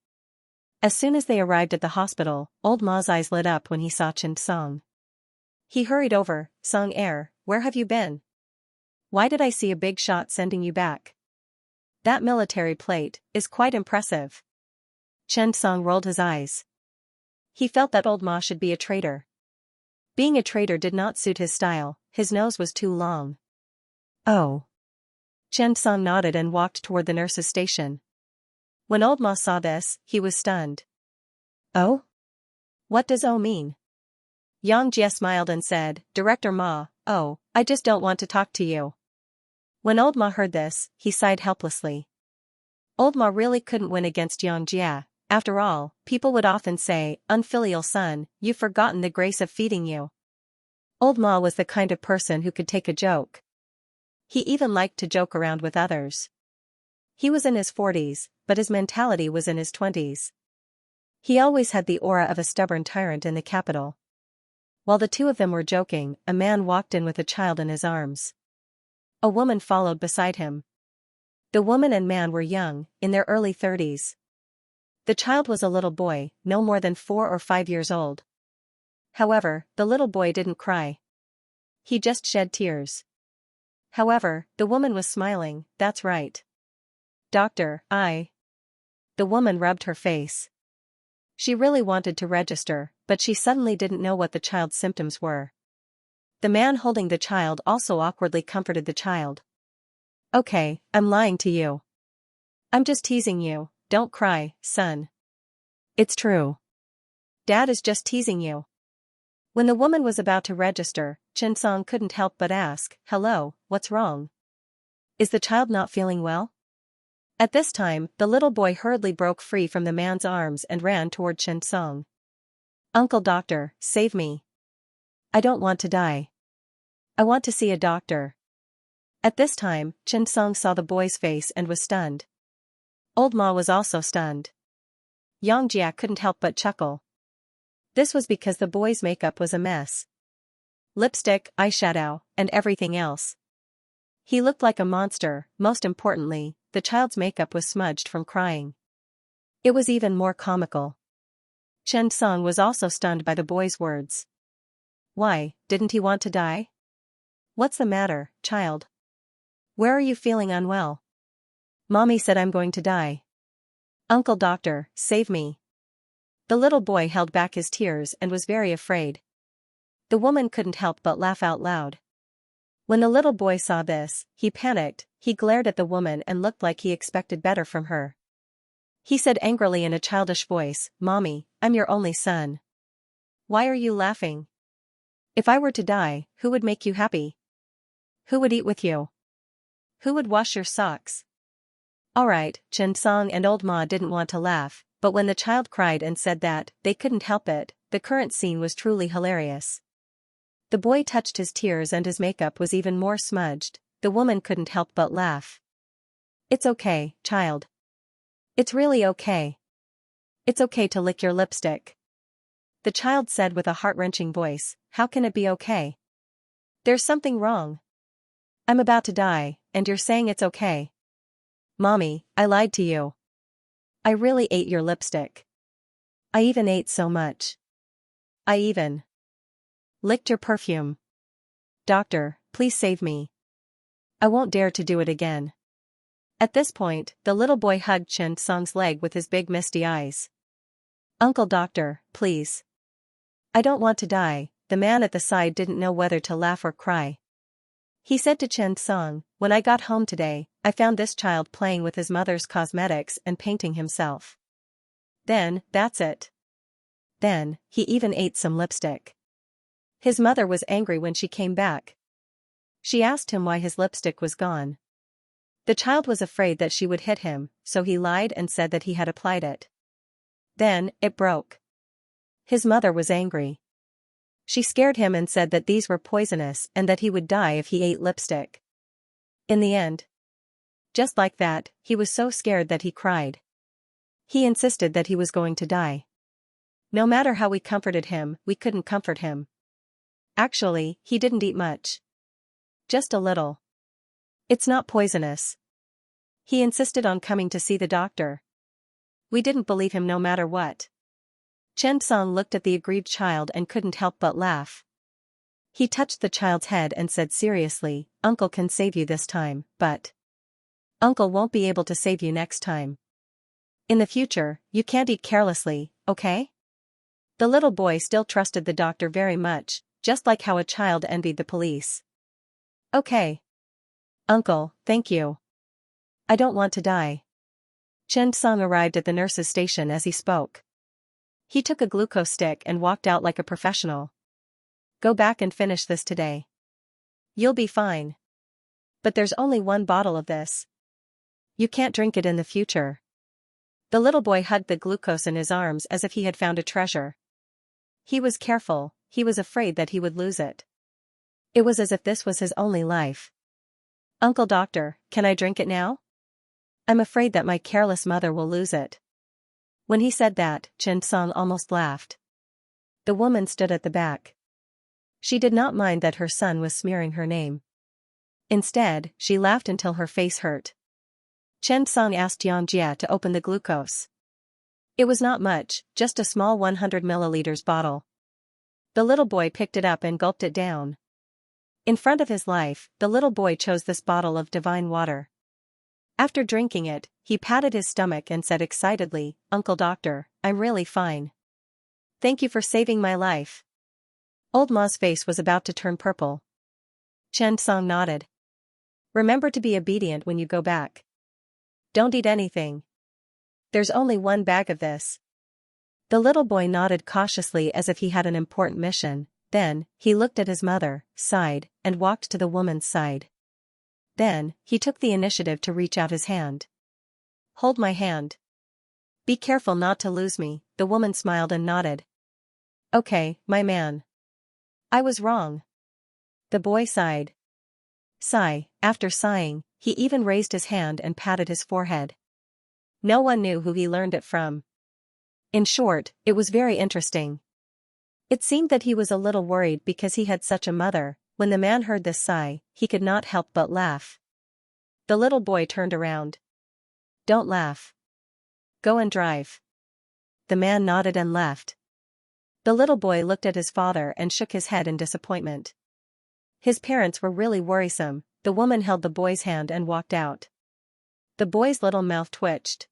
As soon as they arrived at the hospital, old Ma's eyes lit up when he saw Chen Song. He hurried over. Song Air, where have you been? Why did I see a big shot sending you back? That military plate is quite impressive. Chen Song rolled his eyes. He felt that old Ma should be a traitor. Being a traitor did not suit his style, his nose was too long. Oh. Chen Song nodded and walked toward the nurse's station. When old Ma saw this, he was stunned. Oh? What does oh mean? Xianxia smiled and said, Director Ma, oh, I just don't want to talk to you. When old Ma heard this, he sighed helplessly. Old Ma really couldn't win against Xianxia. After all, people would often say, unfilial son, you've forgotten the grace of feeding you. Old Ma was the kind of person who could take a joke. He even liked to joke around with others. He was in his 40s, but his mentality was in his 20s. He always had the aura of a stubborn tyrant in the capital. While the two of them were joking, a man walked in with a child in his arms. A woman followed beside him. The woman and man were young, in their early 30s. The child was a little boy, no more than 4 or 5 years old. However, the little boy didn't cry. He just shed tears. However, the woman was smiling. That's right. Doctor, The woman rubbed her face. She really wanted to register, but she suddenly didn't know what the child's symptoms were. The man holding the child also awkwardly comforted the child. Okay, I'm lying to you. I'm just teasing you, don't cry, son. It's true. Dad is just teasing you. When the woman was about to register, Chen Song couldn't help but ask, hello, what's wrong? Is the child not feeling well? At this time, the little boy hurriedly broke free from the man's arms and ran toward Chen Song. Uncle Doctor, save me. I don't want to die. I want to see a doctor. At this time, Chen Song saw the boy's face and was stunned. Old Ma was also stunned. Xianxia couldn't help but chuckle. This was because the boy's makeup was a mess. Lipstick, eyeshadow, and everything else. He looked like a monster. Most importantly, the child's makeup was smudged from crying. It was even more comical. Chen Song was also stunned by the boy's words. Why, didn't he want to die? What's the matter, child? Where are you feeling unwell? Mommy said I'm going to die. Uncle Doctor, save me. The little boy held back his tears and was very afraid. The woman couldn't help but laugh out loud. When the little boy saw this, he panicked. He glared at the woman and looked like he expected better from her. He said angrily in a childish voice, Mommy, I'm your only son. Why are you laughing? If I were to die, who would make you happy? Who would eat with you? Who would wash your socks? Alright, Chen Song and old Ma didn't want to laugh, but when the child cried and said that, they couldn't help it. The current scene was truly hilarious. The boy touched his tears and his makeup was even more smudged. The woman couldn't help but laugh. It's okay, child. It's really okay. It's okay to lick your lipstick. The child said with a heart-wrenching voice, how can it be okay? There's something wrong. I'm about to die, and you're saying it's okay. Mommy, I lied to you. I really ate your lipstick. I even ate so much. I even licked your perfume. Doctor, please save me. I won't dare to do it again. At this point, the little boy hugged Chen Song's leg with his big misty eyes. Uncle Doctor, please. I don't want to die. The man at the side didn't know whether to laugh or cry. He said to Chen Song, when I got home today, I found this child playing with his mother's cosmetics and painting himself. Then, that's it. Then, he even ate some lipstick. His mother was angry when she came back. She asked him why his lipstick was gone. The child was afraid that she would hit him, so he lied and said that he had applied it. Then, it broke. His mother was angry. She scared him and said that these were poisonous and that he would die if he ate lipstick. In the end, just like that, he was so scared that he cried. He insisted that he was going to die. No matter how we comforted him, we couldn't comfort him. Actually, he didn't eat much. Just a little. It's not poisonous. He insisted on coming to see the doctor. We didn't believe him no matter what. Chen Song looked at the aggrieved child and couldn't help but laugh. He touched the child's head and said seriously, "Uncle can save you this time, but Uncle won't be able to save you next time. In the future, you can't eat carelessly, okay?" The little boy still trusted the doctor very much, just like how a child envied the police. "Okay. Uncle, thank you. I don't want to die." Chen Song arrived at the nurse's station as he spoke. He took a glucose stick and walked out like a professional. "Go back and finish this today. You'll be fine. But there's only one bottle of this. You can't drink it in the future." The little boy hugged the glucose in his arms as if he had found a treasure. He was careful, he was afraid that he would lose it. It was as if this was his only life. "Uncle Doctor, can I drink it now? I'm afraid that my careless mother will lose it." When he said that, Chen Song almost laughed. The woman stood at the back. She did not mind that her son was smearing her name. Instead, she laughed until her face hurt. Chen Song asked Xianxia to open the glucose. It was not much, just a small 100 milliliters bottle. The little boy picked it up and gulped it down. In front of his life, the little boy chose this bottle of divine water. After drinking it, he patted his stomach and said excitedly, "Uncle Doctor, I'm really fine. Thank you for saving my life." Old Ma's face was about to turn purple. Chen Song nodded. "Remember to be obedient when you go back. Don't eat anything. There's only one bag of this." The little boy nodded cautiously as if he had an important mission. Then, he looked at his mother, sighed, and walked to the woman's side. Then, he took the initiative to reach out his hand. "Hold my hand. Be careful not to lose me." The woman smiled and nodded. "Okay, my man. I was wrong." The boy sighed. After sighing, he even raised his hand and patted his forehead. No one knew who he learned it from. In short, it was very interesting. It seemed that he was a little worried because he had such a mother. When the man heard this sigh, he could not help but laugh. The little boy turned around. "Don't laugh. Go and drive." The man nodded and left. The little boy looked at his father and shook his head in disappointment. His parents were really worrisome. The woman held the boy's hand and walked out. The boy's little mouth twitched.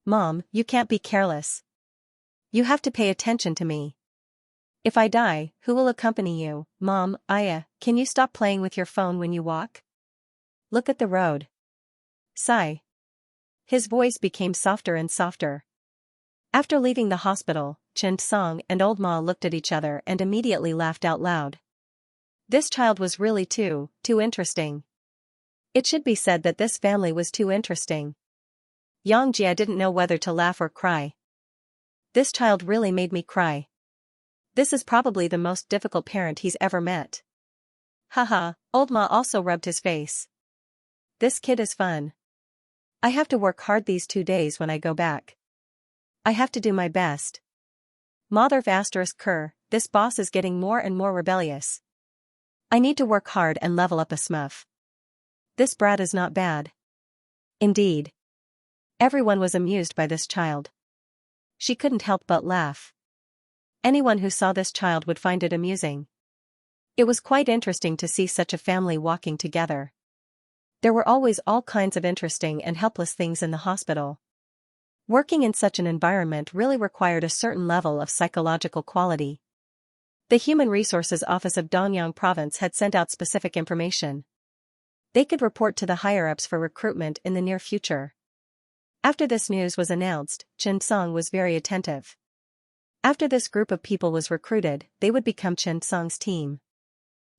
"Mom, you can't be careless. You have to pay attention to me. If I die, who will accompany you?" "Mom, can you stop playing with your phone when you walk? Look at the road." Sigh. His voice became softer and softer. After leaving the hospital, Chen Song and Old Ma looked at each other and immediately laughed out loud. This child was really too interesting. It should be said that this family was too interesting. Xianxia didn't know whether to laugh or cry. "This child really made me cry. This is probably the most difficult parent he's ever met." Haha, Old Ma also rubbed his face. "This kid is fun. I have to work hard these 2 days when I go back. I have to do my best. Motherf asterisk cur, this boss is getting more and more rebellious. I need to work hard and level up a smurf. This brat is not bad." Indeed. Everyone was amused by this child. She couldn't help but laugh. Anyone who saw this child would find it amusing. It was quite interesting to see such a family walking together. There were always all kinds of interesting and helpless things in the hospital. Working in such an environment really required a certain level of psychological quality. The Human Resources Office of Danyang Province had sent out specific information. They could report to the higher-ups for recruitment in the near future. After this news was announced, Chen Song was very attentive. After this group of people was recruited, they would become Chen Song's team.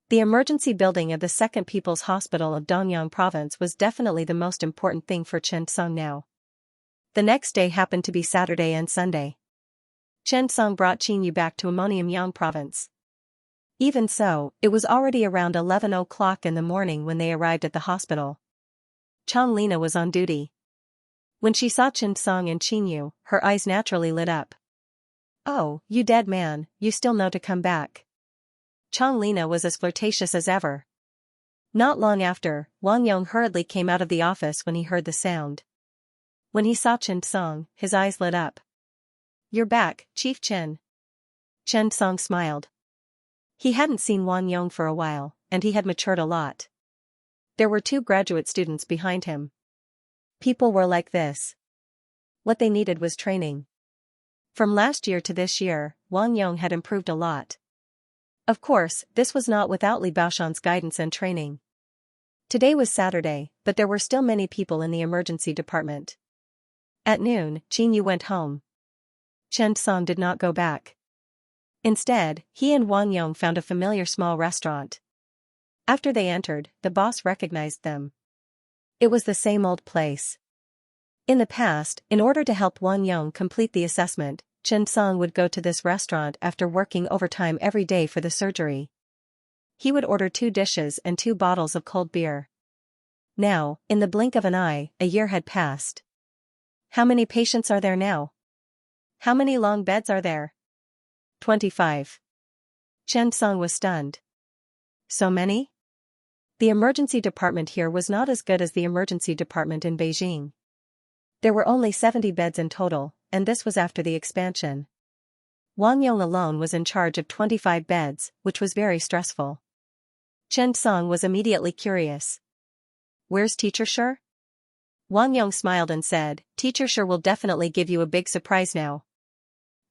The emergency building of the Second People's Hospital of Danyang Province was definitely the most important thing for Chen Song now. The next day happened to be Saturday and Sunday. Chen Song brought Qin Yu back to Ammonium Yang Province. Even so, it was already around 11 o'clock in the morning when they arrived at the hospital. Changlina was on duty. When she saw Xianxia and Qinyu, her eyes naturally lit up. "Oh, you dead man, you still know to come back." Changlina was as flirtatious as ever. Not long after, Wang Yong hurriedly came out of the office when he heard the sound. When he saw Xianxia, his eyes lit up. "You're back, Chief Chen." Xianxia smiled. He hadn't seen Wang Yong for a while, and he had matured a lot. There were 2 graduate students behind him. People were like this. What they needed was training. From last year to this year, Wang Yong had improved a lot. Of course, this was not without Li Baoshan's guidance and training. Today was Saturday, but there were still many people in the emergency department. At noon, Qinyu went home. Xianxia did not go back. Instead, he and Wang Yong found a familiar small restaurant. After they entered, the boss recognized them. It was the same old place. In the past, in order to help Wang Yong complete the assessment, Xianxia would go to this restaurant after working overtime every day for the surgery. He would order 2 dishes and 2 bottles of cold beer. Now, in the blink of an eye, a year had passed. How many patients are there now? How many long beds are there? 25. Xianxia was stunned. So many? The emergency department here was not as good as the emergency department in Beijing. There were only 70 beds in total, and this was after the expansion. Wang Yong alone was in charge of 25 beds, which was very stressful. Xianxia was immediately curious. "Where's Teacher Shi?" Wang Yong smiled and said, "Teacher Shi will definitely give you a big surprise now."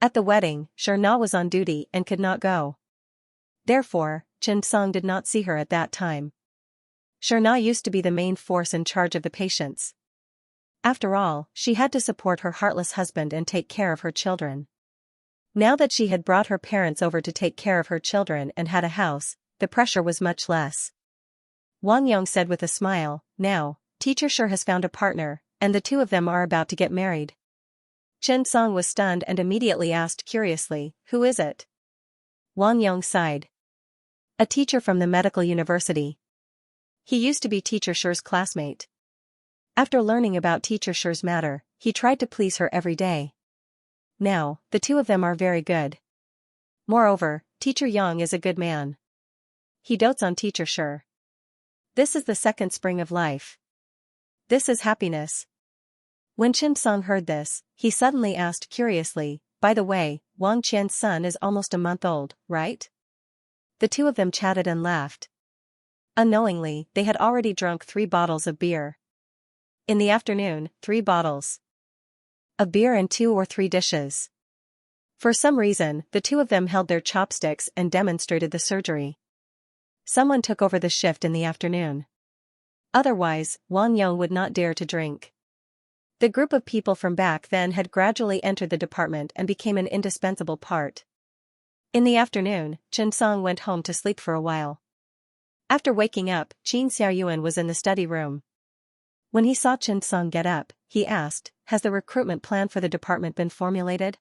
At the wedding, Shi Na was on duty and could not go. Therefore, Xianxia did not see her at that time. Shi Na used to be the main force in charge of the patients. After all, she had to support her heartless husband and take care of her children. Now that she had brought her parents over to take care of her children and had a house, the pressure was much less. Wang Yong said with a smile, "Now, Teacher Shi has found a partner, and the 2 of them are about to get married." Xianxia was stunned and immediately asked curiously, "Who is it?" Wang Yong sighed. "A teacher from the medical university. He used to be Teacher Shi's classmate. After learning about Teacher Shi's matter, he tried to please her every day. Now, the 2 of them are very good. Moreover, Teacher Yang is a good man. He dotes on Teacher Shi. This is the second spring of life. This is happiness." When Xianxia heard this, he suddenly asked curiously, "By the way, Wang Qian's son is almost a month old, right?" The 2 of them chatted and laughed. Unknowingly, they had already drunk 3 bottles of beer. In the afternoon, 3 bottles of beer and 2 or 3 dishes. For some reason, the 2 of them held their chopsticks and demonstrated the surgery. Someone took over the shift in the afternoon. Otherwise, Wang Yong would not dare to drink. The group of people from back then had gradually entered the department and became an indispensable part. In the afternoon, Xianxia went home to sleep for a while. After waking up, Xianxia was in the study room. When he saw Xianxia get up, he asked, "Has the recruitment plan for the department been formulated?"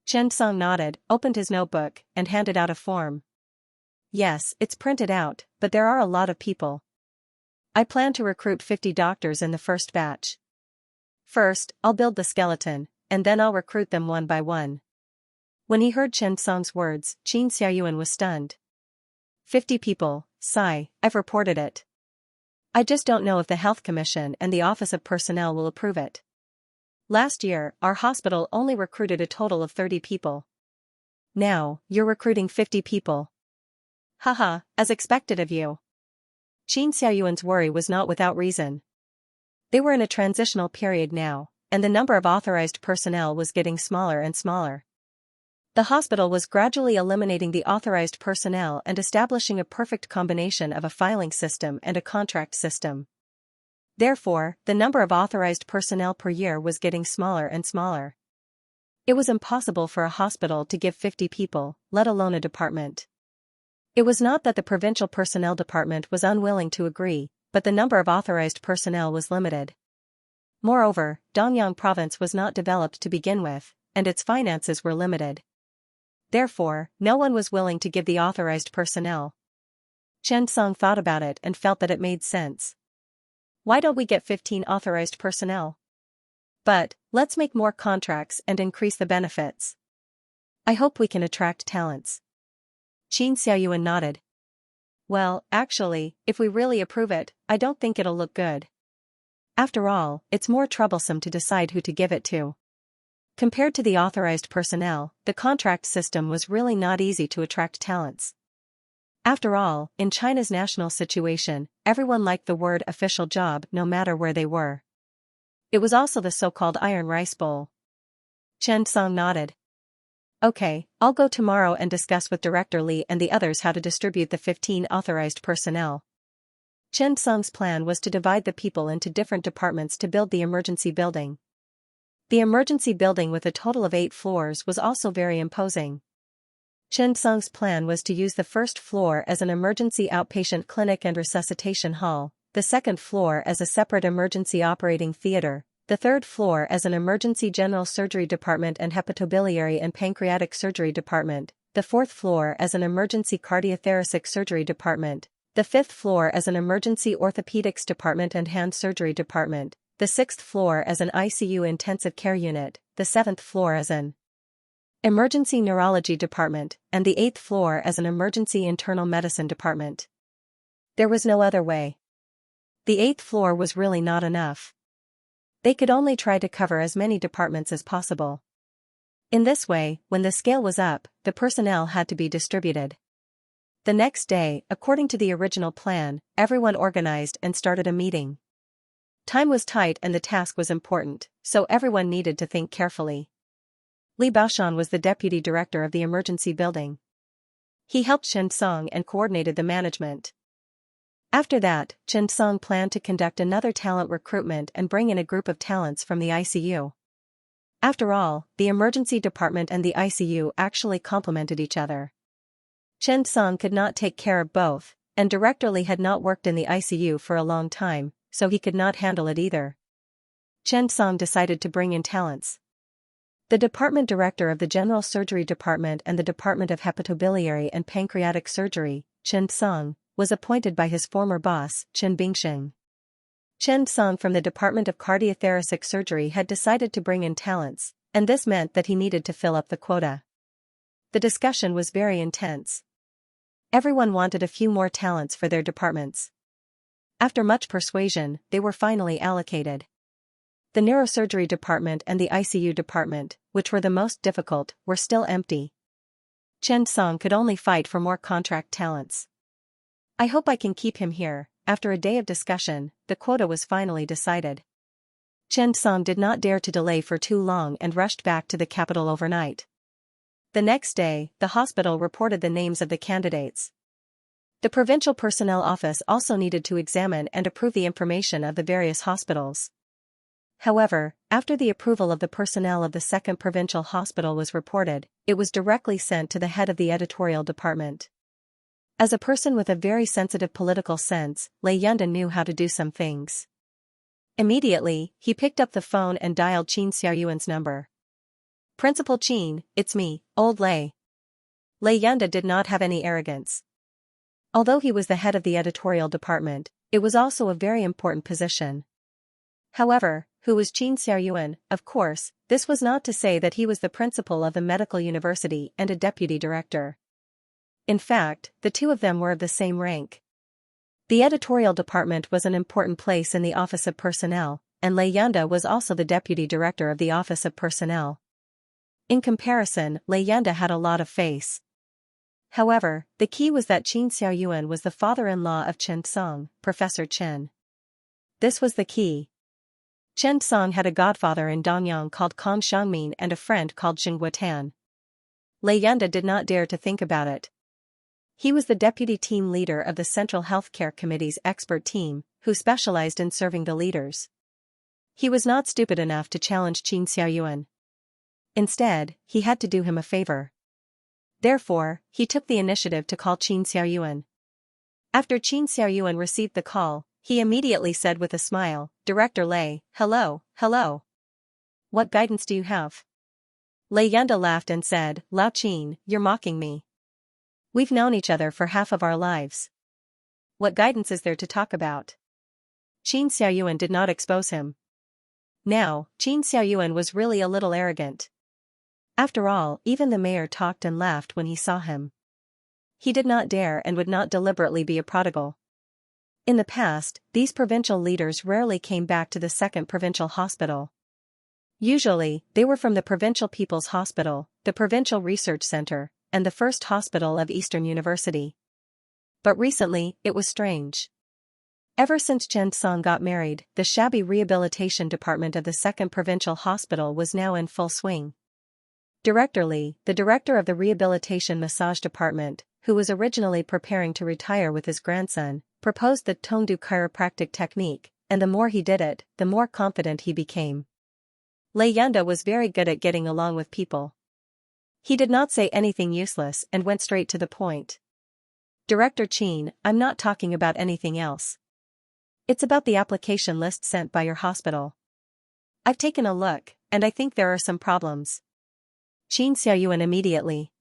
Xianxia nodded, opened his notebook, and handed out a form. "Yes, it's printed out, but there are a lot of people. I plan to recruit 50 doctors in the first batch. First, I'll build the skeleton, and then I'll recruit them one by one." When he heard Xianxia's words, Xianxia was stunned. 50 people, sigh, I've reported it. I just don't know if the Health Commission and the Office of Personnel will approve it. Last year, our hospital only recruited a total of 30 people. Now, you're recruiting 50 people. Haha, as expected of you. Xiaoyuan's worry was not without reason. They were in a transitional period now, and the number of authorized personnel was getting smaller and smaller. The hospital was gradually eliminating the authorized personnel and establishing a perfect combination of a filing system and a contract system. Therefore, the number of authorized personnel per year was getting smaller and smaller. It was impossible for a hospital to give 50 people, let alone a department. It was not that the provincial personnel department was unwilling to agree, but the number of authorized personnel was limited. Moreover, Dongyang province was not developed to begin with, and its finances were limited. Therefore, no one was willing to give the authorized personnel. Chen Song thought about it and felt that it made sense. Why don't we get 15 authorized personnel? But, let's make more contracts and increase the benefits. I hope we can attract talents. Xianxia nodded. Well, actually, if we really approve it, I don't think it'll look good. After all, it's more troublesome to decide who to give it to. Compared to the authorized personnel, the contract system was really not easy to attract talents. After all, in China's national situation, everyone liked the word official job no matter where they were. It was also the so-called iron rice bowl. Chen Song nodded. Okay, I'll go tomorrow and discuss with Director Li and the others how to distribute the 15 authorized personnel. Chen Song's plan was to divide the people into different departments to build the emergency building. The emergency building with a total of 8 floors was also very imposing. Chen Song's plan was to use the first floor as an emergency outpatient clinic and resuscitation hall, the second floor as a separate emergency operating theater, the third floor as an emergency general surgery department and hepatobiliary and pancreatic surgery department, the fourth floor as an emergency cardiothoracic surgery department, the fifth floor as an emergency orthopedics department and hand surgery department, the sixth floor as an ICU intensive care unit, the seventh floor as an emergency neurology department, and the eighth floor as an emergency internal medicine department. There was no other way. The eighth floor was really not enough. They could only try to cover as many departments as possible. In this way, when the scale was up, the personnel had to be distributed. The next day, according to the original plan, everyone organized and started a meeting. Time was tight and the task was important, so everyone needed to think carefully. Li Baoshan was the deputy director of the emergency building. He helped Chen Song and coordinated the management. After that, Chen Song planned to conduct another talent recruitment and bring in a group of talents from the ICU. After all, the emergency department and the ICU actually complemented each other. Chen Song could not take care of both, and Director Li had not worked in the ICU for a long time, so he could not handle it either. Chen Song decided to bring in talents. The department director of the general surgery department and the department of hepatobiliary and pancreatic surgery, Chen Song, was appointed by his former boss, Chen Bingsheng. Chen Song from the Department of Cardiothoracic Surgery had decided to bring in talents, and this meant that he needed to fill up the quota. The discussion was very intense. Everyone wanted a few more talents for their departments. After much persuasion, they were finally allocated. The neurosurgery department and the ICU department, which were the most difficult, were still empty. Chen Song could only fight for more contract talents. I hope I can keep him here. After a day of discussion, the quota was finally decided. Chen Song did not dare to delay for too long and rushed back to the capital overnight. The next day, the hospital reported the names of the candidates. The provincial personnel office also needed to examine and approve the information of the various hospitals. However, after the approval of the personnel of the second provincial hospital was reported, it was directly sent to the head of the editorial department. As a person with a very sensitive political sense, Lei Yunda knew how to do some things. Immediately, he picked up the phone and dialed Qin Xiaoyuan's number. Principal Qin, it's me, old Lei. Lei Yunda did not have any arrogance. Although he was the head of the editorial department, it was also a very important position. However, who was Qin Xiaoyuan? Of course, this was not to say that he was the principal of the medical university and a deputy director. In fact, the two of them were of the same rank. The editorial department was an important place in the Office of Personnel, and Lei Yunda was also the deputy director of the Office of Personnel. In comparison, Lei Yunda had a lot of face. However, the key was that Qin Xiaoyuan was the father-in-law of Chen Song, Professor Chen. This was the key. Chen Song had a godfather in Danyang called Kong Xiangmin and a friend called Xing Guotan. Lei Yunda did not dare to think about it. He was the deputy team leader of the Central Healthcare Committee's expert team, who specialized in serving the leaders. He was not stupid enough to challenge Qin Xiaoyuan. Instead, he had to do him a favor. Therefore, he took the initiative to call Qin Xiaoyuan. After Qin Xiaoyuan received the call, he immediately said with a smile, "Director Lei, hello, hello. What guidance do you have?" Lei Yanda laughed and said, Lao Qin, you're mocking me. We've known each other for half of our lives. What guidance is there to talk about? Qin Xiaoyuan did not expose him. Now, Qin Xiaoyuan was really a little arrogant. After all, even the mayor talked and laughed when he saw him. He did not dare and would not deliberately be a prodigal. In the past, these provincial leaders rarely came back to the second provincial hospital. Usually, they were from the Provincial People's Hospital, the Provincial Research Center, and the First Hospital of Eastern University. But recently, it was strange. Ever since Chen Song got married, the shabby rehabilitation department of the Second Provincial Hospital was now in full swing. Director Li, the director of the Rehabilitation Massage Department, who was originally preparing to retire with his grandson, proposed the Tongdu chiropractic technique, and the more he did it, the more confident he became. Lei Yanda was very good at getting along with people. He did not say anything useless and went straight to the point. Director Qin, I'm not talking about anything else. It's about the application list sent by your hospital. I've taken a look, and I think there are some problems. Qin Xiaoyuan immediately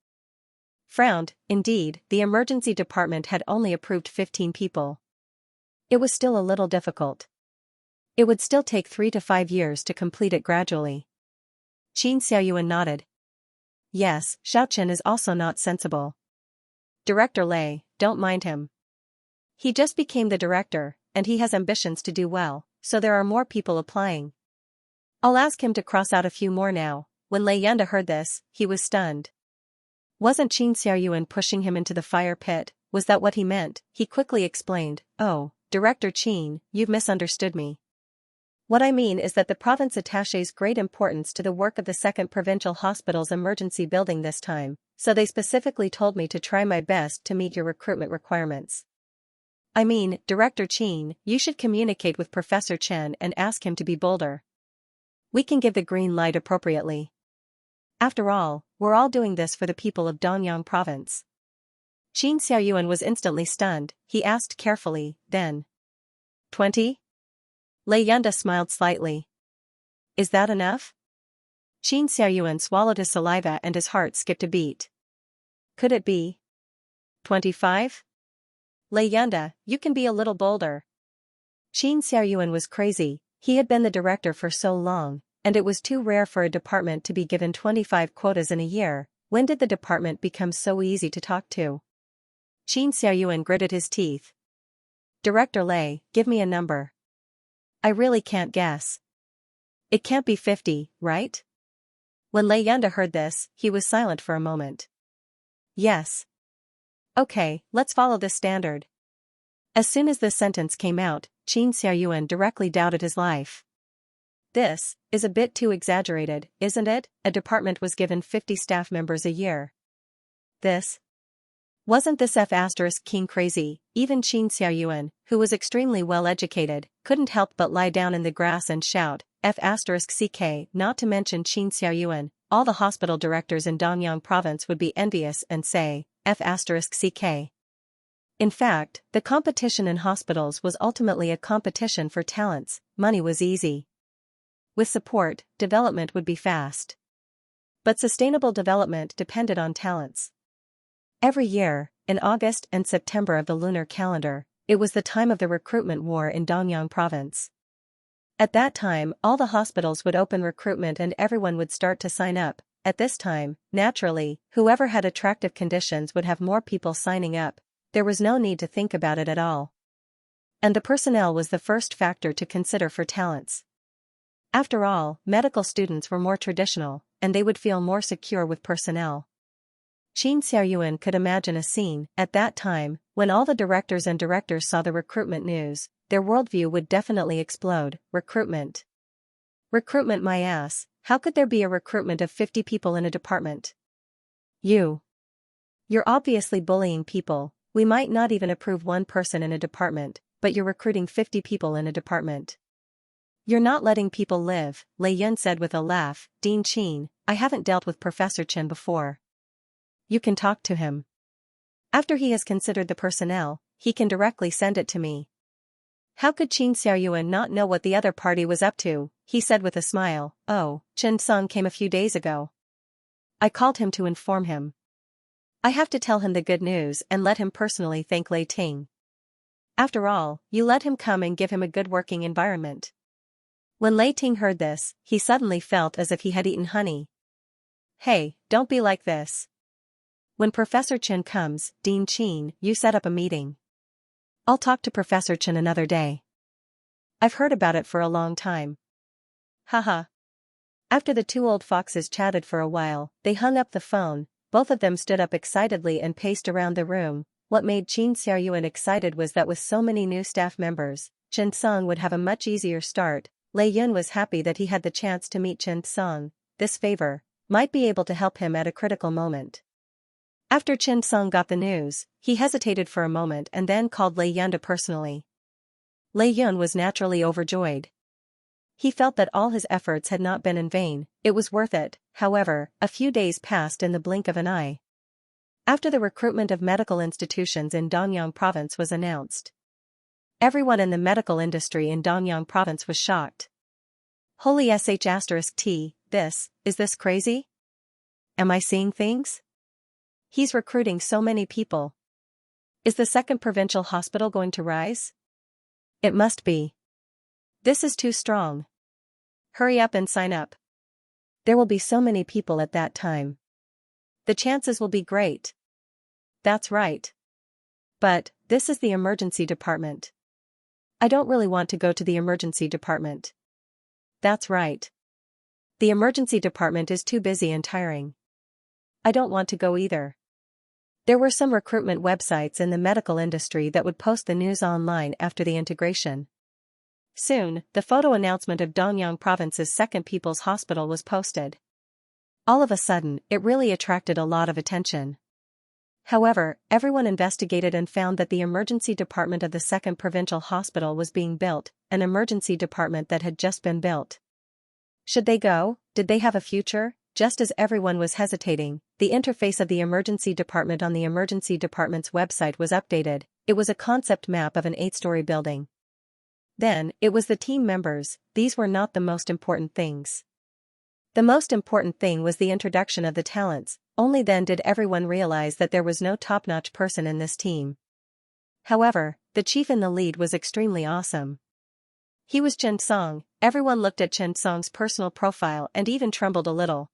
frowned. Indeed, the emergency department had only approved 15 people. It was still a little difficult. It would still take 3 to 5 years to complete it gradually. Qin Xiaoyuan nodded. Yes, Xiaochen is also not sensible. Director Lei, don't mind him. He just became the director, and he has ambitions to do well, so there are more people applying. I'll ask him to cross out a few more now. When Lei Yanda heard this, he was stunned. Wasn't Qin Xiaoyuan pushing him into the fire pit? Was that what he meant? He quickly explained, Oh, Director Qin, you've misunderstood me. What I mean is that the province attaches great importance to the work of the Second Provincial Hospital's emergency building this time, so they specifically told me to try my best to meet your recruitment requirements. I mean, Director Qin, you should communicate with Professor Chen and ask him to be bolder. We can give the green light appropriately. After all, we're all doing this for the people of Danyang province. Qin Xiaoyuan was instantly stunned. He asked carefully, then. 20? Lei Yanda smiled slightly. Is that enough? Qin Xiaoyuan swallowed his saliva and his heart skipped a beat. Could it be 25? Lei Yanda, you can be a little bolder. Qin Xiaoyuan was crazy. He had been the director for so long, and it was too rare for a department to be given 25 quotas in a year. When did the department become so easy to talk to? Qin Xiaoyuan gritted his teeth. Director Lei, give me a number. I really can't guess. It can't be 50, right? When Lei Yanda heard this, he was silent for a moment. Yes. Okay, let's follow this standard. As soon as this sentence came out, Qin Xiaoyuan directly doubted his life. This is a bit too exaggerated, isn't it? A department was given 50 staff members a year. Wasn't this F***king crazy? Even Qin Xiaoyuan, who was extremely well educated, couldn't help but lie down in the grass and shout, F***ck, not to mention Qin Xiaoyuan, all the hospital directors in Danyang province would be envious and say, F***ck. In fact, the competition in hospitals was ultimately a competition for talents. Money was easy. With support, development would be fast. But sustainable development depended on talents. Every year, in August and September of the lunar calendar, it was the time of the recruitment war in Danyang province. At that time, all the hospitals would open recruitment and everyone would start to sign up. At this time, naturally, whoever had attractive conditions would have more people signing up. There was no need to think about it at all. And the personnel was the first factor to consider for talents. After all, medical students were more traditional, and they would feel more secure with personnel. Qin Xiaoyuan could imagine a scene, at that time, when all the directors saw the recruitment news, their worldview would definitely explode. Recruitment. Recruitment my ass, how could there be a recruitment of 50 people in a department? You're obviously bullying people. We might not even approve one person in a department, but you're recruiting 50 people in a department. You're not letting people live, Lei Yun said with a laugh. Dean Qin, I haven't dealt with Professor Chen before. You can talk to him. After he has considered the personnel, he can directly send it to me. How could Qin Xiaoyuan not know what the other party was up to? He said with a smile, Oh, Chen Song came a few days ago. I called him to inform him. I have to tell him the good news and let him personally thank Lei Ting. After all, you let him come and give him a good working environment. When Lei Ting heard this, he suddenly felt as if he had eaten honey. Hey, don't be like this. When Professor Chen comes, Dean Chin, you set up a meeting. I'll talk to Professor Chen another day. I've heard about it for a long time. Haha. After the two old foxes chatted for a while, they hung up the phone. Both of them stood up excitedly and paced around the room. What made Xianxia excited was that with so many new staff members, Chen Song would have a much easier start. Lei Yun was happy that he had the chance to meet Chen Song. This favor might be able to help him at a critical moment. After Chen Song got the news, he hesitated for a moment and then called Lei Yun personally. Lei Yun was naturally overjoyed. He felt that all his efforts had not been in vain, it was worth it. However, a few days passed in the blink of an eye. After the recruitment of medical institutions in Danyang province was announced, everyone in the medical industry in Danyang province was shocked. Holy sh*t, is this crazy? Am I seeing things? He's recruiting so many people. Is the second provincial hospital going to rise? It must be. This is too strong. Hurry up and sign up. There will be so many people at that time. The chances will be great. That's right. But, this is the emergency department. I don't really want to go to the emergency department. That's right. The emergency department is too busy and tiring. I don't want to go either. There were some recruitment websites in the medical industry that would post the news online after the integration. Soon, the photo announcement of Danyang province's second People's Hospital was posted. All of a sudden, it really attracted a lot of attention. However, everyone investigated and found that the emergency department of the second provincial hospital was being built, an emergency department that had just been built. Should they go? Did they have a future? Just as everyone was hesitating, the interface of the emergency department on the emergency department's website was updated. It was a concept map of an 8-story building. Then, it was the team members. These were not the most important things. The most important thing was the introduction of the talents. Only then did everyone realize that there was no top-notch person in this team. However, the chief in the lead was extremely awesome. He was Chen Song. Everyone looked at Chen Song's personal profile and even trembled a little.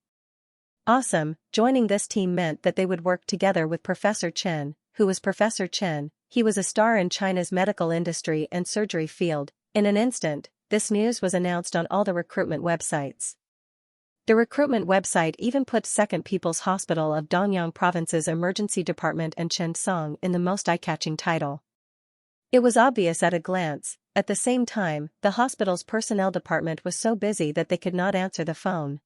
Awesome, joining this team meant that they would work together with Professor Chen. Who was Professor Chen? He was a star in China's medical industry and surgery field. In an instant, this news was announced on all the recruitment websites. The recruitment website even put Second People's Hospital of Danyang Province's emergency department and Chen Song in the most eye-catching title. It was obvious at a glance. At the same time, the hospital's personnel department was so busy that they could not answer the phone.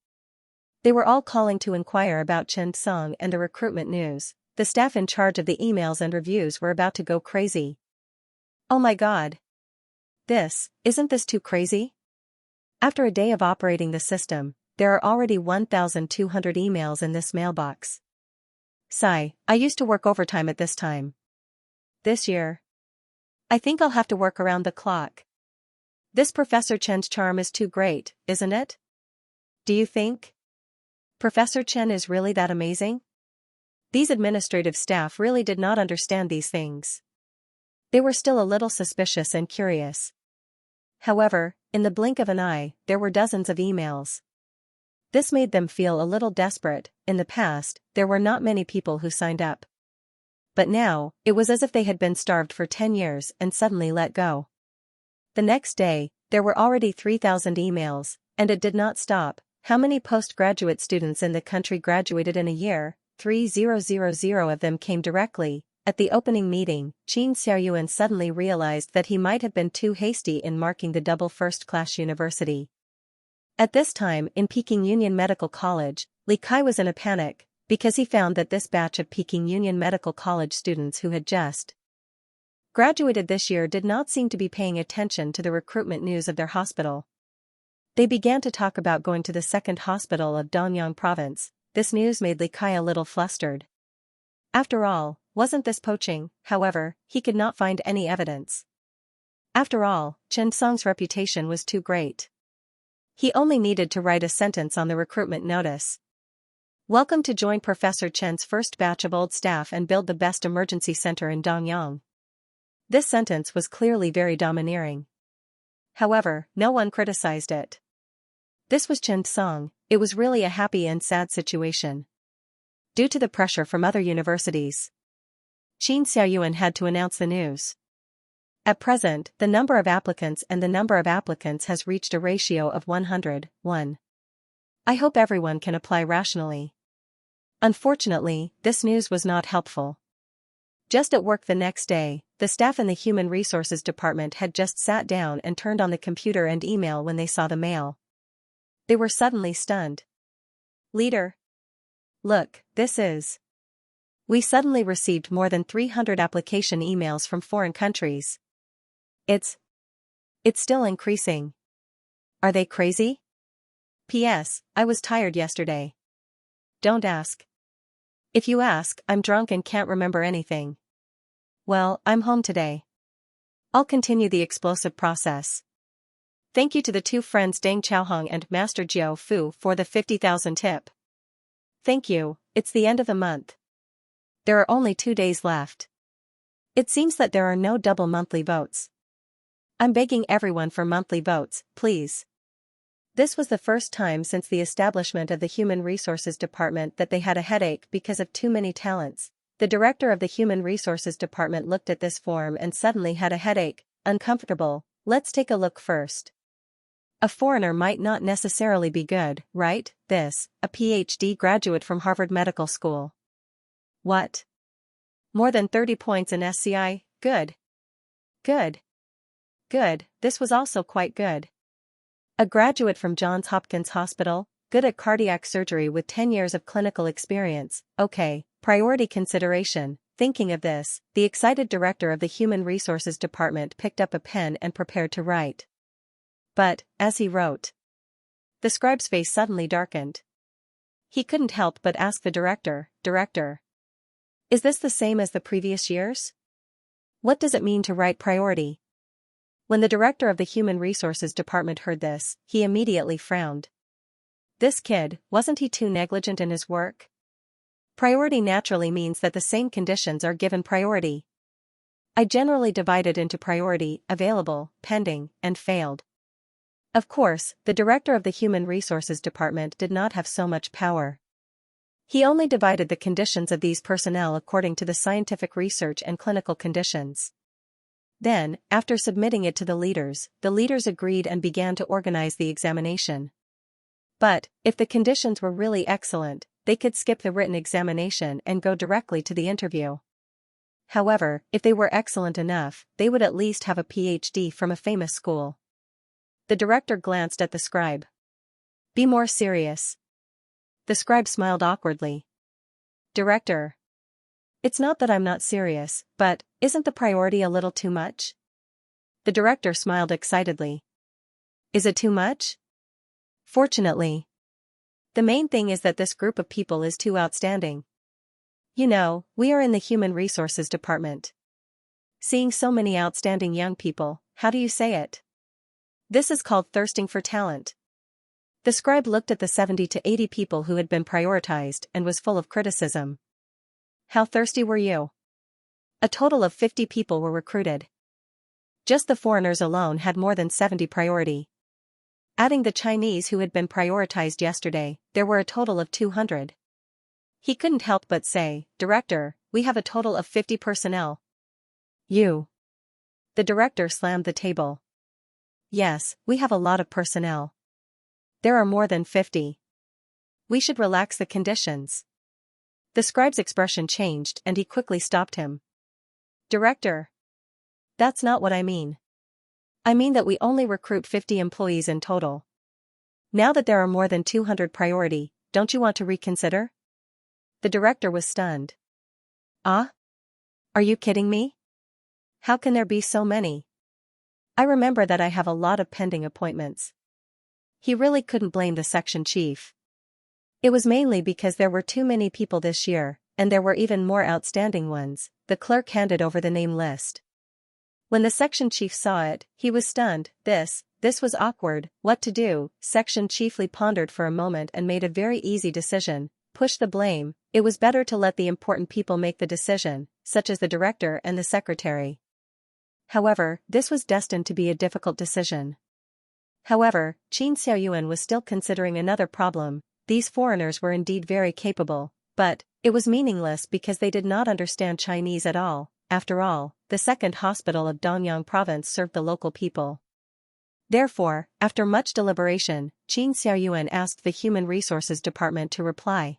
They were all calling to inquire about Chen Song and the recruitment news. The staff in charge of the emails and reviews were about to go crazy. Oh my god. Isn't this too crazy? After a day of operating the system, there are already 1,200 emails in this mailbox. Sigh, I used to work overtime at this time. This year, I think I'll have to work around the clock. This Professor Chen's charm is too great, isn't it? Do you think? Professor Chen is really that amazing? These administrative staff really did not understand these things. They were still a little suspicious and curious. However, in the blink of an eye, there were dozens of emails. This made them feel a little desperate. In the past, there were not many people who signed up. But now, it was as if they had been starved for 10 years and suddenly let go. The next day, there were already 3,000 emails, and it did not stop. How many postgraduate students in the country graduated in a year? 3,000 of them came directly. At the opening meeting, Qin Xiaoyuan suddenly realized that he might have been too hasty in marking the double first-class university. At this time in Peking Union Medical College, Li Kai was in a panic, because he found that this batch of Peking Union Medical College students who had just graduated this year did not seem to be paying attention to the recruitment news of their hospital. They began to talk about going to the second hospital of Danyang province. This news made Li Kai a little flustered. After all, wasn't this poaching? However, he could not find any evidence. After all, Chen Song's reputation was too great. He only needed to write a sentence on the recruitment notice. Welcome to join Professor Chen's first batch of old staff and build the best emergency center in Dongyang. This sentence was clearly very domineering. However, no one criticized it. This was Chen's song. It was really a happy and sad situation. Due to the pressure from other universities, Xianxia had to announce the news. At present, the number of applicants has reached a ratio of 101. I hope everyone can apply rationally. Unfortunately, this news was not helpful. Just at work the next day, the staff in the Human Resources Department had just sat down and turned on the computer and email when they saw the mail. They were suddenly stunned. Leader. Look, this is. We suddenly received more than 300 application emails from foreign countries. It's still increasing. Are they crazy? P.S. I was tired yesterday. Don't ask. If you ask, I'm drunk and can't remember anything. Well, I'm home today. I'll continue the explosive process. Thank you to the two friends Deng Chaohong and Master Jiao Fu for the 50,000 tip. Thank you, it's the end of the month. There are only 2 days left. It seems that there are no double monthly votes. I'm begging everyone for monthly votes, please. This was the first time since the establishment of the Human Resources Department that they had a headache because of too many talents. The director of the Human Resources Department looked at this form and suddenly had a headache, uncomfortable. Let's take a look first. A foreigner might not necessarily be good, right? This, a PhD graduate from Harvard Medical School. What? More than 30 points in SCI, good. Good. Good, this was also quite good. A graduate from Johns Hopkins Hospital, good at cardiac surgery with 10 years of clinical experience, okay, priority consideration. Thinking of this, the excited director of the Human Resources Department picked up a pen and prepared to write. But, as he wrote, the scribe's face suddenly darkened. He couldn't help but ask the director, Director, is this the same as the previous years? What does it mean to write priority? When the director of the Human Resources Department heard this, he immediately frowned. This kid, wasn't he too negligent in his work? Priority naturally means that the same conditions are given priority. I generally divide it into priority, available, pending, and failed. Of course, the director of the Human Resources Department did not have so much power. He only divided the conditions of these personnel according to the scientific research and clinical conditions. Then, after submitting it to the leaders agreed and began to organize the examination. But, if the conditions were really excellent, they could skip the written examination and go directly to the interview. However, if they were excellent enough, they would at least have a PhD from a famous school. The director glanced at the scribe. Be more serious. The scribe smiled awkwardly. Director. It's not that I'm not serious, but, isn't the priority a little too much? The director smiled excitedly. Is it too much? Fortunately. The main thing is that this group of people is too outstanding. You know, we are in the Human Resources Department. Seeing so many outstanding young people, how do you say it? This is called thirsting for talent. The scribe looked at the 70 to 80 people who had been prioritized and was full of criticism. How thirsty were you? A total of 50 people were recruited. Just the foreigners alone had more than 70 priority. Adding the Chinese who had been prioritized yesterday, there were a total of 200. He couldn't help but say, Director, we have a total of 50 personnel. You. The director slammed the table. Yes, we have a lot of personnel. There are more than 50. We should relax the conditions. The scribe's expression changed and he quickly stopped him. Director. That's not what I mean. I mean that we only recruit 50 employees in total. Now that there are more than 200 priority, don't you want to reconsider? The director was stunned. Ah? Are you kidding me? How can there be so many? I remember that I have a lot of pending appointments. He really couldn't blame the section chief. It was mainly because there were too many people this year, and there were even more outstanding ones. The clerk handed over the name list. When the section chief saw it, he was stunned. This was awkward. What to do? Section chiefly pondered for a moment and made a very easy decision. push the blame, it was better to let the important people make the decision, such as the director and the secretary. However, this was destined to be a difficult decision. However, Xianxia was still considering another problem. These foreigners were indeed very capable, but it was meaningless because they did not understand Chinese at all. After all, the second hospital of Danyang province served the local people. Therefore, after much deliberation, Xianxia asked the Human Resources Department to reply.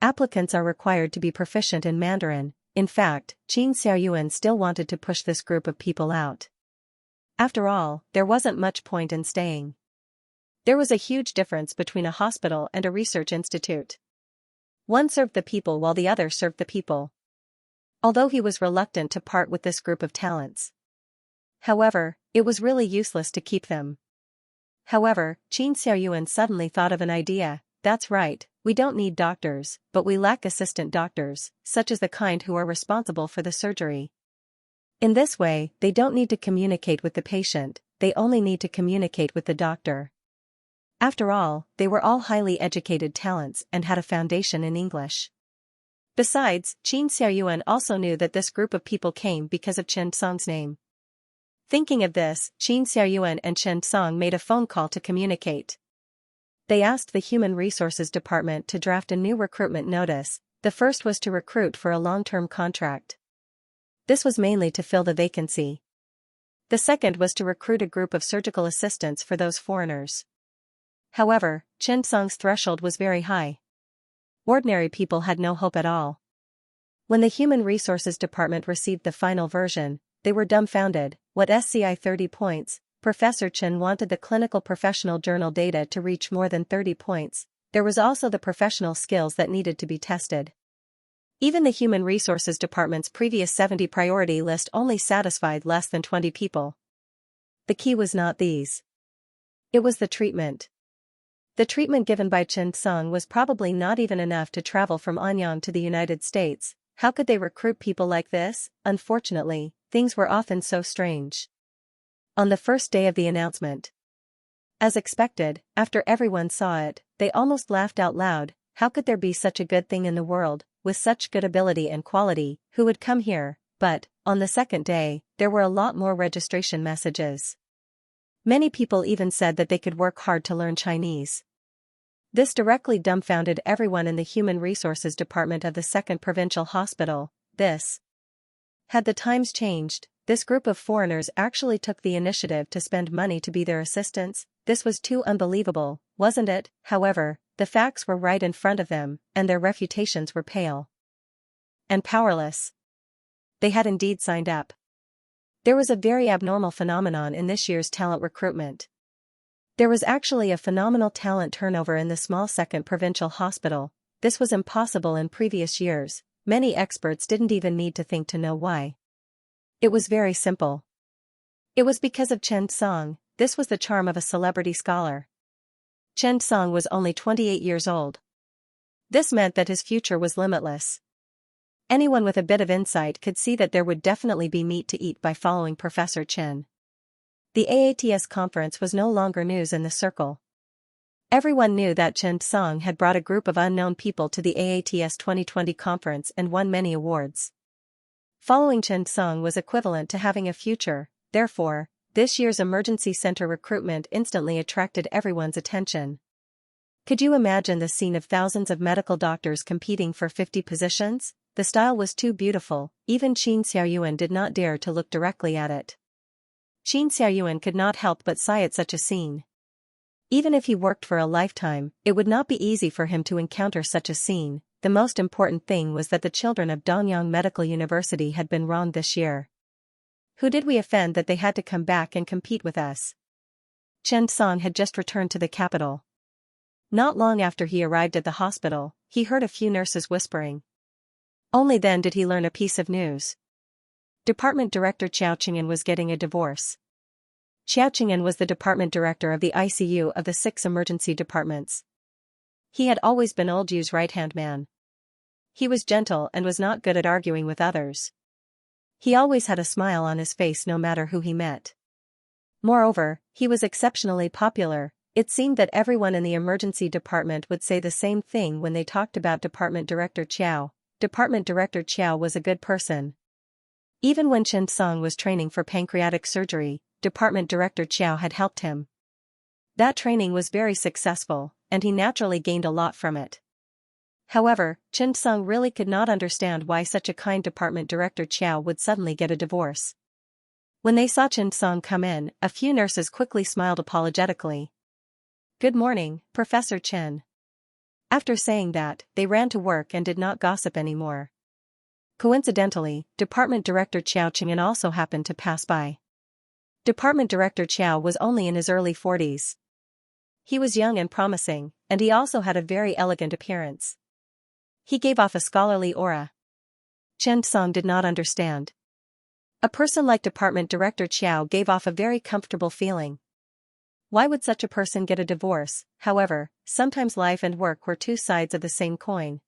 Applicants are required to be proficient in Mandarin. In fact, Xianxia still wanted to push this group of people out. After all, there wasn't much point in staying. There was a huge difference between a hospital and a research institute. One served the people while the other served the people. Although he was reluctant to part with this group of talents. However, it was really useless to keep them. However, Xianxia suddenly thought of an idea. That's right, we don't need doctors, but we lack assistant doctors, such as the kind who are responsible for the surgery. In this way, they don't need to communicate with the patient, they only need to communicate with the doctor. After all, they were all highly educated talents and had a foundation in English. Besides, Xianxia also knew that this group of people came because of Chen Song's name. Thinking of this, Xianxia and Chen Song made a phone call to communicate. They asked the Human Resources Department to draft a new recruitment notice. The first was to recruit for a long-term contract. This was mainly to fill the vacancy. The second was to recruit a group of surgical assistants for those foreigners. However, Chen Song's threshold was very high. Ordinary people had no hope at all. When the Human Resources Department received the final version, they were dumbfounded. What SCI 30 points? Professor Chen wanted the clinical professional journal data to reach more than 30 points. There was also the professional skills that needed to be tested. Even the Human Resources Department's previous 70 priority list only satisfied less than 20 people. The key was not these. It was the treatment. The treatment given by Chen Song was probably not even enough to travel from Anyang to the United States. How could they recruit people like this? Unfortunately, things were often so strange. On the first day of the announcement. As expected, after everyone saw it, they almost laughed out loud. How could there be such a good thing in the world, with such good ability and quality, who would come here? But, on the second day, there were a lot more registration messages. Many people even said that they could work hard to learn Chinese. This directly dumbfounded everyone in the Human Resources Department of the 2nd Provincial Hospital. Had the times changed, this group of foreigners actually took the initiative to spend money to be their assistants. This was too unbelievable, wasn't it? However, the facts were right in front of them, and their reputations were pale and powerless. They had indeed signed up. There was a very abnormal phenomenon in this year's talent recruitment. There was actually a phenomenal talent turnover in the small 2nd Provincial Hospital. This was impossible in previous years. Many experts didn't even need to think to know why. It was very simple. It was because of Chen Song. This was the charm of a celebrity scholar. Chen Song was only 28 years old. This meant that his future was limitless. Anyone with a bit of insight could see that there would definitely be meat to eat by following Professor Chen. The AATS conference was no longer news in the circle. Everyone knew that Chen Song had brought a group of unknown people to the AATS 2020 conference and won many awards. Following Chen Song was equivalent to having a future. Therefore, this year's emergency center recruitment instantly attracted everyone's attention. Could you imagine the scene of thousands of medical doctors competing for 50 positions? The style was too beautiful, even Xianxia did not dare to look directly at it. Xianxia could not help but sigh at such a scene. Even if he worked for a lifetime, it would not be easy for him to encounter such a scene. The most important thing was that the children of Danyang Medical University had been wronged this year. Who did we offend that they had to come back and compete with us? Chen Song had just returned to the capital. Not long after he arrived at the hospital, he heard a few nurses whispering. Only then did he learn a piece of news. Department Director Xiao Qing'an was getting a divorce. Xiao Qing'an was the department director of the ICU of the 6 emergency departments. He had always been Old Yu's right-hand man. He was gentle and was not good at arguing with others. He always had a smile on his face no matter who he met. Moreover, he was exceptionally popular. It seemed that everyone in the emergency department would say the same thing when they talked about Department Director Xiao. Department Director Xiao was a good person. Even when Xianxia was training for pancreatic surgery, Department Director Xiao had helped him. That training was very successful, and he naturally gained a lot from it. However, Xianxia really could not understand why such a kind Department Director Xiao would suddenly get a divorce. When they saw Xianxia come in, a few nurses quickly smiled apologetically. "Good morning, Professor Chen." After saying that, they ran to work and did not gossip anymore. Coincidentally, Department Director Xiao Qingyan also happened to pass by. Department Director Xiao was only in his early 40s. He was young and promising, and he also had a very elegant appearance. He gave off a scholarly aura. Xianxia did not understand. A person like Department Director Xiao gave off a very comfortable feeling. Why would such a person get a divorce? However, sometimes life and work were two sides of the same coin.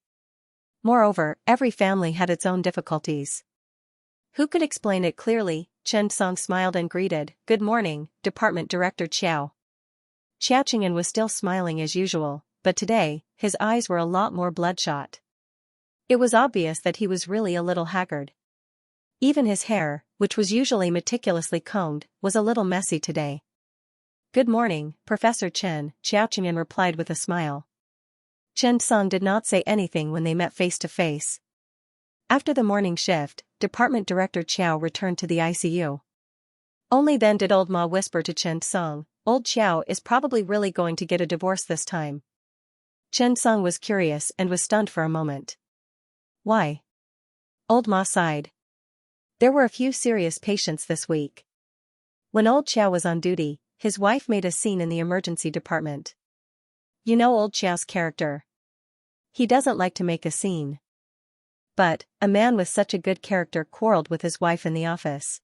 Moreover, every family had its own difficulties. Who could explain it clearly? Xianxia smiled and greeted, "Good morning, Department Director Xiao." Xiao Qingyan was still smiling as usual, but today, his eyes were a lot more bloodshot. It was obvious that he was really a little haggard. Even his hair, which was usually meticulously combed, was a little messy today. "Good morning, Professor Chen," Xiao Qingyan replied with a smile. Xianxia did not say anything when they met face to face. After the morning shift, Department Director Xiao returned to the ICU. Only then did old Ma whisper to Xianxia, "Old Xiao is probably really going to get a divorce this time." Xianxia was curious and was stunned for a moment. "Why?" Old Ma sighed. "There were a few serious patients this week. When old Xiao was on duty, his wife made a scene in the emergency department. You know old Xiao's character. He doesn't like to make a scene. But, a man with such a good character quarreled with his wife in the office.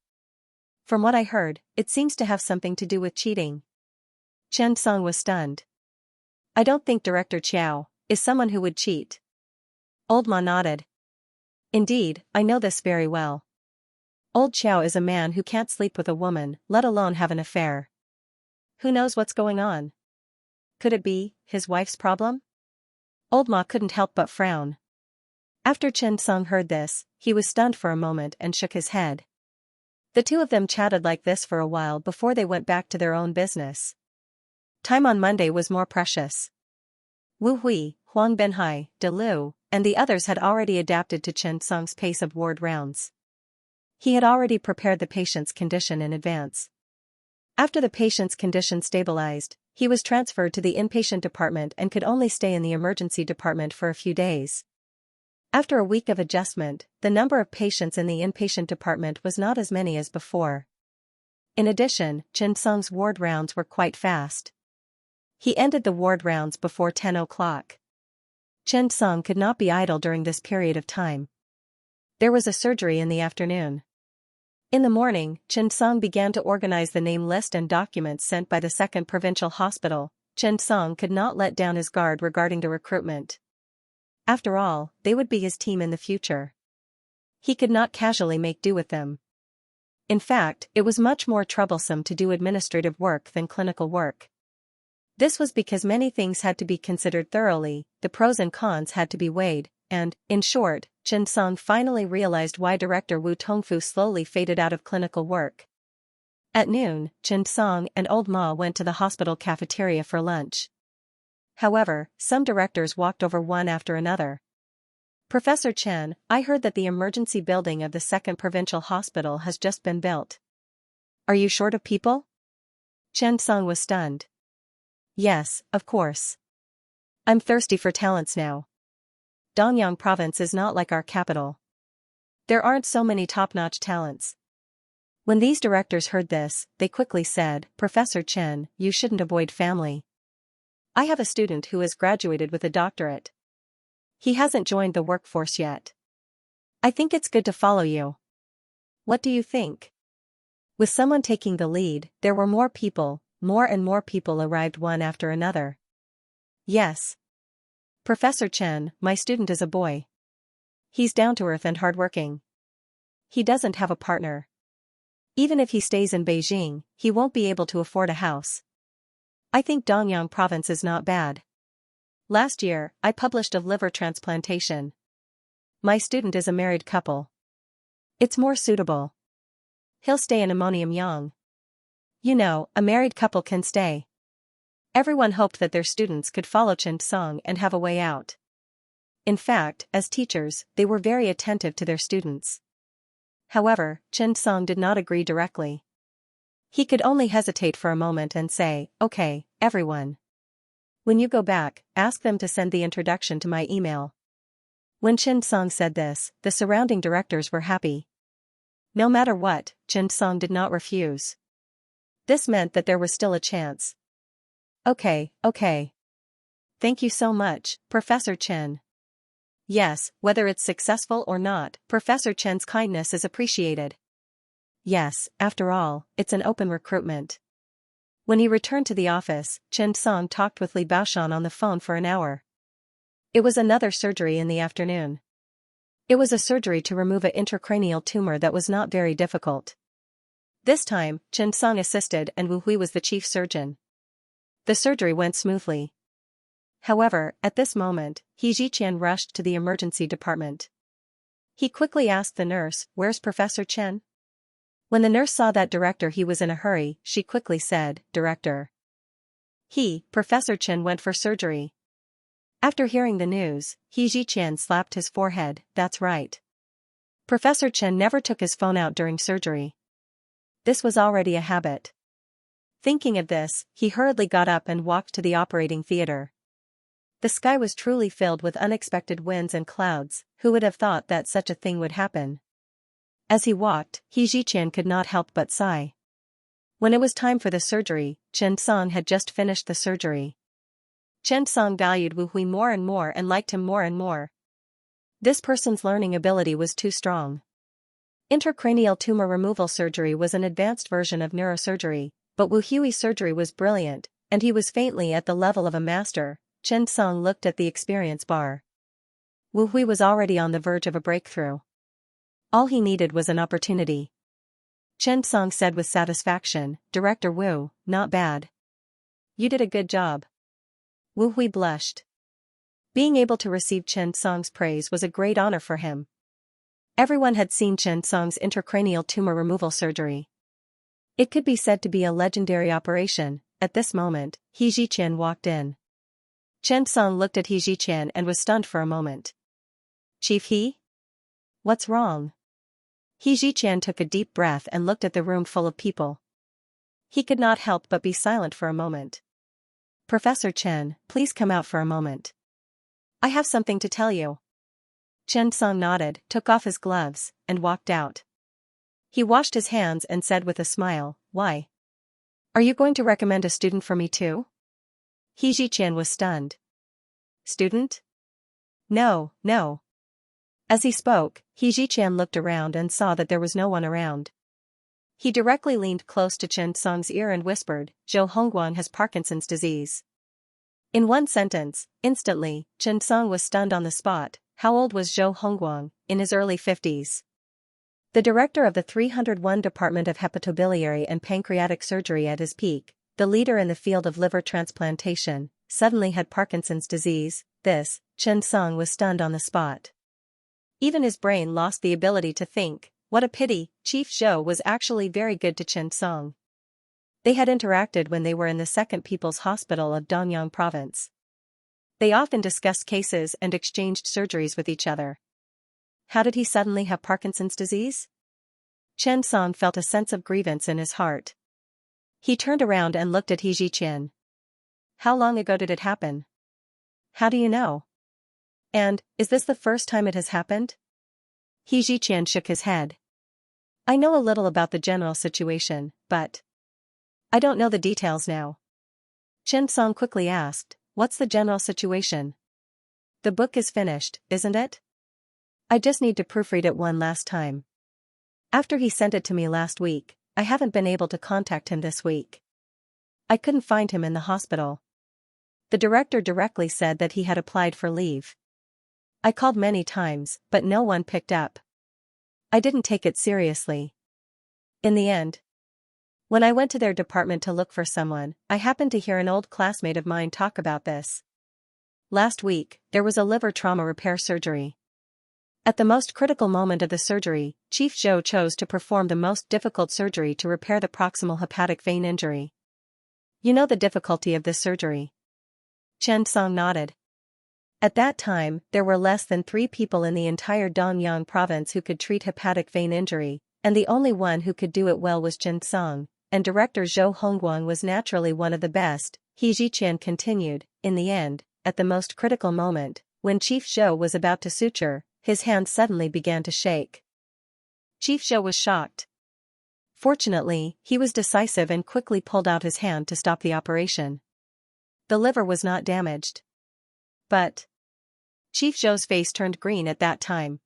From what I heard, it seems to have something to do with cheating." Xianxia was stunned. "I don't think Director Xiao is someone who would cheat." Old Ma nodded. "Indeed, I know this very well. Old Xiao is a man who can't sleep with a woman, let alone have an affair. Who knows what's going on? Could it be his wife's problem?" Old Ma couldn't help but frown. After Xianxia heard this, he was stunned for a moment and shook his head. The two of them chatted like this for a while before they went back to their own business. Time on Monday was more precious. Wu Hui, Huang Benhai, De Lu, and the others had already adapted to Xianxia's pace of ward rounds. He had already prepared the patient's condition in advance. After the patient's condition stabilized, he was transferred to the inpatient department and could only stay in the emergency department for a few days. After a week of adjustment, the number of patients in the inpatient department was not as many as before. In addition, Xianxia's ward rounds were quite fast. He ended the ward rounds before 10 o'clock. Xianxia could not be idle during this period of time. There was a surgery in the afternoon. In the morning, Xianxia began to organize the name list and documents sent by the 2nd Provincial Hospital. Xianxia could not let down his guard regarding the recruitment. After all, they would be his team in the future. He could not casually make do with them. In fact, it was much more troublesome to do administrative work than clinical work. This was because many things had to be considered thoroughly, the pros and cons had to be weighed, and, in short, Xianxia finally realized why Director Wu Tongfu slowly faded out of clinical work. At noon, Xianxia and old Ma went to the hospital cafeteria for lunch. However, some directors walked over one after another. "Professor Chen, I heard that the emergency building of the 2nd Provincial Hospital has just been built. Are you short of people?" Xianxia was stunned. "Yes, of course. I'm thirsty for talents now. Dongyang province is not like our capital. There aren't so many top-notch talents." When these directors heard this, they quickly said, "Professor Chen, you shouldn't avoid family. I have a student who has graduated with a doctorate. He hasn't joined the workforce yet. I think it's good to follow you. What do you think?" With someone taking the lead, there were more and more people arrived one after another. "Yes. Professor Chen, my student is a boy. He's down-to-earth and hardworking. He doesn't have a partner. Even if he stays in Beijing, he won't be able to afford a house. I think Dongyang province is not bad. Last year, I published a liver transplantation. My student is a married couple. It's more suitable. He'll stay in Ammonium-yang. You know, a married couple can stay. Everyone hoped that their students could follow Chen Song and have a way out. In fact, as teachers, they were very attentive to their students. However, Chen Song did not agree directly. He could only hesitate for a moment and say, "Okay, everyone. When you go back, ask them to send the introduction to my email." When Chen Song said this, the surrounding directors were happy. No matter what, Chen Song did not refuse. This meant that there was still a chance. Okay. Thank you so much, Professor Chen. Yes, whether it's successful or not, Professor Chen's kindness is appreciated. Yes, after all, it's an open recruitment. When he returned to the office, Chen Song talked with Li Baoshan on the phone for an hour. It was another surgery in the afternoon. It was a surgery to remove an intracranial tumor that was not very difficult. This time, Chen Song assisted and Wu Hui was the chief surgeon. The surgery went smoothly. However, at this moment, He Ziqian rushed to the emergency department. He quickly asked the nurse, "Where's Professor Chen?" When the nurse saw that director he was in a hurry, she quickly said, "Director. Professor Chen went for surgery." After hearing the news, He Ziqian slapped his forehead. That's right. Professor Chen never took his phone out during surgery. This was already a habit. Thinking of this, he hurriedly got up and walked to the operating theater. The sky was truly filled with unexpected winds and clouds. Who would have thought that such a thing would happen? As he walked, He Ziqian could not help but sigh. When it was time for the surgery, Chen Song had just finished the surgery. Chen Song valued Wu Hui more and more and liked him more and more. This person's learning ability was too strong. Intracranial tumor removal surgery was an advanced version of neurosurgery, but Wu Hui's surgery was brilliant, and he was faintly at the level of a master. Chen Song looked at the experience bar. Wu Hui was already on the verge of a breakthrough. All he needed was an opportunity. Chen Song said with satisfaction, "Director Wu, not bad. You did a good job." Wu Hui blushed. Being able to receive Chen Song's praise was a great honor for him. Everyone had seen Chen Song's intracranial tumor removal surgery. It could be said to be a legendary operation. At this moment, He Ziqian walked in. Chen Song looked at He Ziqian and was stunned for a moment. "Chief He? What's wrong?" He Ziqian took a deep breath and looked at the room full of people. He could not help but be silent for a moment. "Professor Chen, please come out for a moment. I have something to tell you." Chen Song nodded, took off his gloves, and walked out. He washed his hands and said with a smile, "Why? Are you going to recommend a student for me too?" He Ziqian was stunned. "Student? No. As he spoke, He Ziqian looked around and saw that there was no one around. He directly leaned close to Chen Song's ear and whispered, "Zhou Hongguang has Parkinson's disease." In one sentence, instantly, Chen Song was stunned on the spot. How old was Zhou Hongguang? In his early 50s. The director of the 301 Department of Hepatobiliary and Pancreatic Surgery at his peak, the leader in the field of liver transplantation, suddenly had Parkinson's disease. Chen Song was stunned on the spot. Even his brain lost the ability to think. What a pity, Chief Zhou was actually very good to Chen Song. They had interacted when they were in the Second People's Hospital of Danyang Province. They often discussed cases and exchanged surgeries with each other. How did he suddenly have Parkinson's disease? Chen Song felt a sense of grievance in his heart. He turned around and looked at He Ziqian. "How long ago did it happen? How do you know? And, is this the first time it has happened?" He Ziqian shook his head. "I know a little about the general situation, but I don't know the details now." Chen Song quickly asked, "What's the general situation?" "The book is finished, isn't it? I just need to proofread it one last time. After he sent it to me last week, I haven't been able to contact him this week. I couldn't find him in the hospital. The director directly said that he had applied for leave. I called many times, but no one picked up. I didn't take it seriously. In the end, When I went to their department to look for someone, I happened to hear an old classmate of mine talk about this. Last week, there was a liver trauma repair surgery. At the most critical moment of the surgery, Chief Zhou chose to perform the most difficult surgery to repair the proximal hepatic vein injury. You know the difficulty of this surgery? Chen Song nodded. At that time, there were less than 3 people in the entire Danyang province who could treat hepatic vein injury, and the only one who could do it well was Chen Song, and director Zhou Hongguang was naturally one of the best. He Ziqian continued. In the end, at the most critical moment, when Chief Zhou was about to suture, his hand suddenly began to shake. Chief Zhou was shocked. Fortunately, he was decisive and quickly pulled out his hand to stop the operation. The liver was not damaged. But Chief Zhou's face turned green at that time.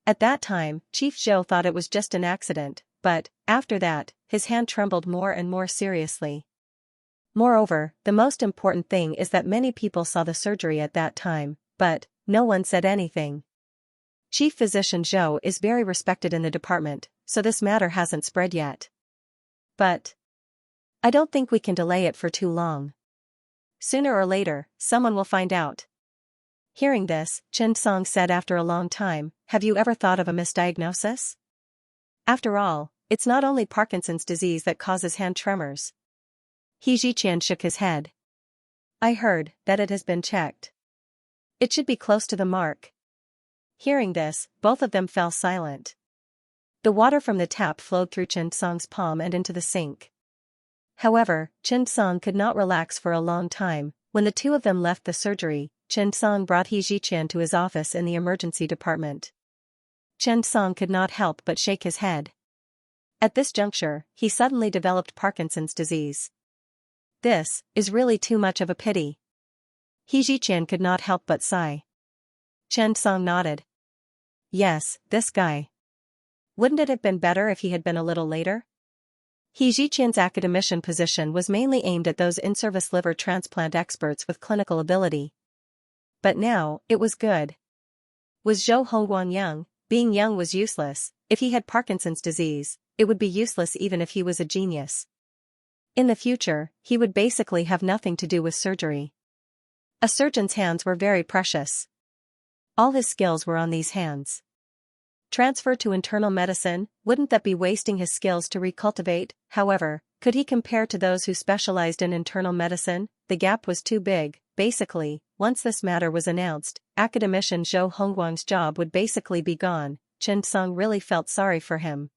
At that time, Chief Zhou thought it was just an accident, but, after that, his hand trembled more and more seriously. Moreover, the most important thing is that many people saw the surgery at that time, but no one said anything. Chief Physician Zhou is very respected in the department, so this matter hasn't spread yet. But I don't think we can delay it for too long. Sooner or later, someone will find out. Hearing this, Chen Song said after a long time, have you ever thought of a misdiagnosis? After all, it's not only Parkinson's disease that causes hand tremors. He Ziqian shook his head. I heard that it has been checked. It should be close to the mark. Hearing this, both of them fell silent. The water from the tap flowed through Chen Song's palm and into the sink. However, Chen Song could not relax for a long time. When the two of them left the surgery, Chen Song brought He Ziqian to his office in the emergency department. Chen Song could not help but shake his head. At this juncture, he suddenly developed Parkinson's disease. This is really too much of a pity. He Ziqian could not help but sigh. Chen Song nodded. Yes, this guy. Wouldn't it have been better if he had been a little later? He Ziqian's academician position was mainly aimed at those in-service liver transplant experts with clinical ability. But now, it was good. Was Zhou Hongguang young? Being young was useless. If he had Parkinson's disease, it would be useless even if he was a genius. In the future, he would basically have nothing to do with surgery. A surgeon's hands were very precious. All his skills were on these hands. Transfer to internal medicine, wouldn't that be wasting his skills to recultivate? However, could he compare to those who specialized in internal medicine? The gap was too big. Basically, once this matter was announced, academician Zhou Hongguang's job would basically be gone. Chen Song really felt sorry for him.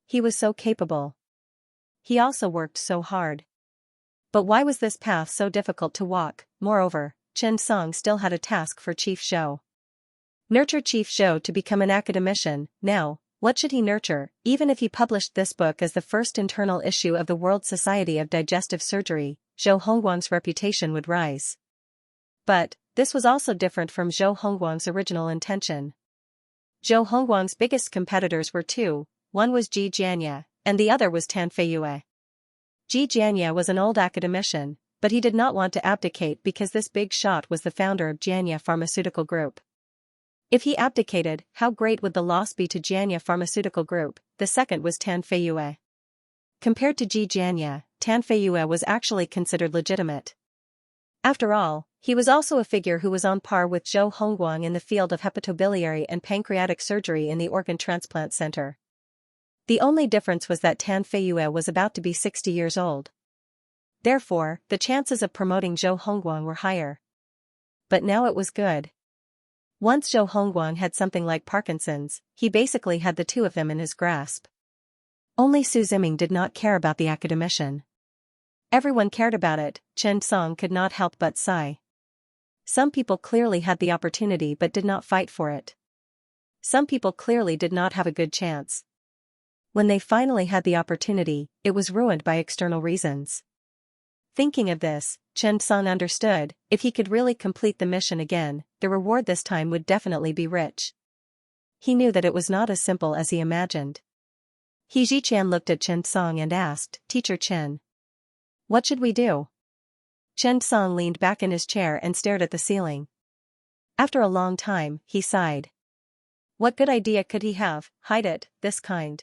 He was so capable. He also worked so hard. But why was this path so difficult to walk? Moreover, Chen Song still had a task for Chief Zhou. Nurture Chief Zhou to become an academician. Now, what should he nurture? Even if he published this book as the first internal issue of the World Society of Digestive Surgery, Zhou Hongguang's reputation would rise. But this was also different from Zhou Hongguang's original intention. Zhou Hongguang's biggest competitors were two. One was Ji Jianye, and the other was Tan Feiyue. Ji Jianye was an old academician, but he did not want to abdicate because this big shot was the founder of Jianye Pharmaceutical Group. If he abdicated, how great would the loss be to Jianye Pharmaceutical Group? The second was Tan Feiyue. Compared to Ji Jianye, Tan Feiyue was actually considered legitimate. After all, he was also a figure who was on par with Zhou Hongguang in the field of hepatobiliary and pancreatic surgery in the organ transplant center. The only difference was that Tan Feiyue was about to be 60 years old. Therefore, the chances of promoting Zhou Hongguang were higher. But now it was good. Once Zhou Hongguang had something like Parkinson's, he basically had the two of them in his grasp. Only Su Ziming did not care about the academician. Everyone cared about it. Chen Song could not help but sigh. Some people clearly had the opportunity but did not fight for it. Some people clearly did not have a good chance. When they finally had the opportunity, it was ruined by external reasons. Thinking of this, Chen Song understood, if he could really complete the mission again, the reward this time would definitely be rich. He knew that it was not as simple as he imagined. He Ziqian looked at Chen Song and asked, Teacher Chen, what should we do? Chen Song leaned back in his chair and stared at the ceiling. After a long time, he sighed. What good idea could he have? Hide it, this kind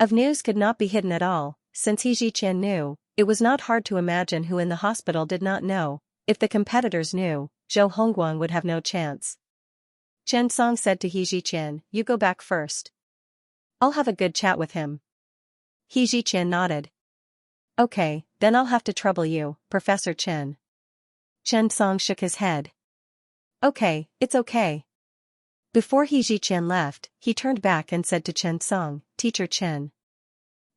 of news could not be hidden at all. since He Ziqian knew, it was not hard to imagine who in the hospital did not know. If the competitors knew, Zhou Hongguang would have no chance. Chen Song said to He Ziqian, "You go back first. I'll have a good chat with him." He Ziqian nodded. "Okay, then I'll have to trouble you, Professor Chen." Chen Song shook his head. "Okay, it's okay." Before He Ziqian left, he turned back and said to Chen Song, "Teacher Chen.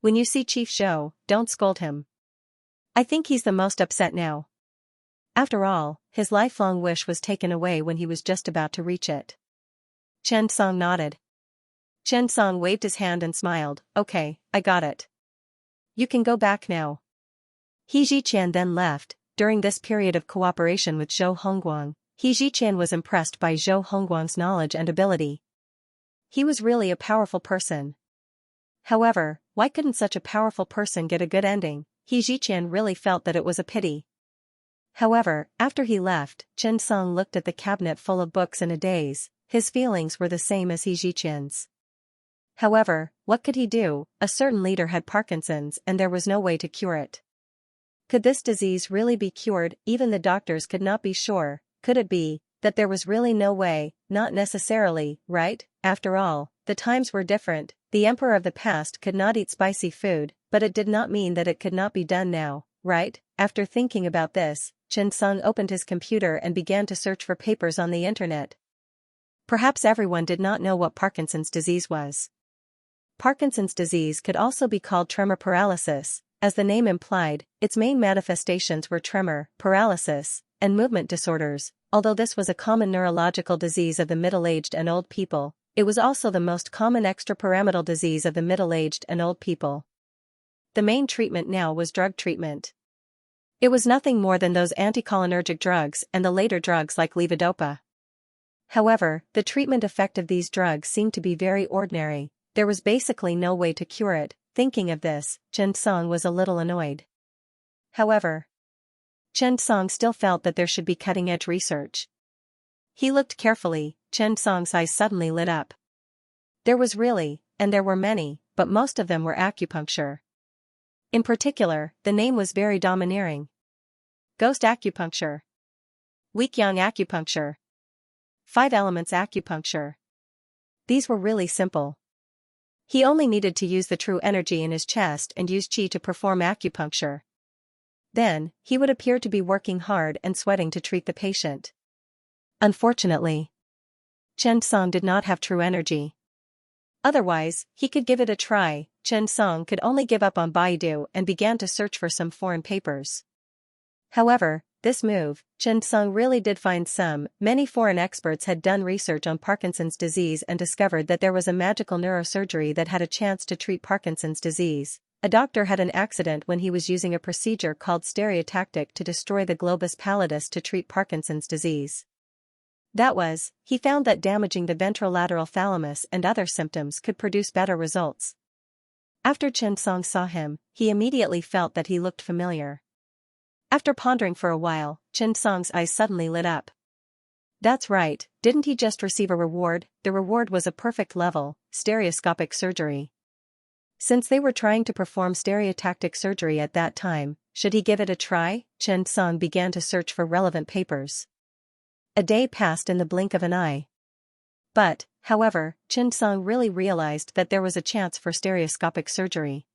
When you see Chief Zhou, don't scold him. I think he's the most upset now. After all, his lifelong wish was taken away when he was just about to reach it." Chen Song nodded. Chen Song waved his hand and smiled, "Okay, I got it. You can go back now." He Ziqian then left. During this period of cooperation with Zhou Hongguang, He Ziqian was impressed by Zhou Hongguang's knowledge and ability. He was really a powerful person. However, why couldn't such a powerful person get a good ending? He Ziqian really felt that it was a pity. However, after he left, Chen Song looked at the cabinet full of books in a daze. His feelings were the same as He Ziqian's. However, what could he do? A certain leader had Parkinson's and there was no way to cure it. Could this disease really be cured? Even the doctors could not be sure. Could it be that there was really no way? Not necessarily, right? After all, the times were different. The emperor of the past could not eat spicy food, but it did not mean that it could not be done now, right? After thinking about this, Chen Song opened his computer and began to search for papers on the internet. Perhaps everyone did not know what Parkinson's disease was. Parkinson's disease could also be called tremor paralysis. As the name implied, its main manifestations were tremor, paralysis, and movement disorders. Although this was a common neurological disease of the middle-aged and old people, it was also the most common extrapyramidal disease of the middle-aged and old people. The main treatment now was drug treatment. It was nothing more than those anticholinergic drugs and the later drugs like levodopa. However, the treatment effect of these drugs seemed to be very ordinary. There was basically no way to cure it. Thinking of this, Chen Song was a little annoyed. However, Chen Song still felt that there should be cutting-edge research. He looked carefully. Chen Song's eyes suddenly lit up. There was really, and there were many, but most of them were acupuncture. In particular, the name was very domineering. Ghost acupuncture. Weak yang acupuncture. 5 elements acupuncture. These were really simple. He only needed to use the true energy in his chest and use qi to perform acupuncture. Then, he would appear to be working hard and sweating to treat the patient. Unfortunately, Chen Song did not have true energy. Otherwise, he could give it a try. Chen Song could only give up on Baidu and began to search for some foreign papers. However, this move, Chen Song really did find some. Many foreign experts had done research on Parkinson's disease and discovered that there was a magical neurosurgery that had a chance to treat Parkinson's disease. A doctor had an accident when he was using a procedure called stereotactic to destroy the globus pallidus to treat Parkinson's disease. That was, he found that damaging the ventrolateral thalamus and other symptoms could produce better results. After Chen Song saw him, he immediately felt that he looked familiar. After pondering for a while, Chen Song's eyes suddenly lit up. That's right, didn't he just receive a reward? The reward was a perfect level, stereoscopic surgery. Since they were trying to perform stereotactic surgery at that time, should he give it a try? Chen Song began to search for relevant papers. A day passed in the blink of an eye. But, however, Chen Song really realized that there was a chance for stereoscopic surgery.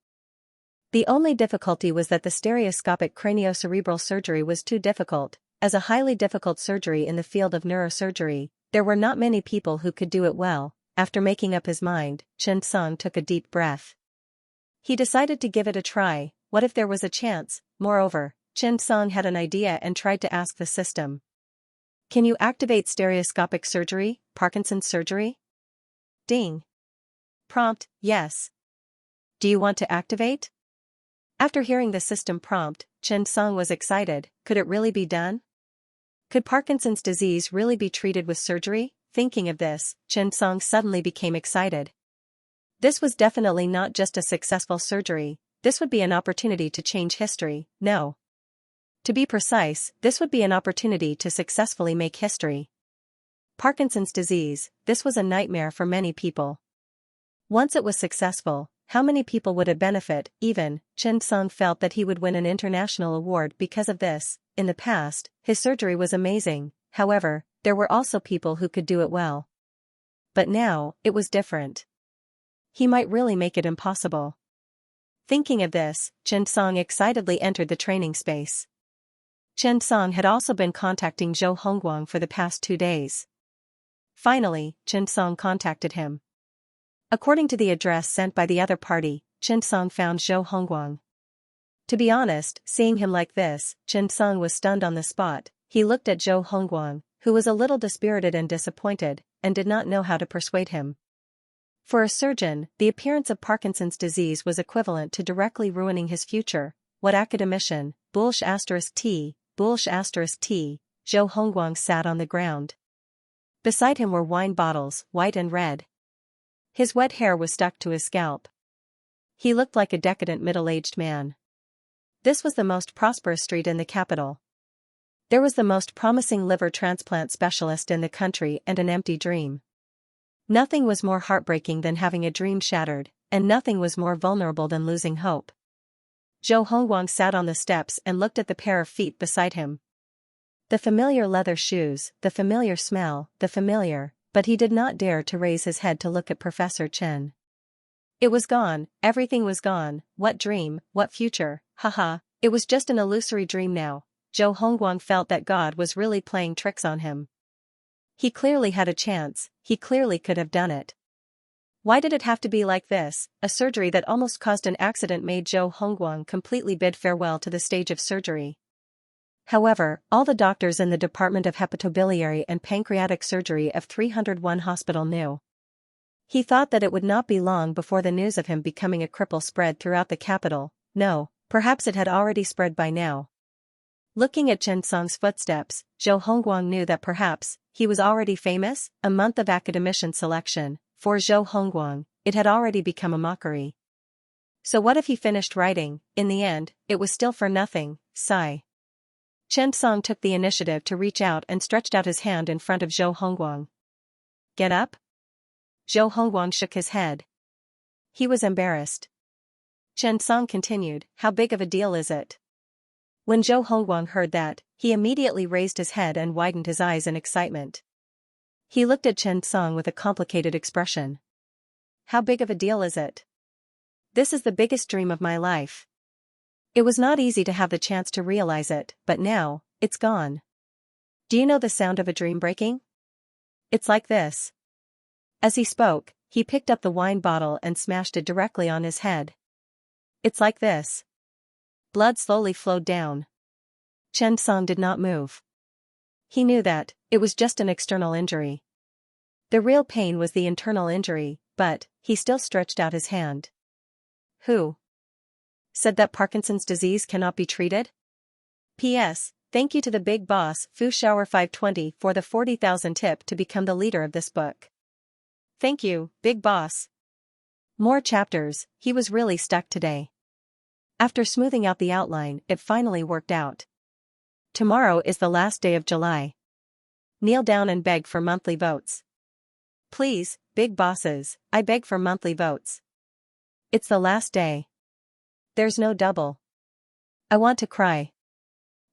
The only difficulty was that the stereoscopic craniocerebral surgery was too difficult. As a highly difficult surgery in the field of neurosurgery, there were not many people who could do it well. After making up his mind, Chen Song took a deep breath. He decided to give it a try. What if there was a chance? Moreover, Chen Song had an idea and tried to ask the system. Can you activate stereoscopic surgery, Parkinson's surgery? Ding. Prompt, yes. Do you want to activate? After hearing the system prompt, Chen Song was excited. Could it really be done? Could Parkinson's disease really be treated with surgery? Thinking of this, Chen Song suddenly became excited. This was definitely not just a successful surgery, this would be an opportunity to change history. No. To be precise, this would be an opportunity to successfully make history. Parkinson's disease, this was a nightmare for many people. Once it was successful, how many people would it benefit? Even, Chen Song felt that he would win an international award because of this. In the past, his surgery was amazing, however, there were also people who could do it well. But now, it was different. He might really make it impossible. Thinking of this, Chen Song excitedly entered the training space. Chen Song had also been contacting Zhou Hongguang for the past 2 days. Finally, Chen Song contacted him. According to the address sent by the other party, Chen Song found Zhou Hongguang. To be honest, seeing him like this, Chen Song was stunned on the spot. He looked at Zhou Hongguang, who was a little dispirited and disappointed, and did not know how to persuade him. For a surgeon, the appearance of Parkinson's disease was equivalent to directly ruining his future. What academician, Bulsh *T, Bulsh *T, Zhou Hongguang sat on the ground. Beside him were wine bottles, white and red. His wet hair was stuck to his scalp. He looked like a decadent middle-aged man. This was the most prosperous street in the capital. There was the most promising liver transplant specialist in the country and an empty dream. Nothing was more heartbreaking than having a dream shattered, and nothing was more vulnerable than losing hope. Zhou Hongguang sat on the steps and looked at the pair of feet beside him. The familiar leather shoes, the familiar smell, but he did not dare to raise his head to look at Professor Chen. It was gone, everything was gone. What dream, what future, haha, it was just an illusory dream now. Zhou Hongguang felt that God was really playing tricks on him. He clearly had a chance, he clearly could have done it. Why did it have to be like this? A surgery that almost caused an accident made Zhou Hongguang completely bid farewell to the stage of surgery. However, all the doctors in the Department of Hepatobiliary and Pancreatic Surgery of 301 Hospital knew. He thought that it would not be long before the news of him becoming a cripple spread throughout the capital. No, perhaps it had already spread by now. Looking at Chen Song's footsteps, Zhou Hongguang knew that perhaps he was already famous. A month of academician selection, for Zhou Hongguang, it had already become a mockery. So what if he finished writing? In the end, it was still for nothing. Sigh. Chen Song took the initiative to reach out and stretched out his hand in front of Zhou Hongguang. Get up? Zhou Hongguang shook his head. He was embarrassed. Chen Song continued, how big of a deal is it? When Zhou Hongguang heard that, he immediately raised his head and widened his eyes in excitement. He looked at Chen Song with a complicated expression. How big of a deal is it? This is the biggest dream of my life. It was not easy to have the chance to realize it, but now, it's gone. Do you know the sound of a dream breaking? It's like this. As he spoke, he picked up the wine bottle and smashed it directly on his head. It's like this. Blood slowly flowed down. Chen Song did not move. He knew that it was just an external injury. The real pain was the internal injury, but he still stretched out his hand. Who said that Parkinson's disease cannot be treated? P.S. Thank you to the big boss, Fu Shower 520, for the 40,000 tip to become the leader of this book. Thank you, big boss. More chapters. He was really stuck today. After smoothing out the outline, it finally worked out. Tomorrow is the last day of July. Kneel down and beg for monthly votes. Please, big bosses, I beg for monthly votes. It's the last day. There's no double. I want to cry.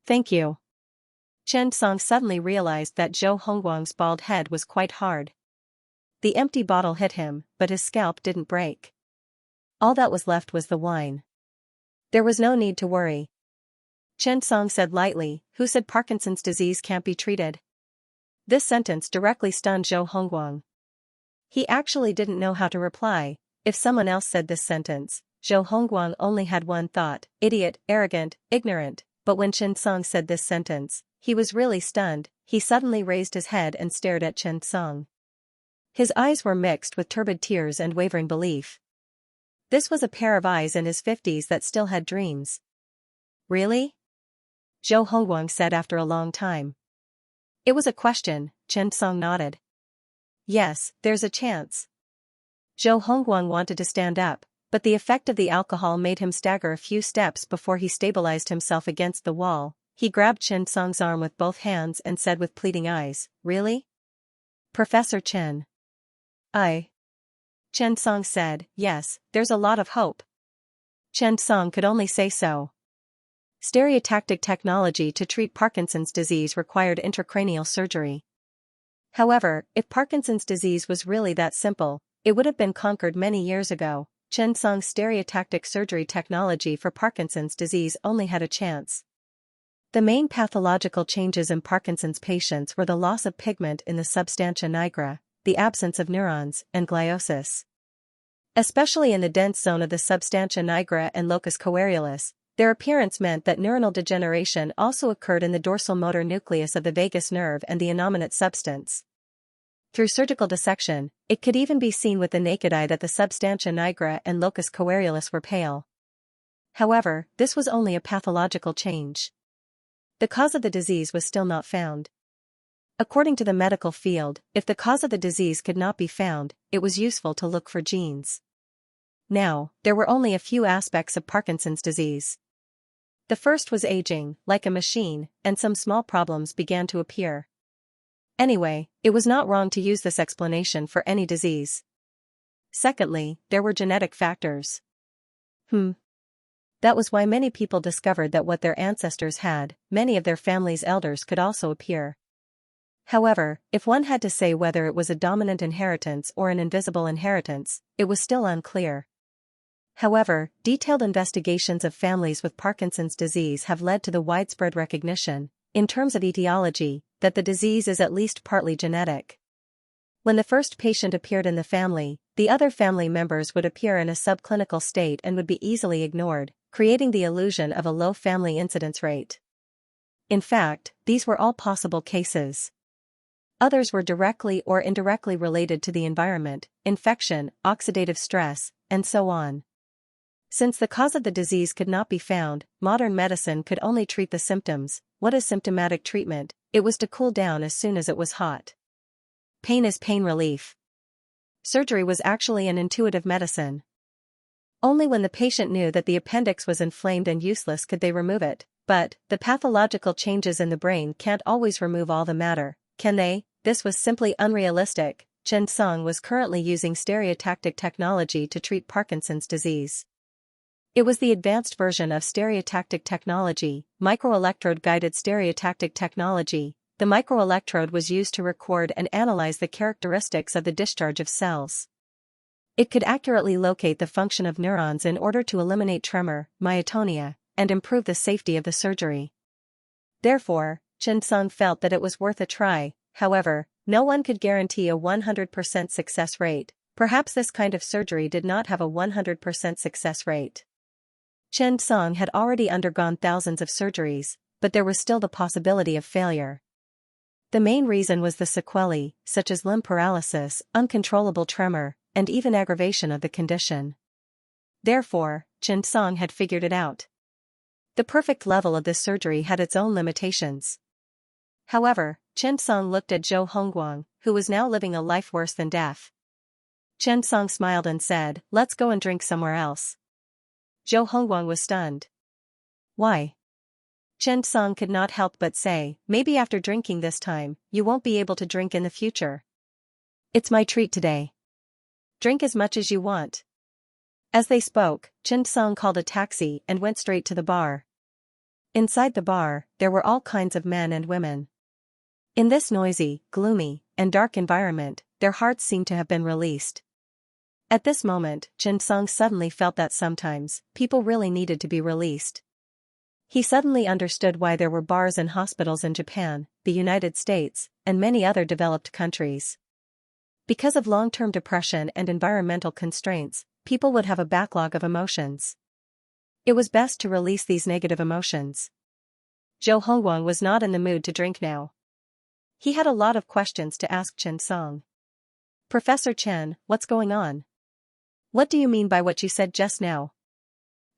Thank you. Chen Song suddenly realized that Zhou Hongguang's bald head was quite hard. The empty bottle hit him, but his scalp didn't break. All that was left was the wine. There was no need to worry. Chen Song said lightly, who said Parkinson's disease can't be treated? This sentence directly stunned Zhou Hongguang. He actually didn't know how to reply. If someone else said this sentence, Zhou Hongguang only had one thought, idiot, arrogant, ignorant, but when Chen Song said this sentence, he was really stunned. He suddenly raised his head and stared at Chen Song. His eyes were mixed with turbid tears and wavering belief. This was a pair of eyes in his 50s that still had dreams. Really? Zhou Hongguang said after a long time. It was a question. Chen Song nodded. Yes, there's a chance. Zhou Hongguang wanted to stand up, but the effect of the alcohol made him stagger a few steps before he stabilized himself against the wall. He grabbed Chen Song's arm with both hands and said with pleading eyes, really? Professor Chen. Chen Song said, yes, there's a lot of hope. Chen Song could only say so. Stereotactic technology to treat Parkinson's disease required intracranial surgery. However, if Parkinson's disease was really that simple, it would have been conquered many years ago. Chen Song's stereotactic surgery technology for Parkinson's disease only had a chance. The main pathological changes in Parkinson's patients were the loss of pigment in the substantia nigra, the absence of neurons, and gliosis. Especially in the dense zone of the substantia nigra and locus coeruleus, their appearance meant that neuronal degeneration also occurred in the dorsal motor nucleus of the vagus nerve and the innominate substance. Through surgical dissection, it could even be seen with the naked eye that the substantia nigra and locus coeruleus were pale. However, this was only a pathological change. The cause of the disease was still not found. According to the medical field, if the cause of the disease could not be found, it was useful to look for genes. Now, there were only a few aspects of Parkinson's disease. The first was aging, like a machine, and some small problems began to appear. Anyway, it was not wrong to use this explanation for any disease. Secondly, there were genetic factors. That was why many people discovered that what their ancestors had, many of their family's elders could also appear. However, if one had to say whether it was a dominant inheritance or an invisible inheritance, it was still unclear. However, detailed investigations of families with Parkinson's disease have led to the widespread recognition, in terms of etiology, that the disease is at least partly genetic. When the first patient appeared in the family, the other family members would appear in a subclinical state and would be easily ignored, creating the illusion of a low family incidence rate. In fact, these were all possible cases. Others were directly or indirectly related to the environment, infection, oxidative stress, and so on. Since the cause of the disease could not be found, modern medicine could only treat the symptoms. What is symptomatic treatment? It was to cool down as soon as it was hot. Pain is pain relief. Surgery was actually an intuitive medicine. Only when the patient knew that the appendix was inflamed and useless could they remove it, but the pathological changes in the brain can't always remove all the matter, can they? This was simply unrealistic. Chen Song was currently using stereotactic technology to treat Parkinson's disease. It was the advanced version of stereotactic technology, microelectrode-guided stereotactic technology. The microelectrode was used to record and analyze the characteristics of the discharge of cells. It could accurately locate the function of neurons in order to eliminate tremor, myotonia, and improve the safety of the surgery. Therefore, Chen Song felt that it was worth a try. However, no one could guarantee a 100% success rate. Perhaps this kind of surgery did not have a 100% success rate. Chen Song had already undergone thousands of surgeries, but there was still the possibility of failure. The main reason was the sequelae, such as limb paralysis, uncontrollable tremor, and even aggravation of the condition. Therefore, Chen Song had figured it out. The perfect level of this surgery had its own limitations. However, Chen Song looked at Zhou Hongguang, who was now living a life worse than death. Chen Song smiled and said, "Let's go and drink somewhere else." Zhou Hongguang was stunned. Why? Chen Song could not help but say, "Maybe after drinking this time, you won't be able to drink in the future. It's my treat today. Drink as much as you want." As they spoke, Chen Song called a taxi and went straight to the bar. Inside the bar, there were all kinds of men and women. In this noisy, gloomy, and dark environment, their hearts seemed to have been released. At this moment, Chen Song suddenly felt that sometimes, people really needed to be released. He suddenly understood why there were bars and hospitals in Japan, the United States, and many other developed countries. Because of long-term depression and environmental constraints, people would have a backlog of emotions. It was best to release these negative emotions. Zhou Hongguang was not in the mood to drink now. He had a lot of questions to ask Chen Song. "Professor Chen, what's going on? What do you mean by what you said just now?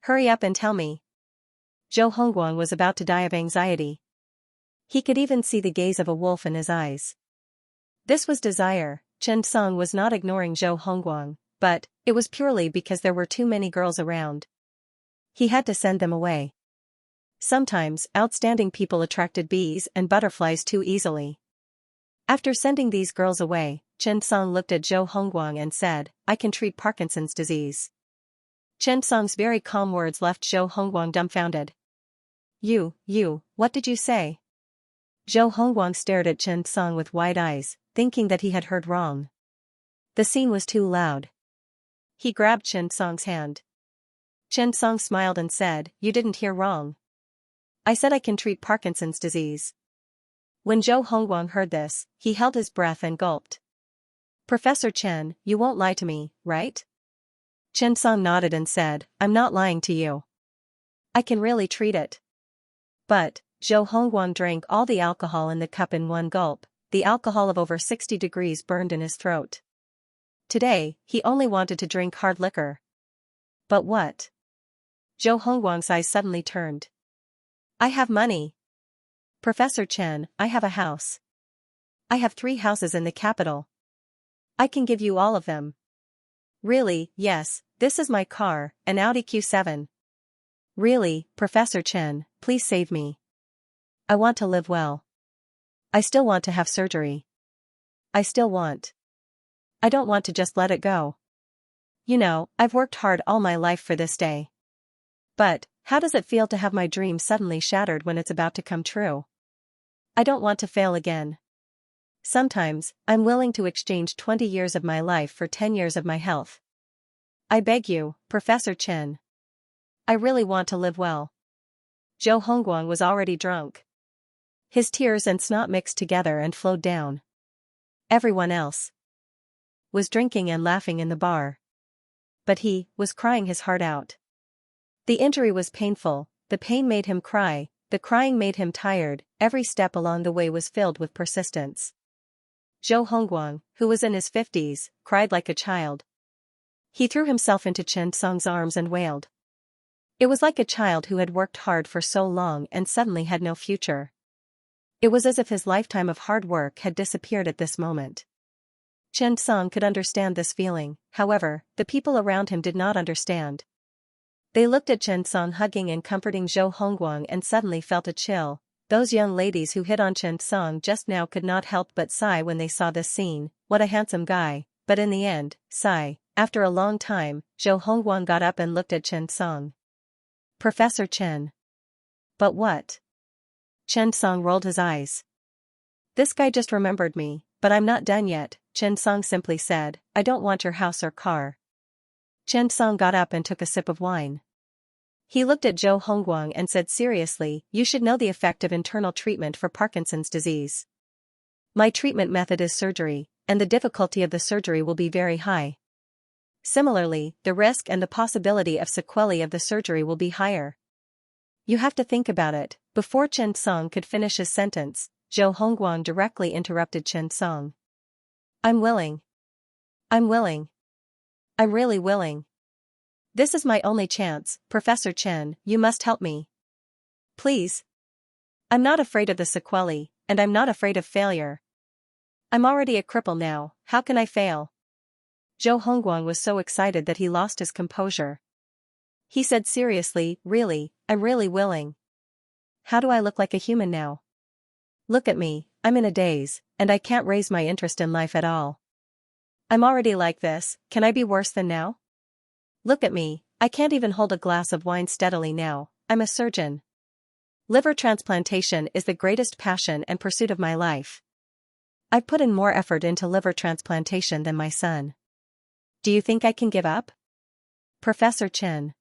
Hurry up and tell me." Zhou Hongguang was about to die of anxiety. He could even see the gaze of a wolf in his eyes. This was desire. Chen Song was not ignoring Zhou Hongguang, but it was purely because there were too many girls around. He had to send them away. Sometimes, outstanding people attracted bees and butterflies too easily. After sending these girls away, Chen Song looked at Zhou Hongguang and said, I can treat Parkinson's disease. Chen Song's very calm words left Zhou Hongguang dumbfounded. What did you say? Zhou Hongguang stared at Chen Song with wide eyes, thinking that he had heard wrong. The scene was too loud. He grabbed Chen Song's hand. Chen Song smiled and said, You didn't hear wrong. I said I can treat Parkinson's disease. When Zhou Hongguang heard this, he held his breath and gulped. Professor Chen, you won't lie to me, right? Chen Song nodded and said, I'm not lying to you. I can really treat it. But, Zhou Hongguang drank all the alcohol in the cup in one gulp. The alcohol of over 60 degrees burned in his throat. Today, he only wanted to drink hard liquor. But what? Zhou Hongguang's eyes suddenly turned. I have money. Professor Chen, I have a house. I have 3 houses in the capital. I can give you all of them. Really, yes, this is my car, an Audi Q7. Really, Professor Chen, please save me. I want to live well. I still want to have surgery. I don't want to just let it go. You know, I've worked hard all my life for this day. But, how does it feel to have my dream suddenly shattered when it's about to come true? I don't want to fail again. Sometimes, I'm willing to exchange 20 years of my life for 10 years of my health. I beg you, Professor Chen. I really want to live well. Zhou Hongguang was already drunk. His tears and snot mixed together and flowed down. Everyone else was drinking and laughing in the bar. But he was crying his heart out. The injury was painful, the pain made him cry, the crying made him tired, every step along the way was filled with persistence. Zhou Hongguang, who was in his 50s, cried like a child. He threw himself into Chen Song's arms and wailed. It was like a child who had worked hard for so long and suddenly had no future. It was as if his lifetime of hard work had disappeared at this moment. Chen Song could understand this feeling, however, the people around him did not understand. They looked at Chen Song hugging and comforting Zhou Hongguang and suddenly felt a chill. Those young ladies who hit on Chen Song just now could not help but sigh when they saw this scene. What a handsome guy, but in the end, sigh. After a long time, Zhou Hongguang got up and looked at Chen Song. Professor Chen. But what? Chen Song rolled his eyes. This guy just remembered me, but I'm not done yet, Chen Song simply said, I don't want your house or car. Chen Song got up and took a sip of wine. He looked at Zhou Hongguang and said seriously, you should know the effect of internal treatment for Parkinson's disease. My treatment method is surgery, and the difficulty of the surgery will be very high. Similarly, the risk and the possibility of sequelae of the surgery will be higher. You have to think about it. Before Chen Song could finish his sentence, Zhou Hongguang directly interrupted Chen Song. I'm willing. I'm really willing. This is my only chance, Professor Chen, you must help me. Please. I'm not afraid of the sequelae, and I'm not afraid of failure. I'm already a cripple now, how can I fail? Zhou Hongguang was so excited that he lost his composure. He said seriously, really, I'm really willing. How do I look like a human now? Look at me, I'm in a daze, and I can't raise my interest in life at all. I'm already like this, can I be worse than now? Look at me, I can't even hold a glass of wine steadily now, I'm a surgeon. Liver transplantation is the greatest passion and pursuit of my life. I've put in more effort into liver transplantation than my son. Do you think I can give up? Professor Chen.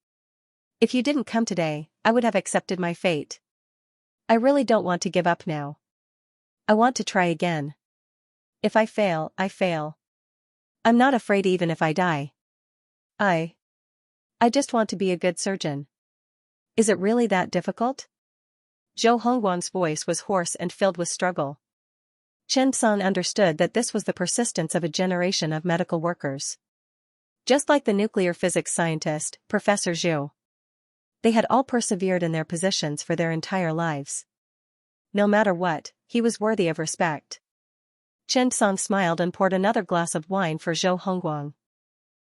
If you didn't come today, I would have accepted my fate. I really don't want to give up now. I want to try again. If I fail, I fail. I'm not afraid even if I die. I just want to be a good surgeon. Is it really that difficult? Zhou Hongguang's voice was hoarse and filled with struggle. Chen Song understood that this was the persistence of a generation of medical workers. Just like the nuclear physics scientist, Professor Zhu. They had all persevered in their positions for their entire lives. No matter what, he was worthy of respect. Chen Song smiled and poured another glass of wine for Zhou Hongguang.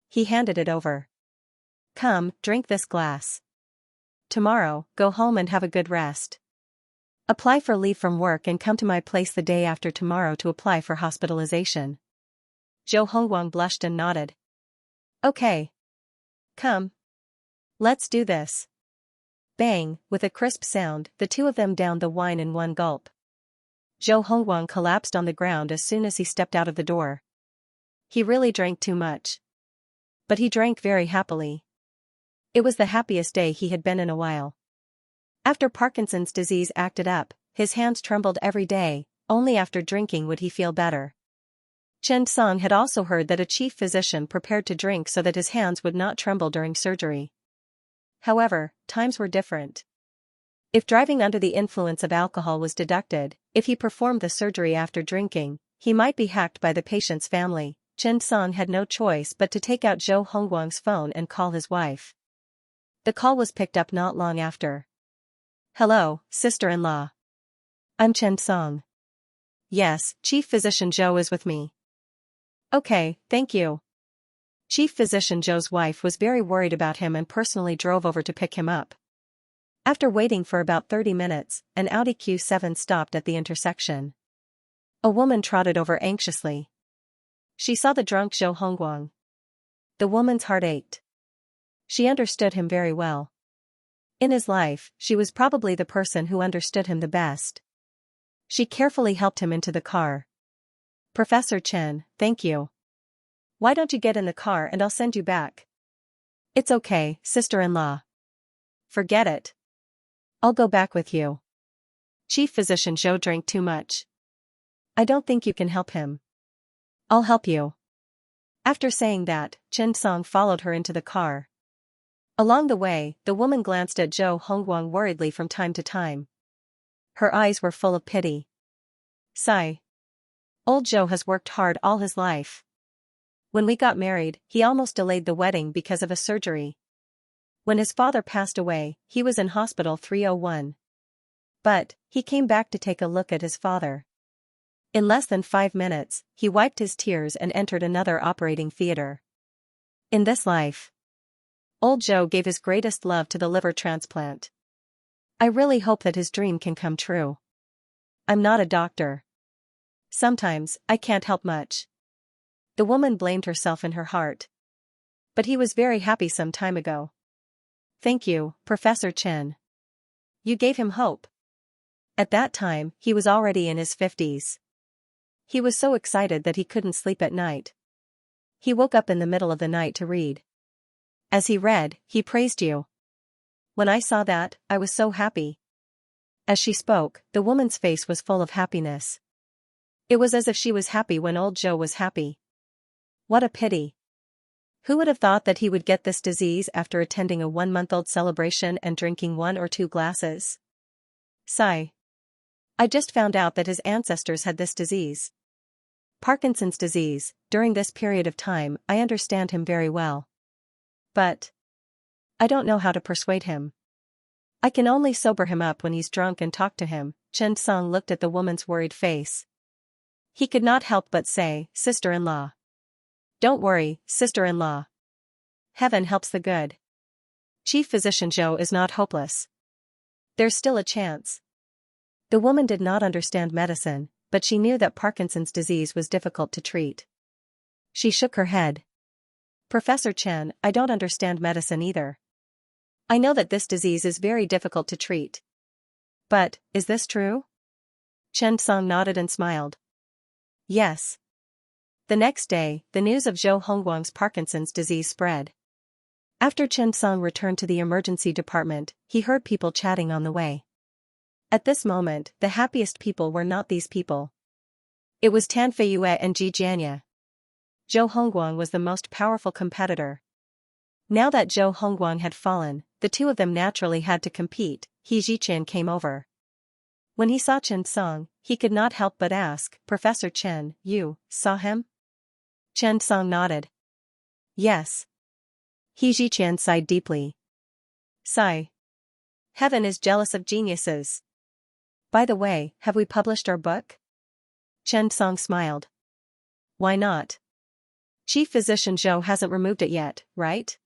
He handed it over. Come, drink this glass. Tomorrow, go home and have a good rest. Apply for leave from work and come to my place the day after tomorrow to apply for hospitalization. Zhou Hongguang blushed and nodded. Okay. Come. Let's do this. Bang, with a crisp sound, the two of them downed the wine in one gulp. Zhou Hongguang collapsed on the ground as soon as he stepped out of the door. He really drank too much. But he drank very happily. It was the happiest day he had been in a while. After Parkinson's disease acted up, his hands trembled every day, only after drinking would he feel better. Chen Song had also heard that a chief physician prepared to drink so that his hands would not tremble during surgery. However, times were different. If driving under the influence of alcohol was deducted, if he performed the surgery after drinking, he might be hacked by the patient's family. Chen Song had no choice but to take out Zhou Hongguang's phone and call his wife. The call was picked up not long after. Hello, sister-in-law. I'm Chen Song. Yes, Chief Physician Zhou is with me. Okay, thank you. Chief Physician Zhou's wife was very worried about him and personally drove over to pick him up. After waiting for about 30 minutes, an Audi Q7 stopped at the intersection. A woman trotted over anxiously. She saw the drunk Zhou Hongguang. The woman's heart ached. She understood him very well. In his life, she was probably the person who understood him the best. She carefully helped him into the car. Professor Chen, thank you. Why don't you get in the car and I'll send you back? It's okay, sister-in-law. Forget it. I'll go back with you. Chief Physician Zhou drank too much. I don't think you can help him. I'll help you. After saying that, Chen Song followed her into the car. Along the way, the woman glanced at Zhou Hongguang worriedly from time to time. Her eyes were full of pity. Sigh. Old Zhou has worked hard all his life. When we got married, he almost delayed the wedding because of a surgery. When his father passed away, he was in hospital 301. But, he came back to take a look at his father. In less than 5 minutes, he wiped his tears and entered another operating theater. In this life, old Zhou gave his greatest love to the liver transplant. I really hope that his dream can come true. I'm not a doctor. Sometimes, I can't help much. The woman blamed herself in her heart. But he was very happy some time ago. Thank you, Professor Chen. You gave him hope. At that time, he was already in his 50s. He was so excited that he couldn't sleep at night. He woke up in the middle of the night to read. As he read, he praised you. When I saw that, I was so happy. As she spoke, the woman's face was full of happiness. It was as if she was happy when old Zhou was happy. What a pity. Who would have thought that he would get this disease after attending a 1-month-old celebration and drinking 1 or 2 glasses? Sigh. I just found out that his ancestors had this disease. Parkinson's disease. During this period of time, I understand him very well. But I don't know how to persuade him. I can only sober him up when he's drunk and talk to him. Chen Song looked at the woman's worried face. He could not help but say, sister-in-law. Don't worry, sister-in-law. Heaven helps the good. Chief Physician Zhou is not hopeless. There's still a chance. The woman did not understand medicine, but she knew that Parkinson's disease was difficult to treat. She shook her head. Professor Chen, I don't understand medicine either. I know that this disease is very difficult to treat. But, is this true? Chen Song nodded and smiled. Yes. The next day, the news of Zhou Hongguang's Parkinson's disease spread. After Chen Song returned to the emergency department, he heard people chatting on the way. At this moment, the happiest people were not these people. It was Tan Feiyue and Xianxia. Zhou Hongguang was the most powerful competitor. Now that Zhou Hongguang had fallen, the two of them naturally had to compete. He Ziqian came over. When he saw Chen Song, he could not help but ask, Professor Chen, you saw him? Chen Song nodded. Yes. He Ziqian sighed deeply. Sigh. Heaven is jealous of geniuses. By the way, have we published our book? Chen Song smiled. Why not? Chief Physician Zhou hasn't removed it yet, right?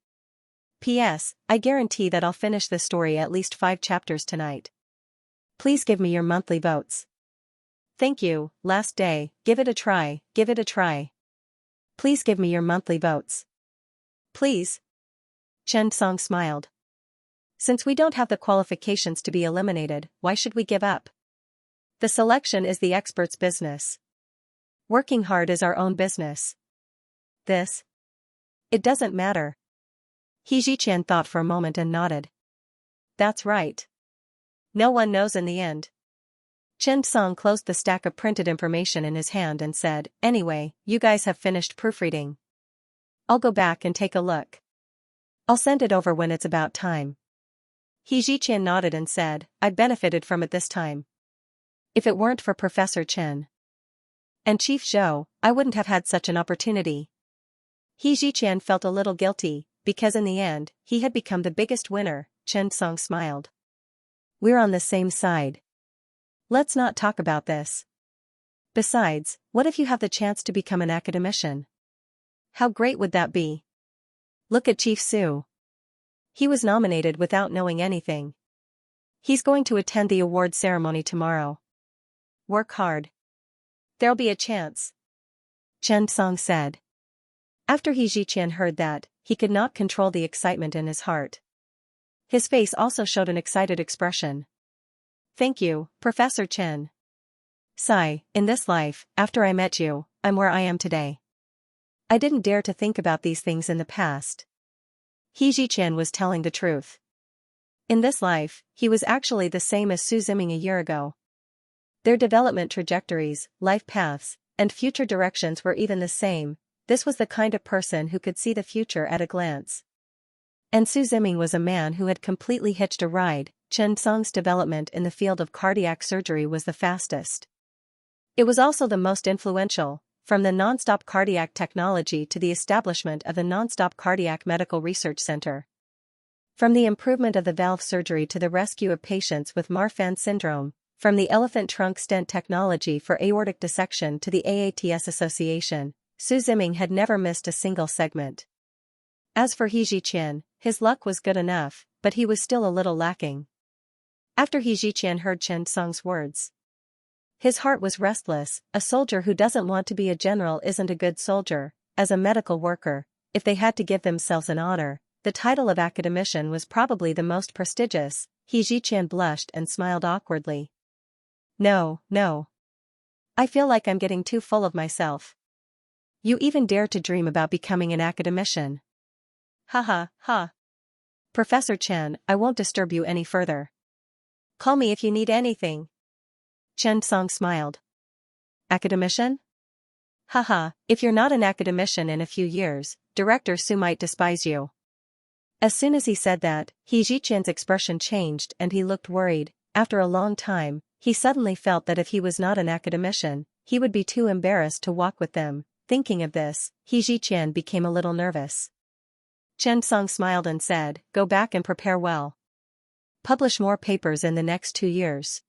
P.S. I guarantee that I'll finish this story at least 5 chapters tonight. Please give me your monthly votes. Thank you, last day, give it a try, give it a try. Please give me your monthly votes. Please. Chen Song smiled. Since we don't have the qualifications to be eliminated, why should we give up? The selection is the expert's business. Working hard is our own business. This? It doesn't matter. He Ziqian thought for a moment and nodded. That's right. No one knows in the end. Chen Song closed the stack of printed information in his hand and said, anyway, you guys have finished proofreading. I'll go back and take a look. I'll send it over when it's about time. He Ziqian nodded and said, I benefited from it this time. If it weren't for Professor Chen and Chief Zhou, I wouldn't have had such an opportunity. He Ziqian felt a little guilty, because in the end, he had become the biggest winner. Chen Song smiled. We're on the same side. Let's not talk about this. Besides, what if you have the chance to become an academician? How great would that be? Look at Chief Su. He was nominated without knowing anything. He's going to attend the award ceremony tomorrow. Work hard. There'll be a chance. Chen Song said. After He Ziqian heard that, he could not control the excitement in his heart. His face also showed an excited expression. Thank you, Professor Chen. Sigh, in this life, after I met you, I'm where I am today. I didn't dare to think about these things in the past. He Ziqian was telling the truth. In this life, he was actually the same as Su Ziming a year ago. Their development trajectories, life paths, and future directions were even the same. This was the kind of person who could see the future at a glance. And Su Ziming was a man who had completely hitched a ride. Chen Song's development in the field of cardiac surgery was the fastest. It was also the most influential, from the non-stop cardiac technology to the establishment of the non-stop cardiac medical research center. From the improvement of the valve surgery to the rescue of patients with Marfan syndrome, from the elephant trunk stent technology for aortic dissection to the AATS Association, Su Ziming had never missed a single segment. As for He Ziqian, his luck was good enough, but he was still a little lacking. After He Ziqian heard Chen Song's words, his heart was restless. A soldier who doesn't want to be a general isn't a good soldier. As a medical worker, if they had to give themselves an honor, the title of academician was probably the most prestigious. He Ziqian blushed and smiled awkwardly. No. I feel like I'm getting too full of myself. You even dare to dream about becoming an academician. Ha. Professor Chen, I won't disturb you any further. Call me if you need anything. Chen Song smiled. Academician? Haha, if you're not an academician in a few years, Director Su might despise you. As soon as he said that, He Ziqian's expression changed and he looked worried. After a long time, he suddenly felt that if he was not an academician, he would be too embarrassed to walk with them. Thinking of this, He Ziqian became a little nervous. Chen Song smiled and said, go back and prepare well. Publish more papers in the next 2 years.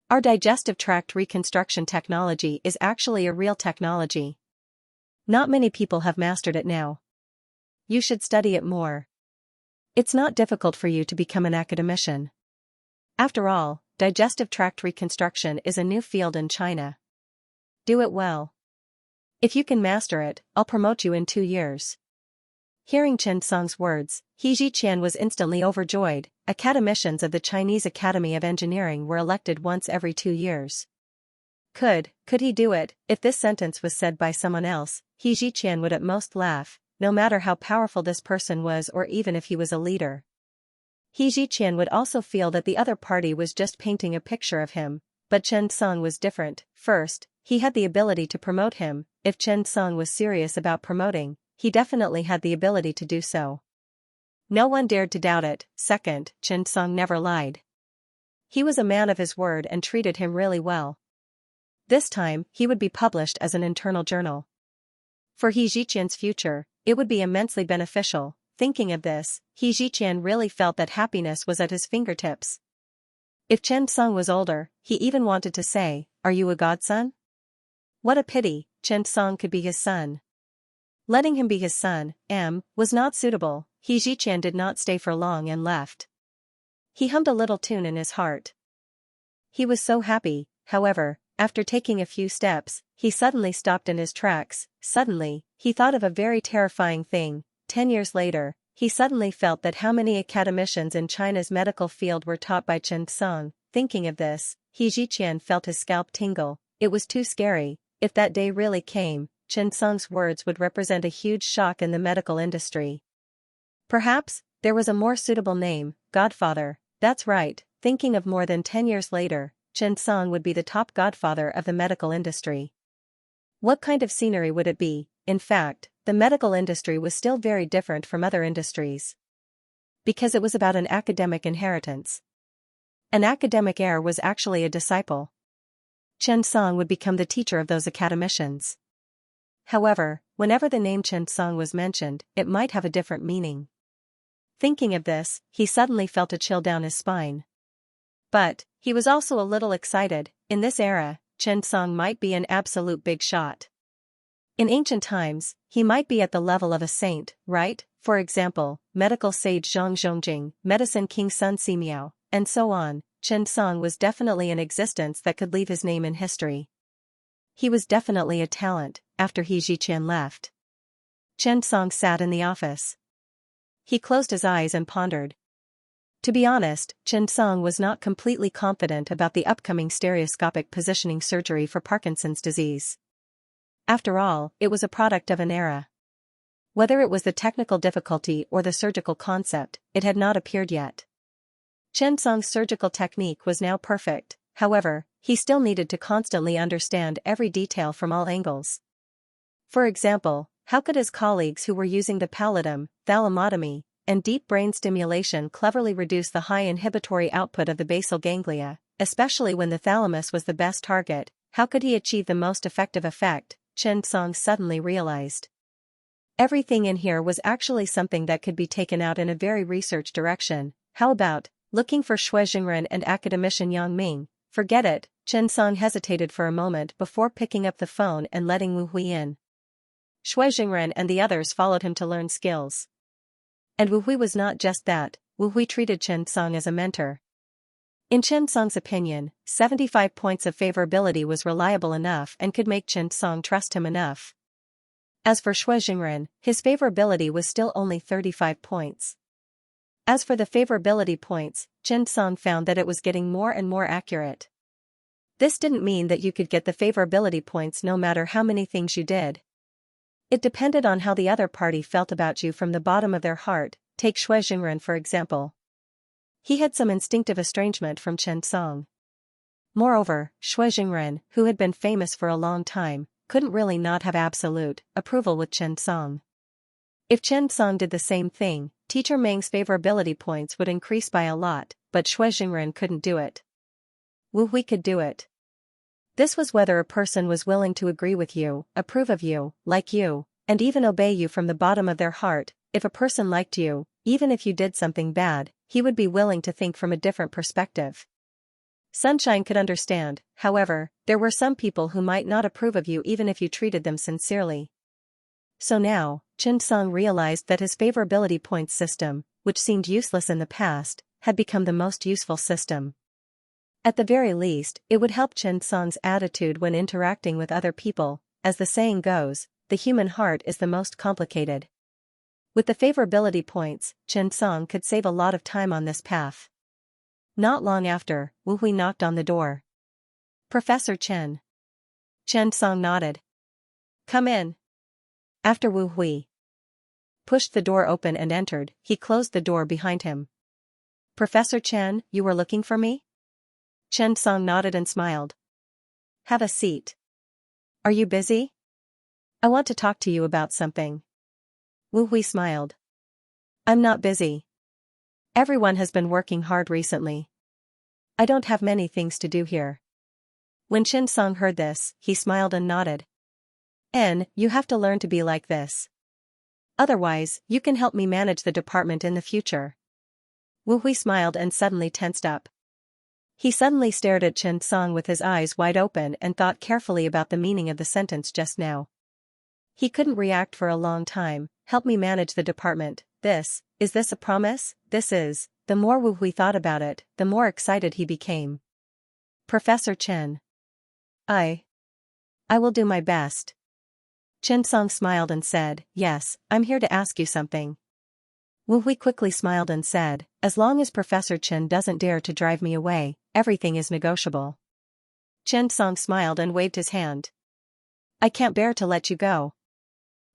Our digestive tract reconstruction technology is actually a real technology. Not many people have mastered it now. You should study it more. It's not difficult for you to become an academician. After all, digestive tract reconstruction is a new field in China. Do it well. If you can master it, I'll promote you in 2 years. Hearing Chen Song's words, He Ziqian was instantly overjoyed. Academicians of the Chinese Academy of Engineering were elected once every 2 years. Could he do it? If this sentence was said by someone else, He Ziqian would at most laugh, no matter how powerful this person was or even if he was a leader. He Ziqian would also feel that the other party was just painting a picture of him, but Chen Song was different. First, he had the ability to promote him. If Chen Song was serious about promoting, he definitely had the ability to do so. No one dared to doubt it. Second, Chen Song never lied. He was a man of his word and treated him really well. This time, he would be published as an internal journal. For He Ziqian's future, it would be immensely beneficial. Thinking of this, He Ziqian really felt that happiness was at his fingertips. If Chen Song was older, he even wanted to say, "Are you a godson?" What a pity, Chen Song could be his son. Letting him be his son, was not suitable. He Ziqian did not stay for long and left. He hummed a little tune in his heart. He was so happy. However, after taking a few steps, he suddenly stopped in his tracks. Suddenly, he thought of a very terrifying thing. 10 years later, he suddenly felt that how many academicians in China's medical field were taught by Chen Song. Thinking of this, He Ziqian felt his scalp tingle. It was too scary. If that day really came, Chen Song's words would represent a huge shock in the medical industry. Perhaps, there was a more suitable name, Godfather. That's right, thinking of more than 10 years later, Chen Song would be the top godfather of the medical industry. What kind of scenery would it be? In fact, the medical industry was still very different from other industries. Because it was about an academic inheritance. An academic heir was actually a disciple. Chen Song would become the teacher of those academicians. However, whenever the name Chen Song was mentioned, it might have a different meaning. Thinking of this, he suddenly felt a chill down his spine. But, he was also a little excited. In this era, Chen Song might be an absolute big shot. In ancient times, he might be at the level of a saint, right? For example, medical sage Zhang Zhongjing, medicine king Sun Simiao, and so on. Chen Song was definitely an existence that could leave his name in history. He was definitely a talent. After He Ziqian left, Chen Song sat in the office. He closed his eyes and pondered. To be honest, Chen Song was not completely confident about the upcoming stereoscopic positioning surgery for Parkinson's disease. After all, it was a product of an era. Whether it was the technical difficulty or the surgical concept, it had not appeared yet. Chen Song's surgical technique was now perfect. However, he still needed to constantly understand every detail from all angles. For example, how could his colleagues who were using the pallidum, thalamotomy, and deep brain stimulation cleverly reduce the high inhibitory output of the basal ganglia, especially when the thalamus was the best target? How could he achieve the most effective effect? Chen Song suddenly realized. Everything in here was actually something that could be taken out in a very research direction. How about looking for Xue Jingren and academician Yang Ming? Forget it. Chen Song hesitated for a moment before picking up the phone and letting Wu Hui in. Xue Jingren and the others followed him to learn skills. And Wu Hui was not just that. Wu Hui treated Chen Song as a mentor. In Chen Song's opinion, 75 points of favorability was reliable enough and could make Chen Song trust him enough. As for Xue Jingren, his favorability was still only 35 points. As for the favorability points, Chen Song found that it was getting more and more accurate. This didn't mean that you could get the favorability points no matter how many things you did. It depended on how the other party felt about you from the bottom of their heart. Take Xue Jingren for example. He had some instinctive estrangement from Chen Song. Moreover, Xue Jingren, who had been famous for a long time, couldn't really not have absolute approval with Chen Song. If Chen Song did the same thing, Teacher Meng's favorability points would increase by a lot, but Xue Jingren couldn't do it. Wu Hui could do it. This was whether a person was willing to agree with you, approve of you, like you, and even obey you from the bottom of their heart. If a person liked you, even if you did something bad, he would be willing to think from a different perspective. Sunshine could understand. However, there were some people who might not approve of you even if you treated them sincerely. So now, Chen Song realized that his favorability points system, which seemed useless in the past, had become the most useful system. At the very least, it would help Chen Song's attitude when interacting with other people. As the saying goes, the human heart is the most complicated. With the favorability points, Chen Song could save a lot of time on this path. Not long after, Wu Hui knocked on the door. Professor Chen. Chen Song nodded. Come in. After Wu Hui pushed the door open and entered, he closed the door behind him. Professor Chen, you were looking for me? Chen Song nodded and smiled. Have a seat. Are you busy? I want to talk to you about something. Wu Hui smiled. I'm not busy. Everyone has been working hard recently. I don't have many things to do here. When Chen Song heard this, he smiled and nodded. You have to learn to be like this. Otherwise, you can help me manage the department in the future. Wu Hui smiled and suddenly tensed up. He suddenly stared at Chen Song with his eyes wide open and thought carefully about the meaning of the sentence just now. He couldn't react for a long time. Help me manage the department. Is this a promise? This is. The more Wu Hui thought about it, the more excited he became. Professor Chen. I will do my best. Chen Song smiled and said, yes, I'm here to ask you something. Wu Hui quickly smiled and said, as long as Professor Chen doesn't dare to drive me away, everything is negotiable. Chen Song smiled and waved his hand. I can't bear to let you go.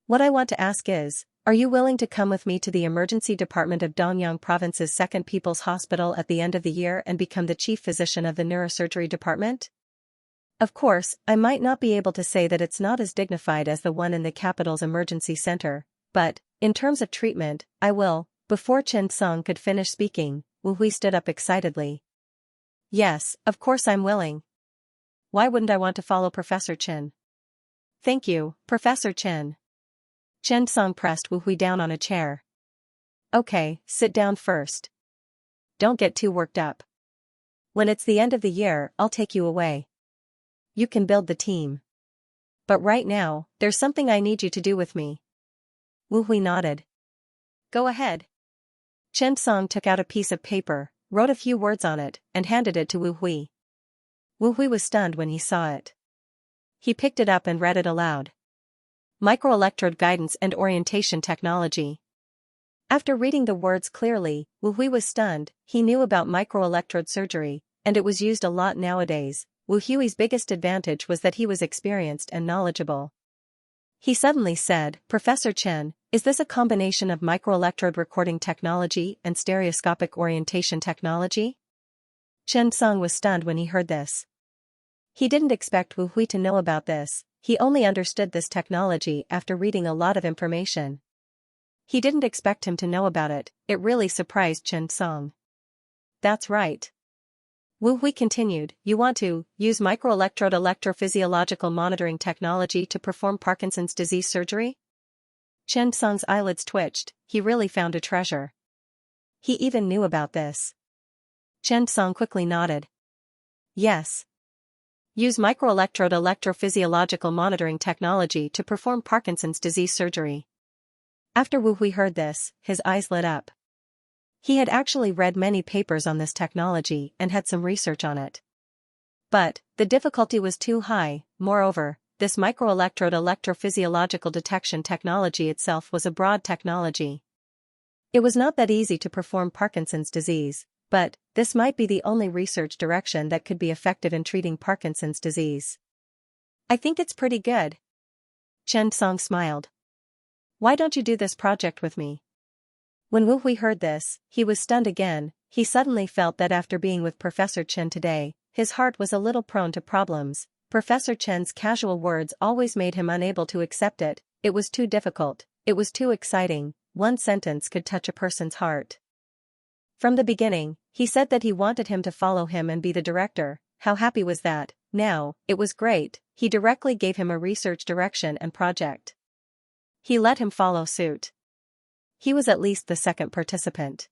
What I want to ask is, are you willing to come with me to the emergency department of Dongyang Province's Second People's Hospital at the end of the year and become the chief physician of the neurosurgery department? Of course, I might not be able to say that it's not as dignified as the one in the capital's emergency center, but, in terms of treatment, I will. Before Chen Song could finish speaking, Wu Hui stood up excitedly. Yes, of course I'm willing. Why wouldn't I want to follow Professor Chen? Thank you, Professor Chen. Chen Song pressed Wu Hui down on a chair. Okay, sit down first. Don't get too worked up. When it's the end of the year, I'll take you away. You can build the team. But right now, there's something I need you to do with me. Wu Hui nodded. Go ahead. Chen Song took out a piece of paper, wrote a few words on it, and handed it to Wu Hui. Wu Hui was stunned when he saw it. He picked it up and read it aloud. Microelectrode Guidance and Orientation Technology. After reading the words clearly, Wu Hui was stunned. He knew about microelectrode surgery, and it was used a lot nowadays. Wu Hui's biggest advantage was that he was experienced and knowledgeable. He suddenly said, Professor Chen, is this a combination of microelectrode recording technology and stereoscopic orientation technology? Chen Song was stunned when he heard this. He didn't expect Wu Hui to know about this. He only understood this technology after reading a lot of information. He didn't expect him to know about it. It really surprised Chen Song. That's right. Wu Hui continued, you want to use microelectrode electrophysiological monitoring technology to perform Parkinson's disease surgery? Chen Song's eyelids twitched. He really found a treasure. He even knew about this. Chen Song quickly nodded. Yes. Use microelectrode electrophysiological monitoring technology to perform Parkinson's disease surgery. After Wu Hui heard this, his eyes lit up. He had actually read many papers on this technology and had some research on it. But, the difficulty was too high. Moreover, this microelectrode electrophysiological detection technology itself was a broad technology. It was not that easy to perform Parkinson's disease, but this might be the only research direction that could be effective in treating Parkinson's disease. I think it's pretty good. Chen Song smiled. Why don't you do this project with me? When Wu Hui heard this, he was stunned again. He suddenly felt that after being with Professor Chen today, his heart was a little prone to problems. Professor Chen's casual words always made him unable to accept it. It was too difficult. It was too exciting. One sentence could touch a person's heart. From the beginning, he said that he wanted him to follow him and be the director. How happy was that? Now, it was great. He directly gave him a research direction and project. He let him follow suit. He was at least the second participant.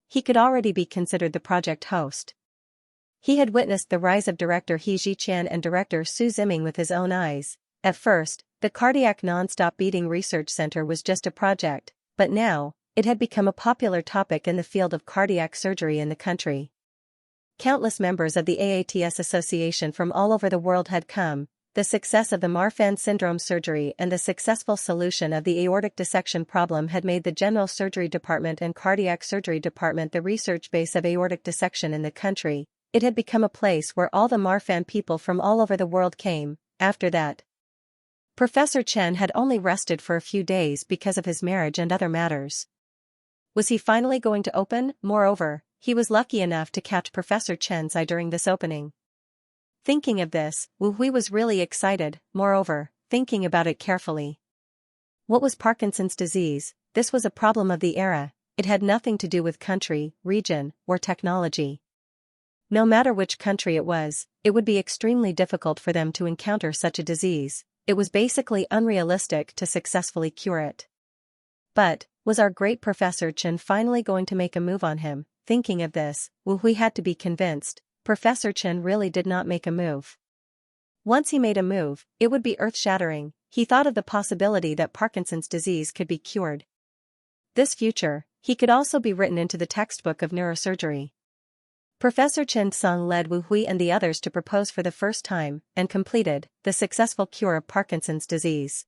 He could already be considered the project host. He had witnessed the rise of director He Ziqian and director Su Ziming with his own eyes. At first, the Cardiac Non-Stop Beating Research Center was just a project, but now, it had become a popular topic in the field of cardiac surgery in the country. Countless members of the AATS Association from all over the world had come. The success of the Marfan syndrome surgery and the successful solution of the aortic dissection problem had made the General Surgery Department and Cardiac Surgery Department the research base of aortic dissection in the country. It had become a place where all the Marfan people from all over the world came. After that, Professor Chen had only rested for a few days because of his marriage and other matters. Was he finally going to open? Moreover, he was lucky enough to catch Professor Chen's eye during this opening. Thinking of this, Wu Hui was really excited. Moreover, thinking about it carefully. What was Parkinson's disease? This was a problem of the era. It had nothing to do with country, region, or technology. No matter which country it would be extremely difficult for them to encounter such a disease. It was basically unrealistic to successfully cure it. But, was our great Professor Chen finally going to make a move on him? Thinking of this, Wu Hui had to be convinced. Professor Chen really did not make a move. Once he made a move, it would be earth-shattering. He thought of the possibility that Parkinson's disease could be cured. This future, he could also be written into the textbook of neurosurgery. Professor Chen Song led Wu Hui and the others to propose for the first time, and completed, the successful cure of Parkinson's disease.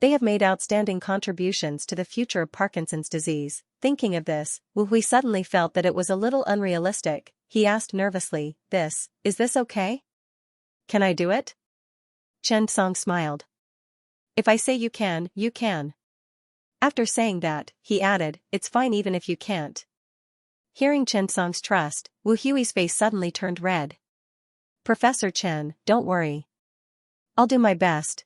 They have made outstanding contributions to the future of Parkinson's disease. Thinking of this, Wu Hui suddenly felt that it was a little unrealistic. He asked nervously, is this okay? Can I do it? Chen Song smiled. If I say you can, you can. After saying that, he added, it's fine even if you can't. Hearing Chen Song's trust, Wu Hui's face suddenly turned red. Professor Chen, don't worry. I'll do my best.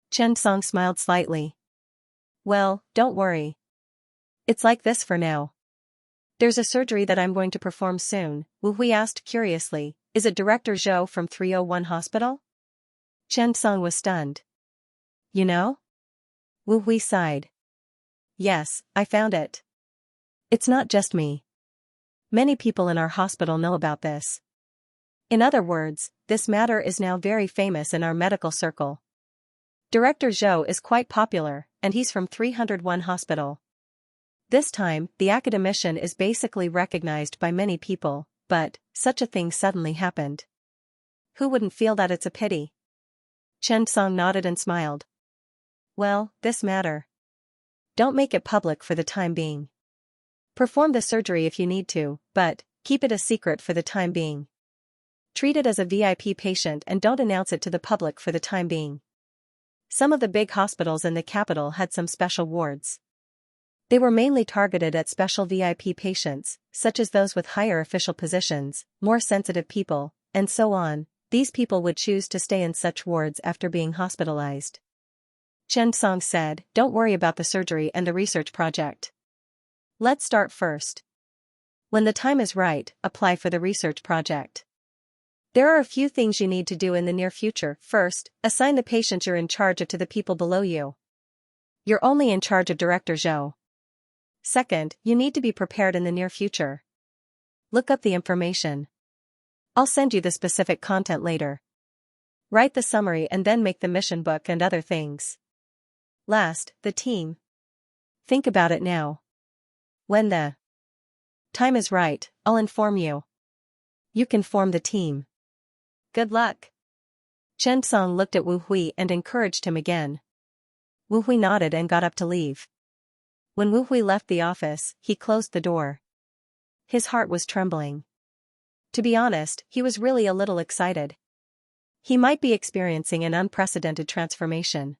Chen Song smiled slightly. Well, don't worry. It's like this for now. There's a surgery that I'm going to perform soon, Wu Hui asked curiously. Is it Director Zhou from 301 Hospital? Chen Song was stunned. You know? Wu Hui sighed. Yes, I found it. It's not just me. Many people in our hospital know about this. In other words, this matter is now very famous in our medical circle. Director Zhou is quite popular, and he's from 301 Hospital. This time, the academician is basically recognized by many people, but such a thing suddenly happened. Who wouldn't feel that it's a pity? Chen Song nodded and smiled. Well, this matter. Don't make it public for the time being. Perform the surgery if you need to, but keep it a secret for the time being. Treat it as a VIP patient and don't announce it to the public for the time being. Some of the big hospitals in the capital had some special wards. They were mainly targeted at special VIP patients, such as those with higher official positions, more sensitive people, and so on. These people would choose to stay in such wards after being hospitalized. Chen Song said, don't worry about the surgery and the research project. Let's start first. When the time is right, apply for the research project. There are a few things you need to do in the near future. First, assign the patient you're in charge of to the people below you. You're only in charge of Director Zhou. Second, you need to be prepared in the near future. Look up the information. I'll send you the specific content later. Write the summary and then make the mission book and other things. Last, the team. Think about it now. When the time is right, I'll inform you. You can form the team. Good luck. Chen Song looked at Wu Hui and encouraged him again. Wu Hui nodded and got up to leave. When Wu Hui left the office, he closed the door. His heart was trembling. To be honest, he was really a little excited. He might be experiencing an unprecedented transformation.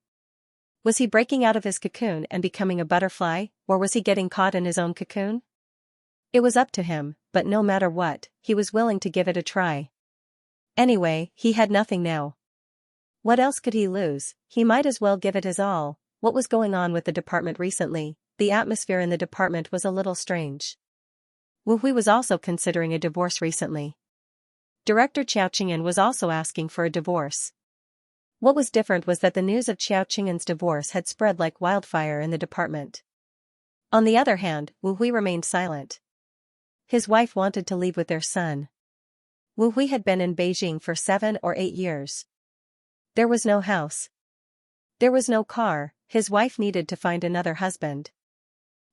Was he breaking out of his cocoon and becoming a butterfly, or was he getting caught in his own cocoon? It was up to him, but no matter what, he was willing to give it a try. Anyway, he had nothing now. What else could he lose? He might as well give it his all. What was going on with the department recently? The atmosphere in the department was a little strange. Wu Hui was also considering a divorce recently. Director Xiao Qing'an was also asking for a divorce. What was different was that the news of Xiao Qing'an's divorce had spread like wildfire in the department. On the other hand, Wu Hui remained silent. His wife wanted to leave with their son. Wu Hui had been in Beijing for 7 or 8 years. There was no house. There was no car. His wife needed to find another husband.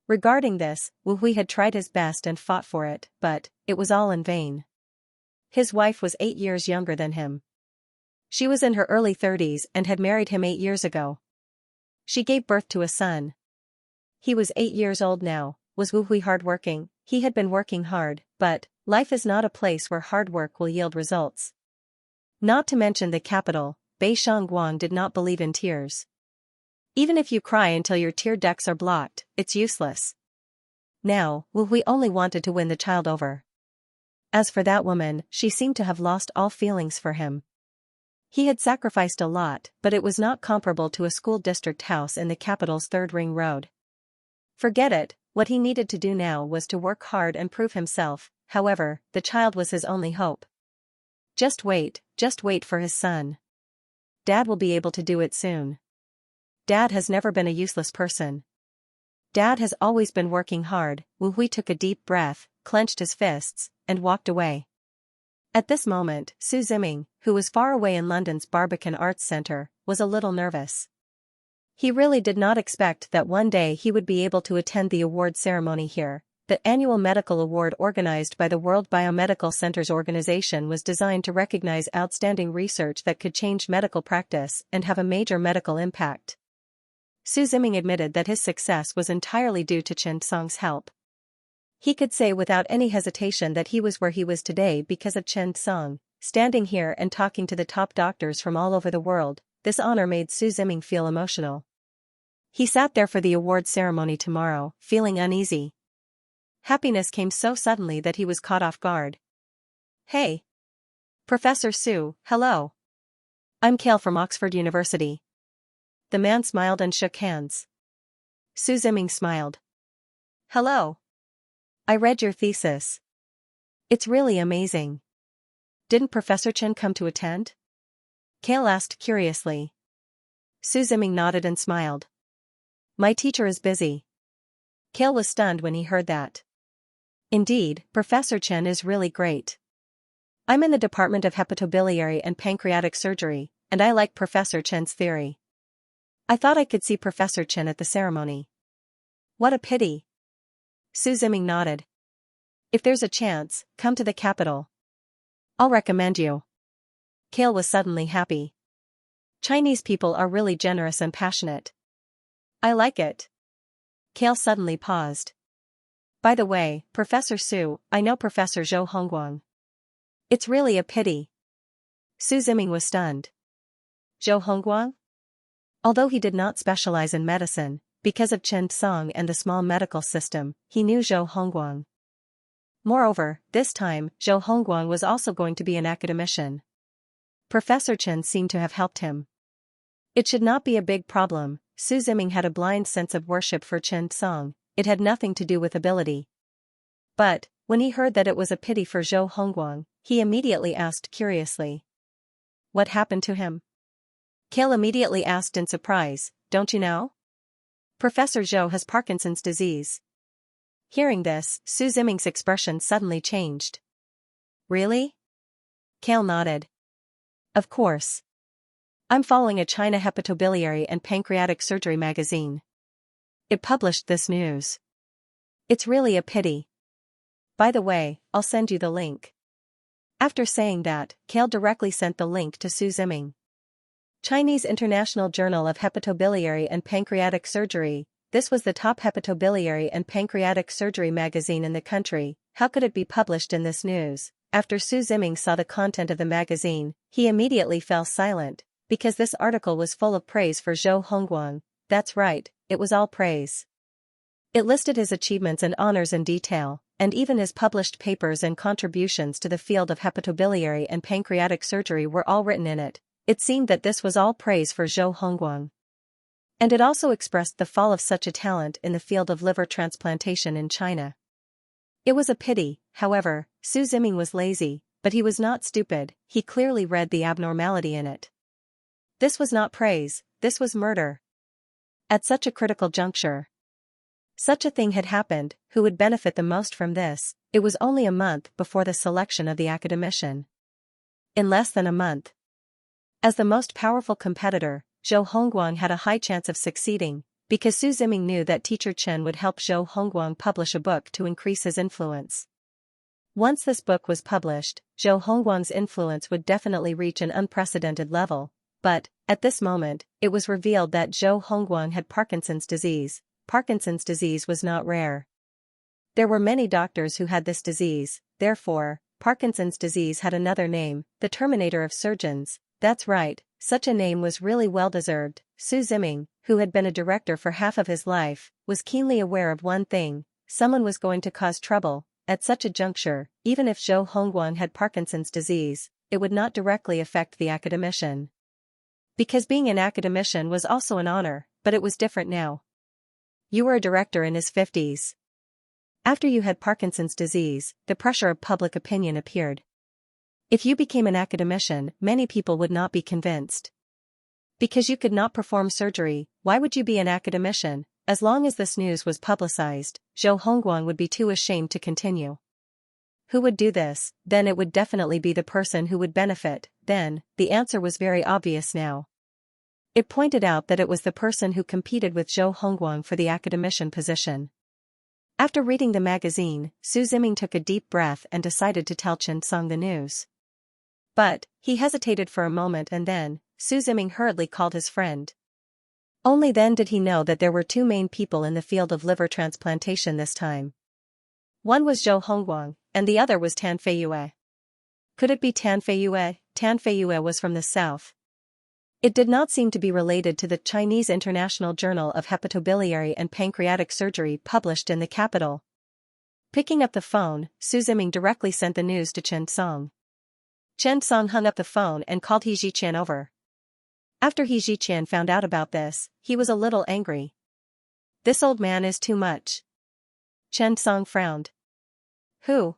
Regarding this, Wu Hui had tried his best and fought for it, but it was all in vain. His wife was 8 years younger than him. She was in her early 30s and had married him 8 years ago. She gave birth to a son. He was 8 years old now. Was Wu Hui hardworking? He had been working hard, but life is not a place where hard work will yield results. Not to mention the capital, Bei Shangguang did not believe in tears. Even if you cry until your tear ducts are blocked, it's useless. Now, Wu Hui only wanted to win the child over. As for that woman, she seemed to have lost all feelings for him. He had sacrificed a lot, but it was not comparable to a school district house in the capital's third ring road. Forget it, what he needed to do now was to work hard and prove himself. However, the child was his only hope. Just wait for his son. Dad will be able to do it soon. Dad has never been a useless person. Dad has always been working hard. Wu Hui took a deep breath, clenched his fists, and walked away. At this moment, Su Ziming, who was far away in London's Barbican Arts Centre, was a little nervous. He really did not expect that one day he would be able to attend the award ceremony here. The annual medical award organized by the World Biomedical Centers Organization was designed to recognize outstanding research that could change medical practice and have a major medical impact. Su Ziming admitted that his success was entirely due to Chen Song's help. He could say without any hesitation that he was where he was today because of Chen Song. Standing here and talking to the top doctors from all over the world, this honor made Su Ziming feel emotional. He sat there for the award ceremony tomorrow, feeling uneasy. Happiness came so suddenly that he was caught off guard. "Hey! Professor Su, hello. I'm Kale from Oxford University." The man smiled and shook hands. Su Ziming smiled. "Hello. I read your thesis. It's really amazing. Didn't Professor Chen come to attend?" Kale asked curiously. Su Ziming nodded and smiled. "My teacher is busy." Kale was stunned when he heard that. Indeed, Professor Chen is really great. "I'm in the Department of Hepatobiliary and Pancreatic Surgery, and I like Professor Chen's theory. I thought I could see Professor Chen at the ceremony." "What a pity." Su Ziming nodded. "If there's a chance, come to the capital. I'll recommend you." Kale was suddenly happy. Chinese people are really generous and passionate. "I like it." Kale suddenly paused. "By the way, Professor Su, I know Professor Zhou Hongguang." "It's really a pity." Su Ziming was stunned. Zhou Hongguang? Although he did not specialize in medicine, because of Chen Song and the small medical system, he knew Zhou Hongguang. Moreover, this time, Zhou Hongguang was also going to be an academician. Professor Chen seemed to have helped him. It should not be a big problem. Su Ziming had a blind sense of worship for Chen Song. It had nothing to do with ability. But, when he heard that it was a pity for Zhou Hongguang, he immediately asked curiously. "What happened to him?" Kale immediately asked in surprise, "Don't you know? Professor Zhou has Parkinson's disease." Hearing this, Su Ziming's expression suddenly changed. "Really?" Kale nodded. "Of course. I'm following a China Hepatobiliary and Pancreatic Surgery magazine. It published this news. It's really a pity. By the way, I'll send you the link." After saying that, Kale directly sent the link to Su Ziming. Chinese International Journal of Hepatobiliary and Pancreatic Surgery. This was the top hepatobiliary and pancreatic surgery magazine in the country. How could it be published in this news? After Su Ziming saw the content of the magazine, he immediately fell silent, because this article was full of praise for Zhou Hongguang. That's right, it was all praise. It listed his achievements and honors in detail, and even his published papers and contributions to the field of hepatobiliary and pancreatic surgery were all written in it. It seemed that this was all praise for Zhou Hongguang. And it also expressed the fall of such a talent in the field of liver transplantation in China. It was a pity, however. Su Ziming was lazy, but he was not stupid. He clearly read the abnormality in it. This was not praise, this was murder. At such a critical juncture. Such a thing had happened. Who would benefit the most from this? It was only a month before the selection of the academician. In less than a month. As the most powerful competitor, Zhou Hongguang had a high chance of succeeding, because Su Ziming knew that teacher Chen would help Zhou Hongguang publish a book to increase his influence. Once this book was published, Zhou Hongguang's influence would definitely reach an unprecedented level. But, at this moment, it was revealed that Zhou Hongguang had Parkinson's disease. Parkinson's disease was not rare. There were many doctors who had this disease. Therefore, Parkinson's disease had another name, the Terminator of surgeons. That's right, such a name was really well-deserved. Su Ziming, who had been a director for half of his life, was keenly aware of one thing: someone was going to cause trouble. At such a juncture, even if Zhou Hongguang had Parkinson's disease, it would not directly affect the academician. Because being an academician was also an honor, but it was different now. You were a director in his 50s. After you had Parkinson's disease, the pressure of public opinion appeared. If you became an academician, many people would not be convinced. Because you could not perform surgery, why would you be an academician? As long as this news was publicized, Zhou Hongguang would be too ashamed to continue. Who would do this? Then it would definitely be the person who would benefit. Then, the answer was very obvious now. It pointed out that it was the person who competed with Zhou Hongguang for the academician position. After reading the magazine, Su Ziming took a deep breath and decided to tell Chen Song the news. But, he hesitated for a moment and then, Su Ziming hurriedly called his friend. Only then did he know that there were two main people in the field of liver transplantation this time. One was Zhou Hongguang, and the other was Tan Feiyue. Could it be Tan Feiyue? Tan Feiyue was from the south. It did not seem to be related to the Chinese International Journal of Hepatobiliary and Pancreatic Surgery published in the capital. Picking up the phone, Su Ziming directly sent the news to Chen Song. Chen Song hung up the phone and called He Ziqian over. After He Ziqian found out about this, he was a little angry. This old man is too much. Chen Song frowned. Who?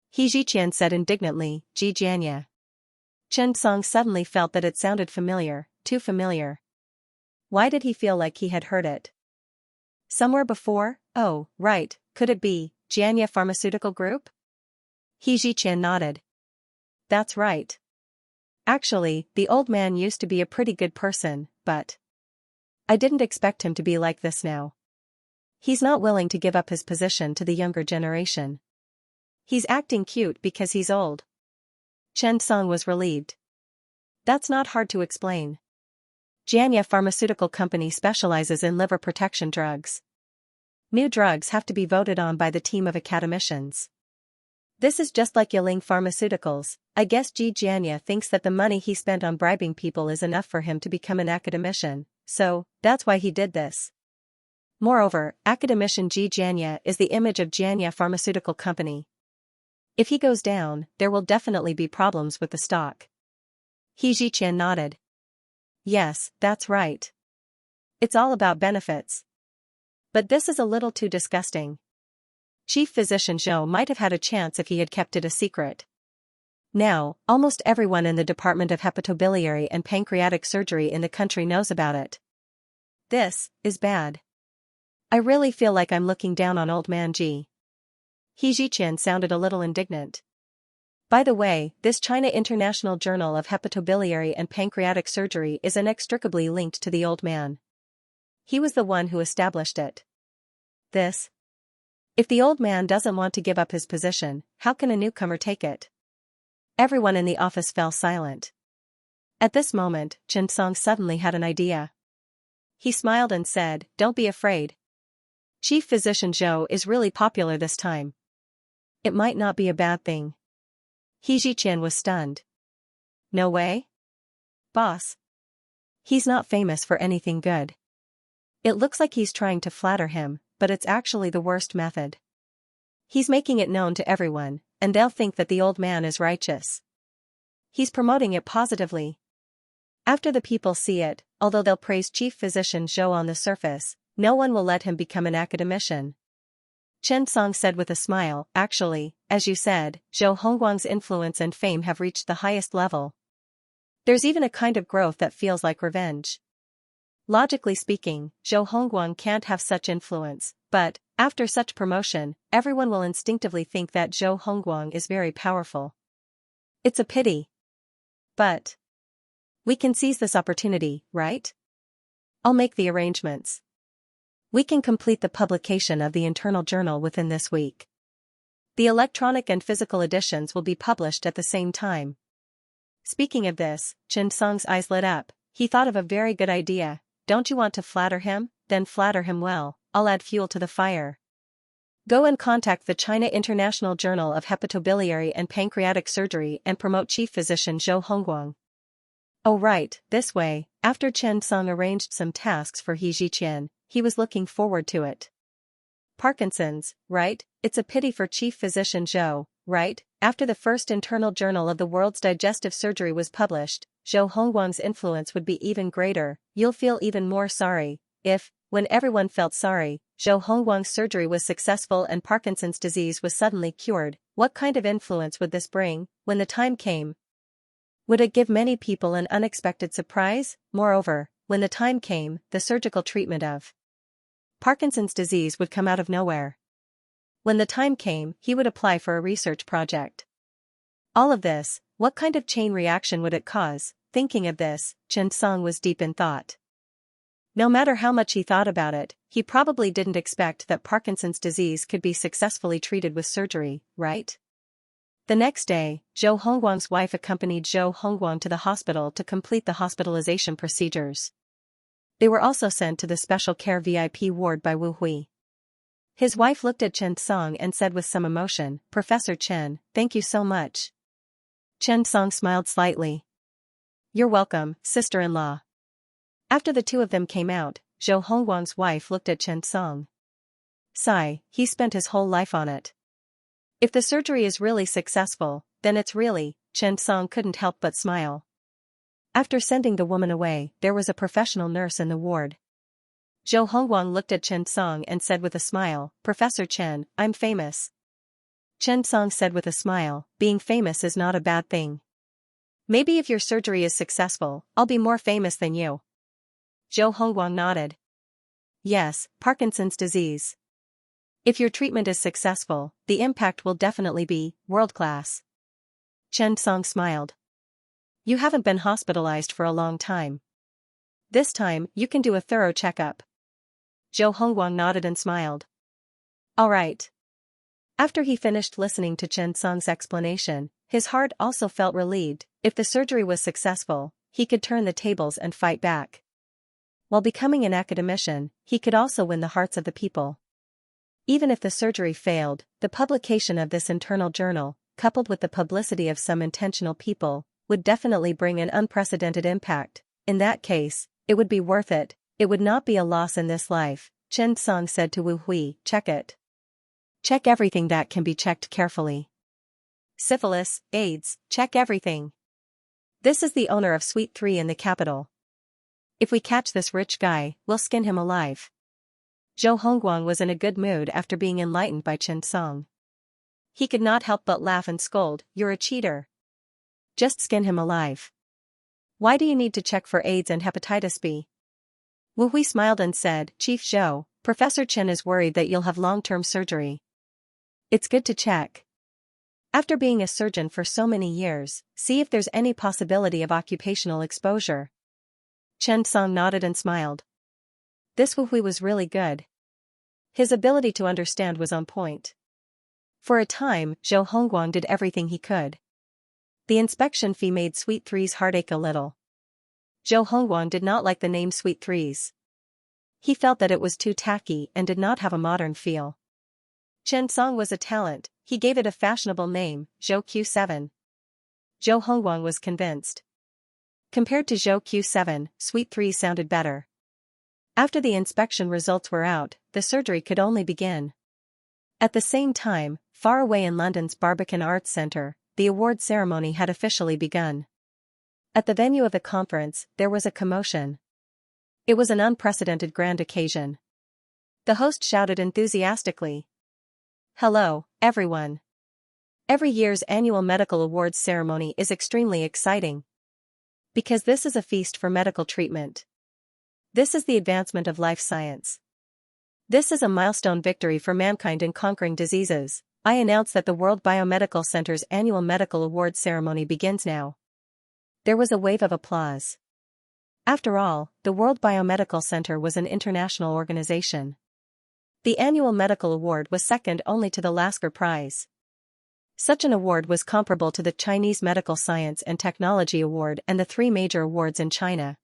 He Ziqian said indignantly, Xianxia. Chen Song suddenly felt that it sounded familiar, too familiar. Why did he feel like he had heard it? Somewhere before? Oh, right, could it be Xianxia Pharmaceutical Group? He Ziqian nodded. That's right. Actually, the old man used to be a pretty good person, but I didn't expect him to be like this now. He's not willing to give up his position to the younger generation. He's acting cute because he's old. Chen Song was relieved. That's not hard to explain. Xianxia Pharmaceutical Company specializes in liver protection drugs. New drugs have to be voted on by the team of academicians. This is just like Yiling Pharmaceuticals. I guess Xianxia thinks that the money he spent on bribing people is enough for him to become an academician, so that's why he did this. Moreover, academician Xianxia is the image of Xianxia Pharmaceutical Company. If he goes down, there will definitely be problems with the stock. He Ziqian nodded. Yes, that's right. It's all about benefits. But this is a little too disgusting. Chief Physician Zhou might have had a chance if he had kept it a secret. Now, almost everyone in the Department of Hepatobiliary and Pancreatic Surgery in the country knows about it. This is bad. I really feel like I'm looking down on old man Ji. He Ziqian sounded a little indignant. By the way, this China International Journal of Hepatobiliary and Pancreatic Surgery is inextricably linked to the old man. He was the one who established it. If the old man doesn't want to give up his position, how can a newcomer take it? Everyone in the office fell silent. At this moment, Chen Song suddenly had an idea. He smiled and said, "Don't be afraid. Chief Physician Zhou is really popular this time. It might not be a bad thing." He Ziqian was stunned. No way? Boss. He's not famous for anything good. It looks like he's trying to flatter him, but it's actually the worst method. He's making it known to everyone, and they'll think that the old man is righteous. He's promoting it positively. After the people see it, although they'll praise Chief Physician Zhou on the surface, no one will let him become an academician. Chen Song said with a smile, actually, as you said, Zhou Hongguang's influence and fame have reached the highest level. There's even a kind of growth that feels like revenge. Logically speaking, Zhou Hongguang can't have such influence, but, after such promotion, everyone will instinctively think that Zhou Hongguang is very powerful. It's a pity. But we can seize this opportunity, right? I'll make the arrangements. We can complete the publication of the internal journal within this week. The electronic and physical editions will be published at the same time. Speaking of this, Chen Song's eyes lit up. He thought of a very good idea. Don't you want to flatter him? Then flatter him well. I'll add fuel to the fire. Go and contact the China International Journal of Hepatobiliary and Pancreatic Surgery and promote Chief Physician Zhou Hongguang. Oh right, this way. After Chen Song arranged some tasks for He Ziqian, he was looking forward to it. Parkinson's, right? It's a pity for Chief Physician Zhou, right? After the first internal journal of the world's digestive surgery was published, Zhou Hongguang's influence would be even greater. You'll feel even more sorry if, when everyone felt sorry, Zhou Hongguang's surgery was successful and Parkinson's disease was suddenly cured. What kind of influence would this bring, when the time came? Would it give many people an unexpected surprise? Moreover, when the time came, the surgical treatment of Parkinson's disease would come out of nowhere. When the time came, he would apply for a research project. All of this, what kind of chain reaction would it cause? Thinking of this, Chen Song was deep in thought. No matter how much he thought about it, he probably didn't expect that Parkinson's disease could be successfully treated with surgery, right? The next day, Zhou Hongguang's wife accompanied Zhou Hongguang to the hospital to complete the hospitalization procedures. They were also sent to the special care VIP ward by Wu Hui. His wife looked at Chen Song and said with some emotion, "Professor Chen, thank you so much." Chen Song smiled slightly. "You're welcome, sister-in-law." After the two of them came out, Zhou Hongguang's wife looked at Chen Song. "Sigh, he spent his whole life on it. If the surgery is really successful, then it's really," Chen Song couldn't help but smile. After sending the woman away, there was a professional nurse in the ward. Zhou Hongguang looked at Chen Song and said with a smile, "Professor Chen, I'm famous." Chen Song said with a smile, "Being famous is not a bad thing. Maybe if your surgery is successful, I'll be more famous than you." Zhou Hongguang nodded. "Yes, Parkinson's disease. If your treatment is successful, the impact will definitely be world-class." Chen Song smiled. "You haven't been hospitalized for a long time. This time, you can do a thorough checkup." Zhou Hongguang nodded and smiled. "All right." After he finished listening to Chen Song's explanation, his heart also felt relieved. If the surgery was successful, he could turn the tables and fight back. While becoming an academician, he could also win the hearts of the people. Even if the surgery failed, the publication of this internal journal, coupled with the publicity of some intentional people, would definitely bring an unprecedented impact. In that case, it would be worth it. It would not be a loss in this life, Chen Song said to Wu Hui. "Check it. Check everything that can be checked carefully. Syphilis, AIDS, check everything. This is the owner of Suite 3 in the capital. If we catch this rich guy, we'll skin him alive." Zhou Hongguang was in a good mood after being enlightened by Chen Song. He could not help but laugh and scold, "You're a cheater. Just skin him alive. Why do you need to check for AIDS and hepatitis B?" Wu Hui smiled and said, "Chief Zhou, Professor Chen is worried that you'll have long-term surgery. It's good to check. After being a surgeon for so many years, see if there's any possibility of occupational exposure." Chen Song nodded and smiled. This Wu Hui was really good. His ability to understand was on point. For a time, Zhou Hongguang did everything he could. The inspection fee made Suite 3's heart ache a little. Zhou Hongguang did not like the name Suite 3's. He felt that it was too tacky and did not have a modern feel. Chen Song was a talent, he gave it a fashionable name, Zhou Q7. Zhou Hongguang was convinced. Compared to Zhou Q7, Suite 3 sounded better. After the inspection results were out, the surgery could only begin. At the same time, far away in London's Barbican Arts Centre, the award ceremony had officially begun. At the venue of the conference, there was a commotion. It was an unprecedented grand occasion. The host shouted enthusiastically, "Hello, everyone. Every year's annual medical awards ceremony is extremely exciting. Because this is a feast for medical treatment. This is the advancement of life science. This is a milestone victory for mankind in conquering diseases. I announce that the World Biomedical Center's annual medical awards ceremony begins now." There was a wave of applause. After all, the World Biomedical Center was an international organization. The annual medical award was second only to the Lasker Prize. Such an award was comparable to the Chinese Medical Science and Technology Award and the three major awards in China.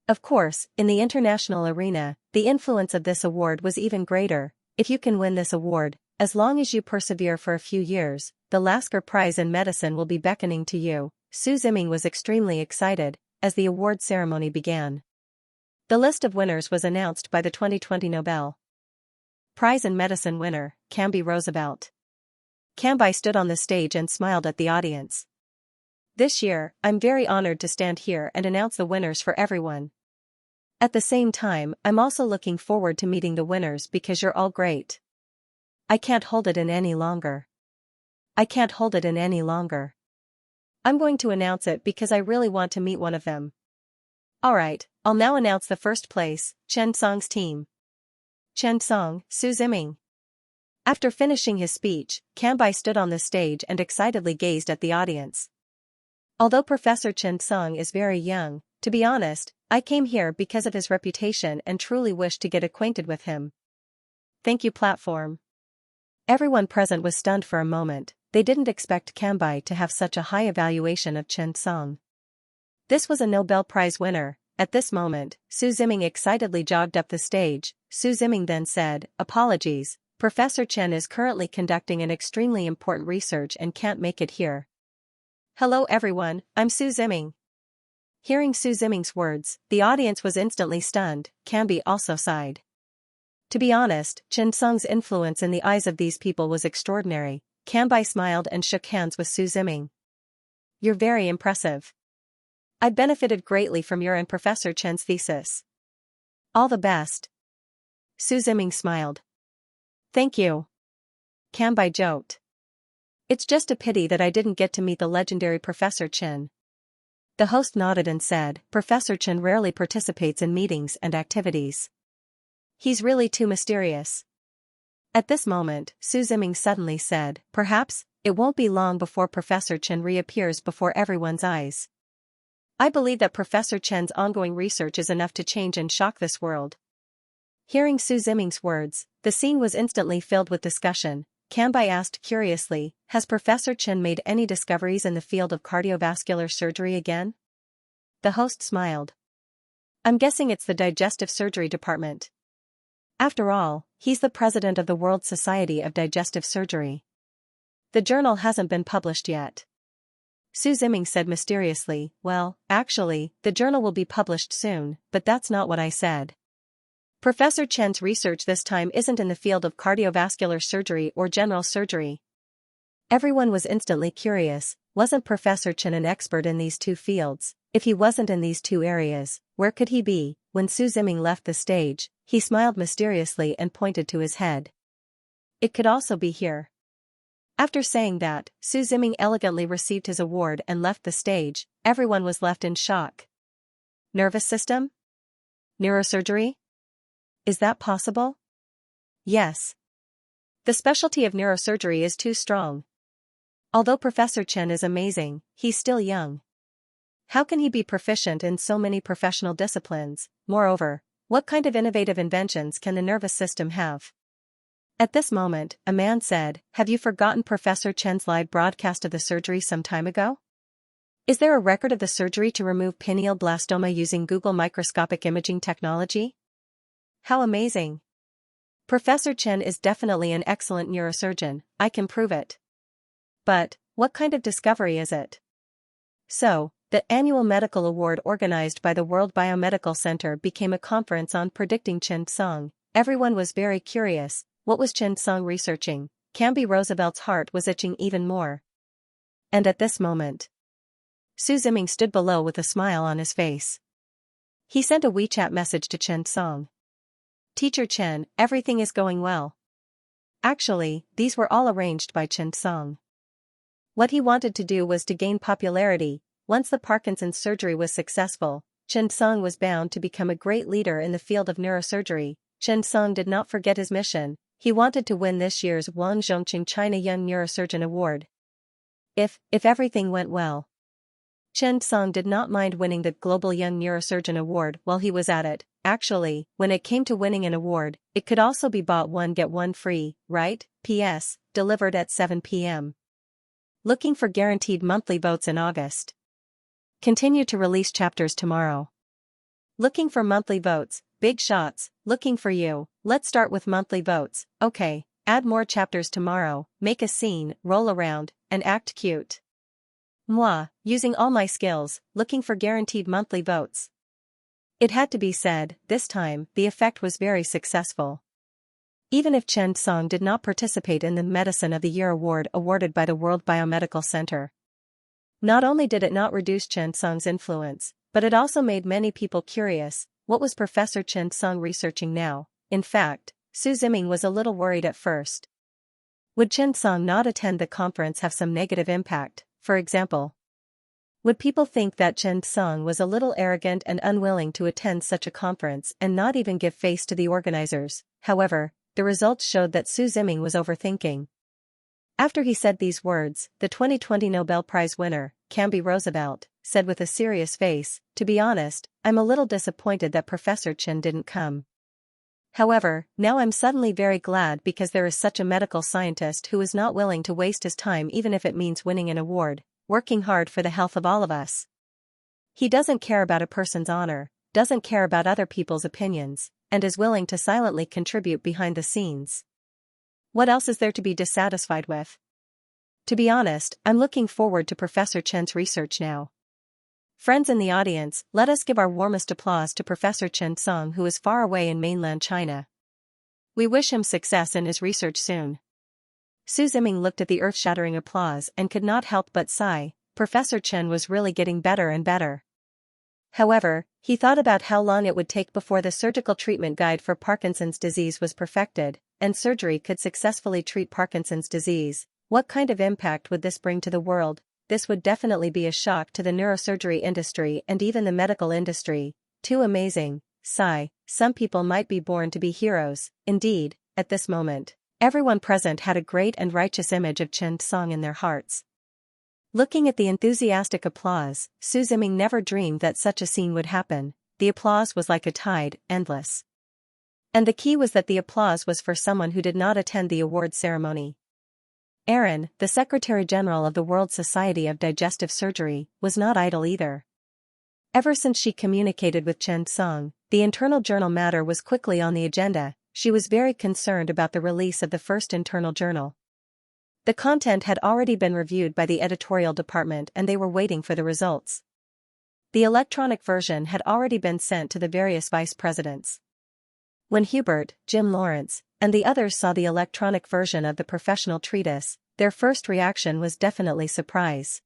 Of course, in the international arena, the influence of this award was even greater. If you can win this award, as long as you persevere for a few years, the Lasker Prize in Medicine will be beckoning to you. Su Ziming was extremely excited as the award ceremony began. The list of winners was announced by the 2020 Nobel Prize in Medicine winner, Camby Roosevelt. Camby stood on the stage and smiled at the audience. "This year, I'm very honored to stand here and announce the winners for everyone. At the same time, I'm also looking forward to meeting the winners because you're all great. I can't hold it in any longer. I can't hold it in any longer. I'm going to announce it because I really want to meet one of them. Alright, I'll now announce the first place, Chen Song's team. Chen Song, Su Ziming." After finishing his speech, Camby stood on the stage and excitedly gazed at the audience. Although Professor Chen Song is very young, To be honest, I came here because of his reputation and truly wish to get acquainted with him. Thank you, platform. Everyone present was stunned for a moment. They didn't expect Cambai to have such a high evaluation of Chen Song. This was a Nobel Prize winner. At this moment, Su Ziming excitedly jogged up the stage. Su Ziming then said, "Apologies, Professor Chen is currently conducting an extremely important research and can't make it here." "Hello everyone, I'm Su Ziming." Hearing Su Ziming's words, the audience was instantly stunned. Cambai also sighed. To be honest, Chen Song's influence in the eyes of these people was extraordinary. Cambai smiled and shook hands with Su Ziming. "You're very impressive. I benefited greatly from your and Professor Chen's thesis. All the best." Su Ziming smiled. "Thank you." Cambai joked. "It's just a pity that I didn't get to meet the legendary Professor Chen." The host nodded and said, "Professor Chen rarely participates in meetings and activities. He's really too mysterious." At this moment, Su Ziming suddenly said, "Perhaps, it won't be long before Professor Chen reappears before everyone's eyes. I believe that Professor Chen's ongoing research is enough to change and shock this world." Hearing Su Ziming's words, the scene was instantly filled with discussion. Cambai asked curiously, "Has Professor Chen made any discoveries in the field of cardiovascular surgery again?" The host smiled. "I'm guessing it's the digestive surgery department. After all, he's the president of the World Society of Digestive Surgery. The journal hasn't been published yet." Su Ziming said mysteriously, "Well, actually, the journal will be published soon, but that's not what I said. Professor Chen's research this time isn't in the field of cardiovascular surgery or general surgery." Everyone was instantly curious. Wasn't Professor Chen an expert in these two fields? If he wasn't in these two areas, where could he be? When Su Ziming left the stage, he smiled mysteriously and pointed to his head. "It could also be here." After saying that, Su Ziming elegantly received his award and left the stage. Everyone was left in shock. Nervous system? Neurosurgery? Is that possible? Yes. The specialty of neurosurgery is too strong. Although Professor Chen is amazing, he's still young. How can he be proficient in so many professional disciplines? Moreover, what kind of innovative inventions can the nervous system have? At this moment, a man said, "Have you forgotten Professor Chen's live broadcast of the surgery some time ago? Is there a record of the surgery to remove pineal blastoma using Google microscopic imaging technology? How amazing! Professor Chen is definitely an excellent neurosurgeon, I can prove it. But, what kind of discovery is it?" So, the annual medical award organized by the World Biomedical Center became a conference on predicting Chen Song. Everyone was very curious. What was Chen Song researching? Cambai Roosevelt's heart was itching even more. And at this moment, Su Ziming stood below with a smile on his face. He sent a WeChat message to Chen Song. "Teacher Chen, everything is going well." Actually, these were all arranged by Chen Song. What he wanted to do was to gain popularity. Once the Parkinson's surgery was successful, Chen Song was bound to become a great leader in the field of neurosurgery. Chen Song did not forget his mission. He wanted to win this year's Wang Zhongqing China Young Neurosurgeon Award. If everything went well, Chen Song did not mind winning the Global Young Neurosurgeon Award while he was at it. Actually, when it came to winning an award, it could also be bought one get one free, right? PS, delivered at 7 p.m. Looking for guaranteed monthly votes in August. Continue to release chapters tomorrow. Looking for monthly votes, big shots, looking for you. Let's start with monthly votes. Okay, add more chapters tomorrow, make a scene, roll around, and act cute. Moi, using all my skills, looking for guaranteed monthly votes. It had to be said, this time, the effect was very successful. Even if Chen Song did not participate in the Medicine of the Year award awarded by the World Biomedical Center. Not only did it not reduce Chen Song's influence, but it also made many people curious. What was Professor Chen Song researching now? In fact, Su Ziming was a little worried at first. Would Chen Song not attend the conference have some negative impact? For example, would people think that Chen Song was a little arrogant and unwilling to attend such a conference and not even give face to the organizers? However, the results showed that Su Ziming was overthinking. After he said these words, the 2020 Nobel Prize winner, Cambai Roosevelt, said with a serious face, "To be honest, I'm a little disappointed that Professor Chen didn't come. However, now I'm suddenly very glad because there is such a medical scientist who is not willing to waste his time even if it means winning an award, working hard for the health of all of us. He doesn't care about a person's honor, doesn't care about other people's opinions, and is willing to silently contribute behind the scenes. What else is there to be dissatisfied with? To be honest, I'm looking forward to Professor Chen's research now." Friends in the audience, let us give our warmest applause to Professor Chen Song, who is far away in mainland China. We wish him success in his research soon. Su Ziming looked at the earth-shattering applause and could not help but sigh. Professor Chen was really getting better and better. However, he thought about how long it would take before the surgical treatment guide for Parkinson's disease was perfected, and surgery could successfully treat Parkinson's disease. What kind of impact would this bring to the world? This would definitely be a shock to the neurosurgery industry and even the medical industry. Too amazing. Sigh, some people might be born to be heroes. Indeed, at this moment, everyone present had a great and righteous image of Chen Song in their hearts. Looking at the enthusiastic applause, Su Ziming never dreamed that such a scene would happen. The applause was like a tide, endless. And the key was that the applause was for someone who did not attend the awards ceremony. Aaron, the Secretary-General of the World Society of Digestive Surgery, was not idle either. Ever since she communicated with Chen Song, the internal journal matter was quickly on the agenda. She was very concerned about the release of the first internal journal. The content had already been reviewed by the editorial department and they were waiting for the results. The electronic version had already been sent to the various vice presidents. When Hubert, Jim Lawrence, and the others saw the electronic version of the professional treatise, their first reaction was definitely surprise.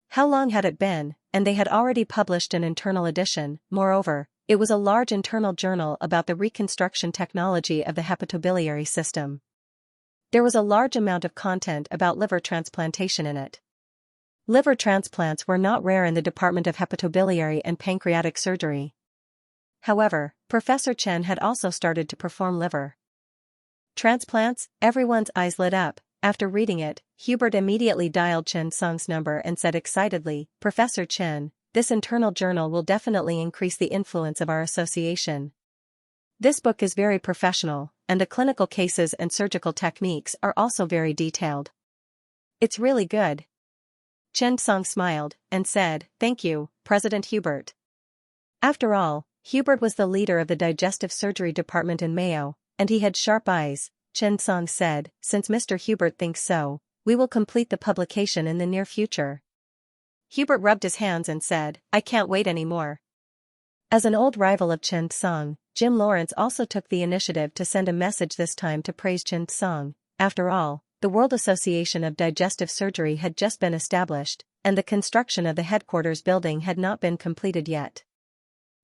How long had it been, and they had already published an internal edition. Moreover, it was a large internal journal about the reconstruction technology of the hepatobiliary system. There was a large amount of content about liver transplantation in it. Liver transplants were not rare in the department of hepatobiliary and pancreatic surgery. However, Professor Chen had also started to perform liver transplants. Everyone's eyes lit up. After reading it, Hubert immediately dialed Chen Song's number and said excitedly, "Professor Chen, this internal journal will definitely increase the influence of our association. This book is very professional, and the clinical cases and surgical techniques are also very detailed. It's really good." Chen Song smiled and said, "Thank you, President Hubert." After all, Hubert was the leader of the digestive surgery department in Mayo, and he had sharp eyes. Chen Song said, "Since Mr. Hubert thinks so, we will complete the publication in the near future." Hubert rubbed his hands and said, "I can't wait anymore." As an old rival of Chen Song, Jim Lawrence also took the initiative to send a message this time to praise Chen Song. After all, the World Association of Digestive Surgery had just been established, and the construction of the headquarters building had not been completed yet.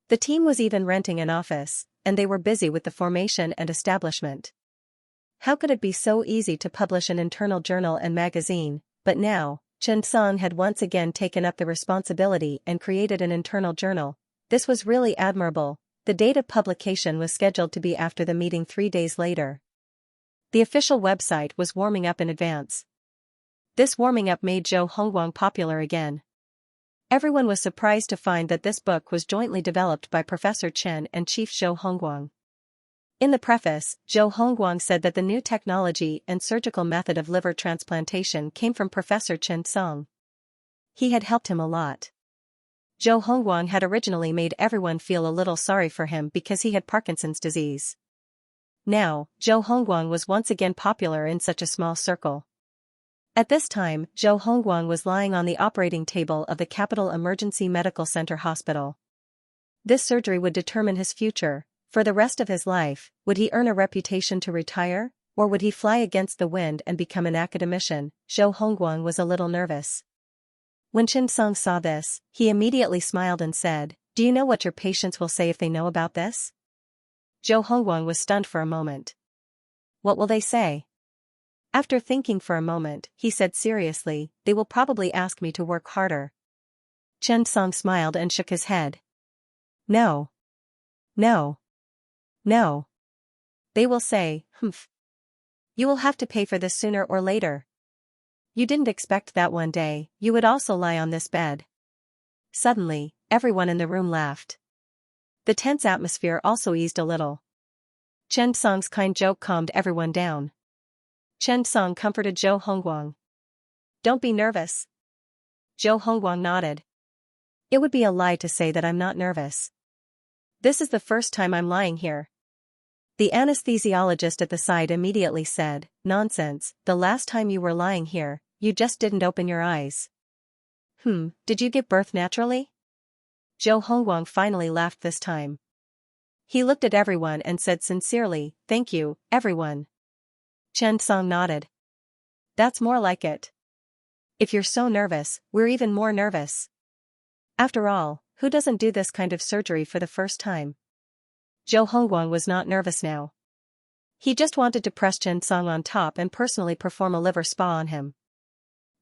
The team was even renting an office, and they were busy with the formation and establishment. How could it be so easy to publish an internal journal and magazine? But now, Chen Song had once again taken up the responsibility and created an internal journal. This was really admirable. The date of publication was scheduled to be after the meeting 3 days later. The official website was warming up in advance. This warming up made Zhou Hongguang popular again. Everyone was surprised to find that this book was jointly developed by Professor Chen and Chief Zhou Hongguang. In the preface, Zhou Hongguang said that the new technology and surgical method of liver transplantation came from Professor Chen Song. He had helped him a lot. Zhou Hongguang had originally made everyone feel a little sorry for him because he had Parkinson's disease. Now, Zhou Hongguang was once again popular in such a small circle. At this time, Zhou Hongguang was lying on the operating table of the Capital Emergency Medical Center Hospital. This surgery would determine his future. For the rest of his life, would he earn a reputation to retire, or would he fly against the wind and become an academician? Zhou Hongguang was a little nervous. When Chen Song saw this, he immediately smiled and said, "Do you know what your patients will say if they know about this?" Zhou Hongguang was stunned for a moment. "What will they say?" After thinking for a moment, he said seriously, "They will probably ask me to work harder." Chen Song smiled and shook his head. "No. No. No. They will say, humph. You will have to pay for this sooner or later. You didn't expect that one day you would also lie on this bed." Suddenly, everyone in the room laughed. The tense atmosphere also eased a little. Chen Song's kind joke calmed everyone down. Chen Song comforted Zhou Hongguang. "Don't be nervous." Zhou Hongguang nodded. "It would be a lie to say that I'm not nervous. This is the first time I'm lying here." The anesthesiologist at the side immediately said, "Nonsense, the last time you were lying here, you just didn't open your eyes." Did you give birth naturally?" Zhou Hongguang finally laughed this time. He looked at everyone and said sincerely, "Thank you, everyone." Chen Song nodded. "That's more like it. If you're so nervous, we're even more nervous. After all, who doesn't do this kind of surgery for the first time?" Zhou Hongguang was not nervous now. He just wanted to press Chen Song on top and personally perform a liver spa on him.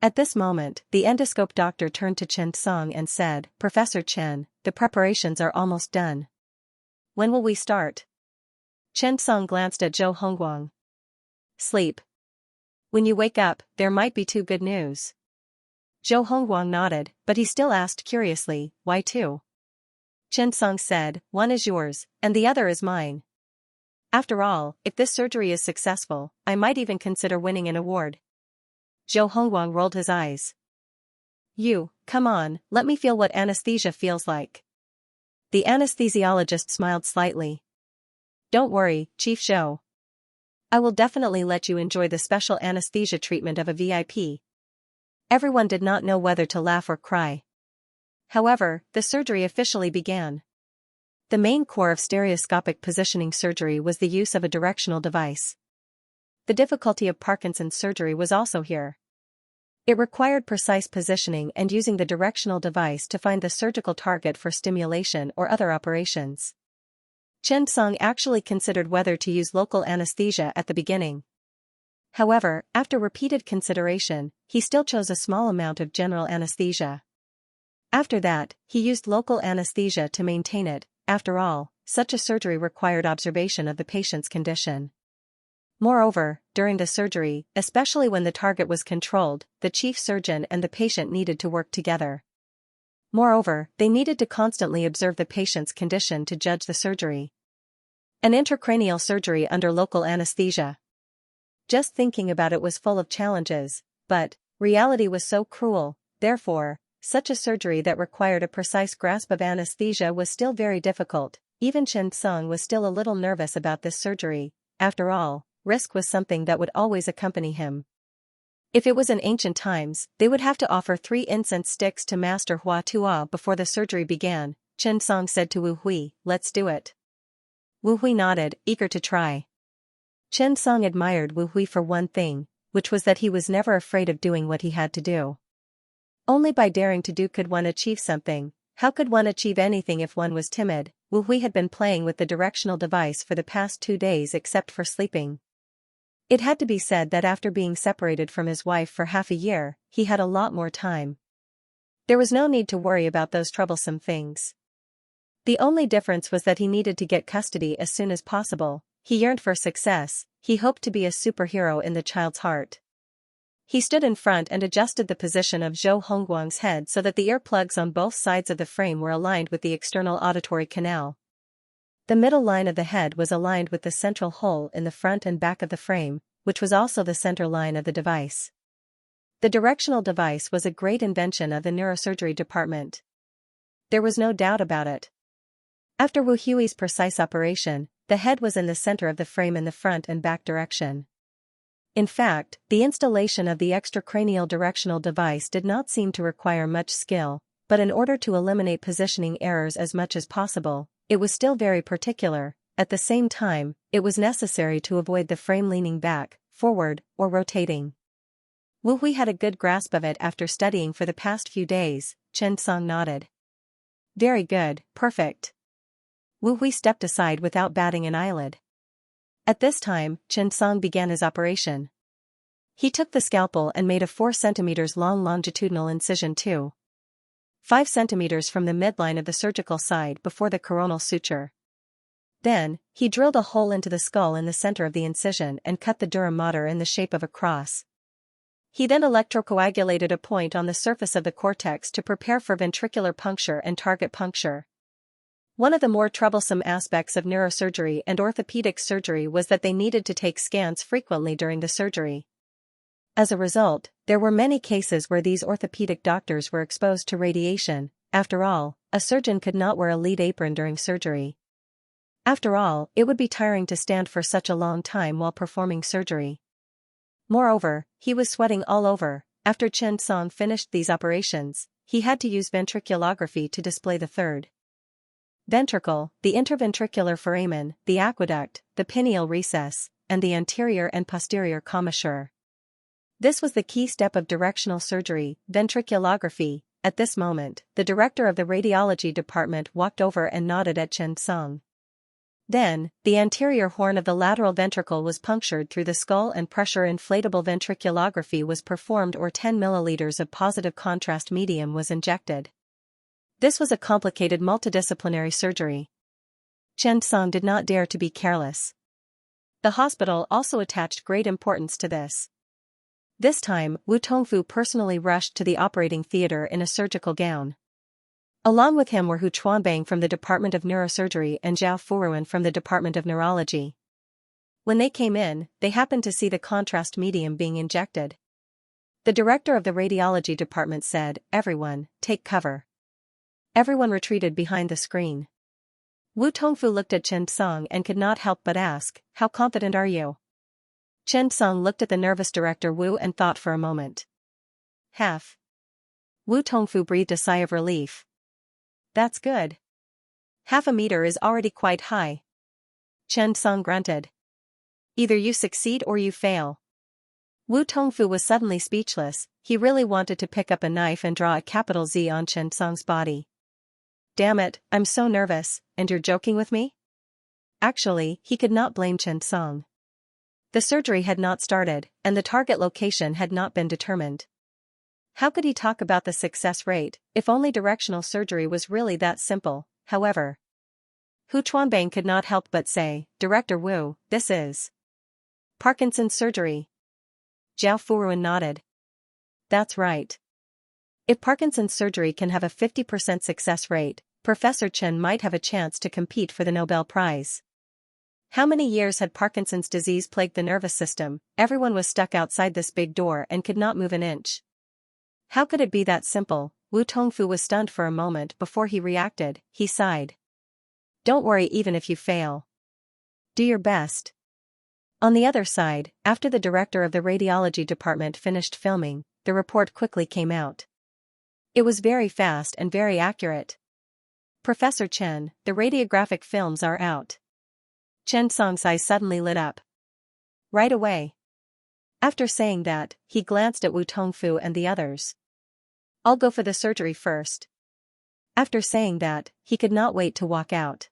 At this moment, the endoscope doctor turned to Chen Song and said, "Professor Chen, the preparations are almost done. When will we start?" Chen Song glanced at Zhou Hongguang. "Sleep. When you wake up, there might be two good news." Zhou Hongguang nodded, but he still asked curiously, "Why two?" Chen Song said, "One is yours, and the other is mine. After all, if this surgery is successful, I might even consider winning an award." Zhou Hongguang rolled his eyes. Come on, let me feel what anesthesia feels like." The anesthesiologist smiled slightly. "Don't worry, Chief Zhou. I will definitely let you enjoy the special anesthesia treatment of a VIP." Everyone did not know whether to laugh or cry. However, the surgery officially began. The main core of stereoscopic positioning surgery was the use of a directional device. The difficulty of Parkinson's surgery was also here. It required precise positioning and using the directional device to find the surgical target for stimulation or other operations. Chen Song actually considered whether to use local anesthesia at the beginning. However, after repeated consideration, he still chose a small amount of general anesthesia. After that, he used local anesthesia to maintain it. After all, such a surgery required observation of the patient's condition. Moreover, during the surgery, especially when the target was controlled, the chief surgeon and the patient needed to work together. Moreover, they needed to constantly observe the patient's condition to judge the surgery. An intracranial surgery under local anesthesia. Just thinking about it was full of challenges, but reality was so cruel. Therefore, such a surgery that required a precise grasp of anesthesia was still very difficult. Even Chen Song was still a little nervous about this surgery. After all, risk was something that would always accompany him. If it was in ancient times, they would have to offer 3 incense sticks to Master Hua Tuo before the surgery began. Chen Song said to Wu Hui, "Let's do it." Wu Hui nodded, eager to try. Chen Song admired Wu Hui for one thing, which was that he was never afraid of doing what he had to do. Only by daring to do could one achieve something. How could one achieve anything if one was timid? Wu Hui had been playing with the directional device for the past 2 days except for sleeping. It had to be said that after being separated from his wife for half a year, he had a lot more time. There was no need to worry about those troublesome things. The only difference was that he needed to get custody as soon as possible. He yearned for success. He hoped to be a superhero in the child's heart. He stood in front and adjusted the position of Zhou Hongguang's head so that the earplugs on both sides of the frame were aligned with the external auditory canal. The middle line of the head was aligned with the central hole in the front and back of the frame, which was also the center line of the device. The directional device was a great invention of the neurosurgery department. There was no doubt about it. After Wu Hui's precise operation, the head was in the center of the frame in the front and back direction. In fact, the installation of the extracranial directional device did not seem to require much skill, but in order to eliminate positioning errors as much as possible, it was still very particular. At the same time, it was necessary to avoid the frame leaning back, forward, or rotating. Wu Hui had a good grasp of it after studying for the past few days. Chen Song nodded. "Very good, perfect." Wu Hui stepped aside without batting an eyelid. At this time, Chen Song began his operation. He took the scalpel and made a 4 cm long longitudinal incision 5 cm from the midline of the surgical side before the coronal suture. Then, he drilled a hole into the skull in the center of the incision and cut the dura mater in the shape of a cross. He then electrocoagulated a point on the surface of the cortex to prepare for ventricular puncture and target puncture. One of the more troublesome aspects of neurosurgery and orthopedic surgery was that they needed to take scans frequently during the surgery. As a result, there were many cases where these orthopedic doctors were exposed to radiation. After all, a surgeon could not wear a lead apron during surgery. After all, it would be tiring to stand for such a long time while performing surgery. Moreover, he was sweating all over. After Xianxia finished these operations, he had to use ventriculography to display the third ventricle, the interventricular foramen, the aqueduct, the pineal recess, and the anterior and posterior commissure. This was the key step of directional surgery, ventriculography. At this moment, the director of the radiology department walked over and nodded at Xianxia. Then, the anterior horn of the lateral ventricle was punctured through the skull and pressure inflatable ventriculography was performed or 10 milliliters of positive contrast medium was injected. This was a complicated multidisciplinary surgery. Xianxia did not dare to be careless. The hospital also attached great importance to this. This time, Wu Tongfu personally rushed to the operating theater in a surgical gown. Along with him were Hu Chuanbang from the Department of Neurosurgery and Zhao Furuan from the Department of Neurology. When they came in, they happened to see the contrast medium being injected. The director of the radiology department said, "Everyone, take cover." Everyone retreated behind the screen. Wu Tongfu looked at Xianxia and could not help but ask, "How confident are you?" Xianxia looked at the nervous director Wu and thought for a moment. "Half." Wu Tongfu breathed a sigh of relief. "That's good. Half a meter is already quite high." Xianxia grunted. "Either you succeed or you fail." Wu Tongfu was suddenly speechless. He really wanted to pick up a knife and draw a capital Z on Xianxia's body. "Damn it, I'm so nervous, and you're joking with me?" Actually, he could not blame Xianxia. The surgery had not started, and the target location had not been determined. How could he talk about the success rate, if only directional surgery was really that simple? However, Hu Chuanbang could not help but say, "Director Wu, this is Parkinson's surgery." Zhao Furuan nodded. "That's right. If Parkinson's surgery can have a 50% success rate, Professor Chen might have a chance to compete for the Nobel Prize." How many years had Parkinson's disease plagued the nervous system? Everyone was stuck outside this big door and could not move an inch. How could it be that simple? Wu Tongfu was stunned for a moment before he reacted. He sighed. "Don't worry even if you fail. Do your best." On the other side, after the director of the radiology department finished filming, the report quickly came out. It was very fast and very accurate. "Professor Chen, the radiographic films are out." Xianxia's eyes suddenly lit up. "Right away." After saying that, he glanced at Wu Tongfu and the others. "I'll go for the surgery first." After saying that, he could not wait to walk out.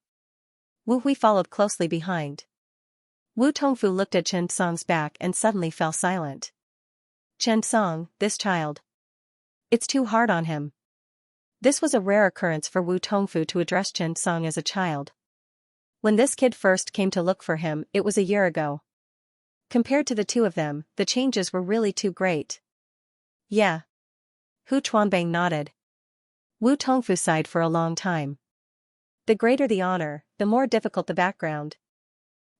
Wu Hui followed closely behind. Wu Tongfu looked at Xianxia's back and suddenly fell silent. "Xianxia, this child. It's too hard on him." This was a rare occurrence for Wu Tongfu to address Xianxia as a child. When this kid first came to look for him, it was a year ago. Compared to the two of them, the changes were really too great. "Yeah." Hu Chuanbang nodded. Wu Tongfu sighed for a long time. The greater the honor, the more difficult the background.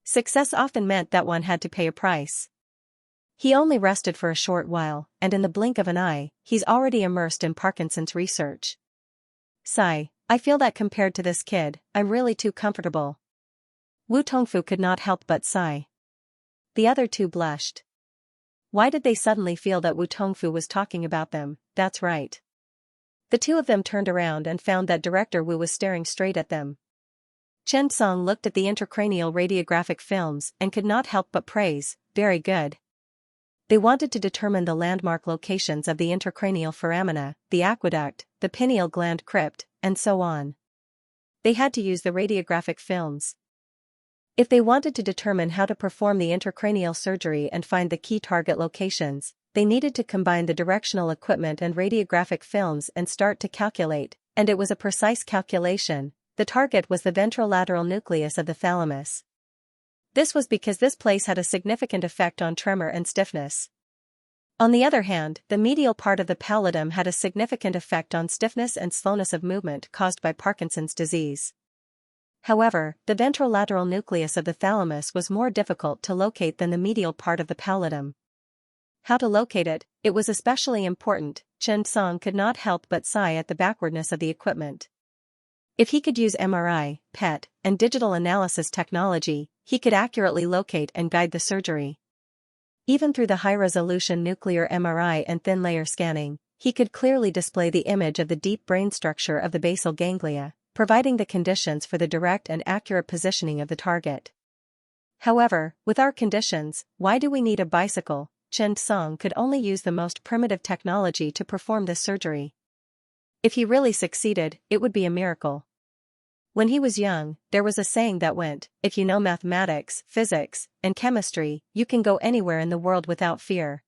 Success often meant that one had to pay a price. He only rested for a short while, and in the blink of an eye, he's already immersed in Parkinson's research. Sigh, "I feel that compared to this kid, I'm really too comfortable." Wu Tongfu could not help but sigh. The other two blushed. Why did they suddenly feel that Wu Tongfu was talking about them? That's right. The two of them turned around and found that Director Wu was staring straight at them. Xianxia looked at the intracranial radiographic films and could not help but praise, "Very good." They wanted to determine the landmark locations of the intracranial foramina, the aqueduct, the pineal gland crypt, and so on. They had to use the radiographic films. If they wanted to determine how to perform the intracranial surgery and find the key target locations, they needed to combine the directional equipment and radiographic films and start to calculate, and it was a precise calculation. The target was the ventrolateral nucleus of the thalamus. This was because this place had a significant effect on tremor and stiffness. On the other hand, the medial part of the pallidum had a significant effect on stiffness and slowness of movement caused by Parkinson's disease. However, the ventrolateral nucleus of the thalamus was more difficult to locate than the medial part of the pallidum. How to locate it, it was especially important. Chen Song could not help but sigh at the backwardness of the equipment. If he could use MRI, PET, and digital analysis technology, he could accurately locate and guide the surgery. Even through the high-resolution nuclear MRI and thin-layer scanning, he could clearly display the image of the deep brain structure of the basal ganglia, providing the conditions for the direct and accurate positioning of the target. However, with our conditions, why do we need a bicycle? Chen Song could only use the most primitive technology to perform this surgery. If he really succeeded, it would be a miracle. When he was young, there was a saying that went, if you know mathematics, physics, and chemistry, you can go anywhere in the world without fear.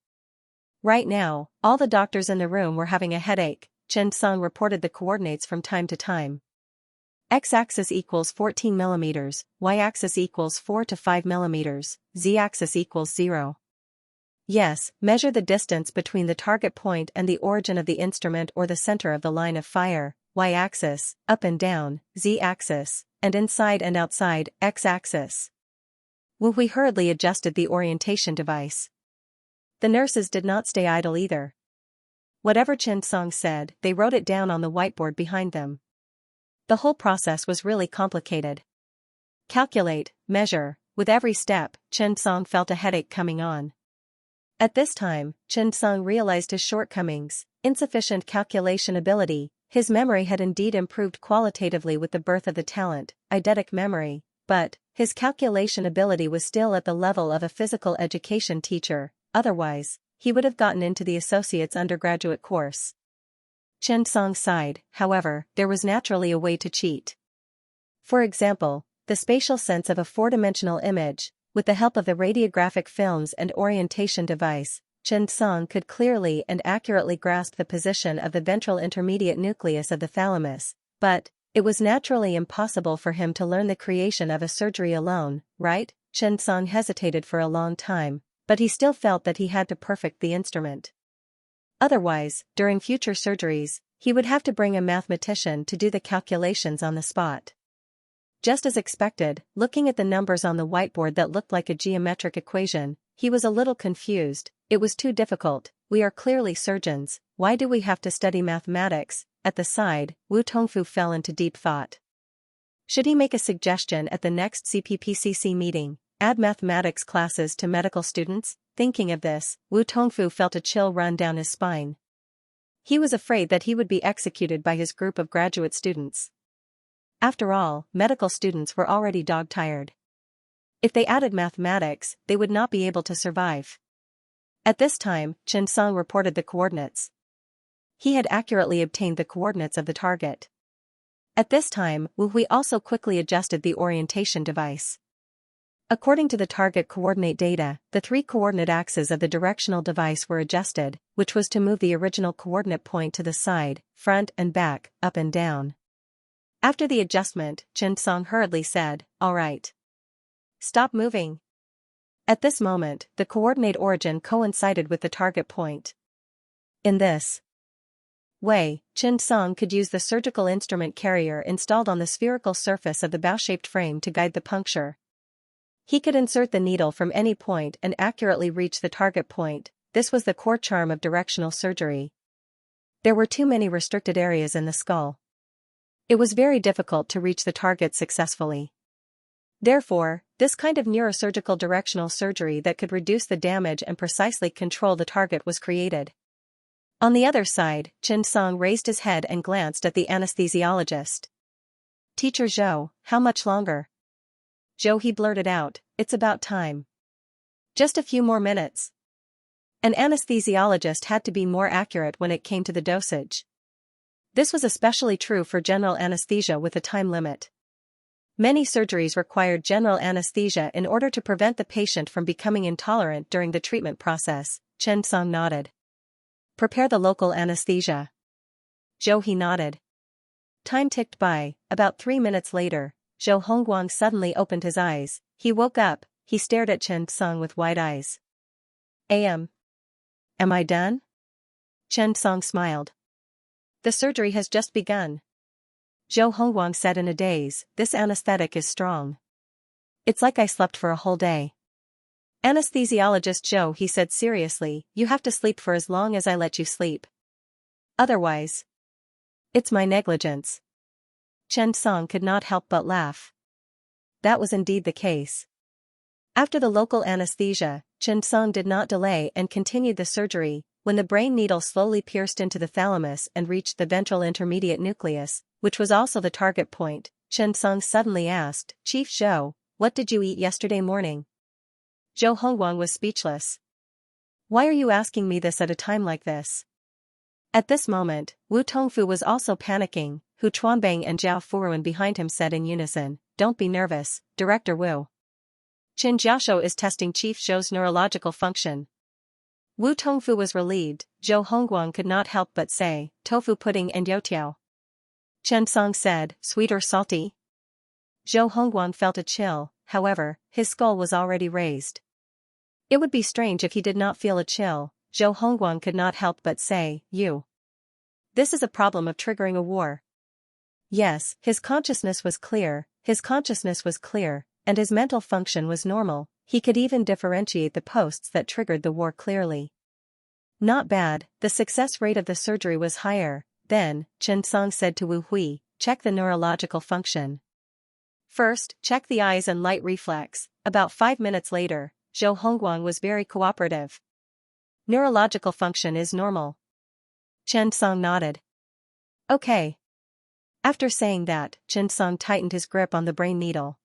Right now, all the doctors in the room were having a headache. Chen Song reported the coordinates from time to time. X-axis equals 14 mm, Y-axis equals 4 to 5 mm, Z-axis equals 0. Yes, measure the distance between the target point and the origin of the instrument or the center of the line of fire, Y-axis, up and down, Z-axis, and inside and outside, X-axis. We hurriedly adjusted the orientation device. The nurses did not stay idle either. Whatever Chen Song said, they wrote it down on the whiteboard behind them. The whole process was really complicated. Calculate, measure, with every step, Chen Song felt a headache coming on. At this time, Chen Song realized his shortcomings, insufficient calculation ability. His memory had indeed improved qualitatively with the birth of the talent, eidetic memory, but his calculation ability was still at the level of a physical education teacher. Otherwise, he would have gotten into the associate's undergraduate course. Chen Song sighed. However, there was naturally a way to cheat. For example, the spatial sense of a four-dimensional image. With the help of the radiographic films and orientation device, Chen Song could clearly and accurately grasp the position of the ventral intermediate nucleus of the thalamus, but it was naturally impossible for him to learn the creation of a surgery alone, right? Chen Song hesitated for a long time, but he still felt that he had to perfect the instrument. Otherwise, during future surgeries, he would have to bring a mathematician to do the calculations on the spot. Just as expected, looking at the numbers on the whiteboard that looked like a geometric equation, he was a little confused. It was too difficult. We are clearly surgeons, why do we have to study mathematics? At the side, Wu Tongfu fell into deep thought. Should he make a suggestion at the next CPPCC meeting, add mathematics classes to medical students? Thinking of this, Wu Tongfu felt a chill run down his spine. He was afraid that he would be executed by his group of graduate students. After all, medical students were already dog-tired. If they added mathematics, they would not be able to survive. At this time, Chen Song reported the coordinates. He had accurately obtained the coordinates of the target. At this time, Wu Hui also quickly adjusted the orientation device. According to the target coordinate data, the three coordinate axes of the directional device were adjusted, which was to move the original coordinate point to the side, front and back, up and down. After the adjustment, Chen Song hurriedly said, "All right. Stop moving." At this moment, the coordinate origin coincided with the target point. In this way, Chen Song could use the surgical instrument carrier installed on the spherical surface of the bow-shaped frame to guide the puncture. He could insert the needle from any point and accurately reach the target point. This was the core charm of directional surgery. There were too many restricted areas in the skull. It was very difficult to reach the target successfully. Therefore, this kind of neurosurgical directional surgery that could reduce the damage and precisely control the target was created. On the other side, Chen Song raised his head and glanced at the anesthesiologist. "Teacher Zhou, how much longer?" "Zhou," he blurted out, "it's about time. Just a few more minutes." An anesthesiologist had to be more accurate when it came to the dosage. This was especially true for general anesthesia with a time limit. Many surgeries required general anesthesia in order to prevent the patient from becoming intolerant during the treatment process. Chen Song nodded. "Prepare the local anesthesia." Zhou, he nodded. Time ticked by. About 3 minutes later, Zhou Hongguang suddenly opened his eyes. He woke up, he stared at Chen Song with wide eyes. Am I done? Chen Song smiled. The surgery has just begun. Zhou Hongguang said in a daze, this anesthetic is strong. It's like I slept for a whole day. Anesthesiologist Zhou, he said seriously, you have to sleep for as long as I let you sleep. Otherwise, it's my negligence. Chen Song could not help but laugh. That was indeed the case. After the local anesthesia, Chen Song did not delay and continued the surgery. When the brain needle slowly pierced into the thalamus and reached the ventral intermediate nucleus, which was also the target point, Chen Song suddenly asked, Chief Zhou, what did you eat yesterday morning? Zhou Hongguang was speechless. Why are you asking me this at a time like this? At this moment, Wu Tongfu was also panicking. Hu Chuanbang and Zhao Furuan behind him said in unison, don't be nervous, Director Wu. Qin Jiaoshou is testing Chief Zhou's neurological function. Wu Tongfu was relieved. Zhou Hongguang could not help but say, tofu pudding and youtiao. Chen Song said, sweet or salty? Zhou Hongguang felt a chill, however, his skull was already raised. It would be strange if he did not feel a chill. Zhou Hongguang could not help but say, you. This is a problem of triggering a war. Yes, his consciousness was clear, and his mental function was normal. He could even differentiate the posts that triggered the war clearly. Not bad, the success rate of the surgery was higher. Then, Chen Song said to Wu Hui, check the neurological function. First, check the eyes and light reflex. About 5 minutes later, Zhou Hongguang was very cooperative. Neurological function is normal. Chen Song nodded. Okay. After saying that, Chen Song tightened his grip on the brain needle.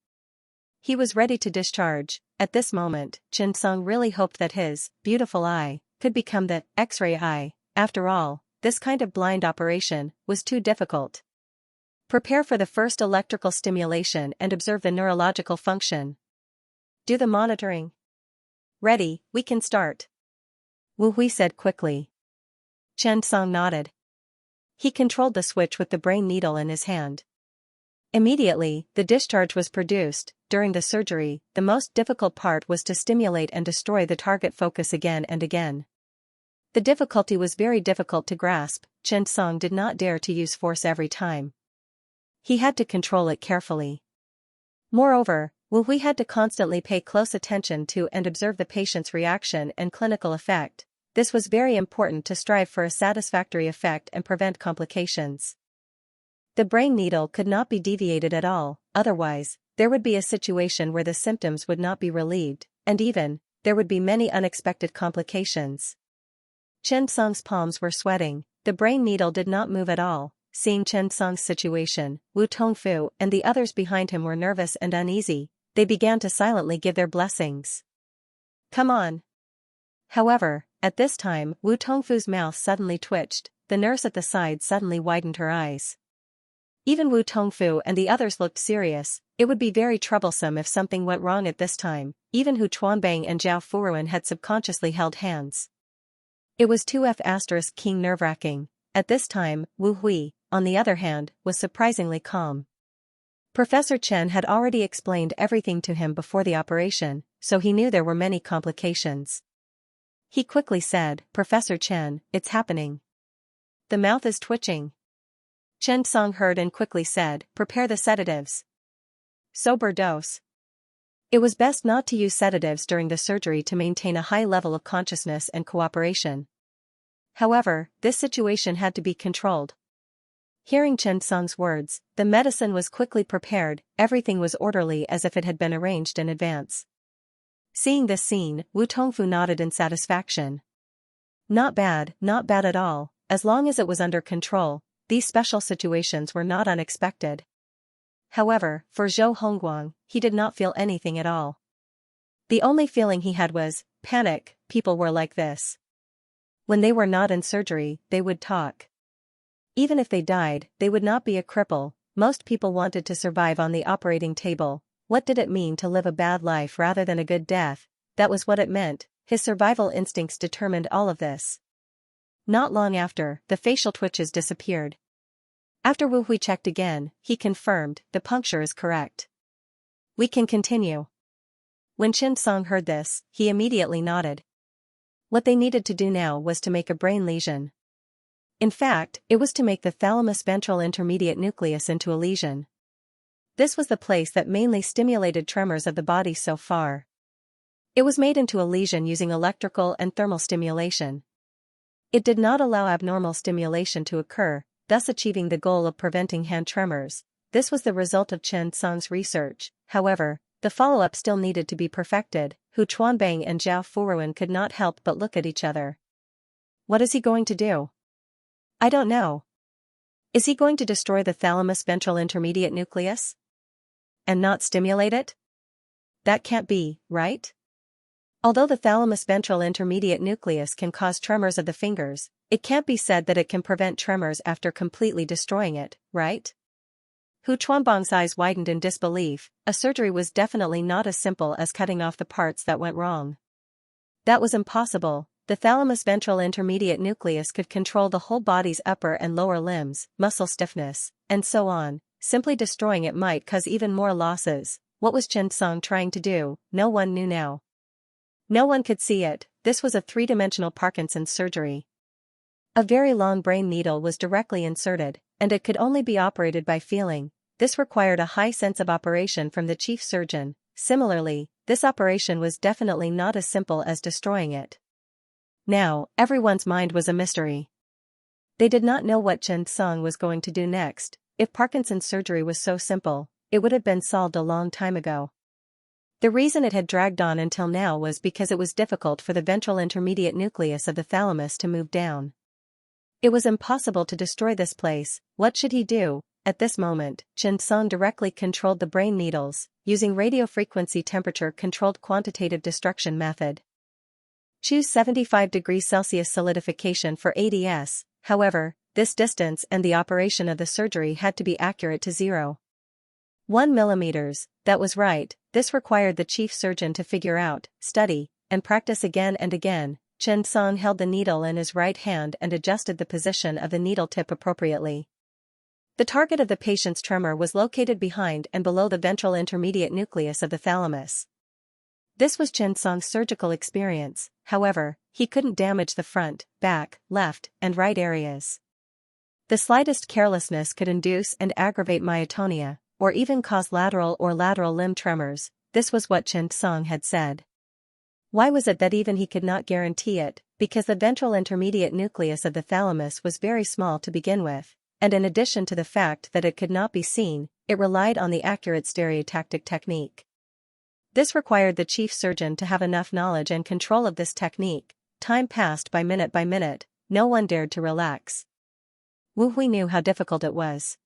He was ready to discharge. At this moment, Chen Song really hoped that his beautiful eye could become the X-ray eye. After all, this kind of blind operation was too difficult. Prepare for the first electrical stimulation and observe the neurological function. Do the monitoring. Ready, we can start. Wu Hui said quickly. Chen Song nodded. He controlled the switch with the brain needle in his hand. Immediately, the discharge was produced. During the surgery, the most difficult part was to stimulate and destroy the target focus again and again. The difficulty was very difficult to grasp. Chen Song did not dare to use force every time. He had to control it carefully. Moreover, Wu Hui had to constantly pay close attention to and observe the patient's reaction and clinical effect. This was very important to strive for a satisfactory effect and prevent complications. The brain needle could not be deviated at all, otherwise, there would be a situation where the symptoms would not be relieved, and even, there would be many unexpected complications. Chen Song's palms were sweating. The brain needle did not move at all. Seeing Chen Song's situation, Wu Tongfu and the others behind him were nervous and uneasy. They began to silently give their blessings. Come on. However, at this time, Wu Tongfu's mouth suddenly twitched. The nurse at the side suddenly widened her eyes. Even Wu Tongfu and the others looked serious. It would be very troublesome if something went wrong at this time. Even Hu Chuanbang and Zhao Furuan had subconsciously held hands. It was 2F** king nerve-wracking. At this time, Wu Hui, on the other hand, was surprisingly calm. Professor Chen had already explained everything to him before the operation, so he knew there were many complications. He quickly said, Professor Chen, it's happening. The mouth is twitching. Chen Song heard and quickly said, prepare the sedatives. Sober dose. It was best not to use sedatives during the surgery to maintain a high level of consciousness and cooperation. However, this situation had to be controlled. Hearing Chen Song's words, the medicine was quickly prepared. Everything was orderly as if it had been arranged in advance. Seeing this scene, Wu Tongfu nodded in satisfaction. Not bad at all. As long as it was under control, these special situations were not unexpected. However, for Zhou Hongguang, he did not feel anything at all. The only feeling he had was panic. People were like this. When they were not in surgery, they would talk. Even if they died, they would not be a cripple. Most people wanted to survive on the operating table. What did it mean to live a bad life rather than a good death? That was what it meant. His survival instincts determined all of this. Not long after, the facial twitches disappeared. After Wu Hui checked again, he confirmed, the puncture is correct. We can continue. When Chen Song heard this, he immediately nodded. What they needed to do now was to make a brain lesion. In fact, it was to make the thalamus ventral intermediate nucleus into a lesion. This was the place that mainly stimulated tremors of the body so far. It was made into a lesion using electrical and thermal stimulation. It did not allow abnormal stimulation to occur, thus achieving the goal of preventing hand tremors. This was the result of Chen Song's research. However, the follow-up still needed to be perfected. Hu Chuanbang and Zhao Furuan could not help but look at each other. What is he going to do? I don't know. Is he going to destroy the thalamus ventral intermediate nucleus? And not stimulate it? That can't be, right? Although the thalamus ventral intermediate nucleus can cause tremors of the fingers, it can't be said that it can prevent tremors after completely destroying it, right? Hu Chuanbang's eyes widened in disbelief. A surgery was definitely not as simple as cutting off the parts that went wrong. That was impossible. The thalamus ventral intermediate nucleus could control the whole body's upper and lower limbs, muscle stiffness, and so on. Simply destroying it might cause even more losses. What was Chen Song trying to do? No one knew now. No one could see it. This was a three-dimensional Parkinson's surgery. A very long brain needle was directly inserted, and it could only be operated by feeling. This required a high sense of operation from the chief surgeon. Similarly, this operation was definitely not as simple as destroying it. Now, everyone's mind was a mystery. They did not know what Chen Song was going to do next. If Parkinson's surgery was so simple, it would have been solved a long time ago. The reason it had dragged on until now was because it was difficult for the ventral intermediate nucleus of the thalamus to move down. It was impossible to destroy this place. What should he do? At this moment, Chen Song directly controlled the brain needles, using radiofrequency temperature-controlled quantitative destruction method. Choose 75 degrees Celsius solidification for ADS. However, this distance and the operation of the surgery had to be accurate to 0.1 millimeters. That was right. This required the chief surgeon to figure out, study, and practice again and again. Chen Song held the needle in his right hand and adjusted the position of the needle tip appropriately. The target of the patient's tremor was located behind and below the ventral intermediate nucleus of the thalamus. This was Chen Song's surgical experience. However, he couldn't damage the front, back, left, and right areas. The slightest carelessness could induce and aggravate myotonia, or even cause lateral or lateral limb tremors. This was what Chen Song had said. Why was it that even he could not guarantee it? Because the ventral intermediate nucleus of the thalamus was very small to begin with, and in addition to the fact that it could not be seen, it relied on the accurate stereotactic technique. This required the chief surgeon to have enough knowledge and control of this technique. Time passed by minute, no one dared to relax. Wu Hui knew how difficult it was.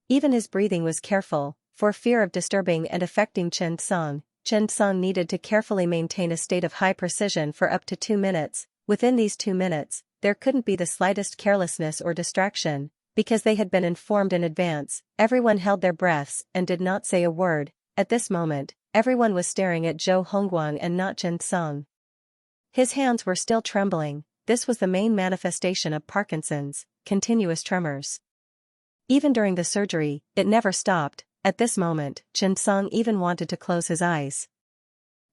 Even his breathing was careful, for fear of disturbing and affecting Chen Song. Chen Song needed to carefully maintain a state of high precision for up to 2 minutes. Within these 2 minutes, there couldn't be the slightest carelessness or distraction, because they had been informed in advance. Everyone held their breaths and did not say a word. At this moment, everyone was staring at Zhou Hongguang and not Chen Song. His hands were still trembling. This was the main manifestation of Parkinson's, continuous tremors. Even during the surgery, it never stopped. At this moment, Chen Song even wanted to close his eyes.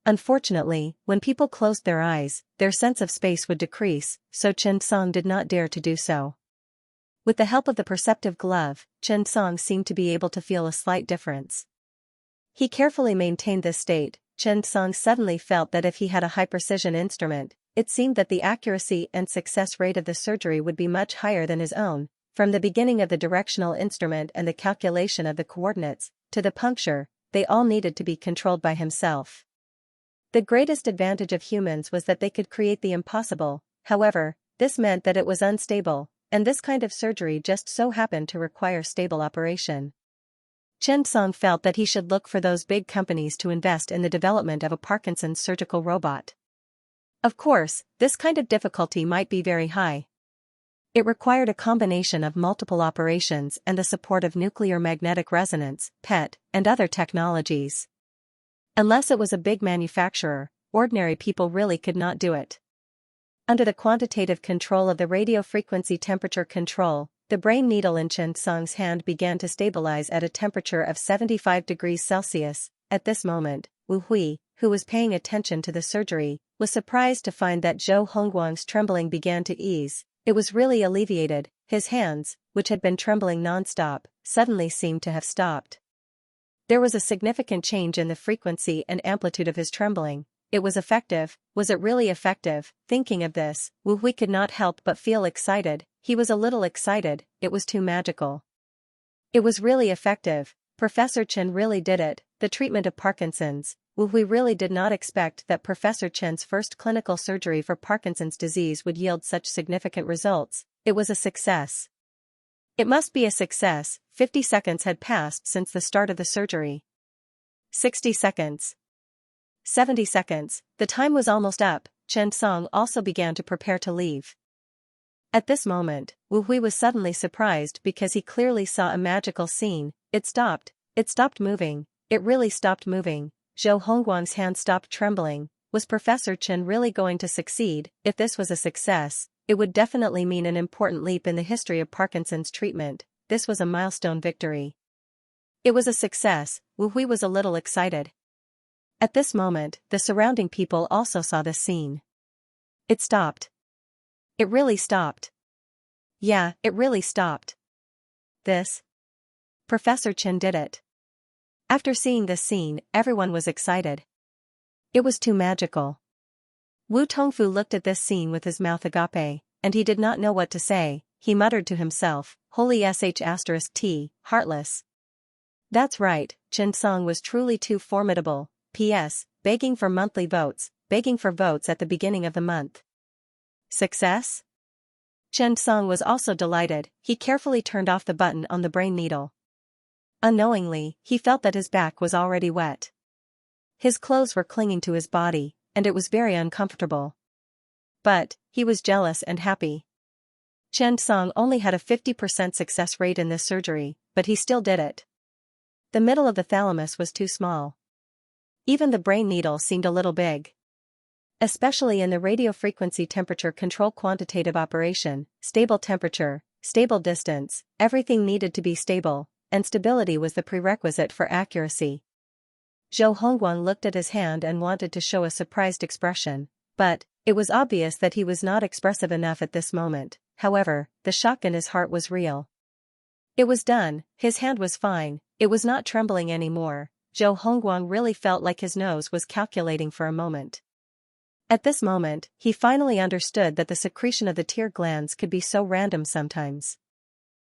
Unfortunately, when people closed their eyes, their sense of space would decrease, so Chen Song did not dare to do so. With the help of the perceptive glove, Chen Song seemed to be able to feel a slight difference. He carefully maintained this state. Chen Song suddenly felt that if he had a high-precision instrument, it seemed that the accuracy and success rate of the surgery would be much higher than his own. From the beginning of the directional instrument and the calculation of the coordinates, to the puncture, they all needed to be controlled by himself. The greatest advantage of humans was that they could create the impossible. However, this meant that it was unstable, and this kind of surgery just so happened to require stable operation. Chen Song felt that he should look for those big companies to invest in the development of a Parkinson's surgical robot. Of course, this kind of difficulty might be very high. It required a combination of multiple operations and the support of nuclear magnetic resonance, PET, and other technologies. Unless it was a big manufacturer, ordinary people really could not do it. Under the quantitative control of the radiofrequency temperature control, the brain needle in Chen Song's hand began to stabilize at a temperature of 75 degrees Celsius. At this moment, Wu Hui, who was paying attention to the surgery, was surprised to find that Zhou Hongguang's trembling began to ease. It was really alleviated. His hands, which had been trembling non-stop, suddenly seemed to have stopped. There was a significant change in the frequency and amplitude of his trembling. It was effective. Was it really effective? Thinking of this, Wu Hui could not help but feel excited. He was a little excited. It was too magical. It was really effective. Professor Chen really did it. The treatment of Parkinson's. Wu Hui really did not expect that Professor Chen's first clinical surgery for Parkinson's disease would yield such significant results. It was a success. It must be a success. 50 seconds had passed since the start of the surgery. 60 seconds. 70 seconds. The time was almost up. Chen Song also began to prepare to leave. At this moment, Wu Hui was suddenly surprised because he clearly saw a magical scene. It stopped. It stopped moving. It really stopped moving. Zhou Hongguang's hand stopped trembling. Was Professor Chen really going to succeed? If this was a success, it would definitely mean an important leap in the history of Parkinson's treatment. This was a milestone victory. It was a success. Wu Hui was a little excited. At this moment, the surrounding people also saw the scene. It stopped. It really stopped. Yeah, it really stopped. Professor Chen did it. After seeing this scene, everyone was excited. It was too magical. Wu Tongfu looked at this scene with his mouth agape, and he did not know what to say. He muttered to himself, "Holy sh*t, heartless." That's right, Chen Song was truly too formidable. P.S. Begging for monthly votes, begging for votes at the beginning of the month. Success? Chen Song was also delighted. He carefully turned off the button on the brain needle. Unknowingly, he felt that his back was already wet. His clothes were clinging to his body, and it was very uncomfortable. But, he was jealous and happy. Chen Song only had a 50% success rate in this surgery, but he still did it. The middle of the thalamus was too small. Even the brain needle seemed a little big. Especially in the radiofrequency temperature control quantitative operation, stable temperature, stable distance, everything needed to be stable, and stability was the prerequisite for accuracy. Zhou Hongguang looked at his hand and wanted to show a surprised expression, but it was obvious that he was not expressive enough at this moment. However, the shock in his heart was real. It was done. His hand was fine. It was not trembling anymore. Zhou Hongguang really felt like his nose was calculating for a moment. At this moment, he finally understood that the secretion of the tear glands could be so random sometimes.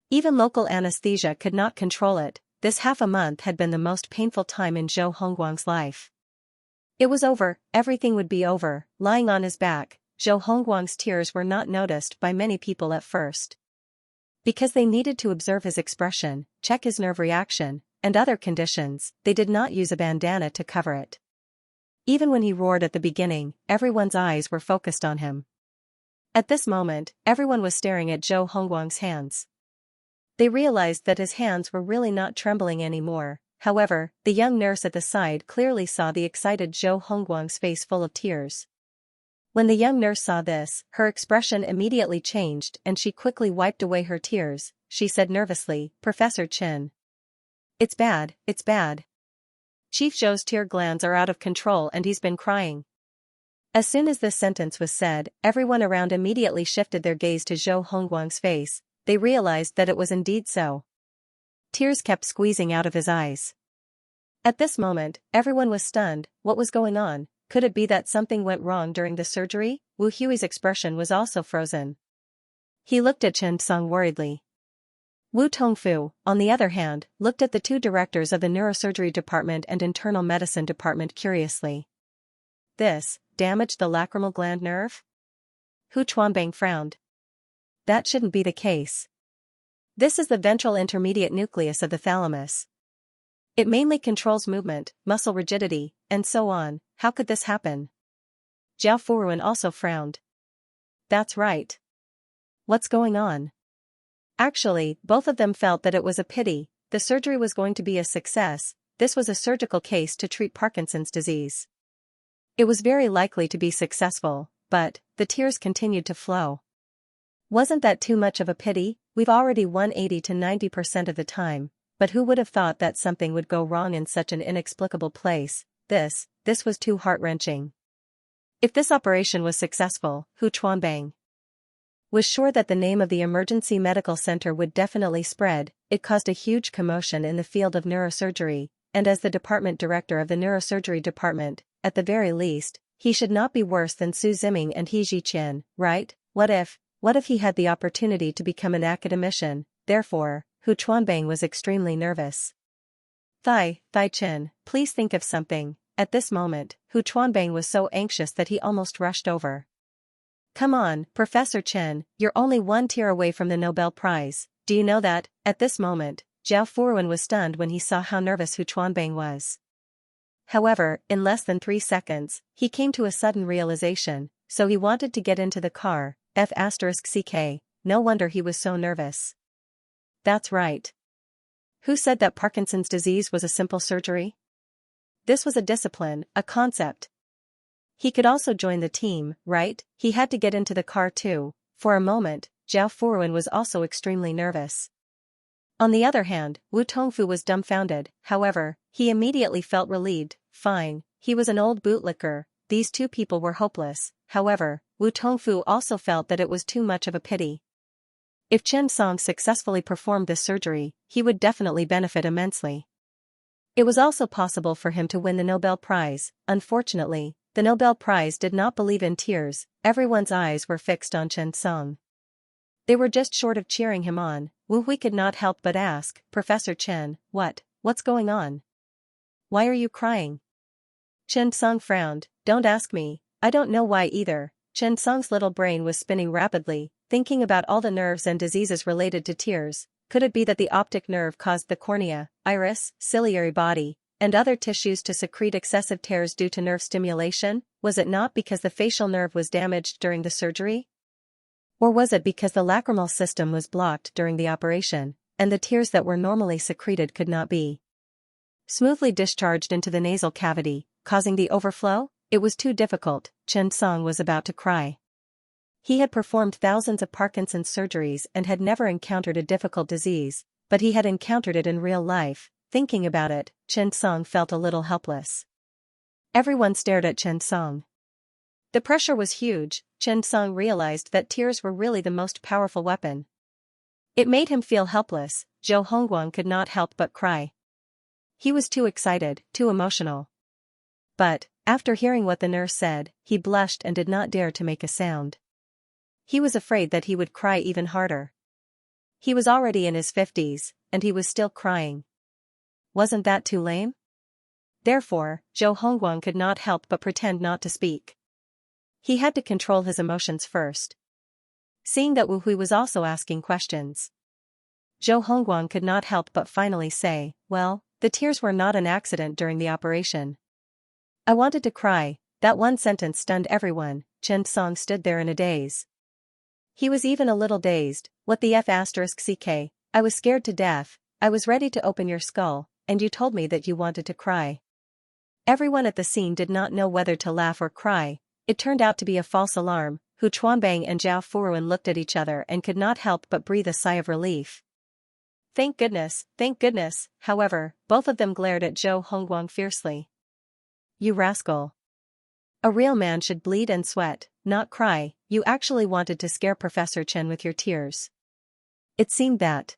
Even local anesthesia could not control it. This half a month had been the most painful time in Zhou Hongguang's life. It was over, everything would be over. Lying on his back, Zhou Hongguang's tears were not noticed by many people at first. Because they needed to observe his expression, check his nerve reaction, and other conditions, they did not use a bandana to cover it. Even when he roared at the beginning, everyone's eyes were focused on him. At this moment, everyone was staring at Zhou Hongguang's hands. They realized that his hands were really not trembling anymore. However, the young nurse at the side clearly saw the excited Zhou Hongguang's face full of tears. When the young nurse saw this, her expression immediately changed and she quickly wiped away her tears. She said nervously, "Professor Chen. It's bad, it's bad. Chief Zhou's tear glands are out of control and he's been crying." As soon as this sentence was said, everyone around immediately shifted their gaze to Zhou Hongguang's face. They realized that it was indeed so. Tears kept squeezing out of his eyes. At this moment, everyone was stunned. What was going on? Could it be that something went wrong during the surgery? Wu Hui's expression was also frozen. He looked at Chen Song worriedly. Wu Tongfu, on the other hand, looked at the two directors of the neurosurgery department and internal medicine department curiously. This, damaged the lacrimal gland nerve? Hu Chuanbang frowned. That shouldn't be the case. This is the ventral intermediate nucleus of the thalamus. It mainly controls movement, muscle rigidity, and so on. How could this happen? Jiao Furuan also frowned. That's right. What's going on? Actually, both of them felt that it was a pity. The surgery was going to be a success. This was a surgical case to treat Parkinson's disease. It was very likely to be successful, but the tears continued to flow. Wasn't that too much of a pity? We've already won 80 to 90% of the time, but who would have thought that something would go wrong in such an inexplicable place? This was too heart-wrenching. If this operation was successful, Hu Chuanbang was sure that the name of the emergency medical center would definitely spread. It caused a huge commotion in the field of neurosurgery, and as the department director of the neurosurgery department, at the very least, he should not be worse than Su Ziming and He Jiqian, right? What if he had the opportunity to become an academician? Therefore, Hu Chuanbang was extremely nervous. Thai Chen, please think of something. At this moment, Hu Chuanbang was so anxious that he almost rushed over. Come on, Professor Chen, you're only one tier away from the Nobel Prize, do you know that? At this moment, Zhao Furuan was stunned when he saw how nervous Hu Chuanbang was. However, in less than 3 seconds, he came to a sudden realization, so he wanted to get into the car. F***ck, no wonder he was so nervous. That's right. Who said that Parkinson's disease was a simple surgery? This was a discipline, a concept. He could also join the team, right? He had to get into the car too. For a moment, Zhao Furuan was also extremely nervous. On the other hand, Wu Tongfu was dumbfounded. However, he immediately felt relieved. Fine, he was an old bootlicker, these two people were hopeless. However, Wu Tongfu also felt that it was too much of a pity. If Chen Song successfully performed this surgery, he would definitely benefit immensely. It was also possible for him to win the Nobel Prize. Unfortunately, the Nobel Prize did not believe in tears. Everyone's eyes were fixed on Chen Song. They were just short of cheering him on. Wu Hui could not help but ask, Professor Chen, what's going on? Why are you crying? Chen Song frowned. Don't ask me, I don't know why either. Chen Song's little brain was spinning rapidly, thinking about all the nerves and diseases related to tears. Could it be that the optic nerve caused the cornea, iris, ciliary body, and other tissues to secrete excessive tears due to nerve stimulation? Was it not because the facial nerve was damaged during the surgery? Or was it because the lacrimal system was blocked during the operation, and the tears that were normally secreted could not be smoothly discharged into the nasal cavity, causing the overflow? It was too difficult. Chen Song was about to cry. He had performed thousands of Parkinson's surgeries and had never encountered a difficult disease, but he had encountered it in real life. Thinking about it, Chen Song felt a little helpless. Everyone stared at Chen Song. The pressure was huge. Chen Song realized that tears were really the most powerful weapon. It made him feel helpless. Zhou Hongguang could not help but cry. He was too excited, too emotional. But, after hearing what the nurse said, he blushed and did not dare to make a sound. He was afraid that he would cry even harder. He was already in his 50s, and he was still crying. Wasn't that too lame? Therefore, Zhou Hongguang could not help but pretend not to speak. He had to control his emotions first. Seeing that Wu Hui was also asking questions, Zhou Hongguang could not help but finally say, well, the tears were not an accident during the operation. I wanted to cry. That one sentence stunned everyone. Chen Song stood there in a daze. He was even a little dazed. What the f***ck? I was scared to death. I was ready to open your skull, and you told me that you wanted to cry. Everyone at the scene did not know whether to laugh or cry. It turned out to be a false alarm. Hu Chuanbang and Zhao Furuan looked at each other and could not help but breathe a sigh of relief. Thank goodness, thank goodness. However, both of them glared at Zhou Hongguang fiercely. You rascal. A real man should bleed and sweat, not cry. You actually wanted to scare Professor Chen with your tears. It seemed that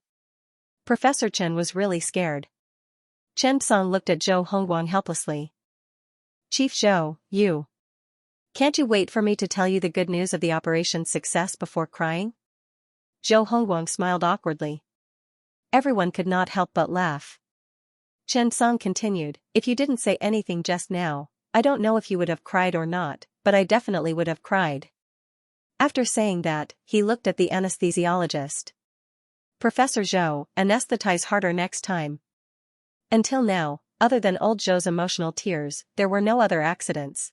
Professor Chen was really scared. Chen Song looked at Zhou Hongguang helplessly. Chief Zhou, you. Can't you wait for me to tell you the good news of the operation's success before crying? Zhou Hongguang smiled awkwardly. Everyone could not help but laugh. Chen Song continued, if you didn't say anything just now, I don't know if you would have cried or not, but I definitely would have cried. After saying that, he looked at the anesthesiologist. Professor Zhou, anesthetize harder next time. Until now, other than old Zhou's emotional tears, there were no other accidents.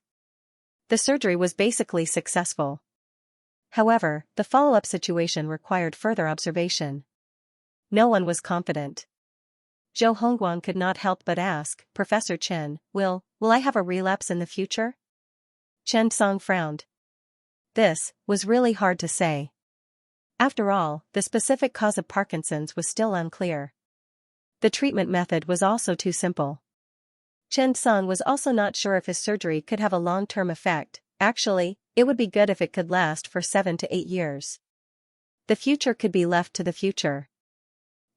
The surgery was basically successful. However, the follow-up situation required further observation. No one was confident. Zhou Hongguang could not help but ask, Professor Chen, will I have a relapse in the future? Chen Song frowned. This was really hard to say. After all, the specific cause of Parkinson's was still unclear. The treatment method was also too simple. Chen Song was also not sure if his surgery could have a long-term effect. Actually, it would be good if it could last for 7 to 8 years. The future could be left to the future.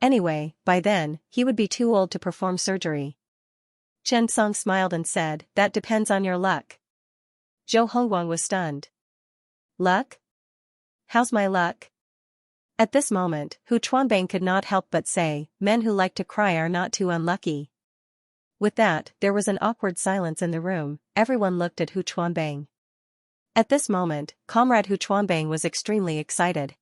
Anyway, by then, he would be too old to perform surgery. Chen Song smiled and said, "That depends on your luck." Zhou Hongguang was stunned. "Luck? How's my luck?" At this moment, Hu Chuanbang could not help but say, "Men who like to cry are not too unlucky." With that, there was an awkward silence in the room. Everyone looked at Hu Chuanbang. At this moment, Comrade Hu Chuanbang was extremely excited.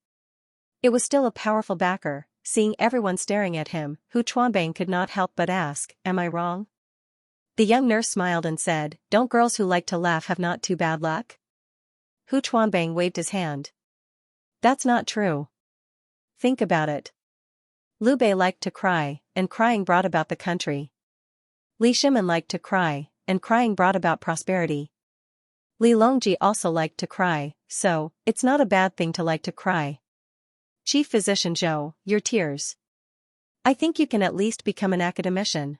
It was still a powerful backer. Seeing everyone staring at him, Hu Chuanbang could not help but ask, "Am I wrong?" The young nurse smiled and said, "Don't girls who like to laugh have not too bad luck?" Hu Chuanbang waved his hand. "That's not true. Think about it. Liu Bei liked to cry, and crying brought about the country. Li Shimin liked to cry, and crying brought about prosperity. Li Longji also liked to cry, so, it's not a bad thing to like to cry. Chief Physician Zhou, your tears. I think you can at least become an academician."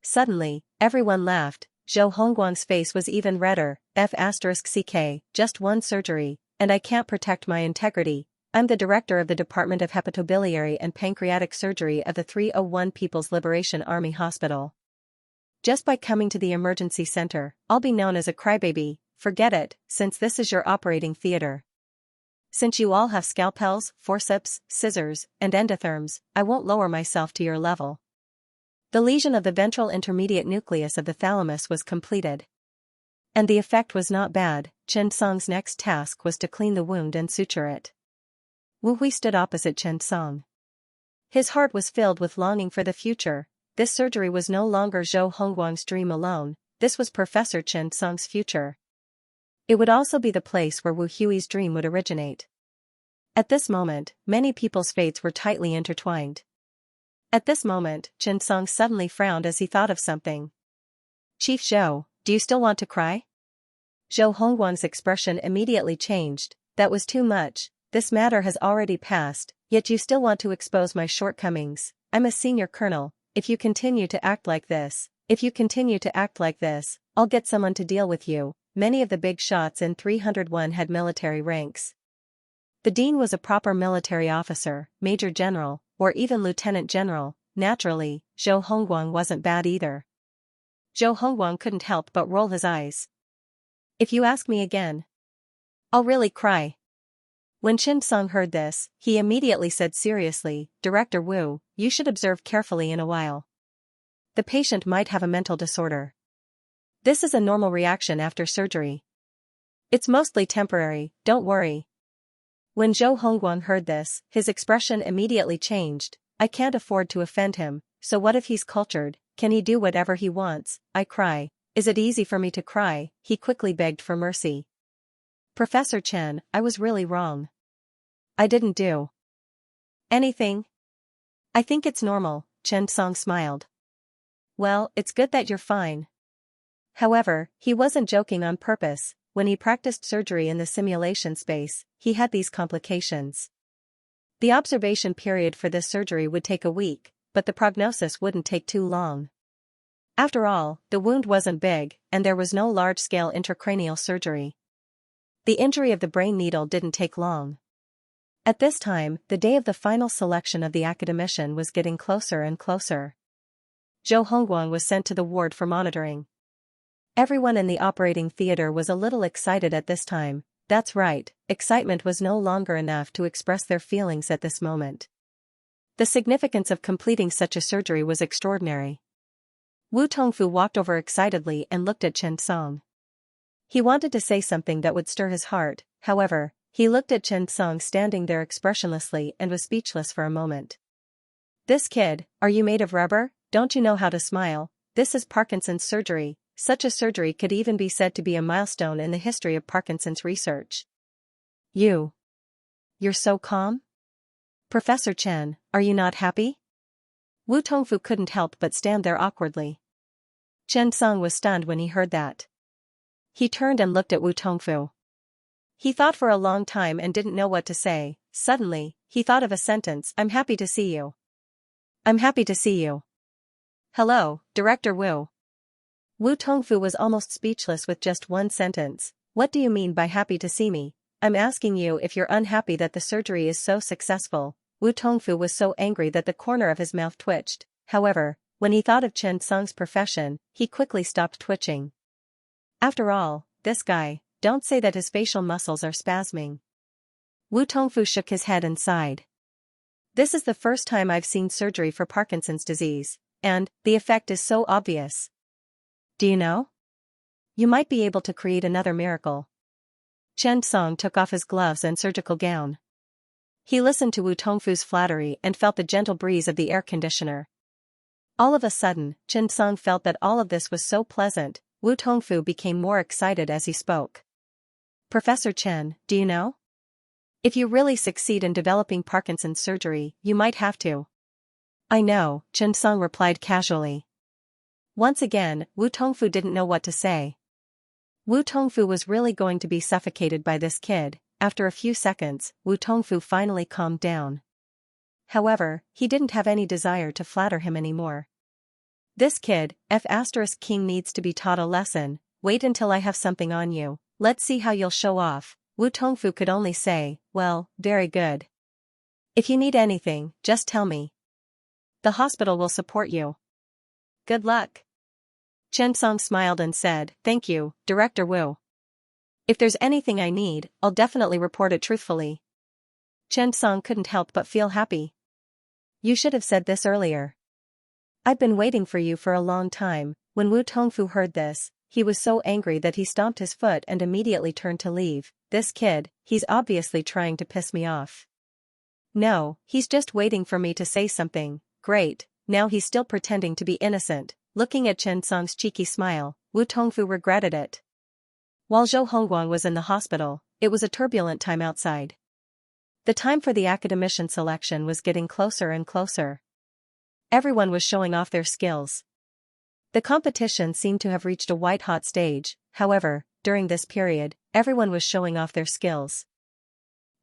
Suddenly, everyone laughed. Zhou Hongguang's face was even redder. F***ck, just one surgery, and I can't protect my integrity. I'm the director of the Department of Hepatobiliary and Pancreatic Surgery of the 301 People's Liberation Army Hospital. Just by coming to the emergency center, I'll be known as a crybaby. Forget it, since this is your operating theater. Since you all have scalpels, forceps, scissors, and endotherms, I won't lower myself to your level. The lesion of the ventral intermediate nucleus of the thalamus was completed. And the effect was not bad. Chen Song's next task was to clean the wound and suture it. Wu Hui stood opposite Chen Song. His heart was filled with longing for the future. This surgery was no longer Zhou Hongguang's dream alone, this was Professor Chen Song's future. It would also be the place where Wu Hui's dream would originate. At this moment, many people's fates were tightly intertwined. At this moment, Chen Song suddenly frowned as he thought of something. "Chief Zhou, do you still want to cry?" Zhou Hongguang's expression immediately changed. "That was too much, this matter has already passed, yet you still want to expose my shortcomings. I'm a senior colonel, if you continue to act like this, I'll get someone to deal with you." Many of the big shots in 301 had military ranks. The dean was a proper military officer, major general, or even lieutenant general. Naturally, Zhou Hongguang wasn't bad either. Zhou Hongguang couldn't help but roll his eyes. "If you ask me again, I'll really cry." When Chen Song heard this, he immediately said seriously, "Director Wu, you should observe carefully in a while. The patient might have a mental disorder. This is a normal reaction after surgery. It's mostly temporary, don't worry." When Zhou Hongguang heard this, his expression immediately changed. "I can't afford to offend him, so what if he's cultured, can he do whatever he wants? I cry. Is it easy for me to cry?" He quickly begged for mercy. "Professor Chen, I was really wrong. I didn't do anything. I think it's normal." Chen Song smiled. "Well, it's good that you're fine." However, he wasn't joking on purpose. When he practiced surgery in the simulation space, he had these complications. The observation period for this surgery would take a week, but the prognosis wouldn't take too long. After all, the wound wasn't big, and there was no large-scale intracranial surgery. The injury of the brain needle didn't take long. At this time, the day of the final selection of the academician was getting closer and closer. Zhou Hongguang was sent to the ward for monitoring. Everyone in the operating theater was a little excited at this time. That's right, excitement was no longer enough to express their feelings at this moment. The significance of completing such a surgery was extraordinary. Wu Tongfu walked over excitedly and looked at Chen Song. He wanted to say something that would stir his heart, however, he looked at Chen Song standing there expressionlessly and was speechless for a moment. "This kid, are you made of rubber? Don't you know how to smile? This is Parkinson's surgery." Such a surgery could even be said to be a milestone in the history of Parkinson's research. You're so calm? Professor Chen, are you not happy?" Wu Tongfu couldn't help but stand there awkwardly. Chen Song was stunned when he heard that. He turned and looked at Wu Tongfu. He thought for a long time and didn't know what to say. Suddenly, he thought of a sentence. "I'm happy to see you." "I'm happy to see you." "Hello, Director Wu." Wu Tongfu was almost speechless with just one sentence. What do you mean by happy to see me? I'm asking you if you're unhappy that the surgery is so successful. Wu Tongfu was so angry that the corner of his mouth twitched. However, when he thought of Chen Song's profession, he quickly stopped twitching. After all, this guy, don't say that his facial muscles are spasming. Wu Tongfu shook his head and sighed. This is the first time I've seen surgery for Parkinson's disease, and the effect is so obvious. Do you know? You might be able to create another miracle. Chen Song took off his gloves and surgical gown. He listened to Wu Tongfu's flattery and felt the gentle breeze of the air conditioner. All of a sudden, Chen Song felt that all of this was so pleasant. Wu Tongfu became more excited as he spoke. Professor Chen, do you know? If you really succeed in developing Parkinson's surgery, you might have to. I know, Chen Song replied casually. Once again, Wu Tongfu didn't know what to say. Wu Tongfu was really going to be suffocated by this kid. After a few seconds, Wu Tongfu finally calmed down. However, he didn't have any desire to flatter him anymore. This kid, King needs to be taught a lesson. Wait until I have something on you. Let's see how you'll show off. Wu Tongfu could only say, well, very good. If you need anything, just tell me. The hospital will support you. Good luck. Chen Song smiled and said, thank you, Director Wu. If there's anything I need, I'll definitely report it truthfully. Chen Song couldn't help but feel happy. You should have said this earlier. I've been waiting for you for a long time. When Wu Tongfu heard this, he was so angry that he stomped his foot and immediately turned to leave. This kid, he's obviously trying to piss me off. No, he's just waiting for me to say something. Great, now he's still pretending to be innocent. Looking at Chen Song's cheeky smile, Wu Tongfu regretted it. While Zhou Hongguang was in the hospital, it was a turbulent time outside. The time for the academician selection was getting closer and closer. Everyone was showing off their skills. The competition seemed to have reached a white-hot stage. However, during this period, everyone was showing off their skills.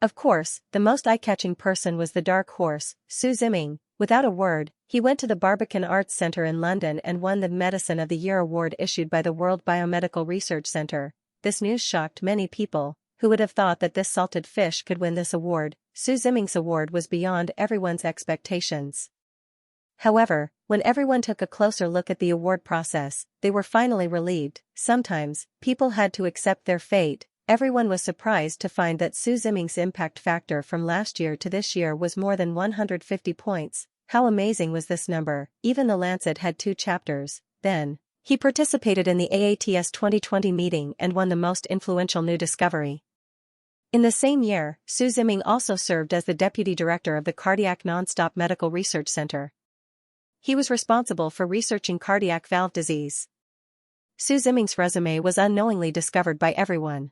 Of course, the most eye-catching person was the dark horse, Su Ziming. Without a word, he went to the Barbican Arts Centre in London and won the Medicine of the Year award issued by the World Biomedical Research Centre. This news shocked many people. Who would have thought that this salted fish could win this award? Su Ziming's award was beyond everyone's expectations. However, when everyone took a closer look at the award process, they were finally relieved. Sometimes, people had to accept their fate. Everyone was surprised to find that Su Ziming's impact factor from last year to this year was more than 150 points. How amazing was this number? Even The Lancet had 2 chapters. Then, he participated in the AATS 2020 meeting and won the most influential new discovery. In the same year, Su Ziming also served as the deputy director of the Cardiac Non-Stop Medical Research Center. He was responsible for researching cardiac valve disease. Su Ziming's resume was unknowingly discovered by everyone.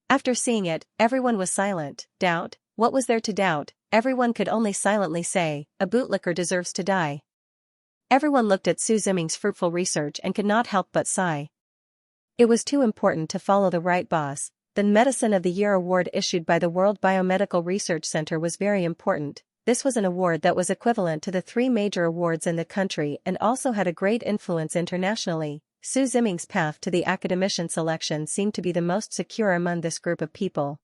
After seeing it, everyone was silent. Doubt? What was there to doubt? Everyone could only silently say, a bootlicker deserves to die. Everyone looked at Su Ziming's fruitful research and could not help but sigh. It was too important to follow the right boss. The Medicine of the Year award issued by the World Biomedical Research Center was very important. This was an award that was equivalent to the 3 major awards in the country and also had a great influence internationally. Su Ziming's path to the academician selection seemed to be the most secure among this group of people.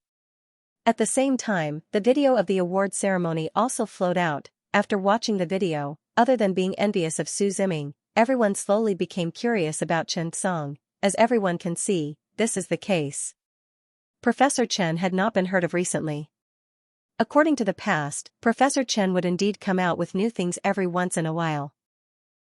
At the same time, the video of the award ceremony also flowed out. After watching the video, other than being envious of Su Ziming, everyone slowly became curious about Chen Song. As everyone can see, this is the case. Professor Chen had not been heard of recently. According to the past, Professor Chen would indeed come out with new things every once in a while.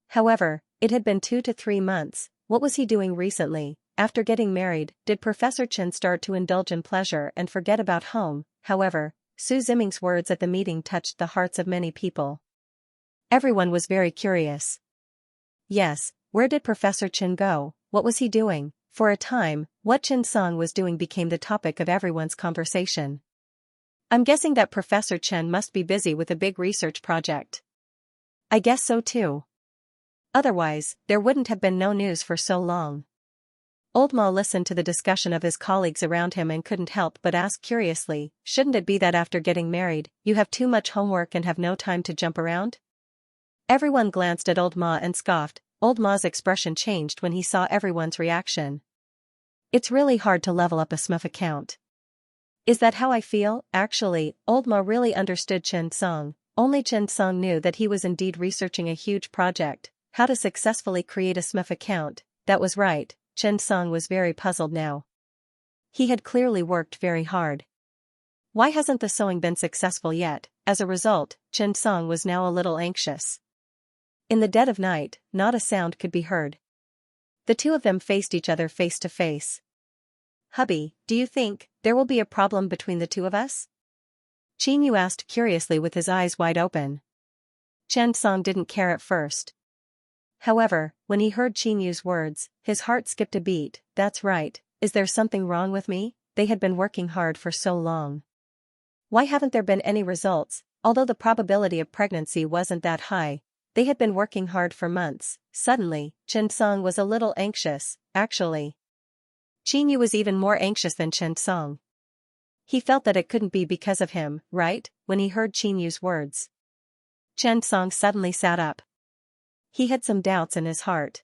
However, it had been 2 to 3 months. What was he doing recently? After getting married, did Professor Chen start to indulge in pleasure and forget about home? However, Su Ziming's words at the meeting touched the hearts of many people. Everyone was very curious. Yes, where did Professor Chen go? What was he doing? For a time, what Chen Song was doing became the topic of everyone's conversation. I'm guessing that Professor Chen must be busy with a big research project. I guess so too. Otherwise, there wouldn't have been no news for so long. Old Ma listened to the discussion of his colleagues around him and couldn't help but ask curiously, shouldn't it be that after getting married, you have too much homework and have no time to jump around? Everyone glanced at Old Ma and scoffed. Old Ma's expression changed when he saw everyone's reaction. It's really hard to level up a SMF account. Is that how I feel? Actually, Old Ma really understood Chen Song. Only Chen Song knew that he was indeed researching a huge project, how to successfully create a SMF account. That was right, Chen Song was very puzzled now. He had clearly worked very hard. Why hasn't the sewing been successful yet? As a result, Chen Song was now a little anxious. In the dead of night, not a sound could be heard. The two of them faced each other face to face. Hubby, do you think there will be a problem between the two of us? Qin Yu asked curiously with his eyes wide open. Chen Song didn't care at first. However, when he heard Qin Yu's words, his heart skipped a beat. That's right, is there something wrong with me? They had been working hard for so long. Why haven't there been any results? Although the probability of pregnancy wasn't that high, they had been working hard for months. Suddenly, Chen Song was a little anxious, actually. Qin Yu was even more anxious than Chen Song. He felt that it couldn't be because of him, right? When he heard Qin Yu's words, Chen Song suddenly sat up. He had some doubts in his heart.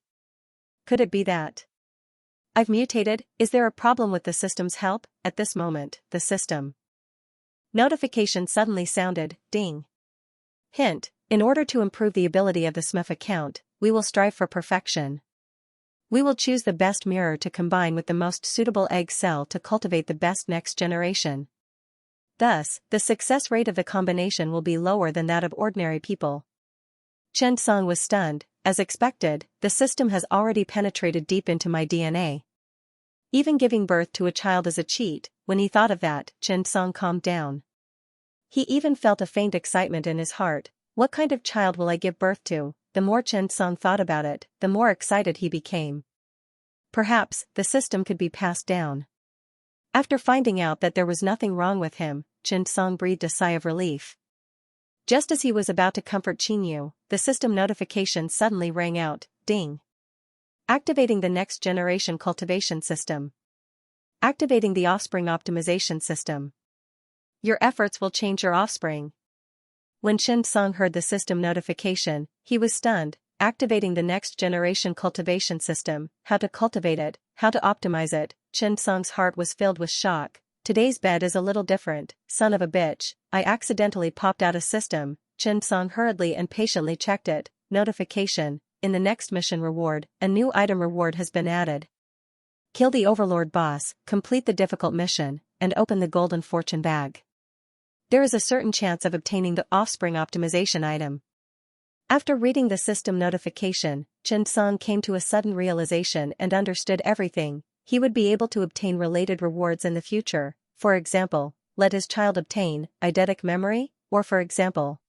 Could it be that I've mutated? Is there a problem with the system's help? At this moment, the system notification suddenly sounded. Ding. Hint, in order to improve the ability of the SMF account, we will strive for perfection. We will choose the best mirror to combine with the most suitable egg cell to cultivate the best next generation. Thus, the success rate of the combination will be lower than that of ordinary people. Chen Song was stunned. As expected, the system has already penetrated deep into my DNA. Even giving birth to a child is a cheat. When he thought of that, Chen Song calmed down. He even felt a faint excitement in his heart. What kind of child will I give birth to? The more Chen Song thought about it, the more excited he became. Perhaps, the system could be passed down. After finding out that there was nothing wrong with him, Chen Song breathed a sigh of relief. Just as he was about to comfort Qin Yu, the system notification suddenly rang out. Ding. Activating the next generation cultivation system. Activating the offspring optimization system. Your efforts will change your offspring. When Chen Song heard the system notification, he was stunned. Activating the next generation cultivation system, how to cultivate it, how to optimize it. Chen Song's heart was filled with shock. Today's bed is a little different, son of a bitch. I accidentally popped out a system. Chen Song hurriedly and patiently checked it. Notification, in the next mission reward, a new item reward has been added. Kill the Overlord boss, complete the difficult mission, and open the golden fortune bag. There is a certain chance of obtaining the offspring optimization item. After reading the system notification, Chen Song came to a sudden realization and understood everything. He would be able to obtain related rewards in the future. For example, let his child obtain eidetic memory, or for example,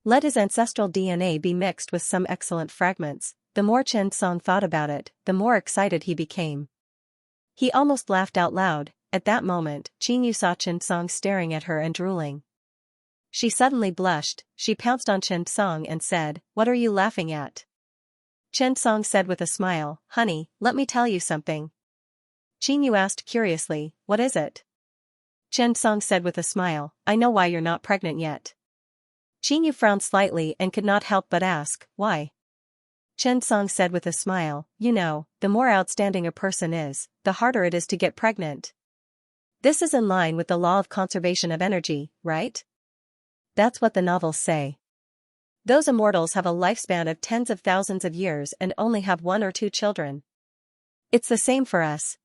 let his ancestral DNA be mixed with some excellent fragments. The more Chen Song thought about it, the more excited he became. He almost laughed out loud. At that moment, Qin Yu saw Chen Song staring at her and drooling. She suddenly blushed. She pounced on Chen Song and said, "What are you laughing at?" Chen Song said with a smile, "Honey, let me tell you something." Qin Yu asked curiously, "What is it?" Chen Song said with a smile, "I know why you're not pregnant yet." Qin Yu frowned slightly and could not help but ask, "Why?" Chen Song said with a smile, "You know, the more outstanding a person is, the harder it is to get pregnant. This is in line with the law of conservation of energy, right? That's what the novels say. Those immortals have a lifespan of tens of thousands of years and only have 1 or 2 children. It's the same for us."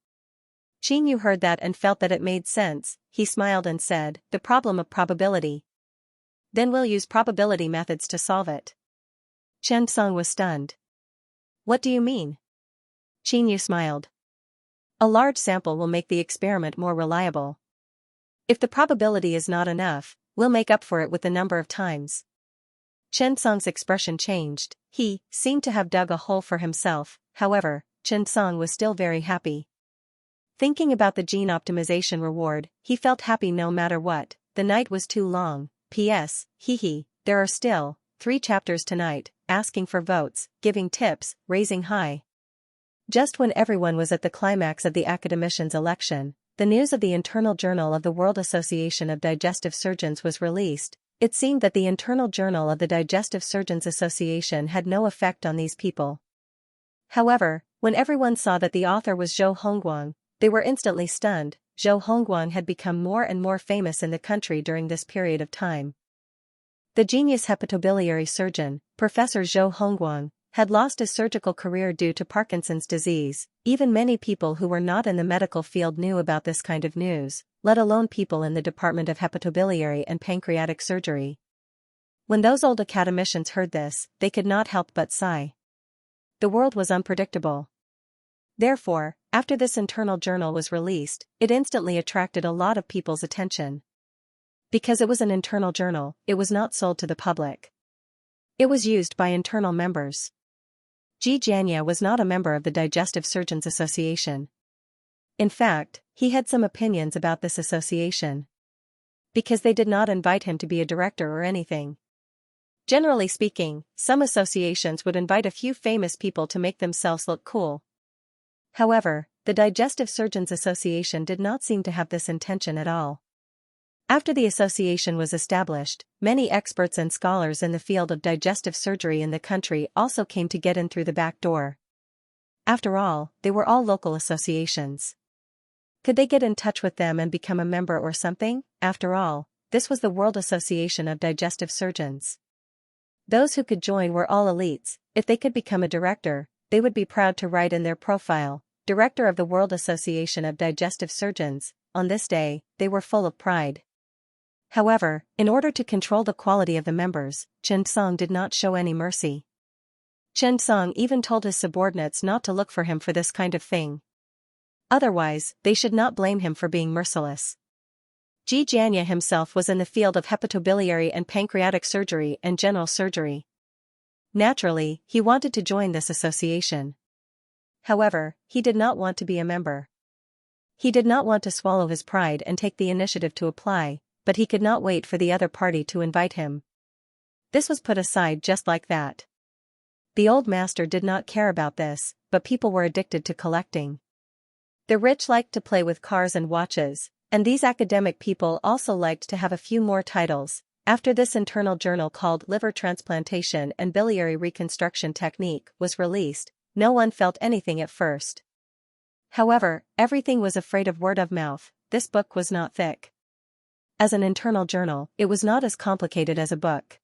Qin Yu heard that and felt that it made sense. He smiled and said, "The problem of probability. Then we'll use probability methods to solve it." Chen Song was stunned. "What do you mean?" Qin Yu smiled. "A large sample will make the experiment more reliable. If the probability is not enough, we'll make up for it with the number of times." Chen Song's expression changed. He seemed to have dug a hole for himself. However, Chen Song was still very happy. Thinking about the gene optimization reward, he felt happy no matter what. The night was too long. P.S. There are still 3 chapters tonight. Asking for votes, giving tips, raising high. Just when everyone was at the climax of the academicians' election, the news of the internal journal of the World Association of Digestive Surgeons was released. It seemed that the internal journal of the Digestive Surgeons Association had no effect on these people. However, when everyone saw that the author was Zhou Hongguang, they were instantly stunned. Zhou Hongguang had become more and more famous in the country during this period of time. The genius hepatobiliary surgeon, Professor Zhou Hongguang, had lost his surgical career due to Parkinson's disease. Even many people who were not in the medical field knew about this kind of news, let alone people in the department of hepatobiliary and pancreatic surgery. When those old academicians heard this, they could not help but sigh. The world was unpredictable. Therefore, after this internal journal was released, it instantly attracted a lot of people's attention. Because it was an internal journal, it was not sold to the public. It was used by internal members. Xianxia was not a member of the Digestive Surgeons Association. In fact, he had some opinions about this association. Because they did not invite him to be a director or anything. Generally speaking, some associations would invite a few famous people to make themselves look cool. However, the Digestive Surgeons Association did not seem to have this intention at all. After the association was established, many experts and scholars in the field of digestive surgery in the country also came to get in through the back door. After all, they were all local associations. Could they get in touch with them and become a member or something? After all, this was the World Association of Digestive Surgeons. Those who could join were all elites. If they could become a director, they would be proud to write in their profile, Director of the World Association of Digestive Surgeons. On this day, they were full of pride. However, in order to control the quality of the members, Xianxia did not show any mercy. Xianxia even told his subordinates not to look for him for this kind of thing. Otherwise, they should not blame him for being merciless. Xianxia himself was in the field of hepatobiliary and pancreatic surgery and general surgery. Naturally, he wanted to join this association. However, he did not want to be a member. He did not want to swallow his pride and take the initiative to apply, but he could not wait for the other party to invite him. This was put aside just like that. The old master did not care about this, but people were addicted to collecting. The rich liked to play with cars and watches, and these academic people also liked to have a few more titles. After this internal journal called Liver Transplantation and Biliary Reconstruction Technique was released, no one felt anything at first. However, everything was afraid of word of mouth. This book was not thick. As an internal journal, it was not as complicated as a book.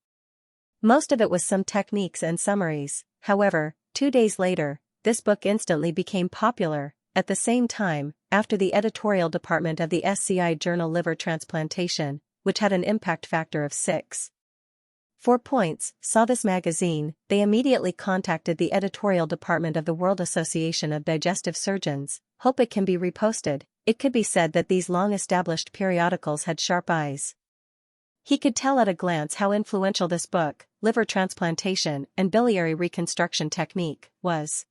Most of it was some techniques and summaries. However, 2 days later, this book instantly became popular. At the same time, after the editorial department of the SCI journal Liver Transplantation, which had an impact factor of 6.4 points, saw this magazine, they immediately contacted the editorial department of the World Association of Digestive Surgeons. Hope it can be reposted. It could be said that these long-established periodicals had sharp eyes. He could tell at a glance how influential this book, Liver Transplantation and Biliary Reconstruction Technique, was.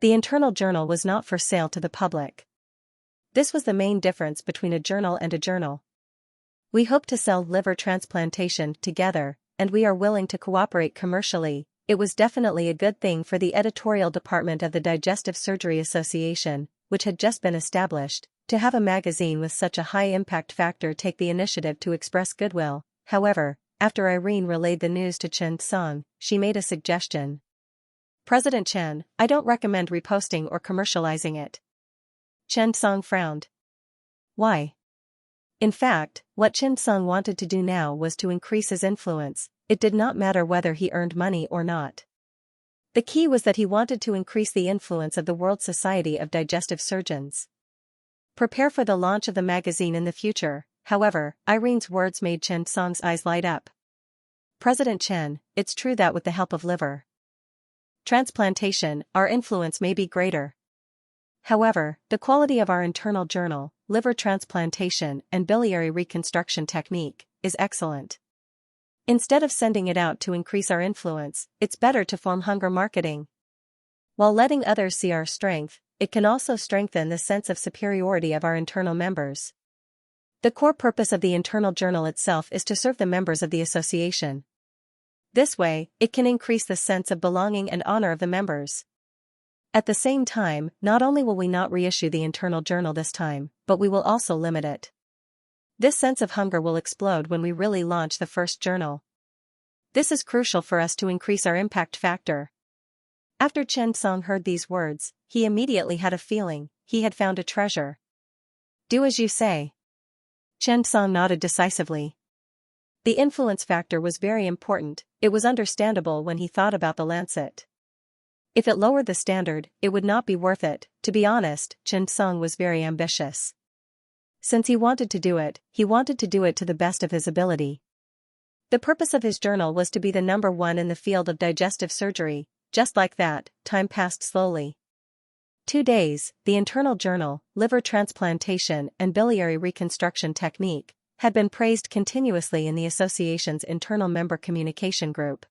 The internal journal was not for sale to the public. This was the main difference between a journal and a journal. We hope to sell Liver Transplantation together, and we are willing to cooperate commercially. It was definitely a good thing for the editorial department of the Digestive Surgery Association, which had just been established, to have a magazine with such a high impact factor take the initiative to express goodwill. However, after Irene relayed the news to Xianxia, she made a suggestion. President Chen, I don't recommend reposting or commercializing it. Xianxia frowned. Why? In fact, what Xianxia wanted to do now was to increase his influence. It did not matter whether he earned money or not. The key was that he wanted to increase the influence of the World Society of Digestive Surgeons. Prepare for the launch of the magazine in the future. However, Irene's words made Xianxia's eyes light up. President Chen, it's true that with the help of liver transplantation, our influence may be greater. However, the quality of our internal journal, Liver Transplantation and Biliary Reconstruction Technique, is excellent. Instead of sending it out to increase our influence, it's better to form hunger marketing. While letting others see our strength, it can also strengthen the sense of superiority of our internal members. The core purpose of the internal journal itself is to serve the members of the association. This way, it can increase the sense of belonging and honor of the members. At the same time, not only will we not reissue the internal journal this time, but we will also limit it. This sense of hunger will explode when we really launch the first journal. This is crucial for us to increase our impact factor. After Chen Song heard these words, he immediately had a feeling he had found a treasure. Do as you say. Chen Song nodded decisively. The influence factor was very important. It was understandable when he thought about the lancet. If it lowered the standard, it would not be worth it. To be honest, Chen Song was very ambitious. Since he wanted to do it to the best of his ability. The purpose of his journal was to be the number one in the field of digestive surgery. Just like that, time passed slowly. 2 days, the internal journal, Liver Transplantation and Biliary Reconstruction Technique, had been praised continuously in the association's internal member communication group.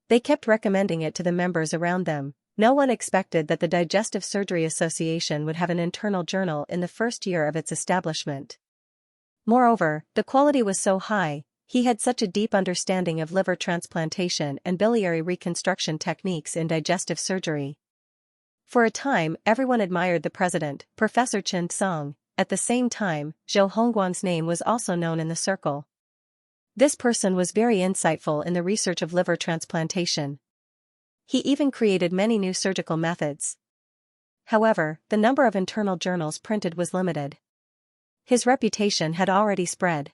They kept recommending it to the members around them. No one expected that the Digestive Surgery Association would have an internal journal in the first year of its establishment. Moreover, the quality was so high, he had such a deep understanding of liver transplantation and biliary reconstruction techniques in digestive surgery. For a time, everyone admired the president, Professor Chen Song. At the same time, Zhou Hongguang's name was also known in the circle. This person was very insightful in the research of liver transplantation. He even created many new surgical methods. However, the number of internal journals printed was limited. His reputation had already spread.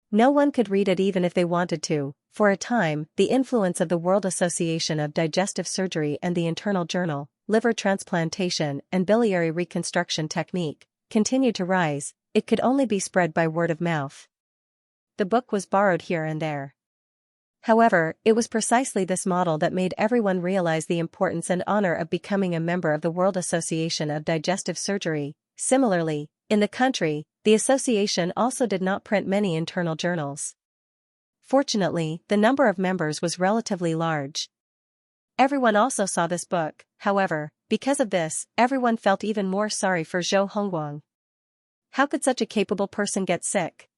No one could read it even if they wanted to. For a time, the influence of the World Association of Digestive Surgery and the internal journal, Liver Transplantation and Biliary Reconstruction Technique, continued to rise. It could only be spread by word of mouth. The book was borrowed here and there. However, it was precisely this model that made everyone realize the importance and honor of becoming a member of the World Association of Digestive Surgery. Similarly, in the country, the association also did not print many internal journals. Fortunately, the number of members was relatively large. Everyone also saw this book. However, because of this, everyone felt even more sorry for Zhou Hongguang. How could such a capable person get sick?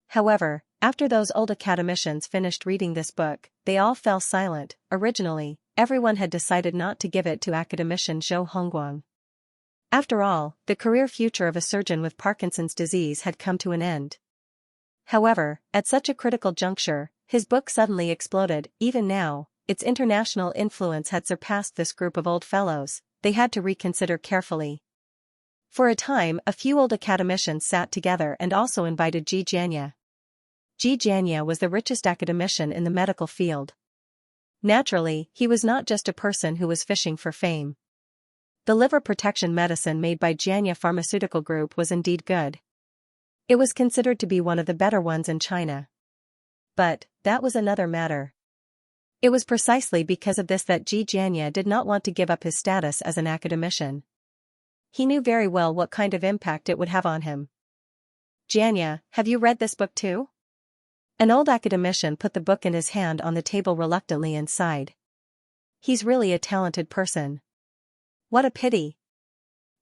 However, after those old academicians finished reading this book, they all fell silent. Originally, everyone had decided not to give it to academician Zhou Hongguang. After all, the career future of a surgeon with Parkinson's disease had come to an end. However, at such a critical juncture, his book suddenly exploded. Even now, its international influence had surpassed this group of old fellows. They had to reconsider carefully. For a time, a few old academicians sat together and also invited Xianxia. Xianxia was the richest academician in the medical field. Naturally, he was not just a person who was fishing for fame. The liver protection medicine made by Xianxia Pharmaceutical Group was indeed good. It was considered to be one of the better ones in China. But that was another matter. It was precisely because of this that Xianxia did not want to give up his status as an academician. He knew very well what kind of impact it would have on him. Xianxia, have you read this book too? An old academician put the book in his hand on the table reluctantly and sighed. He's really a talented person. What a pity.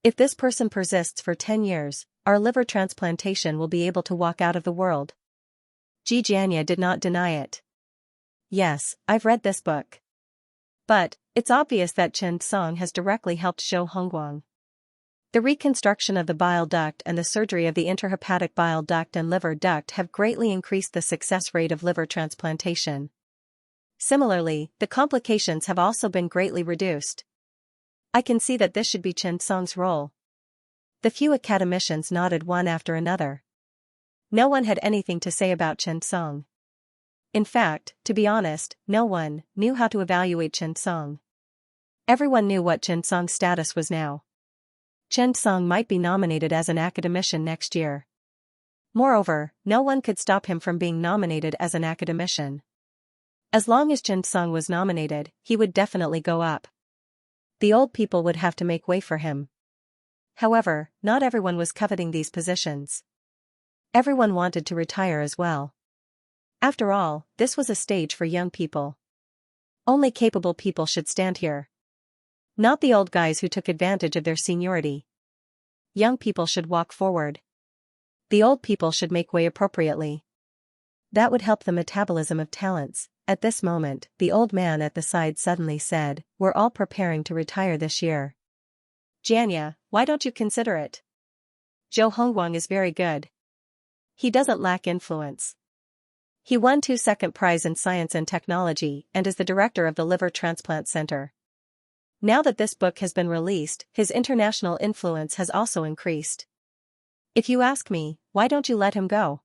If this person persists for 10 years, our liver transplantation will be able to walk out of the world. Xianxia did not deny it. Yes, I've read this book. But, it's obvious that Chen Song has directly helped Zhou Hongguang. The reconstruction of the bile duct and the surgery of the interhepatic bile duct and liver duct have greatly increased the success rate of liver transplantation. Similarly, the complications have also been greatly reduced. I can see that this should be Chen Song's role. The few academicians nodded one after another. No one had anything to say about Chen Song. In fact, to be honest, no one knew how to evaluate Chen Song. Everyone knew what Chen Song's status was now. Chen Song might be nominated as an academician next year. Moreover, no one could stop him from being nominated as an academician. As long as Chen Song was nominated, he would definitely go up. The old people would have to make way for him. However, not everyone was coveting these positions. Everyone wanted to retire as well. After all, this was a stage for young people. Only capable people should stand here. Not the old guys who took advantage of their seniority. Young people should walk forward. The old people should make way appropriately. That would help the metabolism of talents. At this moment, the old man at the side suddenly said, "We're all preparing to retire this year. Xianxia, why don't you consider it? Zhou Hongguang is very good. He doesn't lack influence. He won 2 second prize in science and technology and is the director of the Liver Transplant Center. Now that this book has been released, his international influence has also increased. If you ask me, why don't you let him go?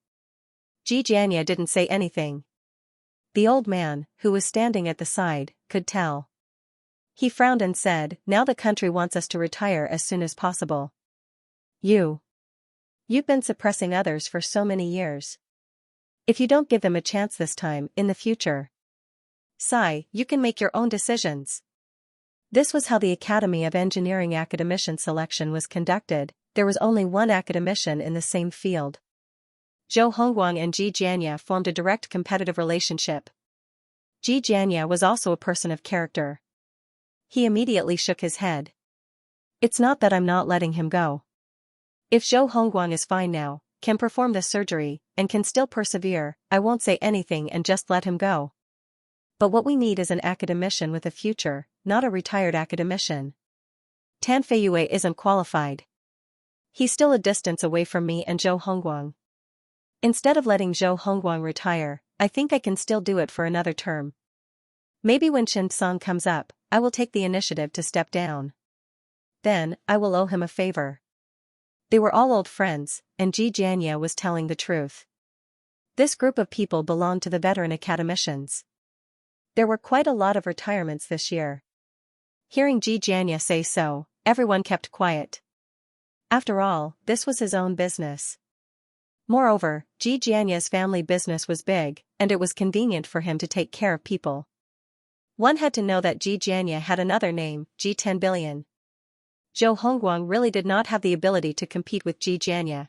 Xianxia didn't say anything. The old man, who was standing at the side, could tell. He frowned and said, now the country wants us to retire as soon as possible. You've been suppressing others for so many years. If you don't give them a chance this time, in the future, you can make your own decisions. This was how the Academy of Engineering academician selection was conducted. There was only one academician in the same field. Zhou Hongguang and Xianxia formed a direct competitive relationship. Xianxia was also a person of character. He immediately shook his head. It's not that I'm not letting him go. If Zhou Hongguang is fine now, can perform the surgery, and can still persevere, I won't say anything and just let him go. But what we need is an academician with a future, not a retired academician. Tan Feiyue isn't qualified. He's still a distance away from me and Zhou Hongguang. Instead of letting Zhou Hongguang retire, I think I can still do it for another term. Maybe when Xianxia comes up, I will take the initiative to step down. Then, I will owe him a favor. They were all old friends, and Xianxia was telling the truth. This group of people belonged to the veteran academicians. There were quite a lot of retirements this year. Hearing Xianxia say so, everyone kept quiet. After all, this was his own business. Moreover, Xianxia's family business was big, and it was convenient for him to take care of people. One had to know that Xianxia had another name, G10 billion. Zhou Hongguang really did not have the ability to compete with Xianxia.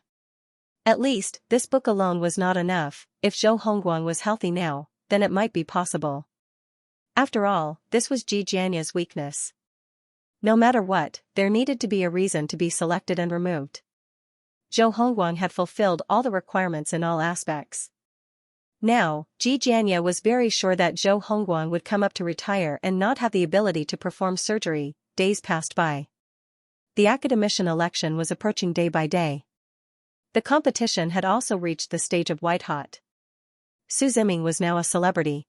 At least, this book alone was not enough. If Zhou Hongguang was healthy now, then it might be possible. After all, this was Xianxia's weakness. No matter what, there needed to be a reason to be selected and removed. Zhou Hongguang had fulfilled all the requirements in all aspects. Now, Xianxia was very sure that Zhou Hongguang would come up to retire and not have the ability to perform surgery. Days passed by. The academician election was approaching day by day. The competition had also reached the stage of white-hot. Su Ziming was now a celebrity.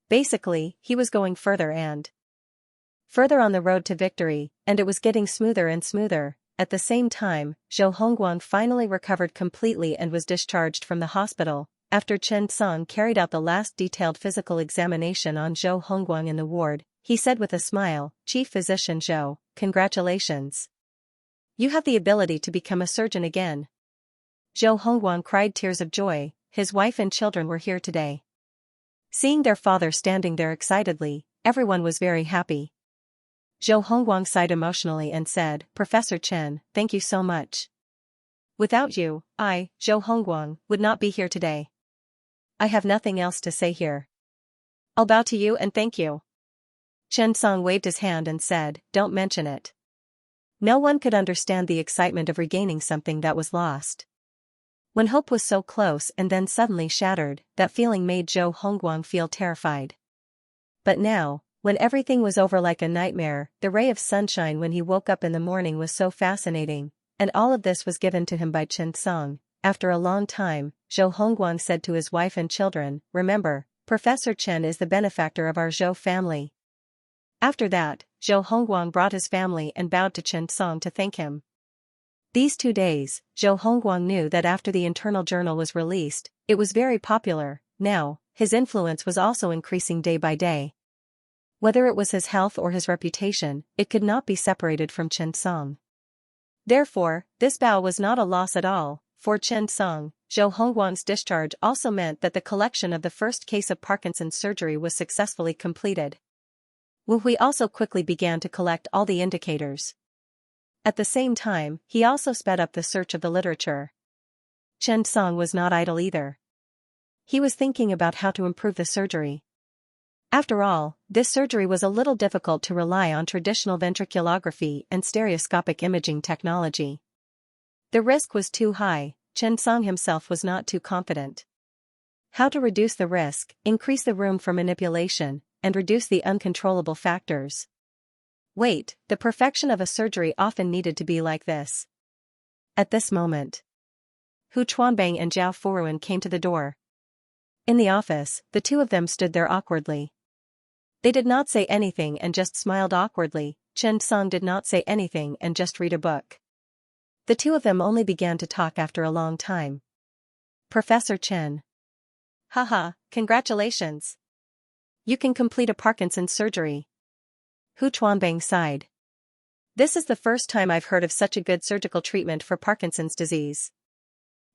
Basically, he was going further and further on the road to victory, and it was getting smoother and smoother. At the same time, Zhou Hongguang finally recovered completely and was discharged from the hospital. After Xianxia carried out the last detailed physical examination on Zhou Hongguang in the ward, he said with a smile, "Chief Physician Zhou, congratulations. You have the ability to become a surgeon again." Zhou Hongguang cried tears of joy. His wife and children were here today. Seeing their father standing there excitedly, everyone was very happy. Zhou Hongguang sighed emotionally and said, "Professor Chen, thank you so much. Without you, I, Zhou Hongguang, would not be here today. I have nothing else to say here. I'll bow to you and thank you." Xianxia waved his hand and said, "Don't mention it." No one could understand the excitement of regaining something that was lost. When hope was so close and then suddenly shattered, that feeling made Zhou Hongguang feel terrified. But now, when everything was over like a nightmare, the ray of sunshine when he woke up in the morning was so fascinating, and all of this was given to him by Xianxia. After a long time, Zhou Hongguang said to his wife and children, "Remember, Professor Chen is the benefactor of our Zhou family." After that, Zhou Hongguang brought his family and bowed to Xianxia to thank him. These 2 days, Zhou Hongguang knew that after the internal journal was released, it was very popular. Now, his influence was also increasing day by day. Whether it was his health or his reputation, it could not be separated from Xianxia. Therefore, this bow was not a loss at all. For Xianxia, Zhou Hongguang's discharge also meant that the collection of the first case of Parkinson's surgery was successfully completed. Wu Hui also quickly began to collect all the indicators. At the same time, he also sped up the search of the literature. Xianxia was not idle either. He was thinking about how to improve the surgery. After all, this surgery was a little difficult to rely on traditional ventriculography and stereoscopic imaging technology. The risk was too high. Xianxia himself was not too confident. How to reduce the risk, increase the room for manipulation, and reduce the uncontrollable factors. Wait, the perfection of a surgery often needed to be like this. At this moment, Hu Chuanbang and Zhao Furuan came to the door. In the office, the two of them stood there awkwardly. They did not say anything and just smiled awkwardly. Chen Song did not say anything and just read a book. The two of them only began to talk after a long time. Professor Chen. Haha, congratulations. You can complete a Parkinson's surgery. Hu Chuanbang sighed. This is the first time I've heard of such a good surgical treatment for Parkinson's disease.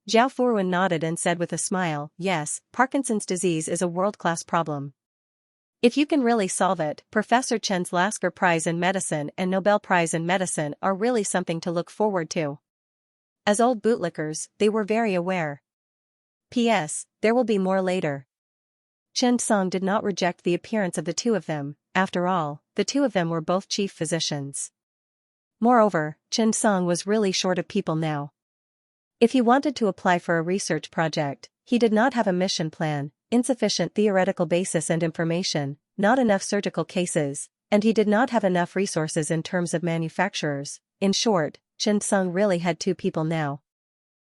Zhao Furuan nodded and said with a smile, yes, Parkinson's disease is a world-class problem. If you can really solve it, Professor Chen's Lasker Prize in Medicine and Nobel Prize in Medicine are really something to look forward to. As old bootlickers, they were very aware. P.S. There will be more later. Chen Song did not reject the appearance of the two of them. After all, the two of them were both chief physicians. Moreover, Chen Song was really short of people now. If he wanted to apply for a research project, he did not have a mission plan, insufficient theoretical basis and information, not enough surgical cases, and he did not have enough resources in terms of manufacturers. In short, Chen Song really had two people now.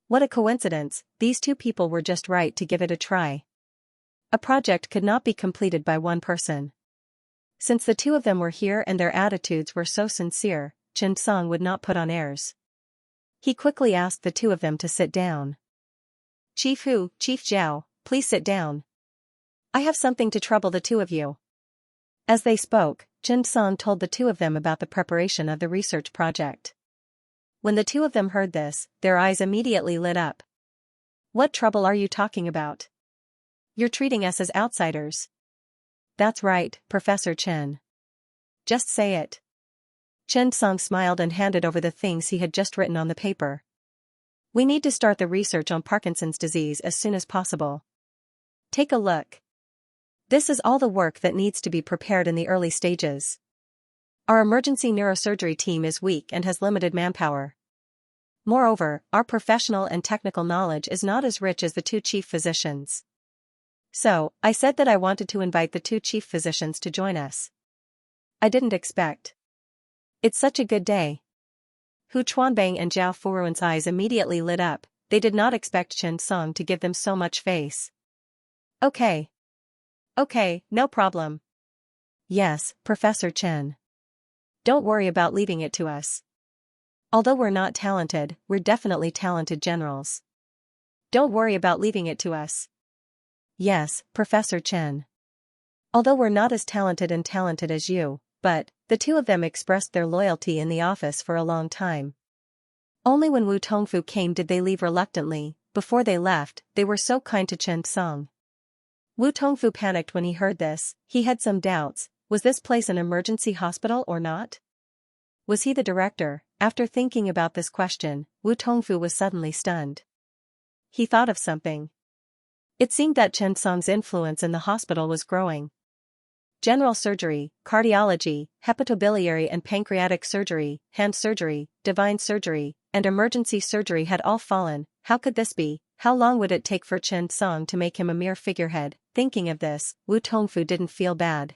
What a coincidence, these two people were just right to give it a try. A project could not be completed by one person. Since the two of them were here and their attitudes were so sincere, Chen Song would not put on airs. He quickly asked the two of them to sit down. Chief Hu, Chief Zhao, please sit down. I have something to trouble the two of you. As they spoke, Chen Song told the two of them about the preparation of the research project. When the two of them heard this, their eyes immediately lit up. What trouble are you talking about? You're treating us as outsiders. That's right, Professor Chen. Just say it. Chen Song smiled and handed over the things he had just written on the paper. We need to start the research on Parkinson's disease as soon as possible. Take a look. This is all the work that needs to be prepared in the early stages. Our emergency neurosurgery team is weak and has limited manpower. Moreover, our professional and technical knowledge is not as rich as the two chief physicians. So, I said that I wanted to invite the two chief physicians to join us. I didn't expect. It's such a good day. Hu Chuanbang and Zhao Furuan's eyes immediately lit up. They did not expect Chen Song to give them so much face. Okay. Okay, no problem. Yes, Professor Chen. Don't worry about leaving it to us. Although we're not talented, we're definitely talented generals. Don't worry about leaving it to us. Yes, Professor Chen. Although we're not as talented as you, but, the two of them expressed their loyalty in the office for a long time. Only when Wu Tongfu came did they leave reluctantly. Before they left, they were so kind to Chen Song. Wu Tongfu panicked when he heard this. He had some doubts. Was this place an emergency hospital or not? Was he the director? After thinking about this question, Wu Tongfu was suddenly stunned. He thought of something. It seemed that Chen Song's influence in the hospital was growing. General surgery, cardiology, hepatobiliary and pancreatic surgery, hand surgery, divine surgery, and emergency surgery had all fallen. How could this be? How long would it take for Chen Song to make him a mere figurehead? Thinking of this, Wu Tongfu didn't feel bad.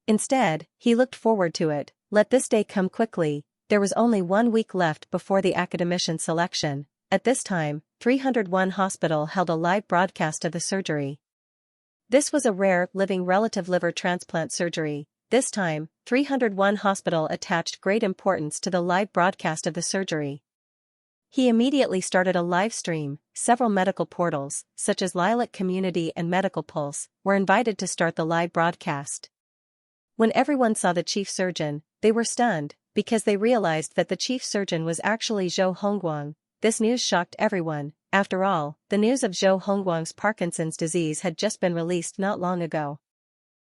Instead, he looked forward to it. Let this day come quickly. There was only 1 week left before the academician selection. At this time, 301 Hospital held a live broadcast of the surgery. This was a rare, living relative liver transplant surgery. This time, 301 Hospital attached great importance to the live broadcast of the surgery. He immediately started a live stream. Several medical portals, such as Lilac Community and Medical Pulse, were invited to start the live broadcast. When everyone saw the chief surgeon, they were stunned, because they realized that the chief surgeon was actually Zhou Hongguang. This news shocked everyone. After all, the news of Zhou Hongguang's Parkinson's disease had just been released not long ago.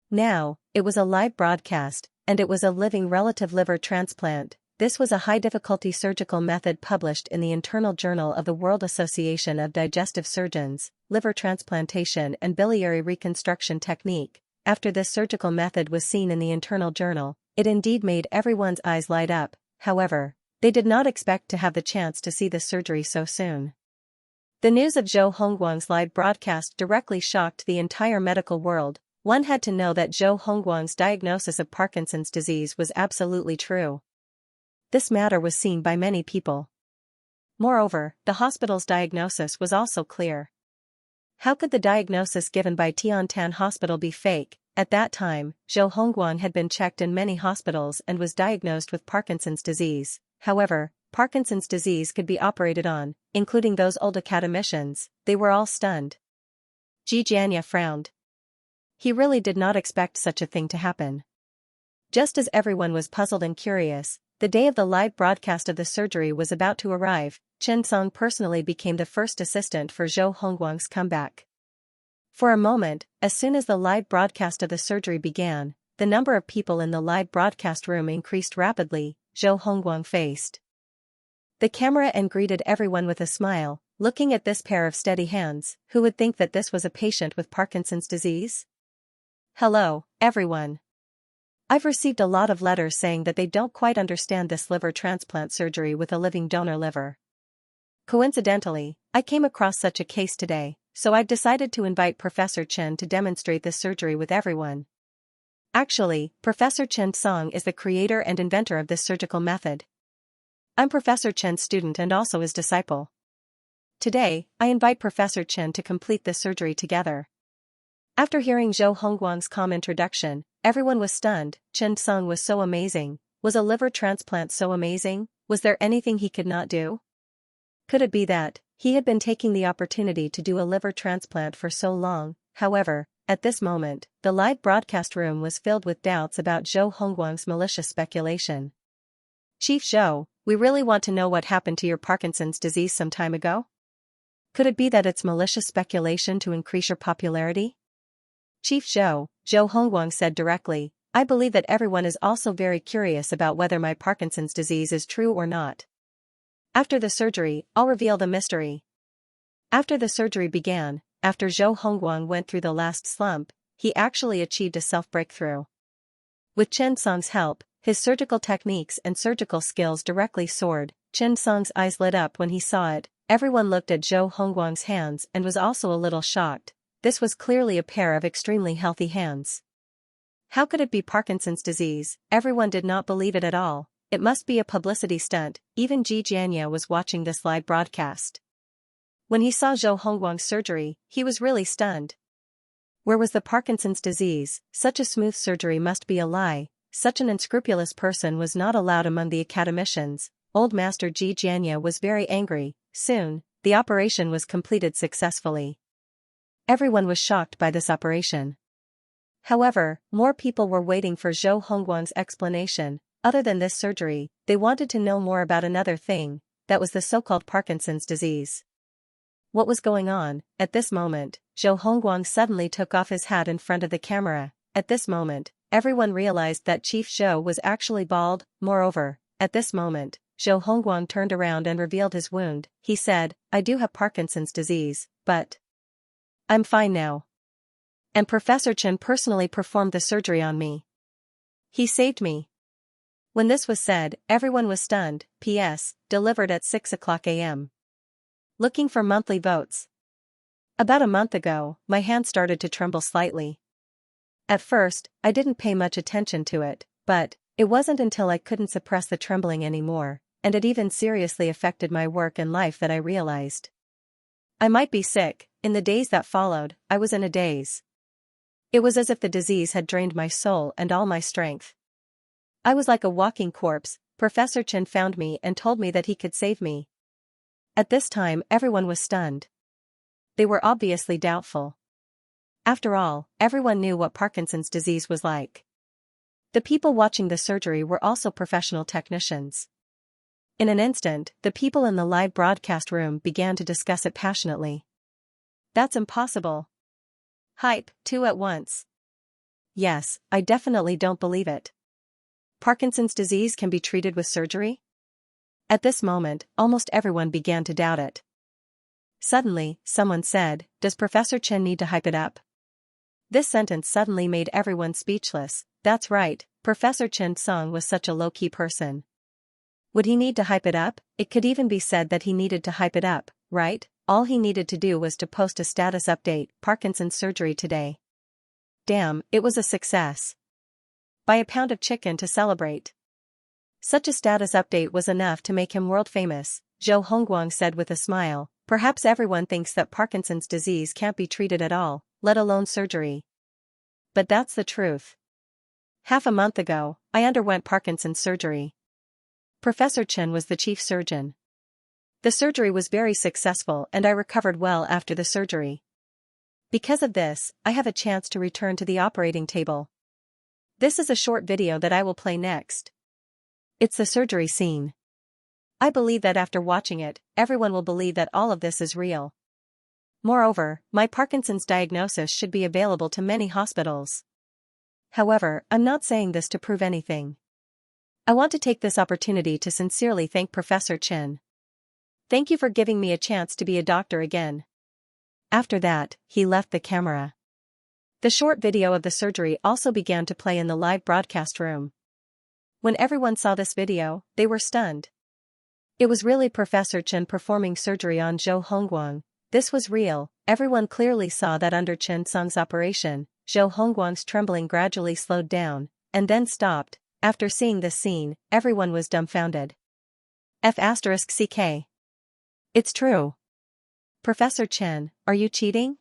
Now, it was a live broadcast, and it was a living relative liver transplant. This was a high-difficulty surgical method published in the Internal Journal of the World Association of Digestive Surgeons, Liver Transplantation and Biliary Reconstruction Technique. After this surgical method was seen in the Internal Journal, it indeed made everyone's eyes light up. However, they did not expect to have the chance to see the surgery so soon. The news of Zhou Hongguang's live broadcast directly shocked the entire medical world. One had to know that Zhou Hongguang's diagnosis of Parkinson's disease was absolutely true. This matter was seen by many people. Moreover, the hospital's diagnosis was also clear. How could the diagnosis given by Tiantan Hospital be fake? At that time, Zhou Hongguang had been checked in many hospitals and was diagnosed with Parkinson's disease. However, Parkinson's disease could be operated on, including those old academicians. They were all stunned. Xianxia frowned. He really did not expect such a thing to happen. Just as everyone was puzzled and curious, the day of the live broadcast of the surgery was about to arrive. Chen Song personally became the first assistant for Zhou Hongguang's comeback. For a moment, as soon as the live broadcast of the surgery began, the number of people in the live broadcast room increased rapidly. Zhou Hongguang faced the camera and greeted everyone with a smile. Looking at this pair of steady hands, who would think that this was a patient with Parkinson's disease? Hello, everyone. I've received a lot of letters saying that they don't quite understand this liver transplant surgery with a living donor liver. Coincidentally, I came across such a case today, so I've decided to invite Professor Chen to demonstrate this surgery with everyone. Actually, Professor Chen Song is the creator and inventor of this surgical method. I'm Professor Chen's student and also his disciple. Today, I invite Professor Chen to complete this surgery together. After hearing Zhou Hongguang's calm introduction, everyone was stunned. Chen Song was so amazing. Was a liver transplant so amazing? Was there anything he could not do? Could it be that he had been taking the opportunity to do a liver transplant for so long? However, at this moment, the live broadcast room was filled with doubts about Zhou Hongguang's malicious speculation. Chief Zhou, we really want to know what happened to your Parkinson's disease some time ago? Could it be that it's malicious speculation to increase your popularity? Chief Zhou, Zhou Hongguang said directly, I believe that everyone is also very curious about whether my Parkinson's disease is true or not. After the surgery, I'll reveal the mystery. After the surgery began, after Zhou Hongguang went through the last slump, he actually achieved a self-breakthrough. With Chen Song's help, his surgical techniques and surgical skills directly soared. Chen Song's eyes lit up when he saw it. Everyone looked at Zhou Hongguang's hands and was also a little shocked. This was clearly a pair of extremely healthy hands. How could it be Parkinson's disease? Everyone did not believe it at all. It must be a publicity stunt. Even Xianxia was watching this live broadcast. When he saw Zhou Hongguang's surgery, he was really stunned. Where was the Parkinson's disease? Such a smooth surgery must be a lie. Such an unscrupulous person was not allowed among the academicians. Old Master Xianxia was very angry. Soon, the operation was completed successfully. Everyone was shocked by this operation. However, more people were waiting for Zhou Hongguang's explanation. Other than this surgery, they wanted to know more about another thing, that was the so-called Parkinson's disease. What was going on? At this moment, Zhou Hongguang suddenly took off his hat in front of the camera. At this moment, everyone realized that Chief Zhou was actually bald. Moreover, at this moment, Zhou Hongguang turned around and revealed his wound. He said, I do have Parkinson's disease, but I'm fine now. And Professor Chen personally performed the surgery on me. He saved me. When this was said, everyone was stunned. P.S. Delivered at 6:00 a.m. Looking for monthly votes. About a month ago, my hand started to tremble slightly. At first, I didn't pay much attention to it, but it wasn't until I couldn't suppress the trembling anymore, and it even seriously affected my work and life that I realized I might be sick. In the days that followed, I was in a daze. It was as if the disease had drained my soul and all my strength. I was like a walking corpse. Professor Chen found me and told me that he could save me. At this time, everyone was stunned. They were obviously doubtful. After all, everyone knew what Parkinson's disease was like. The people watching the surgery were also professional technicians. In an instant, the people in the live broadcast room began to discuss it passionately. That's impossible. Hype, two at once. Yes, I definitely don't believe it. Parkinson's disease can be treated with surgery? At this moment, almost everyone began to doubt it. Suddenly, someone said, does Professor Chen need to hype it up? This sentence suddenly made everyone speechless. That's right, Professor Chen Song was such a low-key person. Would he need to hype it up? It could even be said that he needed to hype it up, right? All he needed to do was to post a status update, Parkinson's surgery today. Damn, it was a success. Buy a pound of chicken to celebrate. Such a status update was enough to make him world famous, Zhou Hongguang said with a smile. Perhaps everyone thinks that Parkinson's disease can't be treated at all, let alone surgery. but that's the truth. Half a month ago, I underwent Parkinson's surgery. Professor Chen was the chief surgeon. The surgery was very successful and I recovered well after the surgery. Because of this, I have a chance to return to the operating table. This is a short video that I will play next. It's the surgery scene. I believe that after watching it, everyone will believe that all of this is real. Moreover, my Parkinson's diagnosis should be available to many hospitals. However, I'm not saying this to prove anything. I want to take this opportunity to sincerely thank Professor Chen. Thank you for giving me a chance to be a doctor again. After that, he left the camera. The short video of the surgery also began to play in the live broadcast room. When everyone saw this video, they were stunned. It was really Professor Chen performing surgery on Zhou Hongguang. This was real. Everyone clearly saw that under Chen Song's operation, Zhou Hongguang's trembling gradually slowed down, and then stopped. After seeing this scene, everyone was dumbfounded. F***CK. It's true. Professor Chen, are you cheating?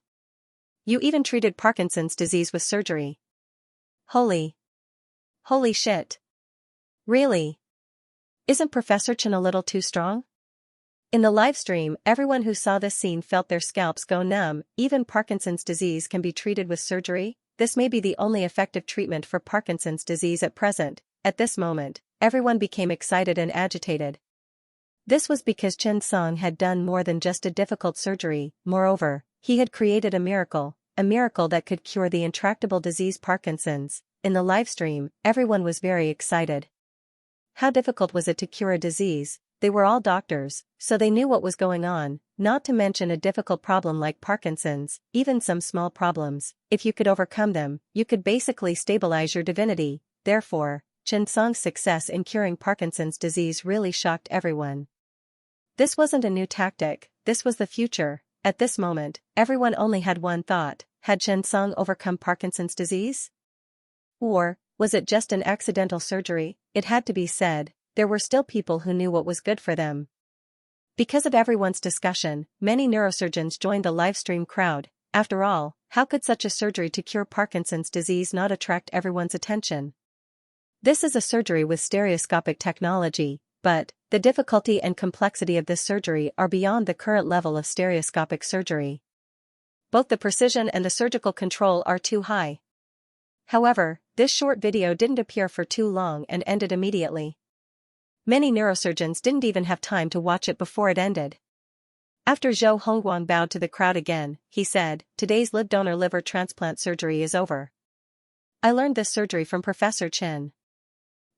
You even treated Parkinson's disease with surgery. Holy shit. Really? Isn't Professor Chen a little too strong? In the live stream, everyone who saw this scene felt their scalps go numb. Even Parkinson's disease can be treated with surgery? This may be the only effective treatment for Parkinson's disease at present. At this moment, everyone became excited and agitated. This was because Chen Song had done more than just a difficult surgery. Moreover, he had created a miracle that could cure the intractable disease Parkinson's. In the live stream, everyone was very excited. How difficult was it to cure a disease? They were all doctors, so they knew what was going on, not to mention a difficult problem like Parkinson's, even some small problems. If you could overcome them, you could basically stabilize your divinity. Therefore, Chen Song's success in curing Parkinson's disease really shocked everyone. This wasn't a new tactic, this was the future. At this moment, everyone only had one thought: had Chen Song overcome Parkinson's disease? Or was it just an accidental surgery? It had to be said, there were still people who knew what was good for them. Because of everyone's discussion, many neurosurgeons joined the livestream crowd. After all, how could such a surgery to cure Parkinson's disease not attract everyone's attention? This is a surgery with stereoscopic technology, but the difficulty and complexity of this surgery are beyond the current level of stereoscopic surgery. Both the precision and the surgical control are too high. However, this short video didn't appear for too long and ended immediately. Many neurosurgeons didn't even have time to watch it before it ended. After Zhou Hongguang bowed to the crowd again, he said, "Today's live donor liver transplant surgery is over. I learned this surgery from Professor Chen.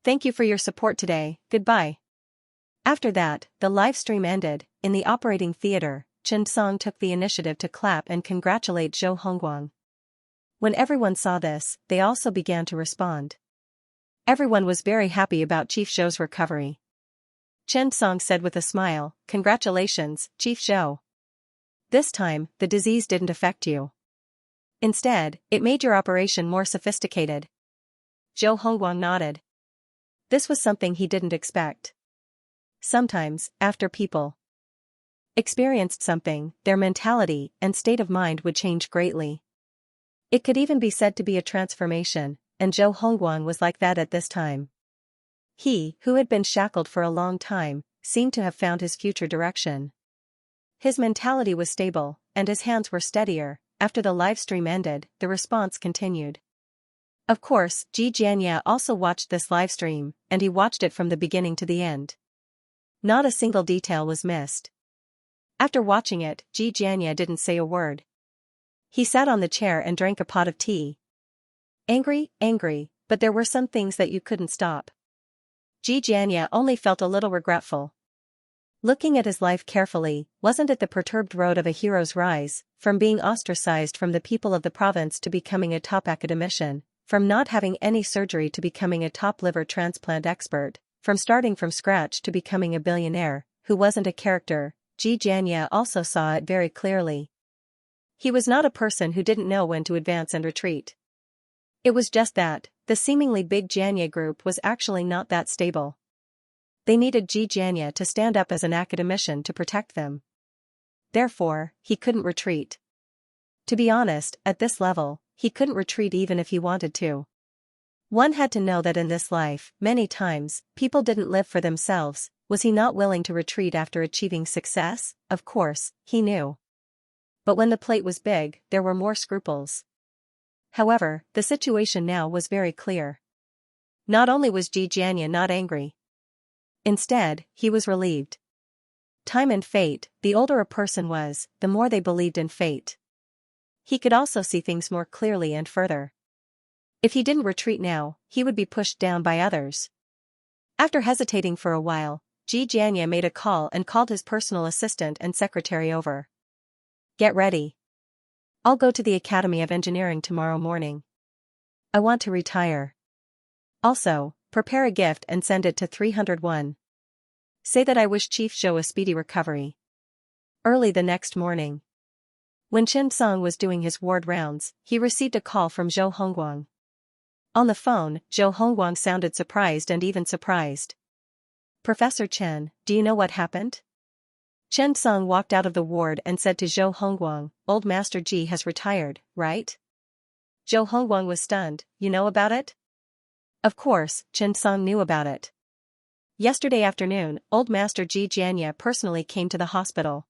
Thank you for your support today, goodbye." After that, the live stream ended. In the operating theater, Chen Song took the initiative to clap and congratulate Zhou Hongguang. When everyone saw this, they also began to respond. Everyone was very happy about Chief Zhou's recovery. Chen Song said with a smile, "Congratulations, Chief Zhou. This time, the disease didn't affect you. Instead, it made your operation more sophisticated." Zhou Hongguang nodded. This was something he didn't expect. Sometimes, after people experienced something, their mentality and state of mind would change greatly. It could even be said to be a transformation, and Zhou Hongguang was like that at this time. He, who had been shackled for a long time, seemed to have found his future direction. His mentality was stable, and his hands were steadier. After the live stream ended, the response continued. Of course, Xianxia also watched this live stream, and he watched it from the beginning to the end. Not a single detail was missed. After watching it, Xianxia didn't say a word. He sat on the chair and drank a pot of tea. Angry, but there were some things that you couldn't stop. Xianxia only felt a little regretful. Looking at his life carefully, wasn't it the perturbed road of a hero's rise, from being ostracized from the people of the province to becoming a top academician, from not having any surgery to becoming a top liver transplant expert, from starting from scratch to becoming a billionaire, who wasn't a character? Xianxia also saw it very clearly. He was not a person who didn't know when to advance and retreat. It was just that, the seemingly big Xianxia group was actually not that stable. They needed Xianxia to stand up as an academician to protect them. Therefore, he couldn't retreat. To be honest, at this level, he couldn't retreat even if he wanted to. One had to know that in this life, many times, people didn't live for themselves. Was he not willing to retreat after achieving success? Of course, he knew. But when the plate was big, there were more scruples. However, the situation now was very clear. Not only was Xianxia not angry. Instead, he was relieved. Time and fate, the older a person was, the more they believed in fate. He could also see things more clearly and further. If he didn't retreat now, he would be pushed down by others. After hesitating for a while, Xianxia made a call and called his personal assistant and secretary over. Get ready. I'll go to the Academy of Engineering tomorrow morning. I want to retire. Also, prepare a gift and send it to 301. Say that I wish Chief Zhou a speedy recovery. Early the next morning. When Chen Song was doing his ward rounds, he received a call from Zhou Hongguang. On the phone, Zhou Hongguang sounded surprised and even surprised. Professor Chen, do you know what happened? Chen Song walked out of the ward and said to Zhou Hongguang, Old Master Ji has retired, right? Zhou Hongguang was stunned. You know about it? Of course, Chen Song knew about it. Yesterday afternoon, Old Master Xianxia personally came to the hospital.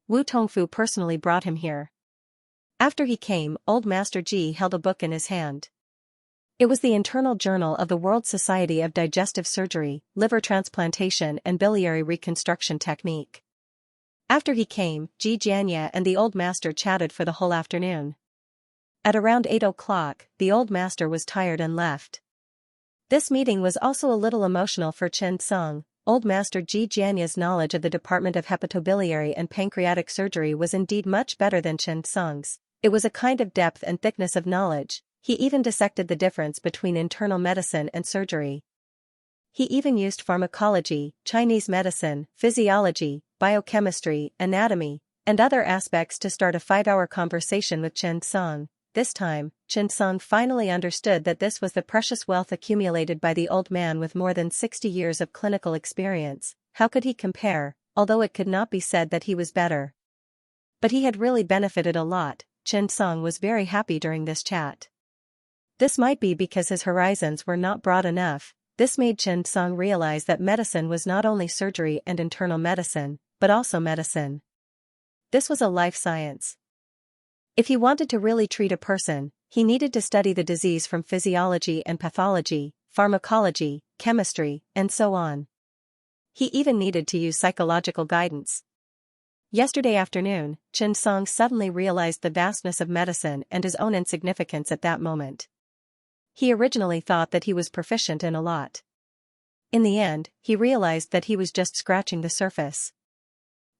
Wu Tongfu personally brought him here. After he came, Old Master Ji held a book in his hand. It was the internal journal of the World Society of Digestive Surgery, Liver Transplantation and Biliary Reconstruction Technique. After he came, Xianxia and the old master chatted for the whole afternoon. At around 8 o'clock, the old master was tired and left. This meeting was also a little emotional for Chen Song. Old Master Xianxia's knowledge of the Department of Hepatobiliary and Pancreatic Surgery was indeed much better than Chen Song's. It was a kind of depth and thickness of knowledge. He even dissected the difference between internal medicine and surgery. He even used pharmacology, Chinese medicine, physiology, biochemistry, anatomy, and other aspects to start a 5-hour conversation with Chen Song. This time, Chen Song finally understood that this was the precious wealth accumulated by the old man with more than 60 years of clinical experience. How could he compare, although it could not be said that he was better? But he had really benefited a lot. Chen Song was very happy during this chat. This might be because his horizons were not broad enough. This made Chen Song realize that medicine was not only surgery and internal medicine, but also medicine. This was a life science. If he wanted to really treat a person, he needed to study the disease from physiology and pathology, pharmacology, chemistry, and so on. He even needed to use psychological guidance. Yesterday afternoon, Chen Song suddenly realized the vastness of medicine and his own insignificance at that moment. He originally thought that he was proficient in a lot. In the end, he realized that he was just scratching the surface.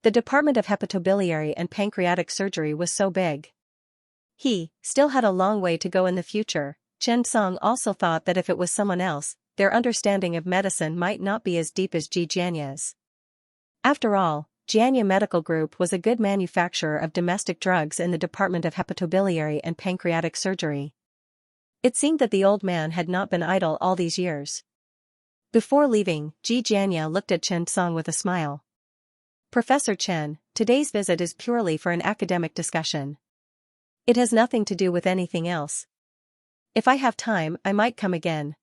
The Department of Hepatobiliary and Pancreatic Surgery was so big. He still had a long way to go in the future. Chen Song also thought that if it was someone else, their understanding of medicine might not be as deep as Xianxia's. After all, Xianxia Medical Group was a good manufacturer of domestic drugs in the Department of Hepatobiliary and Pancreatic Surgery. It seemed that the old man had not been idle all these years. Before leaving, Xianxia looked at Chen Song with a smile. Professor Chen, today's visit is purely for an academic discussion. It has nothing to do with anything else. If I have time, I might come again.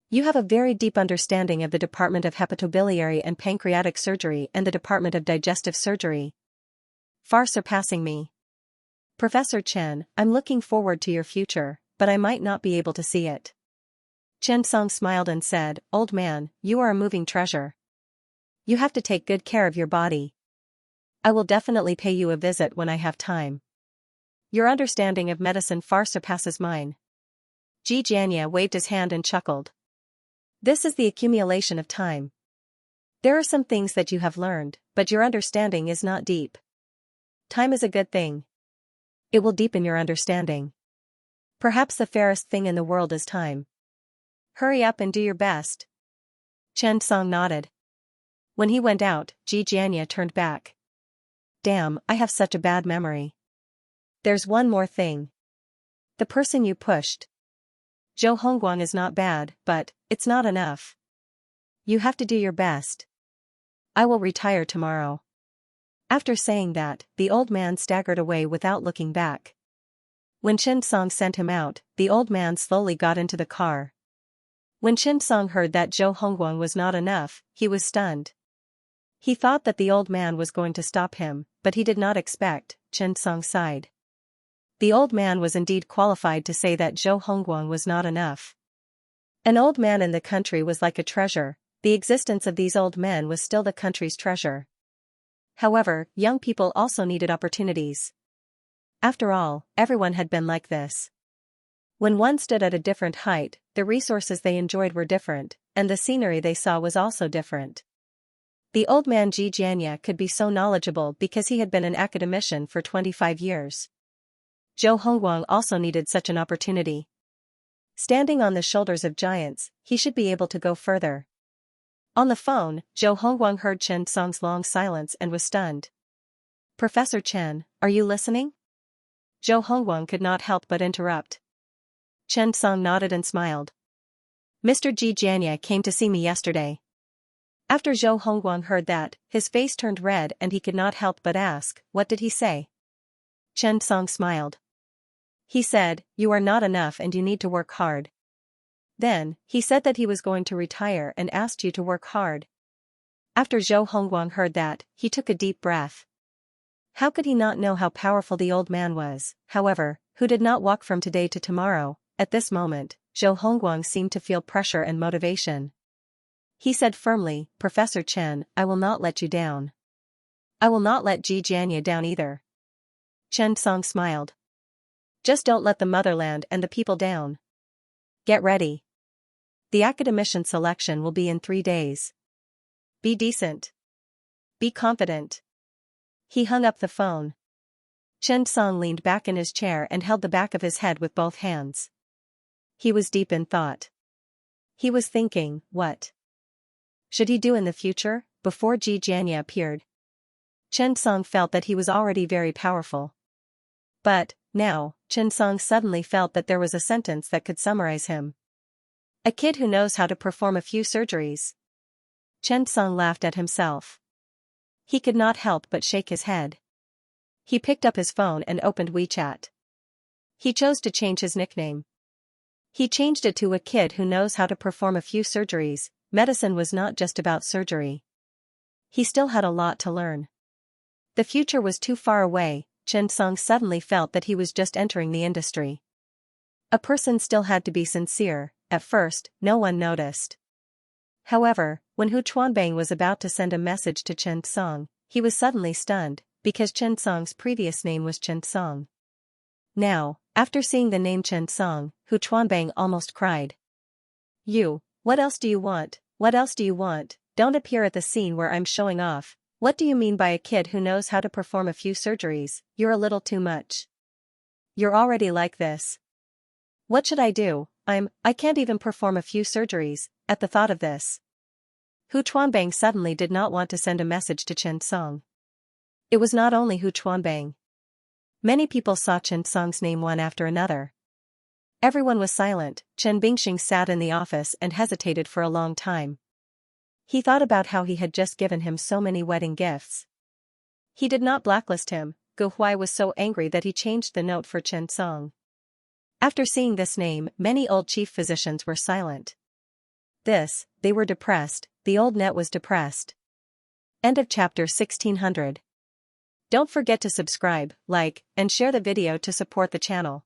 You have a very deep understanding of the Department of Hepatobiliary and Pancreatic Surgery and the Department of Digestive Surgery. Far surpassing me. Professor Chen, I'm looking forward to your future, but I might not be able to see it. Chen Song smiled and said, Old man, you are a moving treasure. You have to take good care of your body. I will definitely pay you a visit when I have time. Your understanding of medicine far surpasses mine. Xianxia waved his hand and chuckled. This is the accumulation of time. There are some things that you have learned, but your understanding is not deep. Time is a good thing. It will deepen your understanding. Perhaps the fairest thing in the world is time. Hurry up and do your best. Chen Song nodded. When he went out, Xianxia turned back. Damn, I have such a bad memory. There's one more thing. The person you pushed. Zhou Hongguang is not bad, but it's not enough. You have to do your best. I will retire tomorrow. After saying that, the old man staggered away without looking back. When Chen Song sent him out, the old man slowly got into the car. When Chen Song heard that Zhou Hongguang was not enough, he was stunned. He thought that the old man was going to stop him, but he did not expect. Chen Song sighed. The old man was indeed qualified to say that Zhou Hongguang was not enough. An old man in the country was like a treasure. The existence of these old men was still the country's treasure. However, young people also needed opportunities. After all, everyone had been like this. When one stood at a different height, the resources they enjoyed were different, and the scenery they saw was also different. The old man Xianxia could be so knowledgeable because he had been an academician for 25 years. Zhou Hongguang also needed such an opportunity. Standing on the shoulders of giants, he should be able to go further. On the phone, Zhou Hongguang heard Chen Song's long silence and was stunned. "Professor Chen, are you listening?" Zhou Hongguang could not help but interrupt. Chen Song nodded and smiled. "Mr. Xianxia came to see me yesterday." After Zhou Hongguang heard that, his face turned red and he could not help but ask, "What did he say?" Chen Song smiled. "He said, you are not enough and you need to work hard. Then, he said that he was going to retire and asked you to work hard." After Zhou Hongguang heard that, he took a deep breath. How could he not know how powerful the old man was, however, who did not walk from today to tomorrow? At this moment, Zhou Hongguang seemed to feel pressure and motivation. He said firmly, "Professor Chen, I will not let you down. I will not let Xianxia down either." Chen Song smiled. "Just don't let the motherland and the people down. Get ready. The academician selection will be in 3 days. Be decent. Be confident." He hung up the phone. Chen Song leaned back in his chair and held the back of his head with both hands. He was deep in thought. He was thinking, what should he do in the future? Before Xianxia appeared, Chen Song felt that he was already very powerful. But, now, Chen Song suddenly felt that there was a sentence that could summarize him. A kid who knows how to perform a few surgeries. Chen Song laughed at himself. He could not help but shake his head. He picked up his phone and opened WeChat. He chose to change his nickname. He changed it to "a kid who knows how to perform a few surgeries." Medicine was not just about surgery. He still had a lot to learn. The future was too far away. Chen Song suddenly felt that he was just entering the industry. A person still had to be sincere. At first, no one noticed. However, when Hu Chuanbang was about to send a message to Chen Song, he was suddenly stunned, because Chen Song's previous name was Chen Song. Now, after seeing the name Chen Song, Hu Chuanbang almost cried. "You, what else do you want? What else do you want? Don't appear at the scene where I'm showing off. What do you mean by a kid who knows how to perform a few surgeries? You're a little too much. You're already like this. What should I do? I can't even perform a few surgeries." At the thought of this, Hu Chuanbang suddenly did not want to send a message to Chen Song. It was not only Hu Chuanbang. Many people saw Chen Song's name one after another. Everyone was silent. Chen Bingxing sat in the office and hesitated for a long time. He thought about how he had just given him so many wedding gifts. He did not blacklist him. Gu Huai was so angry that he changed the note for Chen Song. After seeing this name, many old chief physicians were silent. They were depressed. The old net was depressed. End of chapter 1600. Don't forget to subscribe, like, and share the video to support the channel.